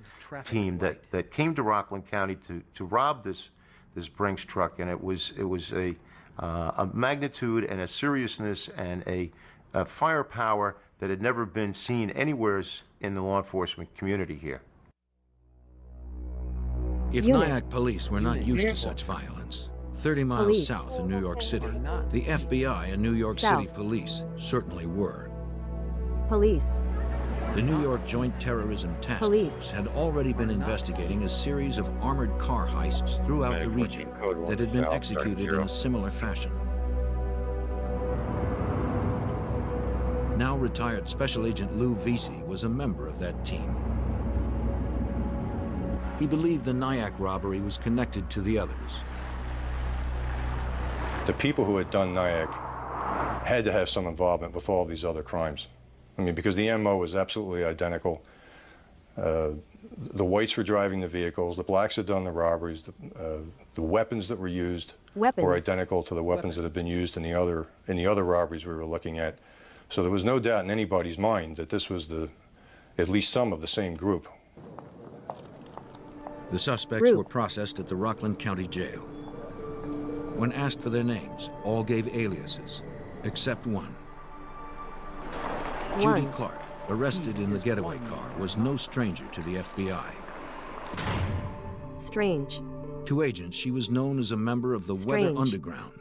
Speaker 11: team that came to Rockland County to rob this Brinks truck, and it was a magnitude and a seriousness and a firepower that had never been seen anywhere in the law enforcement community here.
Speaker 2: If Nyack police were not used to such violence, 30 miles south in New York City, the FBI and New York City police certainly were.
Speaker 7: Police.
Speaker 2: The New York Joint Terrorism Task Force had already been investigating a series of armored car heists throughout the region that had been executed in a similar fashion. Now retired Special Agent Lou Vesey was a member of that team. He believed the Nyack robbery was connected to the others.
Speaker 13: The people who had done Nyack had to have some involvement with all these other crimes. I mean, because the MO was absolutely identical. The whites were driving the vehicles, the blacks had done the robberies, the weapons that were used were identical to the weapons that had been used in the other robberies we were looking at. So there was no doubt in anybody's mind that this was at least some of the same group.
Speaker 2: The suspects were processed at the Rockland County Jail. When asked for their names, all gave aliases, except one. Judy Clark, arrested in the getaway car, was no stranger to the FBI.
Speaker 7: Strange.
Speaker 2: To agents, she was known as a member of the Weather Underground,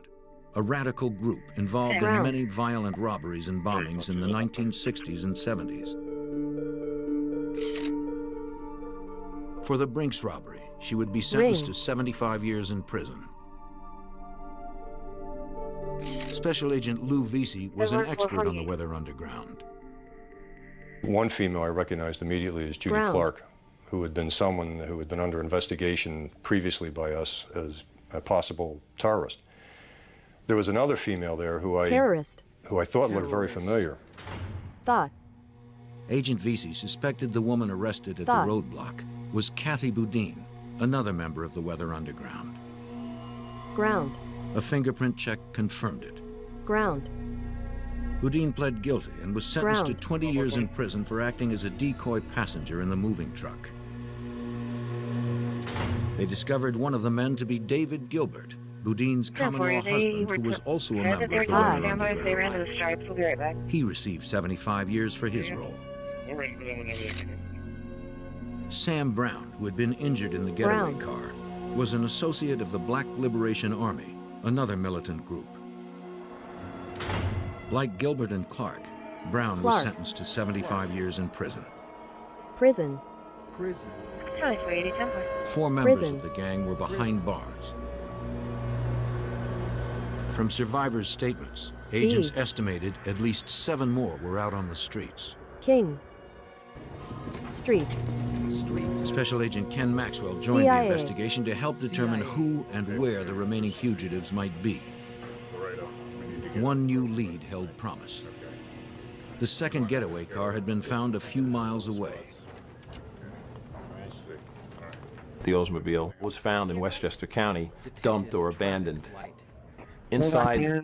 Speaker 2: a radical group involved in many violent robberies and bombings in the 1960s and 70s. For the Brinks robbery, she would be sentenced to 75 years in prison. Special Agent Lou Vesey was an expert on the Weather Underground.
Speaker 13: One female I recognized immediately as Judy Clark, who had been someone who had been under investigation previously by us as a possible terrorist. There was another female there who I thought looked very familiar.
Speaker 2: Agent Vesey suspected the woman arrested at the roadblock was Kathy Boudin, another member of the Weather Underground. A fingerprint check confirmed it. Boudin pled guilty and was sentenced to 20 years in prison for acting as a decoy passenger in the moving truck. They discovered one of the men to be David Gilbert, Boudin's common-law husband, who was also a member of the Weather Underground. He received 75 years for his role. Sam Brown, who had been injured in the getaway car, was an associate of the Black Liberation Army, another militant group. Like Gilbert and Clark, Brown was sentenced to 75 years in prison.
Speaker 7: Prison.
Speaker 1: Prison.
Speaker 2: 4 members of the gang were behind bars. From survivors' statements, agents estimated at least 7 more were out on the streets.
Speaker 7: King. Street.
Speaker 2: Special Agent Ken Maxwell joined the investigation to help determine who and where the remaining fugitives might be. One new lead held promise. The second getaway car had been found a few miles away.
Speaker 14: The Oldsmobile was found in Westchester County, dumped or abandoned. Inside, there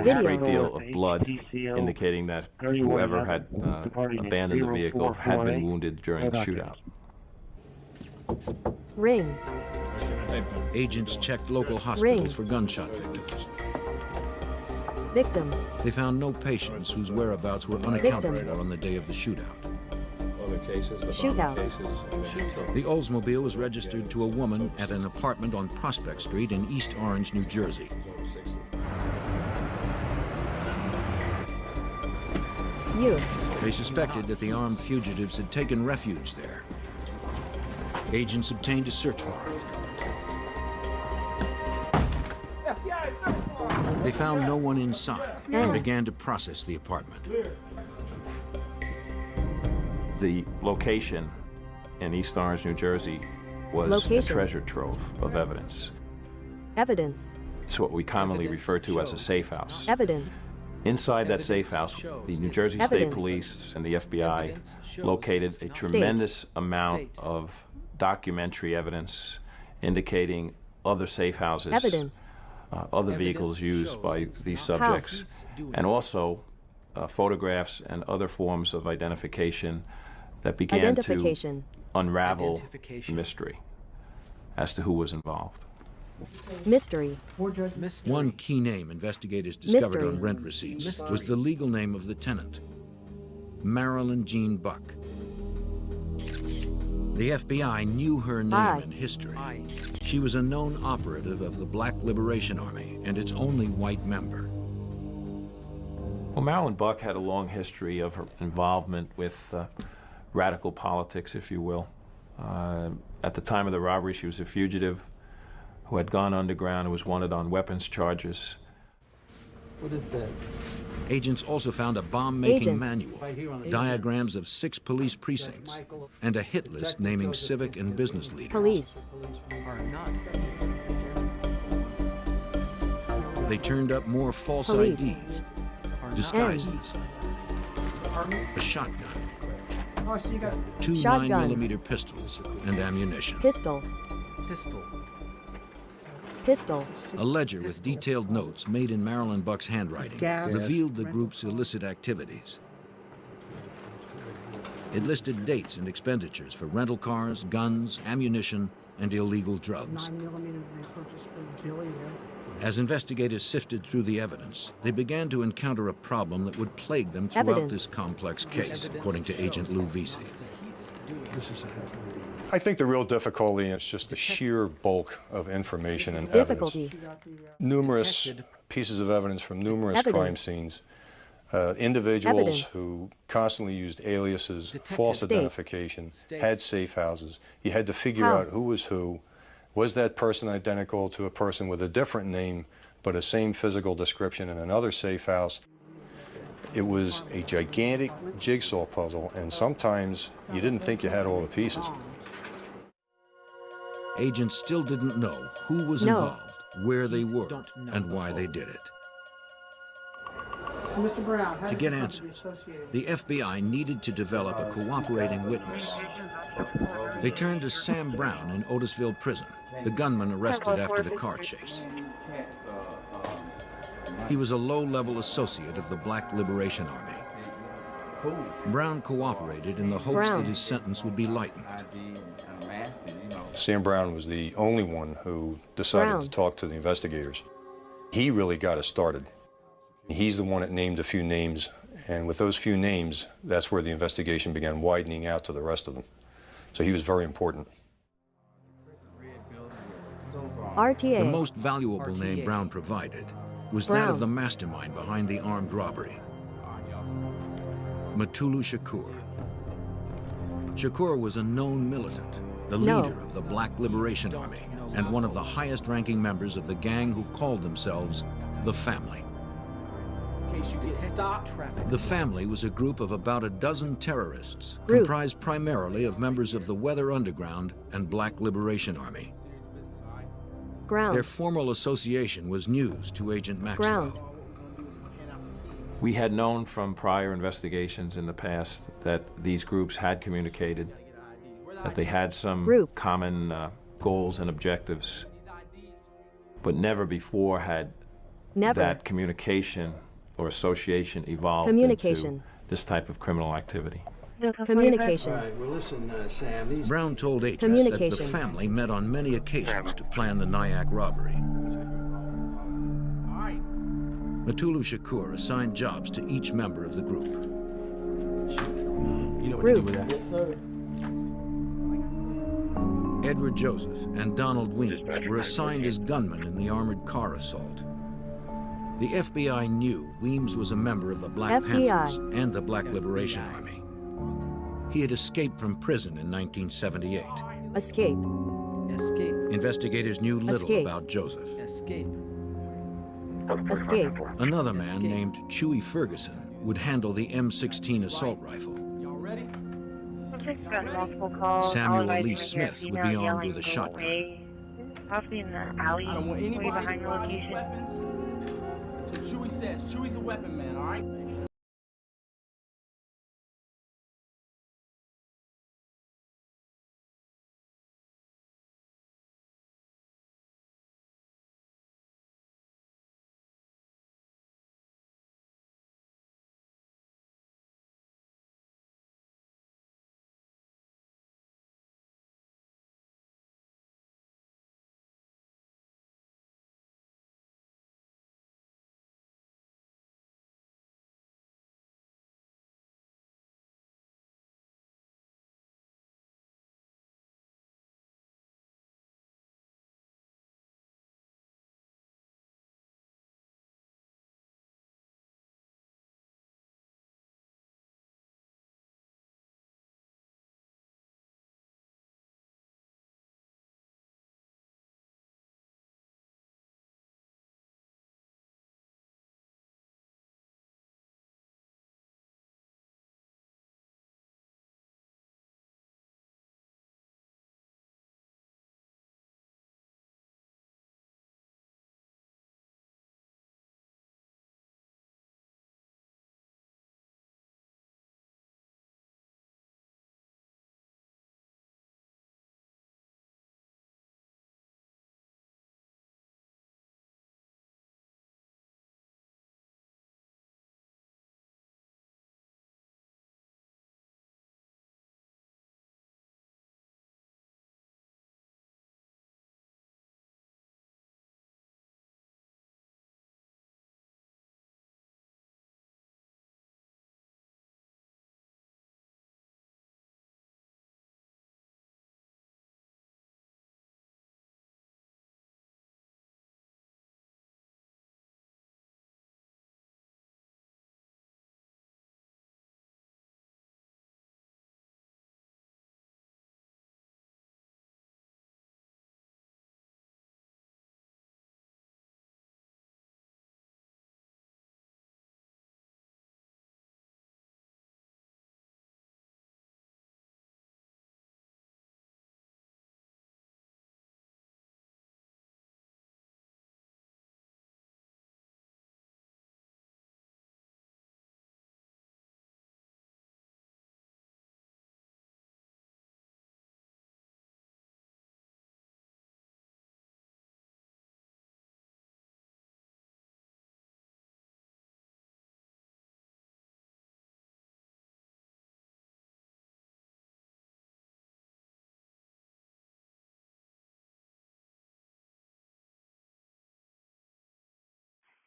Speaker 14: was a great deal of blood, indicating that whoever had abandoned the vehicle had been wounded during the shootout.
Speaker 7: Ring.
Speaker 2: Agents checked local hospitals for gunshot victims.
Speaker 7: Victims.
Speaker 2: They found no patients whose whereabouts were unaccounted for on the day of the shootout.
Speaker 14: Other cases, the
Speaker 7: shootout.
Speaker 2: The Oldsmobile was registered to a woman at an apartment on Prospect Street in East Orange, New Jersey. They suspected that the armed fugitives had taken refuge there. Agents obtained a search warrant. They found no one inside and began to process the apartment.
Speaker 14: The location in East Orange, New Jersey was a treasure trove of evidence.
Speaker 7: Evidence.
Speaker 14: It's what we commonly refer to as a safe house.
Speaker 7: Evidence.
Speaker 14: Inside that safe house, the New Jersey State Police and the FBI located a tremendous amount of documentary evidence indicating other safe houses, other vehicles used by these subjects, and also photographs and other forms of identification that began to unravel the mystery as to who was involved.
Speaker 7: Mystery.
Speaker 2: One key name investigators discovered on rent receipts was the legal name of the tenant, Marilyn Jean Buck. The FBI knew her name and history. She was a known operative of the Black Liberation Army and its only white member.
Speaker 14: Well, Marilyn Buck had a long history of her involvement with radical politics, if you will. At the time of the robbery, she was a fugitive who had gone underground and was wanted on weapons charges.
Speaker 9: What is that?
Speaker 2: Agents also found a bomb-making manual, diagrams of 6 police precincts, and a hit list naming civic and business leaders.
Speaker 7: Police.
Speaker 2: They turned up more false IDs, disguises, a shotgun, 2 9mm pistols, and ammunition.
Speaker 7: Pistol.
Speaker 2: A ledger with detailed notes made in Marilyn Buck's handwriting revealed the group's illicit activities. It listed dates and expenditures for rental cars, guns, ammunition, and illegal drugs. As investigators sifted through the evidence, they began to encounter a problem that would plague them throughout this complex case, according to Agent Lou Vesey.
Speaker 13: I think the real difficulty is just the sheer bulk of information and evidence. Numerous pieces of evidence from numerous crime scenes. Individuals who constantly used aliases, false identification, had safe houses. You had to figure out who was who. Was that person identical to a person with a different name, but a same physical description in another safe house? It was a gigantic jigsaw puzzle, and sometimes you didn't think you had all the pieces.
Speaker 2: Agents still didn't know who was involved, where they were, and why they did it.
Speaker 12: Mr. Brown,
Speaker 2: to get answers, the FBI needed to develop a cooperating witness. They turned to Sam Brown in Otisville Prison, the gunman arrested after the car chase. He was a low-level associate of the Black Liberation Army. Brown cooperated in the hopes that his sentence would be lightened.
Speaker 13: Sam Brown was the only one who decided to talk to the investigators. He really got us started. He's the one that named a few names, and with those few names, that's where the investigation began widening out to the rest of them. So he was very important.
Speaker 7: RTA.
Speaker 2: The most valuable name Brown provided was that of the mastermind behind the armed robbery. Mutulu Shakur. Shakur was a known militant, the leader of the Black Liberation Army, and one of the highest-ranking members of the gang who called themselves the Family. The Family was a group of about a dozen terrorists, comprised primarily of members of the Weather Underground and Black Liberation Army. Their formal association was news to Agent Maxwell.
Speaker 14: We had known from prior investigations in the past that these groups had communicated, that they had some common goals and objectives, but never before had that communication or association evolved into this type of criminal activity.
Speaker 7: Communication.
Speaker 9: All right, well, listen, Sam,
Speaker 2: Brown told agents that the Family met on many occasions to plan the Nyack robbery. Mutulu Shakur assigned jobs to each member of the group.
Speaker 9: You know what to do with that? Yes, sir.
Speaker 2: Edward Joseph and Donald Weems were assigned as gunmen in the armored car assault. The FBI knew Weems was a member of the Black Panthers and the Black Liberation Army. He had escaped from prison in 1978.
Speaker 7: Escape.
Speaker 1: Escape.
Speaker 2: Investigators knew little about Joseph.
Speaker 1: Escape.
Speaker 7: Escape.
Speaker 2: Another man named Chewy Ferguson would handle the M16 assault rifle. Samuel Lee Smith would be armed with a shotgun.
Speaker 3: Possibly in the alley, way behind the location.
Speaker 12: So Chewy says, Chewy's a weapon man, all right?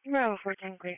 Speaker 3: Bravo 14 clear.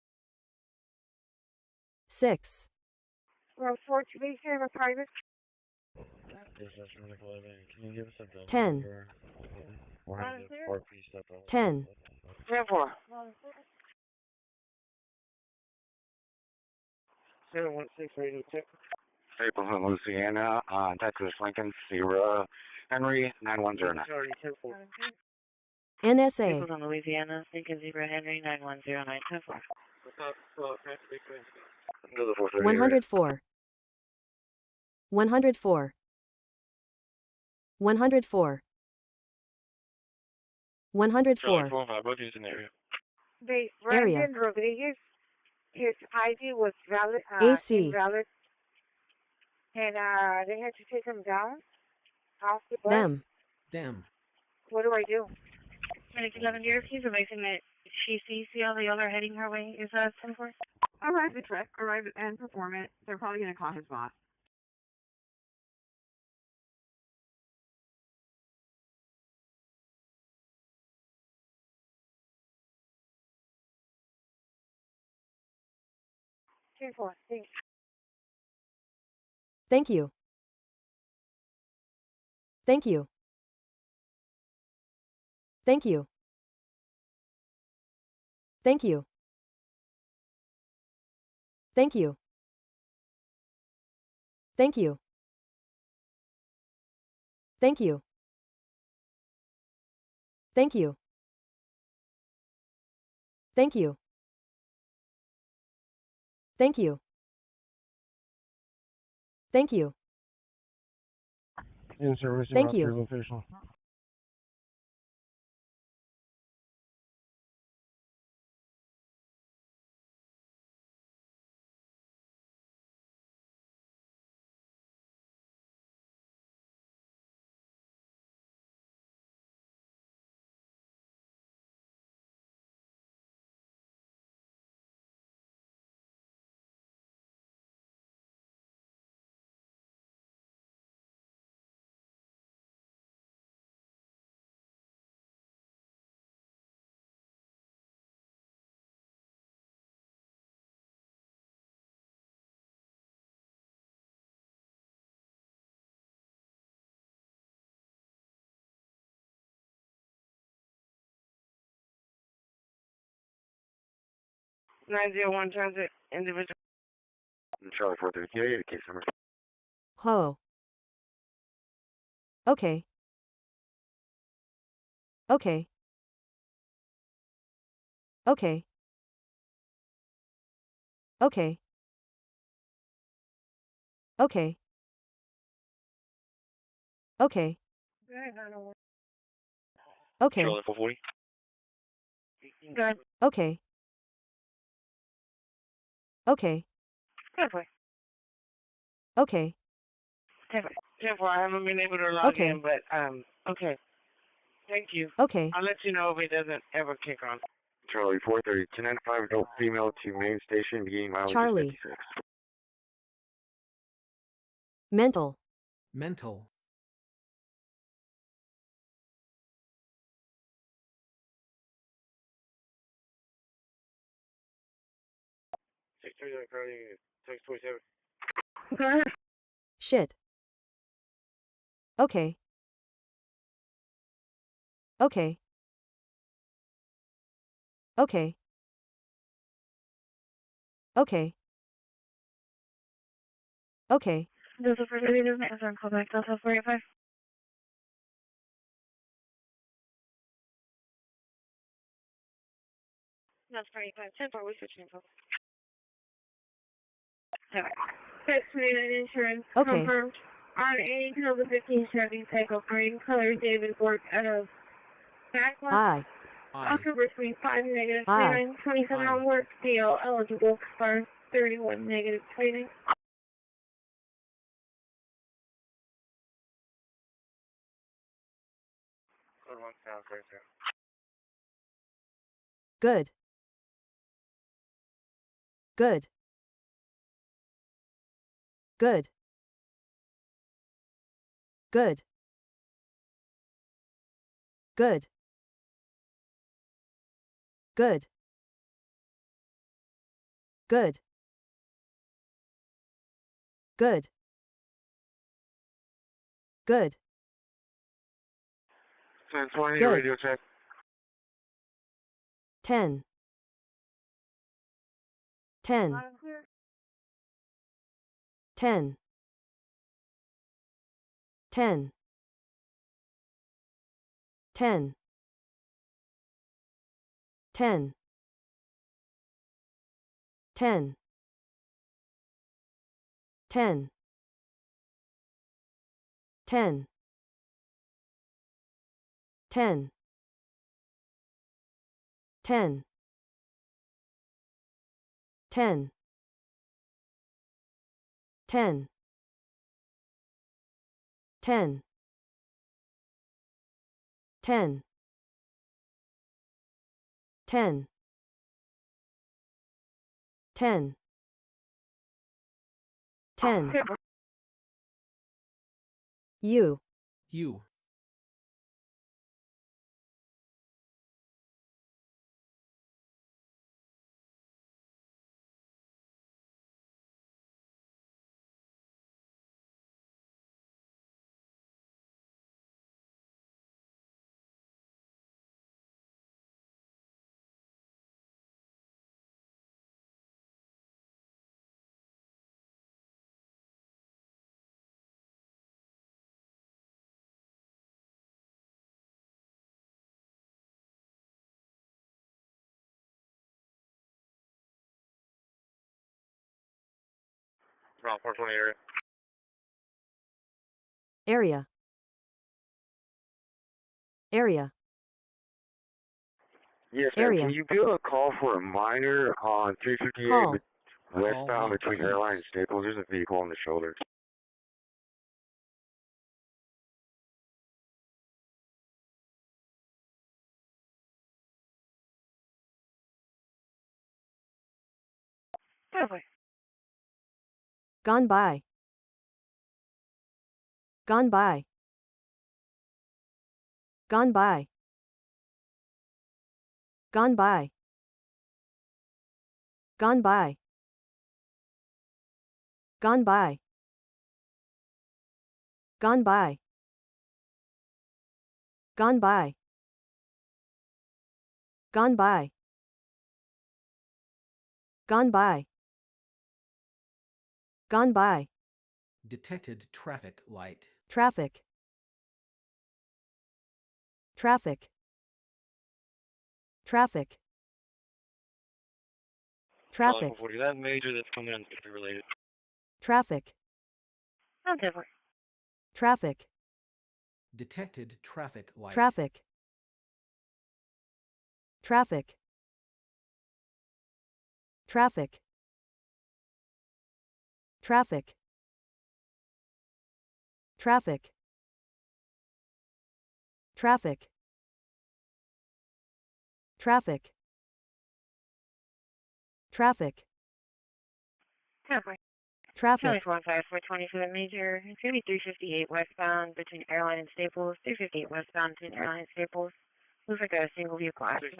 Speaker 7: 6.
Speaker 3: Well, 4 to be here, private.
Speaker 7: 10. 10.
Speaker 3: 10-4.
Speaker 26: 716 radio check. Stapleton, Louisiana, Texas Lincoln, Sierra Henry, 9109.
Speaker 7: NSA.
Speaker 3: Stapleton, Louisiana, Lincoln, Zebra Henry, 9109. 10-4.
Speaker 7: 104. 104. 104. 104. Area.
Speaker 3: Brandon Rodriguez, his ID was valid,
Speaker 7: AC.
Speaker 3: invalid, and they had to take him down off the bus.
Speaker 7: Them.
Speaker 3: What do I do? 11 years, he's amazing that she sees all the other heading her way. Is that 10-4?
Speaker 17: Arrive the truck, arrive and perform it. They're probably going to call his boss.
Speaker 7: Thank you. Thank you. Thank you. Thank you. Thank you. Thank you. Thank you. Thank you. Thank you. Thank you. Thank you.
Speaker 26: In service,
Speaker 7: Thank you.
Speaker 26: location.
Speaker 3: (901) transit individual.
Speaker 26: Charlie 438, case number.
Speaker 7: Ho. Okay. Okay. Okay. Okay. Okay. Okay. Okay.
Speaker 26: Charlie 440.
Speaker 3: Good.
Speaker 7: Okay. Okay.
Speaker 3: Good boy.
Speaker 7: Okay.
Speaker 3: 10-4. I haven't been able to log
Speaker 7: Okay.
Speaker 3: in, but okay. Thank you.
Speaker 7: Okay.
Speaker 3: I'll let you know if it doesn't ever kick on.
Speaker 26: Charlie 430, 1095 adult female to main station, beginning mileage
Speaker 7: Charlie.
Speaker 26: 56.
Speaker 7: Mental.
Speaker 1: Mental.
Speaker 26: Text 27.
Speaker 3: Go ahead.
Speaker 7: Shit. Okay. Okay. Okay. Okay. Okay.
Speaker 3: Does the first lady doesn't answer and call back Delta 45? That's 45. 10-4, we switching info. Alright. Text 29 insurance
Speaker 7: Okay.
Speaker 3: confirmed. On any Cobra 15 Chevy Tyco green color David Bork out of backlog.
Speaker 7: I.
Speaker 3: October 25 negative
Speaker 7: Aye.
Speaker 3: 29, 27 on work, DL eligible for 31 negative 29.
Speaker 7: Good. Good. Good. Good. Good. Good. Good. Good. Good.
Speaker 26: 1020,
Speaker 7: Good.
Speaker 26: radio check.
Speaker 7: 10. 10. 10. 10. 10. 10. 10. 10. 10. 10. 10. 10. 10. 10. 10. 10. 10. 10. You.
Speaker 1: You.
Speaker 26: Around 420 area.
Speaker 7: Area. Area.
Speaker 26: Yes, ma'am.
Speaker 7: Area.
Speaker 26: Can you do a call for a minor on 358
Speaker 7: Call.
Speaker 26: westbound between Airline and Staples? There's a vehicle on the shoulder.
Speaker 7: Gone by. Gone by. Gone by. Gone by. Gone by. Gone by. Gone by. Gone by. Gone by. Gone by. Gone by.
Speaker 1: Detected traffic light.
Speaker 7: Traffic. Traffic. Traffic. Traffic.
Speaker 26: That major that's coming in is related.
Speaker 7: Traffic. Traffic.
Speaker 1: Detected traffic light.
Speaker 7: Traffic. Traffic. Traffic. Traffic. Traffic. Traffic. Traffic. Traffic. Traffic.
Speaker 3: 427 major. It's going to be 358 westbound between Airline and Staples. 358 westbound between Airline and Staples. Looks like a single vehicle accident.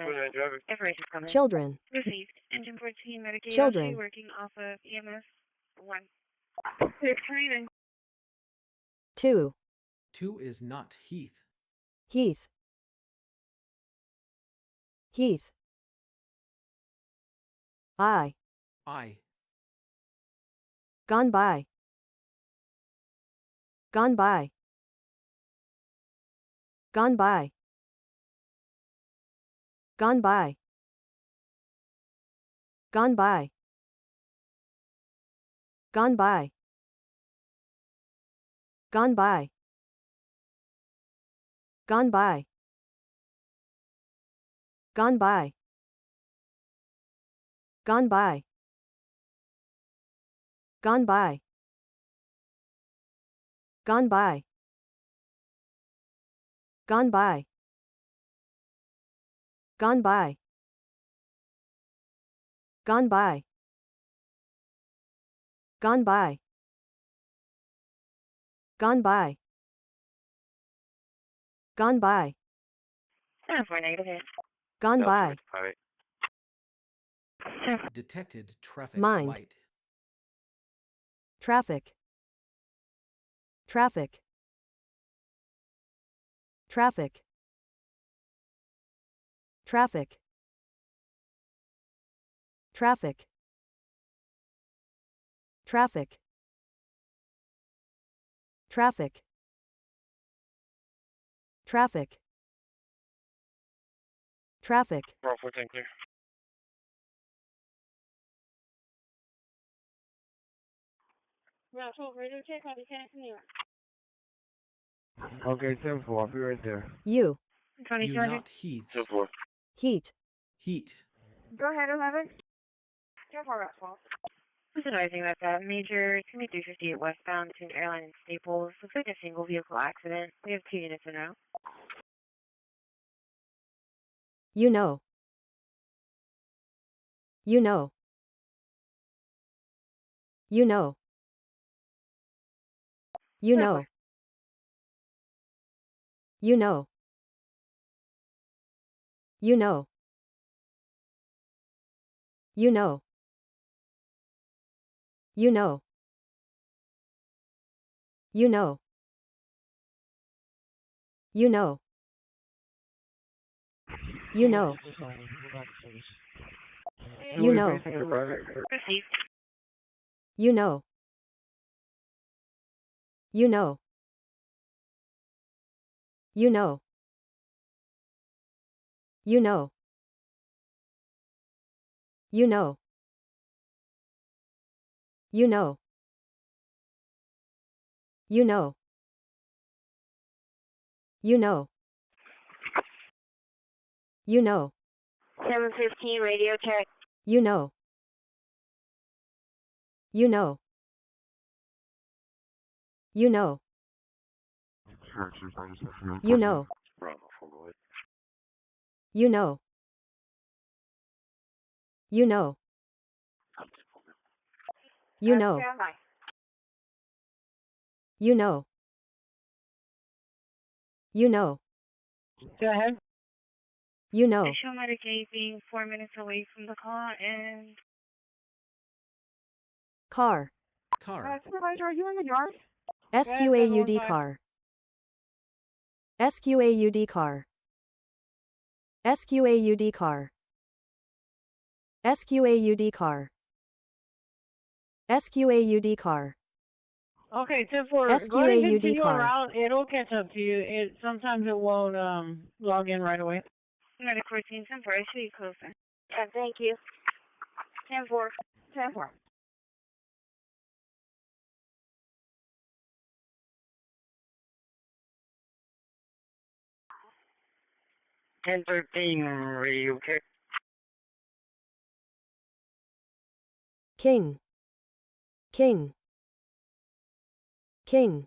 Speaker 3: Information coming.
Speaker 7: Children.
Speaker 3: Received. Engine 14 medicated.
Speaker 7: Children.
Speaker 3: Working off of EMS 1. 6 training.
Speaker 7: 2.
Speaker 1: 2 is not Heath.
Speaker 7: Heath. Heath. I. Gone by. Gone by. Gone by. Gone by. Gone by. Gone by. Gone by. Gone by. Gone by. Gone by. Gone by. Gone by. Gone by. Gone by. Gone by. Gone by. Gone by. Gone by.
Speaker 3: 7-4 negative.
Speaker 7: Gone by.
Speaker 1: Detected traffic
Speaker 7: Mind.
Speaker 1: light.
Speaker 7: Traffic. Traffic. Traffic. Traffic. Traffic. Traffic. Traffic. Traffic. Traffic.
Speaker 19: 14 clear.
Speaker 26: Okay, 10-4, I'll be right there.
Speaker 7: You.
Speaker 1: You not heaths.
Speaker 26: 10-4.
Speaker 7: Heat.
Speaker 1: Heat.
Speaker 17: Go ahead, 11. 10-4, about 12.
Speaker 3: Just advising that major, it's going to be 358 westbound between Airline and Staples. Looks like a single vehicle accident. We have 2 units in route.
Speaker 7: You know. You know. You know. You know. You know. You know. You know. You know. You know. You know. You know. You know.
Speaker 3: Received.
Speaker 7: You know. You know. You know. You know. You know. You know. You know. You know. You know.
Speaker 3: 715 radio check.
Speaker 7: You know. You know. You know. You know. You know. You know. You know. You know. You know.
Speaker 17: Go ahead.
Speaker 7: You know.
Speaker 3: I show Medic A being 4 minutes away from the car and...
Speaker 7: Car.
Speaker 1: Car.
Speaker 17: Supervisor, are you in the yard?
Speaker 7: SQAUD car. SQAUD car. SQAUD car. SQAUD car. SQAUD car.
Speaker 17: Okay, 10-4. Go ahead and continue around. It'll catch up to you. Sometimes it won't log in right away.
Speaker 3: Medic 14, 10-4. I see you closer. Thank you. 10-4.
Speaker 17: 10-4.
Speaker 19: 1013 radio check.
Speaker 7: King. King. King.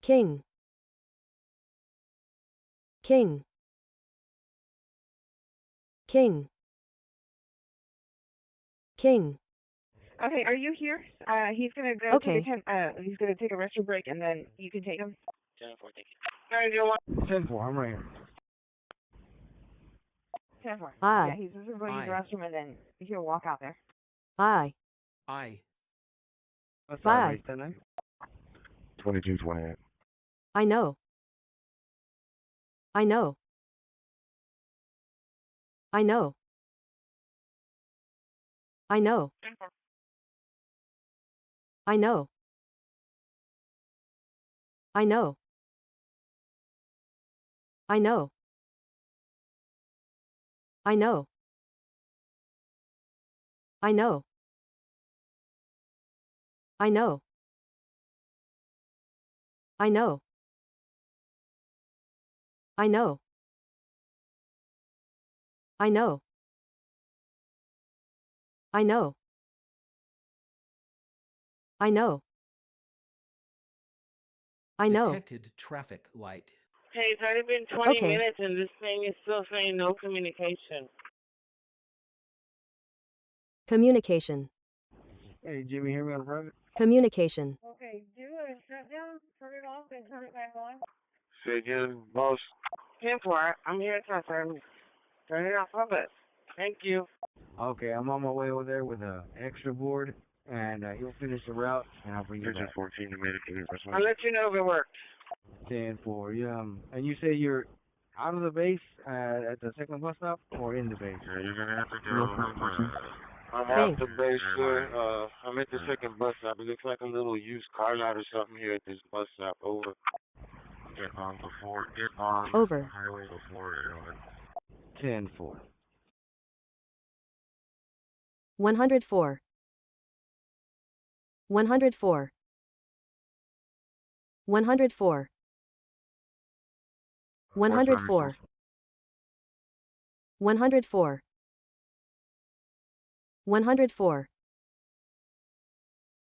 Speaker 7: King. King. King. King.
Speaker 17: Okay, are you here? He's gonna go.
Speaker 7: Okay.
Speaker 17: He's gonna take a restroom break, and then you can take him.
Speaker 19: 10-4, thank you.
Speaker 26: 10-4, I'm right here.
Speaker 17: 10-4.
Speaker 7: Aye.
Speaker 17: Yeah, he's just gonna go use the restroom, and then he'll walk out there.
Speaker 7: Aye.
Speaker 1: Aye.
Speaker 7: Bye.
Speaker 26: 2228.
Speaker 7: I know. I know. I know. I know. I know. I know. I know. I know. I know. I know. I know. I know. I know. I know. I know. I know.
Speaker 1: Detected traffic light.
Speaker 17: Hey, it's already been 20
Speaker 7: Okay.
Speaker 17: minutes, and this thing is still saying no communication.
Speaker 7: Communication.
Speaker 26: Hey, Jimmy, hear me on private?
Speaker 7: Communication.
Speaker 17: Okay, do a shutdown, turn it off, and turn it back on.
Speaker 26: Say again, boss.
Speaker 17: 10-4, I'm here to turn it off a bit. Thank you.
Speaker 26: Okay, I'm on my way over there with an extra board.
Speaker 18: and you'll finish the route, and I'll bring you back.
Speaker 26: 14, you made it to the
Speaker 18: I'll let you know if it worked. 10-4. And you say you're out of the base at the second bus stop, or in the base?
Speaker 26: Yeah, you're gonna have to go. I'm off the base, sir. I'm at the second bus stop. It looks like a little used car lot or something here at this bus stop. Over. Get on before. Get on.
Speaker 7: Over.
Speaker 26: The highway before it.
Speaker 18: 10-4.
Speaker 7: 104. 104. 104. 104. 104. 104.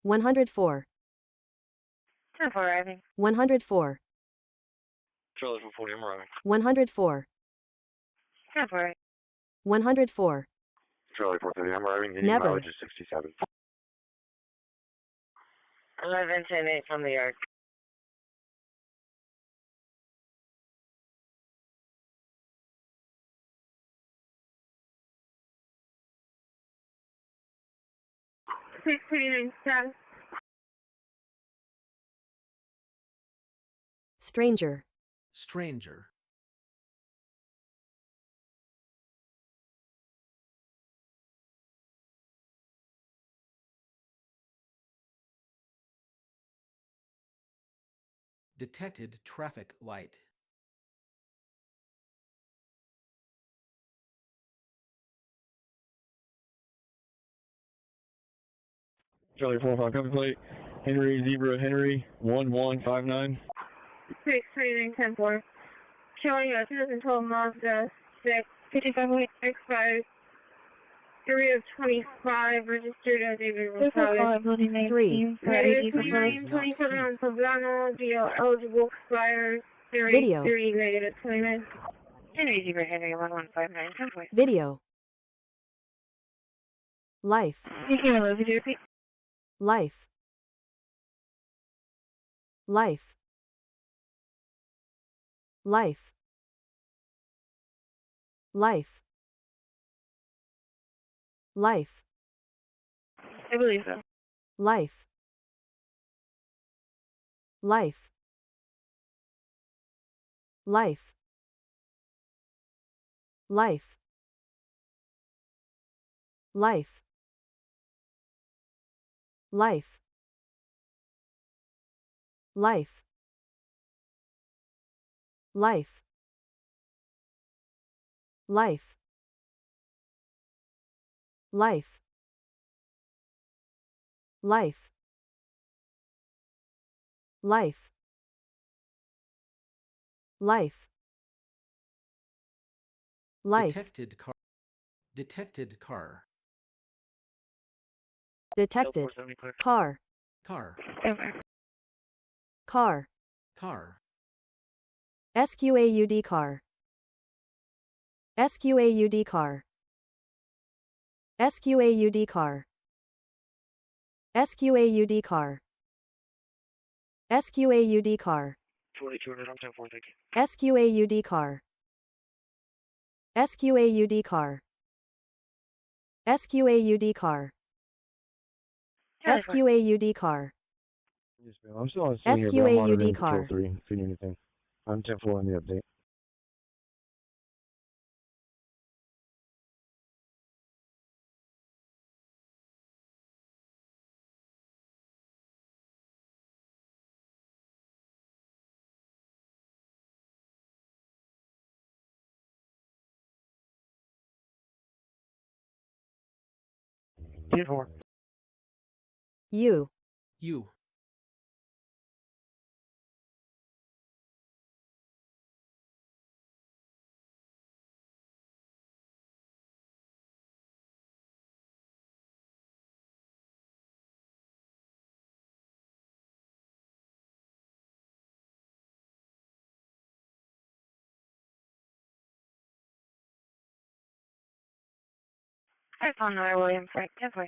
Speaker 7: 104.
Speaker 3: 10-4 arriving.
Speaker 7: 104.
Speaker 26: Charlie from 40, I'm arriving.
Speaker 7: 104.
Speaker 3: 10-4.
Speaker 7: 104.
Speaker 26: Charlie 430, I'm arriving. Any
Speaker 7: Never.
Speaker 26: mileage is 67.
Speaker 3: 11-10-8 from the yard.
Speaker 7: Stranger.
Speaker 1: Stranger. Detected traffic light.
Speaker 26: Charlie 45, copy plate. Henry, Zebra, Henry, 1159.
Speaker 3: 629-10-4. Showing a 2012 Mazda 6, 55.65. Area of 25, registered as David Rosales.
Speaker 7: 3.
Speaker 3: Area 29-27 on Poblano, DL eligible expires.
Speaker 7: Video.
Speaker 3: 3, negative 29. Henry, Zebra, Henry, 1159, 10-4.
Speaker 7: Video. Life. Life. Life. Life. Life. Life.
Speaker 3: I believe so.
Speaker 7: Life. Life. Life. Life. Life. Life. Life. Life. Life. Life. Life. Life. Life. Life.
Speaker 1: Detected car. Detected car.
Speaker 7: Detected. Car.
Speaker 1: Car.
Speaker 7: Car.
Speaker 1: Car.
Speaker 7: SQAUD car. SQAUD car. SQAUD car. SQAUD car. SQAUD car.
Speaker 26: 2200, I'm 10-4, thank you.
Speaker 7: SQAUD car. SQAUD car. SQAUD car. SQAUD car.
Speaker 26: Yes, ma'am. I'm still on scene here, but I'm monitoring
Speaker 7: SQAUD car.
Speaker 26: Control 3, if you need anything. I'm 10-4 on the update.
Speaker 3: Beautiful.
Speaker 7: You.
Speaker 1: You.
Speaker 3: I found another William Frank, 10-4.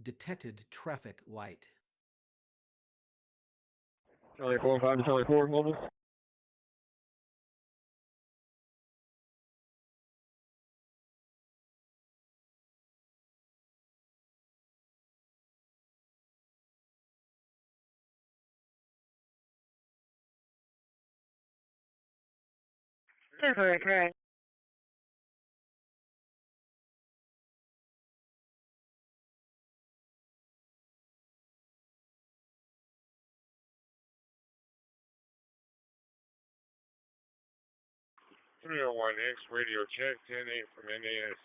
Speaker 1: Detected traffic light.
Speaker 19: Charlie 4-5 to Charlie 4, mobile.
Speaker 3: Correct.
Speaker 19: One X radio check 10-8 from NAS.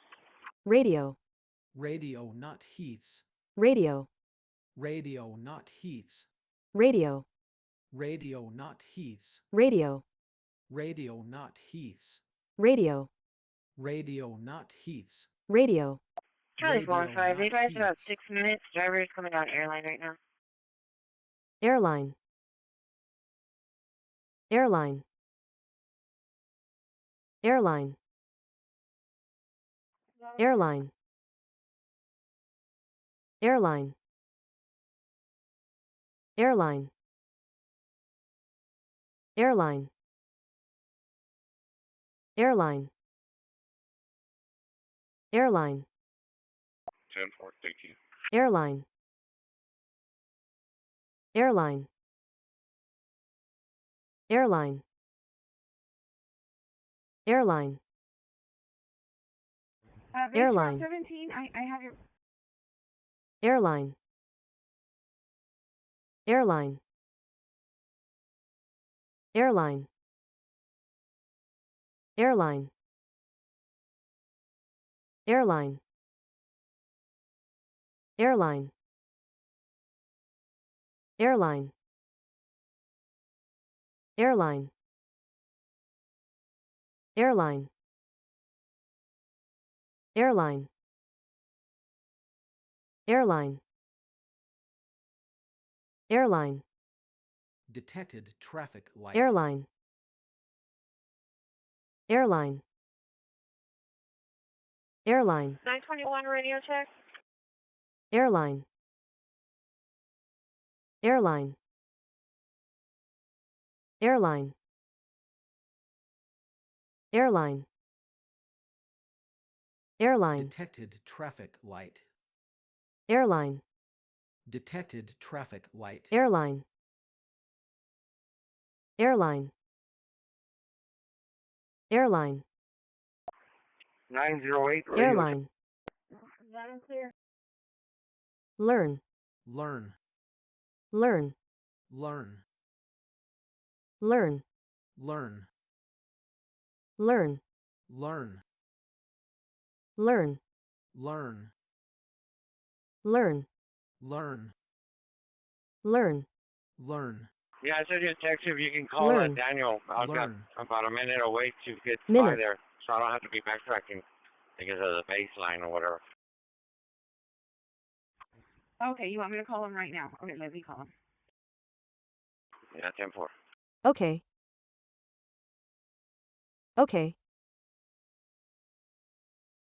Speaker 7: Radio.
Speaker 1: Radio, not Heath's.
Speaker 7: Radio.
Speaker 1: Radio, not Heath's.
Speaker 7: Radio.
Speaker 1: Radio, not Heath's.
Speaker 7: Radio.
Speaker 1: Radio, not Heath's.
Speaker 7: Radio.
Speaker 1: Radio, not Heath's.
Speaker 7: Radio.
Speaker 3: Charlie 4-5, they drive about 6 minutes. Driver is coming down airline right now.
Speaker 7: Airline. Airline. Airline. Airline. Airline. Airline. Airline. Airline. Airline.
Speaker 19: 10-4, thank you.
Speaker 7: Airline. Airline. Airline. Airline. Airline.
Speaker 17: 17, I have your...
Speaker 7: Airline. Airline. Airline. Airline. Airline. Airline. Airline. Airline. Airline. Airline. Airline. Airline.
Speaker 1: Detected traffic light.
Speaker 7: Airline. Airline. Airline.
Speaker 3: 921 radio check.
Speaker 7: Airline. Airline. Airline. Airline. Airline.
Speaker 1: Detected traffic light.
Speaker 7: Airline.
Speaker 1: Detected traffic light.
Speaker 7: Airline. Airline. Airline.
Speaker 19: 908 radio.
Speaker 7: Airline.
Speaker 17: That is clear.
Speaker 7: Learn.
Speaker 1: Learn.
Speaker 7: Learn.
Speaker 1: Learn.
Speaker 7: Learn.
Speaker 1: Learn.
Speaker 7: Learn.
Speaker 1: Learn.
Speaker 7: Learn.
Speaker 1: Learn.
Speaker 7: Learn.
Speaker 1: Learn.
Speaker 7: Learn.
Speaker 1: Learn.
Speaker 19: Yeah, I said you text if you can call
Speaker 7: Learn.
Speaker 19: Daniel. I've got
Speaker 1: Learn.
Speaker 19: about a minute away to get by
Speaker 7: Minute.
Speaker 19: there, so I don't have to be backtracking because of the baseline or whatever.
Speaker 17: Okay, you want me to call him right now? Okay, let me call him.
Speaker 19: Yeah, 10-4.
Speaker 7: Okay. Okay.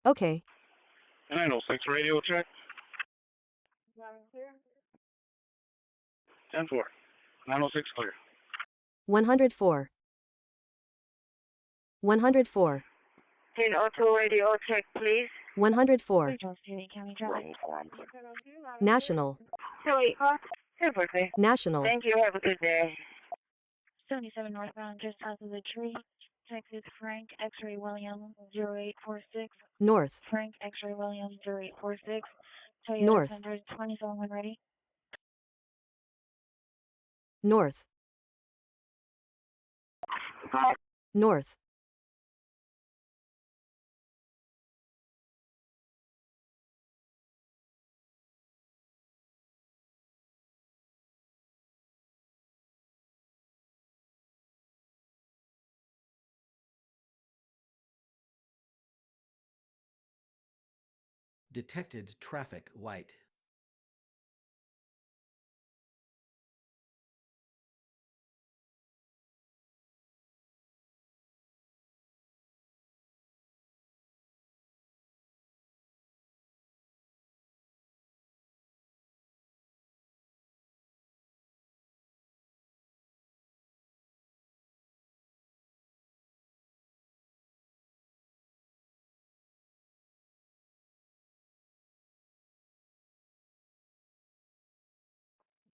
Speaker 7: Okay.
Speaker 19: 906 radio check.
Speaker 17: That is clear.
Speaker 19: 10-4. 906 clear.
Speaker 7: 104. 104.
Speaker 3: 1002 radio check, please.
Speaker 7: 104.
Speaker 3: County traffic.
Speaker 7: National.
Speaker 3: Charlie 10-4, please.
Speaker 7: National.
Speaker 3: Thank you. Have a good day. 77 northbound, just south of the tree. Texas Frank X-ray William 0846.
Speaker 7: North.
Speaker 3: Frank X-ray William 0846. Toyota
Speaker 7: North.
Speaker 3: 127 when ready.
Speaker 7: North. North.
Speaker 1: Detected traffic light.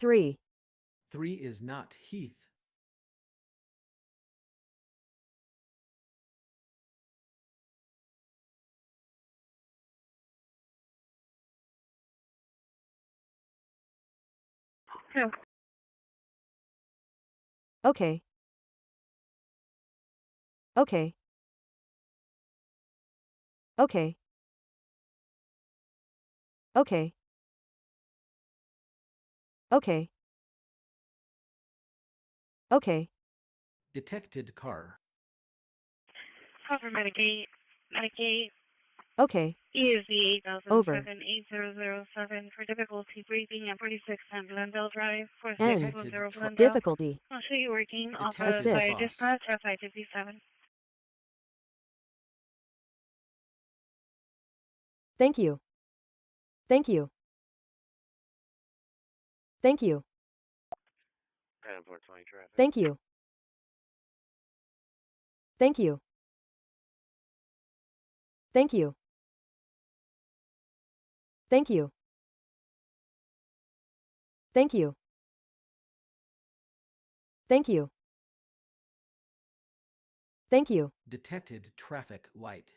Speaker 7: 3.
Speaker 1: 3 is not heath.
Speaker 3: No.
Speaker 7: Okay. Okay. Okay. Okay. Okay. Okay.
Speaker 1: Detected car.
Speaker 3: Cover Medicaid.
Speaker 7: Okay.
Speaker 3: ESV
Speaker 7: Over.
Speaker 3: 8007 for difficulty breathing at 4610 Glendale Drive.
Speaker 7: End.
Speaker 3: 4610 Glendale.
Speaker 7: Difficulty.
Speaker 3: I'll show you working.
Speaker 7: Assist.
Speaker 3: By dispatch FI57.
Speaker 7: Thank you. Thank you. Thank you. Thank you. Thank you. Thank you. Thank you. Thank you. Thank you. Thank you.
Speaker 1: Detected traffic light.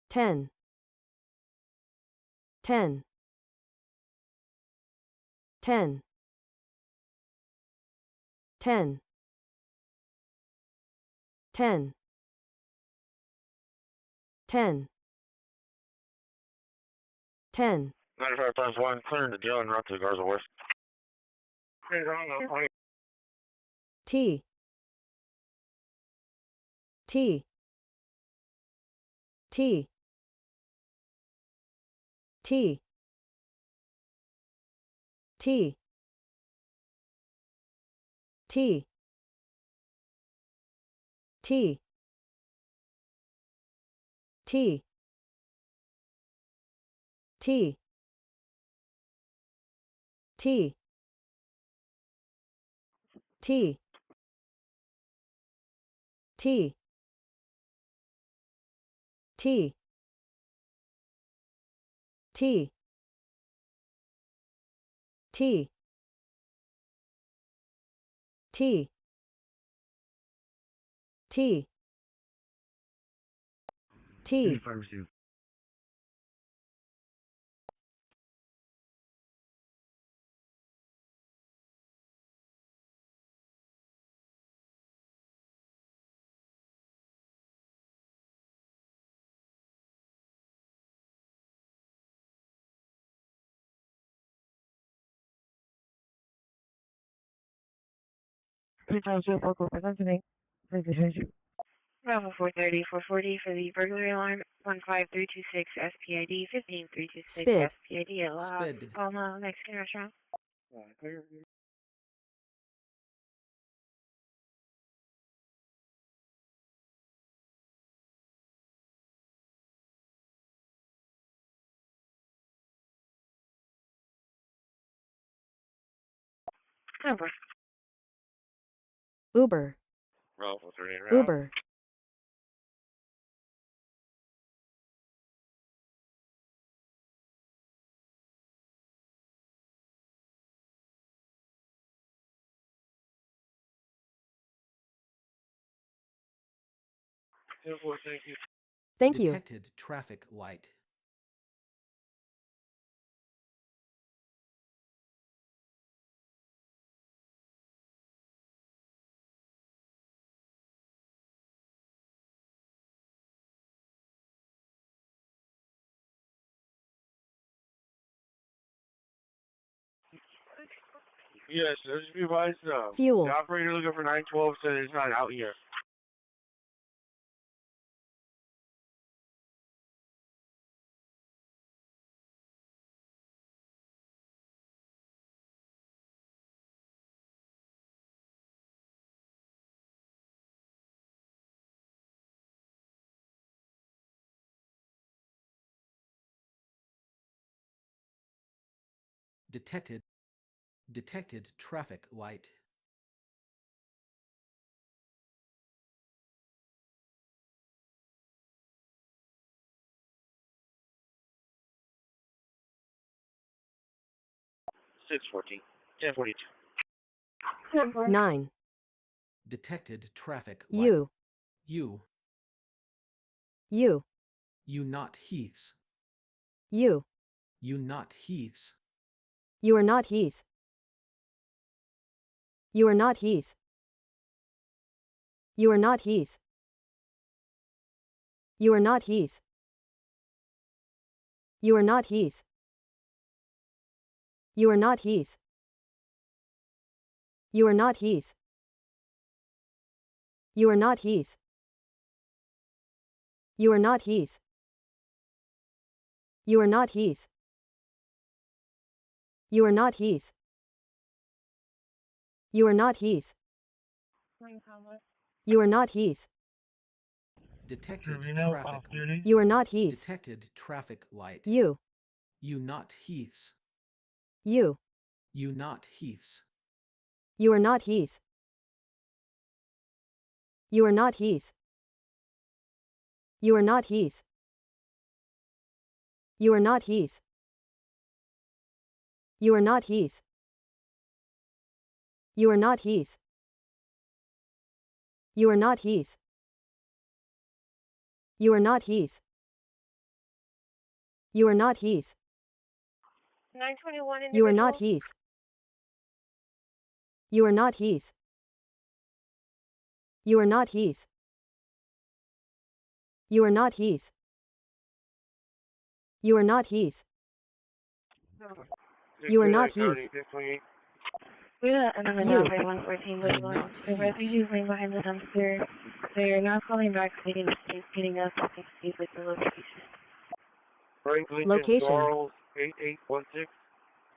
Speaker 7: 10. 10. 10. 10. 10. 10. 10.
Speaker 26: 95 times 1, clearing the deal and route to Garza West.
Speaker 7: T. T. T. T. T. T. T. T. T. T. T. T. T. T. T. T. T. T.
Speaker 3: Bravo 430, 440 for the burglary alarm. 15326 SPID, 15326
Speaker 7: Spid.
Speaker 3: SPID at La
Speaker 1: Spid.
Speaker 3: Palma Mexican restaurant. Over.
Speaker 7: Uber.
Speaker 26: Bravo 438 route.
Speaker 7: Uber.
Speaker 26: Thank you.
Speaker 7: Thank you.
Speaker 1: Detected traffic light.
Speaker 26: Yes, just be advised,
Speaker 7: Fuel.
Speaker 26: the operator looking for 912 said it's not out yet.
Speaker 1: Detected traffic light.
Speaker 19: 614. 1042.
Speaker 7: 9.
Speaker 1: Detected traffic light.
Speaker 7: You.
Speaker 1: You.
Speaker 7: You.
Speaker 1: You not Heaths.
Speaker 7: You.
Speaker 1: You not Heaths.
Speaker 7: You are not Heath. You are not Heath. You are not Heath. You are not Heath. You are not Heath. You are not Heath. You are not Heath. You are not Heath. You are not Heath. You are not Heath. You are not Heath. You are not Heath. You are not Heath.
Speaker 1: Detected traffic.
Speaker 7: You are not Heath.
Speaker 1: Detected traffic light.
Speaker 7: You.
Speaker 1: You not Heaths.
Speaker 7: You.
Speaker 1: You not Heaths.
Speaker 7: You are not Heath. You are not Heath. You are not Heath. You are not Heath. You are not Heath. You are not Heath. You are not Heath. You are not Heath. You are not Heath.
Speaker 3: 921
Speaker 7: You are not Heath. You are not Heath. You are not Heath. You are not Heath. You are not Heath. You are not Heath.
Speaker 3: We're at another
Speaker 7: You.
Speaker 3: 114 Woodlawn. The refugees laying behind the dumpster. They are now calling back, getting us up to speed with the location.
Speaker 26: Franklin
Speaker 7: Location.
Speaker 26: Charles 8816.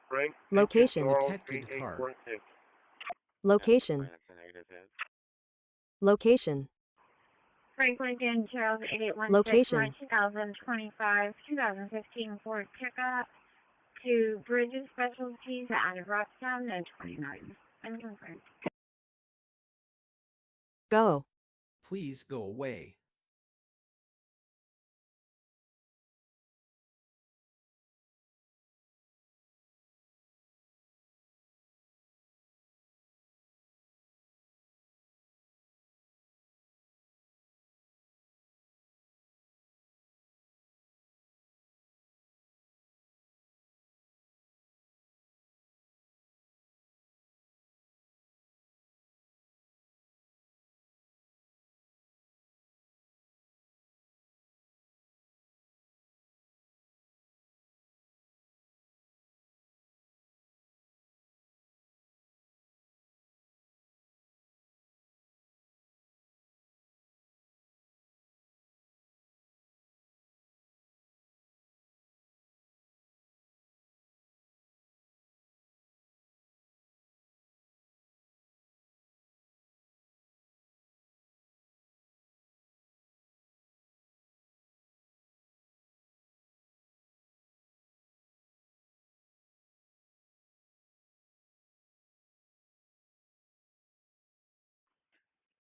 Speaker 26: Frank
Speaker 7: Location.
Speaker 26: Charles
Speaker 1: Detected car.
Speaker 26: 8816.
Speaker 7: Location. Location.
Speaker 3: Franklin and Charles 8816.
Speaker 7: Location.
Speaker 3: 2025, 2015 Ford pickup to Bridges Specialties out of Rocktown and 29. Unconfirmed.
Speaker 7: Go.
Speaker 1: Please go away.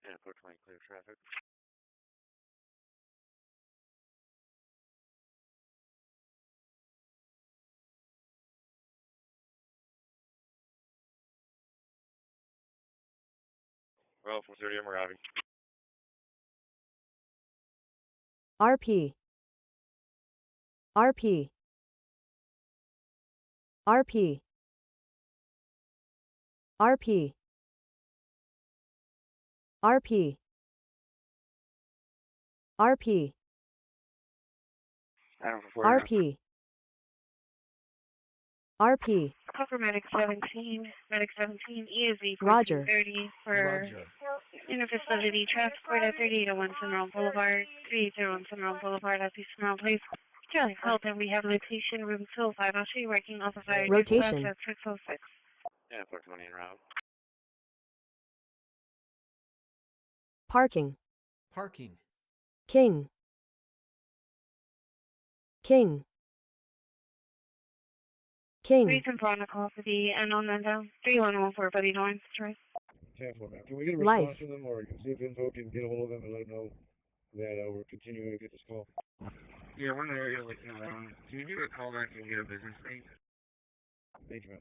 Speaker 19: Yeah, 420 clear traffic. Well, 430, I'm arriving.
Speaker 7: RP. RP. RP. RP. RP. RP. RP. RP.
Speaker 3: Cover Medic 17, Medic 17, ESV
Speaker 7: Roger.
Speaker 3: 1430 for
Speaker 1: Roger.
Speaker 3: interfacility transport at 3801 Sunrise Boulevard, 3801 Sunrise Boulevard, at the Sunrise Place. Charlie Hilton, we have location room 205. I'll show you working off of fire.
Speaker 7: Rotation.
Speaker 3: At 606.
Speaker 19: Yeah, 420 en route.
Speaker 7: Parking.
Speaker 1: Parking.
Speaker 7: King. King. King.
Speaker 3: Reason for on the call for the and on that down. 3114 Buddy Lawrence, Choice.
Speaker 18: Can we get a
Speaker 7: Life.
Speaker 18: response from them, or see if info can get a hold of them and let them know that we're continuing to get this call?
Speaker 26: Yeah, we're in the area like, can you do a call back and get a business name?
Speaker 18: Thank you, man.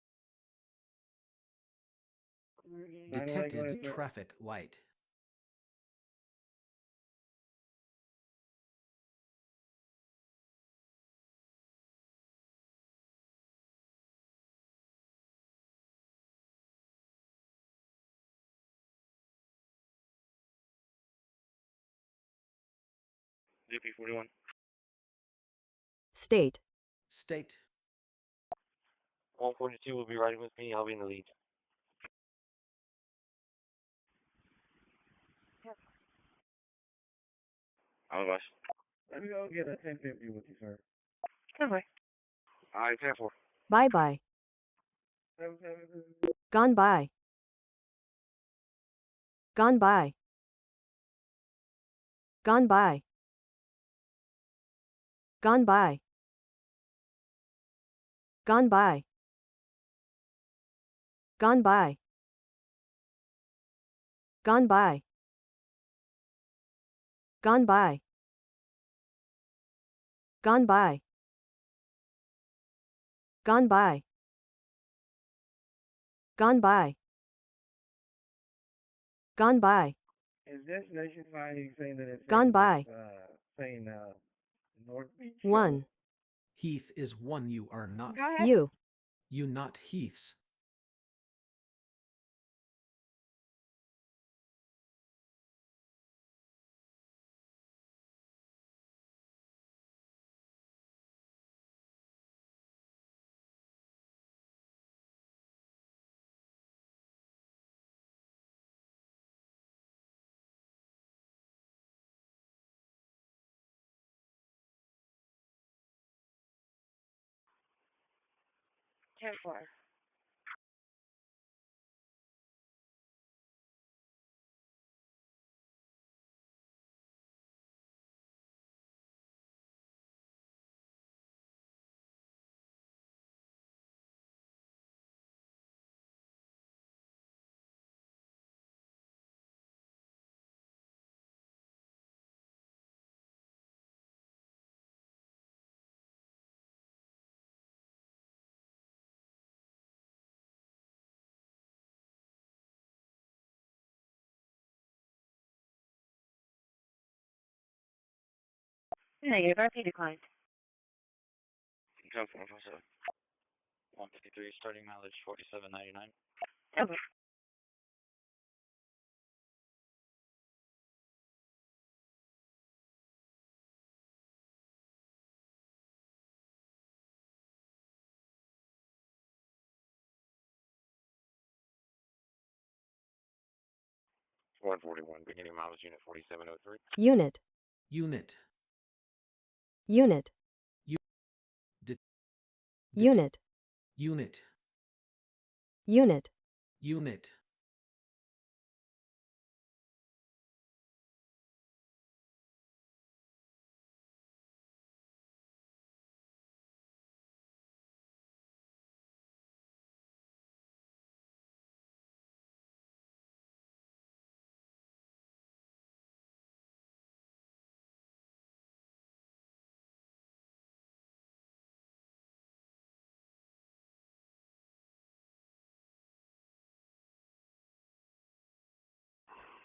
Speaker 1: Detected traffic light.
Speaker 19: DP41.
Speaker 7: State.
Speaker 1: State.
Speaker 19: 142 will be riding with me. I'll be in the lead. All of us.
Speaker 18: Let me go get a 1050 with you, sir.
Speaker 3: Okay.
Speaker 19: All right, 10-4.
Speaker 7: Bye-bye. Gone by. Gone by. Gone by. Gone by. Gone by. Gone by. Gone by. Gone by. Gone by. Gone by. Gone by. Gone by.
Speaker 18: Is destination finding saying that it's
Speaker 7: Gone by.
Speaker 18: saying North Beach?
Speaker 7: 1.
Speaker 1: Heath is one. You are not.
Speaker 3: Go ahead.
Speaker 7: You.
Speaker 1: You not Heaths.
Speaker 3: Ten four. Negative. RP declined.
Speaker 19: 10-4, 153, starting mileage 47.99.
Speaker 3: Okay.
Speaker 19: Squad 41, beginning mileage unit 4703.
Speaker 7: Unit.
Speaker 1: Unit.
Speaker 7: Unit. Unit.
Speaker 1: Unit.
Speaker 7: Unit.
Speaker 1: Unit.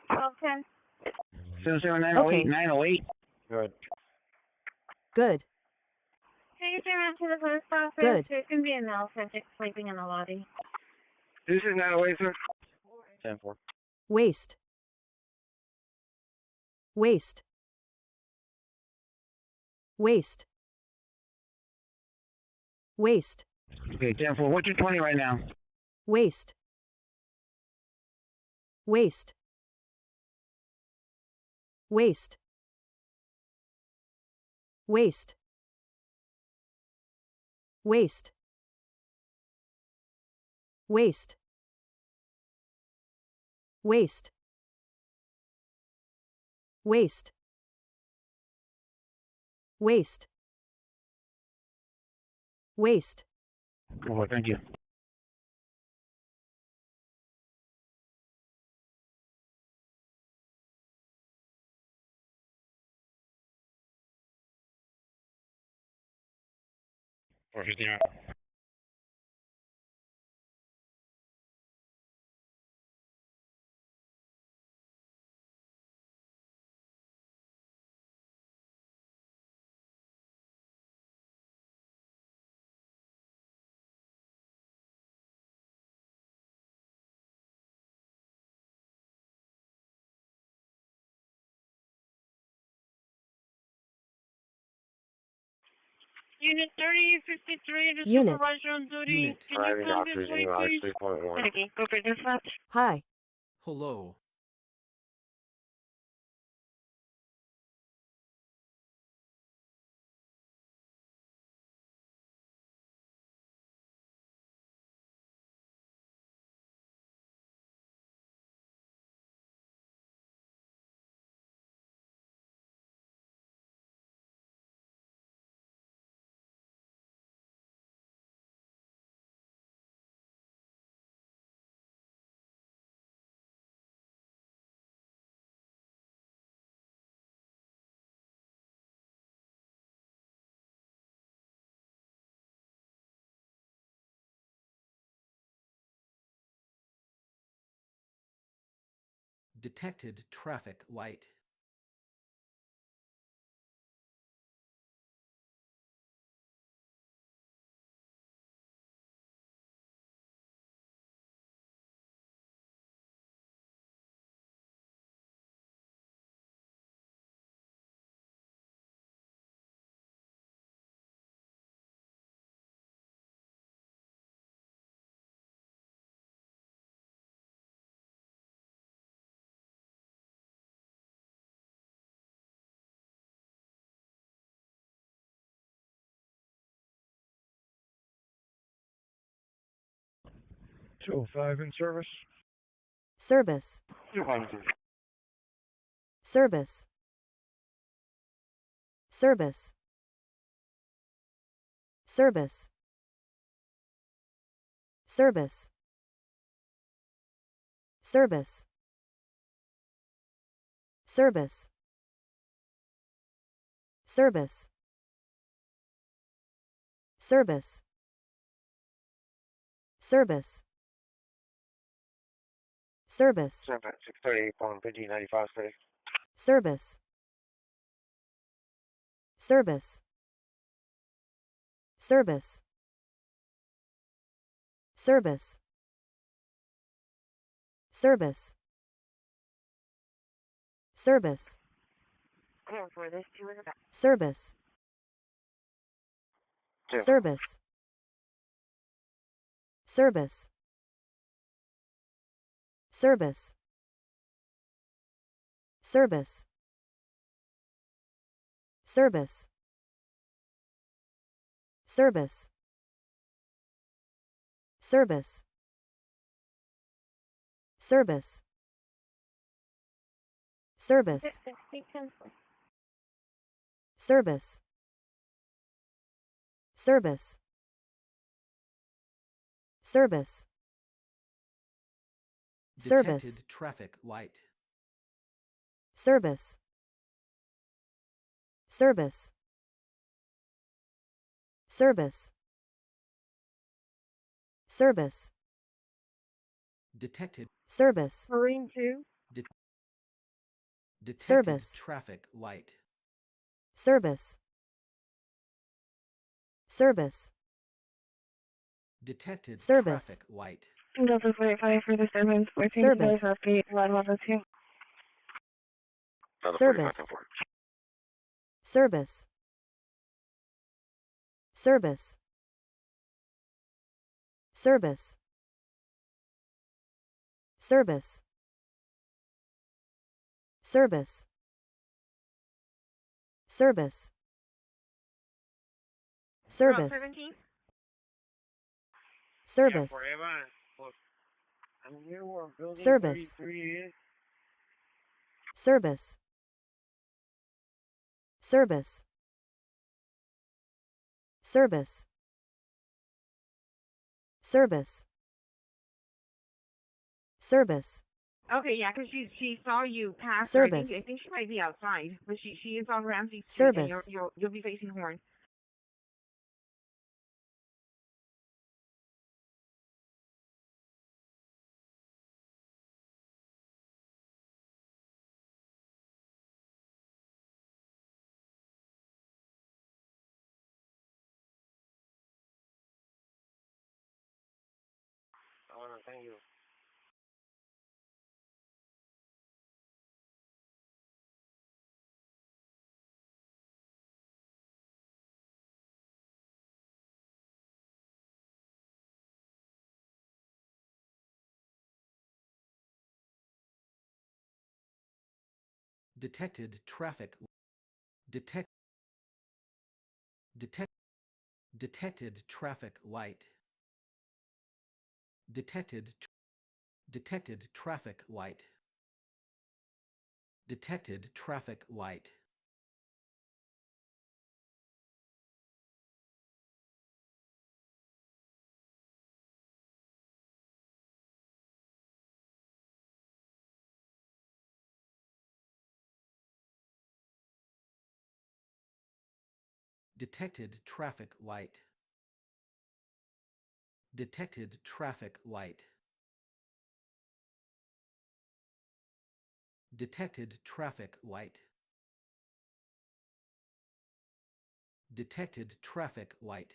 Speaker 3: Okay.
Speaker 18: 70908, 908.
Speaker 19: Good.
Speaker 7: Good.
Speaker 3: Can you turn around to the post office?
Speaker 7: Good.
Speaker 3: There's going to be an elephant sleeping in the lobby.
Speaker 18: This is 908, sir.
Speaker 19: 10-4.
Speaker 7: Waste. Waste. Waste. Waste.
Speaker 18: Okay, 10-4. What's your 20 right now?
Speaker 7: Waste. Waste. Waste. Waste. Waste. Waste. Waste. Waste. Waste. Waste.
Speaker 18: Oh, thank you.
Speaker 19: Or 59.
Speaker 3: Unit 3053 to
Speaker 7: Unit.
Speaker 3: supervisor on duty.
Speaker 1: Unit.
Speaker 3: Can you come this way, please?
Speaker 26: 3.1.
Speaker 3: Okay, go for dispatch.
Speaker 7: Hi.
Speaker 1: Hello. Detected traffic light.
Speaker 26: In service.
Speaker 7: Service.
Speaker 26: 200.
Speaker 7: Service. Service. Service. Service. Service. Service. Service. Service. Service. Service.
Speaker 26: 638 on 1595 City.
Speaker 7: Service. Service. Service. Service. Service. Service.
Speaker 3: Clear for this 2 in the back.
Speaker 7: Service. Service. Service. Service. Service. Service. Service. Service. Service. Service. Service. Service. Service. Service.
Speaker 1: Detected traffic light.
Speaker 7: Service. Service. Service. Service.
Speaker 1: Detected.
Speaker 7: Service.
Speaker 3: Marine 2.
Speaker 1: Detected
Speaker 7: Service.
Speaker 1: traffic light.
Speaker 7: Service. Service.
Speaker 1: Detected
Speaker 7: Service.
Speaker 1: traffic light.
Speaker 3: Delta 45 for the 7th. 14
Speaker 7: Service.
Speaker 3: update. Line level 2.
Speaker 7: Service. Service. Service. Service. Service. Service. Service. Service.
Speaker 3: 17.
Speaker 7: Service.
Speaker 3: I'm here where building
Speaker 7: Service.
Speaker 3: 33 is.
Speaker 7: Service. Service. Service. Service. Service.
Speaker 3: Okay, yeah, because she saw you pass.
Speaker 7: Service.
Speaker 3: I think she might be outside, but she is on Ramsey Street.
Speaker 7: Service.
Speaker 3: And you'll be facing Horn.
Speaker 26: Oh, thank you.
Speaker 1: Detected traffic. Detected traffic light. Detected traffic light. Detected traffic light. Detected traffic light. Detected traffic light. Detected traffic light. Detected traffic light.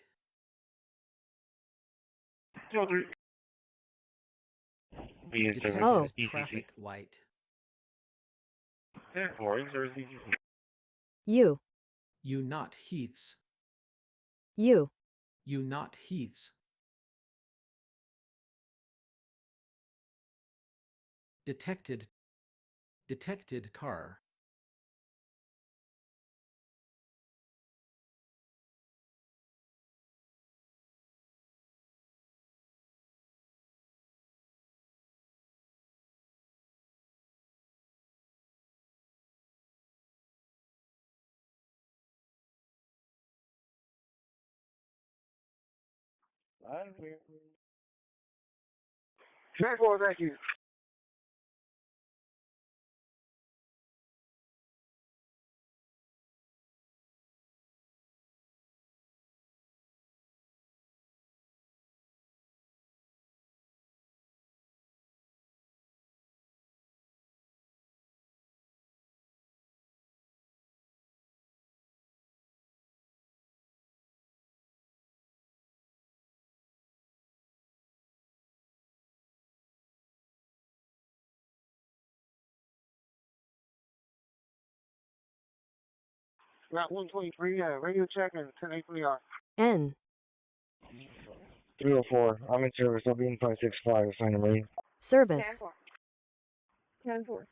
Speaker 1: Detected traffic light.
Speaker 7: You.
Speaker 1: You not heaths.
Speaker 7: You.
Speaker 1: You not heaths. Detected car.
Speaker 26: Thank you. Route 123, radio check and 10-8 for the R.
Speaker 7: N.
Speaker 18: 304, I'm in service. I'll be in 565, assign a Marine.
Speaker 7: Service.
Speaker 17: 10-4.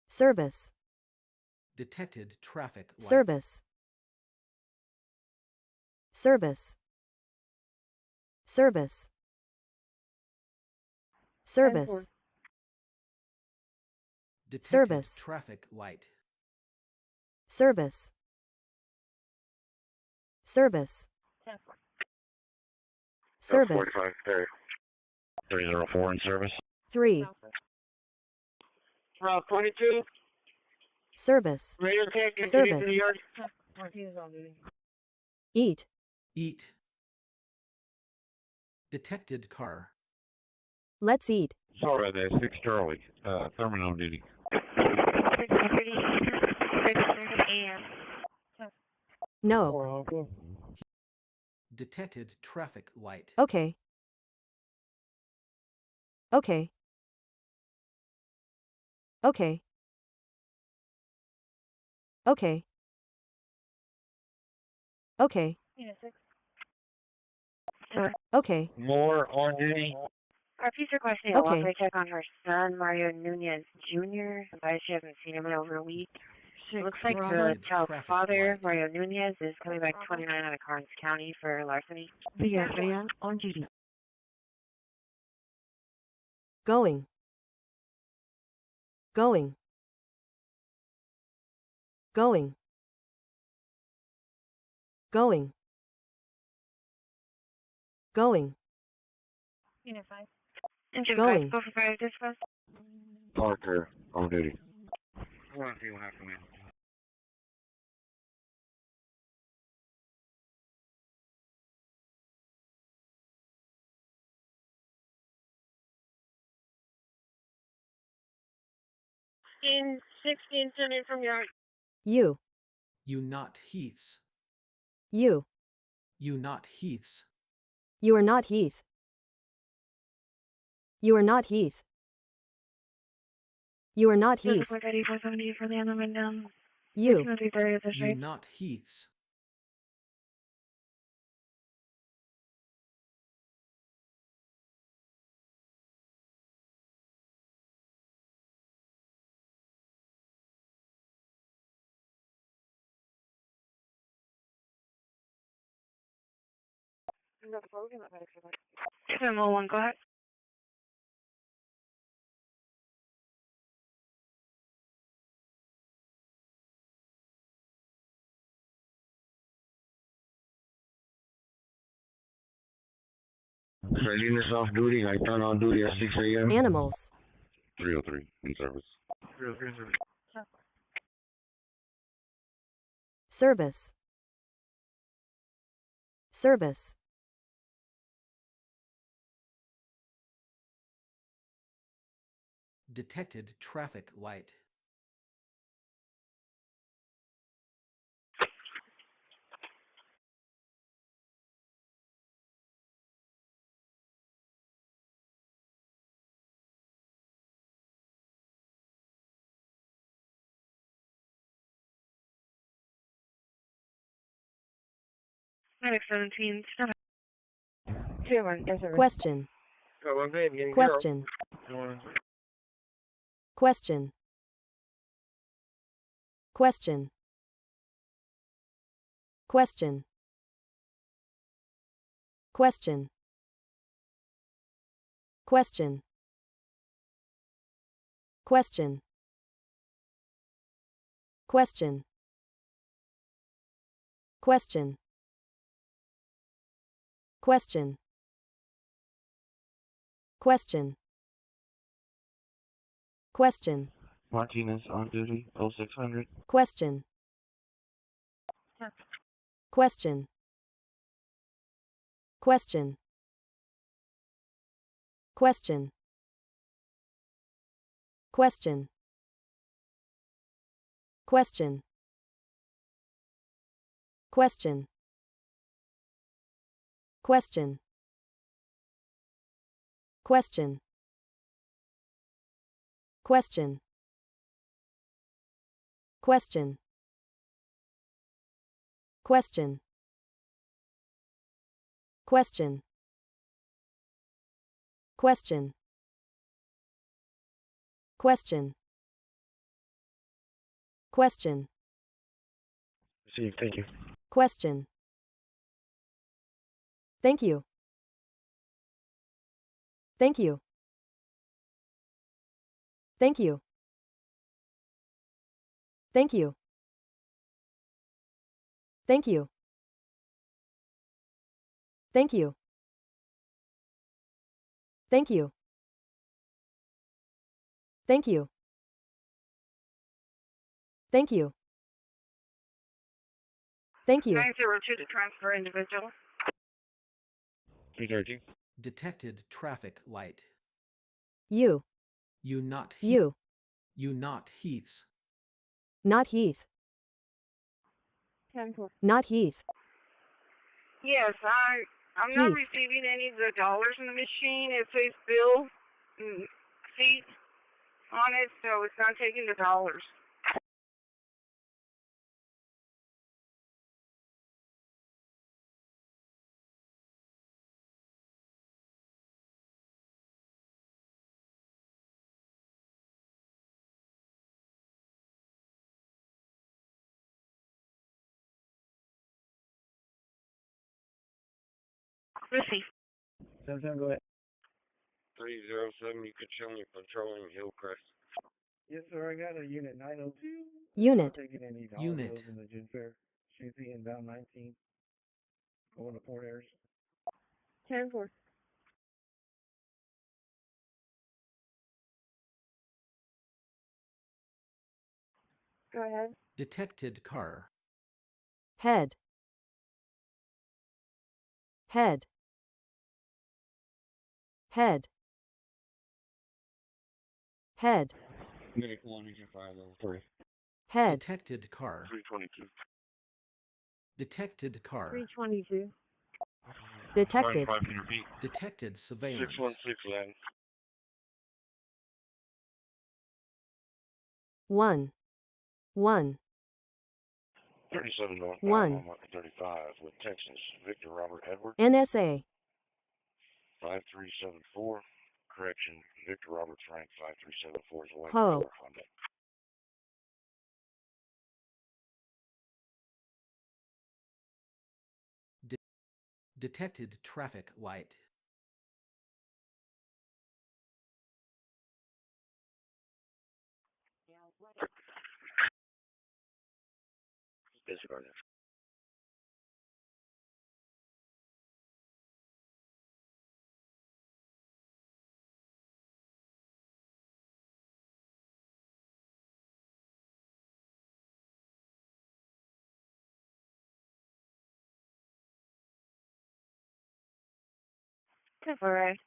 Speaker 7: Service.
Speaker 1: Detected traffic light.
Speaker 7: Service. Service. Service. Service.
Speaker 1: Detected
Speaker 7: Service.
Speaker 1: traffic light.
Speaker 7: Service. Service.
Speaker 17: 10-4.
Speaker 7: Service.
Speaker 19: 304 in service.
Speaker 7: 3.
Speaker 17: Route 22.
Speaker 7: Service.
Speaker 17: Radio check and
Speaker 7: Service.
Speaker 17: to the yard. Martinez on duty.
Speaker 7: Eat.
Speaker 1: Eat. Detected car.
Speaker 7: Let's eat.
Speaker 19: Sorry, that's 6 Charlie. Thurman on duty.
Speaker 17: 6:30 a.m.
Speaker 7: No.
Speaker 1: Detected traffic light.
Speaker 7: Okay. Okay. Okay. Okay. Okay. Okay.
Speaker 18: More on duty.
Speaker 3: Our piece requesting a welfare check on her son, Mario Nunez Jr. Advised she hasn't seen him in over a week. It looks like the child's father, Mario Nunez, is coming back 29 out of Karnes County for larceny.
Speaker 7: VFAN on duty. Going. Going. Going. Going. Going.
Speaker 3: Unit 5. Engine
Speaker 7: Going.
Speaker 3: 5, 4-5 dispatch.
Speaker 19: Parker on duty.
Speaker 18: I want to see what happened, man.
Speaker 17: In 16, send it from yard.
Speaker 7: You.
Speaker 1: You not heaths.
Speaker 7: You.
Speaker 1: You not heaths.
Speaker 7: You are not Heath. You are not Heath. You are not Heath.
Speaker 3: 430 for the other window.
Speaker 7: You.
Speaker 1: You not heaths.
Speaker 3: 711, go ahead.
Speaker 26: Units off duty. I turn on duty at 6 a.m.
Speaker 7: Animals.
Speaker 26: 303 in service.
Speaker 3: 303 in service.
Speaker 7: Service. Service.
Speaker 1: Detected traffic light.
Speaker 3: Medic 17.
Speaker 7: Question. Question. Question. Question. Question. Question. Question. Question. Question. Question. Question. Question. Question.
Speaker 26: Martinez on duty, 0600.
Speaker 7: Question. Question. Question. Question. Question. Question. Question. Question. Question. Question. Question. Question. Question. Question. Question. Question.
Speaker 26: See, thank you.
Speaker 7: Question. Thank you. Thank you. Thank you. Thank you. Thank you. Thank you. Thank you. Thank you. Thank you. Thank you.
Speaker 3: 902 to transfer individual.
Speaker 26: 330.
Speaker 1: Detected traffic light.
Speaker 7: You.
Speaker 1: You not Heath.
Speaker 7: You.
Speaker 1: You not Heaths.
Speaker 7: Not Heath.
Speaker 3: 10-4.
Speaker 7: Not Heath.
Speaker 3: Yes, I'm not
Speaker 7: Heath.
Speaker 3: receiving any of the dollars in the machine. It says bill seat on it, so it's not taking the dollars. Receive.
Speaker 18: 7-7, go ahead.
Speaker 26: 307, you could show me patrolling Hillcrest.
Speaker 18: Yes, sir, I got a unit 902.
Speaker 7: Unit.
Speaker 18: Not taking any
Speaker 1: Unit.
Speaker 18: bills in the June Fair. Shooting inbound 19. Going to Port Ayers.
Speaker 3: 10-4. Go ahead.
Speaker 1: Detected car.
Speaker 7: Head. Head. Head. Head.
Speaker 26: Medic 1, Agent 5, level 3.
Speaker 7: Head.
Speaker 1: Detected car.
Speaker 26: 322.
Speaker 1: Detected car.
Speaker 3: 322.
Speaker 7: Detected.
Speaker 26: 5 feet.
Speaker 1: Detected surveillance.
Speaker 26: 616, land.
Speaker 7: 1. 1.
Speaker 26: 37 north.
Speaker 7: 1.
Speaker 26: 35 with Texas. Victor Robert Edward.
Speaker 7: NSA.
Speaker 26: 5374. Correction. Victor Robert Frank 5374 is away.
Speaker 7: Ho.
Speaker 26: On that.
Speaker 1: Detected traffic light.
Speaker 19: Disregard that.
Speaker 3: Temporary.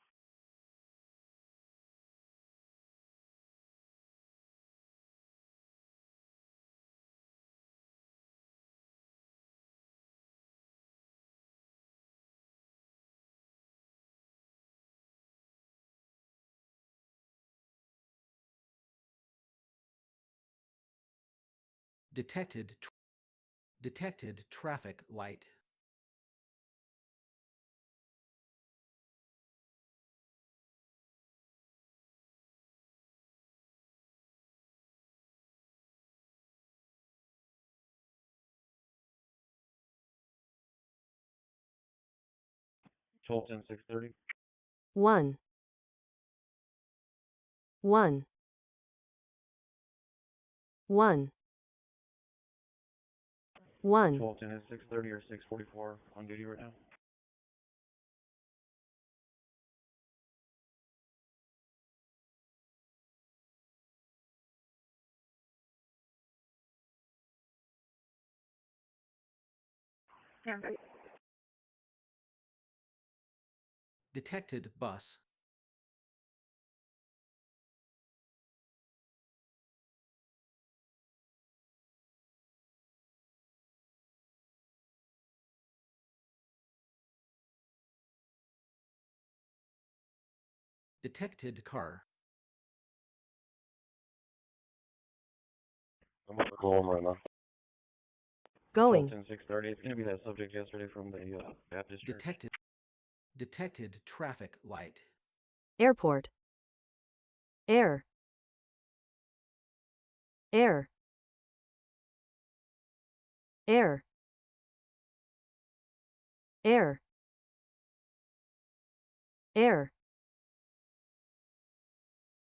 Speaker 1: Detected traffic light.
Speaker 18: Fulton 630.
Speaker 7: 1. 1. 1. 1.
Speaker 18: Fulton is 630 or 644 on duty right now.
Speaker 1: Detected bus. Detected car.
Speaker 18: I'm on the call right now.
Speaker 7: Going.
Speaker 18: Fulton 630. It's going to be that subject yesterday from the Baptist Church.
Speaker 1: Detected traffic light.
Speaker 7: Airport. Air. Air. Air. Air. Air.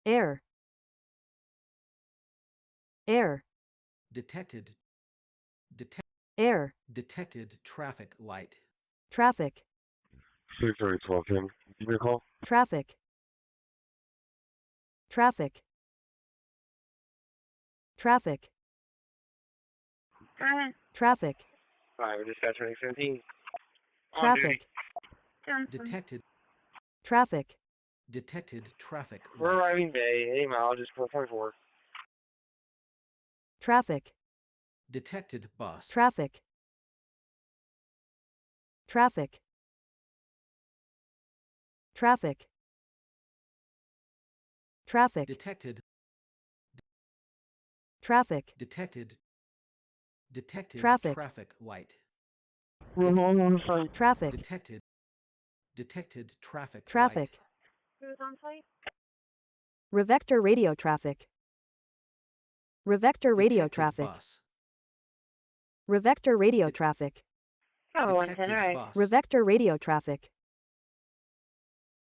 Speaker 7: Air. Air.
Speaker 1: Detected.
Speaker 7: Air.
Speaker 1: Detected traffic light.
Speaker 7: Traffic.
Speaker 15: 630 12 10. Give me a call.
Speaker 7: Traffic. Traffic. Traffic. Traffic.
Speaker 19: Alright, dispatcher 817.
Speaker 7: Traffic.
Speaker 1: Detected.
Speaker 7: Traffic.
Speaker 1: Detected traffic light.
Speaker 19: We're arriving day, 8 mile, just 4.4.
Speaker 7: Traffic.
Speaker 1: Detected bus.
Speaker 7: Traffic. Traffic. Traffic. Traffic.
Speaker 1: Detected.
Speaker 7: Traffic.
Speaker 1: Detected. Detected
Speaker 7: Traffic.
Speaker 1: traffic light.
Speaker 7: Traffic.
Speaker 1: Detected. Detected traffic
Speaker 7: Traffic.
Speaker 3: Who's on site?
Speaker 7: Revector radio traffic. Revector radio
Speaker 1: Detected
Speaker 7: traffic.
Speaker 1: bus.
Speaker 7: Revector radio traffic.
Speaker 3: Oh,
Speaker 1: Detected
Speaker 3: 110, right.
Speaker 1: bus.
Speaker 7: Revector radio traffic.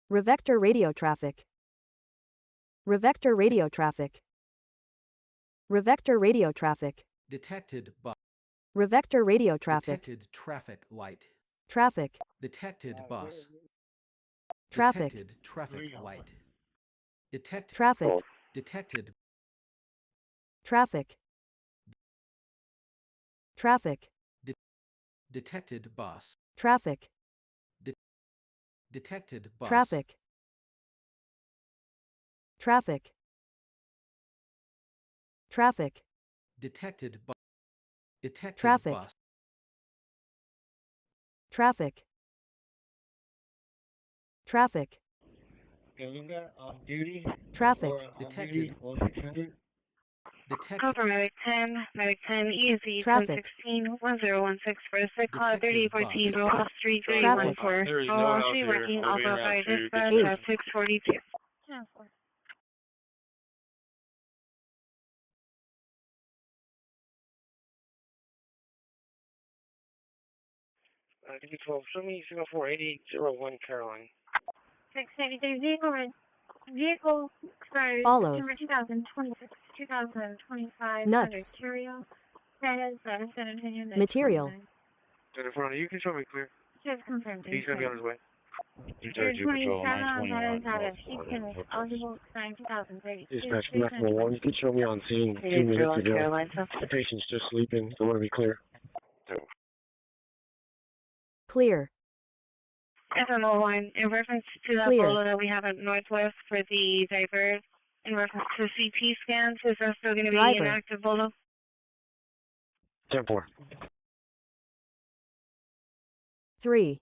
Speaker 7: Revector radio traffic. Revector radio traffic. Revector radio traffic.
Speaker 1: Detected bus.
Speaker 7: Revector radio traffic.
Speaker 1: Detected traffic light.
Speaker 7: Traffic.
Speaker 1: Detected bus.
Speaker 7: Traffic.
Speaker 1: Detected traffic light. Detected.
Speaker 7: Traffic.
Speaker 1: Detected.
Speaker 7: Traffic. Traffic.
Speaker 1: Detected bus.
Speaker 7: Traffic.
Speaker 1: Detected bus.
Speaker 7: Traffic. Traffic. Traffic.
Speaker 1: Detected bus. Detected
Speaker 7: Traffic.
Speaker 1: bus.
Speaker 7: Traffic. Traffic.
Speaker 18: On duty.
Speaker 7: Traffic.
Speaker 1: Detected. Detected.
Speaker 3: Copper Medic 10, Medic 10, EZ
Speaker 7: Traffic.
Speaker 3: 1016 1016 for a sick call 3814
Speaker 1: bus.
Speaker 3: Off Street
Speaker 7: Traffic.
Speaker 3: 314.
Speaker 19: There is no
Speaker 3: Off
Speaker 19: house
Speaker 3: Street
Speaker 19: here.
Speaker 3: working
Speaker 19: We're being
Speaker 3: also by
Speaker 19: routed to
Speaker 3: dispatch
Speaker 7: Eight.
Speaker 3: at 642.
Speaker 26: DB12, show me signal 48801 Caroline.
Speaker 3: 683 vehicle started
Speaker 7: Follows.
Speaker 3: September 2025
Speaker 7: Nuts.
Speaker 3: under Ontario. Status San Antonio.
Speaker 7: Material.
Speaker 26: Jennifer, you can show me clear.
Speaker 3: Just confirmed.
Speaker 26: He's going to be on his way.
Speaker 3: 27, that is out of Houston, eligible sign 2030.
Speaker 26: Dispatch, National 1, you can show me on scene 2 minutes ago. The patient's just sleeping, so want to be clear.
Speaker 7: Clear.
Speaker 3: FMO line, in reference to that
Speaker 7: Clear.
Speaker 3: bolo that we have at Northwest for the divers, in reference to CT scans, is that still going to be
Speaker 7: Driver.
Speaker 3: an active bolo?
Speaker 26: 10-4.
Speaker 7: 3.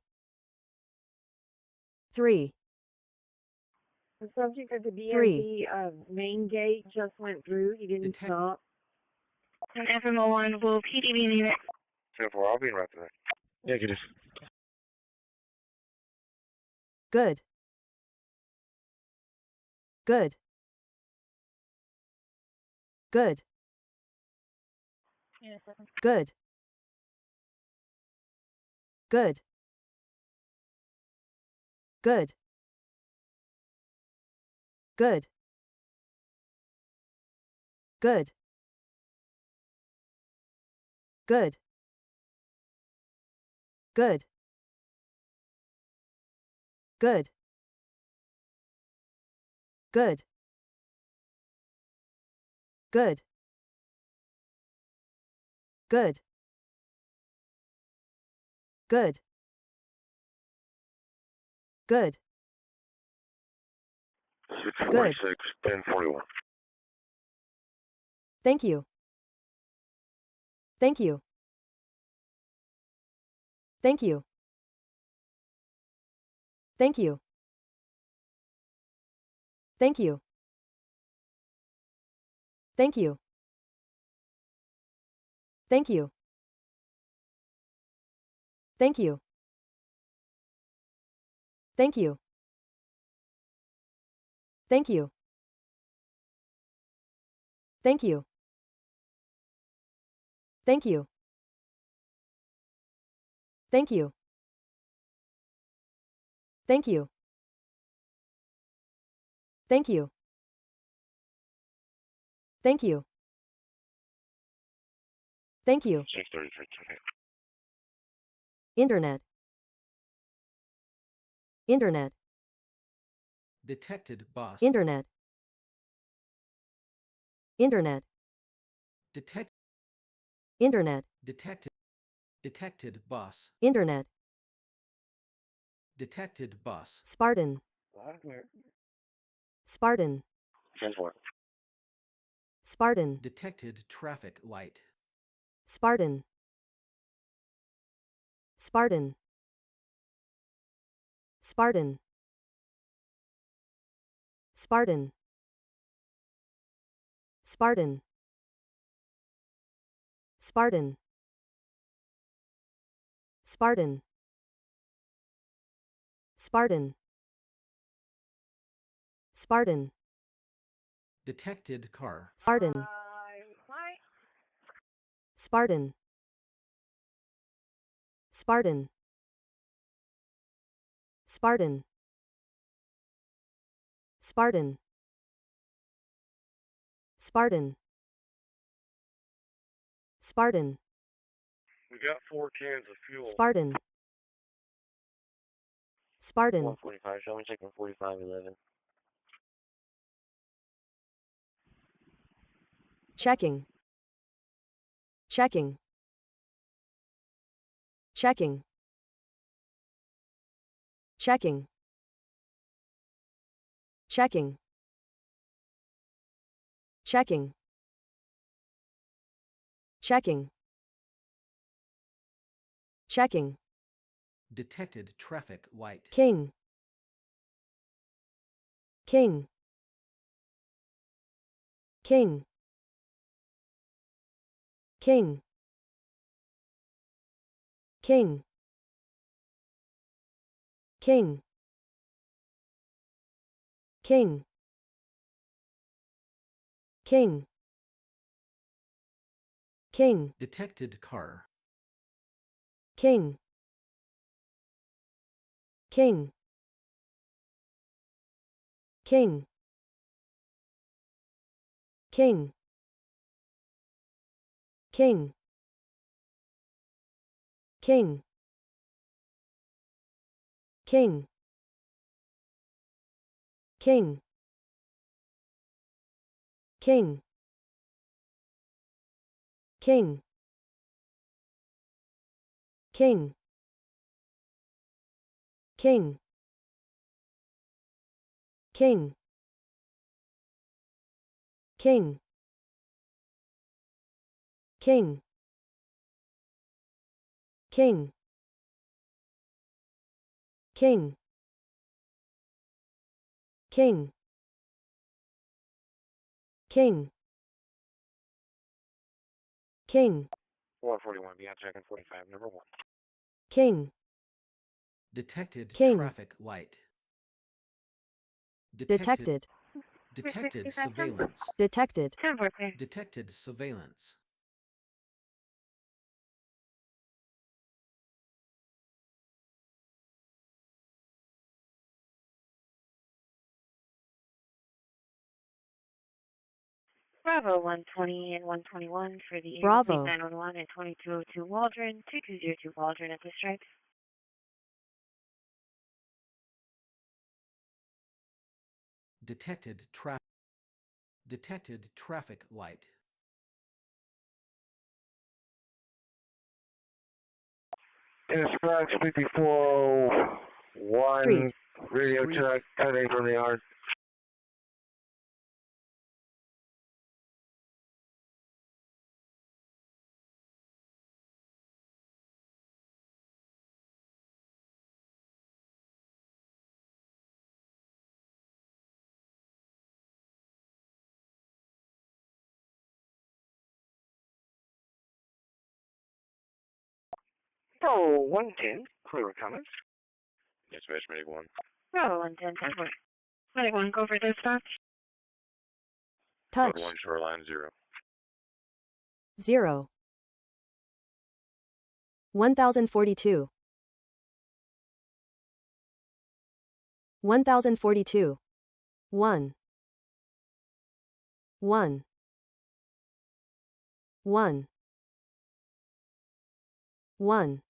Speaker 16: The subject at the
Speaker 7: Three.
Speaker 16: BRD main gate just went through. He didn't stop.
Speaker 3: And FMO line, will PDB need it?
Speaker 26: 10-4, I'll be in right there. Negative.
Speaker 7: Good. Good. Good. Good. Good. Good. Good. Good. Good. Good. Good. Good. Good. Good. Good. Good.
Speaker 26: 646, 1041.
Speaker 7: Thank you. Thank you. Thank you. Thank you. Thank you. Thank you. Thank you. Thank you. Thank you. Thank you. Thank you. Thank you. Thank you. Thank you. Thank you. Thank you. Thank you.
Speaker 26: 633.
Speaker 7: Internet. Internet.
Speaker 1: Detected, boss.
Speaker 7: Internet. Internet.
Speaker 1: Detect.
Speaker 7: Internet.
Speaker 1: Detected. Detected, boss.
Speaker 7: Internet.
Speaker 1: Detected, boss.
Speaker 7: Spartan. Spartan.
Speaker 26: 10-4.
Speaker 7: Spartan.
Speaker 1: Detected traffic light.
Speaker 7: Spartan. Spartan. Spartan. Spartan. Spartan. Spartan. Spartan. Spartan. Spartan.
Speaker 1: Detected car.
Speaker 7: Spartan. Spartan. Spartan. Spartan. Spartan. Spartan. Spartan.
Speaker 26: We got 4 cans of fuel.
Speaker 7: Spartan. Spartan.
Speaker 26: 145, show me checking 4511.
Speaker 7: Checking. Checking. Checking. Checking. Checking. Checking. Checking. Checking.
Speaker 1: Detected traffic light.
Speaker 7: King. King. King. King. King. King. King. King. King.
Speaker 1: Detected car.
Speaker 7: King. King. King. King. King. King. King. King. King. King. King. King. King. King. King. King. King. King. King. King.
Speaker 19: 441, be on check in 45, number 1.
Speaker 7: King.
Speaker 1: Detected
Speaker 7: King.
Speaker 1: traffic light.
Speaker 7: Detected.
Speaker 1: Detected surveillance.
Speaker 7: Detected.
Speaker 1: Detected surveillance.
Speaker 3: Bravo 120 and 121 for the
Speaker 7: Bravo.
Speaker 3: 911 and 2202 Waldron, 2202 Waldron at the stripes.
Speaker 1: Detected traffic light.
Speaker 26: Dispatch 5401,
Speaker 7: Street.
Speaker 26: radio check, 10 from the yard.
Speaker 19: Bravo 110, clear comments. Dispatch medic 1.
Speaker 3: Bravo 110, 10-4. Medic 1, go for dispatch.
Speaker 7: Touch.
Speaker 19: Code 1 shoreline 0.
Speaker 7: 0. 1042. 1042. 1. 1. 1. 1.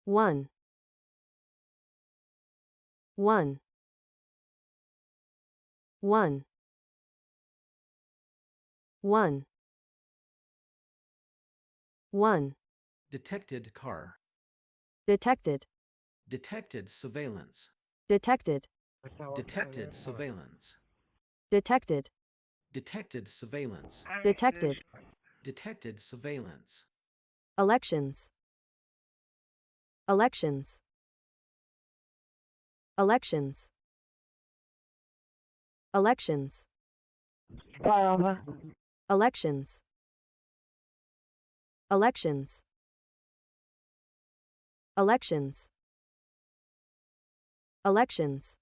Speaker 7: 1. 1. 1. 1. 1.
Speaker 1: Detected car.
Speaker 7: Detected.
Speaker 1: Detected surveillance.
Speaker 7: Detected.
Speaker 1: Detected surveillance.
Speaker 7: Detected.
Speaker 1: Detected surveillance.
Speaker 7: Detected.
Speaker 1: Detected surveillance.
Speaker 7: Elections. Elections. Elections. Elections. Elections. Elections. Elections. Elections.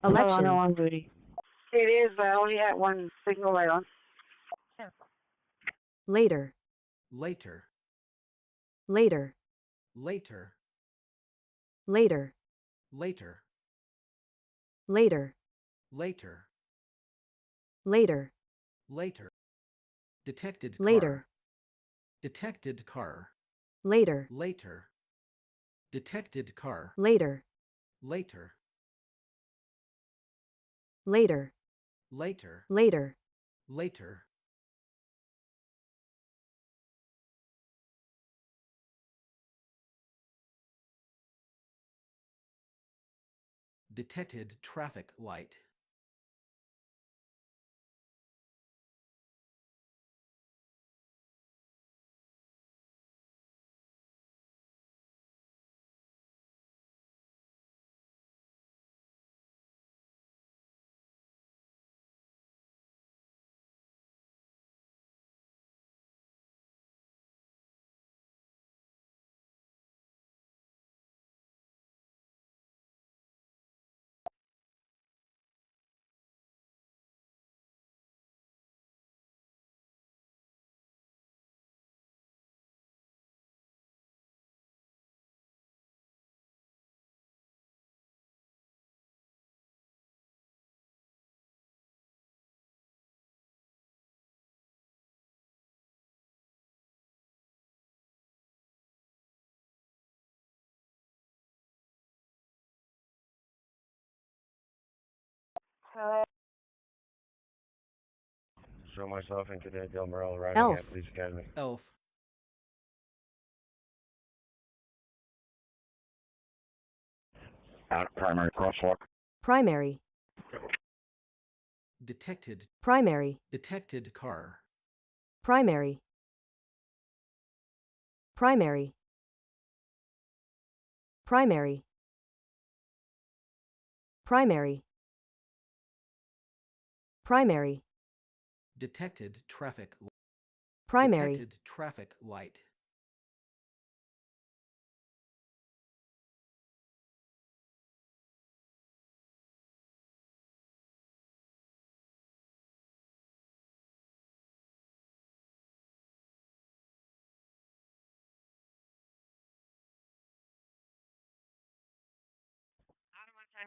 Speaker 7: Elections.
Speaker 17: No, on duty.
Speaker 3: It is, but I only had one signal light on.
Speaker 7: Later.
Speaker 1: Later.
Speaker 7: Later.
Speaker 1: Later.
Speaker 7: Later.
Speaker 1: Later.
Speaker 7: Later.
Speaker 1: Later.
Speaker 7: Later.
Speaker 1: Later. Detected car.
Speaker 7: Later.
Speaker 1: Detected car.
Speaker 7: Later.
Speaker 1: Later. Detected car.
Speaker 7: Later.
Speaker 1: Later.
Speaker 7: Later.
Speaker 1: Later.
Speaker 7: Later.
Speaker 1: Later. Detected traffic light.
Speaker 26: Show myself in Cadet Del Morel riding
Speaker 7: Elf.
Speaker 26: at Police Academy.
Speaker 1: Elf.
Speaker 26: Out primary crosswalk.
Speaker 7: Primary.
Speaker 1: Detected.
Speaker 7: Primary.
Speaker 1: Detected car.
Speaker 7: Primary. Primary. Primary. Primary. Primary.
Speaker 1: Detected traffic.
Speaker 7: Primary.
Speaker 1: Detected traffic light.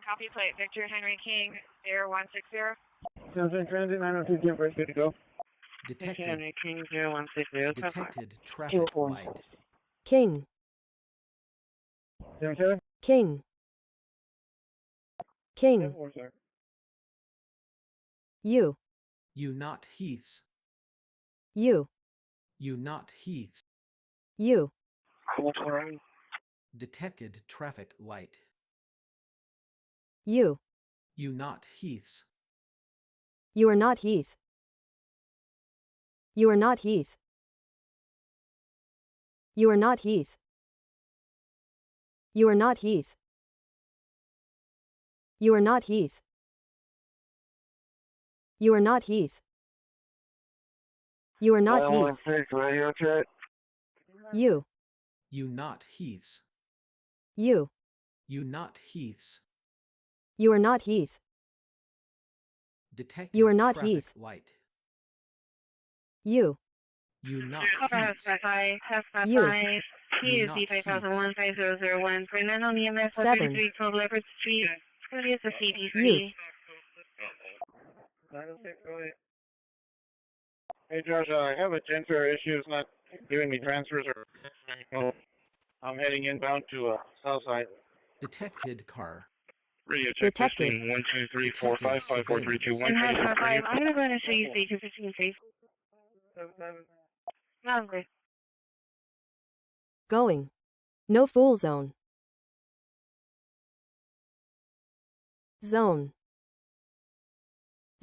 Speaker 3: Copy plate, Victor Henry King, 0160.
Speaker 8: Sunshine Transit 902 Temperance, good to go.
Speaker 1: Detected.
Speaker 3: Henry King, 0160.
Speaker 1: Detected traffic light.
Speaker 7: King.
Speaker 8: 77?
Speaker 7: King. King.
Speaker 8: 74, sir.
Speaker 7: You.
Speaker 1: You not Heaths.
Speaker 7: You.
Speaker 1: You not Heaths.
Speaker 7: You.
Speaker 1: Detected traffic light.
Speaker 7: You.
Speaker 1: You not Heaths.
Speaker 7: You are not Heath. You are not Heath. You are not Heath. You are not Heath. You are not Heath. You are not Heath. You are not Heath.
Speaker 26: Radio chat.
Speaker 7: You.
Speaker 1: You not Heaths.
Speaker 7: You.
Speaker 1: You not Heaths.
Speaker 7: You are not Heath.
Speaker 1: Detected
Speaker 7: You are not
Speaker 1: traffic
Speaker 7: Heath.
Speaker 1: light.
Speaker 7: You.
Speaker 1: You not
Speaker 3: Heaths.
Speaker 7: You.
Speaker 3: He is D50015001. For men on EMS
Speaker 7: 7.
Speaker 3: 133 Leopard Street. Cody is the CDC.
Speaker 7: Youth.
Speaker 8: 906, go ahead. Hey, Josh, I have a transfer issue. It's not giving me transfers or... I'm heading inbound to south side.
Speaker 1: Detected car.
Speaker 26: Radio check
Speaker 7: Detected.
Speaker 26: testing 1 2 3 4 5 5 4 3 2 1.
Speaker 3: And high 5, I'm going to go ahead and show you stage 15 safe. Lovely.
Speaker 7: Going. No fool zone. Zone.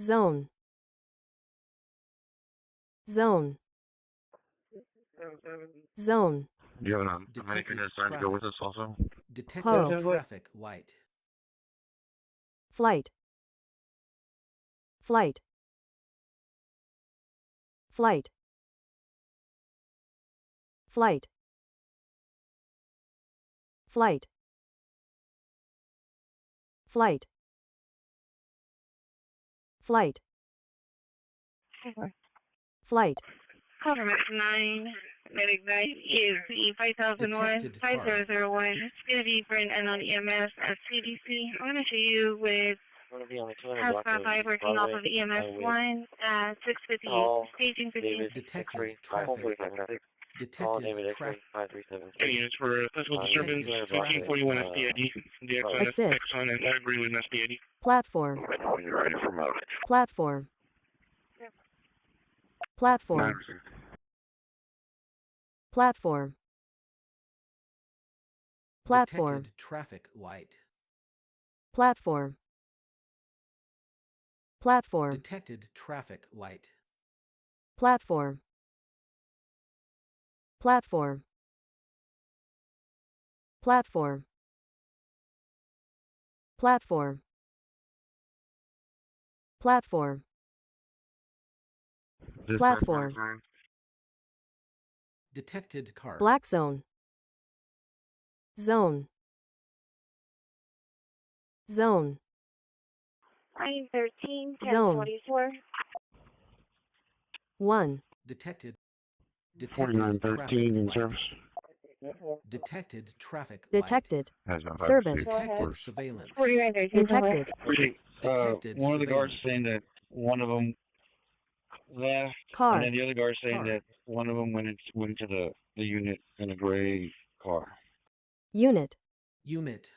Speaker 7: Zone. Zone. Zone.
Speaker 26: Do you have an American that's trying to go with us also?
Speaker 1: Detected
Speaker 7: Ho.
Speaker 1: traffic light.
Speaker 7: Flight. Flight. Flight. Flight. Flight. Flight. Flight. Flight.
Speaker 3: Compliment 9, medic 9 is the 5001, 5001. It's going to be for an N on EMS at CDC. I'm going to show you with House 5 working off of EMS 1 at 650, staging 15.
Speaker 1: Detected traffic. Detected traffic.
Speaker 26: Any units for physical disturbance, 1541 SPID, the
Speaker 7: Assist.
Speaker 26: Exxon, and I agree with SPID.
Speaker 7: Platform.
Speaker 26: When you're ready for mode.
Speaker 7: Platform. Platform. Platform. Platform.
Speaker 1: Detected traffic light.
Speaker 7: Platform. Platform.
Speaker 1: Detected traffic light.
Speaker 7: Platform. Platform. Platform. Platform. Platform. Platform.
Speaker 1: Detected car.
Speaker 7: Black zone. Zone. Zone.
Speaker 3: 913,
Speaker 7: Zone.
Speaker 3: 1024.
Speaker 7: 1.
Speaker 1: Detected. Detected
Speaker 26: 4913 in service.
Speaker 1: Detected traffic
Speaker 7: Detected.
Speaker 26: Has been
Speaker 7: Service.
Speaker 1: Detected surveillance.
Speaker 3: 4913.
Speaker 7: Detected.
Speaker 1: Detected
Speaker 26: one of the guards
Speaker 1: surveillance.
Speaker 26: saying that one of them left,
Speaker 7: Car.
Speaker 26: and then the other guard saying
Speaker 1: Car.
Speaker 26: that one of them went into the unit in a gray car.
Speaker 7: Unit.
Speaker 1: Unit.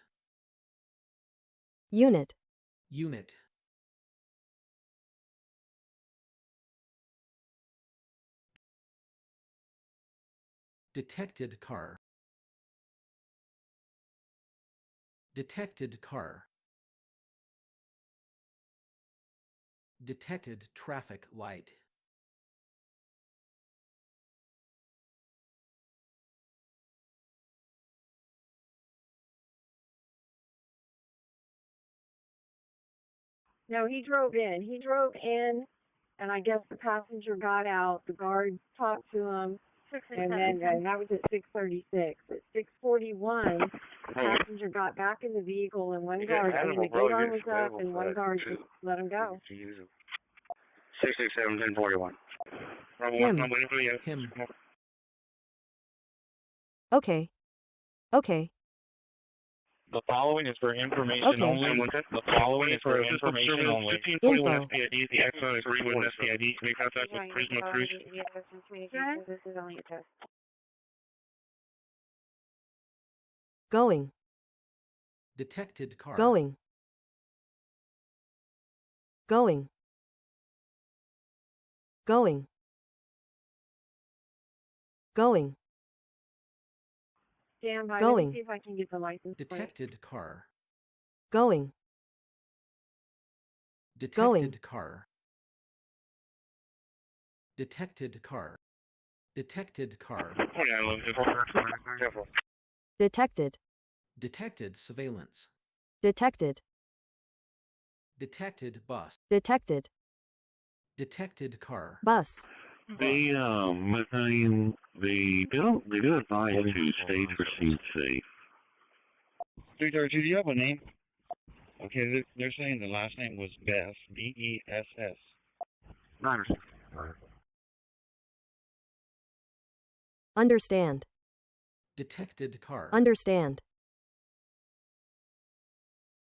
Speaker 7: Unit.
Speaker 1: Unit. Detected car. Detected car. Detected traffic light.
Speaker 16: No, he drove in. He drove in, and I guess the passenger got out. The guard talked to him, and that was at 6:36. At 6:41, the passenger got back in the vehicle, and one guard, I mean, the gate arm was up, and one guard just let him go.
Speaker 19: 667 1041.
Speaker 1: Him.
Speaker 7: Okay. Okay.
Speaker 8: The following is for information
Speaker 7: Okay.
Speaker 8: only. The following is for information only.
Speaker 7: 1541
Speaker 8: SPID, the exo is 31 SPID. Make contact with prisoner Cruz.
Speaker 3: This is only a test.
Speaker 7: Going.
Speaker 1: Detected car.
Speaker 7: Going. Going. Going. Going.
Speaker 16: Stand by. Let
Speaker 7: Going.
Speaker 16: me see if I can get the license plate.
Speaker 1: Detected car.
Speaker 7: Going.
Speaker 1: Detected car. Detected car. Detected car.
Speaker 7: Detected.
Speaker 1: Detected surveillance.
Speaker 7: Detected.
Speaker 1: Detected bus.
Speaker 7: Detected.
Speaker 1: Detected car.
Speaker 7: Bus.
Speaker 19: They they do advise to stay for scene safe.
Speaker 8: 332, do you have a name? Okay, they're saying the last name was Bess, B-E-S-S.
Speaker 7: Understand.
Speaker 1: Detected car.
Speaker 7: Understand.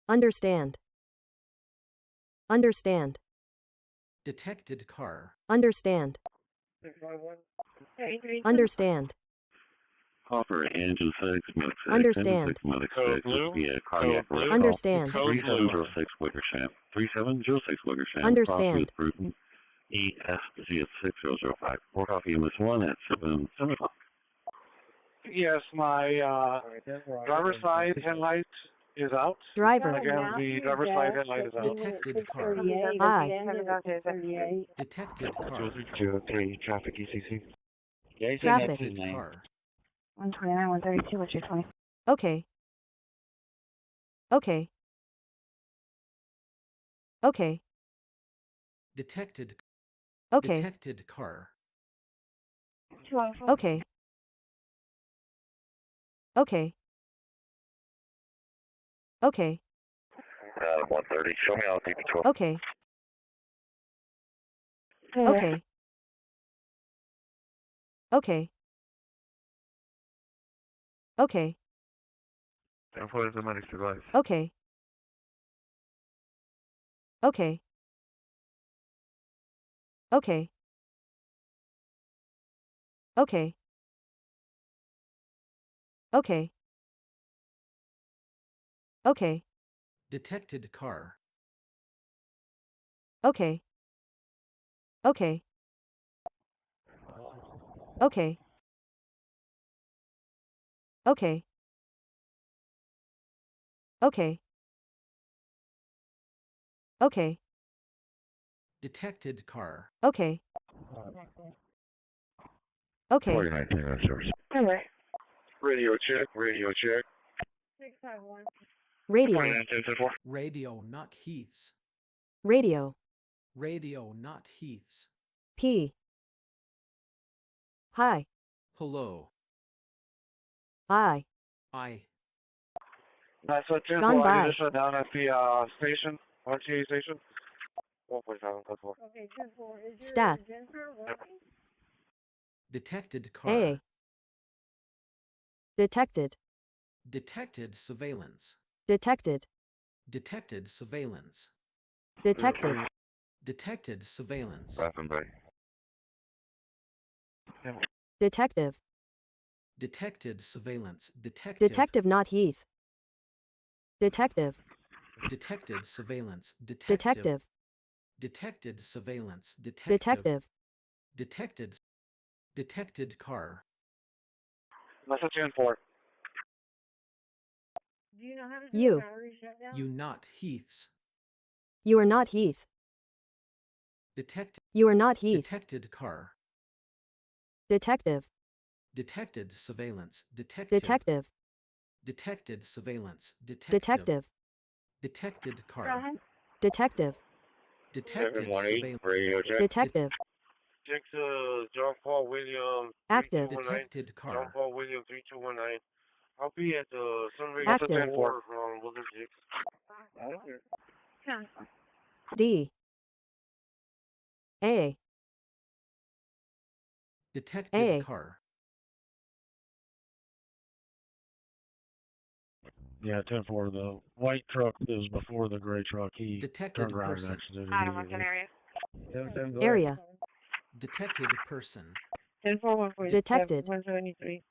Speaker 7: Understand. Understand.
Speaker 1: Detected car.
Speaker 7: Understand. Understand.
Speaker 19: Offer engine 6, medic 6,
Speaker 7: Understand.
Speaker 19: engine 6, medic
Speaker 8: Code
Speaker 19: 6,
Speaker 8: blue.
Speaker 19: via cardiac
Speaker 8: Code
Speaker 19: arrest.
Speaker 8: blue.
Speaker 7: Understand.
Speaker 8: Code blue.
Speaker 19: 3706 Wickersham. 3706 Wickersham.
Speaker 7: Understand.
Speaker 19: Coffee with Bruton. ESZ at 6005. Port off EMS1 at 7 o'clock.
Speaker 8: Yes, my driver's side headlight is out.
Speaker 7: Driver.
Speaker 8: Again, the driver's side headlight is out.
Speaker 1: Detected car.
Speaker 7: Hi.
Speaker 1: Detected car.
Speaker 8: 203 traffic ECC. Yeah,
Speaker 7: Traffic.
Speaker 1: Detected car.
Speaker 3: 129, 132, what's your 20?
Speaker 7: Okay. Okay. Okay.
Speaker 1: Detected.
Speaker 7: Okay.
Speaker 1: Detected car.
Speaker 3: 204.
Speaker 7: Okay. Okay. Okay.
Speaker 19: 130. Show me out DP12.
Speaker 7: Okay. Okay. Okay. Okay.
Speaker 19: And what is the medic's device?
Speaker 7: Okay. Okay. Okay. Okay. Okay. Okay.
Speaker 1: Detected car.
Speaker 7: Okay. Okay. Okay. Okay. Okay. Okay.
Speaker 1: Detected car.
Speaker 7: Okay. Okay.
Speaker 19: 49 source.
Speaker 3: Anyway.
Speaker 8: Radio check, radio check.
Speaker 16: 651.
Speaker 7: Radio.
Speaker 8: 49
Speaker 1: Radio, not Heath's.
Speaker 7: Radio.
Speaker 1: Radio, not Heath's.
Speaker 7: P. Hi.
Speaker 1: Hello.
Speaker 7: I.
Speaker 8: That's a 10
Speaker 7: Gone by.
Speaker 8: I just shut down at the station, RTA station. 147 code 4.
Speaker 16: Okay, 10-4. Is your
Speaker 7: Stat.
Speaker 16: Jennifer working?
Speaker 1: Detected car.
Speaker 7: A. Detected.
Speaker 1: Detected surveillance.
Speaker 7: Detected.
Speaker 1: Detected surveillance.
Speaker 7: Detected.
Speaker 1: Detected surveillance.
Speaker 19: Bathroom Bay.
Speaker 7: Detective.
Speaker 1: Detected surveillance. Detective.
Speaker 7: Detective, not Heath. Detective.
Speaker 1: Detected surveillance.
Speaker 7: Detective.
Speaker 1: Detected surveillance. Detective.
Speaker 7: Detective.
Speaker 1: Detected. Detected car.
Speaker 26: That's a 10-4.
Speaker 16: Do you know how to do
Speaker 7: You.
Speaker 16: a battery shutdown?
Speaker 1: You not Heaths.
Speaker 7: You are not Heath.
Speaker 1: Detected.
Speaker 7: You are not Heath.
Speaker 1: Detected car.
Speaker 7: Detective.
Speaker 1: Detected surveillance. Detective.
Speaker 7: Detective.
Speaker 1: Detected surveillance. Detective.
Speaker 7: Detective.
Speaker 1: Detected car.
Speaker 7: Detective.
Speaker 1: Detected
Speaker 26: 718,
Speaker 1: surveillance.
Speaker 26: radio check.
Speaker 7: Detective.
Speaker 26: Check to John Paul William
Speaker 7: Active.
Speaker 26: 3219.
Speaker 1: Detected
Speaker 26: John
Speaker 1: car.
Speaker 26: Paul William 3219. I'll be at the Sunray
Speaker 7: Active.
Speaker 26: 10-4 from Willard 6.
Speaker 7: D. A.
Speaker 1: Detected
Speaker 7: A.
Speaker 1: car.
Speaker 26: Yeah, 10-4. The white truck is before the gray truck. He
Speaker 1: Detected
Speaker 26: turned around
Speaker 1: person.
Speaker 26: and exited
Speaker 3: Adam, what's an
Speaker 26: immediately.
Speaker 3: area?
Speaker 7: Area.
Speaker 1: Detected person.
Speaker 16: 10-4-147.
Speaker 7: Detected.
Speaker 16: 173.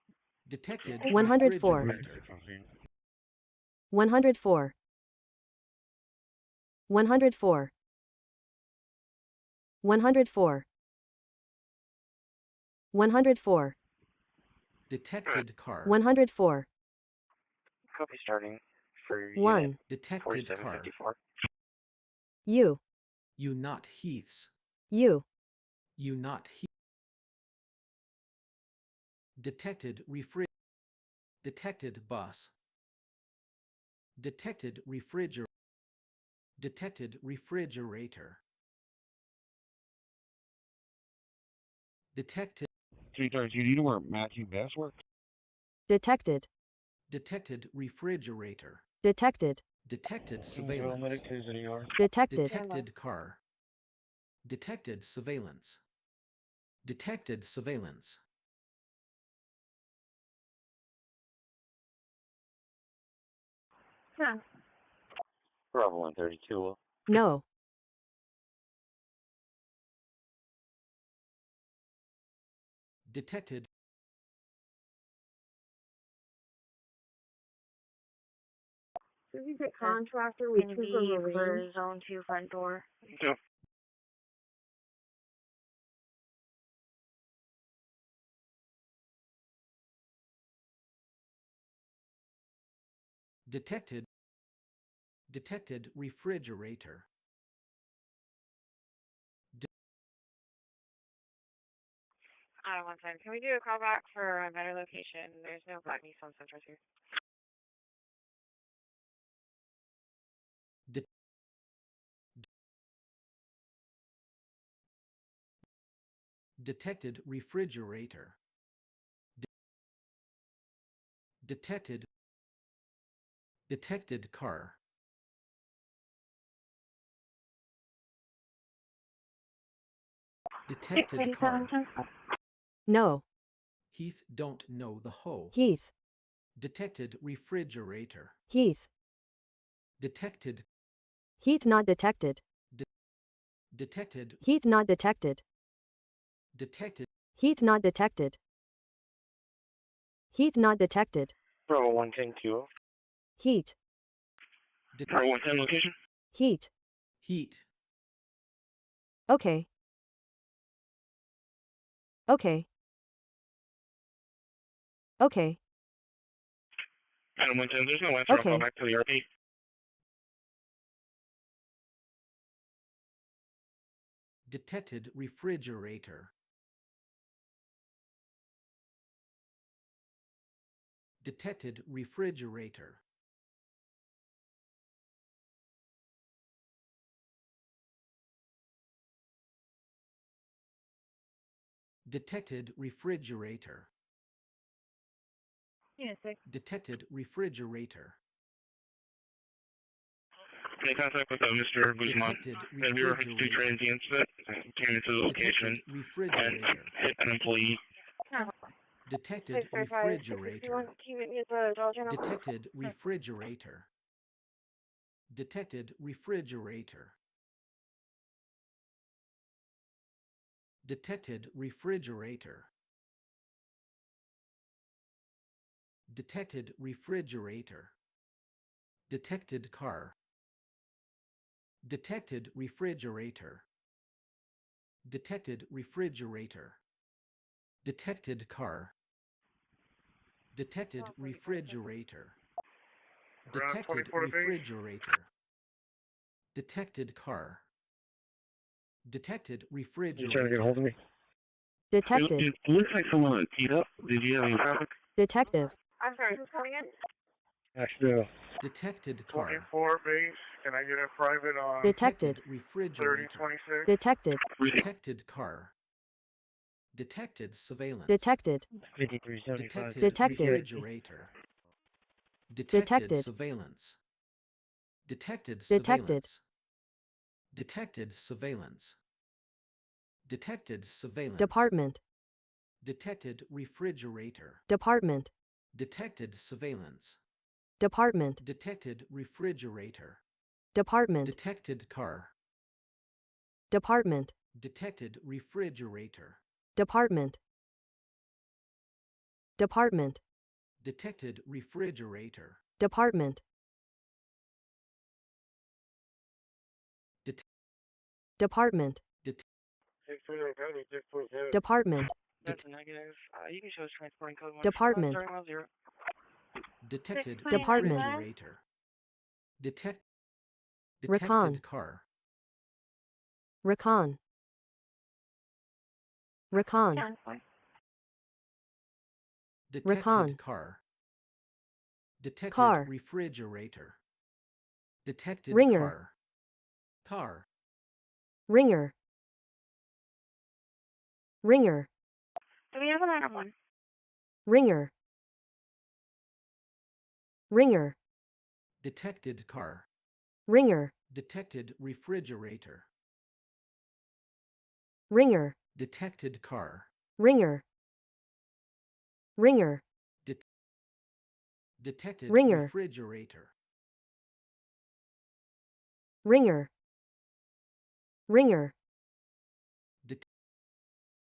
Speaker 1: Detected
Speaker 7: 104.
Speaker 1: refrigerator.
Speaker 7: 104. 104. 104. 104.
Speaker 1: Detected car.
Speaker 7: 104.
Speaker 26: Copy starting for
Speaker 7: 1.
Speaker 1: Detected car.
Speaker 26: 4754.
Speaker 7: You.
Speaker 1: You not Heaths.
Speaker 7: You.
Speaker 1: You not Heath. Detected Detected bus. Detected refrigerator. Detected refrigerator. Detected.
Speaker 26: 332, do you know where Matthew Best works?
Speaker 7: Detected.
Speaker 1: Detected refrigerator.
Speaker 7: Detected.
Speaker 1: Detected surveillance.
Speaker 7: Detected.
Speaker 1: Detected car. Detected surveillance. Detected surveillance.
Speaker 16: Huh.
Speaker 26: Bravo 132.
Speaker 7: No.
Speaker 1: Detected.
Speaker 16: So he's a contractor with
Speaker 3: Can
Speaker 16: Cooper
Speaker 3: be
Speaker 16: Marine.
Speaker 3: for zone 2 front door.
Speaker 26: Yeah.
Speaker 1: Detected. Detected refrigerator.
Speaker 3: Adam, one time. Can we do a call back for a better location? There's no black meat on Central here.
Speaker 1: Detected refrigerator. Detected. Detected car. Detected car.
Speaker 7: No.
Speaker 1: Heath don't know the hoe.
Speaker 7: Heath.
Speaker 1: Detected refrigerator.
Speaker 7: Heath.
Speaker 1: Detected.
Speaker 7: Heath not detected.
Speaker 1: Detected.
Speaker 7: Heath not detected.
Speaker 1: Detected.
Speaker 7: Heath not detected. Heath not detected.
Speaker 26: Bravo 110
Speaker 7: Heat.
Speaker 26: Bravo 110 location.
Speaker 7: Heat.
Speaker 1: Heat.
Speaker 7: Okay. Okay. Okay.
Speaker 26: Adam 110, there's no answer.
Speaker 7: Okay.
Speaker 26: I'll call back to the RP.
Speaker 1: Detected refrigerator. Detected refrigerator. Detected refrigerator.
Speaker 16: Yeah, 6.
Speaker 1: Detected refrigerator.
Speaker 26: Make contact with Mr. Guzman.
Speaker 1: Detected
Speaker 26: And we reference to
Speaker 1: refrigerator.
Speaker 26: transient incident. Came into the location
Speaker 1: Detected refrigerator.
Speaker 26: and hit an employee.
Speaker 1: Detected refrigerator. Detected refrigerator. Detected refrigerator. Detected refrigerator. Detected refrigerator. Detected car. Detected refrigerator. Detected refrigerator. Detected car. Detected refrigerator. Detected refrigerator. Detected car. Detected refrigerator.
Speaker 26: You trying to get a hold of me?
Speaker 7: Detected.
Speaker 26: It looks like someone had teed up. Did you have any traffic?
Speaker 7: Detective.
Speaker 16: I'm sorry, who's calling in?
Speaker 26: Actually,
Speaker 1: Detected car.
Speaker 8: 24 base. Can I get a private on
Speaker 7: Detected.
Speaker 1: Refrigerator.
Speaker 8: 3026?
Speaker 7: Detected.
Speaker 1: Detected car. Detected surveillance.
Speaker 7: Detected.
Speaker 26: 5375.
Speaker 7: Detected.
Speaker 1: Refrigerator. Detected surveillance. Detected surveillance. Detected surveillance. Detected surveillance.
Speaker 7: Department.
Speaker 1: Detected refrigerator.
Speaker 7: Department.
Speaker 1: Detected surveillance.
Speaker 7: Department.
Speaker 1: Detected refrigerator.
Speaker 7: Department.
Speaker 1: Detected car.
Speaker 7: Department.
Speaker 1: Detected refrigerator.
Speaker 7: Department. Department.
Speaker 1: Detected refrigerator.
Speaker 7: Department. Department. Department.
Speaker 3: That's a negative. You can show us transporting code 1.
Speaker 7: Department.
Speaker 1: Detected
Speaker 7: Department.
Speaker 1: refrigerator. Detected
Speaker 7: Recon.
Speaker 1: car.
Speaker 7: Recon. Recon.
Speaker 1: Detected
Speaker 7: Recon.
Speaker 1: car. Detected
Speaker 7: Car.
Speaker 1: refrigerator. Detected
Speaker 7: Ringer.
Speaker 1: car. Car.
Speaker 7: Ringer. Ringer.
Speaker 3: Do we have another one?
Speaker 7: Ringer. Ringer.
Speaker 1: Detected car.
Speaker 7: Ringer.
Speaker 1: Detected refrigerator.
Speaker 7: Ringer.
Speaker 1: Detected car.
Speaker 7: Ringer. Ringer.
Speaker 1: Detected
Speaker 7: Ringer.
Speaker 1: refrigerator.
Speaker 7: Ringer. Ringer.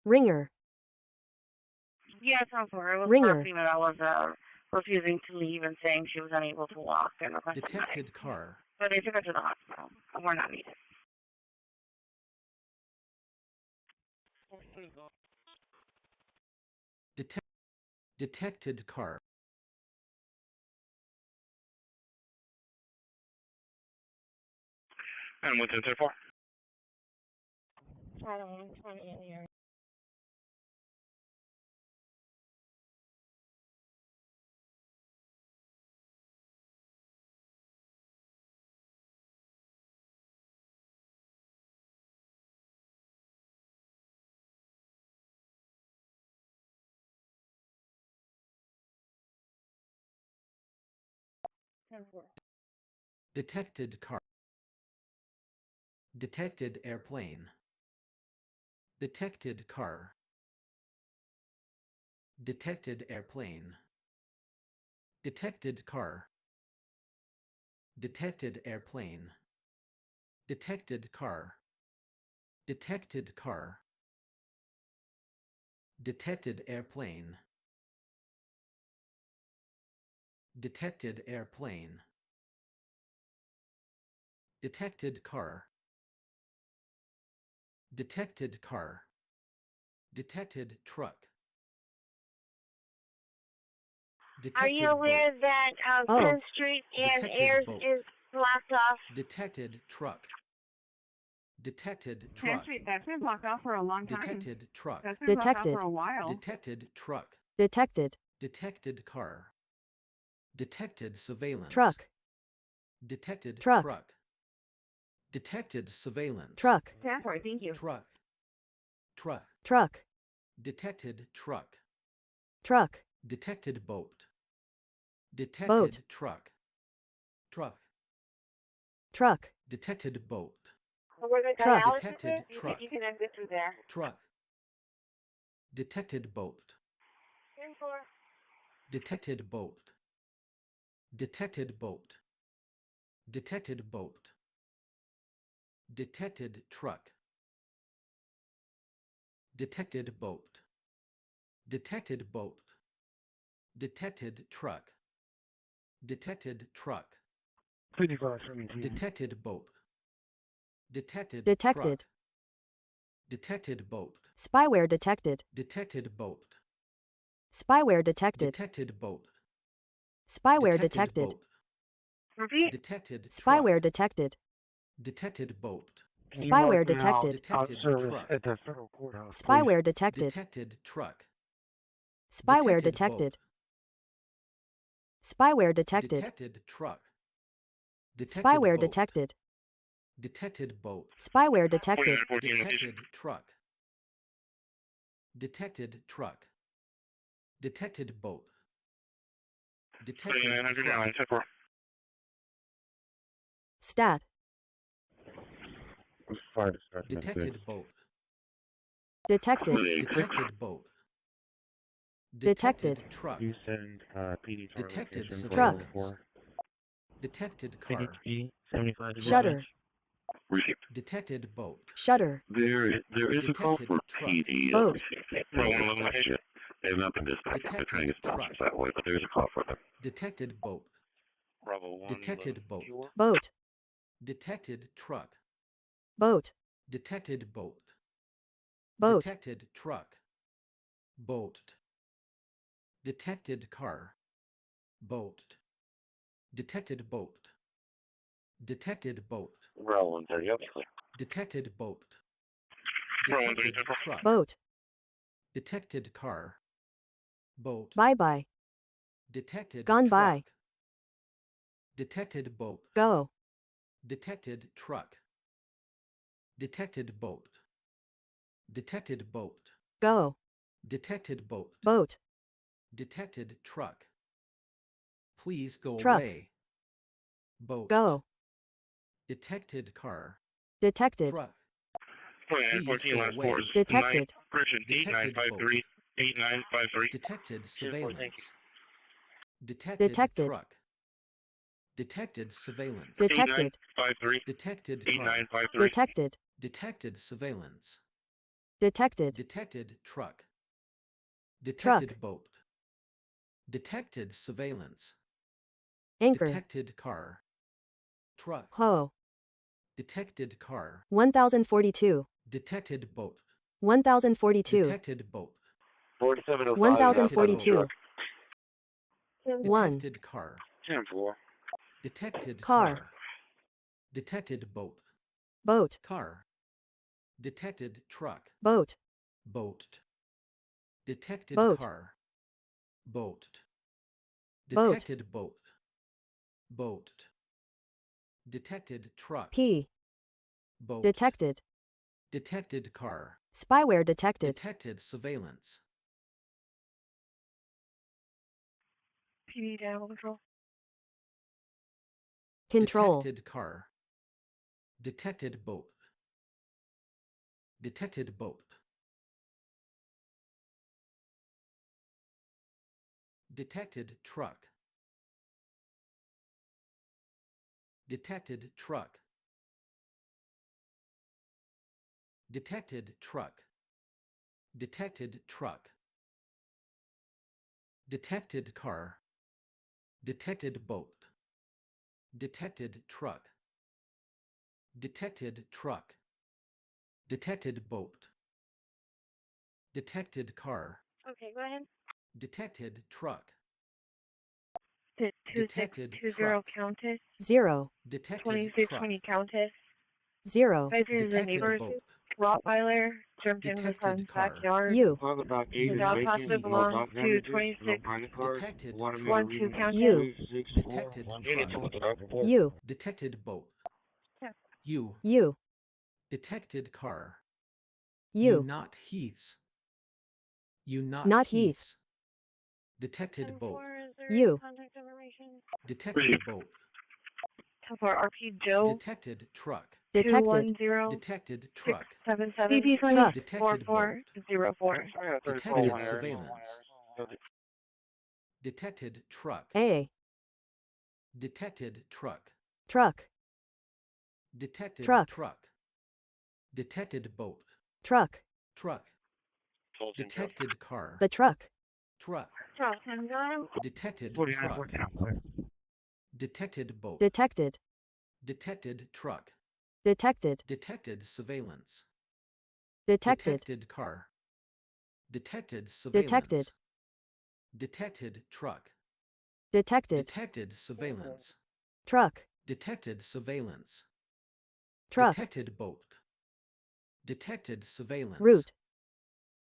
Speaker 7: Ringer.
Speaker 3: Yeah, it's on for her. It was
Speaker 7: Ringer.
Speaker 3: Marcy that I was refusing to leave and saying she was unable to walk and requested
Speaker 1: Detected car.
Speaker 3: But they took her to the hospital. We're not needed.
Speaker 1: Detected car.
Speaker 26: And what's it there for?
Speaker 16: I don't know, I'm trying to get here.
Speaker 1: Detected car. Detected airplane. Detected car. Detected airplane. Detected car. Detected airplane. Detected car. Detected car. Detected airplane. Detected airplane. Detected car. Detected car. Detected truck.
Speaker 3: Are you aware that 10th Street and Ayers is blocked off?
Speaker 1: Detected truck. Detected
Speaker 17: 10th
Speaker 1: truck.
Speaker 17: Street, that's been blocked off for a long time.
Speaker 1: Detected truck.
Speaker 17: That's been blocked off
Speaker 7: Detected.
Speaker 17: for a while.
Speaker 1: Detected truck.
Speaker 7: Detected.
Speaker 1: Detected car. Detected surveillance.
Speaker 7: Truck.
Speaker 1: Detected
Speaker 7: Truck.
Speaker 1: truck. Detected surveillance.
Speaker 7: Truck.
Speaker 17: Transport, thank you.
Speaker 1: Truck. Truck.
Speaker 7: Truck.
Speaker 1: Detected truck.
Speaker 7: Truck.
Speaker 1: Detected boat. Detected
Speaker 7: Boat.
Speaker 1: truck. Truck.
Speaker 7: Truck.
Speaker 1: Detected boat.
Speaker 3: Where the
Speaker 7: Truck.
Speaker 3: dialysis
Speaker 1: Detected
Speaker 3: is,
Speaker 1: truck.
Speaker 3: you can exit through there.
Speaker 1: Truck. Detected boat.
Speaker 3: 10-4.
Speaker 1: Detected boat. Detected boat. Detected boat. Detected truck. Detected boat. Detected boat. Detected truck. Detected truck.
Speaker 26: 5517.
Speaker 1: Detected boat. Detected
Speaker 7: Detected.
Speaker 1: truck. Detected boat.
Speaker 7: Spyware detected.
Speaker 1: Detected boat.
Speaker 7: Spyware detected.
Speaker 1: Detected boat.
Speaker 7: Spyware detected.
Speaker 1: Boat.
Speaker 3: Repeat.
Speaker 1: Detected
Speaker 7: Spyware
Speaker 1: truck.
Speaker 7: detected.
Speaker 1: Detected boat.
Speaker 7: Spyware detected.
Speaker 1: Detected truck.
Speaker 18: at the federal courthouse.
Speaker 7: Spyware detected.
Speaker 1: Detected truck.
Speaker 7: Spyware
Speaker 1: Detected
Speaker 7: detected.
Speaker 1: boat.
Speaker 7: Spyware detected.
Speaker 1: Detected truck. Detected
Speaker 7: Spyware
Speaker 1: boat.
Speaker 7: detected.
Speaker 1: Detected boat.
Speaker 7: Spyware detected.
Speaker 1: Detected truck. Detected truck. Detected boat. Detected truck.
Speaker 7: Stat.
Speaker 1: Detected boat.
Speaker 7: Detected.
Speaker 1: Detected boat.
Speaker 7: Detected.
Speaker 1: Truck.
Speaker 26: You send PD to our
Speaker 1: Detected
Speaker 26: location
Speaker 1: surveillance.
Speaker 26: 404.
Speaker 1: Detected car.
Speaker 26: 75
Speaker 7: Shutter.
Speaker 19: Received.
Speaker 1: Detected boat.
Speaker 7: Shutter.
Speaker 19: There is a call
Speaker 1: Detected
Speaker 19: for
Speaker 1: truck.
Speaker 19: PD.
Speaker 7: Boat.
Speaker 19: They have not been dispatched. They're trying to get dispatched that way, but there is a call for them.
Speaker 1: Detected boat.
Speaker 26: Bravo 1.
Speaker 1: Detected boat.
Speaker 7: Boat.
Speaker 1: Detected truck.
Speaker 7: Boat.
Speaker 1: Detected boat.
Speaker 7: Boat.
Speaker 1: Detected truck. Boat. Detected car. Boat. Detected boat. Detected boat.
Speaker 26: Bravo 130, that's clear.
Speaker 1: Detected boat.
Speaker 26: Bravo
Speaker 1: Detected
Speaker 26: 130,
Speaker 1: truck.
Speaker 7: Boat.
Speaker 1: Detected car. Boat.
Speaker 7: Bye-bye.
Speaker 1: Detected
Speaker 7: Gone
Speaker 1: truck.
Speaker 7: by.
Speaker 1: Detected boat.
Speaker 7: Go.
Speaker 1: Detected truck. Detected boat. Detected boat.
Speaker 7: Go.
Speaker 1: Detected boat.
Speaker 7: Boat.
Speaker 1: Detected truck. Please go
Speaker 7: Truck.
Speaker 1: away. Boat.
Speaker 7: Go.
Speaker 1: Detected car.
Speaker 7: Detected.
Speaker 1: Truck.
Speaker 26: Plan
Speaker 1: Please
Speaker 26: 14
Speaker 1: go
Speaker 26: last
Speaker 1: away.
Speaker 26: four is
Speaker 7: Detected.
Speaker 26: Correction
Speaker 1: Detected
Speaker 26: 8953. 8953.
Speaker 1: Detected
Speaker 26: Thank you.
Speaker 1: surveillance. Detected
Speaker 7: Detected.
Speaker 1: truck. Detected surveillance.
Speaker 7: Detected.
Speaker 26: 8953.
Speaker 1: Detected car.
Speaker 26: 8953.
Speaker 7: Detected.
Speaker 1: Detected surveillance.
Speaker 7: Detected.
Speaker 1: Detected truck. Detected boat. Detected surveillance.
Speaker 7: Anchor.
Speaker 1: Detected car. Truck.
Speaker 7: Ho.
Speaker 1: Detected car.
Speaker 7: 1042.
Speaker 1: Detected boat.
Speaker 7: 1042.
Speaker 1: Detected boat.
Speaker 26: 4705.
Speaker 7: 1042. 1.
Speaker 1: Detected car.
Speaker 26: 10-4.
Speaker 1: Detected
Speaker 7: Car.
Speaker 1: car. Detected boat.
Speaker 7: Boat.
Speaker 1: Car. Detected truck.
Speaker 7: Boat.
Speaker 1: Boat. Detected
Speaker 7: Boat.
Speaker 1: car. Boat.
Speaker 7: Boat.
Speaker 1: Detected boat. Boat. Detected truck.
Speaker 7: P.
Speaker 1: Boat.
Speaker 7: Detected.
Speaker 1: Detected car.
Speaker 7: Spyware detected.
Speaker 1: Detected surveillance.
Speaker 3: PD Animal Control.
Speaker 7: Control.
Speaker 1: Detected car. Detected boat. Detected boat. Detected truck. Detected truck. Detected truck. Detected truck. Detected car. Detected boat. Detected truck. Detected truck. Detected boat. Detected car.
Speaker 3: Okay, go ahead.
Speaker 1: Detected truck.
Speaker 3: Detected
Speaker 1: Detected
Speaker 3: 20
Speaker 1: truck.
Speaker 3: Countess.
Speaker 7: 0.
Speaker 1: Detected
Speaker 3: 2620
Speaker 1: truck.
Speaker 3: Countess.
Speaker 7: 0.
Speaker 3: Advisor is the
Speaker 1: Detected
Speaker 3: neighbor's
Speaker 1: boat.
Speaker 3: Rottweiler jumped into the
Speaker 1: Detected
Speaker 3: son's
Speaker 1: car.
Speaker 3: backyard.
Speaker 7: You.
Speaker 26: Talk about
Speaker 3: The
Speaker 26: Asian
Speaker 3: dog
Speaker 26: bacon,
Speaker 3: possibly
Speaker 26: no
Speaker 3: belongs
Speaker 26: dog
Speaker 3: to
Speaker 26: damages, no
Speaker 3: 26
Speaker 26: pilot card.
Speaker 1: Detected
Speaker 26: Wanted me to
Speaker 1: truck.
Speaker 3: 12
Speaker 26: read
Speaker 3: Countess.
Speaker 7: You.
Speaker 26: 264.
Speaker 1: Detected
Speaker 26: You need to
Speaker 1: truck.
Speaker 26: look it up.
Speaker 7: You.
Speaker 1: Detected boat.
Speaker 3: Yeah.
Speaker 1: You.
Speaker 7: You.
Speaker 1: Detected car.
Speaker 7: You.
Speaker 1: Not Heaths. You
Speaker 7: Not Heath.
Speaker 1: Heaths. Detected boat.
Speaker 3: 10-4, is there
Speaker 7: You.
Speaker 3: any contact information?
Speaker 1: Detected boat.
Speaker 3: 10-4, RP Joe.
Speaker 1: Detected truck.
Speaker 7: Detected.
Speaker 3: 210
Speaker 1: Detected truck.
Speaker 3: 677
Speaker 7: BP truck.
Speaker 1: Detected boat.
Speaker 3: 4404.
Speaker 1: Detected surveillance. Detected truck.
Speaker 7: A.
Speaker 1: Detected truck.
Speaker 7: Truck.
Speaker 1: Detected
Speaker 7: Truck.
Speaker 1: truck. Detected boat.
Speaker 7: Truck.
Speaker 1: Truck. Detected car.
Speaker 7: The truck.
Speaker 1: Truck.
Speaker 3: Charles, 10 got him.
Speaker 1: Detected truck. Detected boat.
Speaker 7: Detected.
Speaker 1: Detected truck.
Speaker 7: Detected.
Speaker 1: Detected surveillance.
Speaker 7: Detected.
Speaker 1: Detected car. Detected surveillance.
Speaker 7: Detected.
Speaker 1: Detected truck.
Speaker 7: Detected.
Speaker 1: Detected surveillance.
Speaker 7: Truck.
Speaker 1: Detected surveillance.
Speaker 7: Truck.
Speaker 1: Detected boat. Detected surveillance.
Speaker 7: Route.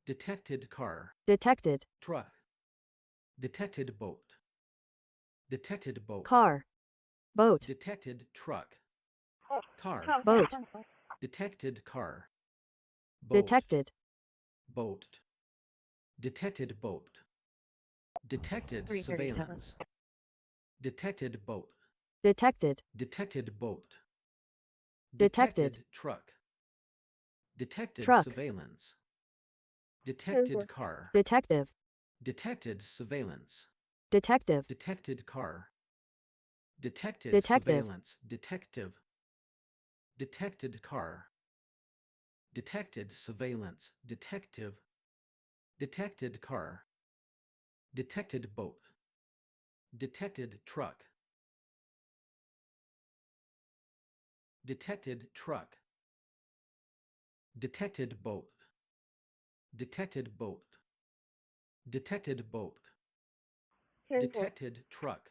Speaker 1: Detected car.
Speaker 7: Detected.
Speaker 1: Truck. Detected boat. Detected boat.
Speaker 7: Car. Boat.
Speaker 1: Detected truck. Car.
Speaker 7: Boat.
Speaker 1: Detected car. Boat.
Speaker 7: Detected.
Speaker 1: Boat. Detected boat. Detected surveillance. Detected boat.
Speaker 7: Detected.
Speaker 1: Detected boat.
Speaker 7: Detected.
Speaker 1: Truck. Detected
Speaker 7: Truck.
Speaker 1: surveillance. Detected car.
Speaker 7: Detective.
Speaker 1: Detected surveillance.
Speaker 7: Detective.
Speaker 1: Detected car. Detected
Speaker 7: Detective.
Speaker 1: surveillance. Detective. Detected car. Detected surveillance. Detective. Detected car. Detected boat. Detected truck. Detected truck. Detected boat. Detected boat. Detected boat. Detected truck.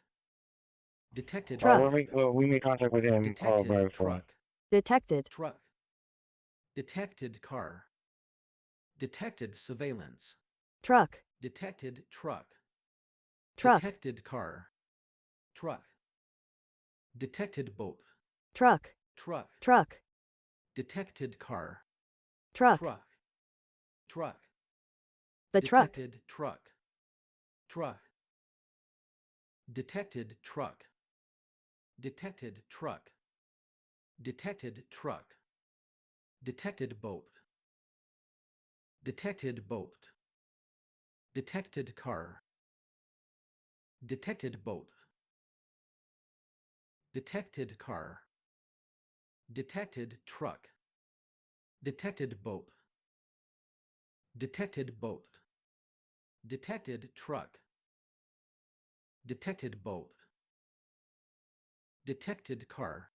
Speaker 1: Detected
Speaker 7: Truck.
Speaker 8: We made contact with him by
Speaker 1: Detected
Speaker 8: phone.
Speaker 1: truck.
Speaker 7: Detected.
Speaker 1: Truck. Detected car. Detected surveillance.
Speaker 7: Truck.
Speaker 1: Detected truck.
Speaker 7: Truck.
Speaker 1: Detected car. Truck. Detected boat.
Speaker 7: Truck.
Speaker 1: Truck.
Speaker 7: Truck.
Speaker 1: Detected car.
Speaker 7: Truck.
Speaker 1: Truck. Truck.
Speaker 7: The truck.
Speaker 1: Detected truck. Truck. Detected truck. Detected truck. Detected truck. Detected boat. Detected boat. Detected car. Detected boat. Detected car. Detected truck. Detected boat. Detected boat. Detected truck. Detected boat. Detected car.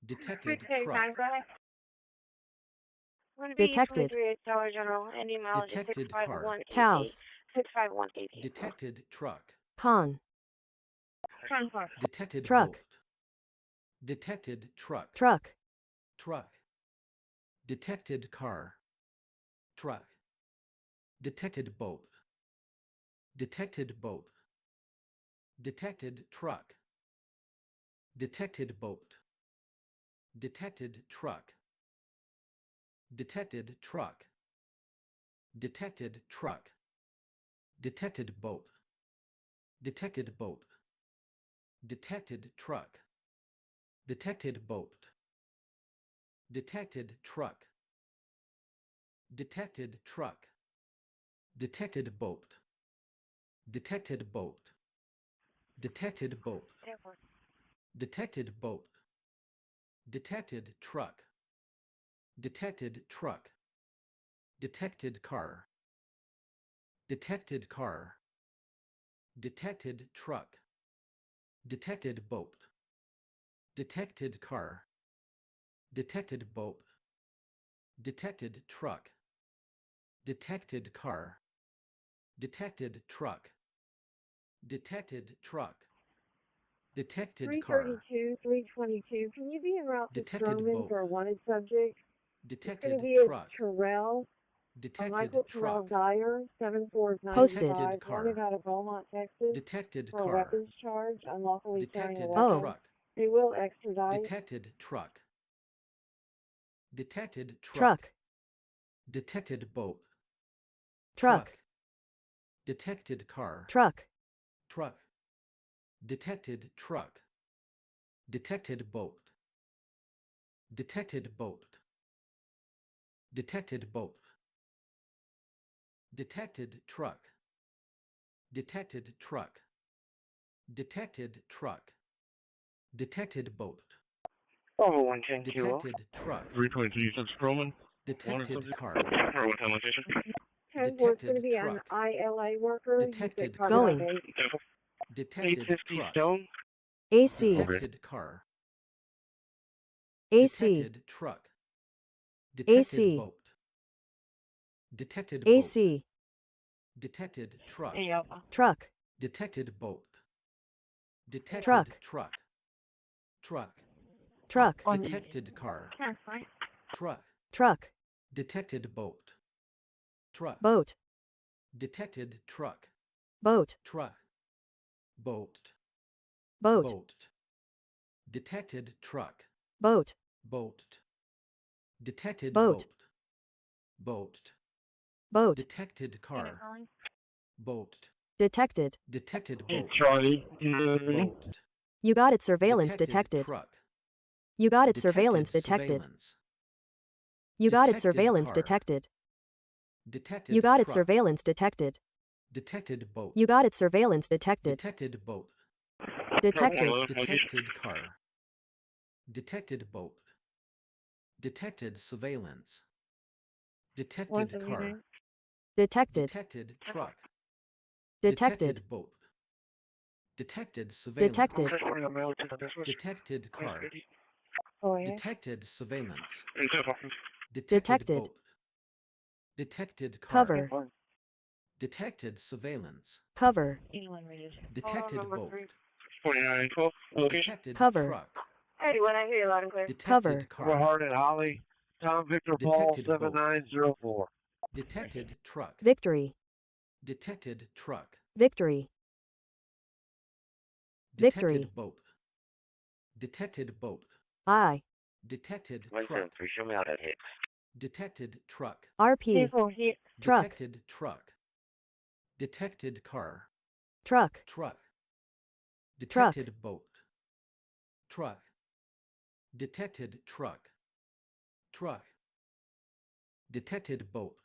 Speaker 1: Detected truck.
Speaker 7: Detected.
Speaker 3: Dollar General. Any mileage is
Speaker 1: Detected car.
Speaker 3: 65188.
Speaker 7: Cows.
Speaker 3: 65188.
Speaker 1: Detected truck.
Speaker 7: Con.
Speaker 1: Detected
Speaker 7: Truck.
Speaker 1: boat. Detected truck.
Speaker 7: Truck.
Speaker 1: Truck. Detected car. Truck. Detected boat. Detected boat. Detected truck. Detected boat. Detected truck. Detected truck. Detected truck. Detected boat. Detected boat. Detected truck. Detected boat. Detected truck. Detected truck. Detected boat. Detected boat. Detected boat. Detected boat. Detected truck. Detected truck. Detected car. Detected car. Detected truck. Detected boat. Detected car. Detected boat. Detected truck. Detected car. Detected truck. Detected truck. Detected car.
Speaker 16: 332, 322. Can you be en route to
Speaker 1: Detected
Speaker 16: Stroman
Speaker 1: boat.
Speaker 16: for a wanted subject? It's going
Speaker 1: Detected
Speaker 16: to be a
Speaker 1: truck.
Speaker 16: Terrell.
Speaker 1: Detected
Speaker 16: Michael Terrell
Speaker 1: truck.
Speaker 16: Dyer, 7495,
Speaker 1: Posted.
Speaker 16: wanted out of Beaumont, Texas,
Speaker 1: Detected
Speaker 16: for a
Speaker 1: car.
Speaker 16: weapons charge, unlawfully carrying a
Speaker 1: Detected
Speaker 16: weapon.
Speaker 1: truck.
Speaker 16: They will extradite.
Speaker 1: Detected truck. Detected truck.
Speaker 7: Truck.
Speaker 1: Detected boat.
Speaker 7: Truck.
Speaker 1: Detected car.
Speaker 7: Truck.
Speaker 1: Truck. Detected truck. Detected boat. Detected boat. Detected boat. Detected truck. Detected truck. Detected truck. Detected boat.
Speaker 8: Over 110 kilo.
Speaker 1: Detected truck.
Speaker 8: 322, you said Stroman?
Speaker 1: Detected car.
Speaker 8: Or what time location?
Speaker 16: 10 4 is going to be an
Speaker 1: truck.
Speaker 16: ILA worker.
Speaker 1: Detected
Speaker 16: car.
Speaker 7: Going.
Speaker 1: Detected
Speaker 8: 850
Speaker 1: truck.
Speaker 8: stone.
Speaker 7: AC.
Speaker 1: Detected car.
Speaker 7: AC.
Speaker 1: Detected truck. Detected
Speaker 7: AC.
Speaker 1: boat. Detected boat.
Speaker 7: AC.
Speaker 1: Detected truck.
Speaker 7: Truck.
Speaker 1: Detected boat. Detected
Speaker 7: Truck.
Speaker 1: truck. Truck.
Speaker 7: Truck.
Speaker 1: Detected car. Truck.
Speaker 7: Truck.
Speaker 1: Detected boat. Truck.
Speaker 7: Boat.
Speaker 1: Detected truck.
Speaker 7: Boat.
Speaker 1: Truck. Boat.
Speaker 7: Boat.
Speaker 1: Boat. Detected truck.
Speaker 7: Boat.
Speaker 1: Boat. Detected
Speaker 7: Boat.
Speaker 1: Boat.
Speaker 7: Boat.
Speaker 1: Detected car. Boat.
Speaker 7: Detected.
Speaker 1: Detected boat.
Speaker 26: Charlie.
Speaker 1: Boat.
Speaker 7: You got it. Surveillance detected.
Speaker 1: Truck.
Speaker 7: You got it.
Speaker 1: Detected
Speaker 7: Surveillance detected.
Speaker 1: surveillance.
Speaker 7: You got it.
Speaker 1: Detected
Speaker 7: Surveillance
Speaker 1: car.
Speaker 7: detected.
Speaker 1: Detected
Speaker 7: You got it.
Speaker 1: truck.
Speaker 7: Surveillance detected.
Speaker 1: Detected boat.
Speaker 7: You got it. Surveillance detected.
Speaker 1: Detected boat.
Speaker 7: Detected.
Speaker 1: Detected car. Detected boat. Detected surveillance. Detected car.
Speaker 7: Detected.
Speaker 1: Detected truck.
Speaker 7: Detected.
Speaker 1: Boat. Detected surveillance.
Speaker 7: Detected.
Speaker 1: Detected car. Detected surveillance.
Speaker 7: Detected.
Speaker 1: Boat. Detected car.
Speaker 7: Cover.
Speaker 1: Detected surveillance.
Speaker 7: Cover.
Speaker 1: Detected boat.
Speaker 26: 4912.
Speaker 1: Detected
Speaker 7: Cover.
Speaker 1: truck.
Speaker 3: Hey, when I hear you loud and clear.
Speaker 7: Cover.
Speaker 1: Detected car.
Speaker 26: Overheard at Holly. Tom Victor Paul
Speaker 1: Detected boat.
Speaker 26: 7904.
Speaker 1: Detected truck.
Speaker 7: Victory.
Speaker 1: Detected truck.
Speaker 7: Victory.
Speaker 1: Detected
Speaker 7: Victory.
Speaker 1: boat. Detected boat.
Speaker 7: I.
Speaker 1: Detected truck.
Speaker 26: Show me how that hits.
Speaker 1: Detected truck.
Speaker 7: RP. Truck.
Speaker 1: Detected truck. Detected car.
Speaker 7: Truck.
Speaker 1: Truck.
Speaker 7: Truck.
Speaker 1: Detected boat. Truck. Detected truck. Truck. Detected boat.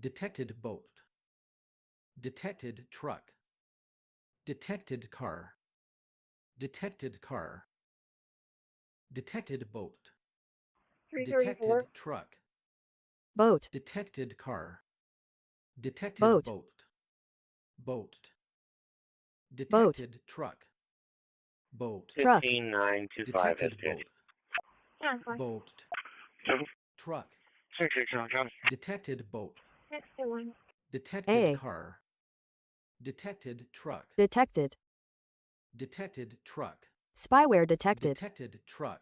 Speaker 1: Detected boat. Detected truck. Detected car. Detected car. Detected boat.
Speaker 3: 334.
Speaker 1: Detected truck.
Speaker 7: Boat.
Speaker 1: Detected car. Detected
Speaker 7: Boat.
Speaker 1: boat. Boat. Detected truck. Boat.
Speaker 7: Truck.
Speaker 26: 15925
Speaker 1: Detected
Speaker 26: SJ.
Speaker 1: boat.
Speaker 3: Yeah, fine.
Speaker 1: Boat. Truck.
Speaker 26: 667 John.
Speaker 1: Detected boat.
Speaker 3: 621.
Speaker 1: Detected
Speaker 7: A.
Speaker 1: car. Detected truck.
Speaker 7: Detected.
Speaker 1: Detected truck.
Speaker 7: Spyware detected.
Speaker 1: Detected truck.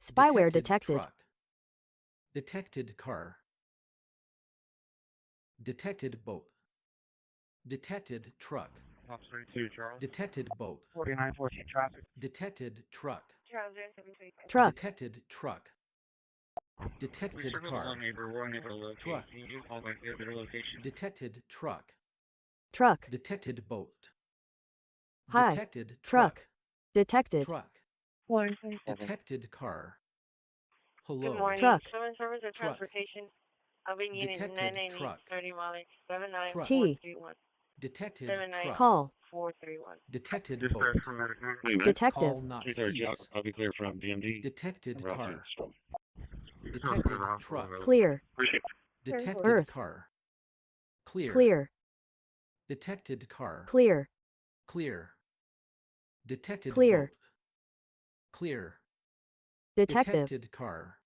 Speaker 7: Spyware detected.
Speaker 1: Truck. Detected car. Detected boat. Detected truck.
Speaker 26: 32 Charles.
Speaker 1: Detected boat.
Speaker 26: 4914 traffic.
Speaker 1: Detected truck.
Speaker 3: Charles 073.
Speaker 7: Truck.
Speaker 1: Detected truck. Detected car. Truck. Detected truck.
Speaker 7: Truck.
Speaker 1: Detected boat.
Speaker 7: Hi.
Speaker 1: Detected
Speaker 7: Truck. Detected.
Speaker 1: Truck.
Speaker 3: 127.
Speaker 1: Detected car.
Speaker 3: Good
Speaker 1: Hello.
Speaker 3: morning.
Speaker 7: Truck.
Speaker 3: Summon service or
Speaker 1: Truck.
Speaker 3: transportation. I'll be needing
Speaker 1: Detected
Speaker 3: 998
Speaker 1: truck.
Speaker 3: 30 mileage
Speaker 7: T.
Speaker 3: 79431.
Speaker 1: Detected
Speaker 3: 79
Speaker 1: truck.
Speaker 7: Call.
Speaker 3: 431.
Speaker 1: Detected boat.
Speaker 7: Detective.
Speaker 1: Call not heath.
Speaker 26: I'll be clear from DMD.
Speaker 1: Detected car. Detected truck.
Speaker 7: Clear.
Speaker 1: Detected
Speaker 7: Earth.
Speaker 1: car. Clear.
Speaker 7: Clear.
Speaker 1: Detected car.
Speaker 7: Clear.
Speaker 1: Clear. Detected
Speaker 7: Clear.
Speaker 1: boat. Clear.
Speaker 7: Detective.
Speaker 1: Detected car.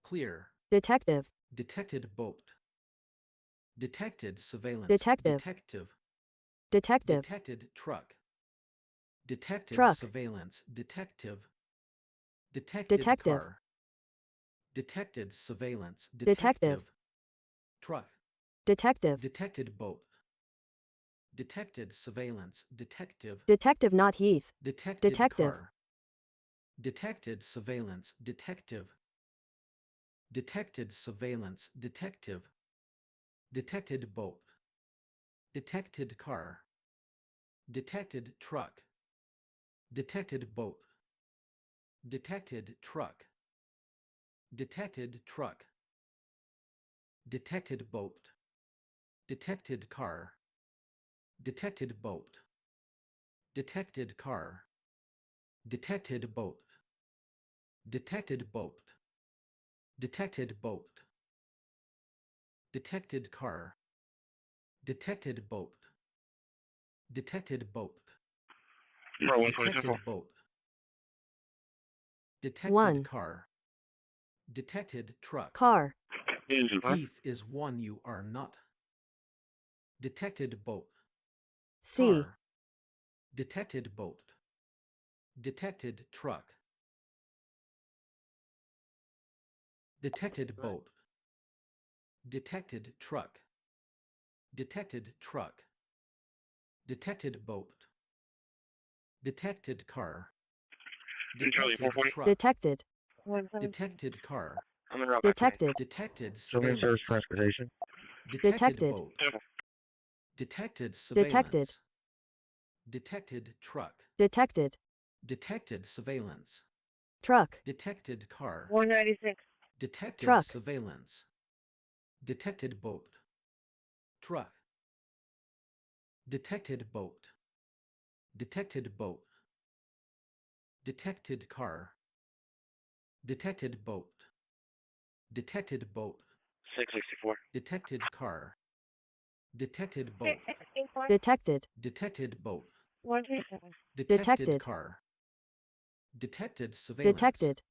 Speaker 1: Clear.
Speaker 7: Detective.
Speaker 1: Detected boat. Detected surveillance.
Speaker 7: Detective.
Speaker 1: Detective.
Speaker 7: Detective.
Speaker 1: Detected truck. Detected
Speaker 7: Truck.
Speaker 1: surveillance. Detective. Detected
Speaker 7: Detective.
Speaker 1: car. Detected surveillance.
Speaker 7: Detective.
Speaker 1: Truck.
Speaker 7: Detective.
Speaker 1: Detected boat. Detected surveillance. Detective.
Speaker 7: Detective not Heath.
Speaker 1: Detected
Speaker 7: Detective.
Speaker 1: car. Detected surveillance. Detective. Detected surveillance. Detective. Detected boat. Detected car. Detected truck. Detected boat. Detected truck. Detected truck. Detected boat. Detected car. Detected boat. Detected car. Detected boat. Detected boat. Detected boat. Detected car. Detected boat. Detected boat. Detected boat. Detected
Speaker 7: One.
Speaker 1: car. Detected truck.
Speaker 7: Car.
Speaker 1: Heath is one you are not. Detected boat.
Speaker 7: C.
Speaker 1: Car. Detected boat. Detected truck. Detected boat. Detected truck. Detected truck. Detected boat. Detected car. Detected truck.
Speaker 7: Detected.
Speaker 1: Detected car.
Speaker 7: Detected.
Speaker 1: Detected
Speaker 26: Children's Service
Speaker 1: surveillance.
Speaker 26: Transportation.
Speaker 1: Detected
Speaker 7: Detected.
Speaker 1: boat. Detected
Speaker 7: Detected.
Speaker 1: surveillance. Detected truck.
Speaker 7: Detected.
Speaker 1: Detected surveillance.
Speaker 7: Truck.
Speaker 1: Detected car.
Speaker 3: 196.
Speaker 1: Detected
Speaker 7: Truck.
Speaker 1: surveillance. Detected boat. Truck. Detected boat. Detected boat. Detected car. Detected boat. Detected boat.
Speaker 26: 664.
Speaker 1: Detected car. Detected boat.
Speaker 7: Detected.
Speaker 1: Detected boat.
Speaker 3: 127.
Speaker 1: Detected
Speaker 7: Detected.
Speaker 1: car. Detected surveillance.
Speaker 7: Detected.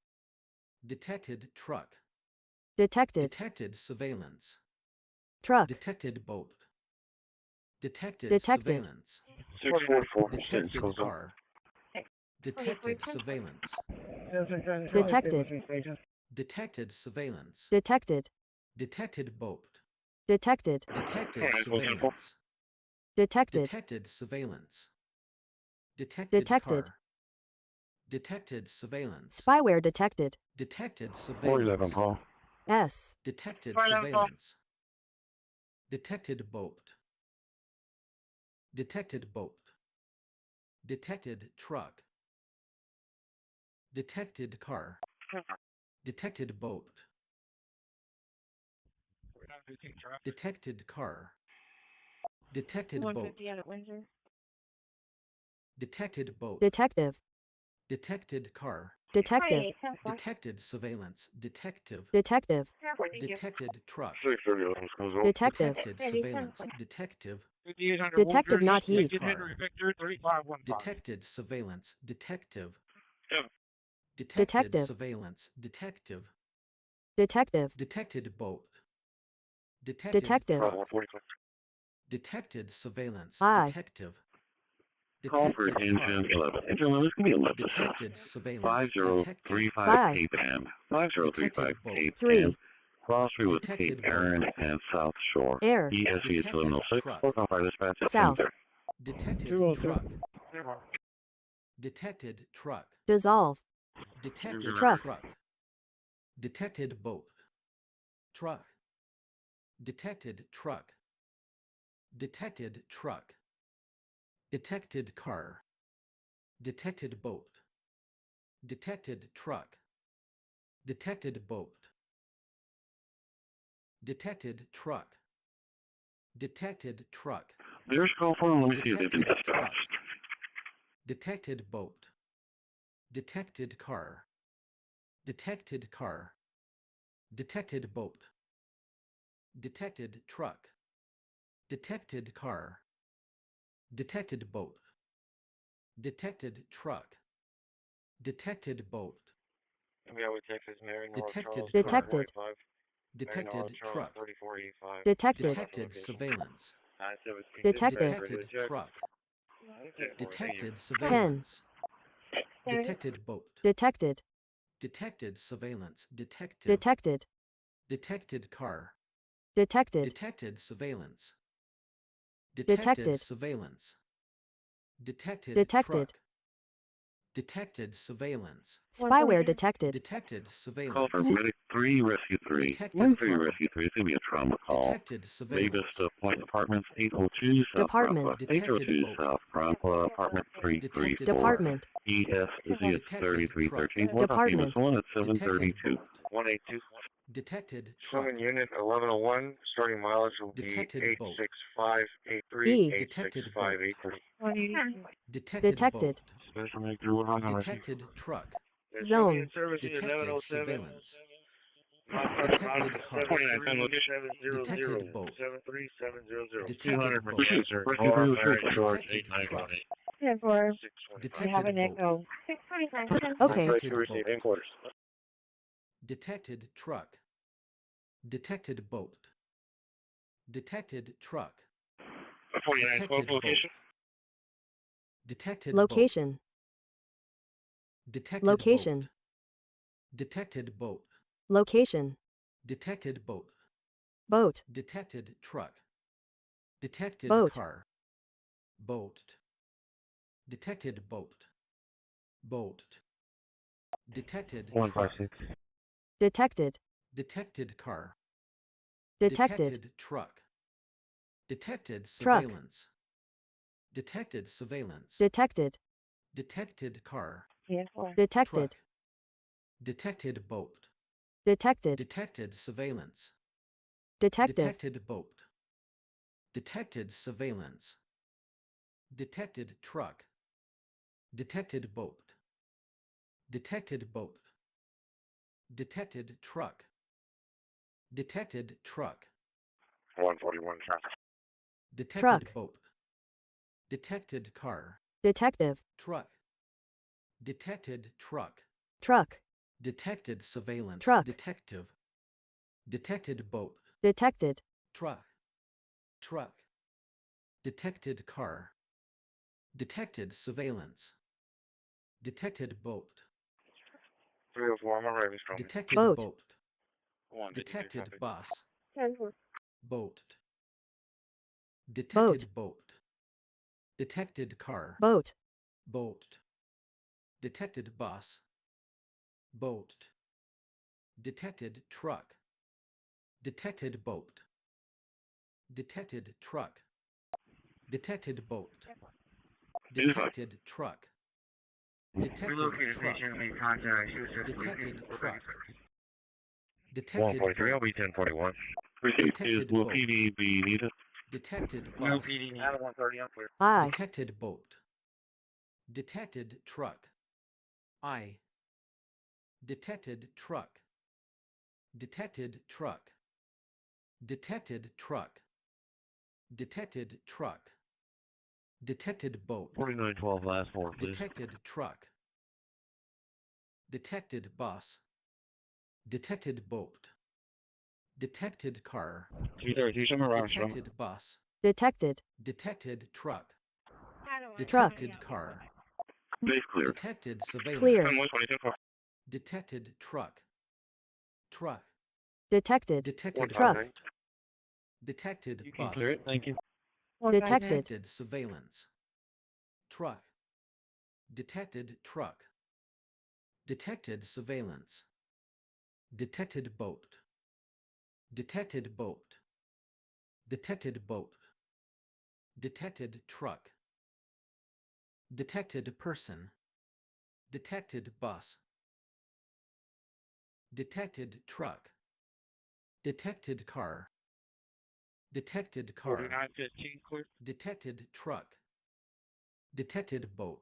Speaker 1: Detected truck.
Speaker 7: Detected.
Speaker 1: Detected surveillance.
Speaker 7: Truck.
Speaker 1: Detected boat. Detected
Speaker 7: Detected.
Speaker 1: surveillance.
Speaker 26: 644.
Speaker 1: Detected car. Detected surveillance.
Speaker 7: Detected.
Speaker 1: Detected surveillance.
Speaker 7: Detected.
Speaker 1: Detected boat.
Speaker 7: Detected.
Speaker 1: Detected surveillance.
Speaker 7: Detected.
Speaker 1: Detected surveillance. Detected
Speaker 7: Detected.
Speaker 1: car. Detected surveillance.
Speaker 7: Spyware detected.
Speaker 1: Detected
Speaker 26: 411,
Speaker 1: surveillance.
Speaker 26: Paul.
Speaker 7: S.
Speaker 1: Detected surveillance. Detected boat. Detected boat. Detected truck. Detected car. Detected boat. Detected car. Detected boat.
Speaker 3: 150 out at Windsor.
Speaker 1: Detected boat.
Speaker 7: Detective.
Speaker 1: Detected car.
Speaker 7: Detective.
Speaker 1: Detected surveillance. Detective.
Speaker 7: Detective.
Speaker 1: Detected truck.
Speaker 26: 630, goes over.
Speaker 7: Detective.
Speaker 1: Detected surveillance. Detective.
Speaker 7: Detective not Heath.
Speaker 1: Car. Detected surveillance. Detective. Detected
Speaker 7: Detective.
Speaker 1: surveillance. Detective.
Speaker 7: Detective.
Speaker 1: Detected boat. Detected
Speaker 7: Detective.
Speaker 1: truck.
Speaker 26: 145.
Speaker 1: Detected surveillance.
Speaker 7: I.
Speaker 1: Detective.
Speaker 26: Call for
Speaker 1: Detected car.
Speaker 26: Engine 11. Engine 11 is going to be a left
Speaker 1: Detected
Speaker 26: assist.
Speaker 1: surveillance. Detective.
Speaker 26: 5035
Speaker 7: 5.
Speaker 26: Cape Ann. 5035
Speaker 1: Detected boat.
Speaker 26: Cape
Speaker 7: 3.
Speaker 26: Ann. Crossing with
Speaker 1: Detected
Speaker 26: Cape Aaron and South Shore.
Speaker 7: Air.
Speaker 26: ESV is
Speaker 1: Detected
Speaker 26: 706.
Speaker 1: truck.
Speaker 26: Forecast fire dispatch at
Speaker 7: South.
Speaker 26: 10:30.
Speaker 1: Detected truck. Detected truck.
Speaker 7: Dissolve.
Speaker 1: Detected
Speaker 7: Truck.
Speaker 1: truck. Detected boat. Truck. Detected truck. Detected truck. Detected car. Detected boat. Detected truck. Detected boat. Detected truck. Detected truck.
Speaker 26: There's call for them. Let me see if they've been
Speaker 1: Detected truck.
Speaker 26: dispatched.
Speaker 1: Detected boat. Detected car. Detected car. Detected boat. Detected truck. Detected car. Detected boat. Detected truck. Detected boat.
Speaker 26: Yeah, with Texas, Mary North
Speaker 1: Detected
Speaker 26: Charles,
Speaker 1: car.
Speaker 7: Detected.
Speaker 26: 45.
Speaker 1: Detected truck.
Speaker 26: 3485.
Speaker 7: Detected.
Speaker 1: Detected surveillance.
Speaker 26: 917.
Speaker 7: Detective.
Speaker 1: Detected truck. Detected
Speaker 7: 10.
Speaker 1: surveillance. Detected boat.
Speaker 7: Detected.
Speaker 1: Detected surveillance. Detective.
Speaker 7: Detected.
Speaker 1: Detected car.
Speaker 7: Detected.
Speaker 1: Detected surveillance.
Speaker 7: Detected.
Speaker 1: Detected surveillance. Detected
Speaker 7: Detected.
Speaker 1: truck. Detected surveillance.
Speaker 7: Spyware detected.
Speaker 1: Detected
Speaker 26: Call for
Speaker 1: surveillance.
Speaker 26: Medic 3, Rescue 3.
Speaker 1: Detected
Speaker 26: 1-3,
Speaker 1: car.
Speaker 26: Rescue 3. It's going to be a trauma call.
Speaker 1: Detected
Speaker 26: Bay
Speaker 1: surveillance.
Speaker 26: Vista Point Apartments, 802 South
Speaker 7: Department.
Speaker 26: Bronx.
Speaker 1: Detected
Speaker 26: 802
Speaker 1: boat.
Speaker 26: South Bronx, Apartment
Speaker 1: Detected
Speaker 26: 334.
Speaker 1: car.
Speaker 7: Department.
Speaker 26: ES is
Speaker 1: Detected
Speaker 26: 3313.
Speaker 1: truck.
Speaker 26: What off
Speaker 7: Department.
Speaker 26: Amos 1 at
Speaker 1: Detected
Speaker 26: 732.
Speaker 1: boat.
Speaker 26: 182.
Speaker 1: Detected truck.
Speaker 26: Summon Unit 1101. Starting mileage will be
Speaker 1: Detected boat.
Speaker 26: 86583.
Speaker 7: E.
Speaker 1: Detected boat.
Speaker 26: 86583.
Speaker 1: Detected
Speaker 7: Detected.
Speaker 1: boat.
Speaker 26: Special Make 311.
Speaker 1: Detected truck.
Speaker 7: Zone.
Speaker 1: Detected surveillance. Detected car. Detected boat.
Speaker 26: 73700.
Speaker 1: Detected boat. Detected truck.
Speaker 3: 10-4.
Speaker 1: Detected
Speaker 3: Have an
Speaker 1: boat.
Speaker 3: echo.
Speaker 7: Okay.
Speaker 1: Detected boat. Detected truck. Detected boat. Detected truck.
Speaker 8: 4912 location.
Speaker 1: Detected
Speaker 7: Location.
Speaker 1: boat. Detected
Speaker 7: Location.
Speaker 1: boat. Detected boat.
Speaker 7: Location.
Speaker 1: Detected boat.
Speaker 7: Boat.
Speaker 1: Detected truck. Detected
Speaker 7: Boat.
Speaker 1: car. Boat. Detected boat. Boat. Detected truck.
Speaker 18: 156.
Speaker 7: Detected.
Speaker 1: Detected car.
Speaker 7: Detected.
Speaker 1: Truck. Detected
Speaker 7: Truck.
Speaker 1: surveillance. Detected surveillance.
Speaker 7: Detected.
Speaker 1: Detected car.
Speaker 7: Detected.
Speaker 1: Truck. Detected boat.
Speaker 7: Detected.
Speaker 1: Detected surveillance.
Speaker 7: Detective.
Speaker 1: Detected boat. Detected surveillance. Detected truck. Detected boat. Detected boat. Detected truck. Detected truck.
Speaker 8: 141 traffic.
Speaker 1: Detected
Speaker 7: Truck.
Speaker 1: boat. Detected car.
Speaker 7: Detective.
Speaker 1: Truck. Detected truck.
Speaker 7: Truck.
Speaker 1: Detected surveillance.
Speaker 7: Truck.
Speaker 1: Detective. Detected boat.
Speaker 7: Detected.
Speaker 1: Truck. Truck. Detected car. Detected surveillance. Detected boat.
Speaker 8: 304, I'm already from
Speaker 1: Detected
Speaker 7: Boat.
Speaker 1: boat. Detected bus.
Speaker 16: 10-4.
Speaker 1: Boat. Detected boat. Detected car.
Speaker 7: Boat.
Speaker 1: Boat. Detected bus. Boat. Detected truck. Detected boat. Detected truck. Detected boat. Detected truck. Detected truck. Detected truck. Detected
Speaker 8: 143, I'll
Speaker 1: boat.
Speaker 8: be 1041.
Speaker 1: Detected
Speaker 8: Will
Speaker 1: boat.
Speaker 8: PD be needed?
Speaker 1: Detected
Speaker 8: No
Speaker 1: bus.
Speaker 8: PD needed. Out of 130, I'm clear.
Speaker 7: I.
Speaker 1: Detected boat. Detected truck. I. Detected truck. Detected truck. Detected truck. Detected truck. Detected boat.
Speaker 8: 4912, last four, please.
Speaker 1: Detected truck. Detected bus. Detected boat. Detected car.
Speaker 8: 230, somewhere around strong.
Speaker 1: Detected bus.
Speaker 7: Detected.
Speaker 1: Detected truck.
Speaker 7: Truck.
Speaker 1: Detected car.
Speaker 8: Base clear.
Speaker 1: Detected surveillance.
Speaker 7: Clear.
Speaker 8: 122,
Speaker 1: Detected truck. Truck.
Speaker 7: Detected.
Speaker 1: Detected
Speaker 7: Truck.
Speaker 1: boat. Detected
Speaker 8: You can
Speaker 1: bus.
Speaker 8: clear it, thank you.
Speaker 7: Detected.
Speaker 1: Detected surveillance. Truck. Detected truck. Detected surveillance. Detected boat. Detected boat. Detected boat. Detected truck. Detected person. Detected bus. Detected truck. Detected car. Detected car.
Speaker 8: 4915, clear.
Speaker 1: Detected truck. Detected boat.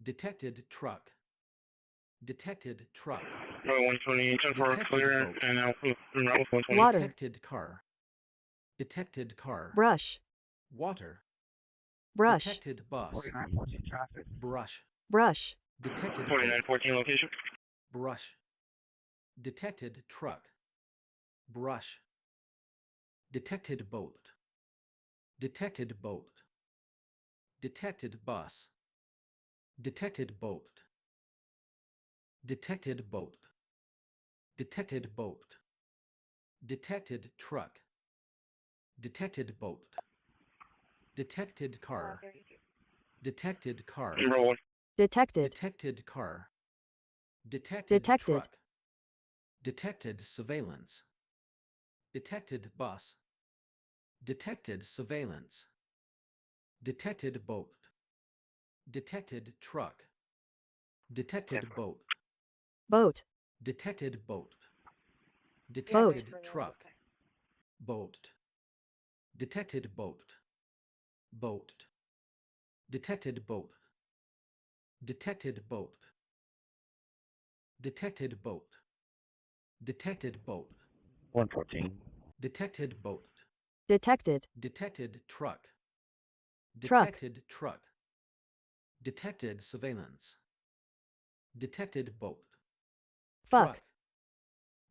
Speaker 1: Detected truck. Detected truck.
Speaker 8: 128, 10 for
Speaker 1: Detected
Speaker 8: clear,
Speaker 1: boat.
Speaker 8: and now route 120.
Speaker 7: Water.
Speaker 1: Detected car. Detected car.
Speaker 7: Brush.
Speaker 1: Water.
Speaker 7: Brush.
Speaker 1: Detected bus.
Speaker 8: 4914 traffic.
Speaker 1: Brush.
Speaker 7: Brush.
Speaker 1: Detected boat.
Speaker 8: 4914 location.
Speaker 1: Brush. Detected truck. Brush. Detected boat. Detected boat. Detected bus. Detected boat. Detected boat. Detected boat. Detected truck. Detected boat. Detected car. Detected car.
Speaker 8: 01.
Speaker 7: Detected.
Speaker 1: Detected car. Detected
Speaker 7: Detected.
Speaker 1: truck. Detected surveillance. Detected bus. Detected surveillance. Detected boat. Detected truck. Detected boat.
Speaker 7: Boat.
Speaker 1: Detected boat. Detected truck. Boat. Detected boat. Boat. Detected boat. Detected boat. Detected boat. Detected boat.
Speaker 8: 114.
Speaker 1: Detected boat.
Speaker 7: Detected.
Speaker 1: Detected truck.
Speaker 7: Truck.
Speaker 1: Detected truck. Detected surveillance. Detected boat.
Speaker 7: Fuck.
Speaker 1: Truck.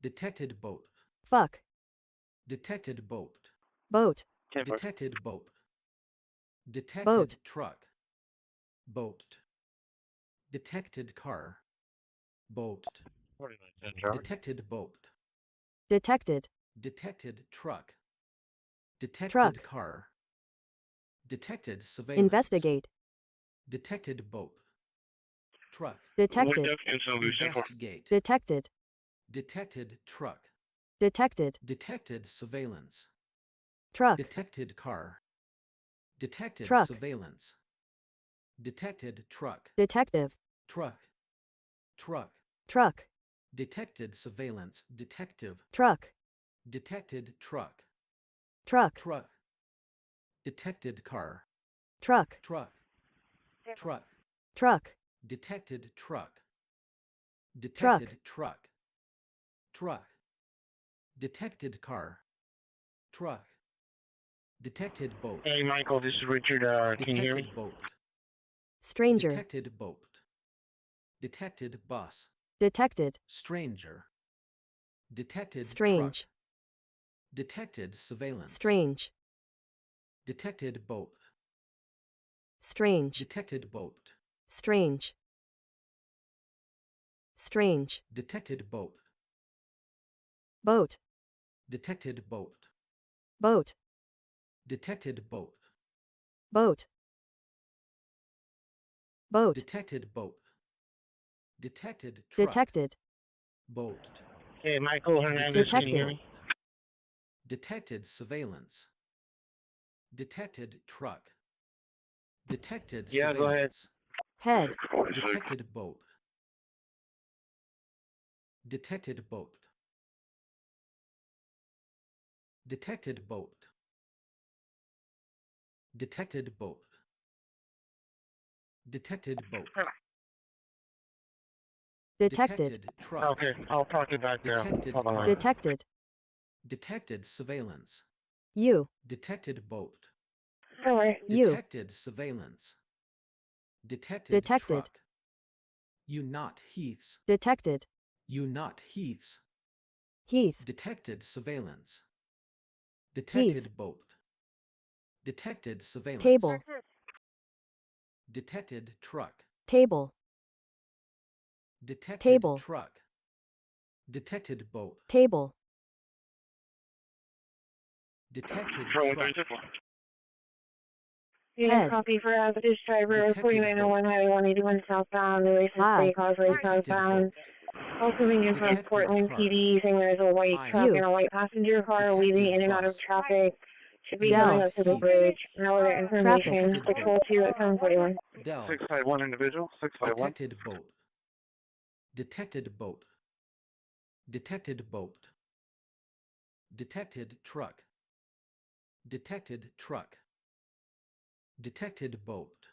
Speaker 1: Detected boat.
Speaker 7: Fuck.
Speaker 1: Detected boat.
Speaker 7: Boat.
Speaker 1: Detected boat. Detected
Speaker 7: Boat.
Speaker 1: truck. Boat. Detected car. Boat. Detected boat.
Speaker 7: Detected.
Speaker 1: Detected truck. Detected
Speaker 7: Truck.
Speaker 1: car. Detected surveillance.
Speaker 7: Investigate.
Speaker 1: Detected boat. Truck.
Speaker 7: Detected.
Speaker 1: Investigate.
Speaker 7: Detected.
Speaker 1: Detected truck.
Speaker 7: Detected.
Speaker 1: Detected surveillance.
Speaker 7: Truck.
Speaker 1: Detected car. Detected
Speaker 7: Truck.
Speaker 1: surveillance. Detected truck.
Speaker 7: Detective.
Speaker 1: Truck. Truck.
Speaker 7: Truck.
Speaker 1: Detected surveillance. Detective.
Speaker 7: Truck.
Speaker 1: Detected truck.
Speaker 7: Truck.
Speaker 1: Truck. Detected car.
Speaker 7: Truck.
Speaker 1: Truck. Truck.
Speaker 7: Truck.
Speaker 1: Detected truck. Detected truck. Truck. Detected car. Truck. Detected boat.
Speaker 8: Hey, Michael, this is Richard. Can you hear me?
Speaker 1: Detected boat.
Speaker 7: Stranger.
Speaker 1: Detected boat. Detected bus.
Speaker 7: Detected.
Speaker 1: Stranger. Detected
Speaker 7: Strange.
Speaker 1: truck. Detected surveillance.
Speaker 7: Strange.
Speaker 1: Detected boat.
Speaker 7: Strange.
Speaker 1: Detected boat.
Speaker 7: Strange. Strange.
Speaker 1: Detected boat.
Speaker 7: Boat.
Speaker 1: Detected boat.
Speaker 7: Boat.
Speaker 1: Detected boat.
Speaker 7: Boat. Boat.
Speaker 1: Detected boat. Detected truck.
Speaker 7: Detected.
Speaker 1: Boat.
Speaker 8: Hey, Michael Hernandez, can you hear me?
Speaker 1: Detected surveillance. Detected truck. Detected
Speaker 8: Yeah, go ahead.
Speaker 1: surveillance.
Speaker 7: Head.
Speaker 1: Detected boat. Detected boat. Detected boat. Detected boat. Detected boat.
Speaker 7: Detected.
Speaker 1: Truck.
Speaker 8: Okay, I'll talk to you back there.
Speaker 1: Detected
Speaker 8: Hold on.
Speaker 1: car.
Speaker 7: Detected.
Speaker 1: Detected surveillance.
Speaker 7: You.
Speaker 1: Detected boat.
Speaker 8: All right.
Speaker 7: You.
Speaker 1: Detected surveillance. Detected
Speaker 7: Detected.
Speaker 1: truck. You not heaths.
Speaker 7: Detected.
Speaker 1: You not heaths.
Speaker 7: Heath.
Speaker 1: Detected surveillance. Detected boat. Detected surveillance.
Speaker 7: Table.
Speaker 1: Detected truck.
Speaker 7: Table.
Speaker 1: Detected
Speaker 7: Table.
Speaker 1: truck. Detected boat.
Speaker 7: Table.
Speaker 1: Detected
Speaker 8: Head.
Speaker 1: truck.
Speaker 3: Unit copy for this driver, 4901 Highway 181 southbound, Release State Causeway southbound. Also being from Portland PD, saying there's a white truck and a white passenger car weaving in and out of traffic. Should be going up to the bridge. No other information. 602 at 741.
Speaker 26: 651 individual, 651.
Speaker 1: Detected boat. Detected boat. Detected boat. Detected truck. Detected truck. Detected boat.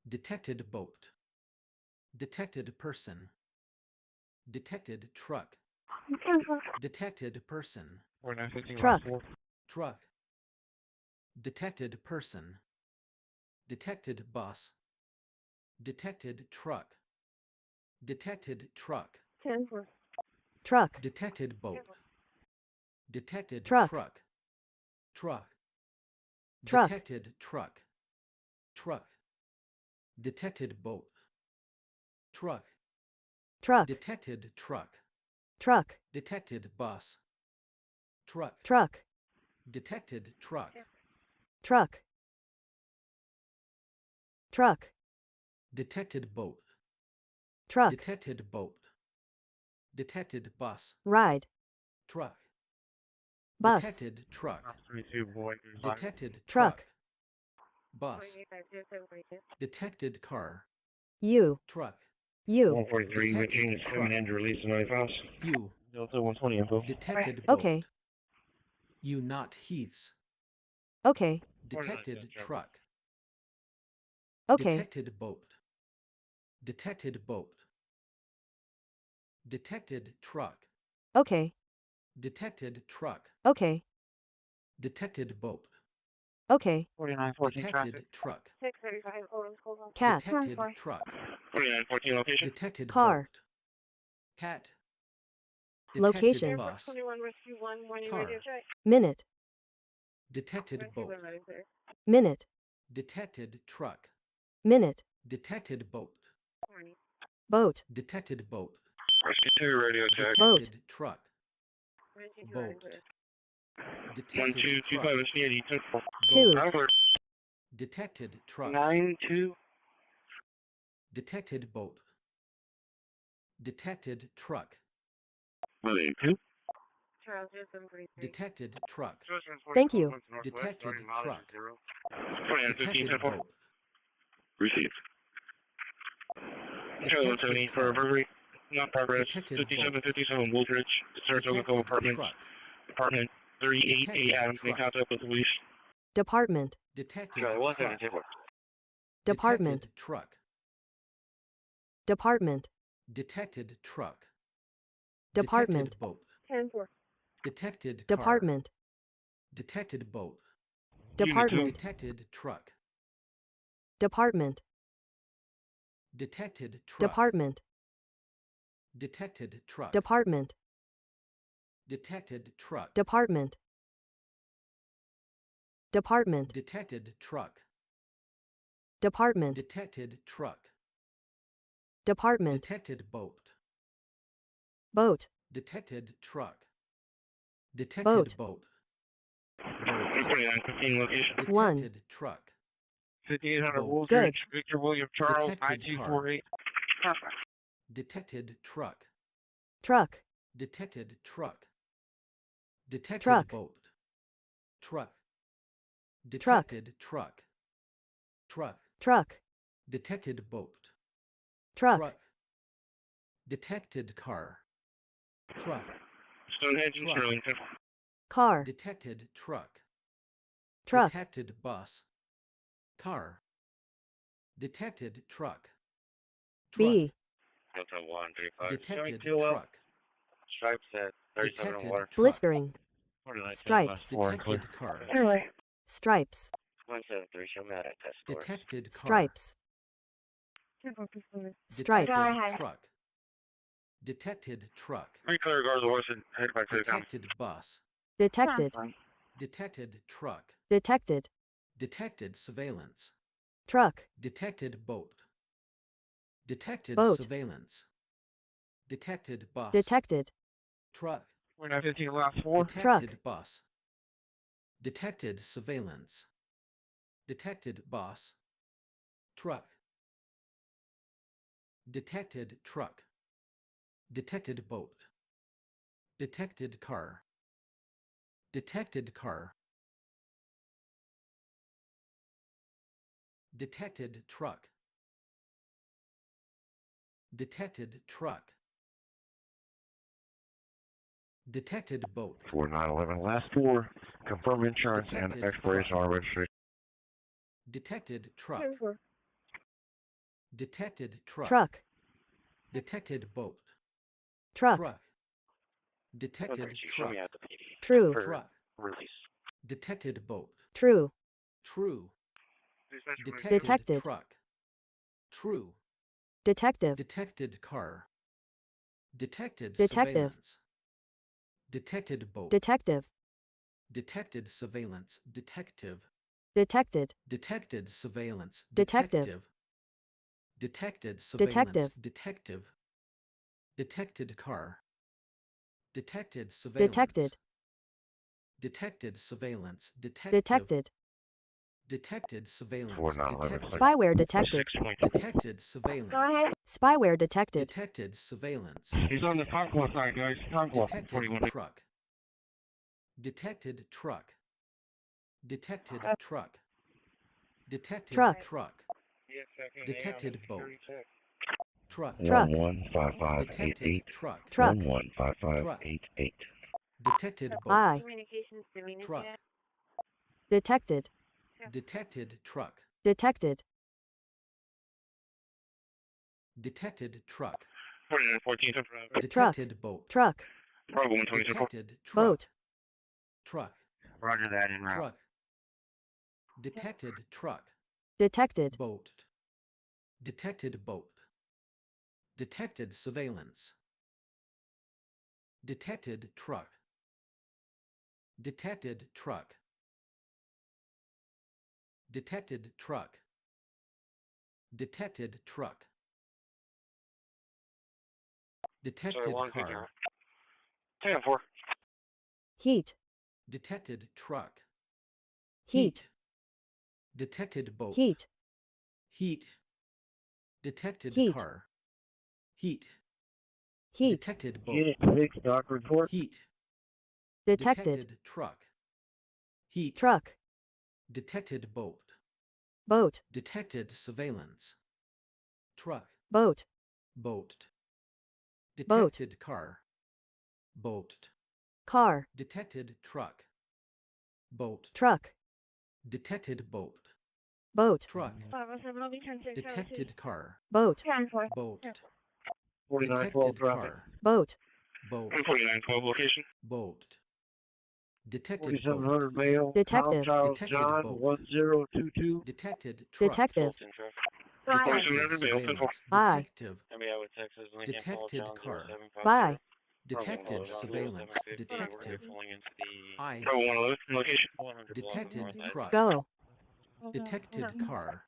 Speaker 1: Detected boat. Detected person. Detected truck. Detected person.
Speaker 7: Truck.
Speaker 1: Truck. Detected person. Detected bus. Detected truck. Detected truck.
Speaker 7: Truck.
Speaker 1: Detected boat. Detected
Speaker 7: Truck.
Speaker 1: truck. Truck.
Speaker 7: Truck.
Speaker 1: Detected truck. Truck. Detected boat. Truck.
Speaker 7: Truck.
Speaker 1: Detected truck.
Speaker 7: Truck.
Speaker 1: Detected bus. Truck.
Speaker 7: Truck.
Speaker 1: Detected truck.
Speaker 7: Truck. Truck.
Speaker 1: Detected boat.
Speaker 7: Truck.
Speaker 1: Detected boat. Detected bus.
Speaker 7: Ride.
Speaker 1: Truck.
Speaker 7: Bus.
Speaker 1: Detected truck. Detected
Speaker 7: Truck.
Speaker 1: truck. Bus. Detected car.
Speaker 7: You.
Speaker 1: Truck.
Speaker 7: You.
Speaker 8: 143,
Speaker 1: Detected
Speaker 8: units
Speaker 1: truck.
Speaker 8: coming in to release the noise house.
Speaker 1: You.
Speaker 8: Delta 120 info.
Speaker 1: Detected boat.
Speaker 7: Okay.
Speaker 1: You not heaths.
Speaker 7: Okay.
Speaker 1: Detected truck.
Speaker 7: Okay.
Speaker 1: Detected boat. Detected boat. Detected truck.
Speaker 7: Okay.
Speaker 1: Detected truck.
Speaker 7: Okay.
Speaker 1: Detected boat.
Speaker 7: Okay.
Speaker 8: 4914
Speaker 1: Detected
Speaker 8: traffic.
Speaker 1: truck.
Speaker 3: 635 hold on.
Speaker 7: Cat.
Speaker 1: Detected truck.
Speaker 8: 4914 location.
Speaker 1: Detected
Speaker 7: Car.
Speaker 1: boat. Cat.
Speaker 7: Location.
Speaker 1: Bus.
Speaker 16: 21 Rescue 1, morning
Speaker 1: Car.
Speaker 16: radio check.
Speaker 7: Minute.
Speaker 1: Detected
Speaker 16: Rescue
Speaker 1: boat.
Speaker 16: 1, ready, sir.
Speaker 7: Minute.
Speaker 1: Detected truck.
Speaker 7: Minute.
Speaker 1: Detected boat.
Speaker 16: Morning.
Speaker 7: Boat.
Speaker 1: Detected boat.
Speaker 26: Rescue 2, radio check.
Speaker 7: Boat.
Speaker 1: Detected truck.
Speaker 16: Rescue 2,
Speaker 1: Boat.
Speaker 16: ready,
Speaker 1: Detected
Speaker 26: 1225,
Speaker 1: truck.
Speaker 26: Rescue 80,
Speaker 7: 2.
Speaker 1: Detected truck.
Speaker 26: 92.
Speaker 1: Detected boat. Detected truck.
Speaker 26: 182.
Speaker 16: Charles, 743.
Speaker 1: Detected truck.
Speaker 7: Thank you.
Speaker 1: Detected truck.
Speaker 26: 29, 15,
Speaker 1: Detected
Speaker 26: 10, 4.
Speaker 1: boat.
Speaker 26: Received. Charlie 170
Speaker 1: Detected
Speaker 26: for
Speaker 1: car.
Speaker 26: recovery. Not progress.
Speaker 1: Detected
Speaker 26: 5757 Woolridge. Saratoga Cove
Speaker 1: Detected
Speaker 26: Apartments.
Speaker 1: truck.
Speaker 26: Apartment 38A
Speaker 1: Detected
Speaker 26: Adams. In
Speaker 1: truck.
Speaker 26: contact with police.
Speaker 7: Department.
Speaker 1: Detected
Speaker 26: Charlie
Speaker 1: truck.
Speaker 26: 170.
Speaker 7: Department.
Speaker 1: Detected truck.
Speaker 7: Department.
Speaker 1: Detected truck.
Speaker 7: Department.
Speaker 1: Detected boat.
Speaker 16: 10-4.
Speaker 1: Detected car.
Speaker 7: Department.
Speaker 1: Detected boat.
Speaker 7: Department.
Speaker 1: Detected truck.
Speaker 7: Department.
Speaker 1: Detected truck.
Speaker 7: Department.
Speaker 1: Detected truck.
Speaker 7: Department.
Speaker 1: Detected truck.
Speaker 7: Department. Department.
Speaker 1: Detected truck.
Speaker 7: Department.
Speaker 1: Detected truck.
Speaker 7: Department.
Speaker 1: Detected boat.
Speaker 7: Boat.
Speaker 1: Detected truck. Detected
Speaker 7: Boat.
Speaker 1: boat.
Speaker 26: 29, 15 location.
Speaker 7: One.
Speaker 1: Detected truck.
Speaker 26: 5800
Speaker 1: Boat.
Speaker 26: Woolridge.
Speaker 7: Good.
Speaker 26: Victor William Charles.
Speaker 1: Detected
Speaker 26: 9248.
Speaker 1: Detected truck.
Speaker 7: Truck.
Speaker 1: Detected truck. Detected
Speaker 7: Truck.
Speaker 1: boat. Truck. Detected truck. Truck.
Speaker 7: Truck.
Speaker 1: Detected boat.
Speaker 7: Truck.
Speaker 1: Detected car. Truck.
Speaker 26: Stonehenge and
Speaker 1: Truck.
Speaker 26: Sterlington.
Speaker 7: Car.
Speaker 1: Detected truck.
Speaker 7: Truck.
Speaker 1: Detected bus. Car. Detected truck.
Speaker 7: B.
Speaker 26: Hotel 135.
Speaker 1: Detected
Speaker 26: 72
Speaker 1: truck.
Speaker 26: Stripes at 37 on
Speaker 1: Detected
Speaker 26: water.
Speaker 1: truck.
Speaker 7: Blistering.
Speaker 26: 49,
Speaker 7: Stripes.
Speaker 1: Detected car.
Speaker 16: Anyway.
Speaker 7: Stripes.
Speaker 26: 173, show me that at test score.
Speaker 1: Detected car.
Speaker 7: Stripes.
Speaker 16: 10-4, please.
Speaker 7: Stripes.
Speaker 1: Detected truck. Detected truck.
Speaker 26: Reclear regardless of horse and head back to the county.
Speaker 1: Detected bus.
Speaker 7: Detected.
Speaker 1: Detected truck.
Speaker 7: Detected.
Speaker 1: Detected surveillance.
Speaker 7: Truck.
Speaker 1: Detected boat. Detected
Speaker 7: Boat.
Speaker 1: surveillance. Detected bus.
Speaker 7: Detected.
Speaker 1: Truck.
Speaker 26: 49, 15 last 4.
Speaker 1: Detected
Speaker 7: Truck.
Speaker 1: bus. Detected surveillance. Detected bus. Truck. Detected truck. Detected boat. Detected car. Detected car. Detected truck. Detected truck. Detected boat.
Speaker 26: 4911 last 4. Confirm insurance
Speaker 1: Detected
Speaker 26: and expiration
Speaker 1: truck.
Speaker 26: on registration.
Speaker 1: Detected truck.
Speaker 16: 10-4.
Speaker 1: Detected truck.
Speaker 7: Truck.
Speaker 1: Detected boat.
Speaker 7: Truck.
Speaker 1: Truck. Detected
Speaker 26: Show
Speaker 1: truck.
Speaker 26: me at the PD.
Speaker 7: True.
Speaker 26: For
Speaker 1: Truck.
Speaker 26: release.
Speaker 1: Detected boat.
Speaker 7: True.
Speaker 1: True. Detected
Speaker 7: Detected.
Speaker 1: truck. True.
Speaker 7: Detective.
Speaker 1: Detected car. Detected
Speaker 7: Detective.
Speaker 1: surveillance. Detected boat.
Speaker 7: Detective.
Speaker 1: Detected surveillance. Detective.
Speaker 7: Detected.
Speaker 1: Detected surveillance.
Speaker 7: Detective.
Speaker 1: Detective. Detected surveillance. Detective. Detected car. Detected surveillance.
Speaker 7: Detected.
Speaker 1: Detected surveillance. Detective.
Speaker 7: Detected.
Speaker 1: Detected surveillance.
Speaker 26: 4911.
Speaker 1: Detective.
Speaker 7: Spyware detected.
Speaker 1: Detected surveillance.
Speaker 16: Go ahead.
Speaker 7: Spyware detected.
Speaker 1: Detected surveillance.
Speaker 26: He's on the conquest side, guys. Conquest.
Speaker 1: Detected
Speaker 26: 41.
Speaker 1: truck. Detected truck. Detected truck. Detected
Speaker 7: Truck.
Speaker 1: truck. Detected boat. Truck.
Speaker 7: Truck.
Speaker 26: 115588.
Speaker 1: Detected truck.
Speaker 7: Truck.
Speaker 26: 115588.
Speaker 1: Detected boat.
Speaker 7: I.
Speaker 16: Communications to
Speaker 1: Truck.
Speaker 7: Detected.
Speaker 1: Detected truck.
Speaker 7: Detected.
Speaker 1: Detected truck.
Speaker 26: 49, 14.
Speaker 1: Detected boat.
Speaker 7: Truck.
Speaker 26: Bravo 122.
Speaker 1: Detected truck.
Speaker 7: Boat.
Speaker 1: Truck.
Speaker 26: Roger that in route.
Speaker 1: Truck. Detected truck.
Speaker 7: Detected.
Speaker 1: Boat. Detected boat. Detected surveillance. Detected truck. Detected truck. Detected truck. Detected truck. Detected car.
Speaker 8: 10-4.
Speaker 7: Heat.
Speaker 1: Detected truck.
Speaker 7: Heat.
Speaker 1: Detected boat.
Speaker 7: Heat.
Speaker 1: Heat. Detected
Speaker 7: Heat.
Speaker 1: car. Heat.
Speaker 7: Heat.
Speaker 1: Detected boat.
Speaker 18: Unit 6, dock report.
Speaker 1: Heat.
Speaker 7: Detected.
Speaker 1: Truck. Heat.
Speaker 7: Truck.
Speaker 1: Detected boat.
Speaker 7: Boat.
Speaker 1: Detected surveillance. Truck.
Speaker 7: Boat.
Speaker 1: Boat.
Speaker 7: Boat.
Speaker 1: Detected car. Boat.
Speaker 7: Car.
Speaker 1: Detected truck. Boat.
Speaker 7: Truck.
Speaker 1: Detected boat.
Speaker 7: Boat.
Speaker 1: Truck.
Speaker 3: 507 will be 10-6.
Speaker 1: Detected car.
Speaker 7: Boat.
Speaker 3: 10-4.
Speaker 1: Boat.
Speaker 8: 4912
Speaker 1: Detected
Speaker 8: traffic.
Speaker 1: car.
Speaker 7: Boat.
Speaker 1: Boat.
Speaker 8: 4912 location.
Speaker 1: Boat. Detected boat.
Speaker 18: 4700 Mail.
Speaker 7: Detective.
Speaker 18: Charles
Speaker 1: Detected
Speaker 18: John
Speaker 1: boat.
Speaker 18: 1022.
Speaker 1: Detected truck.
Speaker 7: Detective.
Speaker 1: Detected surveillance.
Speaker 7: Bye.
Speaker 1: Detective.
Speaker 8: Area with Texas Lincoln Paul
Speaker 1: Detected
Speaker 8: John
Speaker 1: car.
Speaker 8: 0750.
Speaker 7: Bye.
Speaker 1: Detected surveillance. Detective.
Speaker 8: Pulling into the
Speaker 1: I.
Speaker 8: Pro 111 location. 100
Speaker 1: Detected truck.
Speaker 7: Go.
Speaker 1: Detected car.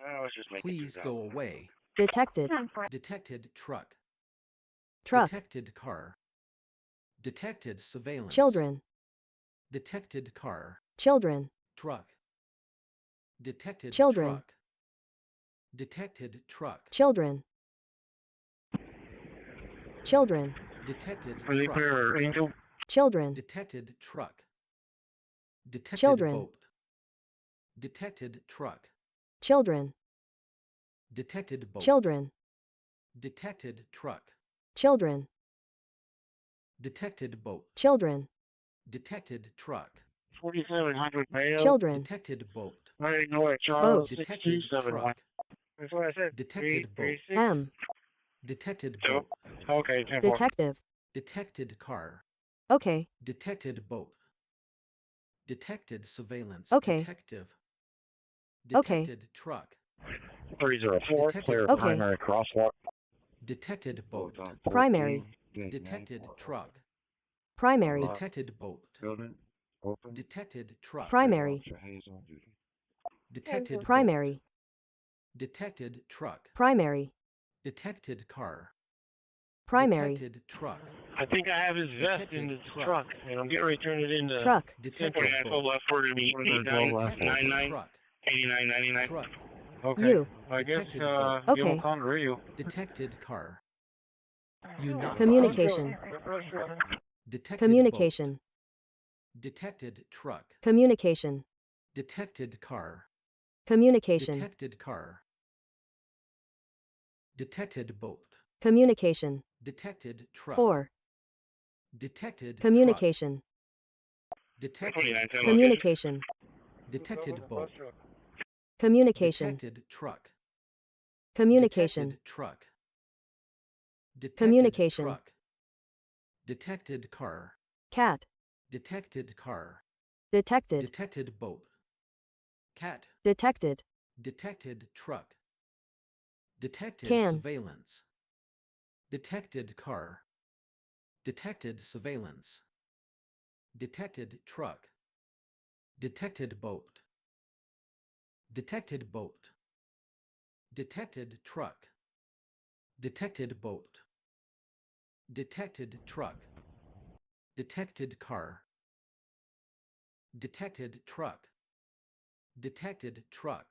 Speaker 8: I was just making
Speaker 1: Please go away.
Speaker 7: Detected.
Speaker 1: Detected truck.
Speaker 7: Truck.
Speaker 1: Detected car. Detected surveillance.
Speaker 7: Children.
Speaker 1: Detected car.
Speaker 7: Children.
Speaker 1: Truck. Detected
Speaker 7: Children.
Speaker 1: truck. Detected truck.
Speaker 7: Children. Children.
Speaker 1: Detected
Speaker 8: Really
Speaker 1: truck.
Speaker 8: clear, Angel.
Speaker 7: Children.
Speaker 1: Detected truck. Detected
Speaker 7: Children.
Speaker 1: boat. Detected truck.
Speaker 7: Children.
Speaker 1: Detected boat.
Speaker 7: Children.
Speaker 1: Detected truck.
Speaker 7: Children.
Speaker 1: Detected boat.
Speaker 7: Children.
Speaker 1: Detected truck.
Speaker 8: 4700 Mayo.
Speaker 7: Children.
Speaker 1: Detected boat.
Speaker 8: I didn't know it, Charles.
Speaker 7: Boat.
Speaker 1: Detected
Speaker 8: 6271.
Speaker 1: truck.
Speaker 8: That's what I said.
Speaker 1: Detected boat.
Speaker 8: 336.
Speaker 7: M.
Speaker 1: Detected
Speaker 8: So,
Speaker 1: boat.
Speaker 8: okay, 10-4.
Speaker 7: Detective.
Speaker 1: Detected car.
Speaker 7: Okay.
Speaker 1: Detected boat. Detected surveillance.
Speaker 7: Okay.
Speaker 1: Detective.
Speaker 7: Okay.
Speaker 1: Detected truck.
Speaker 8: 304.
Speaker 1: Detected
Speaker 8: Clear
Speaker 1: boat.
Speaker 7: Okay.
Speaker 8: primary crosswalk.
Speaker 1: Detected boat.
Speaker 7: Primary.
Speaker 1: Detected truck.
Speaker 7: Primary.
Speaker 1: Detected boat.
Speaker 18: Building. Open.
Speaker 1: Detected truck.
Speaker 7: Primary.
Speaker 18: Officer Hayes on duty.
Speaker 1: Detected boat.
Speaker 7: Primary.
Speaker 1: Detected truck.
Speaker 7: Primary.
Speaker 1: Detected car.
Speaker 7: Primary.
Speaker 1: Detected truck.
Speaker 8: I think I have his vest in
Speaker 1: Detected
Speaker 8: his
Speaker 1: truck.
Speaker 8: truck, and I'm getting ready to turn it into
Speaker 7: Truck.
Speaker 1: Detected
Speaker 8: 49
Speaker 1: boat.
Speaker 8: left for me.
Speaker 1: Detected
Speaker 8: 8999
Speaker 1: truck.
Speaker 8: 8999.
Speaker 1: Truck.
Speaker 8: Okay.
Speaker 7: You.
Speaker 8: I guess
Speaker 1: Detected boat.
Speaker 8: give him
Speaker 7: Okay.
Speaker 8: a call on the radio.
Speaker 1: Detected car. You not
Speaker 7: Communication.
Speaker 1: Detected
Speaker 7: Communication.
Speaker 1: boat. Detected truck.
Speaker 7: Communication.
Speaker 1: Detected car.
Speaker 7: Communication.
Speaker 1: Detected car. Detected boat.
Speaker 7: Communication.
Speaker 1: Detected truck.
Speaker 7: 4.
Speaker 1: Detected
Speaker 7: Communication.
Speaker 1: truck. Detected truck.
Speaker 7: Communication.
Speaker 1: Detected boat.
Speaker 7: Communication.
Speaker 1: Detected truck.
Speaker 7: Communication.
Speaker 1: Detected truck. Detected
Speaker 7: Communication.
Speaker 1: truck. Detected car.
Speaker 7: Cat.
Speaker 1: Detected car.
Speaker 7: Detected.
Speaker 1: Detected boat. Cat.
Speaker 7: Detected.
Speaker 1: Detected truck. Detected
Speaker 7: Can.
Speaker 1: surveillance. Detected car. Detected surveillance. Detected truck. Detected boat. Detected boat. Detected truck. Detected boat. Detected truck. Detected car. Detected truck. Detected truck.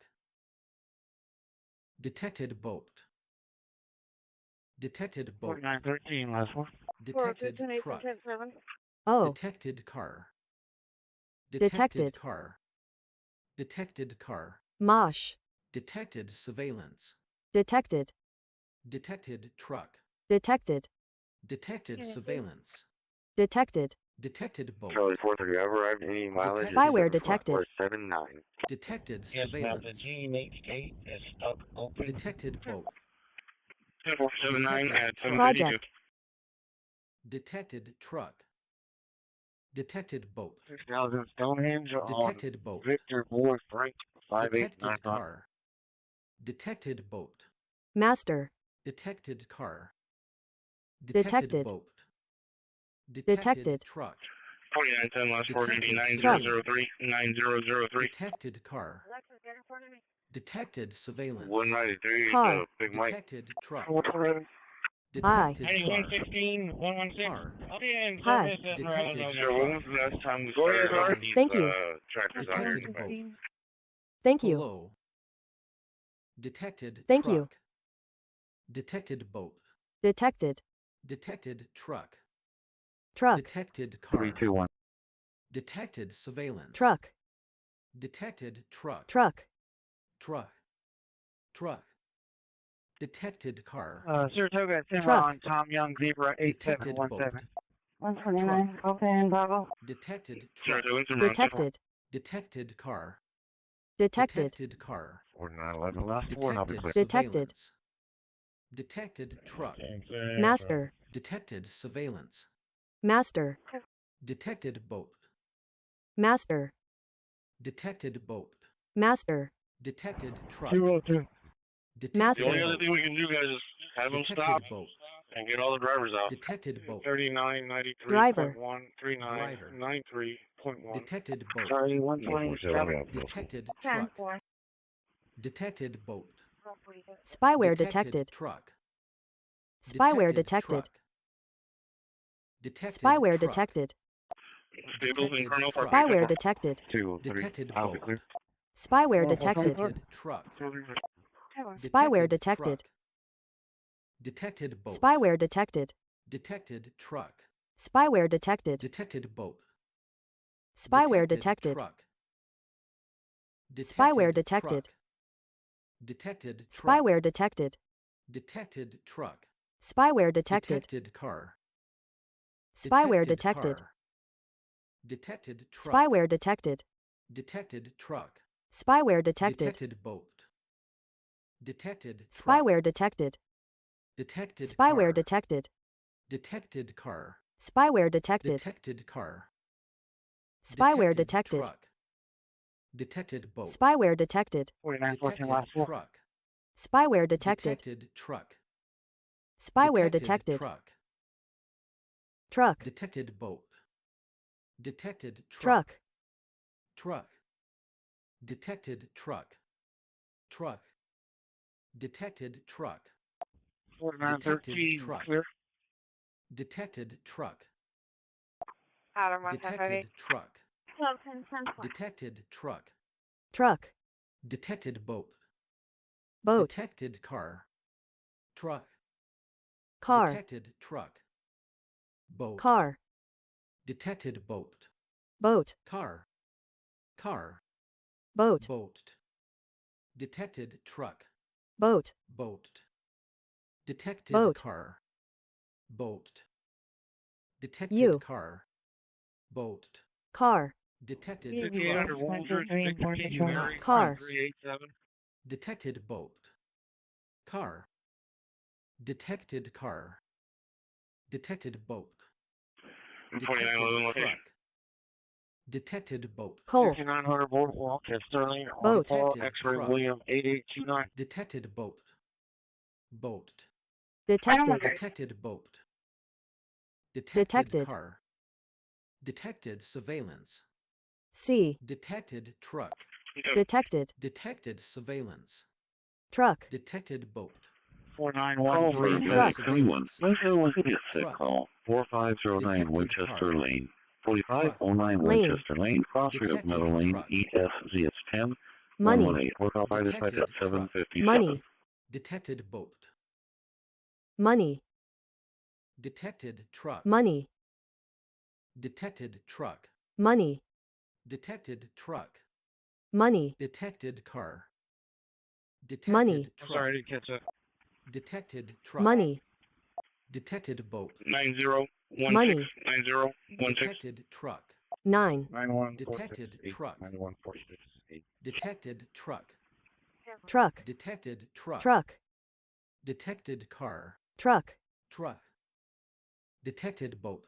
Speaker 1: Detected boat. Detected boat.
Speaker 8: 4913 last one.
Speaker 1: Detected truck.
Speaker 3: 402-10-7.
Speaker 7: Oh.
Speaker 1: Detected car.
Speaker 7: Detected.
Speaker 1: Car. Detected car.
Speaker 7: Mosh.
Speaker 1: Detected surveillance.
Speaker 7: Detected.
Speaker 1: Detected truck.
Speaker 7: Detected.
Speaker 1: Detected surveillance.
Speaker 7: Detected.
Speaker 1: Detected boat.
Speaker 19: Charlie 430, I've arrived. Any mileage?
Speaker 7: Spyware detected.
Speaker 19: 479.
Speaker 1: Detected
Speaker 8: Yes, ma'am. The
Speaker 1: surveillance.
Speaker 8: GH8 is stuck open.
Speaker 1: Detected boat.
Speaker 8: 479 at 782.
Speaker 7: Project.
Speaker 1: Detected truck. Detected boat.
Speaker 8: 6000 Stonehenge on
Speaker 1: Detected boat.
Speaker 8: Victor Boy Frank
Speaker 1: Detected
Speaker 8: 5895.
Speaker 1: car. Detected boat.
Speaker 7: Master.
Speaker 1: Detected car. Detected
Speaker 7: Detected.
Speaker 1: boat.
Speaker 7: Detected.
Speaker 1: Truck.
Speaker 26: 4910 last
Speaker 1: Detected
Speaker 26: 490 9003.
Speaker 1: Detected car. Detected surveillance.
Speaker 26: 193,
Speaker 7: Car.
Speaker 26: Big Mike.
Speaker 1: Detected truck.
Speaker 7: Hi.
Speaker 1: Detected car.
Speaker 17: 116, 116.
Speaker 1: Car.
Speaker 17: Okay, and
Speaker 7: Hi.
Speaker 1: Detected
Speaker 26: Sure, when was the last time we started having these
Speaker 7: Thank you.
Speaker 26: tractors out here?
Speaker 1: Detected boat.
Speaker 7: Thank you.
Speaker 1: Below. Detected
Speaker 7: Thank
Speaker 1: truck.
Speaker 7: you.
Speaker 1: Detected boat.
Speaker 7: Detected.
Speaker 1: Detected truck.
Speaker 7: Truck.
Speaker 1: Detected car.
Speaker 19: 321.
Speaker 1: Detected surveillance.
Speaker 7: Truck.
Speaker 1: Detected truck.
Speaker 7: Truck.
Speaker 1: Truck. Truck. Detected car.
Speaker 17: Saratoga,
Speaker 7: Truck.
Speaker 17: Cimarron, Tom Young, Zebra,
Speaker 1: Detected boat.
Speaker 17: 8717.
Speaker 3: 129, open, Bravo.
Speaker 1: Detected truck.
Speaker 26: Saratoga, Cimarron.
Speaker 7: Detected.
Speaker 1: Detected car.
Speaker 7: Detected.
Speaker 1: Detected car.
Speaker 19: 4911 last four, and I'll be
Speaker 1: Detected
Speaker 19: clear.
Speaker 7: Detected.
Speaker 1: surveillance. Detected truck.
Speaker 7: Master.
Speaker 1: Detected surveillance.
Speaker 7: Master.
Speaker 1: Detected boat.
Speaker 7: Master.
Speaker 1: Detected boat.
Speaker 7: Master.
Speaker 1: Detected truck.
Speaker 17: 202.
Speaker 1: Detected
Speaker 7: Master.
Speaker 26: The only other
Speaker 1: boat.
Speaker 26: thing we can do, guys, is have them
Speaker 1: Detected
Speaker 26: stop
Speaker 1: boat.
Speaker 26: and get all the drivers out.
Speaker 1: Detected boat.
Speaker 26: 3993.1, 3993.1.
Speaker 1: Detected boat.
Speaker 3: Sorry, 127.
Speaker 1: Detected truck. Detected boat.
Speaker 7: Spyware
Speaker 1: Detected
Speaker 7: detected.
Speaker 1: truck.
Speaker 7: Spyware
Speaker 1: Detected
Speaker 7: detected.
Speaker 1: truck. Detected
Speaker 7: Spyware
Speaker 1: truck.
Speaker 7: detected.
Speaker 26: Stables and Colonel Park.
Speaker 7: Spyware detected.
Speaker 19: 203.
Speaker 1: Detected
Speaker 19: I'll be
Speaker 1: boat.
Speaker 19: clear.
Speaker 7: Spyware detected.
Speaker 1: Detected truck.
Speaker 7: Spyware detected.
Speaker 1: Detected boat.
Speaker 7: Spyware detected.
Speaker 1: Detected truck.
Speaker 7: Spyware detected.
Speaker 1: Detected boat.
Speaker 7: Spyware detected.
Speaker 1: Truck.
Speaker 7: Spyware
Speaker 1: Detected
Speaker 7: detected.
Speaker 1: truck. Detected truck.
Speaker 7: Spyware detected.
Speaker 1: Detected truck.
Speaker 7: Spyware detected.
Speaker 1: Detected car.
Speaker 7: Spyware
Speaker 1: Detected
Speaker 7: detected.
Speaker 1: car. Detected truck.
Speaker 7: Spyware detected.
Speaker 1: Detected truck.
Speaker 7: Spyware detected.
Speaker 1: Detected boat. Detected truck.
Speaker 7: Spyware detected.
Speaker 1: Detected
Speaker 7: Spyware
Speaker 1: car.
Speaker 7: detected.
Speaker 1: Detected car.
Speaker 7: Spyware detected.
Speaker 1: Detected car.
Speaker 7: Spyware
Speaker 1: Detected
Speaker 7: detected.
Speaker 1: truck. Detected boat.
Speaker 7: Spyware detected.
Speaker 17: 4914 last
Speaker 1: Detected
Speaker 17: 4.
Speaker 1: truck.
Speaker 7: Spyware detected.
Speaker 1: Detected truck.
Speaker 7: Spyware
Speaker 1: Detected
Speaker 7: detected.
Speaker 1: truck.
Speaker 7: Truck.
Speaker 1: Detected boat. Detected truck.
Speaker 7: Truck.
Speaker 1: Truck. Detected truck. Truck. Detected truck.
Speaker 17: 4913,
Speaker 1: truck.
Speaker 17: clear.
Speaker 1: Detected truck.
Speaker 3: Adam 158.
Speaker 1: Detected truck.
Speaker 3: 1210.
Speaker 1: Detected truck.
Speaker 7: Truck.
Speaker 1: Detected boat.
Speaker 7: Boat.
Speaker 1: Detected car. Truck.
Speaker 7: Car.
Speaker 1: Detected truck. Boat.
Speaker 7: Car.
Speaker 1: Detected boat.
Speaker 7: Boat.
Speaker 1: Car. Car.
Speaker 7: Boat.
Speaker 1: Boat. Detected truck.
Speaker 7: Boat.
Speaker 1: Boat. Detected
Speaker 7: Boat.
Speaker 1: car. Boat. Detected
Speaker 7: You.
Speaker 1: car. Boat.
Speaker 7: Car.
Speaker 1: Detected
Speaker 17: 5800
Speaker 1: truck.
Speaker 17: Woolsworth, Victor,
Speaker 1: Unite.
Speaker 7: Car.
Speaker 26: 387.
Speaker 1: Detected boat. Car. Detected car. Detected boat. Detected
Speaker 26: 2911 location.
Speaker 1: truck. Detected boat.
Speaker 7: Colt.
Speaker 26: 5900 Boardwalk at Sterling.
Speaker 7: Boat.
Speaker 26: Paul,
Speaker 1: Detected
Speaker 26: X-ray
Speaker 1: truck.
Speaker 26: William 8829.
Speaker 1: Detected boat. Boat.
Speaker 7: Detected.
Speaker 1: Detected boat. Detected
Speaker 7: Detected.
Speaker 1: car. Detected surveillance.
Speaker 7: C.
Speaker 1: Detected truck.
Speaker 7: Detected.
Speaker 1: Detected surveillance.
Speaker 7: Truck.
Speaker 1: Detected boat.
Speaker 26: 4913.
Speaker 7: Truck.
Speaker 19: 621. Winchester was a sick
Speaker 1: Truck.
Speaker 19: call. 4509
Speaker 1: Detected
Speaker 19: Winchester
Speaker 1: car.
Speaker 19: Lane. 4509
Speaker 7: Lane.
Speaker 19: Winchester Lane. Crossroad of
Speaker 1: Detected
Speaker 19: Meadow Lane.
Speaker 1: truck.
Speaker 19: ESZS 10.
Speaker 7: Money.
Speaker 19: 118. Work off either side
Speaker 1: Detected
Speaker 19: at
Speaker 1: truck.
Speaker 19: 757.
Speaker 7: Money.
Speaker 1: Detected boat.
Speaker 7: Money.
Speaker 1: Detected truck.
Speaker 7: Money.
Speaker 1: Detected truck.
Speaker 7: Money.
Speaker 1: Detected truck.
Speaker 7: Money.
Speaker 1: Detected car. Detected
Speaker 7: Money.
Speaker 1: truck.
Speaker 26: Sorry, I didn't catch that.
Speaker 1: Detected truck.
Speaker 7: Money.
Speaker 1: Detected boat.
Speaker 26: 9016.
Speaker 7: Money.
Speaker 26: 9016.
Speaker 1: Detected truck.
Speaker 7: 9.
Speaker 26: 9146.
Speaker 1: Detected truck.
Speaker 26: 9146.
Speaker 1: Detected truck.
Speaker 7: Truck.
Speaker 1: Detected truck.
Speaker 7: Truck.
Speaker 1: Detected car.
Speaker 7: Truck.
Speaker 1: Truck. Detected boat.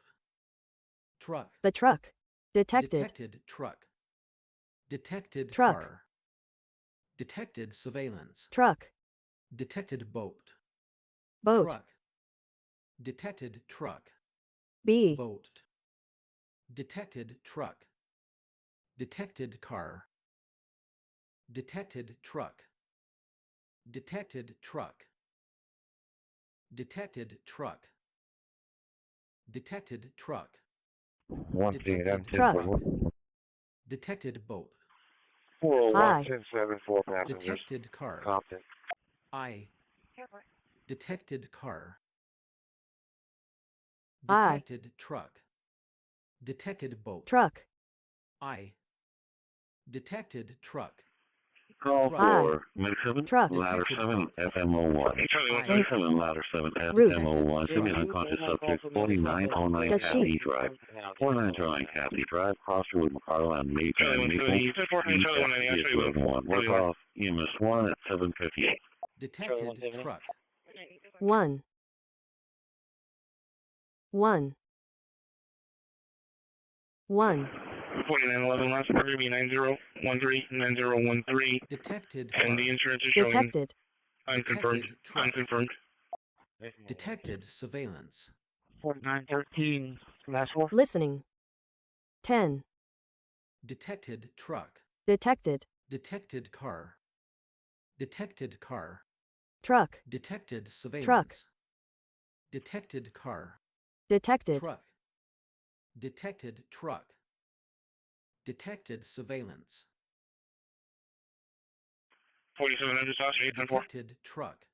Speaker 1: Truck.
Speaker 7: The truck. Detected.
Speaker 1: Detected truck. Detected
Speaker 7: Truck.
Speaker 1: car. Detected surveillance.
Speaker 7: Truck.
Speaker 1: Detected boat.
Speaker 7: Boat.
Speaker 1: Truck. Detected truck.
Speaker 7: B.
Speaker 1: Boat. Detected truck. Detected car. Detected truck. Detected truck. Detected truck. Detected truck. Detected
Speaker 7: Truck.
Speaker 1: Detected boat.
Speaker 26: 401 1074 passengers.
Speaker 1: Detected car.
Speaker 26: Compton.
Speaker 1: I. Detected car.
Speaker 7: I.
Speaker 1: Detected truck. Detected boat.
Speaker 7: Truck.
Speaker 1: I. Detected truck.
Speaker 19: Call for Meg 7,
Speaker 7: Truck.
Speaker 19: ladder 7, FMO1.
Speaker 1: I.
Speaker 19: 7, ladder 7,
Speaker 7: Route.
Speaker 19: FMO1. Should be an unconscious subject, 4909
Speaker 7: Does
Speaker 19: Cathy
Speaker 7: she?
Speaker 19: Drive. 4909 Cathy Drive, cross with McCarl and Maple and Maple. East 11-1. Work off EMS 1 at 7:58.
Speaker 1: Detected truck.
Speaker 7: 1. 1. 1.
Speaker 8: 4911 last number be 90139013.
Speaker 1: Detected
Speaker 8: And
Speaker 1: car.
Speaker 8: the insurance is showing
Speaker 7: Detected.
Speaker 8: unconfirmed.
Speaker 1: Detected truck.
Speaker 8: Unconfirmed.
Speaker 1: Detected surveillance.
Speaker 8: 4913 last four.
Speaker 7: Listening. 10.
Speaker 1: Detected truck.
Speaker 7: Detected.
Speaker 1: Detected car. Detected car.
Speaker 7: Truck.
Speaker 1: Detected
Speaker 7: Truck.
Speaker 1: surveillance. Detected car.
Speaker 7: Detected.
Speaker 1: Truck. Detected truck. Detected surveillance.
Speaker 8: 4700 South Street, 10-4.
Speaker 1: Detected truck.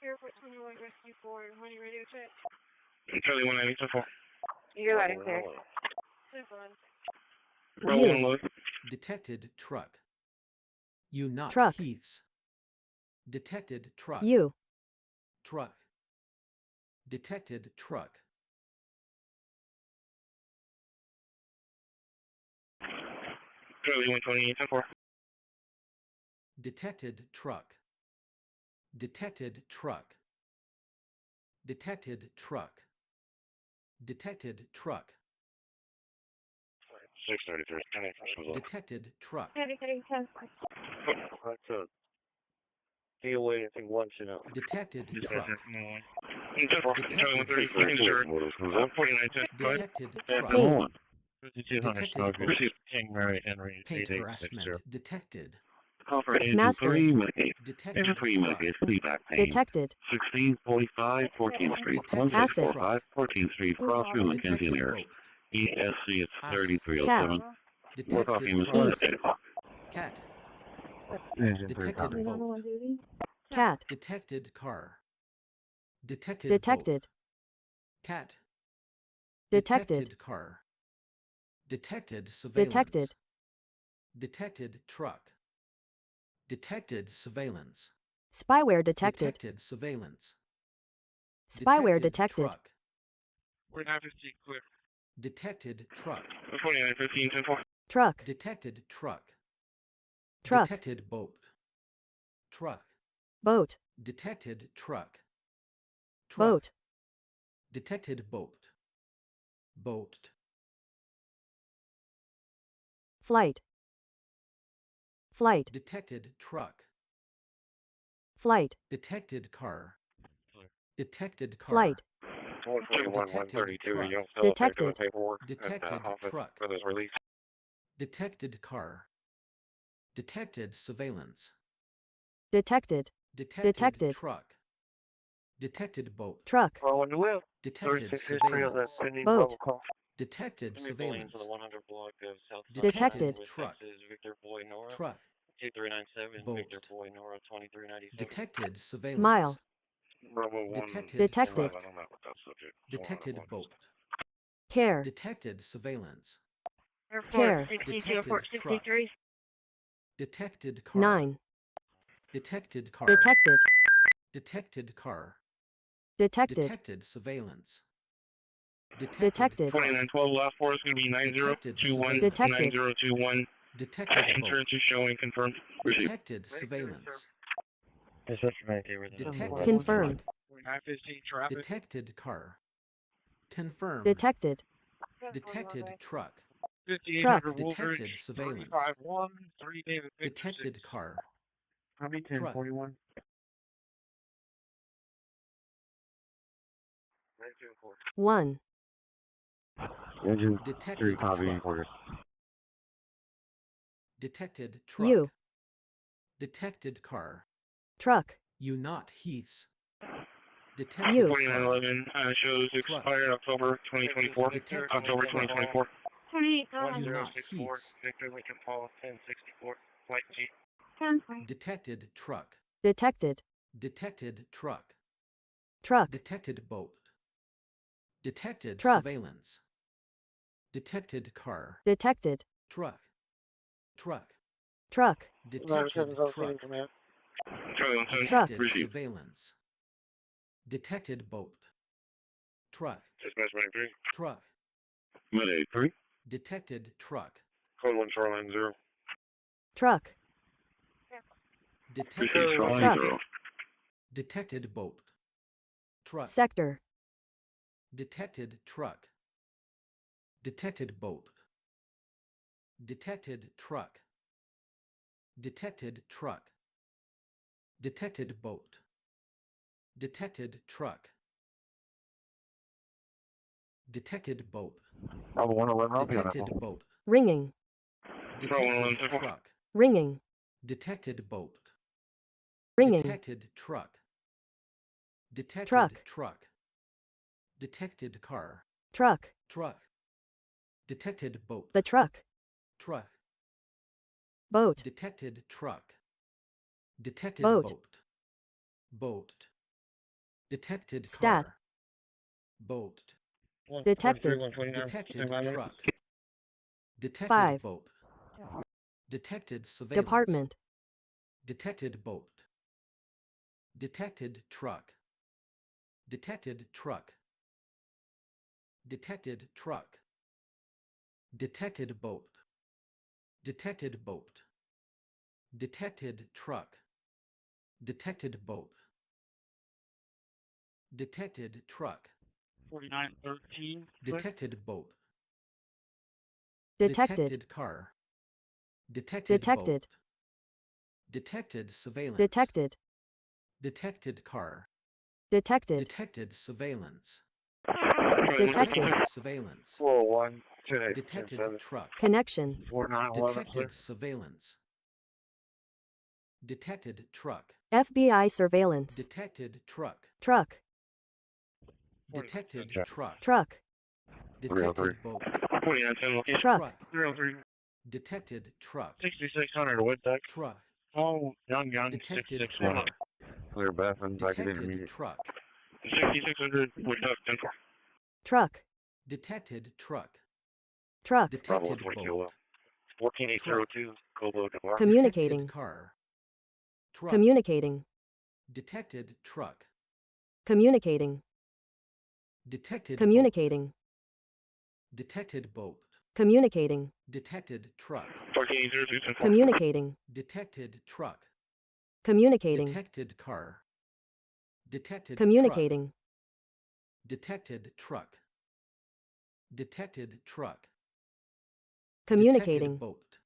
Speaker 16: Airport 21 Rescue 4, money radio check.
Speaker 8: Charlie 190, 10-4.
Speaker 3: You're letting clear.
Speaker 8: Roll one load.
Speaker 1: Detected truck. You not
Speaker 7: Truck.
Speaker 1: Heaths. Detected truck.
Speaker 7: You.
Speaker 1: Truck. Detected truck.
Speaker 8: Charlie 128, 10-4.
Speaker 1: Detected truck. Detected truck. Detected truck. Detected truck.
Speaker 26: 633.
Speaker 1: Detected truck.
Speaker 26: That's a DOA, I think, once, you know.
Speaker 1: Detected truck.
Speaker 8: Charlie 130, 4910.
Speaker 1: Detected truck.
Speaker 7: Paint.
Speaker 26: 5200.
Speaker 1: Detected
Speaker 26: Received King Mary Henry.
Speaker 1: Paint
Speaker 26: 8860.
Speaker 1: harassment. Detected.
Speaker 19: Call for agent
Speaker 7: Master.
Speaker 19: 3, Medicaid.
Speaker 1: Detected
Speaker 19: Agent 3,
Speaker 1: truck.
Speaker 19: Medicaid, please back pain.
Speaker 7: Detected.
Speaker 19: 1645 14th Street.
Speaker 1: Detected
Speaker 19: 1645 14th Street, cross through Mackenzie and
Speaker 1: Detected
Speaker 19: Ayers.
Speaker 1: boat.
Speaker 19: ESC, it's
Speaker 1: Asa.
Speaker 19: 3307. Work off
Speaker 1: Detected
Speaker 19: EMS
Speaker 1: car.
Speaker 19: 1 at 8 o'clock.
Speaker 1: Cat.
Speaker 26: Engine 3
Speaker 1: Detected
Speaker 26: copy.
Speaker 1: boat.
Speaker 7: Cat.
Speaker 1: Detected car. Detected
Speaker 7: Detected.
Speaker 1: boat. Cat.
Speaker 7: Detected.
Speaker 1: Car. Detected surveillance.
Speaker 7: Detected.
Speaker 1: Detected truck. Detected surveillance.
Speaker 7: Spyware detected.
Speaker 1: Detected surveillance.
Speaker 7: Spyware detected.
Speaker 1: Truck.
Speaker 8: We're not 50 clear.
Speaker 1: Detected truck.
Speaker 8: 4915, 10-4.
Speaker 7: Truck.
Speaker 1: Detected truck.
Speaker 7: Truck.
Speaker 1: Detected boat. Truck.
Speaker 7: Boat.
Speaker 1: Detected truck.
Speaker 7: Boat.
Speaker 1: Detected boat. Boat.
Speaker 7: Flight. Flight.
Speaker 1: Detected truck.
Speaker 7: Flight.
Speaker 1: Detected car. Detected car.
Speaker 7: Flight.
Speaker 26: 141-132. You don't still
Speaker 7: Detected.
Speaker 26: effective paperwork
Speaker 1: Detected
Speaker 26: at the office
Speaker 1: truck.
Speaker 26: for this release.
Speaker 1: Detected car. Detected surveillance.
Speaker 7: Detected.
Speaker 1: Detected,
Speaker 7: Detected.
Speaker 1: truck. Detected boat.
Speaker 7: Truck.
Speaker 26: Well, when you will.
Speaker 1: Detected
Speaker 26: 36 history of that
Speaker 1: surveillance.
Speaker 26: pending
Speaker 7: Boat.
Speaker 26: bubble call.
Speaker 1: Detected
Speaker 26: Give me the lanes
Speaker 1: surveillance.
Speaker 26: of the 100 block of South
Speaker 7: Detected.
Speaker 26: with
Speaker 1: Truck.
Speaker 26: Texas Victor Boy Nora.
Speaker 1: Truck.
Speaker 26: 2397
Speaker 1: Boat.
Speaker 26: Victor Boy Nora 2397.
Speaker 1: Detected surveillance.
Speaker 7: Mile.
Speaker 26: Bravo 1.
Speaker 1: Detected
Speaker 7: Detected.
Speaker 1: truck.
Speaker 26: I don't know what that subject.
Speaker 1: Detected boat.
Speaker 7: Care.
Speaker 1: Detected surveillance.
Speaker 7: Care.
Speaker 1: Detected truck. Detected car.
Speaker 7: 9.
Speaker 1: Detected car.
Speaker 7: Detected.
Speaker 1: Detected car.
Speaker 7: Detected.
Speaker 1: Detected surveillance.
Speaker 7: Detected.
Speaker 8: 4912 last four is going to be 9021.
Speaker 7: Detected.
Speaker 8: 9021.
Speaker 1: Detected boat.
Speaker 8: Insurance is showing confirmed.
Speaker 1: Detected surveillance. Detected
Speaker 7: Confirmed.
Speaker 1: truck.
Speaker 8: 915 traffic.
Speaker 1: Detected car. Confirmed.
Speaker 7: Detected.
Speaker 1: Detected truck.
Speaker 8: 5800
Speaker 1: Detected
Speaker 8: Woolbridge,
Speaker 1: surveillance.
Speaker 8: 351, 3 David Victor
Speaker 1: Detected
Speaker 8: 6.
Speaker 1: car.
Speaker 18: Copy
Speaker 1: Truck.
Speaker 18: 1041.
Speaker 7: 1.
Speaker 19: Engine
Speaker 1: Detected
Speaker 19: 3, copy,
Speaker 1: truck.
Speaker 19: order.
Speaker 1: Detected truck.
Speaker 7: U.
Speaker 1: Detected car.
Speaker 7: Truck.
Speaker 1: You not Heaths. Detected
Speaker 7: U.
Speaker 1: car.
Speaker 8: 4911 shows expired October 2024.
Speaker 1: Detected
Speaker 8: October
Speaker 1: truck.
Speaker 8: 2024.
Speaker 1: You not Heaths.
Speaker 8: Victor Lincoln Paul 1064. Flight G.
Speaker 1: Detected truck.
Speaker 7: Detected.
Speaker 1: Detected truck.
Speaker 7: Truck.
Speaker 1: Detected boat. Detected
Speaker 7: Truck.
Speaker 1: surveillance. Detected car.
Speaker 7: Detected.
Speaker 1: Truck. Truck.
Speaker 7: Truck.
Speaker 1: Detected truck.
Speaker 7: Truck.
Speaker 1: Detected surveillance. Detected boat. Truck.
Speaker 8: Dispatch 93.
Speaker 1: Truck.
Speaker 19: Mid 83.
Speaker 1: Detected truck.
Speaker 8: Code 1 Shoreline 0.
Speaker 7: Truck.
Speaker 1: Detected
Speaker 19: Shoreline
Speaker 7: Truck.
Speaker 19: 0.
Speaker 1: Detected boat. Truck.
Speaker 7: Sector.
Speaker 1: Detected truck. Detected boat. Detected truck. Detected truck. Detected boat. Detected truck. Detected boat.
Speaker 19: Bravo 111, I'll be on
Speaker 1: Detected
Speaker 19: that.
Speaker 1: boat.
Speaker 7: Ringing.
Speaker 1: Detected truck.
Speaker 7: Ringing.
Speaker 1: Detected boat.
Speaker 7: Ringing.
Speaker 1: Detected truck. Detected
Speaker 7: Truck.
Speaker 1: truck. Detected car.
Speaker 7: Truck.
Speaker 1: Truck. Detected boat.
Speaker 7: The truck.
Speaker 1: Truck.
Speaker 7: Boat.
Speaker 1: Detected truck. Detected
Speaker 7: Boat.
Speaker 1: boat. Boat. Detected
Speaker 7: Stat.
Speaker 1: car. Boat.
Speaker 7: Detected.
Speaker 1: Detected truck. Detected
Speaker 7: 5.
Speaker 1: boat. Detected surveillance.
Speaker 7: Department.
Speaker 1: Detected boat. Detected truck. Detected truck. Detected truck. Detected boat. Detected boat. Detected truck. Detected boat. Detected truck.
Speaker 8: 4913.
Speaker 1: Detected boat.
Speaker 7: Detected.
Speaker 1: Detected car. Detected
Speaker 7: Detected.
Speaker 1: boat. Detected surveillance.
Speaker 7: Detected.
Speaker 1: Detected car.
Speaker 7: Detected.
Speaker 1: Detected surveillance.
Speaker 7: Detected.
Speaker 1: Surveillance.
Speaker 8: 401.
Speaker 1: Detected truck.
Speaker 7: Connection.
Speaker 8: 4911.
Speaker 1: Detected surveillance. Detected truck.
Speaker 7: FBI surveillance.
Speaker 1: Detected truck.
Speaker 7: Truck.
Speaker 1: Detected truck.
Speaker 7: Truck.
Speaker 1: Detected boat.
Speaker 8: 4910 location.
Speaker 7: Truck.
Speaker 8: 303.
Speaker 1: Detected truck.
Speaker 8: 6600 Wooddeck.
Speaker 1: Truck.
Speaker 8: Oh, young,
Speaker 1: Detected
Speaker 8: 661.
Speaker 1: car.
Speaker 19: Clear bathroom, back at
Speaker 1: Detected
Speaker 19: intermediate.
Speaker 1: truck.
Speaker 8: 6600 Wooddeck 10-4.
Speaker 7: Truck.
Speaker 1: Detected truck.
Speaker 7: Truck.
Speaker 1: Detected
Speaker 8: Bravo 20
Speaker 1: boat.
Speaker 8: kilo. 14802. Kobo Debar.
Speaker 7: Communicating.
Speaker 1: Detected car. Truck.
Speaker 7: Communicating.
Speaker 1: Detected truck.
Speaker 7: Communicating.
Speaker 1: Detected
Speaker 7: Communicating.
Speaker 1: boat. Detected boat.
Speaker 7: Communicating.
Speaker 1: Detected truck.
Speaker 8: 14802.
Speaker 7: Communicating.
Speaker 1: Detected truck.
Speaker 7: Communicating.
Speaker 1: Detected car. Detected
Speaker 7: Communicating.
Speaker 1: truck. Detected truck. Detected truck.
Speaker 7: Communicating.
Speaker 1: Detected boat.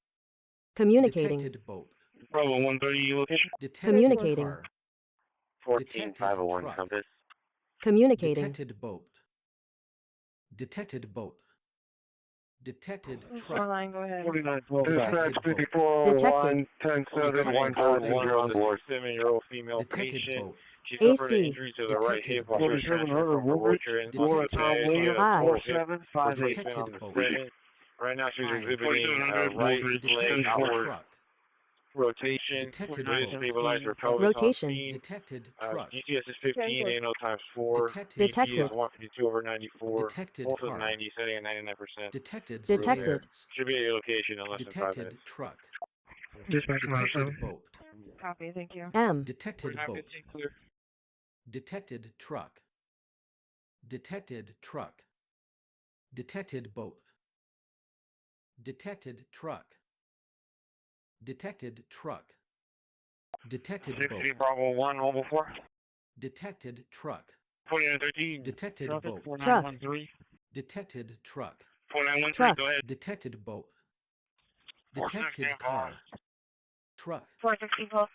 Speaker 7: Communicating.
Speaker 1: Detected boat.
Speaker 8: Bravo 130 location.
Speaker 1: Detected
Speaker 7: Communicating.
Speaker 1: car.
Speaker 8: 14501
Speaker 1: truck.
Speaker 8: compass.
Speaker 7: Communicating.
Speaker 1: Detected boat. Detected boat. Detected truck.
Speaker 16: Shoreline, go ahead.
Speaker 8: 4912.
Speaker 1: Detected boat.
Speaker 8: 5401 10-7 141 on board. 7-year-old female
Speaker 1: Detected
Speaker 8: patient.
Speaker 1: boat.
Speaker 8: She suffered an
Speaker 7: AC.
Speaker 8: injury to the right
Speaker 1: Detected
Speaker 8: hip while she was
Speaker 1: boat.
Speaker 8: transferred from her wheelchair in Florida
Speaker 1: Detected
Speaker 8: today. She had a
Speaker 7: boat.
Speaker 8: torn hip
Speaker 16: 4758.
Speaker 8: replacement on the
Speaker 1: Detected boat.
Speaker 8: Right now she's
Speaker 1: High.
Speaker 8: exhibiting right leg
Speaker 1: Detected
Speaker 8: outward
Speaker 1: truck.
Speaker 8: rotation.
Speaker 1: Detected
Speaker 8: Ready to
Speaker 1: boat.
Speaker 8: stabilize her pelvis
Speaker 7: Rotation.
Speaker 8: on steam.
Speaker 1: Detected truck.
Speaker 8: GTS is 15, ANO times 4.
Speaker 1: Detected
Speaker 8: BP is
Speaker 7: Detected.
Speaker 8: 152 over 94.
Speaker 1: Detected
Speaker 8: Pulse is
Speaker 1: car.
Speaker 8: 90, setting at 99%.
Speaker 1: Detected
Speaker 7: Detected.
Speaker 1: surveillance.
Speaker 8: Should be at your location in less than 5 minutes.
Speaker 1: Detected truck.
Speaker 8: Dispatch
Speaker 1: Detected boat.
Speaker 16: Copy, thank you.
Speaker 7: M.
Speaker 1: Detected boat. Detected truck. Detected truck. Detected boat. Detected truck. Detected truck. Detected boat.
Speaker 8: 60 Bravo 1, Mobile 4.
Speaker 1: Detected truck.
Speaker 8: 4913.
Speaker 1: Detected boat.
Speaker 8: 4913.
Speaker 1: Detected truck.
Speaker 8: 4913,
Speaker 7: Truck.
Speaker 8: go ahead.
Speaker 1: Detected boat.
Speaker 8: 416
Speaker 1: Detected car. Truck.
Speaker 3: 464.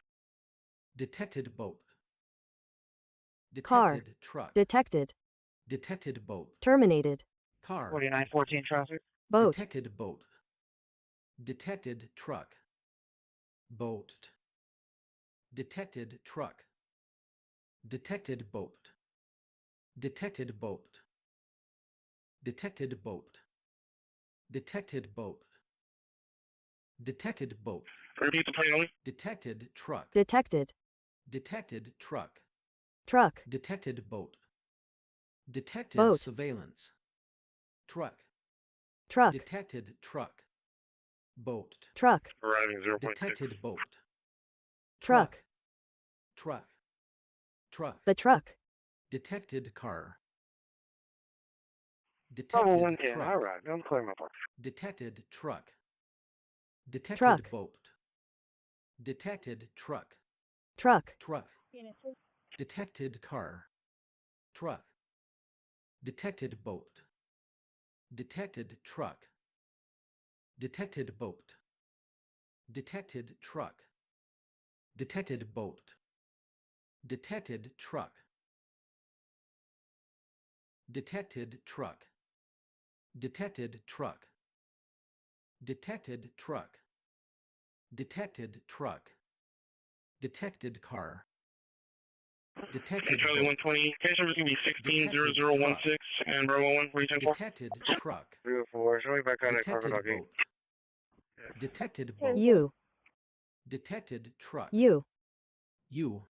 Speaker 1: Detected boat.
Speaker 7: Car.
Speaker 1: Detected truck.
Speaker 7: Detected.
Speaker 1: Detected boat.
Speaker 7: Terminated.
Speaker 1: Car.
Speaker 8: 4914 traffic.
Speaker 7: Boat.
Speaker 1: Detected boat. Detected truck. Boat. Detected truck. Detected boat. Detected boat. Detected boat. Detected boat. Detected boat.
Speaker 8: Repeat the plane only.
Speaker 1: Detected truck.
Speaker 7: Detected.
Speaker 1: Detected truck.
Speaker 7: Truck.
Speaker 1: Detected boat. Detected
Speaker 7: Boat.
Speaker 1: surveillance. Truck.
Speaker 7: Truck.
Speaker 1: Detected truck. Boat.
Speaker 7: Truck.
Speaker 8: Arriving 0.6.
Speaker 1: Detected boat.
Speaker 7: Truck.
Speaker 1: Truck. Truck.
Speaker 7: The truck.
Speaker 1: Detected car.
Speaker 8: Bravo
Speaker 1: Detected
Speaker 8: 110.
Speaker 1: truck.
Speaker 8: All right. I'm clear my part.
Speaker 1: Detected truck. Detected
Speaker 7: Truck.
Speaker 1: boat. Detected truck.
Speaker 7: Truck.
Speaker 1: Truck. Detected car. Truck. Detected boat. Detected truck. Detected boat. Detected truck. Detected boat. Detected truck. Detected truck. Detected truck. Detected truck. Detected truck. Detected car. Detected
Speaker 8: Charlie
Speaker 1: boat.
Speaker 8: 120. Can service can be 160016 and Bravo 1. What are you 10 for?
Speaker 1: Detected truck.
Speaker 8: 304. Show me back on that
Speaker 1: Detected
Speaker 8: carpet
Speaker 1: boat. Detected boat.
Speaker 7: You.
Speaker 1: Detected truck.
Speaker 7: You.
Speaker 1: You.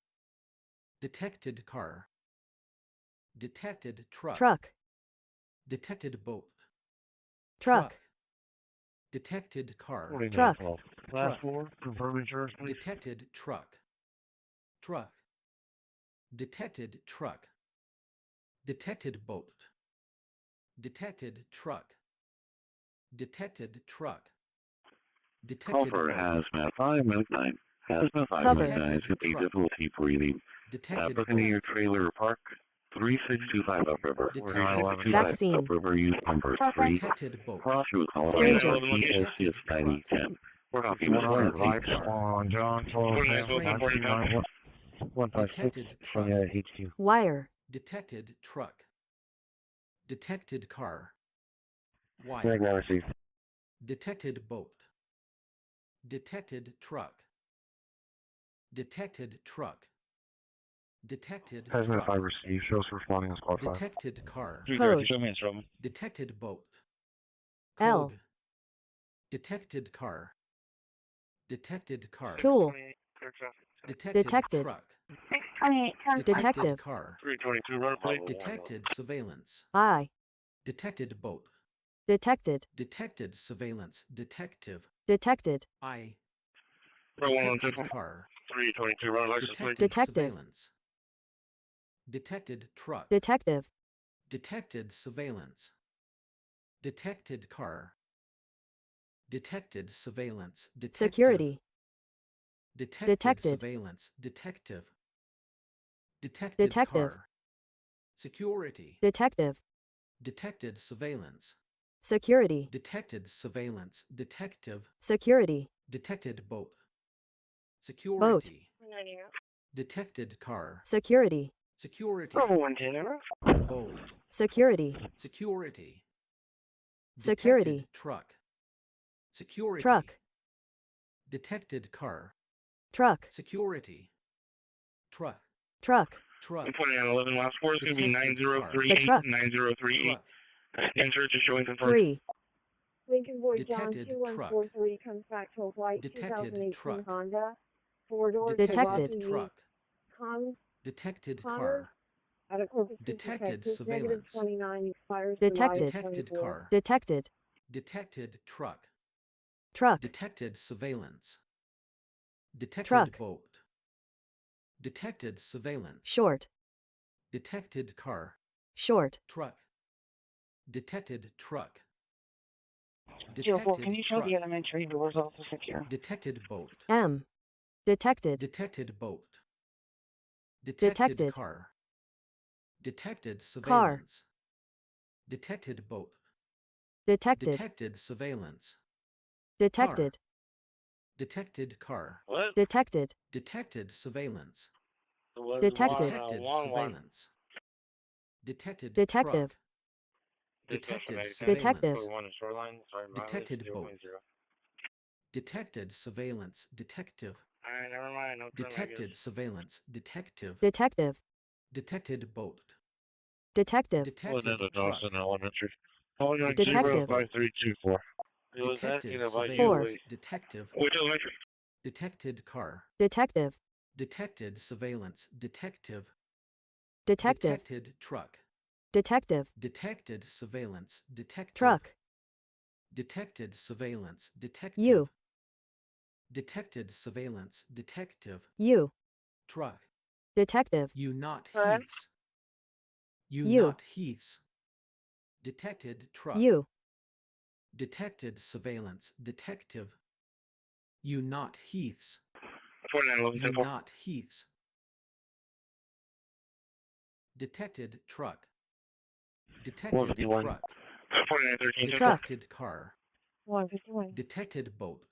Speaker 1: Detected car. Detected truck.
Speaker 7: Truck.
Speaker 1: Detected boat.
Speaker 7: Truck.
Speaker 1: Detected car.
Speaker 7: Truck.
Speaker 8: Last floor. Confirm insurance, please.
Speaker 1: Detected truck. Truck. Detected truck. Detected boat. Detected truck. Detected truck. Detected
Speaker 19: Call for
Speaker 1: boat.
Speaker 19: hazmat 599. Hazmat
Speaker 7: Cover.
Speaker 19: 599 could be difficulty breathing.
Speaker 1: Detected
Speaker 19: Book into
Speaker 1: boat.
Speaker 19: your trailer park 3625 Upriver.
Speaker 1: Detected
Speaker 7: Vaccine.
Speaker 19: Upriver use number 3.
Speaker 1: Detected boat.
Speaker 19: Cross with
Speaker 7: Stranger.
Speaker 19: Colorado PSCS 9010. Copy Miss
Speaker 8: Lights
Speaker 19: 1.
Speaker 8: on John 12.
Speaker 1: Stranger.
Speaker 8: 156.
Speaker 1: Detected truck.
Speaker 8: HQ.
Speaker 7: Wire.
Speaker 1: Detected truck. Detected car.
Speaker 8: Flag
Speaker 1: Wire.
Speaker 8: not received.
Speaker 1: Detected boat. Detected truck. Detected truck. Detected
Speaker 8: Hazmat 5
Speaker 1: truck.
Speaker 8: received. Shows responding on squad 5.
Speaker 1: Detected car.
Speaker 7: Code.
Speaker 8: Show me instrument.
Speaker 1: Detected boat.
Speaker 7: L.
Speaker 1: Code. Detected car. Detected car.
Speaker 7: Tool.
Speaker 1: Detected
Speaker 7: Detected.
Speaker 1: truck.
Speaker 3: 628.
Speaker 7: Detective.
Speaker 1: Car.
Speaker 8: 322. Run plate.
Speaker 1: Detected surveillance.
Speaker 7: I.
Speaker 1: Detected boat.
Speaker 7: Detected.
Speaker 1: Detected surveillance. Detective.
Speaker 7: Detected.
Speaker 1: I.
Speaker 8: Row 1
Speaker 1: Detected car.
Speaker 8: 322. Run license plate.
Speaker 1: Detected
Speaker 7: Detective.
Speaker 1: surveillance. Detected truck.
Speaker 7: Detective.
Speaker 1: Detected surveillance. Detected car. Detected surveillance. Detective.
Speaker 7: Security.
Speaker 1: Detected
Speaker 7: Detected.
Speaker 1: surveillance. Detective. Detected
Speaker 7: Detective.
Speaker 1: car. Security.
Speaker 7: Detective.
Speaker 1: Detected surveillance.
Speaker 7: Security.
Speaker 1: Detected surveillance. Detective.
Speaker 7: Security.
Speaker 1: Detected boat. Security. Detected car.
Speaker 7: Security.
Speaker 1: Security.
Speaker 8: Bravo 110.
Speaker 1: Boat.
Speaker 7: Security.
Speaker 1: Security.
Speaker 7: Security.
Speaker 1: Detected truck. Security.
Speaker 7: Truck.
Speaker 1: Detected car.
Speaker 7: Truck.
Speaker 1: Security. Truck.
Speaker 7: Truck.
Speaker 1: Truck.
Speaker 8: I'm putting on 11 last four. It's going to be
Speaker 1: Detected car.
Speaker 8: 9038.
Speaker 7: The truck.
Speaker 8: 9038.
Speaker 1: Truck.
Speaker 8: Scan search is showing confirmed.
Speaker 7: 3.
Speaker 16: Lincoln Boy John
Speaker 1: Detected truck.
Speaker 16: 2143 comes back to a white
Speaker 1: Detected
Speaker 16: 2018
Speaker 1: truck.
Speaker 16: Honda. 4-door
Speaker 7: Detected.
Speaker 16: Milwaukee
Speaker 1: Truck. Detected
Speaker 16: Connors
Speaker 1: car.
Speaker 16: out of Corpus Christi,
Speaker 1: Detected
Speaker 16: Texas. Negative
Speaker 1: surveillance.
Speaker 16: 29 expires
Speaker 7: Detected.
Speaker 16: July
Speaker 1: Detected
Speaker 16: 24.
Speaker 1: car.
Speaker 7: Detected.
Speaker 1: Detected truck.
Speaker 7: Truck.
Speaker 1: Detected surveillance. Detected
Speaker 7: Truck.
Speaker 1: boat. Detected surveillance.
Speaker 7: Short.
Speaker 1: Detected car.
Speaker 7: Short.
Speaker 1: Truck. Detected truck.
Speaker 17: Jill 4,
Speaker 1: Detected
Speaker 17: can you show
Speaker 1: truck.
Speaker 17: the elementary doors also secure?
Speaker 1: Detected boat.
Speaker 7: M. Detected.
Speaker 1: Detected boat. Detected
Speaker 7: Detected.
Speaker 1: car. Detected surveillance. Detected boat.
Speaker 7: Detected.
Speaker 1: Detected surveillance.
Speaker 7: Detected.
Speaker 1: Detected car.
Speaker 8: What?
Speaker 7: Detected.
Speaker 1: Detected surveillance.
Speaker 7: Detected.
Speaker 1: Detected surveillance. Detected
Speaker 7: Detective.
Speaker 1: truck. Detected
Speaker 7: Detective.
Speaker 1: surveillance. Detected boat. Detected surveillance. Detective.
Speaker 8: Alright, never mind. No time,
Speaker 1: Detected surveillance. Detective.
Speaker 7: Detective.
Speaker 1: Detected boat.
Speaker 7: Detective.
Speaker 1: Detected truck.
Speaker 26: Elementary.
Speaker 7: Detective.
Speaker 26: 5324. It was
Speaker 1: Detected
Speaker 26: asking about
Speaker 1: surveillance.
Speaker 26: you.
Speaker 1: Detective.
Speaker 8: Which elementary?
Speaker 1: Detected car.
Speaker 7: Detective.
Speaker 1: Detected surveillance. Detective.
Speaker 7: Detective.
Speaker 1: Detected truck.
Speaker 7: Detective.
Speaker 1: Detected surveillance. Detective.
Speaker 7: Truck.
Speaker 1: Detected surveillance. Detective.
Speaker 7: You.
Speaker 1: Detected surveillance. Detective.
Speaker 7: You.
Speaker 1: Truck.
Speaker 7: Detective.
Speaker 1: You not
Speaker 3: Correct.
Speaker 1: heaths. You
Speaker 7: You.
Speaker 1: not heaths. Detected truck.
Speaker 7: You.
Speaker 1: Detected surveillance. Detective. You not heaths.
Speaker 8: 4911,
Speaker 1: You not heaths. Detected truck. Detected
Speaker 8: 151.
Speaker 1: truck.
Speaker 8: 4913.
Speaker 1: Detected car.
Speaker 3: 151.
Speaker 1: Detected boat.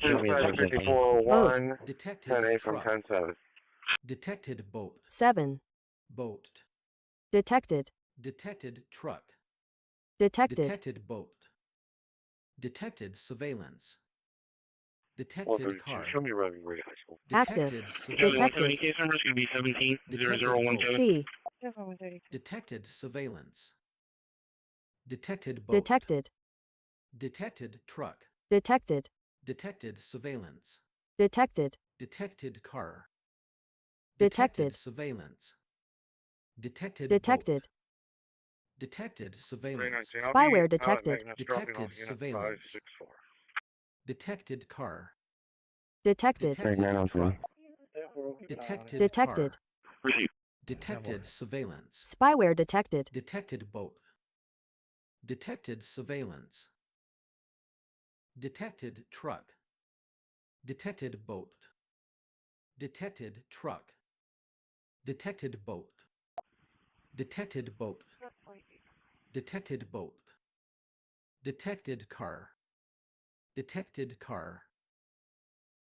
Speaker 8: 5401.
Speaker 1: Detected
Speaker 8: 10A from
Speaker 1: truck.
Speaker 8: 107.
Speaker 1: Detected boat.
Speaker 7: 7.
Speaker 1: Boat.
Speaker 7: Detected.
Speaker 1: Detected truck.
Speaker 7: Detected.
Speaker 1: Detected boat. Detected surveillance. Detected
Speaker 26: 132.
Speaker 1: car.
Speaker 26: Show me Revenue Ray High School.
Speaker 1: Detected
Speaker 7: Active.
Speaker 1: surveillance.
Speaker 7: Detected.
Speaker 8: Case number is going to be 17
Speaker 1: Detected
Speaker 8: 0017.
Speaker 7: C.
Speaker 1: Detected surveillance. Detected boat.
Speaker 7: Detected.
Speaker 1: Detected truck.
Speaker 7: Detected.
Speaker 1: Detected surveillance.
Speaker 7: Detected.
Speaker 1: Detected car.
Speaker 7: Detected.
Speaker 1: Surveillance. Detected
Speaker 7: Detected.
Speaker 1: boat. Detected surveillance.
Speaker 7: Spyware detected.
Speaker 1: Detected surveillance.
Speaker 26: 564.
Speaker 1: Detected car.
Speaker 7: Detected.
Speaker 1: Detected truck. Detected
Speaker 7: Detected.
Speaker 1: car. Detected surveillance.
Speaker 7: Spyware detected.
Speaker 1: Detected boat. Detected surveillance. Detected truck. Detected boat. Detected truck. Detected boat. Detected boat. Detected boat. Detected car. Detected car.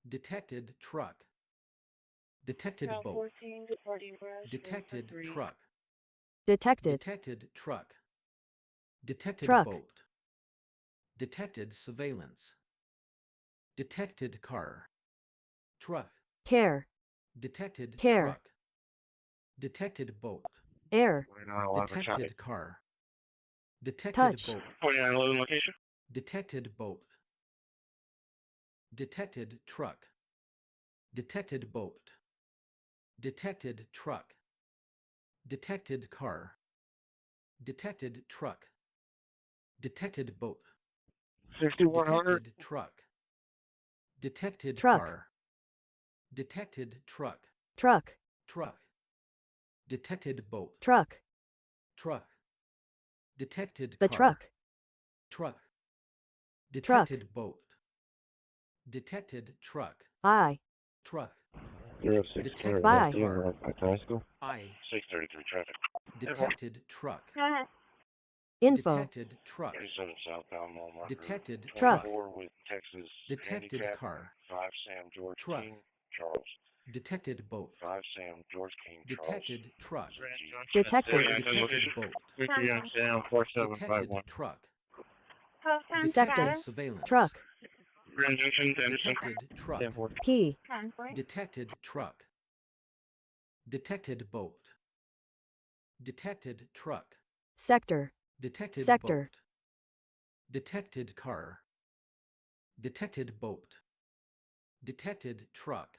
Speaker 1: Detected truck. Detected boat. Detected truck.
Speaker 7: Detected.
Speaker 1: Detected truck. Detected
Speaker 7: Truck.
Speaker 1: boat. Detected surveillance. Detected car. Truck.
Speaker 7: Care.
Speaker 1: Detected
Speaker 7: Care.
Speaker 1: truck. Detected boat.
Speaker 7: Air.
Speaker 1: Detected car. Detected
Speaker 7: Touch.
Speaker 1: boat.
Speaker 8: 4911 location.
Speaker 1: Detected boat. Detected truck. Detected boat. Detected truck. Detected car. Detected truck. Detected boat.
Speaker 8: 6100.
Speaker 1: Detected truck. Detected
Speaker 7: Truck.
Speaker 1: car. Detected truck.
Speaker 7: Truck.
Speaker 1: Truck. Detected boat.
Speaker 7: Truck.
Speaker 1: Truck. Detected
Speaker 7: The
Speaker 1: car.
Speaker 7: truck.
Speaker 1: Truck. Detected boat. Detected truck.
Speaker 7: I.
Speaker 1: Truck.
Speaker 26: 06
Speaker 1: Detected
Speaker 7: Bye.
Speaker 1: car.
Speaker 26: High School.
Speaker 1: I.
Speaker 26: 633 traffic.
Speaker 1: Detected truck.
Speaker 7: Info.
Speaker 1: Detected truck.
Speaker 26: 37 southbound Walmart.
Speaker 1: Detected
Speaker 7: Truck.
Speaker 26: 24 with Texas.
Speaker 1: Detected
Speaker 26: handicap.
Speaker 1: car.
Speaker 26: 5 Sam George
Speaker 1: Truck.
Speaker 26: King Charles.
Speaker 1: Detected boat.
Speaker 26: 5 Sam George King Charles.
Speaker 1: Detected truck.
Speaker 7: Detected.
Speaker 1: Detected boat.
Speaker 8: Sam
Speaker 1: Detected
Speaker 8: 4751.
Speaker 1: truck.
Speaker 7: Sector.
Speaker 1: Detected surveillance.
Speaker 7: Truck.
Speaker 8: Grand Junction, Anderson.
Speaker 1: Detected truck.
Speaker 7: P.
Speaker 1: Detected truck. Detected boat. Detected truck.
Speaker 7: Sector.
Speaker 1: Detected
Speaker 7: Sector.
Speaker 1: boat. Detected car. Detected boat. Detected truck.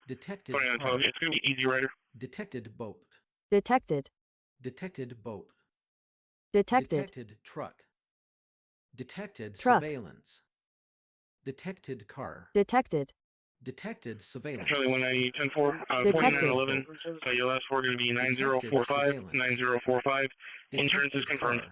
Speaker 1: Detected car.
Speaker 8: 4912. It's going to be Easy Rider.
Speaker 1: Detected boat.
Speaker 7: Detected.
Speaker 1: Detected boat.
Speaker 7: Detected.
Speaker 1: Detected truck. Detected
Speaker 7: Truck.
Speaker 1: surveillance. Detected car.
Speaker 7: Detected.
Speaker 1: Detected surveillance.
Speaker 8: Charlie 190, 10-4,
Speaker 7: Detected.
Speaker 8: 4911. So your last four going to be 9045, 9045. Insurance is confirmed.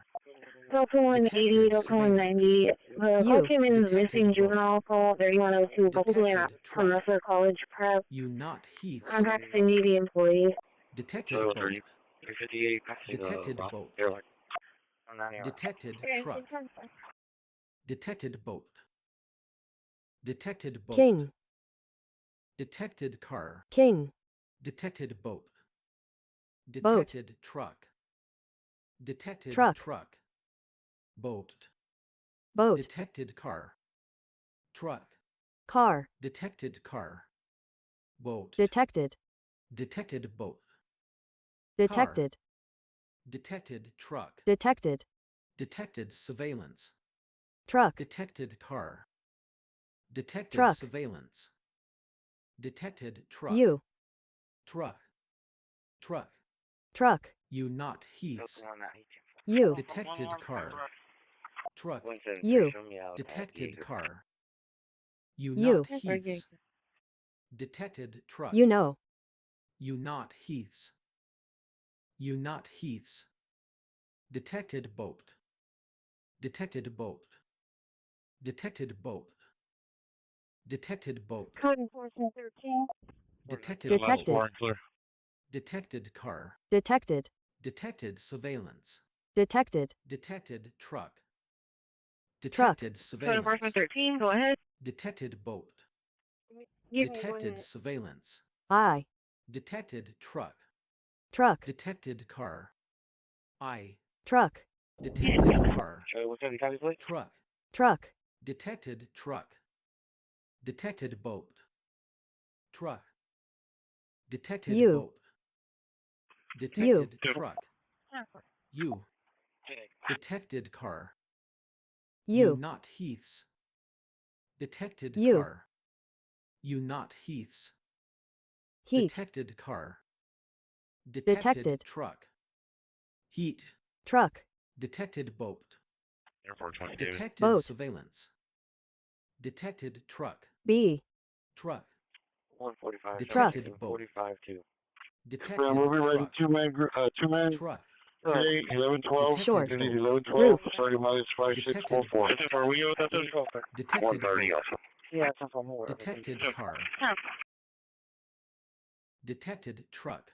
Speaker 3: Delta 180, Delta 190. The call came in as missing juvenile call, 3102, possibly not from Mercer College Prep.
Speaker 1: You not heaths.
Speaker 3: Contact the Navy employee.
Speaker 1: Detected boat.
Speaker 26: 358 passing
Speaker 1: Detected boat.
Speaker 26: airline.
Speaker 1: Detected truck. Detected boat. Detected boat.
Speaker 7: King.
Speaker 1: Detected car.
Speaker 7: King.
Speaker 1: Detected boat. Detected truck. Detected truck. Boat.
Speaker 7: Boat.
Speaker 1: Detected car. Truck.
Speaker 7: Car.
Speaker 1: Detected car. Boat.
Speaker 7: Detected.
Speaker 1: Detected boat.
Speaker 7: Detected.
Speaker 1: Car. Detected truck.
Speaker 7: Detected.
Speaker 1: Detected surveillance.
Speaker 7: Truck.
Speaker 1: Detected car. Detected
Speaker 7: Truck.
Speaker 1: surveillance. Detected truck.
Speaker 7: You.
Speaker 1: Truck. Truck.
Speaker 7: Truck.
Speaker 1: You not Heaths.
Speaker 7: You.
Speaker 1: Detected car. Truck.
Speaker 7: You.
Speaker 1: Detected car. You
Speaker 7: You.
Speaker 1: not Heaths. Detected truck.
Speaker 7: You know.
Speaker 1: You not Heaths. You not Heaths. Detected boat. Detected boat. Detected boat. Detected boat.
Speaker 16: Code enforcement 13.
Speaker 1: Detected
Speaker 7: Detected.
Speaker 1: boat. Detected car.
Speaker 7: Detected.
Speaker 1: Detected surveillance.
Speaker 7: Detected.
Speaker 1: Detected truck.
Speaker 7: Truck.
Speaker 1: Detected
Speaker 3: Code
Speaker 1: surveillance.
Speaker 3: enforcement 13, go ahead.
Speaker 1: Detected boat.
Speaker 16: Give me
Speaker 1: Detected
Speaker 16: one.
Speaker 1: surveillance.
Speaker 7: I.
Speaker 1: Detected truck.
Speaker 7: Truck.
Speaker 1: Detected car. I.
Speaker 7: Truck.
Speaker 1: Detected car. Truck.
Speaker 7: Truck.
Speaker 1: Detected truck. Detected boat. Truck. Detected
Speaker 7: You.
Speaker 1: boat. Detected
Speaker 7: You.
Speaker 1: truck. You. Detected car.
Speaker 7: You.
Speaker 1: not Heaths. Detected
Speaker 7: You.
Speaker 1: car. You not Heaths.
Speaker 7: Heat.
Speaker 1: Detected car.
Speaker 7: Detected.
Speaker 1: Truck. Heat.
Speaker 7: Truck.
Speaker 1: Detected boat. Detected
Speaker 7: Boat.
Speaker 1: surveillance. Detected truck.
Speaker 7: B.
Speaker 1: Truck.
Speaker 26: 145.
Speaker 1: Detected
Speaker 7: Truck.
Speaker 1: boat.
Speaker 26: 45-2.
Speaker 1: Detected
Speaker 26: We'll be ready.
Speaker 1: truck.
Speaker 26: Two-man.
Speaker 1: Truck.
Speaker 26: 11-12.
Speaker 7: Short.
Speaker 1: Detected
Speaker 26: Duty
Speaker 1: boat.
Speaker 26: 11-12. Starting minus
Speaker 1: Detected
Speaker 26: 5644.
Speaker 1: boat.
Speaker 26: Are we with that?
Speaker 1: Detected boat.
Speaker 26: Yeah, it's from where?
Speaker 1: Detected car. Detected truck.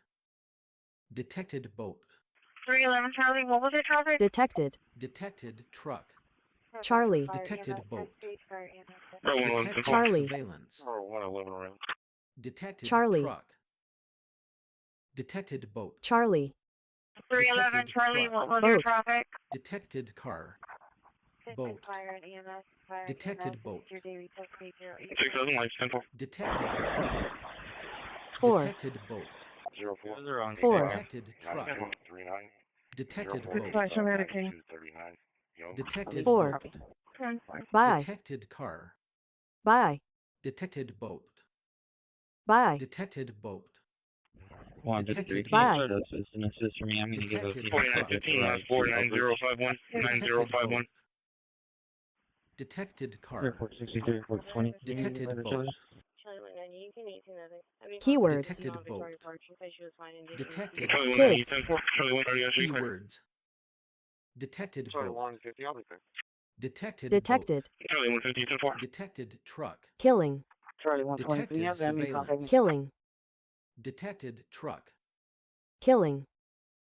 Speaker 1: Detected boat.
Speaker 3: 311 Charlie, what was it, traffic?
Speaker 7: Detected.
Speaker 1: Detected truck.
Speaker 7: Charlie.
Speaker 1: Detected boat.
Speaker 26: Detected
Speaker 1: Detected
Speaker 7: Charlie.
Speaker 1: surveillance.
Speaker 26: Or 111 around.
Speaker 1: Detected
Speaker 7: Charlie.
Speaker 1: truck. Detected boat.
Speaker 7: Charlie.
Speaker 3: 311
Speaker 1: Detected
Speaker 3: Charlie,
Speaker 1: truck.
Speaker 3: what was your
Speaker 7: Boat.
Speaker 3: traffic?
Speaker 1: Detected car. Boat. Detected boat.
Speaker 26: 6000 lights, 10-4.
Speaker 1: Detected truck.
Speaker 7: 4.
Speaker 1: Detected boat.
Speaker 26: 04.
Speaker 7: 4.
Speaker 1: Detected truck.
Speaker 26: 39.
Speaker 1: Detected
Speaker 3: Which
Speaker 1: boat.
Speaker 3: side are King?
Speaker 26: 239.
Speaker 1: Detected
Speaker 7: 4.
Speaker 1: boat.
Speaker 7: Bye.
Speaker 1: Detected car.
Speaker 7: Bye.
Speaker 1: Detected boat.
Speaker 7: Bye.
Speaker 1: Detected boat.
Speaker 18: One,
Speaker 1: Detected
Speaker 18: two,
Speaker 7: Bye.
Speaker 1: boat.
Speaker 18: It's an assist for me. I'm going to give a
Speaker 1: Detected
Speaker 26: 4915, last 49051. 9051.
Speaker 1: Detected car.
Speaker 18: Airport 63, Airport 23.
Speaker 1: Detected boat.
Speaker 7: Keywords.
Speaker 1: Detected boat. Detected
Speaker 26: Charlie
Speaker 7: Kids.
Speaker 26: 190, 10-4. Charlie 130,
Speaker 1: keywords. Detected
Speaker 26: Charlie
Speaker 1: boat.
Speaker 26: 150, I'll be there.
Speaker 1: Detected
Speaker 7: Detected.
Speaker 1: boat.
Speaker 26: Charlie 150, 10-4.
Speaker 1: Detected truck.
Speaker 7: Killing.
Speaker 16: Charlie 123.
Speaker 1: Detected surveillance.
Speaker 7: Killing.
Speaker 1: Detected truck.
Speaker 7: Killing.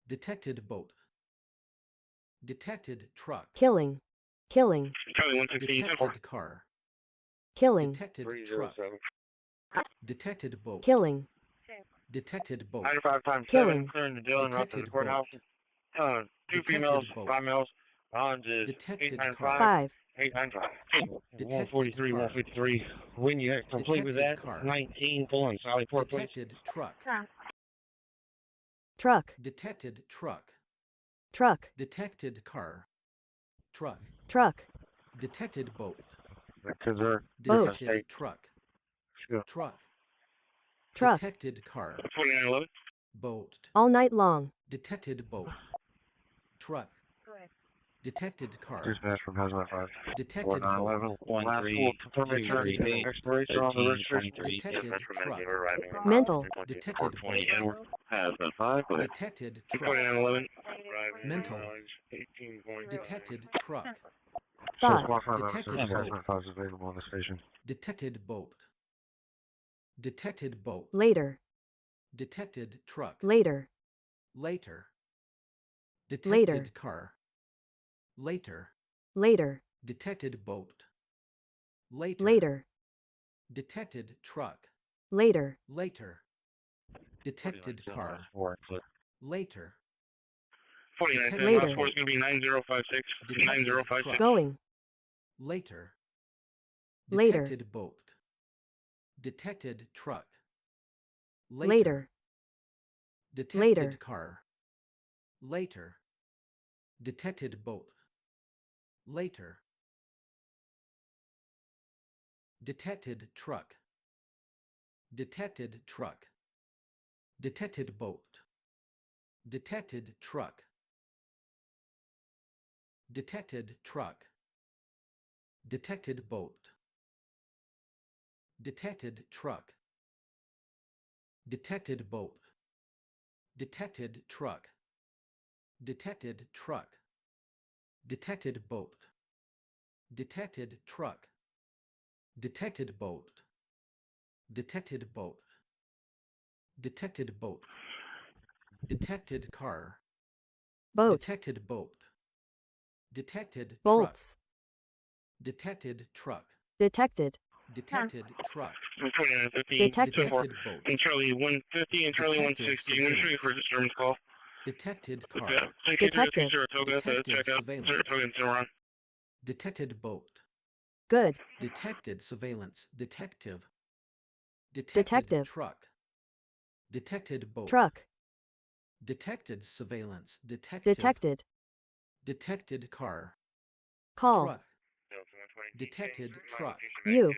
Speaker 1: Detected boat. Detected truck.
Speaker 7: Killing. Killing.
Speaker 26: Charlie 160, 10-4.
Speaker 1: Detected car.
Speaker 7: Killing.
Speaker 1: Detected truck.
Speaker 26: 307.
Speaker 1: Detected boat.
Speaker 7: Killing.
Speaker 1: Detected boat.
Speaker 26: 95 times 7,
Speaker 7: Killing.
Speaker 26: clearing the Dillon route to the
Speaker 1: Detected
Speaker 26: courthouse. Two
Speaker 1: Detected
Speaker 26: females,
Speaker 1: boat.
Speaker 26: 5 males. Bonds is
Speaker 1: Detected
Speaker 26: 895.
Speaker 7: 5.
Speaker 26: 895.
Speaker 1: Detected
Speaker 26: 143,
Speaker 1: car.
Speaker 26: 153. When you complete with that,
Speaker 1: Detected car.
Speaker 26: 19, full on Sally Port, please.
Speaker 1: Detected truck.
Speaker 7: Truck.
Speaker 1: Detected truck.
Speaker 7: Truck.
Speaker 1: Detected car. Truck.
Speaker 7: Truck.
Speaker 1: Detected boat.
Speaker 26: Because they're
Speaker 7: Boat.
Speaker 1: Detected truck. Truck.
Speaker 7: Truck.
Speaker 1: Detected car.
Speaker 26: 2911.
Speaker 1: Boat.
Speaker 7: All night long.
Speaker 1: Detected boat. Truck. Detected car.
Speaker 26: Dispatch from Hazmat 5.
Speaker 1: Detected boat.
Speaker 26: 4911. Last full confirmatory
Speaker 1: Detected
Speaker 26: expiration on the registration.
Speaker 1: Detected truck.
Speaker 7: Mental.
Speaker 1: Detected boat.
Speaker 26: 20 Edward.
Speaker 19: Hazmat 5, go ahead.
Speaker 1: Detected truck.
Speaker 26: 2911.
Speaker 1: Mental.
Speaker 26: 18.0.
Speaker 1: Detected truck.
Speaker 7: Thought.
Speaker 1: Detected boat.
Speaker 26: Hazmat 5 is available on the station.
Speaker 1: Detected boat. Detected boat.
Speaker 7: Later.
Speaker 1: Detected truck.
Speaker 7: Later.
Speaker 1: Later. Detected
Speaker 7: Later.
Speaker 1: car. Later.
Speaker 7: Later.
Speaker 1: Detected boat. Later.
Speaker 7: Later.
Speaker 1: Detected truck.
Speaker 7: Later.
Speaker 1: Later. Detected car. Later.
Speaker 26: 4910,
Speaker 7: Later.
Speaker 26: last four is going to be 9056. 9056.
Speaker 7: Going.
Speaker 1: Later.
Speaker 7: Later.
Speaker 1: Detected boat. Detected truck.
Speaker 7: Later.
Speaker 1: Detected
Speaker 7: Later.
Speaker 1: car. Later. Detected boat. Later. Detected truck. Detected truck. Detected boat. Detected truck. Detected truck. Detected boat. Detected truck. Detected boat. Detected truck. Detected truck. Detected boat. Detected truck. Detected boat. Detected boat. Detected boat. Detected car.
Speaker 7: Boat.
Speaker 1: Detected boat. Detected truck.
Speaker 7: Bolts.
Speaker 1: Detected truck.
Speaker 7: Detected.
Speaker 1: Detected truck.
Speaker 26: 4915.
Speaker 7: Detected.
Speaker 1: Detected boat.
Speaker 26: And Charlie 150 and Charlie
Speaker 1: Detected
Speaker 26: 160. I'm going to for a disturbance call.
Speaker 1: Detected car.
Speaker 7: Detective.
Speaker 1: Detected surveillance. Detected boat.
Speaker 7: Good.
Speaker 1: Detected surveillance. Detective.
Speaker 7: Detective.
Speaker 1: Truck. Detected boat.
Speaker 7: Truck.
Speaker 1: Detected surveillance. Detective.
Speaker 7: Detected.
Speaker 1: Detected car.
Speaker 7: Call.
Speaker 1: Truck. Detected truck.
Speaker 7: You.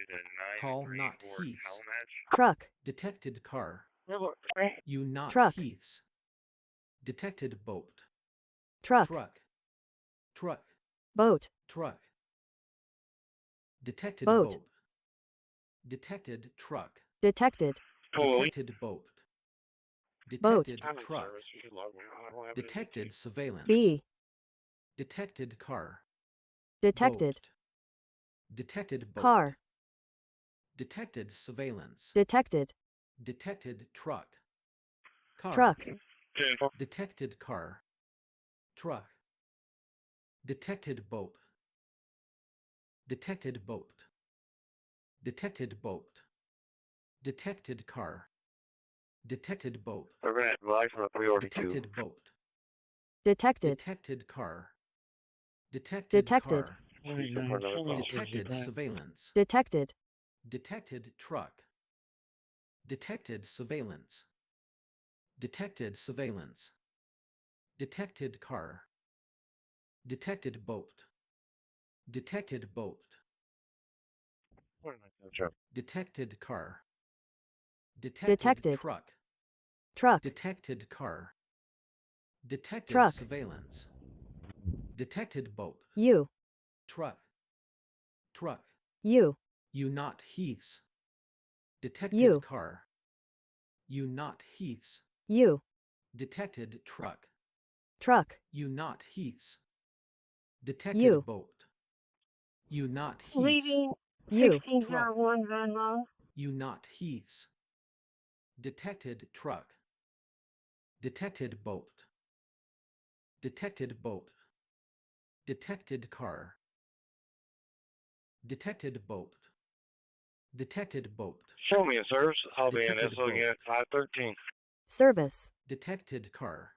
Speaker 1: Call not Heaths.
Speaker 7: Truck.
Speaker 1: Detected car. You not
Speaker 7: Truck.
Speaker 1: Heaths. Detected boat.
Speaker 7: Truck.
Speaker 1: Truck. Truck.
Speaker 7: Boat.
Speaker 1: Truck. Detected
Speaker 7: Boat.
Speaker 1: boat. Detected truck.
Speaker 7: Detected.
Speaker 1: Detected boat.
Speaker 7: Boat.
Speaker 1: Detected truck. Detected surveillance.
Speaker 7: B.
Speaker 1: Detected car.
Speaker 7: Detected.
Speaker 1: Boat. Detected boat.
Speaker 7: Car.
Speaker 1: Detected surveillance.
Speaker 7: Detected.
Speaker 1: Detected truck. Car.
Speaker 7: Truck.
Speaker 1: Detected car. Truck. Detected boat. Detected boat. Detected boat. Detected car. Detected boat. Detected boat.
Speaker 7: Detected.
Speaker 1: Detected car. Detected
Speaker 7: Detected.
Speaker 1: car. Detected surveillance.
Speaker 7: Detected.
Speaker 1: Detected truck. Detected surveillance. Detected surveillance. Detected car. Detected boat. Detected boat. Detected car. Detected
Speaker 7: Detected.
Speaker 1: truck.
Speaker 7: Truck.
Speaker 1: Detected car. Detected
Speaker 7: Truck.
Speaker 1: surveillance. Detected boat.
Speaker 7: You.
Speaker 1: Truck. Truck.
Speaker 7: You.
Speaker 1: You not Heaths. Detected
Speaker 7: You.
Speaker 1: car. You not Heaths.
Speaker 7: You.
Speaker 1: Detected truck.
Speaker 7: Truck.
Speaker 1: You not Heaths. Detected
Speaker 7: You.
Speaker 1: boat. You not Heaths.
Speaker 16: Leaving
Speaker 7: You.
Speaker 16: 1601 Venlo.
Speaker 1: You not Heaths. Detected truck. Detected boat. Detected boat. Detected car. Detected boat. Detected boat.
Speaker 26: Show me a service. I'll be in
Speaker 1: Detected
Speaker 26: this looking
Speaker 1: boat.
Speaker 26: at 513.
Speaker 7: Service.
Speaker 1: Detected car.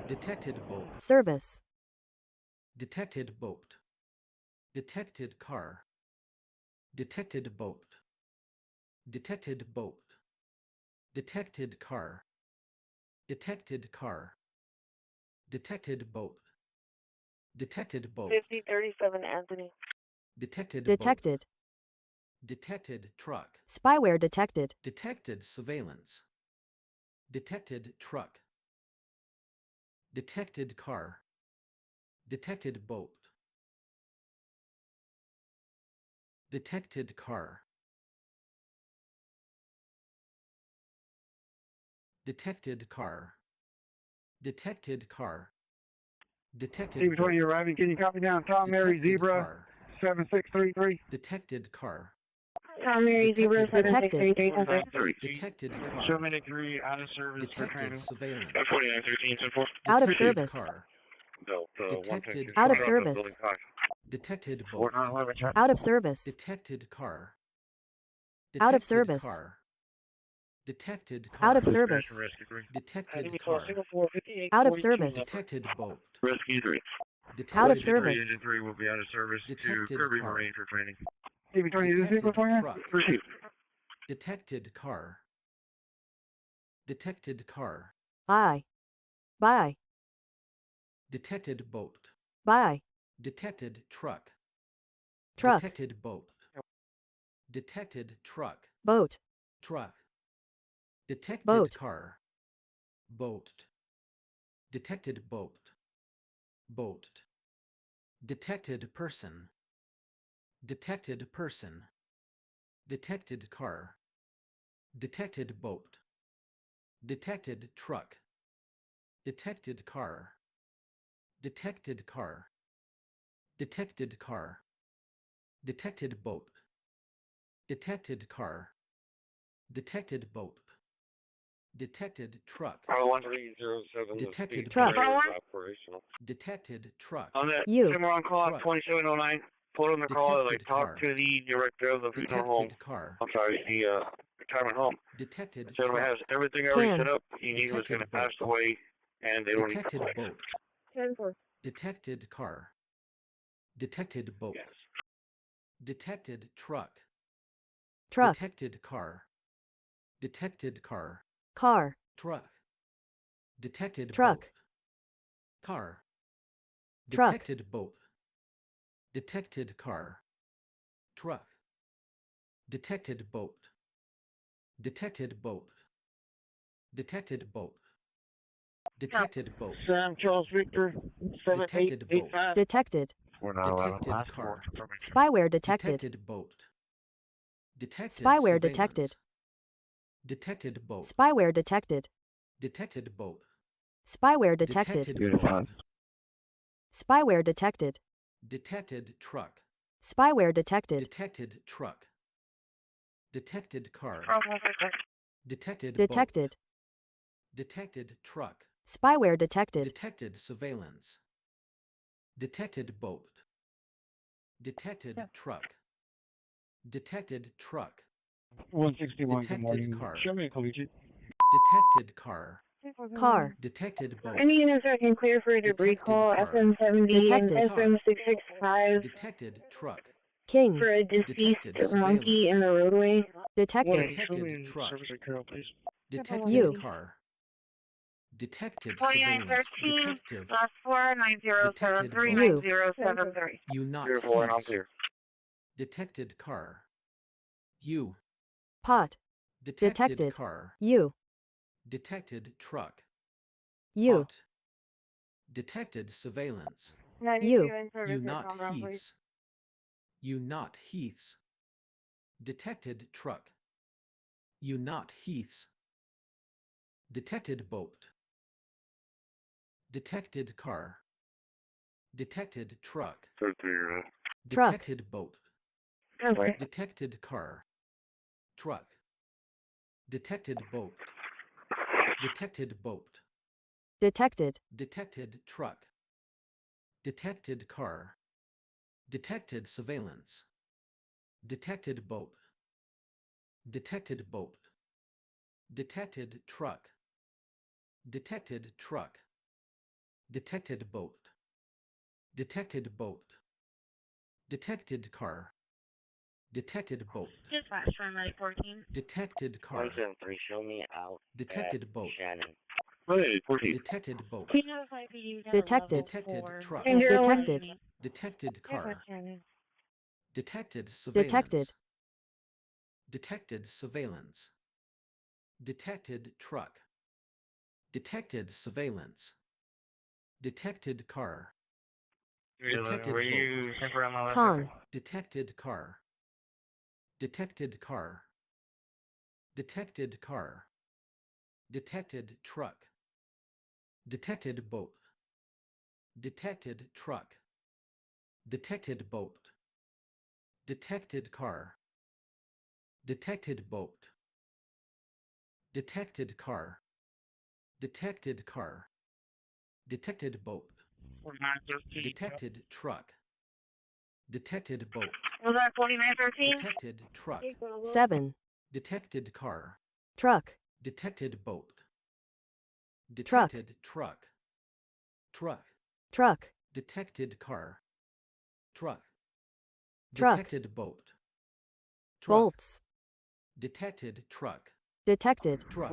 Speaker 1: Detected boat.
Speaker 7: Service.
Speaker 1: Detected boat. Detected car. Detected boat. Detected boat. Detected car. Detected car. Detected boat. Detected boat.
Speaker 3: 5037 Anthony.
Speaker 1: Detected boat.
Speaker 7: Detected.
Speaker 1: Detected truck.
Speaker 7: Spyware detected.
Speaker 1: Detected surveillance. Detected truck. Detected car. Detected boat. Detected car. Detected car. Detected car. Detected
Speaker 20: Before
Speaker 1: boat.
Speaker 20: you arriving, can you copy down Tom Mary
Speaker 1: Detected
Speaker 20: Zebra
Speaker 1: car.
Speaker 20: 7633?
Speaker 1: Detected car.
Speaker 3: Tom Mary Zebra
Speaker 7: Detected.
Speaker 3: 7633.
Speaker 1: Detected car.
Speaker 26: Show me a degree out of service for
Speaker 1: Detected
Speaker 26: training.
Speaker 1: surveillance.
Speaker 26: 4913, 10-4.
Speaker 7: Out of
Speaker 1: Detected
Speaker 7: service.
Speaker 1: car.
Speaker 26: Built,
Speaker 1: Detected
Speaker 7: Out of
Speaker 1: car.
Speaker 7: service.
Speaker 26: Building 5.
Speaker 1: Detected boat.
Speaker 26: 4911,
Speaker 7: Out of service.
Speaker 1: Detected car.
Speaker 7: Out of
Speaker 1: Detected
Speaker 7: service.
Speaker 1: car. Detected car.
Speaker 7: Out of service.
Speaker 1: Detected car.
Speaker 7: Out of service.
Speaker 1: Detected boat.
Speaker 19: Rescue 3.
Speaker 7: Out of service.
Speaker 26: Engine 3 will be out of service
Speaker 1: Detected
Speaker 26: to Kirby
Speaker 1: car.
Speaker 26: Marine for training.
Speaker 1: Detected truck.
Speaker 19: Proceed.
Speaker 1: Detected car. Detected car.
Speaker 7: Bye. Bye.
Speaker 1: Detected boat.
Speaker 7: Bye.
Speaker 1: Detected truck.
Speaker 7: Truck.
Speaker 1: Detected boat. Detected truck.
Speaker 7: Boat.
Speaker 1: Truck. Detected
Speaker 7: Boat.
Speaker 1: car. Boat. Detected boat. Boat. Detected person. Detected person. Detected car. Detected boat. Detected truck. Detected car. Detected car. Detected car. Detected boat. Detected car. Detected boat. Detected truck.
Speaker 26: 1307.
Speaker 1: Detected
Speaker 7: truck.
Speaker 26: Operational.
Speaker 1: Detected truck.
Speaker 26: On that
Speaker 7: You.
Speaker 26: Catamaran call
Speaker 1: Truck.
Speaker 26: 2709, put on the call and
Speaker 1: Detected
Speaker 26: talk
Speaker 1: car.
Speaker 26: to the director of the funeral home.
Speaker 1: Detected car.
Speaker 26: I'm sorry, the retirement home.
Speaker 1: Detected
Speaker 26: Gentleman
Speaker 1: truck.
Speaker 26: has everything already
Speaker 7: Can.
Speaker 26: set up. He was
Speaker 1: Detected
Speaker 26: going to
Speaker 1: boat.
Speaker 26: pass away, and they don't need
Speaker 1: Detected
Speaker 26: to
Speaker 1: boat.
Speaker 16: 10-4.
Speaker 1: Detected car. Detected boat.
Speaker 26: Yes.
Speaker 1: Detected truck.
Speaker 7: Truck.
Speaker 1: Detected car. Detected car.
Speaker 7: Car.
Speaker 1: Truck. Detected
Speaker 7: Truck.
Speaker 1: boat. Car.
Speaker 7: Truck.
Speaker 1: Detected boat. Detected car. Truck. Detected boat. Detected boat. Detected boat. Detected boat.
Speaker 8: Sam Charles Victor,
Speaker 1: Detected boat.
Speaker 8: 7885.
Speaker 7: Detected.
Speaker 26: 4911.
Speaker 1: Detected car.
Speaker 7: Spyware detected.
Speaker 1: Detected boat. Detected
Speaker 7: Spyware
Speaker 1: surveillance.
Speaker 7: detected.
Speaker 1: Detected boat.
Speaker 7: Spyware detected.
Speaker 1: Detected boat.
Speaker 7: Spyware detected.
Speaker 1: Detected boat.
Speaker 7: Spyware detected.
Speaker 1: Detected truck.
Speaker 7: Spyware detected.
Speaker 1: Detected truck. Detected car. Detected boat.
Speaker 7: Detected.
Speaker 1: Detected truck.
Speaker 7: Spyware detected.
Speaker 1: Detected surveillance. Detected boat. Detected truck. Detected truck.
Speaker 20: 161, good
Speaker 1: Detected
Speaker 20: morning.
Speaker 1: car.
Speaker 20: Show me a collegiate.
Speaker 1: Detected car.
Speaker 7: Car.
Speaker 1: Detected boat.
Speaker 3: Any units that can clear for a debris
Speaker 1: Detected
Speaker 3: call,
Speaker 1: car.
Speaker 3: SM70 and
Speaker 7: Detected.
Speaker 3: SM665
Speaker 1: Detected truck.
Speaker 7: King.
Speaker 3: for a deceased
Speaker 1: Detected
Speaker 3: monkey in
Speaker 1: surveillance.
Speaker 3: the roadway.
Speaker 7: Detected.
Speaker 1: Detected truck.
Speaker 20: Service at Carroll, please.
Speaker 1: Detected
Speaker 7: You.
Speaker 1: car. Detected surveillance.
Speaker 3: 4913,
Speaker 1: Detective.
Speaker 3: last 4,
Speaker 1: Detected
Speaker 3: 9073,
Speaker 1: boat.
Speaker 3: 9073.
Speaker 1: You not
Speaker 26: 04 and I'm
Speaker 1: heaths.
Speaker 26: clear.
Speaker 1: Detected car. You.
Speaker 7: Pot.
Speaker 1: Detected
Speaker 7: Detected.
Speaker 1: car.
Speaker 7: You.
Speaker 1: Detected truck.
Speaker 7: You.
Speaker 1: Hot. Detected surveillance.
Speaker 3: 92
Speaker 7: You.
Speaker 3: in service
Speaker 1: You
Speaker 3: at
Speaker 1: not
Speaker 3: Catamaran, please.
Speaker 1: heaths. You not heaths. Detected truck. You not heaths. Detected boat. Detected car. Detected truck.
Speaker 26: 33,
Speaker 7: Truck.
Speaker 1: Detected boat.
Speaker 3: Over.
Speaker 1: Detected car. Truck. Detected boat. Detected boat.
Speaker 7: Detected.
Speaker 1: Detected truck. Detected car. Detected surveillance. Detected boat. Detected boat. Detected truck. Detected truck. Detected boat. Detected boat. Detected car. Detected boat.
Speaker 3: Dispatch from 14.
Speaker 1: Detected car.
Speaker 26: 173, show me out.
Speaker 1: Detected boat.
Speaker 26: Shannon. Hey, 14.
Speaker 1: Detected boat.
Speaker 3: Can you notify PD
Speaker 7: Detected.
Speaker 1: Detected truck.
Speaker 7: Detected.
Speaker 1: Detected car. Detected
Speaker 7: Detected.
Speaker 1: surveillance. Detected surveillance. Detected truck. Detected surveillance. Detected car. Detected
Speaker 26: Were
Speaker 1: boat.
Speaker 26: you separate on my left?
Speaker 7: Con.
Speaker 1: Detected car. Detected car. Detected car. Detected truck. Detected boat. Detected truck. Detected boat. Detected car. Detected boat. Detected car. Detected car. Detected boat.
Speaker 8: 4913.
Speaker 1: Detected truck. Detected boat.
Speaker 3: Was that 4913?
Speaker 1: Detected truck.
Speaker 7: 7.
Speaker 1: Detected car.
Speaker 7: Truck.
Speaker 1: Detected boat.
Speaker 7: Truck.
Speaker 1: Detected truck. Truck.
Speaker 7: Truck.
Speaker 1: Detected car. Truck.
Speaker 7: Truck.
Speaker 1: Detected boat. Truck.
Speaker 7: Bolts.
Speaker 1: Detected truck.
Speaker 7: Detected.
Speaker 1: Truck.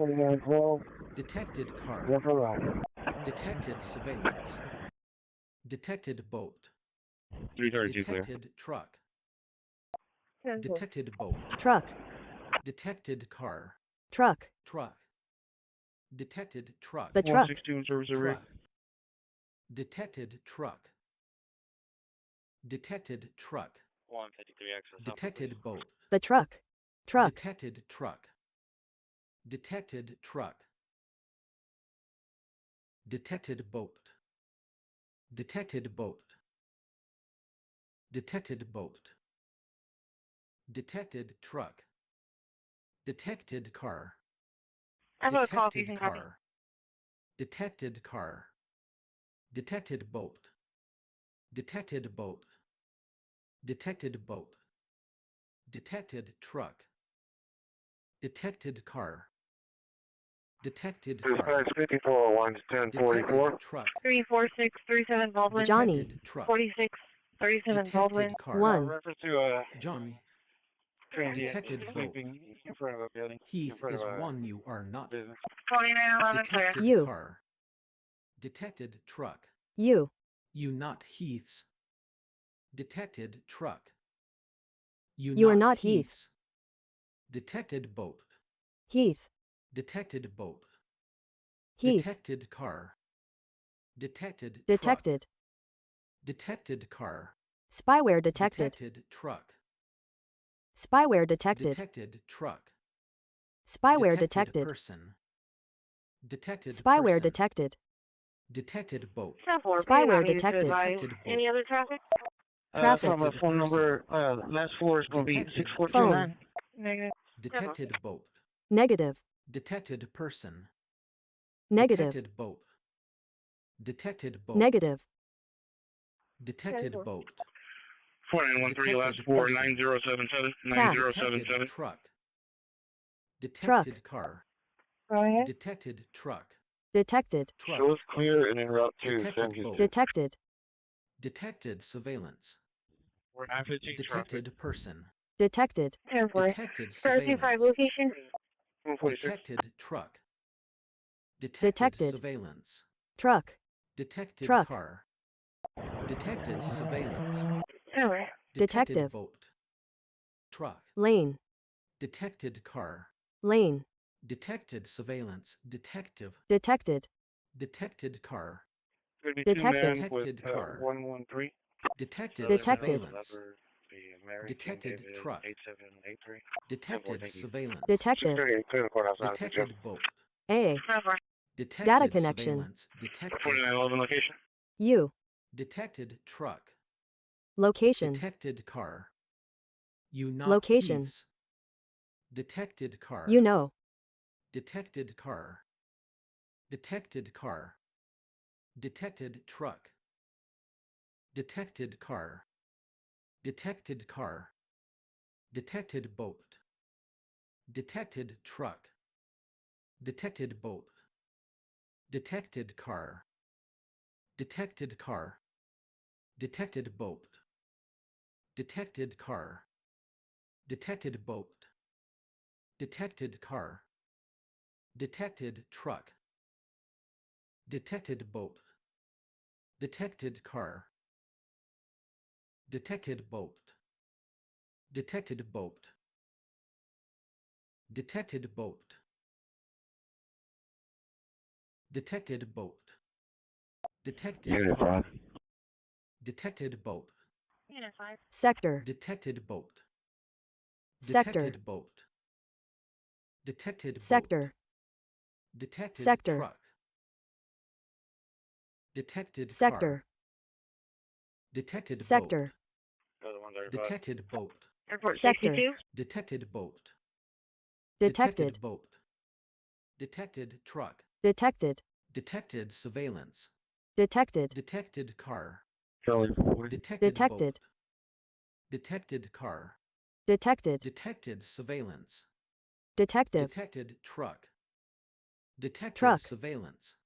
Speaker 1: Detected car. Detected surveillance. Detected boat.
Speaker 8: 332 clear.
Speaker 1: Detected truck. Detected boat.
Speaker 7: Truck.
Speaker 1: Detected car.
Speaker 7: Truck.
Speaker 1: Truck. Detected truck.
Speaker 7: The truck.
Speaker 8: 162 service
Speaker 1: Truck. Detected truck. Detected truck.
Speaker 8: 153 access.
Speaker 1: Detected boat.
Speaker 7: The truck. Truck.
Speaker 1: Detected truck. Detected truck. Detected boat. Detected boat. Detected boat. Detected truck. Detected car.
Speaker 3: I have a call if you
Speaker 1: Detected
Speaker 3: can copy.
Speaker 1: car. Detected car. Detected boat. Detected boat. Detected boat. Detected truck. Detected car. Detected car.
Speaker 26: Dispatch 5401 1044.
Speaker 1: Detected truck.
Speaker 3: 34637 Baldwin.
Speaker 7: Johnny.
Speaker 1: Detected truck.
Speaker 3: 4637 Baldwin.
Speaker 1: Detected car.
Speaker 7: 1.
Speaker 8: Reference to
Speaker 1: Johnny.
Speaker 8: transient
Speaker 1: Detected boat.
Speaker 8: sleeping in front of a building.
Speaker 1: Heath is one you are not.
Speaker 8: business.
Speaker 3: 2911 clear.
Speaker 1: Detected
Speaker 7: You.
Speaker 1: car. Detected truck.
Speaker 7: You.
Speaker 1: You not Heaths. Detected truck.
Speaker 7: You are not Heath.
Speaker 1: Heaths. Detected boat.
Speaker 7: Heath.
Speaker 1: Detected boat.
Speaker 7: Heath.
Speaker 1: Detected car. Detected truck.
Speaker 7: Detected.
Speaker 1: Detected car.
Speaker 7: Spyware detected.
Speaker 1: Detected truck.
Speaker 7: Spyware detected.
Speaker 1: Detected truck.
Speaker 7: Spyware detected.
Speaker 1: Person. Detected
Speaker 7: Spyware
Speaker 1: person.
Speaker 7: detected.
Speaker 1: Detected boat.
Speaker 7: Spyware detected.
Speaker 1: Detected boat.
Speaker 3: Any other traffic?
Speaker 7: Traffic.
Speaker 8: From a phone number, last four is going to be
Speaker 1: Detected
Speaker 8: 6429.
Speaker 3: Negative.
Speaker 1: Detected boat.
Speaker 7: Negative.
Speaker 1: Detected person.
Speaker 7: Negative.
Speaker 1: Detected boat. Detected boat.
Speaker 7: Negative.
Speaker 1: Detected boat.
Speaker 8: 4913 last
Speaker 1: Detected
Speaker 8: four
Speaker 1: person.
Speaker 8: 9077
Speaker 1: Detected
Speaker 8: 9077.
Speaker 1: truck. Detected car.
Speaker 3: Go ahead.
Speaker 1: Detected truck.
Speaker 7: Detected.
Speaker 1: Truck.
Speaker 26: Shows clear and en route to San
Speaker 1: Detected
Speaker 26: Houston.
Speaker 1: boat.
Speaker 7: Detected.
Speaker 1: Detected surveillance.
Speaker 8: We're 915 traffic.
Speaker 1: Detected person.
Speaker 7: Detected.
Speaker 3: 10-4.
Speaker 1: Detected
Speaker 3: 025
Speaker 1: surveillance.
Speaker 3: location.
Speaker 8: 146.
Speaker 1: Detected truck.
Speaker 7: Detected.
Speaker 1: Surveillance.
Speaker 7: Truck.
Speaker 1: Detected
Speaker 7: Truck.
Speaker 1: car. Detected surveillance.
Speaker 3: Alright.
Speaker 1: Detected
Speaker 7: Detective.
Speaker 1: boat. Truck.
Speaker 7: Lane.
Speaker 1: Detected car.
Speaker 7: Lane.
Speaker 1: Detected surveillance. Detective.
Speaker 7: Detected.
Speaker 1: Detected car.
Speaker 8: Could be
Speaker 7: Detected.
Speaker 8: 2 men with
Speaker 1: Detected car.
Speaker 8: 113.
Speaker 1: Detected
Speaker 7: Detected.
Speaker 1: surveillance. Detected truck.
Speaker 8: 8783.
Speaker 1: Detected surveillance.
Speaker 7: Detective.
Speaker 8: 638 clear the courthouse.
Speaker 1: Detected boat.
Speaker 7: A.
Speaker 3: 10-4.
Speaker 1: Detected
Speaker 7: Data connection.
Speaker 1: surveillance. Detected.
Speaker 8: 4911 location.
Speaker 7: You.
Speaker 1: Detected truck.
Speaker 7: Location.
Speaker 1: Detected car. You not
Speaker 7: Location.
Speaker 1: Heaths. Detected car.
Speaker 7: You know.
Speaker 1: Detected car. Detected car. Detected truck. Detected car. Detected car. Detected boat. Detected truck. Detected boat. Detected car. Detected car. Detected boat. Detected car. Detected boat. Detected car. Detected truck. Detected boat. Detected car. Detected boat. Detected boat. Detected boat. Detected boat. Detected
Speaker 26: Unit
Speaker 1: car.
Speaker 26: 5.
Speaker 1: Detected boat.
Speaker 3: Unit 5.
Speaker 7: Sector.
Speaker 1: Detected boat.
Speaker 7: Sector.
Speaker 1: Detected boat. Detected boat.
Speaker 7: Sector.
Speaker 1: Detected
Speaker 7: Sector.
Speaker 1: truck. Detected
Speaker 7: Sector.
Speaker 1: car. Detected
Speaker 7: Sector.
Speaker 1: boat. Detected boat.
Speaker 3: Airport
Speaker 7: Sector.
Speaker 3: 62.
Speaker 1: Detected boat.
Speaker 7: Detected.
Speaker 1: Boat. Detected truck.
Speaker 7: Detected.
Speaker 1: Detected surveillance.
Speaker 7: Detected.
Speaker 1: Detected car.
Speaker 26: Charlie 40.
Speaker 1: Detected
Speaker 7: Detected.
Speaker 1: boat. Detected car.
Speaker 7: Detected.
Speaker 1: Detected surveillance.
Speaker 7: Detective.
Speaker 1: Detected truck. Detected
Speaker 7: Truck.
Speaker 1: surveillance.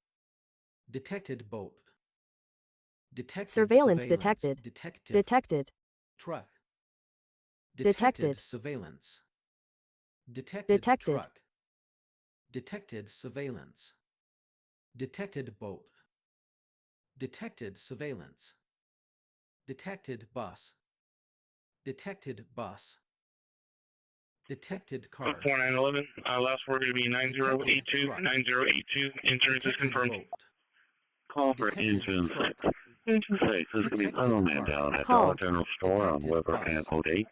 Speaker 1: Detected boat. Detected
Speaker 7: Surveillance detected.
Speaker 1: Detective.
Speaker 7: Detected.
Speaker 1: Truck.
Speaker 7: Detected.
Speaker 1: Surveillance. Detected,
Speaker 7: Detected.
Speaker 1: truck. Detected surveillance. Detected boat. Detected surveillance. Detected bus. Detected bus. Detected car.
Speaker 8: 4911, last word going to be 9082, 9082, insurance is confirmed.
Speaker 1: Boat.
Speaker 19: Call for engine 6. 6 is going to be Tunnel Man down at Dollar General Store on Weber and O'Day.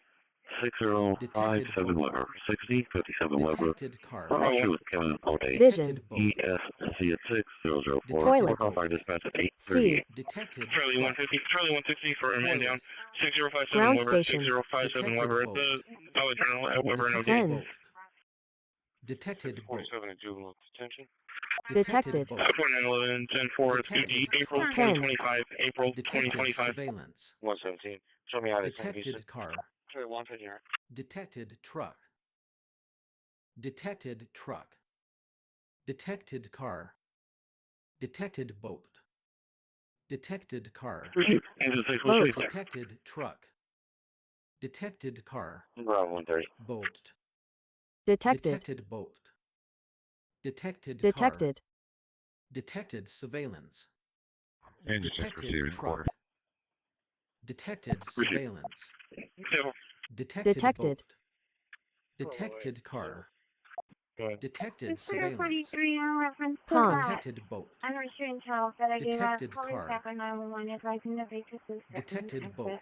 Speaker 19: 6057 Weber, 6057 Weber. Cross with Kevin O'Day.
Speaker 7: Vision.
Speaker 19: ESC at 6004.
Speaker 7: Toilet.
Speaker 19: Call by dispatch at
Speaker 7: C.
Speaker 19: 838.
Speaker 1: Detected
Speaker 8: Charlie 150, Charlie 160 for a man down. 6057
Speaker 7: Ground
Speaker 8: Weber,
Speaker 7: station.
Speaker 8: 6057 Weber at the Dollar General at Weber and O'Day.
Speaker 7: N.
Speaker 1: Detected boat.
Speaker 26: 47 at juvenile detention.
Speaker 7: Detected.
Speaker 8: 4911, 10-4, it's going to be April
Speaker 7: 10.
Speaker 8: 2025, April
Speaker 1: Detected
Speaker 8: 2025.
Speaker 1: surveillance.
Speaker 26: 117. Show me how to send
Speaker 1: Detected car.
Speaker 26: Sorry, 150.
Speaker 1: Detected truck. Detected truck. Detected car. Detected boat. Detected car.
Speaker 7: Boat.
Speaker 1: Detected truck. Detected car.
Speaker 26: Bravo 130.
Speaker 1: Boat.
Speaker 7: Detected.
Speaker 1: Detected boat. Detected car.
Speaker 7: Detected.
Speaker 1: Detected surveillance.
Speaker 26: Engine 6
Speaker 1: Detected
Speaker 26: receiving
Speaker 1: truck.
Speaker 26: quarter.
Speaker 1: Detected surveillance. Detected
Speaker 7: Detected.
Speaker 1: boat. Detected car.
Speaker 26: Go ahead.
Speaker 1: Detected surveillance.
Speaker 7: Con.
Speaker 1: Detected boat.
Speaker 16: I'm returning calls that I gave out.
Speaker 1: Detected
Speaker 16: Calling
Speaker 1: car.
Speaker 16: back on 911 advising that they could
Speaker 1: Detected boat.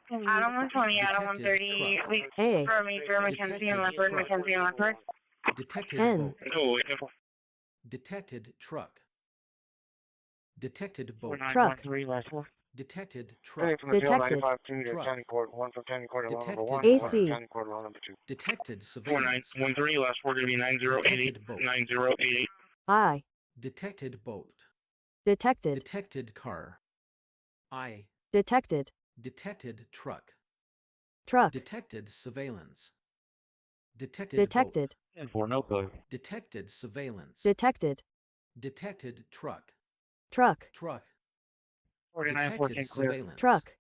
Speaker 3: Adam 120, Adam
Speaker 1: Detected
Speaker 3: 130,
Speaker 1: truck.
Speaker 3: we
Speaker 7: A.
Speaker 3: for Major Mackenzie and Leopard,
Speaker 1: truck.
Speaker 3: Mackenzie and Leopard.
Speaker 1: Detected
Speaker 7: N.
Speaker 1: boat. Detected truck. Detected boat.
Speaker 7: Truck.
Speaker 26: 4913, last one.
Speaker 1: Detected
Speaker 26: Hey,
Speaker 1: truck.
Speaker 26: from the jail,
Speaker 7: Detected.
Speaker 26: 95 to
Speaker 1: Truck.
Speaker 26: County Court, 1 from County Court, law number 1,
Speaker 1: Detected
Speaker 26: 1
Speaker 7: AC.
Speaker 26: from County Court, law number 2.
Speaker 1: Detected surveillance.
Speaker 8: 4913, last word going to be 9088,
Speaker 1: Detected boat.
Speaker 8: 9088.
Speaker 7: I.
Speaker 1: Detected boat.
Speaker 7: Detected.
Speaker 1: Detected car. I.
Speaker 7: Detected.
Speaker 1: Detected truck.
Speaker 7: Truck.
Speaker 1: Detected surveillance. Detected
Speaker 7: Detected.
Speaker 1: boat.
Speaker 26: And for no code.
Speaker 1: Detected surveillance.
Speaker 7: Detected.
Speaker 1: Detected truck.
Speaker 7: Truck.
Speaker 1: Truck.
Speaker 26: 4914
Speaker 1: Detected
Speaker 26: clear.
Speaker 1: surveillance.
Speaker 7: Truck.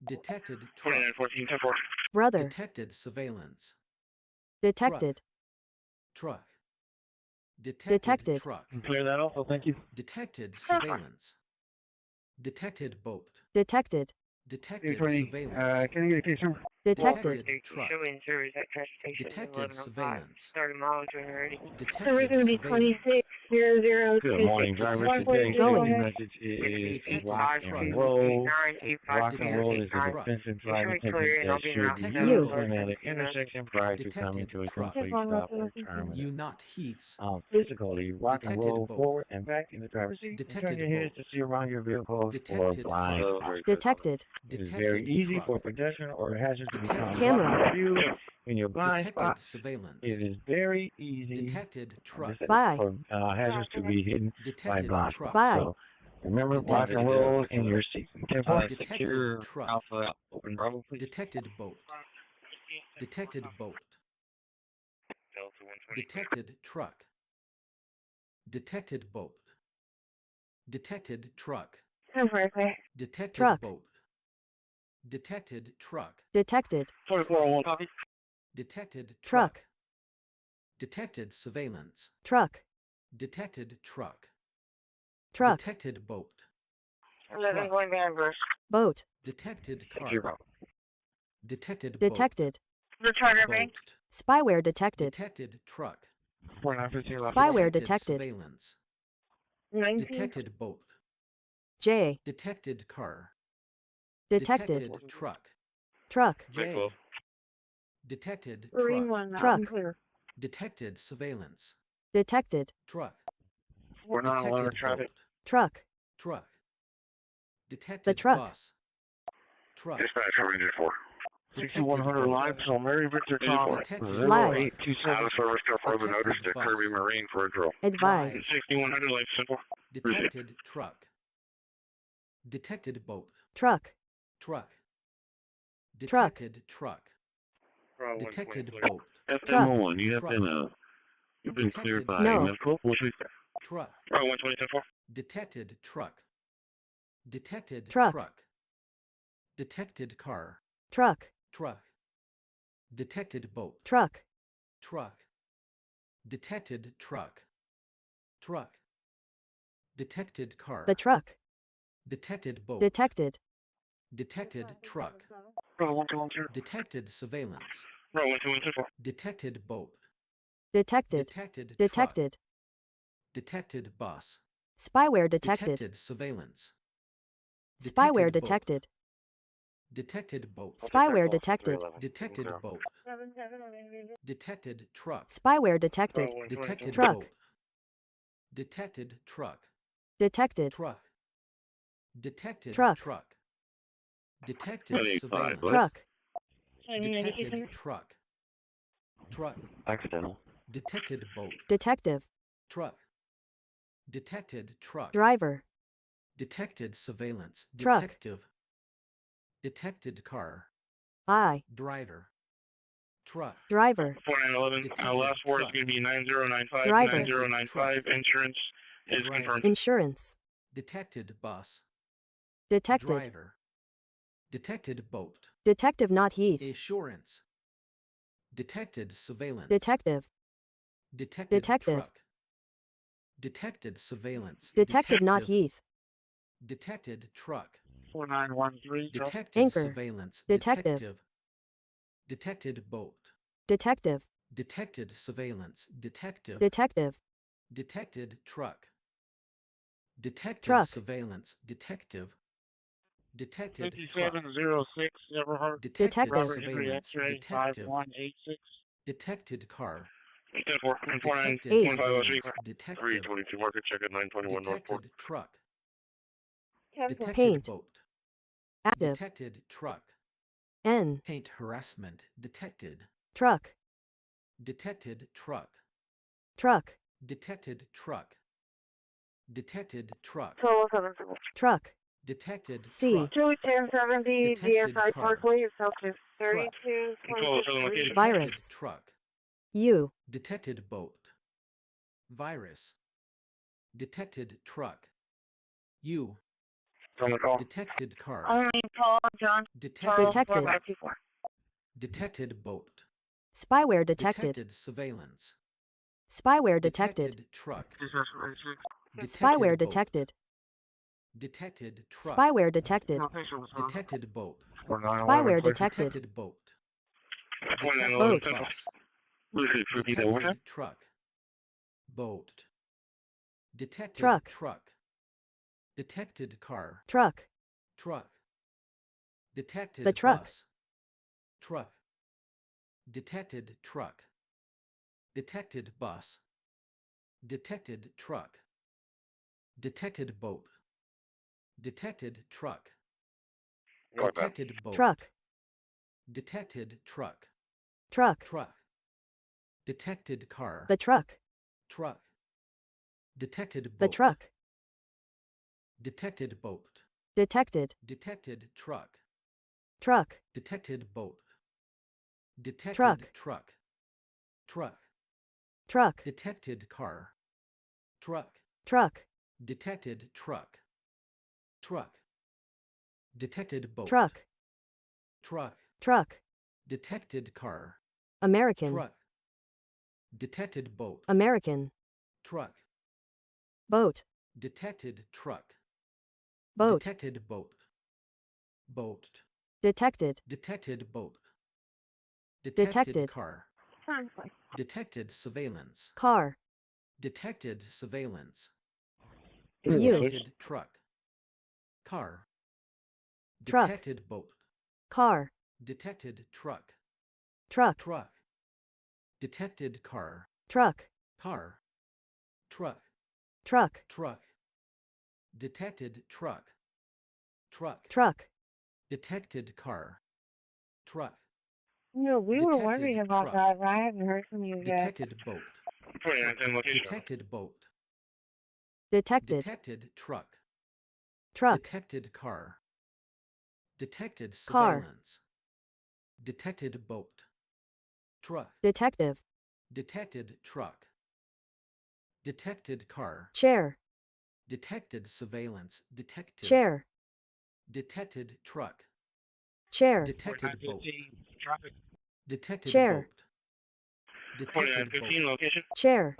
Speaker 1: Detected truck.
Speaker 8: 4914, 10-4.
Speaker 7: Brother.
Speaker 1: Detected surveillance.
Speaker 7: Detected.
Speaker 1: Truck.
Speaker 7: Detected.
Speaker 1: Truck.
Speaker 26: Clear that also, thank you.
Speaker 1: Detected surveillance. Detected boat.
Speaker 7: Detected.
Speaker 1: Detected
Speaker 26: 320,
Speaker 1: surveillance.
Speaker 26: can you get a case number?
Speaker 7: Detected.
Speaker 1: Truck.
Speaker 3: Showing service at trash station
Speaker 1: Detected
Speaker 3: 1105.
Speaker 1: Starting
Speaker 3: Starting mileage when you're ready.
Speaker 1: Detected
Speaker 16: going to be
Speaker 1: surveillance.
Speaker 16: 260026.
Speaker 26: Good morning, driver. Today's
Speaker 7: Going.
Speaker 26: message is
Speaker 1: Detected
Speaker 26: rock
Speaker 1: truck.
Speaker 26: and roll.
Speaker 3: 985.
Speaker 26: Rock and roll is a
Speaker 1: Detected
Speaker 26: defensive
Speaker 3: Show me
Speaker 26: driving
Speaker 3: clear
Speaker 26: technique
Speaker 3: and I'll
Speaker 26: that
Speaker 3: be
Speaker 26: should
Speaker 3: around
Speaker 26: be
Speaker 3: 7
Speaker 7: You.
Speaker 26: used at an intersection prior to coming to a
Speaker 1: truck.
Speaker 26: complete stop or terminal.
Speaker 1: You not Heaths.
Speaker 26: Physically rock and
Speaker 1: Detected
Speaker 26: roll
Speaker 1: boat.
Speaker 26: forward and back in the driver's seat and turn
Speaker 1: Detected
Speaker 26: your head
Speaker 1: boat.
Speaker 26: to see around your vehicle for
Speaker 1: Detected
Speaker 26: blind.
Speaker 7: Detected.
Speaker 26: It is very easy
Speaker 1: truck.
Speaker 26: for pedestrian or hazard to become
Speaker 7: Camera.
Speaker 26: blocked in view in your blind
Speaker 1: Detected
Speaker 26: spot.
Speaker 1: surveillance.
Speaker 26: It is very easy
Speaker 1: Detected truck.
Speaker 7: Bye.
Speaker 26: for hazards to be hidden by
Speaker 1: Detected
Speaker 26: blind
Speaker 1: truck.
Speaker 26: spots.
Speaker 7: Bye.
Speaker 26: So remember, rock
Speaker 1: Detected
Speaker 26: and roll in your seat.
Speaker 1: Detected truck.
Speaker 26: Alpha open Bravo, please.
Speaker 1: Detected boat. Detected boat. Detected truck. Detected boat. Detected truck. Detected
Speaker 7: Truck.
Speaker 1: boat. Detected truck.
Speaker 7: Detected.
Speaker 26: 2401 copy.
Speaker 1: Detected
Speaker 7: Truck.
Speaker 1: truck. Detected surveillance.
Speaker 7: Truck.
Speaker 1: Detected truck.
Speaker 7: Truck.
Speaker 1: Detected boat.
Speaker 3: 11 going Vanburst.
Speaker 7: Boat.
Speaker 1: Detected car.
Speaker 26: Zero.
Speaker 1: Detected
Speaker 7: Detected.
Speaker 3: The Charter
Speaker 1: boat.
Speaker 3: Bank.
Speaker 7: Spyware detected.
Speaker 1: Detected truck.
Speaker 26: 4915 left.
Speaker 7: Spyware
Speaker 1: Detected
Speaker 7: detected.
Speaker 1: surveillance.
Speaker 3: 19.
Speaker 1: Detected boat.
Speaker 7: J.
Speaker 1: Detected car.
Speaker 7: Detected.
Speaker 1: Truck.
Speaker 7: Truck.
Speaker 1: J. Detected
Speaker 16: Marine
Speaker 1: truck.
Speaker 16: 1,
Speaker 7: Truck.
Speaker 16: I'm clear.
Speaker 1: Detected surveillance.
Speaker 7: Detected.
Speaker 1: Truck.
Speaker 26: 4911
Speaker 1: Detected
Speaker 26: traffic.
Speaker 1: boat.
Speaker 7: Truck.
Speaker 1: Truck. Detected
Speaker 7: The truck.
Speaker 1: bus. Truck.
Speaker 26: Dispatch from engine 4.
Speaker 1: Detected
Speaker 26: 6100
Speaker 1: boat.
Speaker 26: live, so Mary Victor Tom
Speaker 1: Detected
Speaker 26: 0827. Out of service, car for the
Speaker 1: Detected
Speaker 26: notice to
Speaker 1: bus.
Speaker 26: Kirby Marine for a drill.
Speaker 7: Advise.
Speaker 8: 6100 life simple.
Speaker 1: Detected truck. Detected boat.
Speaker 7: Truck.
Speaker 1: Truck.
Speaker 7: Truck.
Speaker 1: Detected truck. Detected boat.
Speaker 19: FM01, you've been cleared by medical.
Speaker 1: Truck.
Speaker 8: Bravo 120
Speaker 1: Detected truck. Detected
Speaker 7: Truck.
Speaker 1: truck. Detected car.
Speaker 7: Truck.
Speaker 1: Truck. Detected boat.
Speaker 7: Truck.
Speaker 1: Truck. Detected truck. Truck. Detected car.
Speaker 7: The truck.
Speaker 1: Detected boat.
Speaker 7: Detected.
Speaker 1: Detected truck. Detected surveillance. Detected boat.
Speaker 7: Detected.
Speaker 1: Detected
Speaker 7: Detected.
Speaker 1: truck. Detected bus.
Speaker 7: Spyware detected.
Speaker 1: Detected surveillance.
Speaker 7: Spyware
Speaker 1: Detected boat.
Speaker 7: detected.
Speaker 1: Detected boat.
Speaker 7: Spyware detected.
Speaker 1: Detected boat. Detected truck.
Speaker 7: Spyware detected.
Speaker 1: Detected
Speaker 7: Truck.
Speaker 1: boat. Detected truck.
Speaker 7: Detected.
Speaker 1: Truck. Detected
Speaker 7: Truck.
Speaker 1: truck. Detected surveillance.
Speaker 7: Truck.
Speaker 1: Detected truck. Truck.
Speaker 19: Accidental.
Speaker 1: Detected boat.
Speaker 7: Detective.
Speaker 1: Truck. Detected truck.
Speaker 7: Driver.
Speaker 1: Detected surveillance.
Speaker 7: Truck.
Speaker 1: Detective. Detected car.
Speaker 7: I.
Speaker 1: Driver. Truck.
Speaker 7: Driver.
Speaker 8: 4911. Last four is going to be 9095.
Speaker 7: Driver.
Speaker 8: 9095. Insurance is confirmed.
Speaker 7: Insurance.
Speaker 1: Detected bus.
Speaker 7: Detected.
Speaker 1: Driver. Detected boat.
Speaker 7: Detective not Heath.
Speaker 1: Assurance. Detected surveillance.
Speaker 7: Detective.
Speaker 1: Detected
Speaker 7: Detective.
Speaker 1: truck. Detected surveillance.
Speaker 7: Detective not Heath.
Speaker 1: Detected truck.
Speaker 8: 4913.
Speaker 1: Detected
Speaker 7: Anchor.
Speaker 1: surveillance.
Speaker 7: Detective.
Speaker 1: Detected boat.
Speaker 7: Detective.
Speaker 1: Detected surveillance. Detective.
Speaker 7: Detective.
Speaker 1: Detected truck. Detected
Speaker 7: Truck.
Speaker 1: surveillance. Detective. Detected truck.
Speaker 8: 5706. Everhart.
Speaker 1: Detected
Speaker 7: Detective.
Speaker 1: surveillance.
Speaker 8: X-ray
Speaker 1: Detective.
Speaker 8: 5186.
Speaker 1: Detected car.
Speaker 8: 10-4.
Speaker 1: Detected surveillance. Detective.
Speaker 26: 322 market check at 921 Northport.
Speaker 1: Detected truck.
Speaker 16: 10-4.
Speaker 1: Detected
Speaker 7: Paint.
Speaker 1: boat.
Speaker 7: Active.
Speaker 1: Detected truck.
Speaker 7: N.
Speaker 1: Paint harassment. Detected.
Speaker 7: Truck.
Speaker 1: Detected truck.
Speaker 7: Truck.
Speaker 1: Detected truck. Detected truck.
Speaker 3: 1207.
Speaker 7: Truck.
Speaker 1: Detected
Speaker 7: C.
Speaker 1: truck.
Speaker 3: 21070
Speaker 1: Detected
Speaker 3: DSI
Speaker 1: car.
Speaker 3: Parkway, yourself to
Speaker 1: Truck.
Speaker 3: 3226.
Speaker 7: Virus.
Speaker 1: Detected truck.
Speaker 7: U.
Speaker 1: Detected boat. Virus. Detected truck. U. Detected car.
Speaker 3: Paul John
Speaker 1: Detected
Speaker 7: Detected.
Speaker 1: truck. Detected boat.
Speaker 7: Spyware detected.
Speaker 1: Detected surveillance.
Speaker 7: Spyware detected.
Speaker 1: Detected truck.
Speaker 7: Spyware
Speaker 1: boat.
Speaker 7: detected.
Speaker 1: Detected truck.
Speaker 7: Spyware detected.
Speaker 1: Detected boat.
Speaker 7: Spyware detected.
Speaker 1: Detected boat. Detected
Speaker 7: Boat.
Speaker 1: bus.
Speaker 19: Lucy, repeat that word.
Speaker 1: Detected truck. Boat. Detected
Speaker 7: Truck.
Speaker 1: truck. Detected car.
Speaker 7: Truck.
Speaker 1: Truck. Detected
Speaker 7: The truck.
Speaker 1: bus. Truck. Detected truck. Detected bus. Detected truck. Detected boat. Detected truck. Detected boat.
Speaker 7: Truck.
Speaker 1: Detected truck.
Speaker 7: Truck.
Speaker 1: Truck. Detected car.
Speaker 7: The truck.
Speaker 1: Truck. Detected boat.
Speaker 7: The truck.
Speaker 1: Detected boat.
Speaker 7: Detected.
Speaker 1: Detected truck.
Speaker 7: Truck.
Speaker 1: Detected boat. Detected
Speaker 7: Truck.
Speaker 1: truck. Truck.
Speaker 7: Truck.
Speaker 1: Detected car. Truck.
Speaker 7: Truck.
Speaker 1: Detected truck. Truck. Detected boat.
Speaker 7: Truck.
Speaker 1: Truck.
Speaker 7: Truck.
Speaker 1: Detected car.
Speaker 7: American.
Speaker 1: Truck. Detected boat.
Speaker 7: American.
Speaker 1: Truck.
Speaker 7: Boat.
Speaker 1: Detected truck.
Speaker 7: Boat.
Speaker 1: Detected boat. Boat.
Speaker 7: Detected.
Speaker 1: Detected boat.
Speaker 7: Detected.
Speaker 1: Car. Detected surveillance.
Speaker 7: Car.
Speaker 1: Detected surveillance.
Speaker 7: You.
Speaker 1: Detected truck. Car.
Speaker 7: Truck.
Speaker 1: Detected boat.
Speaker 7: Car.
Speaker 1: Detected truck.
Speaker 7: Truck.
Speaker 1: Truck. Detected car.
Speaker 7: Truck.
Speaker 1: Car. Truck.
Speaker 7: Truck.
Speaker 1: Truck. Detected truck. Truck.
Speaker 7: Truck.
Speaker 1: Detected car. Truck.
Speaker 3: No, we were
Speaker 1: Detected
Speaker 3: wondering about
Speaker 1: truck.
Speaker 3: that, but I haven't heard from you yet.
Speaker 1: Detected boat. Detected boat.
Speaker 7: Detected.
Speaker 1: Detected truck.
Speaker 7: Truck.
Speaker 1: Detected car. Detected
Speaker 7: Car.
Speaker 1: surveillance. Detected boat. Truck.
Speaker 7: Detective.
Speaker 1: Detected truck. Detected car.
Speaker 7: Chair.
Speaker 1: Detected surveillance. Detective.
Speaker 7: Chair.
Speaker 1: Detected truck.
Speaker 7: Chair.
Speaker 1: Detected boat.
Speaker 8: Traffic.
Speaker 1: Detected
Speaker 7: Chair.
Speaker 1: boat. Detected
Speaker 8: 4915
Speaker 1: boat.
Speaker 8: location.
Speaker 7: Chair.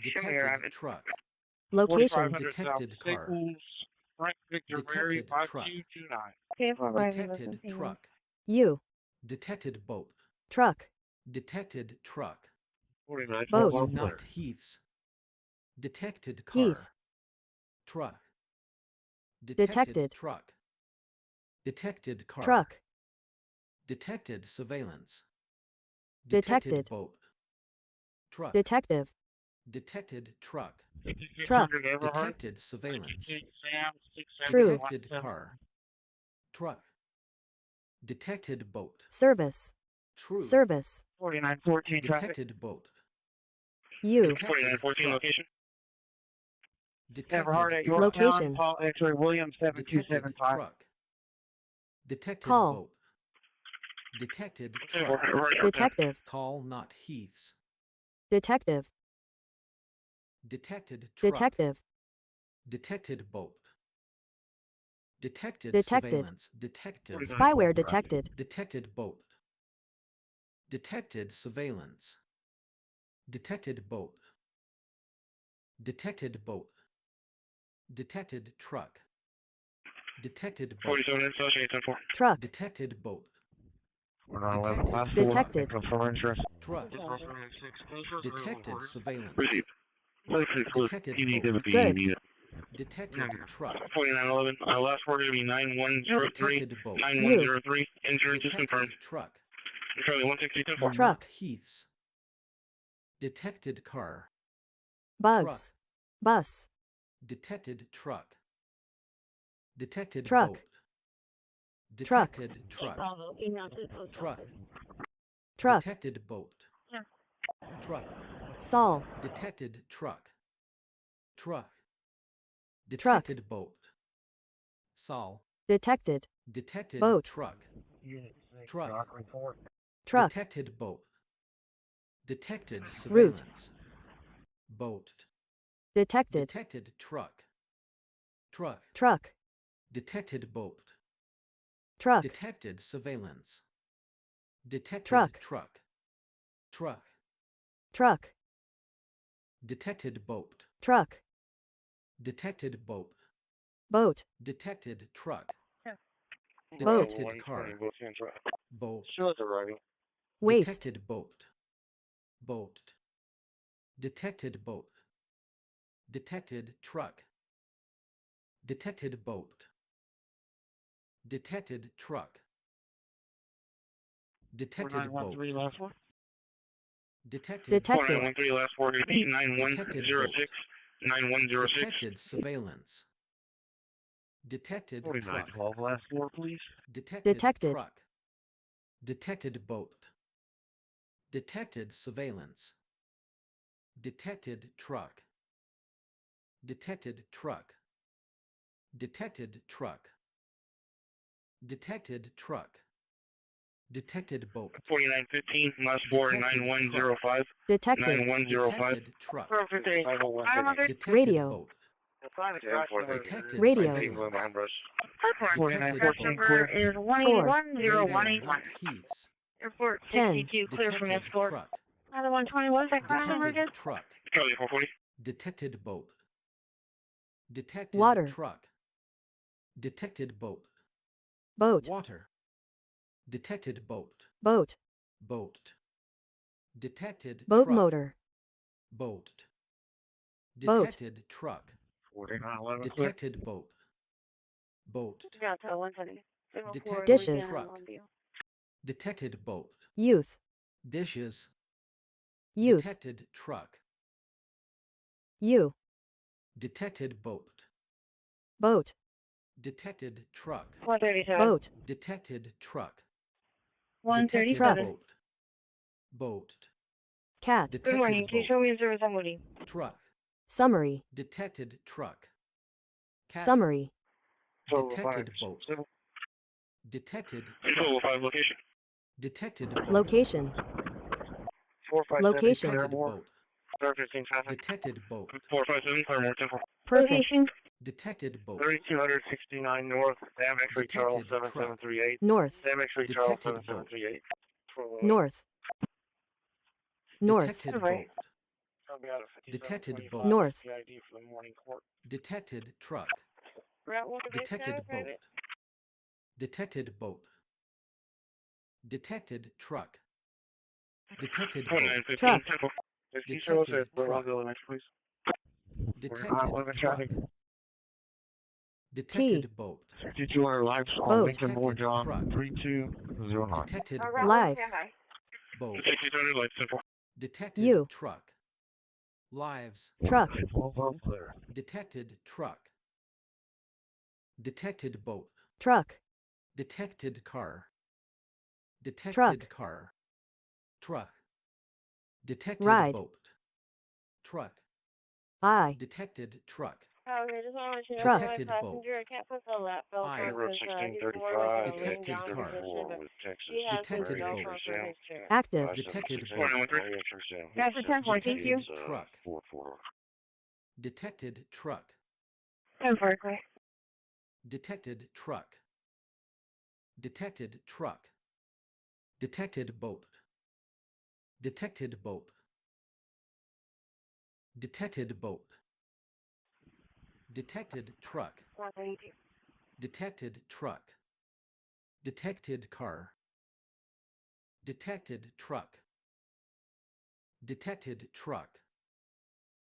Speaker 1: Detected truck.
Speaker 7: Location.
Speaker 1: Detected car.
Speaker 8: Frank Victor Mary
Speaker 1: Detected truck.
Speaker 8: 5229.
Speaker 1: Detected truck.
Speaker 7: You.
Speaker 1: Detected boat.
Speaker 7: Truck.
Speaker 1: Detected truck.
Speaker 8: 49.
Speaker 7: Boat.
Speaker 1: Not heaths. Detected car.
Speaker 7: Heath.
Speaker 1: Truck.
Speaker 7: Detected.
Speaker 1: Truck. Detected car.
Speaker 7: Truck.
Speaker 1: Detected surveillance.
Speaker 7: Detected.
Speaker 1: Boat. Truck.
Speaker 7: Detective.
Speaker 1: Detected truck.
Speaker 7: Truck.
Speaker 1: Detected surveillance.
Speaker 7: True.
Speaker 1: Detected car. Truck. Detected boat.
Speaker 7: Service.
Speaker 1: True.
Speaker 7: Service.
Speaker 8: 4914 traffic.
Speaker 1: Detected boat.
Speaker 7: You.
Speaker 8: 4914 location.
Speaker 1: Detected
Speaker 8: Everhard at
Speaker 1: truck.
Speaker 8: Yorktown.
Speaker 7: Location.
Speaker 8: Paul X-ray Williams
Speaker 1: Detected
Speaker 8: 7275.
Speaker 1: truck. Detected
Speaker 7: Call.
Speaker 1: boat. Detected truck.
Speaker 7: Detective.
Speaker 1: Call not heaths.
Speaker 7: Detective.
Speaker 1: Detected truck.
Speaker 7: Detective.
Speaker 1: Detected boat. Detected
Speaker 7: Detected.
Speaker 1: surveillance. Detective.
Speaker 7: Spyware detected.
Speaker 1: Detected boat. Detected surveillance. Detected boat. Detected boat. Detected truck. Detected boat.
Speaker 8: 47 associated 4.
Speaker 7: Truck.
Speaker 1: Detected boat.
Speaker 8: 4911 last
Speaker 7: Detected.
Speaker 8: for interest.
Speaker 1: Truck. Detected surveillance.
Speaker 19: Received.
Speaker 1: Detected boat.
Speaker 7: Good.
Speaker 1: Detected truck.
Speaker 8: 4911 last word going to be 9103.
Speaker 1: Detected boat.
Speaker 8: 9103. Insurance is confirmed.
Speaker 1: Detected truck.
Speaker 8: Charlie 162 4.
Speaker 7: Truck.
Speaker 1: Not heaths. Detected car.
Speaker 7: Bugs.
Speaker 1: Truck.
Speaker 7: Bus.
Speaker 1: Detected truck. Detected
Speaker 7: Truck.
Speaker 1: boat.
Speaker 7: Truck.
Speaker 1: Detected truck. Truck.
Speaker 7: Truck.
Speaker 1: Detected boat. Truck.
Speaker 7: Saul.
Speaker 1: Detected truck. Truck.
Speaker 7: Truck.
Speaker 1: Detected boat. Saul.
Speaker 7: Detected.
Speaker 1: Detected
Speaker 7: Boat.
Speaker 1: truck. Truck.
Speaker 7: Truck.
Speaker 1: Detected boat. Detected
Speaker 7: Route.
Speaker 1: surveillance. Boat.
Speaker 7: Detected.
Speaker 1: Detected truck. Truck.
Speaker 7: Truck.
Speaker 1: Detected boat.
Speaker 7: Truck.
Speaker 1: Detected surveillance. Detected
Speaker 7: Truck.
Speaker 1: truck. Truck.
Speaker 7: Truck.
Speaker 1: Detected boat.
Speaker 7: Truck.
Speaker 1: Detected boat.
Speaker 7: Boat.
Speaker 1: Detected truck.
Speaker 7: Boat.
Speaker 1: Detected car. Boat.
Speaker 7: Waste.
Speaker 1: Detected boat. Boat. Detected boat. Detected truck. Detected boat. Detected truck. Detected boat. Detected.
Speaker 7: Detected.
Speaker 8: 4913 last word going to be 9106. 9106.
Speaker 1: Detected surveillance. Detected truck.
Speaker 8: 4912 last word please.
Speaker 1: Detected
Speaker 7: Detected.
Speaker 1: truck. Detected boat. Detected surveillance. Detected truck. Detected truck. Detected truck. Detected truck. Detected boat.
Speaker 8: 4915 last word 9105.
Speaker 7: Detected.
Speaker 8: 9105.
Speaker 1: Detected truck.
Speaker 8: Detected
Speaker 7: Radio.
Speaker 1: boat. Detected
Speaker 7: Radio.
Speaker 1: surveillance.
Speaker 3: Number is 1810181.
Speaker 1: Not heaths.
Speaker 3: Airport
Speaker 7: 10.
Speaker 3: 62, clear from
Speaker 1: Detected
Speaker 3: escort.
Speaker 1: truck.
Speaker 3: Another 120, what is that car number again?
Speaker 1: Detected truck.
Speaker 8: Charlie 440.
Speaker 1: Detected boat. Detected
Speaker 7: Water.
Speaker 1: truck. Detected boat.
Speaker 7: Boat.
Speaker 1: Water. Detected boat.
Speaker 7: Boat.
Speaker 1: Boat. Detected
Speaker 7: Boat
Speaker 1: truck.
Speaker 7: motor.
Speaker 1: Boat.
Speaker 7: Boat.
Speaker 1: Detected truck.
Speaker 8: 4911
Speaker 1: Detected boat. Boat.
Speaker 3: Yeah, so 120.
Speaker 1: Detected
Speaker 7: Dishes.
Speaker 1: truck. Detected boat.
Speaker 7: Youth.
Speaker 1: Dishes.
Speaker 7: Youth.
Speaker 1: Detected truck.
Speaker 7: You.
Speaker 1: Detected boat.
Speaker 7: Boat.
Speaker 1: Detected truck.
Speaker 3: 137.
Speaker 7: Boat.
Speaker 1: Detected truck.
Speaker 3: 137.
Speaker 1: Detected boat. Boat.
Speaker 7: Cat.
Speaker 3: Good
Speaker 1: Detected
Speaker 3: morning. Please
Speaker 1: boat.
Speaker 3: show me your service. I'm waiting.
Speaker 1: Truck.
Speaker 7: Summary.
Speaker 1: Detected truck. Cat.
Speaker 7: Summary.
Speaker 1: Detected boat. Detected truck.
Speaker 8: 1205 location.
Speaker 1: Detected boat.
Speaker 7: Location. Location.
Speaker 1: Detected boat.
Speaker 8: 15 traffic.
Speaker 1: Detected boat.
Speaker 8: 457, Claremore Temple.
Speaker 7: Perfect.
Speaker 1: Detected boat.
Speaker 8: 3269 North, Sam X-ray Charles
Speaker 1: Detected truck.
Speaker 8: 7738.
Speaker 7: North.
Speaker 8: Sam X-ray Charles
Speaker 1: Detected boat.
Speaker 8: 7738.
Speaker 7: North. North.
Speaker 1: Detected boat.
Speaker 8: I'll be out at 57,
Speaker 1: Detected
Speaker 8: 25,
Speaker 1: boat.
Speaker 7: North.
Speaker 8: PID for the morning court.
Speaker 1: Detected truck.
Speaker 16: Route 1
Speaker 1: Detected boat. Detected boat. Detected truck. Detected boat.
Speaker 8: 4915
Speaker 7: Truck.
Speaker 8: Temple.
Speaker 1: Detected truck.
Speaker 8: Next, please.
Speaker 1: Detected truck.
Speaker 8: traffic.
Speaker 1: Detected boat.
Speaker 8: 6200 live
Speaker 7: Boat.
Speaker 8: on Lincoln
Speaker 1: Detected
Speaker 8: Bourgeois
Speaker 1: truck.
Speaker 8: 3209.
Speaker 1: Detected
Speaker 16: Route
Speaker 1: boat.
Speaker 16: 1
Speaker 7: Lives.
Speaker 16: standby.
Speaker 1: Boat.
Speaker 8: 6200 live simple.
Speaker 1: Detected
Speaker 7: You.
Speaker 1: truck. Lives.
Speaker 7: Truck.
Speaker 1: Detected truck. Detected boat.
Speaker 7: Truck.
Speaker 1: Detected car. Detected
Speaker 7: Truck.
Speaker 1: car. Truck. Detected
Speaker 7: Ride.
Speaker 1: boat. Truck.
Speaker 7: I.
Speaker 1: Detected truck.
Speaker 16: Okay, just want to let you know
Speaker 7: Truck.
Speaker 16: my
Speaker 1: Detected boat.
Speaker 16: passenger. I can't fulfill that bill
Speaker 1: I.
Speaker 16: for
Speaker 8: Route
Speaker 16: because he's
Speaker 8: 1635,
Speaker 16: more like a laying
Speaker 1: Detected
Speaker 16: down
Speaker 1: car.
Speaker 16: position, but
Speaker 8: with Texas.
Speaker 16: he has his
Speaker 1: Detected
Speaker 16: belt
Speaker 1: boat.
Speaker 16: on from his chair.
Speaker 7: Active.
Speaker 1: Detected boat.
Speaker 8: 4113.
Speaker 16: That's a 10-4, thank you.
Speaker 1: Detected truck. Detected truck.
Speaker 16: 10-4, clear.
Speaker 1: Detected truck. Detected truck. Detected boat. Detected boat. Detected boat. Detected truck.
Speaker 16: 132.
Speaker 1: Detected truck. Detected car. Detected truck. Detected truck.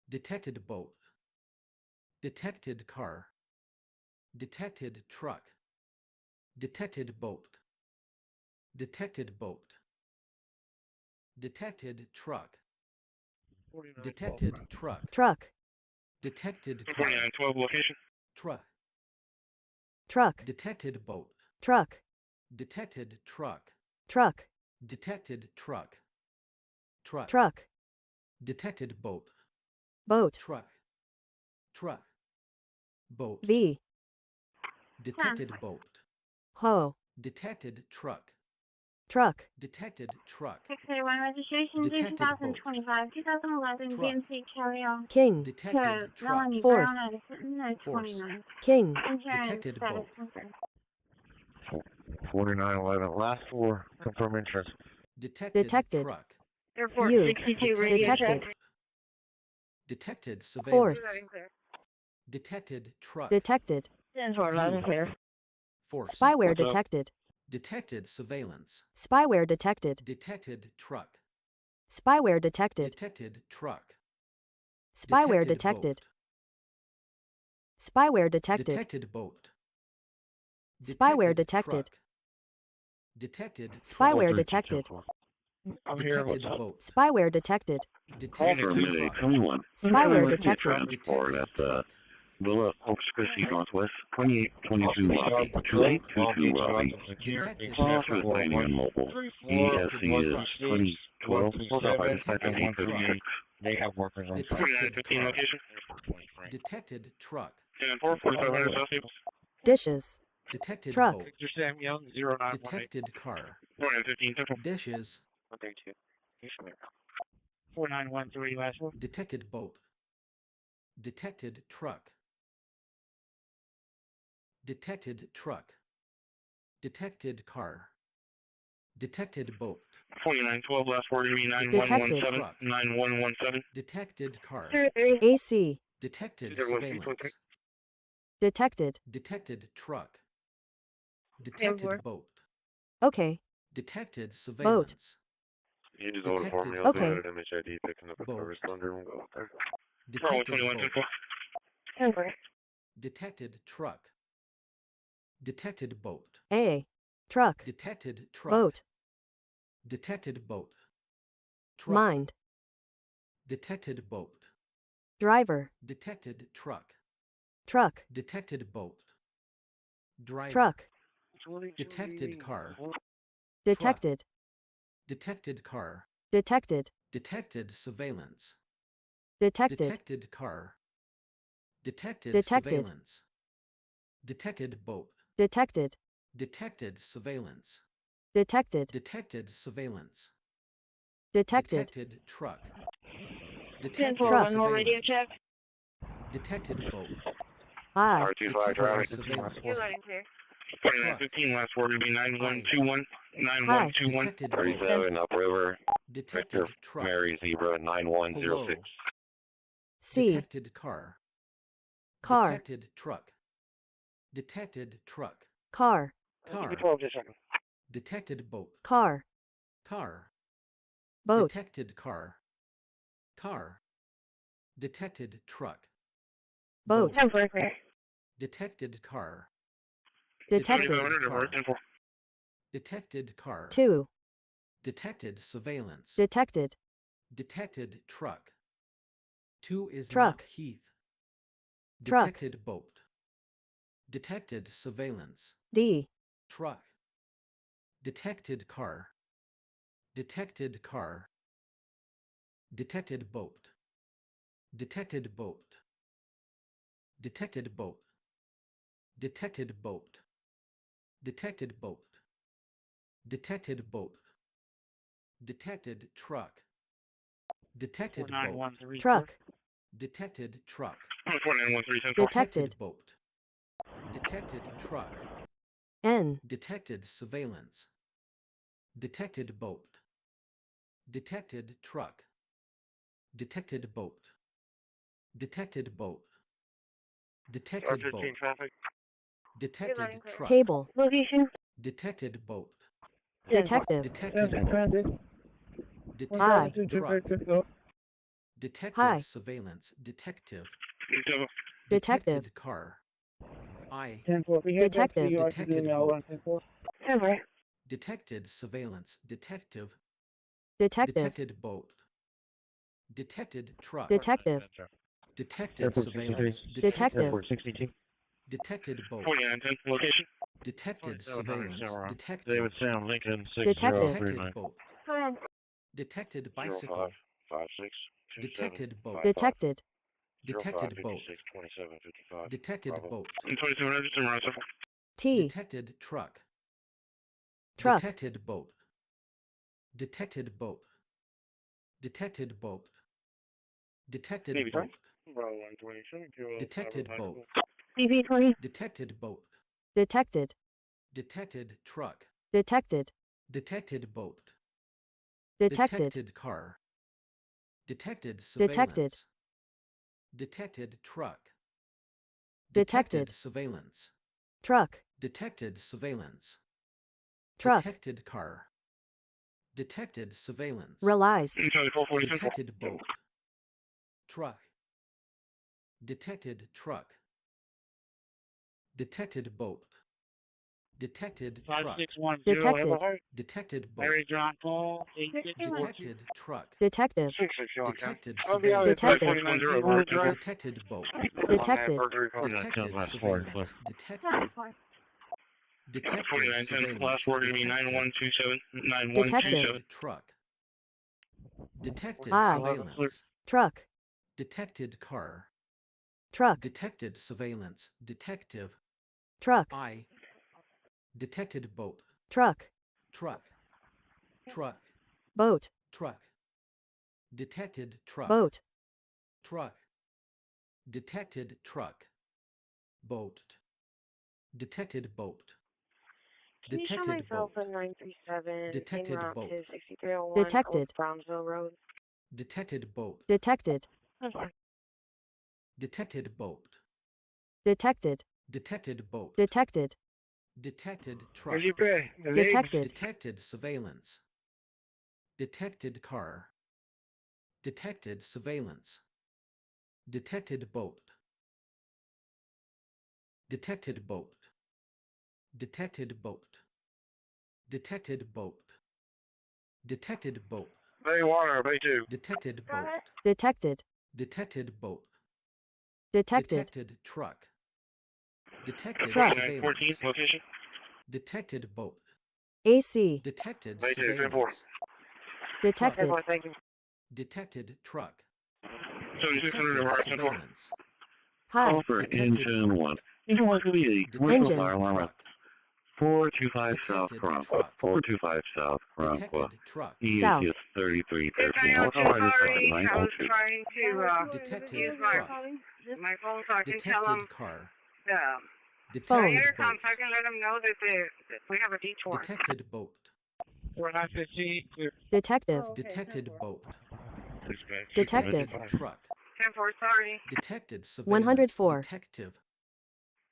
Speaker 1: Detected boat. Detected car. Detected truck. Detected boat. Detected boat. Detected truck. Detected truck.
Speaker 7: Truck.
Speaker 1: Detected car.
Speaker 8: 4912 location.
Speaker 1: Truck.
Speaker 7: Truck.
Speaker 1: Detected boat.
Speaker 7: Truck.
Speaker 1: Detected truck.
Speaker 7: Truck.
Speaker 1: Detected truck. Truck.
Speaker 7: Truck.
Speaker 1: Detected boat.
Speaker 7: Boat.
Speaker 1: Truck. Truck. Boat.
Speaker 7: V.
Speaker 1: Detected boat.
Speaker 7: Ho.
Speaker 1: Detected truck.
Speaker 7: Truck.
Speaker 1: Detected truck.
Speaker 16: 631 registration due
Speaker 1: Detected boat.
Speaker 16: 2025, 2011
Speaker 1: Truck.
Speaker 16: DMC carry on
Speaker 7: King.
Speaker 1: Detected
Speaker 16: to
Speaker 1: truck.
Speaker 16: Melanie
Speaker 7: Force.
Speaker 16: Brown at Assistant
Speaker 1: Force.
Speaker 16: 29.
Speaker 7: King.
Speaker 16: Insurance
Speaker 1: Detected
Speaker 16: status
Speaker 1: boat.
Speaker 16: confirmed.
Speaker 8: 4911. Last four. Confirm interest.
Speaker 1: Detected
Speaker 7: Detected.
Speaker 1: truck.
Speaker 16: Airport
Speaker 7: You.
Speaker 16: 62 radio check.
Speaker 7: Detected.
Speaker 1: Detected surveillance.
Speaker 7: Force.
Speaker 1: Detected truck.
Speaker 7: Detected.
Speaker 16: 10-4, loud and clear.
Speaker 1: Force.
Speaker 7: Spyware detected.
Speaker 1: Detected surveillance.
Speaker 7: Spyware detected.
Speaker 1: Detected truck.
Speaker 7: Spyware detected.
Speaker 1: Detected truck.
Speaker 7: Spyware
Speaker 1: Detected
Speaker 7: detected. Spyware detected.
Speaker 1: Detected boat.
Speaker 7: Spyware
Speaker 1: Detected
Speaker 7: detected.
Speaker 1: truck. Detected
Speaker 7: Spyware
Speaker 1: truck.
Speaker 7: detected.
Speaker 8: I'm here.
Speaker 1: Detected
Speaker 8: What's up?
Speaker 1: boat.
Speaker 7: Spyware detected.
Speaker 1: Detected
Speaker 19: From Mid
Speaker 1: truck.
Speaker 19: 821.
Speaker 7: Spyware
Speaker 19: Get
Speaker 7: detected.
Speaker 19: transport at the
Speaker 1: truck.
Speaker 19: Villa Corpus Christi Northwest 2822 lobby.
Speaker 1: Detected
Speaker 19: 2822 lobby.
Speaker 1: Detected
Speaker 19: Transfer
Speaker 1: truck.
Speaker 19: with landing on mobile. ESC is 2012. Flight dispatch at 836.
Speaker 8: They have workers on site.
Speaker 1: Detected
Speaker 8: 15
Speaker 1: car.
Speaker 8: location.
Speaker 1: Detected truck.
Speaker 8: 10-4, 4500 South Staples.
Speaker 7: Dishes.
Speaker 1: Detected
Speaker 7: Truck.
Speaker 1: boat.
Speaker 8: Victor Sam Young, 0918.
Speaker 1: Detected car.
Speaker 8: 4915 Temple.
Speaker 1: Dishes.
Speaker 8: 132. 4913 last one.
Speaker 1: Detected boat. Detected truck. Detected truck. Detected car. Detected boat.
Speaker 8: 4912 last word to me
Speaker 7: Detected.
Speaker 8: 9117 9117.
Speaker 1: Detected car.
Speaker 7: AC.
Speaker 1: Detected
Speaker 8: 01
Speaker 1: surveillance.
Speaker 7: Detected.
Speaker 1: Detected truck. Detected boat.
Speaker 7: Okay.
Speaker 1: Detected surveillance.
Speaker 26: You just order for me.
Speaker 1: Detected
Speaker 26: I'll
Speaker 7: Okay.
Speaker 26: do MHID picking up a
Speaker 1: Boat.
Speaker 26: corresponder and we'll go up there.
Speaker 1: Detected
Speaker 8: 21
Speaker 1: boat.
Speaker 16: 10-4.
Speaker 1: Detected truck. Detected boat.
Speaker 7: A. Truck.
Speaker 1: Detected truck.
Speaker 7: Boat.
Speaker 1: Detected boat. Truck.
Speaker 7: Mind.
Speaker 1: Detected boat.
Speaker 7: Driver.
Speaker 1: Detected truck.
Speaker 7: Truck.
Speaker 1: Detected boat. Driver.
Speaker 7: Truck.
Speaker 1: Detected car.
Speaker 7: Detected.
Speaker 1: Detected car.
Speaker 7: Detected.
Speaker 1: Detected surveillance.
Speaker 7: Detected.
Speaker 1: Detected car. Detected
Speaker 7: Detected.
Speaker 1: surveillance. Detected boat.
Speaker 7: Detected.
Speaker 1: Detected surveillance.
Speaker 7: Detected.
Speaker 1: Detected surveillance.
Speaker 7: Detected.
Speaker 1: Detected truck.
Speaker 3: 10
Speaker 1: Detected
Speaker 3: 4, one more radio check.
Speaker 1: Detected boat.
Speaker 7: I.
Speaker 26: R25 traffic.
Speaker 1: Surveillance.
Speaker 3: You're letting clear.
Speaker 26: 4915, last word will be 9121. 9121.
Speaker 1: Detected boat.
Speaker 26: 37 upriver.
Speaker 1: Detected
Speaker 26: Victor
Speaker 1: truck.
Speaker 26: Mary Zebra 9106.
Speaker 1: Hello.
Speaker 7: C.
Speaker 1: Detected car.
Speaker 7: Car.
Speaker 1: Detected truck. Detected truck.
Speaker 7: Car.
Speaker 1: Car.
Speaker 8: 12 just a second.
Speaker 1: Detected boat.
Speaker 7: Car.
Speaker 1: Car.
Speaker 7: Boat.
Speaker 1: Detected car. Car. Detected truck.
Speaker 7: Boat.
Speaker 3: Temporary clear.
Speaker 1: Detected car.
Speaker 7: Detected.
Speaker 1: Detected car.
Speaker 7: 2.
Speaker 1: Detected surveillance.
Speaker 7: Detected.
Speaker 1: Detected truck. 2 is
Speaker 7: Truck.
Speaker 1: not Heath.
Speaker 7: Truck.
Speaker 1: Detected boat. Detected surveillance.
Speaker 7: D.
Speaker 1: Truck. Detected car. Detected car. Detected boat. Detected boat. Detected boat. Detected boat. Detected boat. Detected boat. Detected truck. Detected boat.
Speaker 7: Truck.
Speaker 1: Detected truck.
Speaker 26: 4913.
Speaker 7: Detected.
Speaker 1: Boat. Detected truck.
Speaker 7: N.
Speaker 1: Detected surveillance. Detected boat. Detected truck. Detected boat. Detected boat. Detected boat.
Speaker 26: traffic.
Speaker 1: Detected truck.
Speaker 7: Table.
Speaker 3: Location.
Speaker 1: Detected boat.
Speaker 7: Detective.
Speaker 1: Detected boat.
Speaker 7: Hi.
Speaker 1: Detected truck. Detected
Speaker 7: Hi.
Speaker 1: surveillance. Detective.
Speaker 7: Detective.
Speaker 1: Detected car. I.
Speaker 8: 10 4. We head back to
Speaker 7: Detective.
Speaker 8: the yard to
Speaker 1: Detected
Speaker 8: do now.
Speaker 1: boat.
Speaker 8: 1 10 4.
Speaker 3: Temporary.
Speaker 1: Detected surveillance. Detective.
Speaker 7: Detective.
Speaker 1: Detected boat. Detected truck.
Speaker 7: Detective.
Speaker 1: Detected
Speaker 8: Airport
Speaker 1: surveillance.
Speaker 8: 63.
Speaker 7: Detective.
Speaker 8: Airport 62.
Speaker 1: Detected boat.
Speaker 26: 4910. Location.
Speaker 1: Detected surveillance. Detective.
Speaker 26: David Sam Lincoln
Speaker 7: Detective.
Speaker 26: 6039.
Speaker 1: Detected boat.
Speaker 3: Go ahead.
Speaker 1: Detected bicycle.
Speaker 26: 0556.
Speaker 1: Detected boat.
Speaker 7: Detected.
Speaker 1: Detected boat.
Speaker 26: 2755.
Speaker 1: Detected boat.
Speaker 26: 2700.
Speaker 7: T.
Speaker 1: Detected truck.
Speaker 7: Truck.
Speaker 1: Detected boat. Detected boat. Detected boat. Detected
Speaker 26: Navy
Speaker 1: boat.
Speaker 26: Bravo 127.
Speaker 1: Detected boat.
Speaker 3: CP 20.
Speaker 1: Detected boat.
Speaker 7: Detected.
Speaker 1: Detected truck.
Speaker 7: Detected.
Speaker 1: Detected boat.
Speaker 7: Detected.
Speaker 1: Detected car. Detected
Speaker 7: Detected.
Speaker 1: surveillance. Detected truck.
Speaker 7: Detected.
Speaker 1: Detected surveillance.
Speaker 7: Truck.
Speaker 1: Detected surveillance.
Speaker 7: Truck.
Speaker 1: Detected car. Detected surveillance.
Speaker 7: Realized.
Speaker 1: Detected boat. Truck. Detected truck. Detected boat. Detected truck.
Speaker 8: 5610.
Speaker 1: Detected boat.
Speaker 8: Mary John Paul.
Speaker 1: Detected truck.
Speaker 7: Detective.
Speaker 1: Detected
Speaker 8: I'll be out
Speaker 1: surveillance.
Speaker 8: at
Speaker 7: Detective.
Speaker 8: 4110.
Speaker 1: Detected boat.
Speaker 7: Detected.
Speaker 1: Detected surveillance. Detective. Detected
Speaker 26: 4910.
Speaker 1: surveillance.
Speaker 26: Last word to be
Speaker 1: Detective.
Speaker 26: 9127.
Speaker 7: Detective.
Speaker 26: 9127.
Speaker 1: Truck. Detected
Speaker 7: I.
Speaker 1: surveillance.
Speaker 7: Truck.
Speaker 1: Detected car.
Speaker 7: Truck.
Speaker 1: Detected surveillance. Detective.
Speaker 7: Truck.
Speaker 1: I. Detected boat.
Speaker 7: Truck.
Speaker 1: Truck. Truck.
Speaker 7: Boat.
Speaker 1: Truck. Detected truck.
Speaker 7: Boat.
Speaker 1: Truck. Detected truck. Boat. Detected boat.
Speaker 3: Can you show
Speaker 1: Detected
Speaker 3: myself
Speaker 1: boat.
Speaker 3: a 937
Speaker 1: Detected
Speaker 3: en route
Speaker 1: boat.
Speaker 3: to 6301
Speaker 7: Detected.
Speaker 3: Old Brownsville Road?
Speaker 1: Detected boat.
Speaker 7: Detected.
Speaker 3: Okay.
Speaker 1: Detected boat.
Speaker 7: Detected.
Speaker 1: Detected boat.
Speaker 7: Detected.
Speaker 1: Detected truck.
Speaker 8: Where's your pay?
Speaker 7: Detected.
Speaker 1: Detected surveillance. Detected car. Detected surveillance. Detected boat. Detected boat. Detected boat. Detected boat. Detected boat.
Speaker 26: Bay water, Bay 2.
Speaker 1: Detected boat.
Speaker 7: Detected.
Speaker 1: Detected boat.
Speaker 7: Detected.
Speaker 1: Detected truck. Detected
Speaker 7: Truck.
Speaker 26: 4914.
Speaker 1: surveillance.
Speaker 26: Location.
Speaker 1: Detected boat.
Speaker 7: AC.
Speaker 1: Detected
Speaker 26: Bay 2, 10-4.
Speaker 1: surveillance.
Speaker 7: Detected.
Speaker 3: Airport, thank you.
Speaker 1: Detected truck.
Speaker 26: 7600
Speaker 1: Detected
Speaker 26: over
Speaker 1: surveillance.
Speaker 7: Hi.
Speaker 19: Call for
Speaker 1: Detected
Speaker 19: engine
Speaker 1: boat.
Speaker 19: 1. Engine 1 could be a commercial
Speaker 7: Engine.
Speaker 19: fire alarm.
Speaker 1: Truck.
Speaker 19: 425 South Conquest. 425 South Conquest.
Speaker 7: South.
Speaker 19: ES 3313.
Speaker 3: I'm sorry. I was
Speaker 19: 902.
Speaker 3: trying to use my phone so I can tell them
Speaker 1: car.
Speaker 3: the intercom so I can let them know that we have a detour.
Speaker 1: Detected boat.
Speaker 20: 4915, clear.
Speaker 7: Detective.
Speaker 1: Detected boat.
Speaker 7: Detective.
Speaker 1: Truck.
Speaker 3: 10-4, sorry.
Speaker 1: Detected surveillance.
Speaker 7: 104.
Speaker 1: Detective.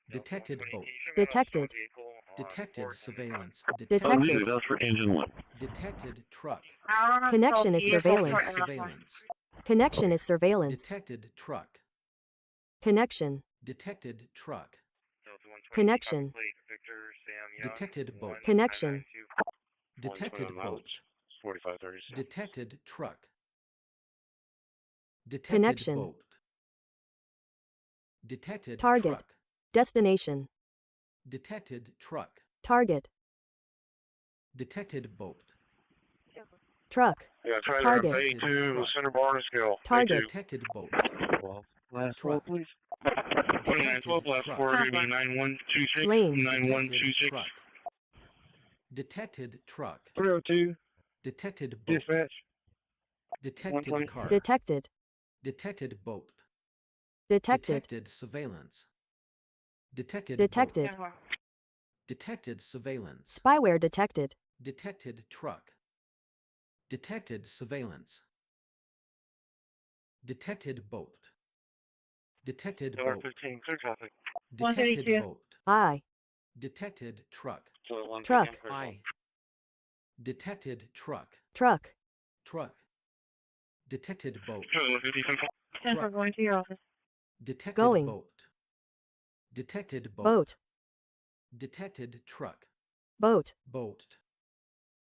Speaker 1: Detected boat.
Speaker 7: Detected.
Speaker 1: Detected surveillance.
Speaker 7: Detected.
Speaker 19: That's for engine 1.
Speaker 1: Detected truck.
Speaker 7: Connection is surveillance.
Speaker 1: Surveillance.
Speaker 7: Connection is surveillance.
Speaker 1: Detected truck.
Speaker 7: Connection.
Speaker 1: Detected truck.
Speaker 7: Connection.
Speaker 1: Detected boat.
Speaker 7: Connection.
Speaker 1: Detected boat.
Speaker 26: 4536.
Speaker 1: Detected truck. Detected
Speaker 7: Connection.
Speaker 1: boat. Detected
Speaker 7: Target.
Speaker 1: truck.
Speaker 7: Destination.
Speaker 1: Detected truck.
Speaker 7: Target.
Speaker 1: Detected boat.
Speaker 7: Truck.
Speaker 26: Yeah, try
Speaker 7: Target.
Speaker 26: that. 82, center bar and scale.
Speaker 7: Target.
Speaker 1: Detected boat.
Speaker 20: Last four, please.
Speaker 26: 2912, last
Speaker 1: truck.
Speaker 26: four, give me 9126.
Speaker 7: Lane.
Speaker 26: 9126.
Speaker 1: Truck. Detected truck.
Speaker 20: 302,
Speaker 1: Detected boat.
Speaker 20: dispatch.
Speaker 1: Detected car.
Speaker 7: Detected.
Speaker 1: Detected boat.
Speaker 7: Detected.
Speaker 1: Detected surveillance. Detected
Speaker 7: Detected.
Speaker 1: boat. Detected surveillance.
Speaker 7: Spyware detected.
Speaker 1: Detected truck. Detected surveillance. Detected boat. Detected boat.
Speaker 26: 15, clear traffic.
Speaker 1: Detected boat.
Speaker 7: I.
Speaker 1: Detected truck.
Speaker 7: Truck.
Speaker 1: I. Detected truck.
Speaker 7: Truck.
Speaker 1: Truck. Detected boat.
Speaker 3: 10 for going to your office.
Speaker 1: Detected
Speaker 7: Going.
Speaker 1: boat. Detected boat.
Speaker 7: Boat.
Speaker 1: Detected truck.
Speaker 7: Boat.
Speaker 1: Boat.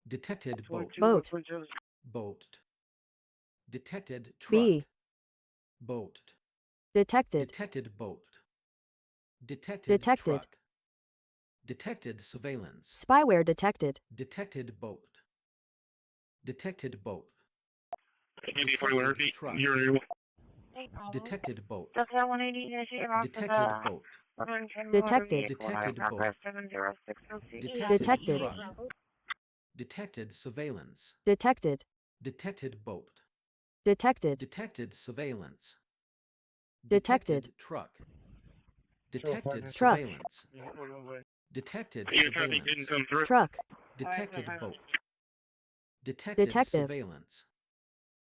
Speaker 1: Detected boat.
Speaker 7: Boat.
Speaker 1: Boat. Detected truck.
Speaker 7: B.
Speaker 1: Boat.
Speaker 7: Detected.
Speaker 1: Detected boat. Detected,
Speaker 7: Detected.
Speaker 1: truck. Detected surveillance.
Speaker 7: Spyware detected.
Speaker 1: Detected boat. Detected boat.
Speaker 26: Maybe 4100 feet. You're
Speaker 1: Detected boat.
Speaker 3: That's that 180 initiative off
Speaker 1: Detected
Speaker 3: of
Speaker 1: boat.
Speaker 7: Detected.
Speaker 1: Detected boat.
Speaker 3: 70606.
Speaker 7: Detected.
Speaker 1: truck. Detected surveillance.
Speaker 7: Detected.
Speaker 1: Detected boat.
Speaker 7: Detected.
Speaker 1: Detected surveillance.
Speaker 7: Detected.
Speaker 1: Truck. Detected
Speaker 7: Truck.
Speaker 1: surveillance. Detected
Speaker 26: Your traffic didn't
Speaker 1: surveillance.
Speaker 26: come through.
Speaker 7: Truck.
Speaker 1: Detected boat. Detected
Speaker 7: Detective.
Speaker 1: surveillance.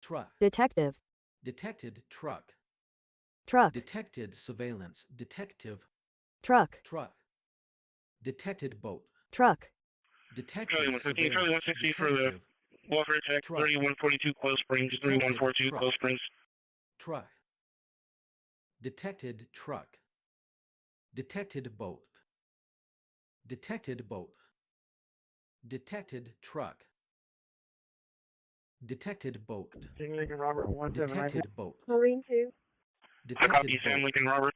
Speaker 1: Truck.
Speaker 7: Detective.
Speaker 1: Detected truck.
Speaker 7: Truck.
Speaker 1: Detected surveillance. Detective.
Speaker 7: Truck.
Speaker 1: Truck. Detected boat.
Speaker 7: Truck.
Speaker 1: Detected
Speaker 26: Charlie 115, Charlie
Speaker 1: surveillance.
Speaker 26: 160 for the
Speaker 1: Detective.
Speaker 26: welfare check.
Speaker 1: Truck.
Speaker 26: 3142 Close Springs.
Speaker 1: Detected
Speaker 26: 3142
Speaker 1: truck.
Speaker 26: Close Springs.
Speaker 1: Truck. Detected truck. Detected boat. Detected boat. Detected truck. Detected boat.
Speaker 20: Lincoln Robert 179.
Speaker 1: Detected boat.
Speaker 16: Marine 2.
Speaker 1: Detected
Speaker 26: Copy, Sam
Speaker 1: boat.
Speaker 26: Lincoln Robert.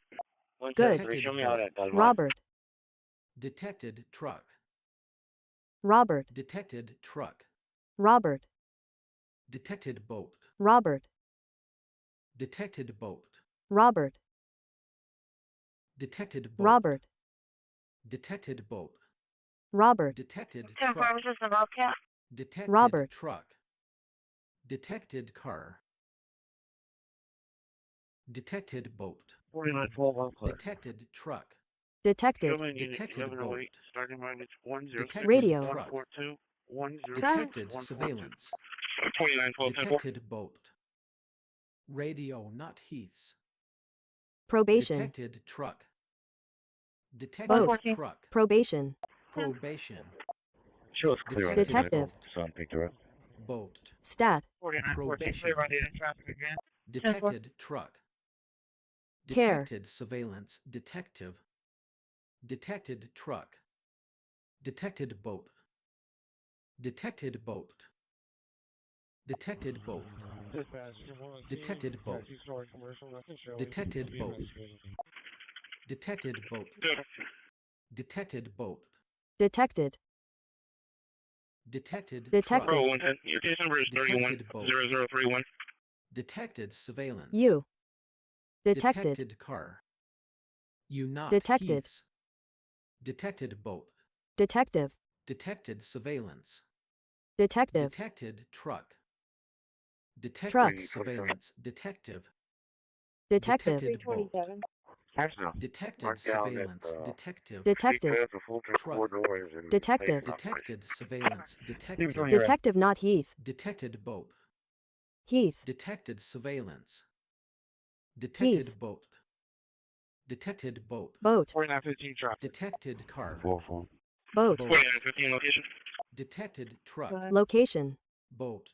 Speaker 7: Good.
Speaker 1: Detected
Speaker 26: Show me
Speaker 1: boat.
Speaker 26: how that does.
Speaker 7: Robert.
Speaker 1: Detected truck.
Speaker 7: Robert.
Speaker 1: Detected truck.
Speaker 7: Robert.
Speaker 1: Detected boat.
Speaker 7: Robert.
Speaker 1: Detected boat.
Speaker 7: Robert.
Speaker 1: Detected boat.
Speaker 7: Robert.
Speaker 1: Detected boat.
Speaker 7: Robert.
Speaker 1: Detected
Speaker 3: 10
Speaker 1: truck.
Speaker 3: was just a Bobcat.
Speaker 1: Detected
Speaker 7: Robert.
Speaker 1: truck. Detected car. Detected boat.
Speaker 20: 4912 on clear.
Speaker 1: Detected truck.
Speaker 7: Detected.
Speaker 26: Show me unit
Speaker 1: Detected
Speaker 26: 1108.
Speaker 1: boat.
Speaker 26: Starting mileage 106.
Speaker 1: Detected
Speaker 7: Radio.
Speaker 1: truck.
Speaker 26: 142. 106.
Speaker 1: Detected surveillance.
Speaker 26: 2912
Speaker 1: Detected boat. Radio, not heaths.
Speaker 7: Probation.
Speaker 1: Detected truck. Detected
Speaker 7: Boat.
Speaker 1: truck.
Speaker 7: Probation.
Speaker 1: Probation.
Speaker 19: Show us clear on the
Speaker 7: Detective.
Speaker 19: vehicle. Sun picked her up.
Speaker 1: Boat.
Speaker 7: Stat.
Speaker 3: 4914 clear by the traffic again.
Speaker 1: Detected truck.
Speaker 7: Care.
Speaker 1: Detected surveillance. Detective. Detected truck. Detected boat. Detected boat. Detected boat. Detected boat. Detected boat. Detected boat. Detected boat.
Speaker 7: Detected.
Speaker 1: Detected
Speaker 7: Detected.
Speaker 26: Bro,
Speaker 1: truck.
Speaker 26: 110. Your case number is
Speaker 1: Detected boat.
Speaker 26: 310031.
Speaker 1: Detected surveillance.
Speaker 7: You. Detected.
Speaker 1: Detected car. You not
Speaker 7: Detected.
Speaker 1: heaths. Detected boat.
Speaker 7: Detective.
Speaker 1: Detected surveillance.
Speaker 7: Detective.
Speaker 1: Detected truck. Detected
Speaker 7: Truck.
Speaker 1: surveillance. Detective.
Speaker 7: Detective.
Speaker 1: Detected boat.
Speaker 26: 327.
Speaker 1: Detected
Speaker 26: Mark down
Speaker 1: surveillance.
Speaker 26: at,
Speaker 1: Detective.
Speaker 7: Detective.
Speaker 26: because the full
Speaker 1: Truck.
Speaker 26: 4 doors and
Speaker 7: Detective.
Speaker 1: Detected surveillance. Detective.
Speaker 7: Detective not Heath.
Speaker 1: Detected boat.
Speaker 7: Heath.
Speaker 1: Detected surveillance. Detected
Speaker 7: Heath.
Speaker 1: boat. Detected boat.
Speaker 7: Boat.
Speaker 26: 4915 traffic.
Speaker 1: Detected car.
Speaker 26: 44.
Speaker 7: Boat.
Speaker 26: 4915 location.
Speaker 1: Detected truck.
Speaker 7: Location.
Speaker 1: Boat.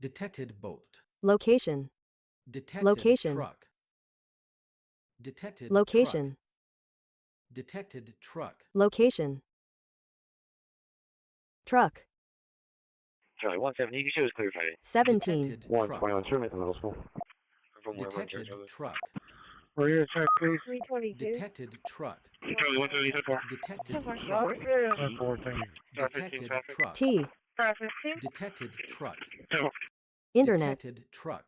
Speaker 1: Detected boat.
Speaker 7: Location.
Speaker 1: Detected
Speaker 7: Location.
Speaker 1: truck. Detected
Speaker 7: Location.
Speaker 1: truck. Detected truck.
Speaker 7: Location. Truck.
Speaker 26: Charlie 170, you can show us clear Friday.
Speaker 7: 17.
Speaker 1: Detected
Speaker 26: 121 Truman at the middle school.
Speaker 1: Detected truck.
Speaker 20: Where you check, please?
Speaker 16: 322.
Speaker 1: Detected truck.
Speaker 26: Charlie 170, set 4.
Speaker 1: Detected
Speaker 16: Truck.
Speaker 1: truck.
Speaker 20: 4, thank you.
Speaker 1: Detected truck.
Speaker 7: T.
Speaker 1: Detected truck.
Speaker 7: Internet.
Speaker 1: Detected truck.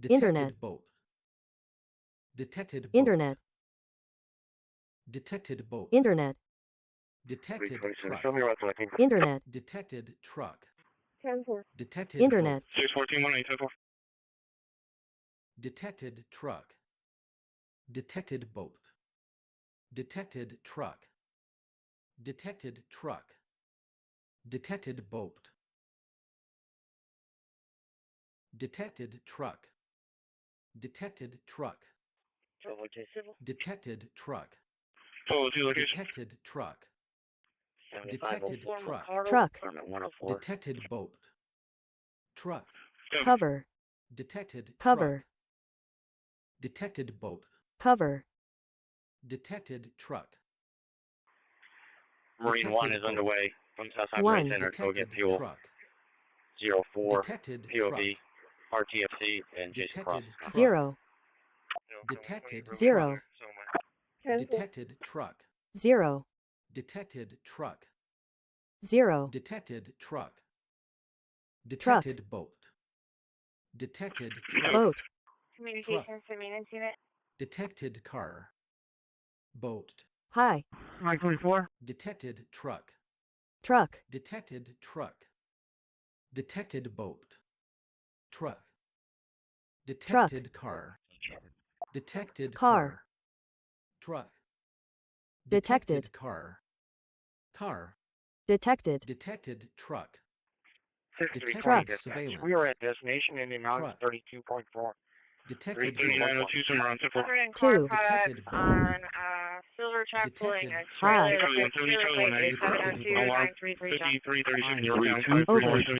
Speaker 7: Internet.
Speaker 1: Detected boat. Detected boat.
Speaker 7: Internet.
Speaker 1: Detected boat.
Speaker 7: Internet.
Speaker 1: Detected truck.
Speaker 26: Show me what's looking.
Speaker 7: Internet.
Speaker 1: Detected truck.
Speaker 16: 10-4.
Speaker 1: Detected
Speaker 7: Internet.
Speaker 1: boat.
Speaker 26: 614 184.
Speaker 1: Detected truck. Detected boat. Detected truck. Detected truck. Detected boat. Detected truck. Detected truck. Detected truck.
Speaker 26: Total 2 location.
Speaker 1: Detected truck. Detected truck.
Speaker 7: Truck.
Speaker 1: Detected boat. Truck.
Speaker 7: Cover.
Speaker 1: Detected
Speaker 7: Cover.
Speaker 1: truck. Detected boat.
Speaker 7: Cover.
Speaker 1: Detected truck.
Speaker 26: Marine 1 is
Speaker 1: boat.
Speaker 26: underway from Southside
Speaker 7: 1.
Speaker 26: Marine Center. Go get fuel.
Speaker 1: Truck.
Speaker 26: 04
Speaker 1: Detected
Speaker 26: POV, RTFC, and Jason Cross.
Speaker 1: Detected truck.
Speaker 7: 0.
Speaker 1: Detected
Speaker 7: 0.
Speaker 1: truck. Detected truck.
Speaker 7: 0.
Speaker 1: Detected truck.
Speaker 7: 0.
Speaker 1: Detected truck. Detected boat. Detected truck.
Speaker 7: Boat.
Speaker 3: Communications to maintenance unit.
Speaker 1: Detected car. Boat.
Speaker 7: High.
Speaker 20: 924.
Speaker 1: Detected truck.
Speaker 7: Truck.
Speaker 1: Detected truck. Detected boat. Truck. Detected car. Detected car. Truck.
Speaker 7: Detected.
Speaker 1: Car. Car.
Speaker 7: Detected.
Speaker 1: Detected truck.
Speaker 26: 6320
Speaker 7: Truck.
Speaker 26: dispatch.
Speaker 1: Surveillance.
Speaker 26: We are at destination in the amount of
Speaker 1: Truck.
Speaker 26: 32.4.
Speaker 1: Detected
Speaker 26: 33902, somewhere around 4.
Speaker 7: 2.
Speaker 1: Detected
Speaker 3: on Silver Track pulling a trailer.
Speaker 7: High.
Speaker 26: Charlie 170, Charlie 190.
Speaker 3: Detected.
Speaker 26: Alarm 5337,
Speaker 7: Over.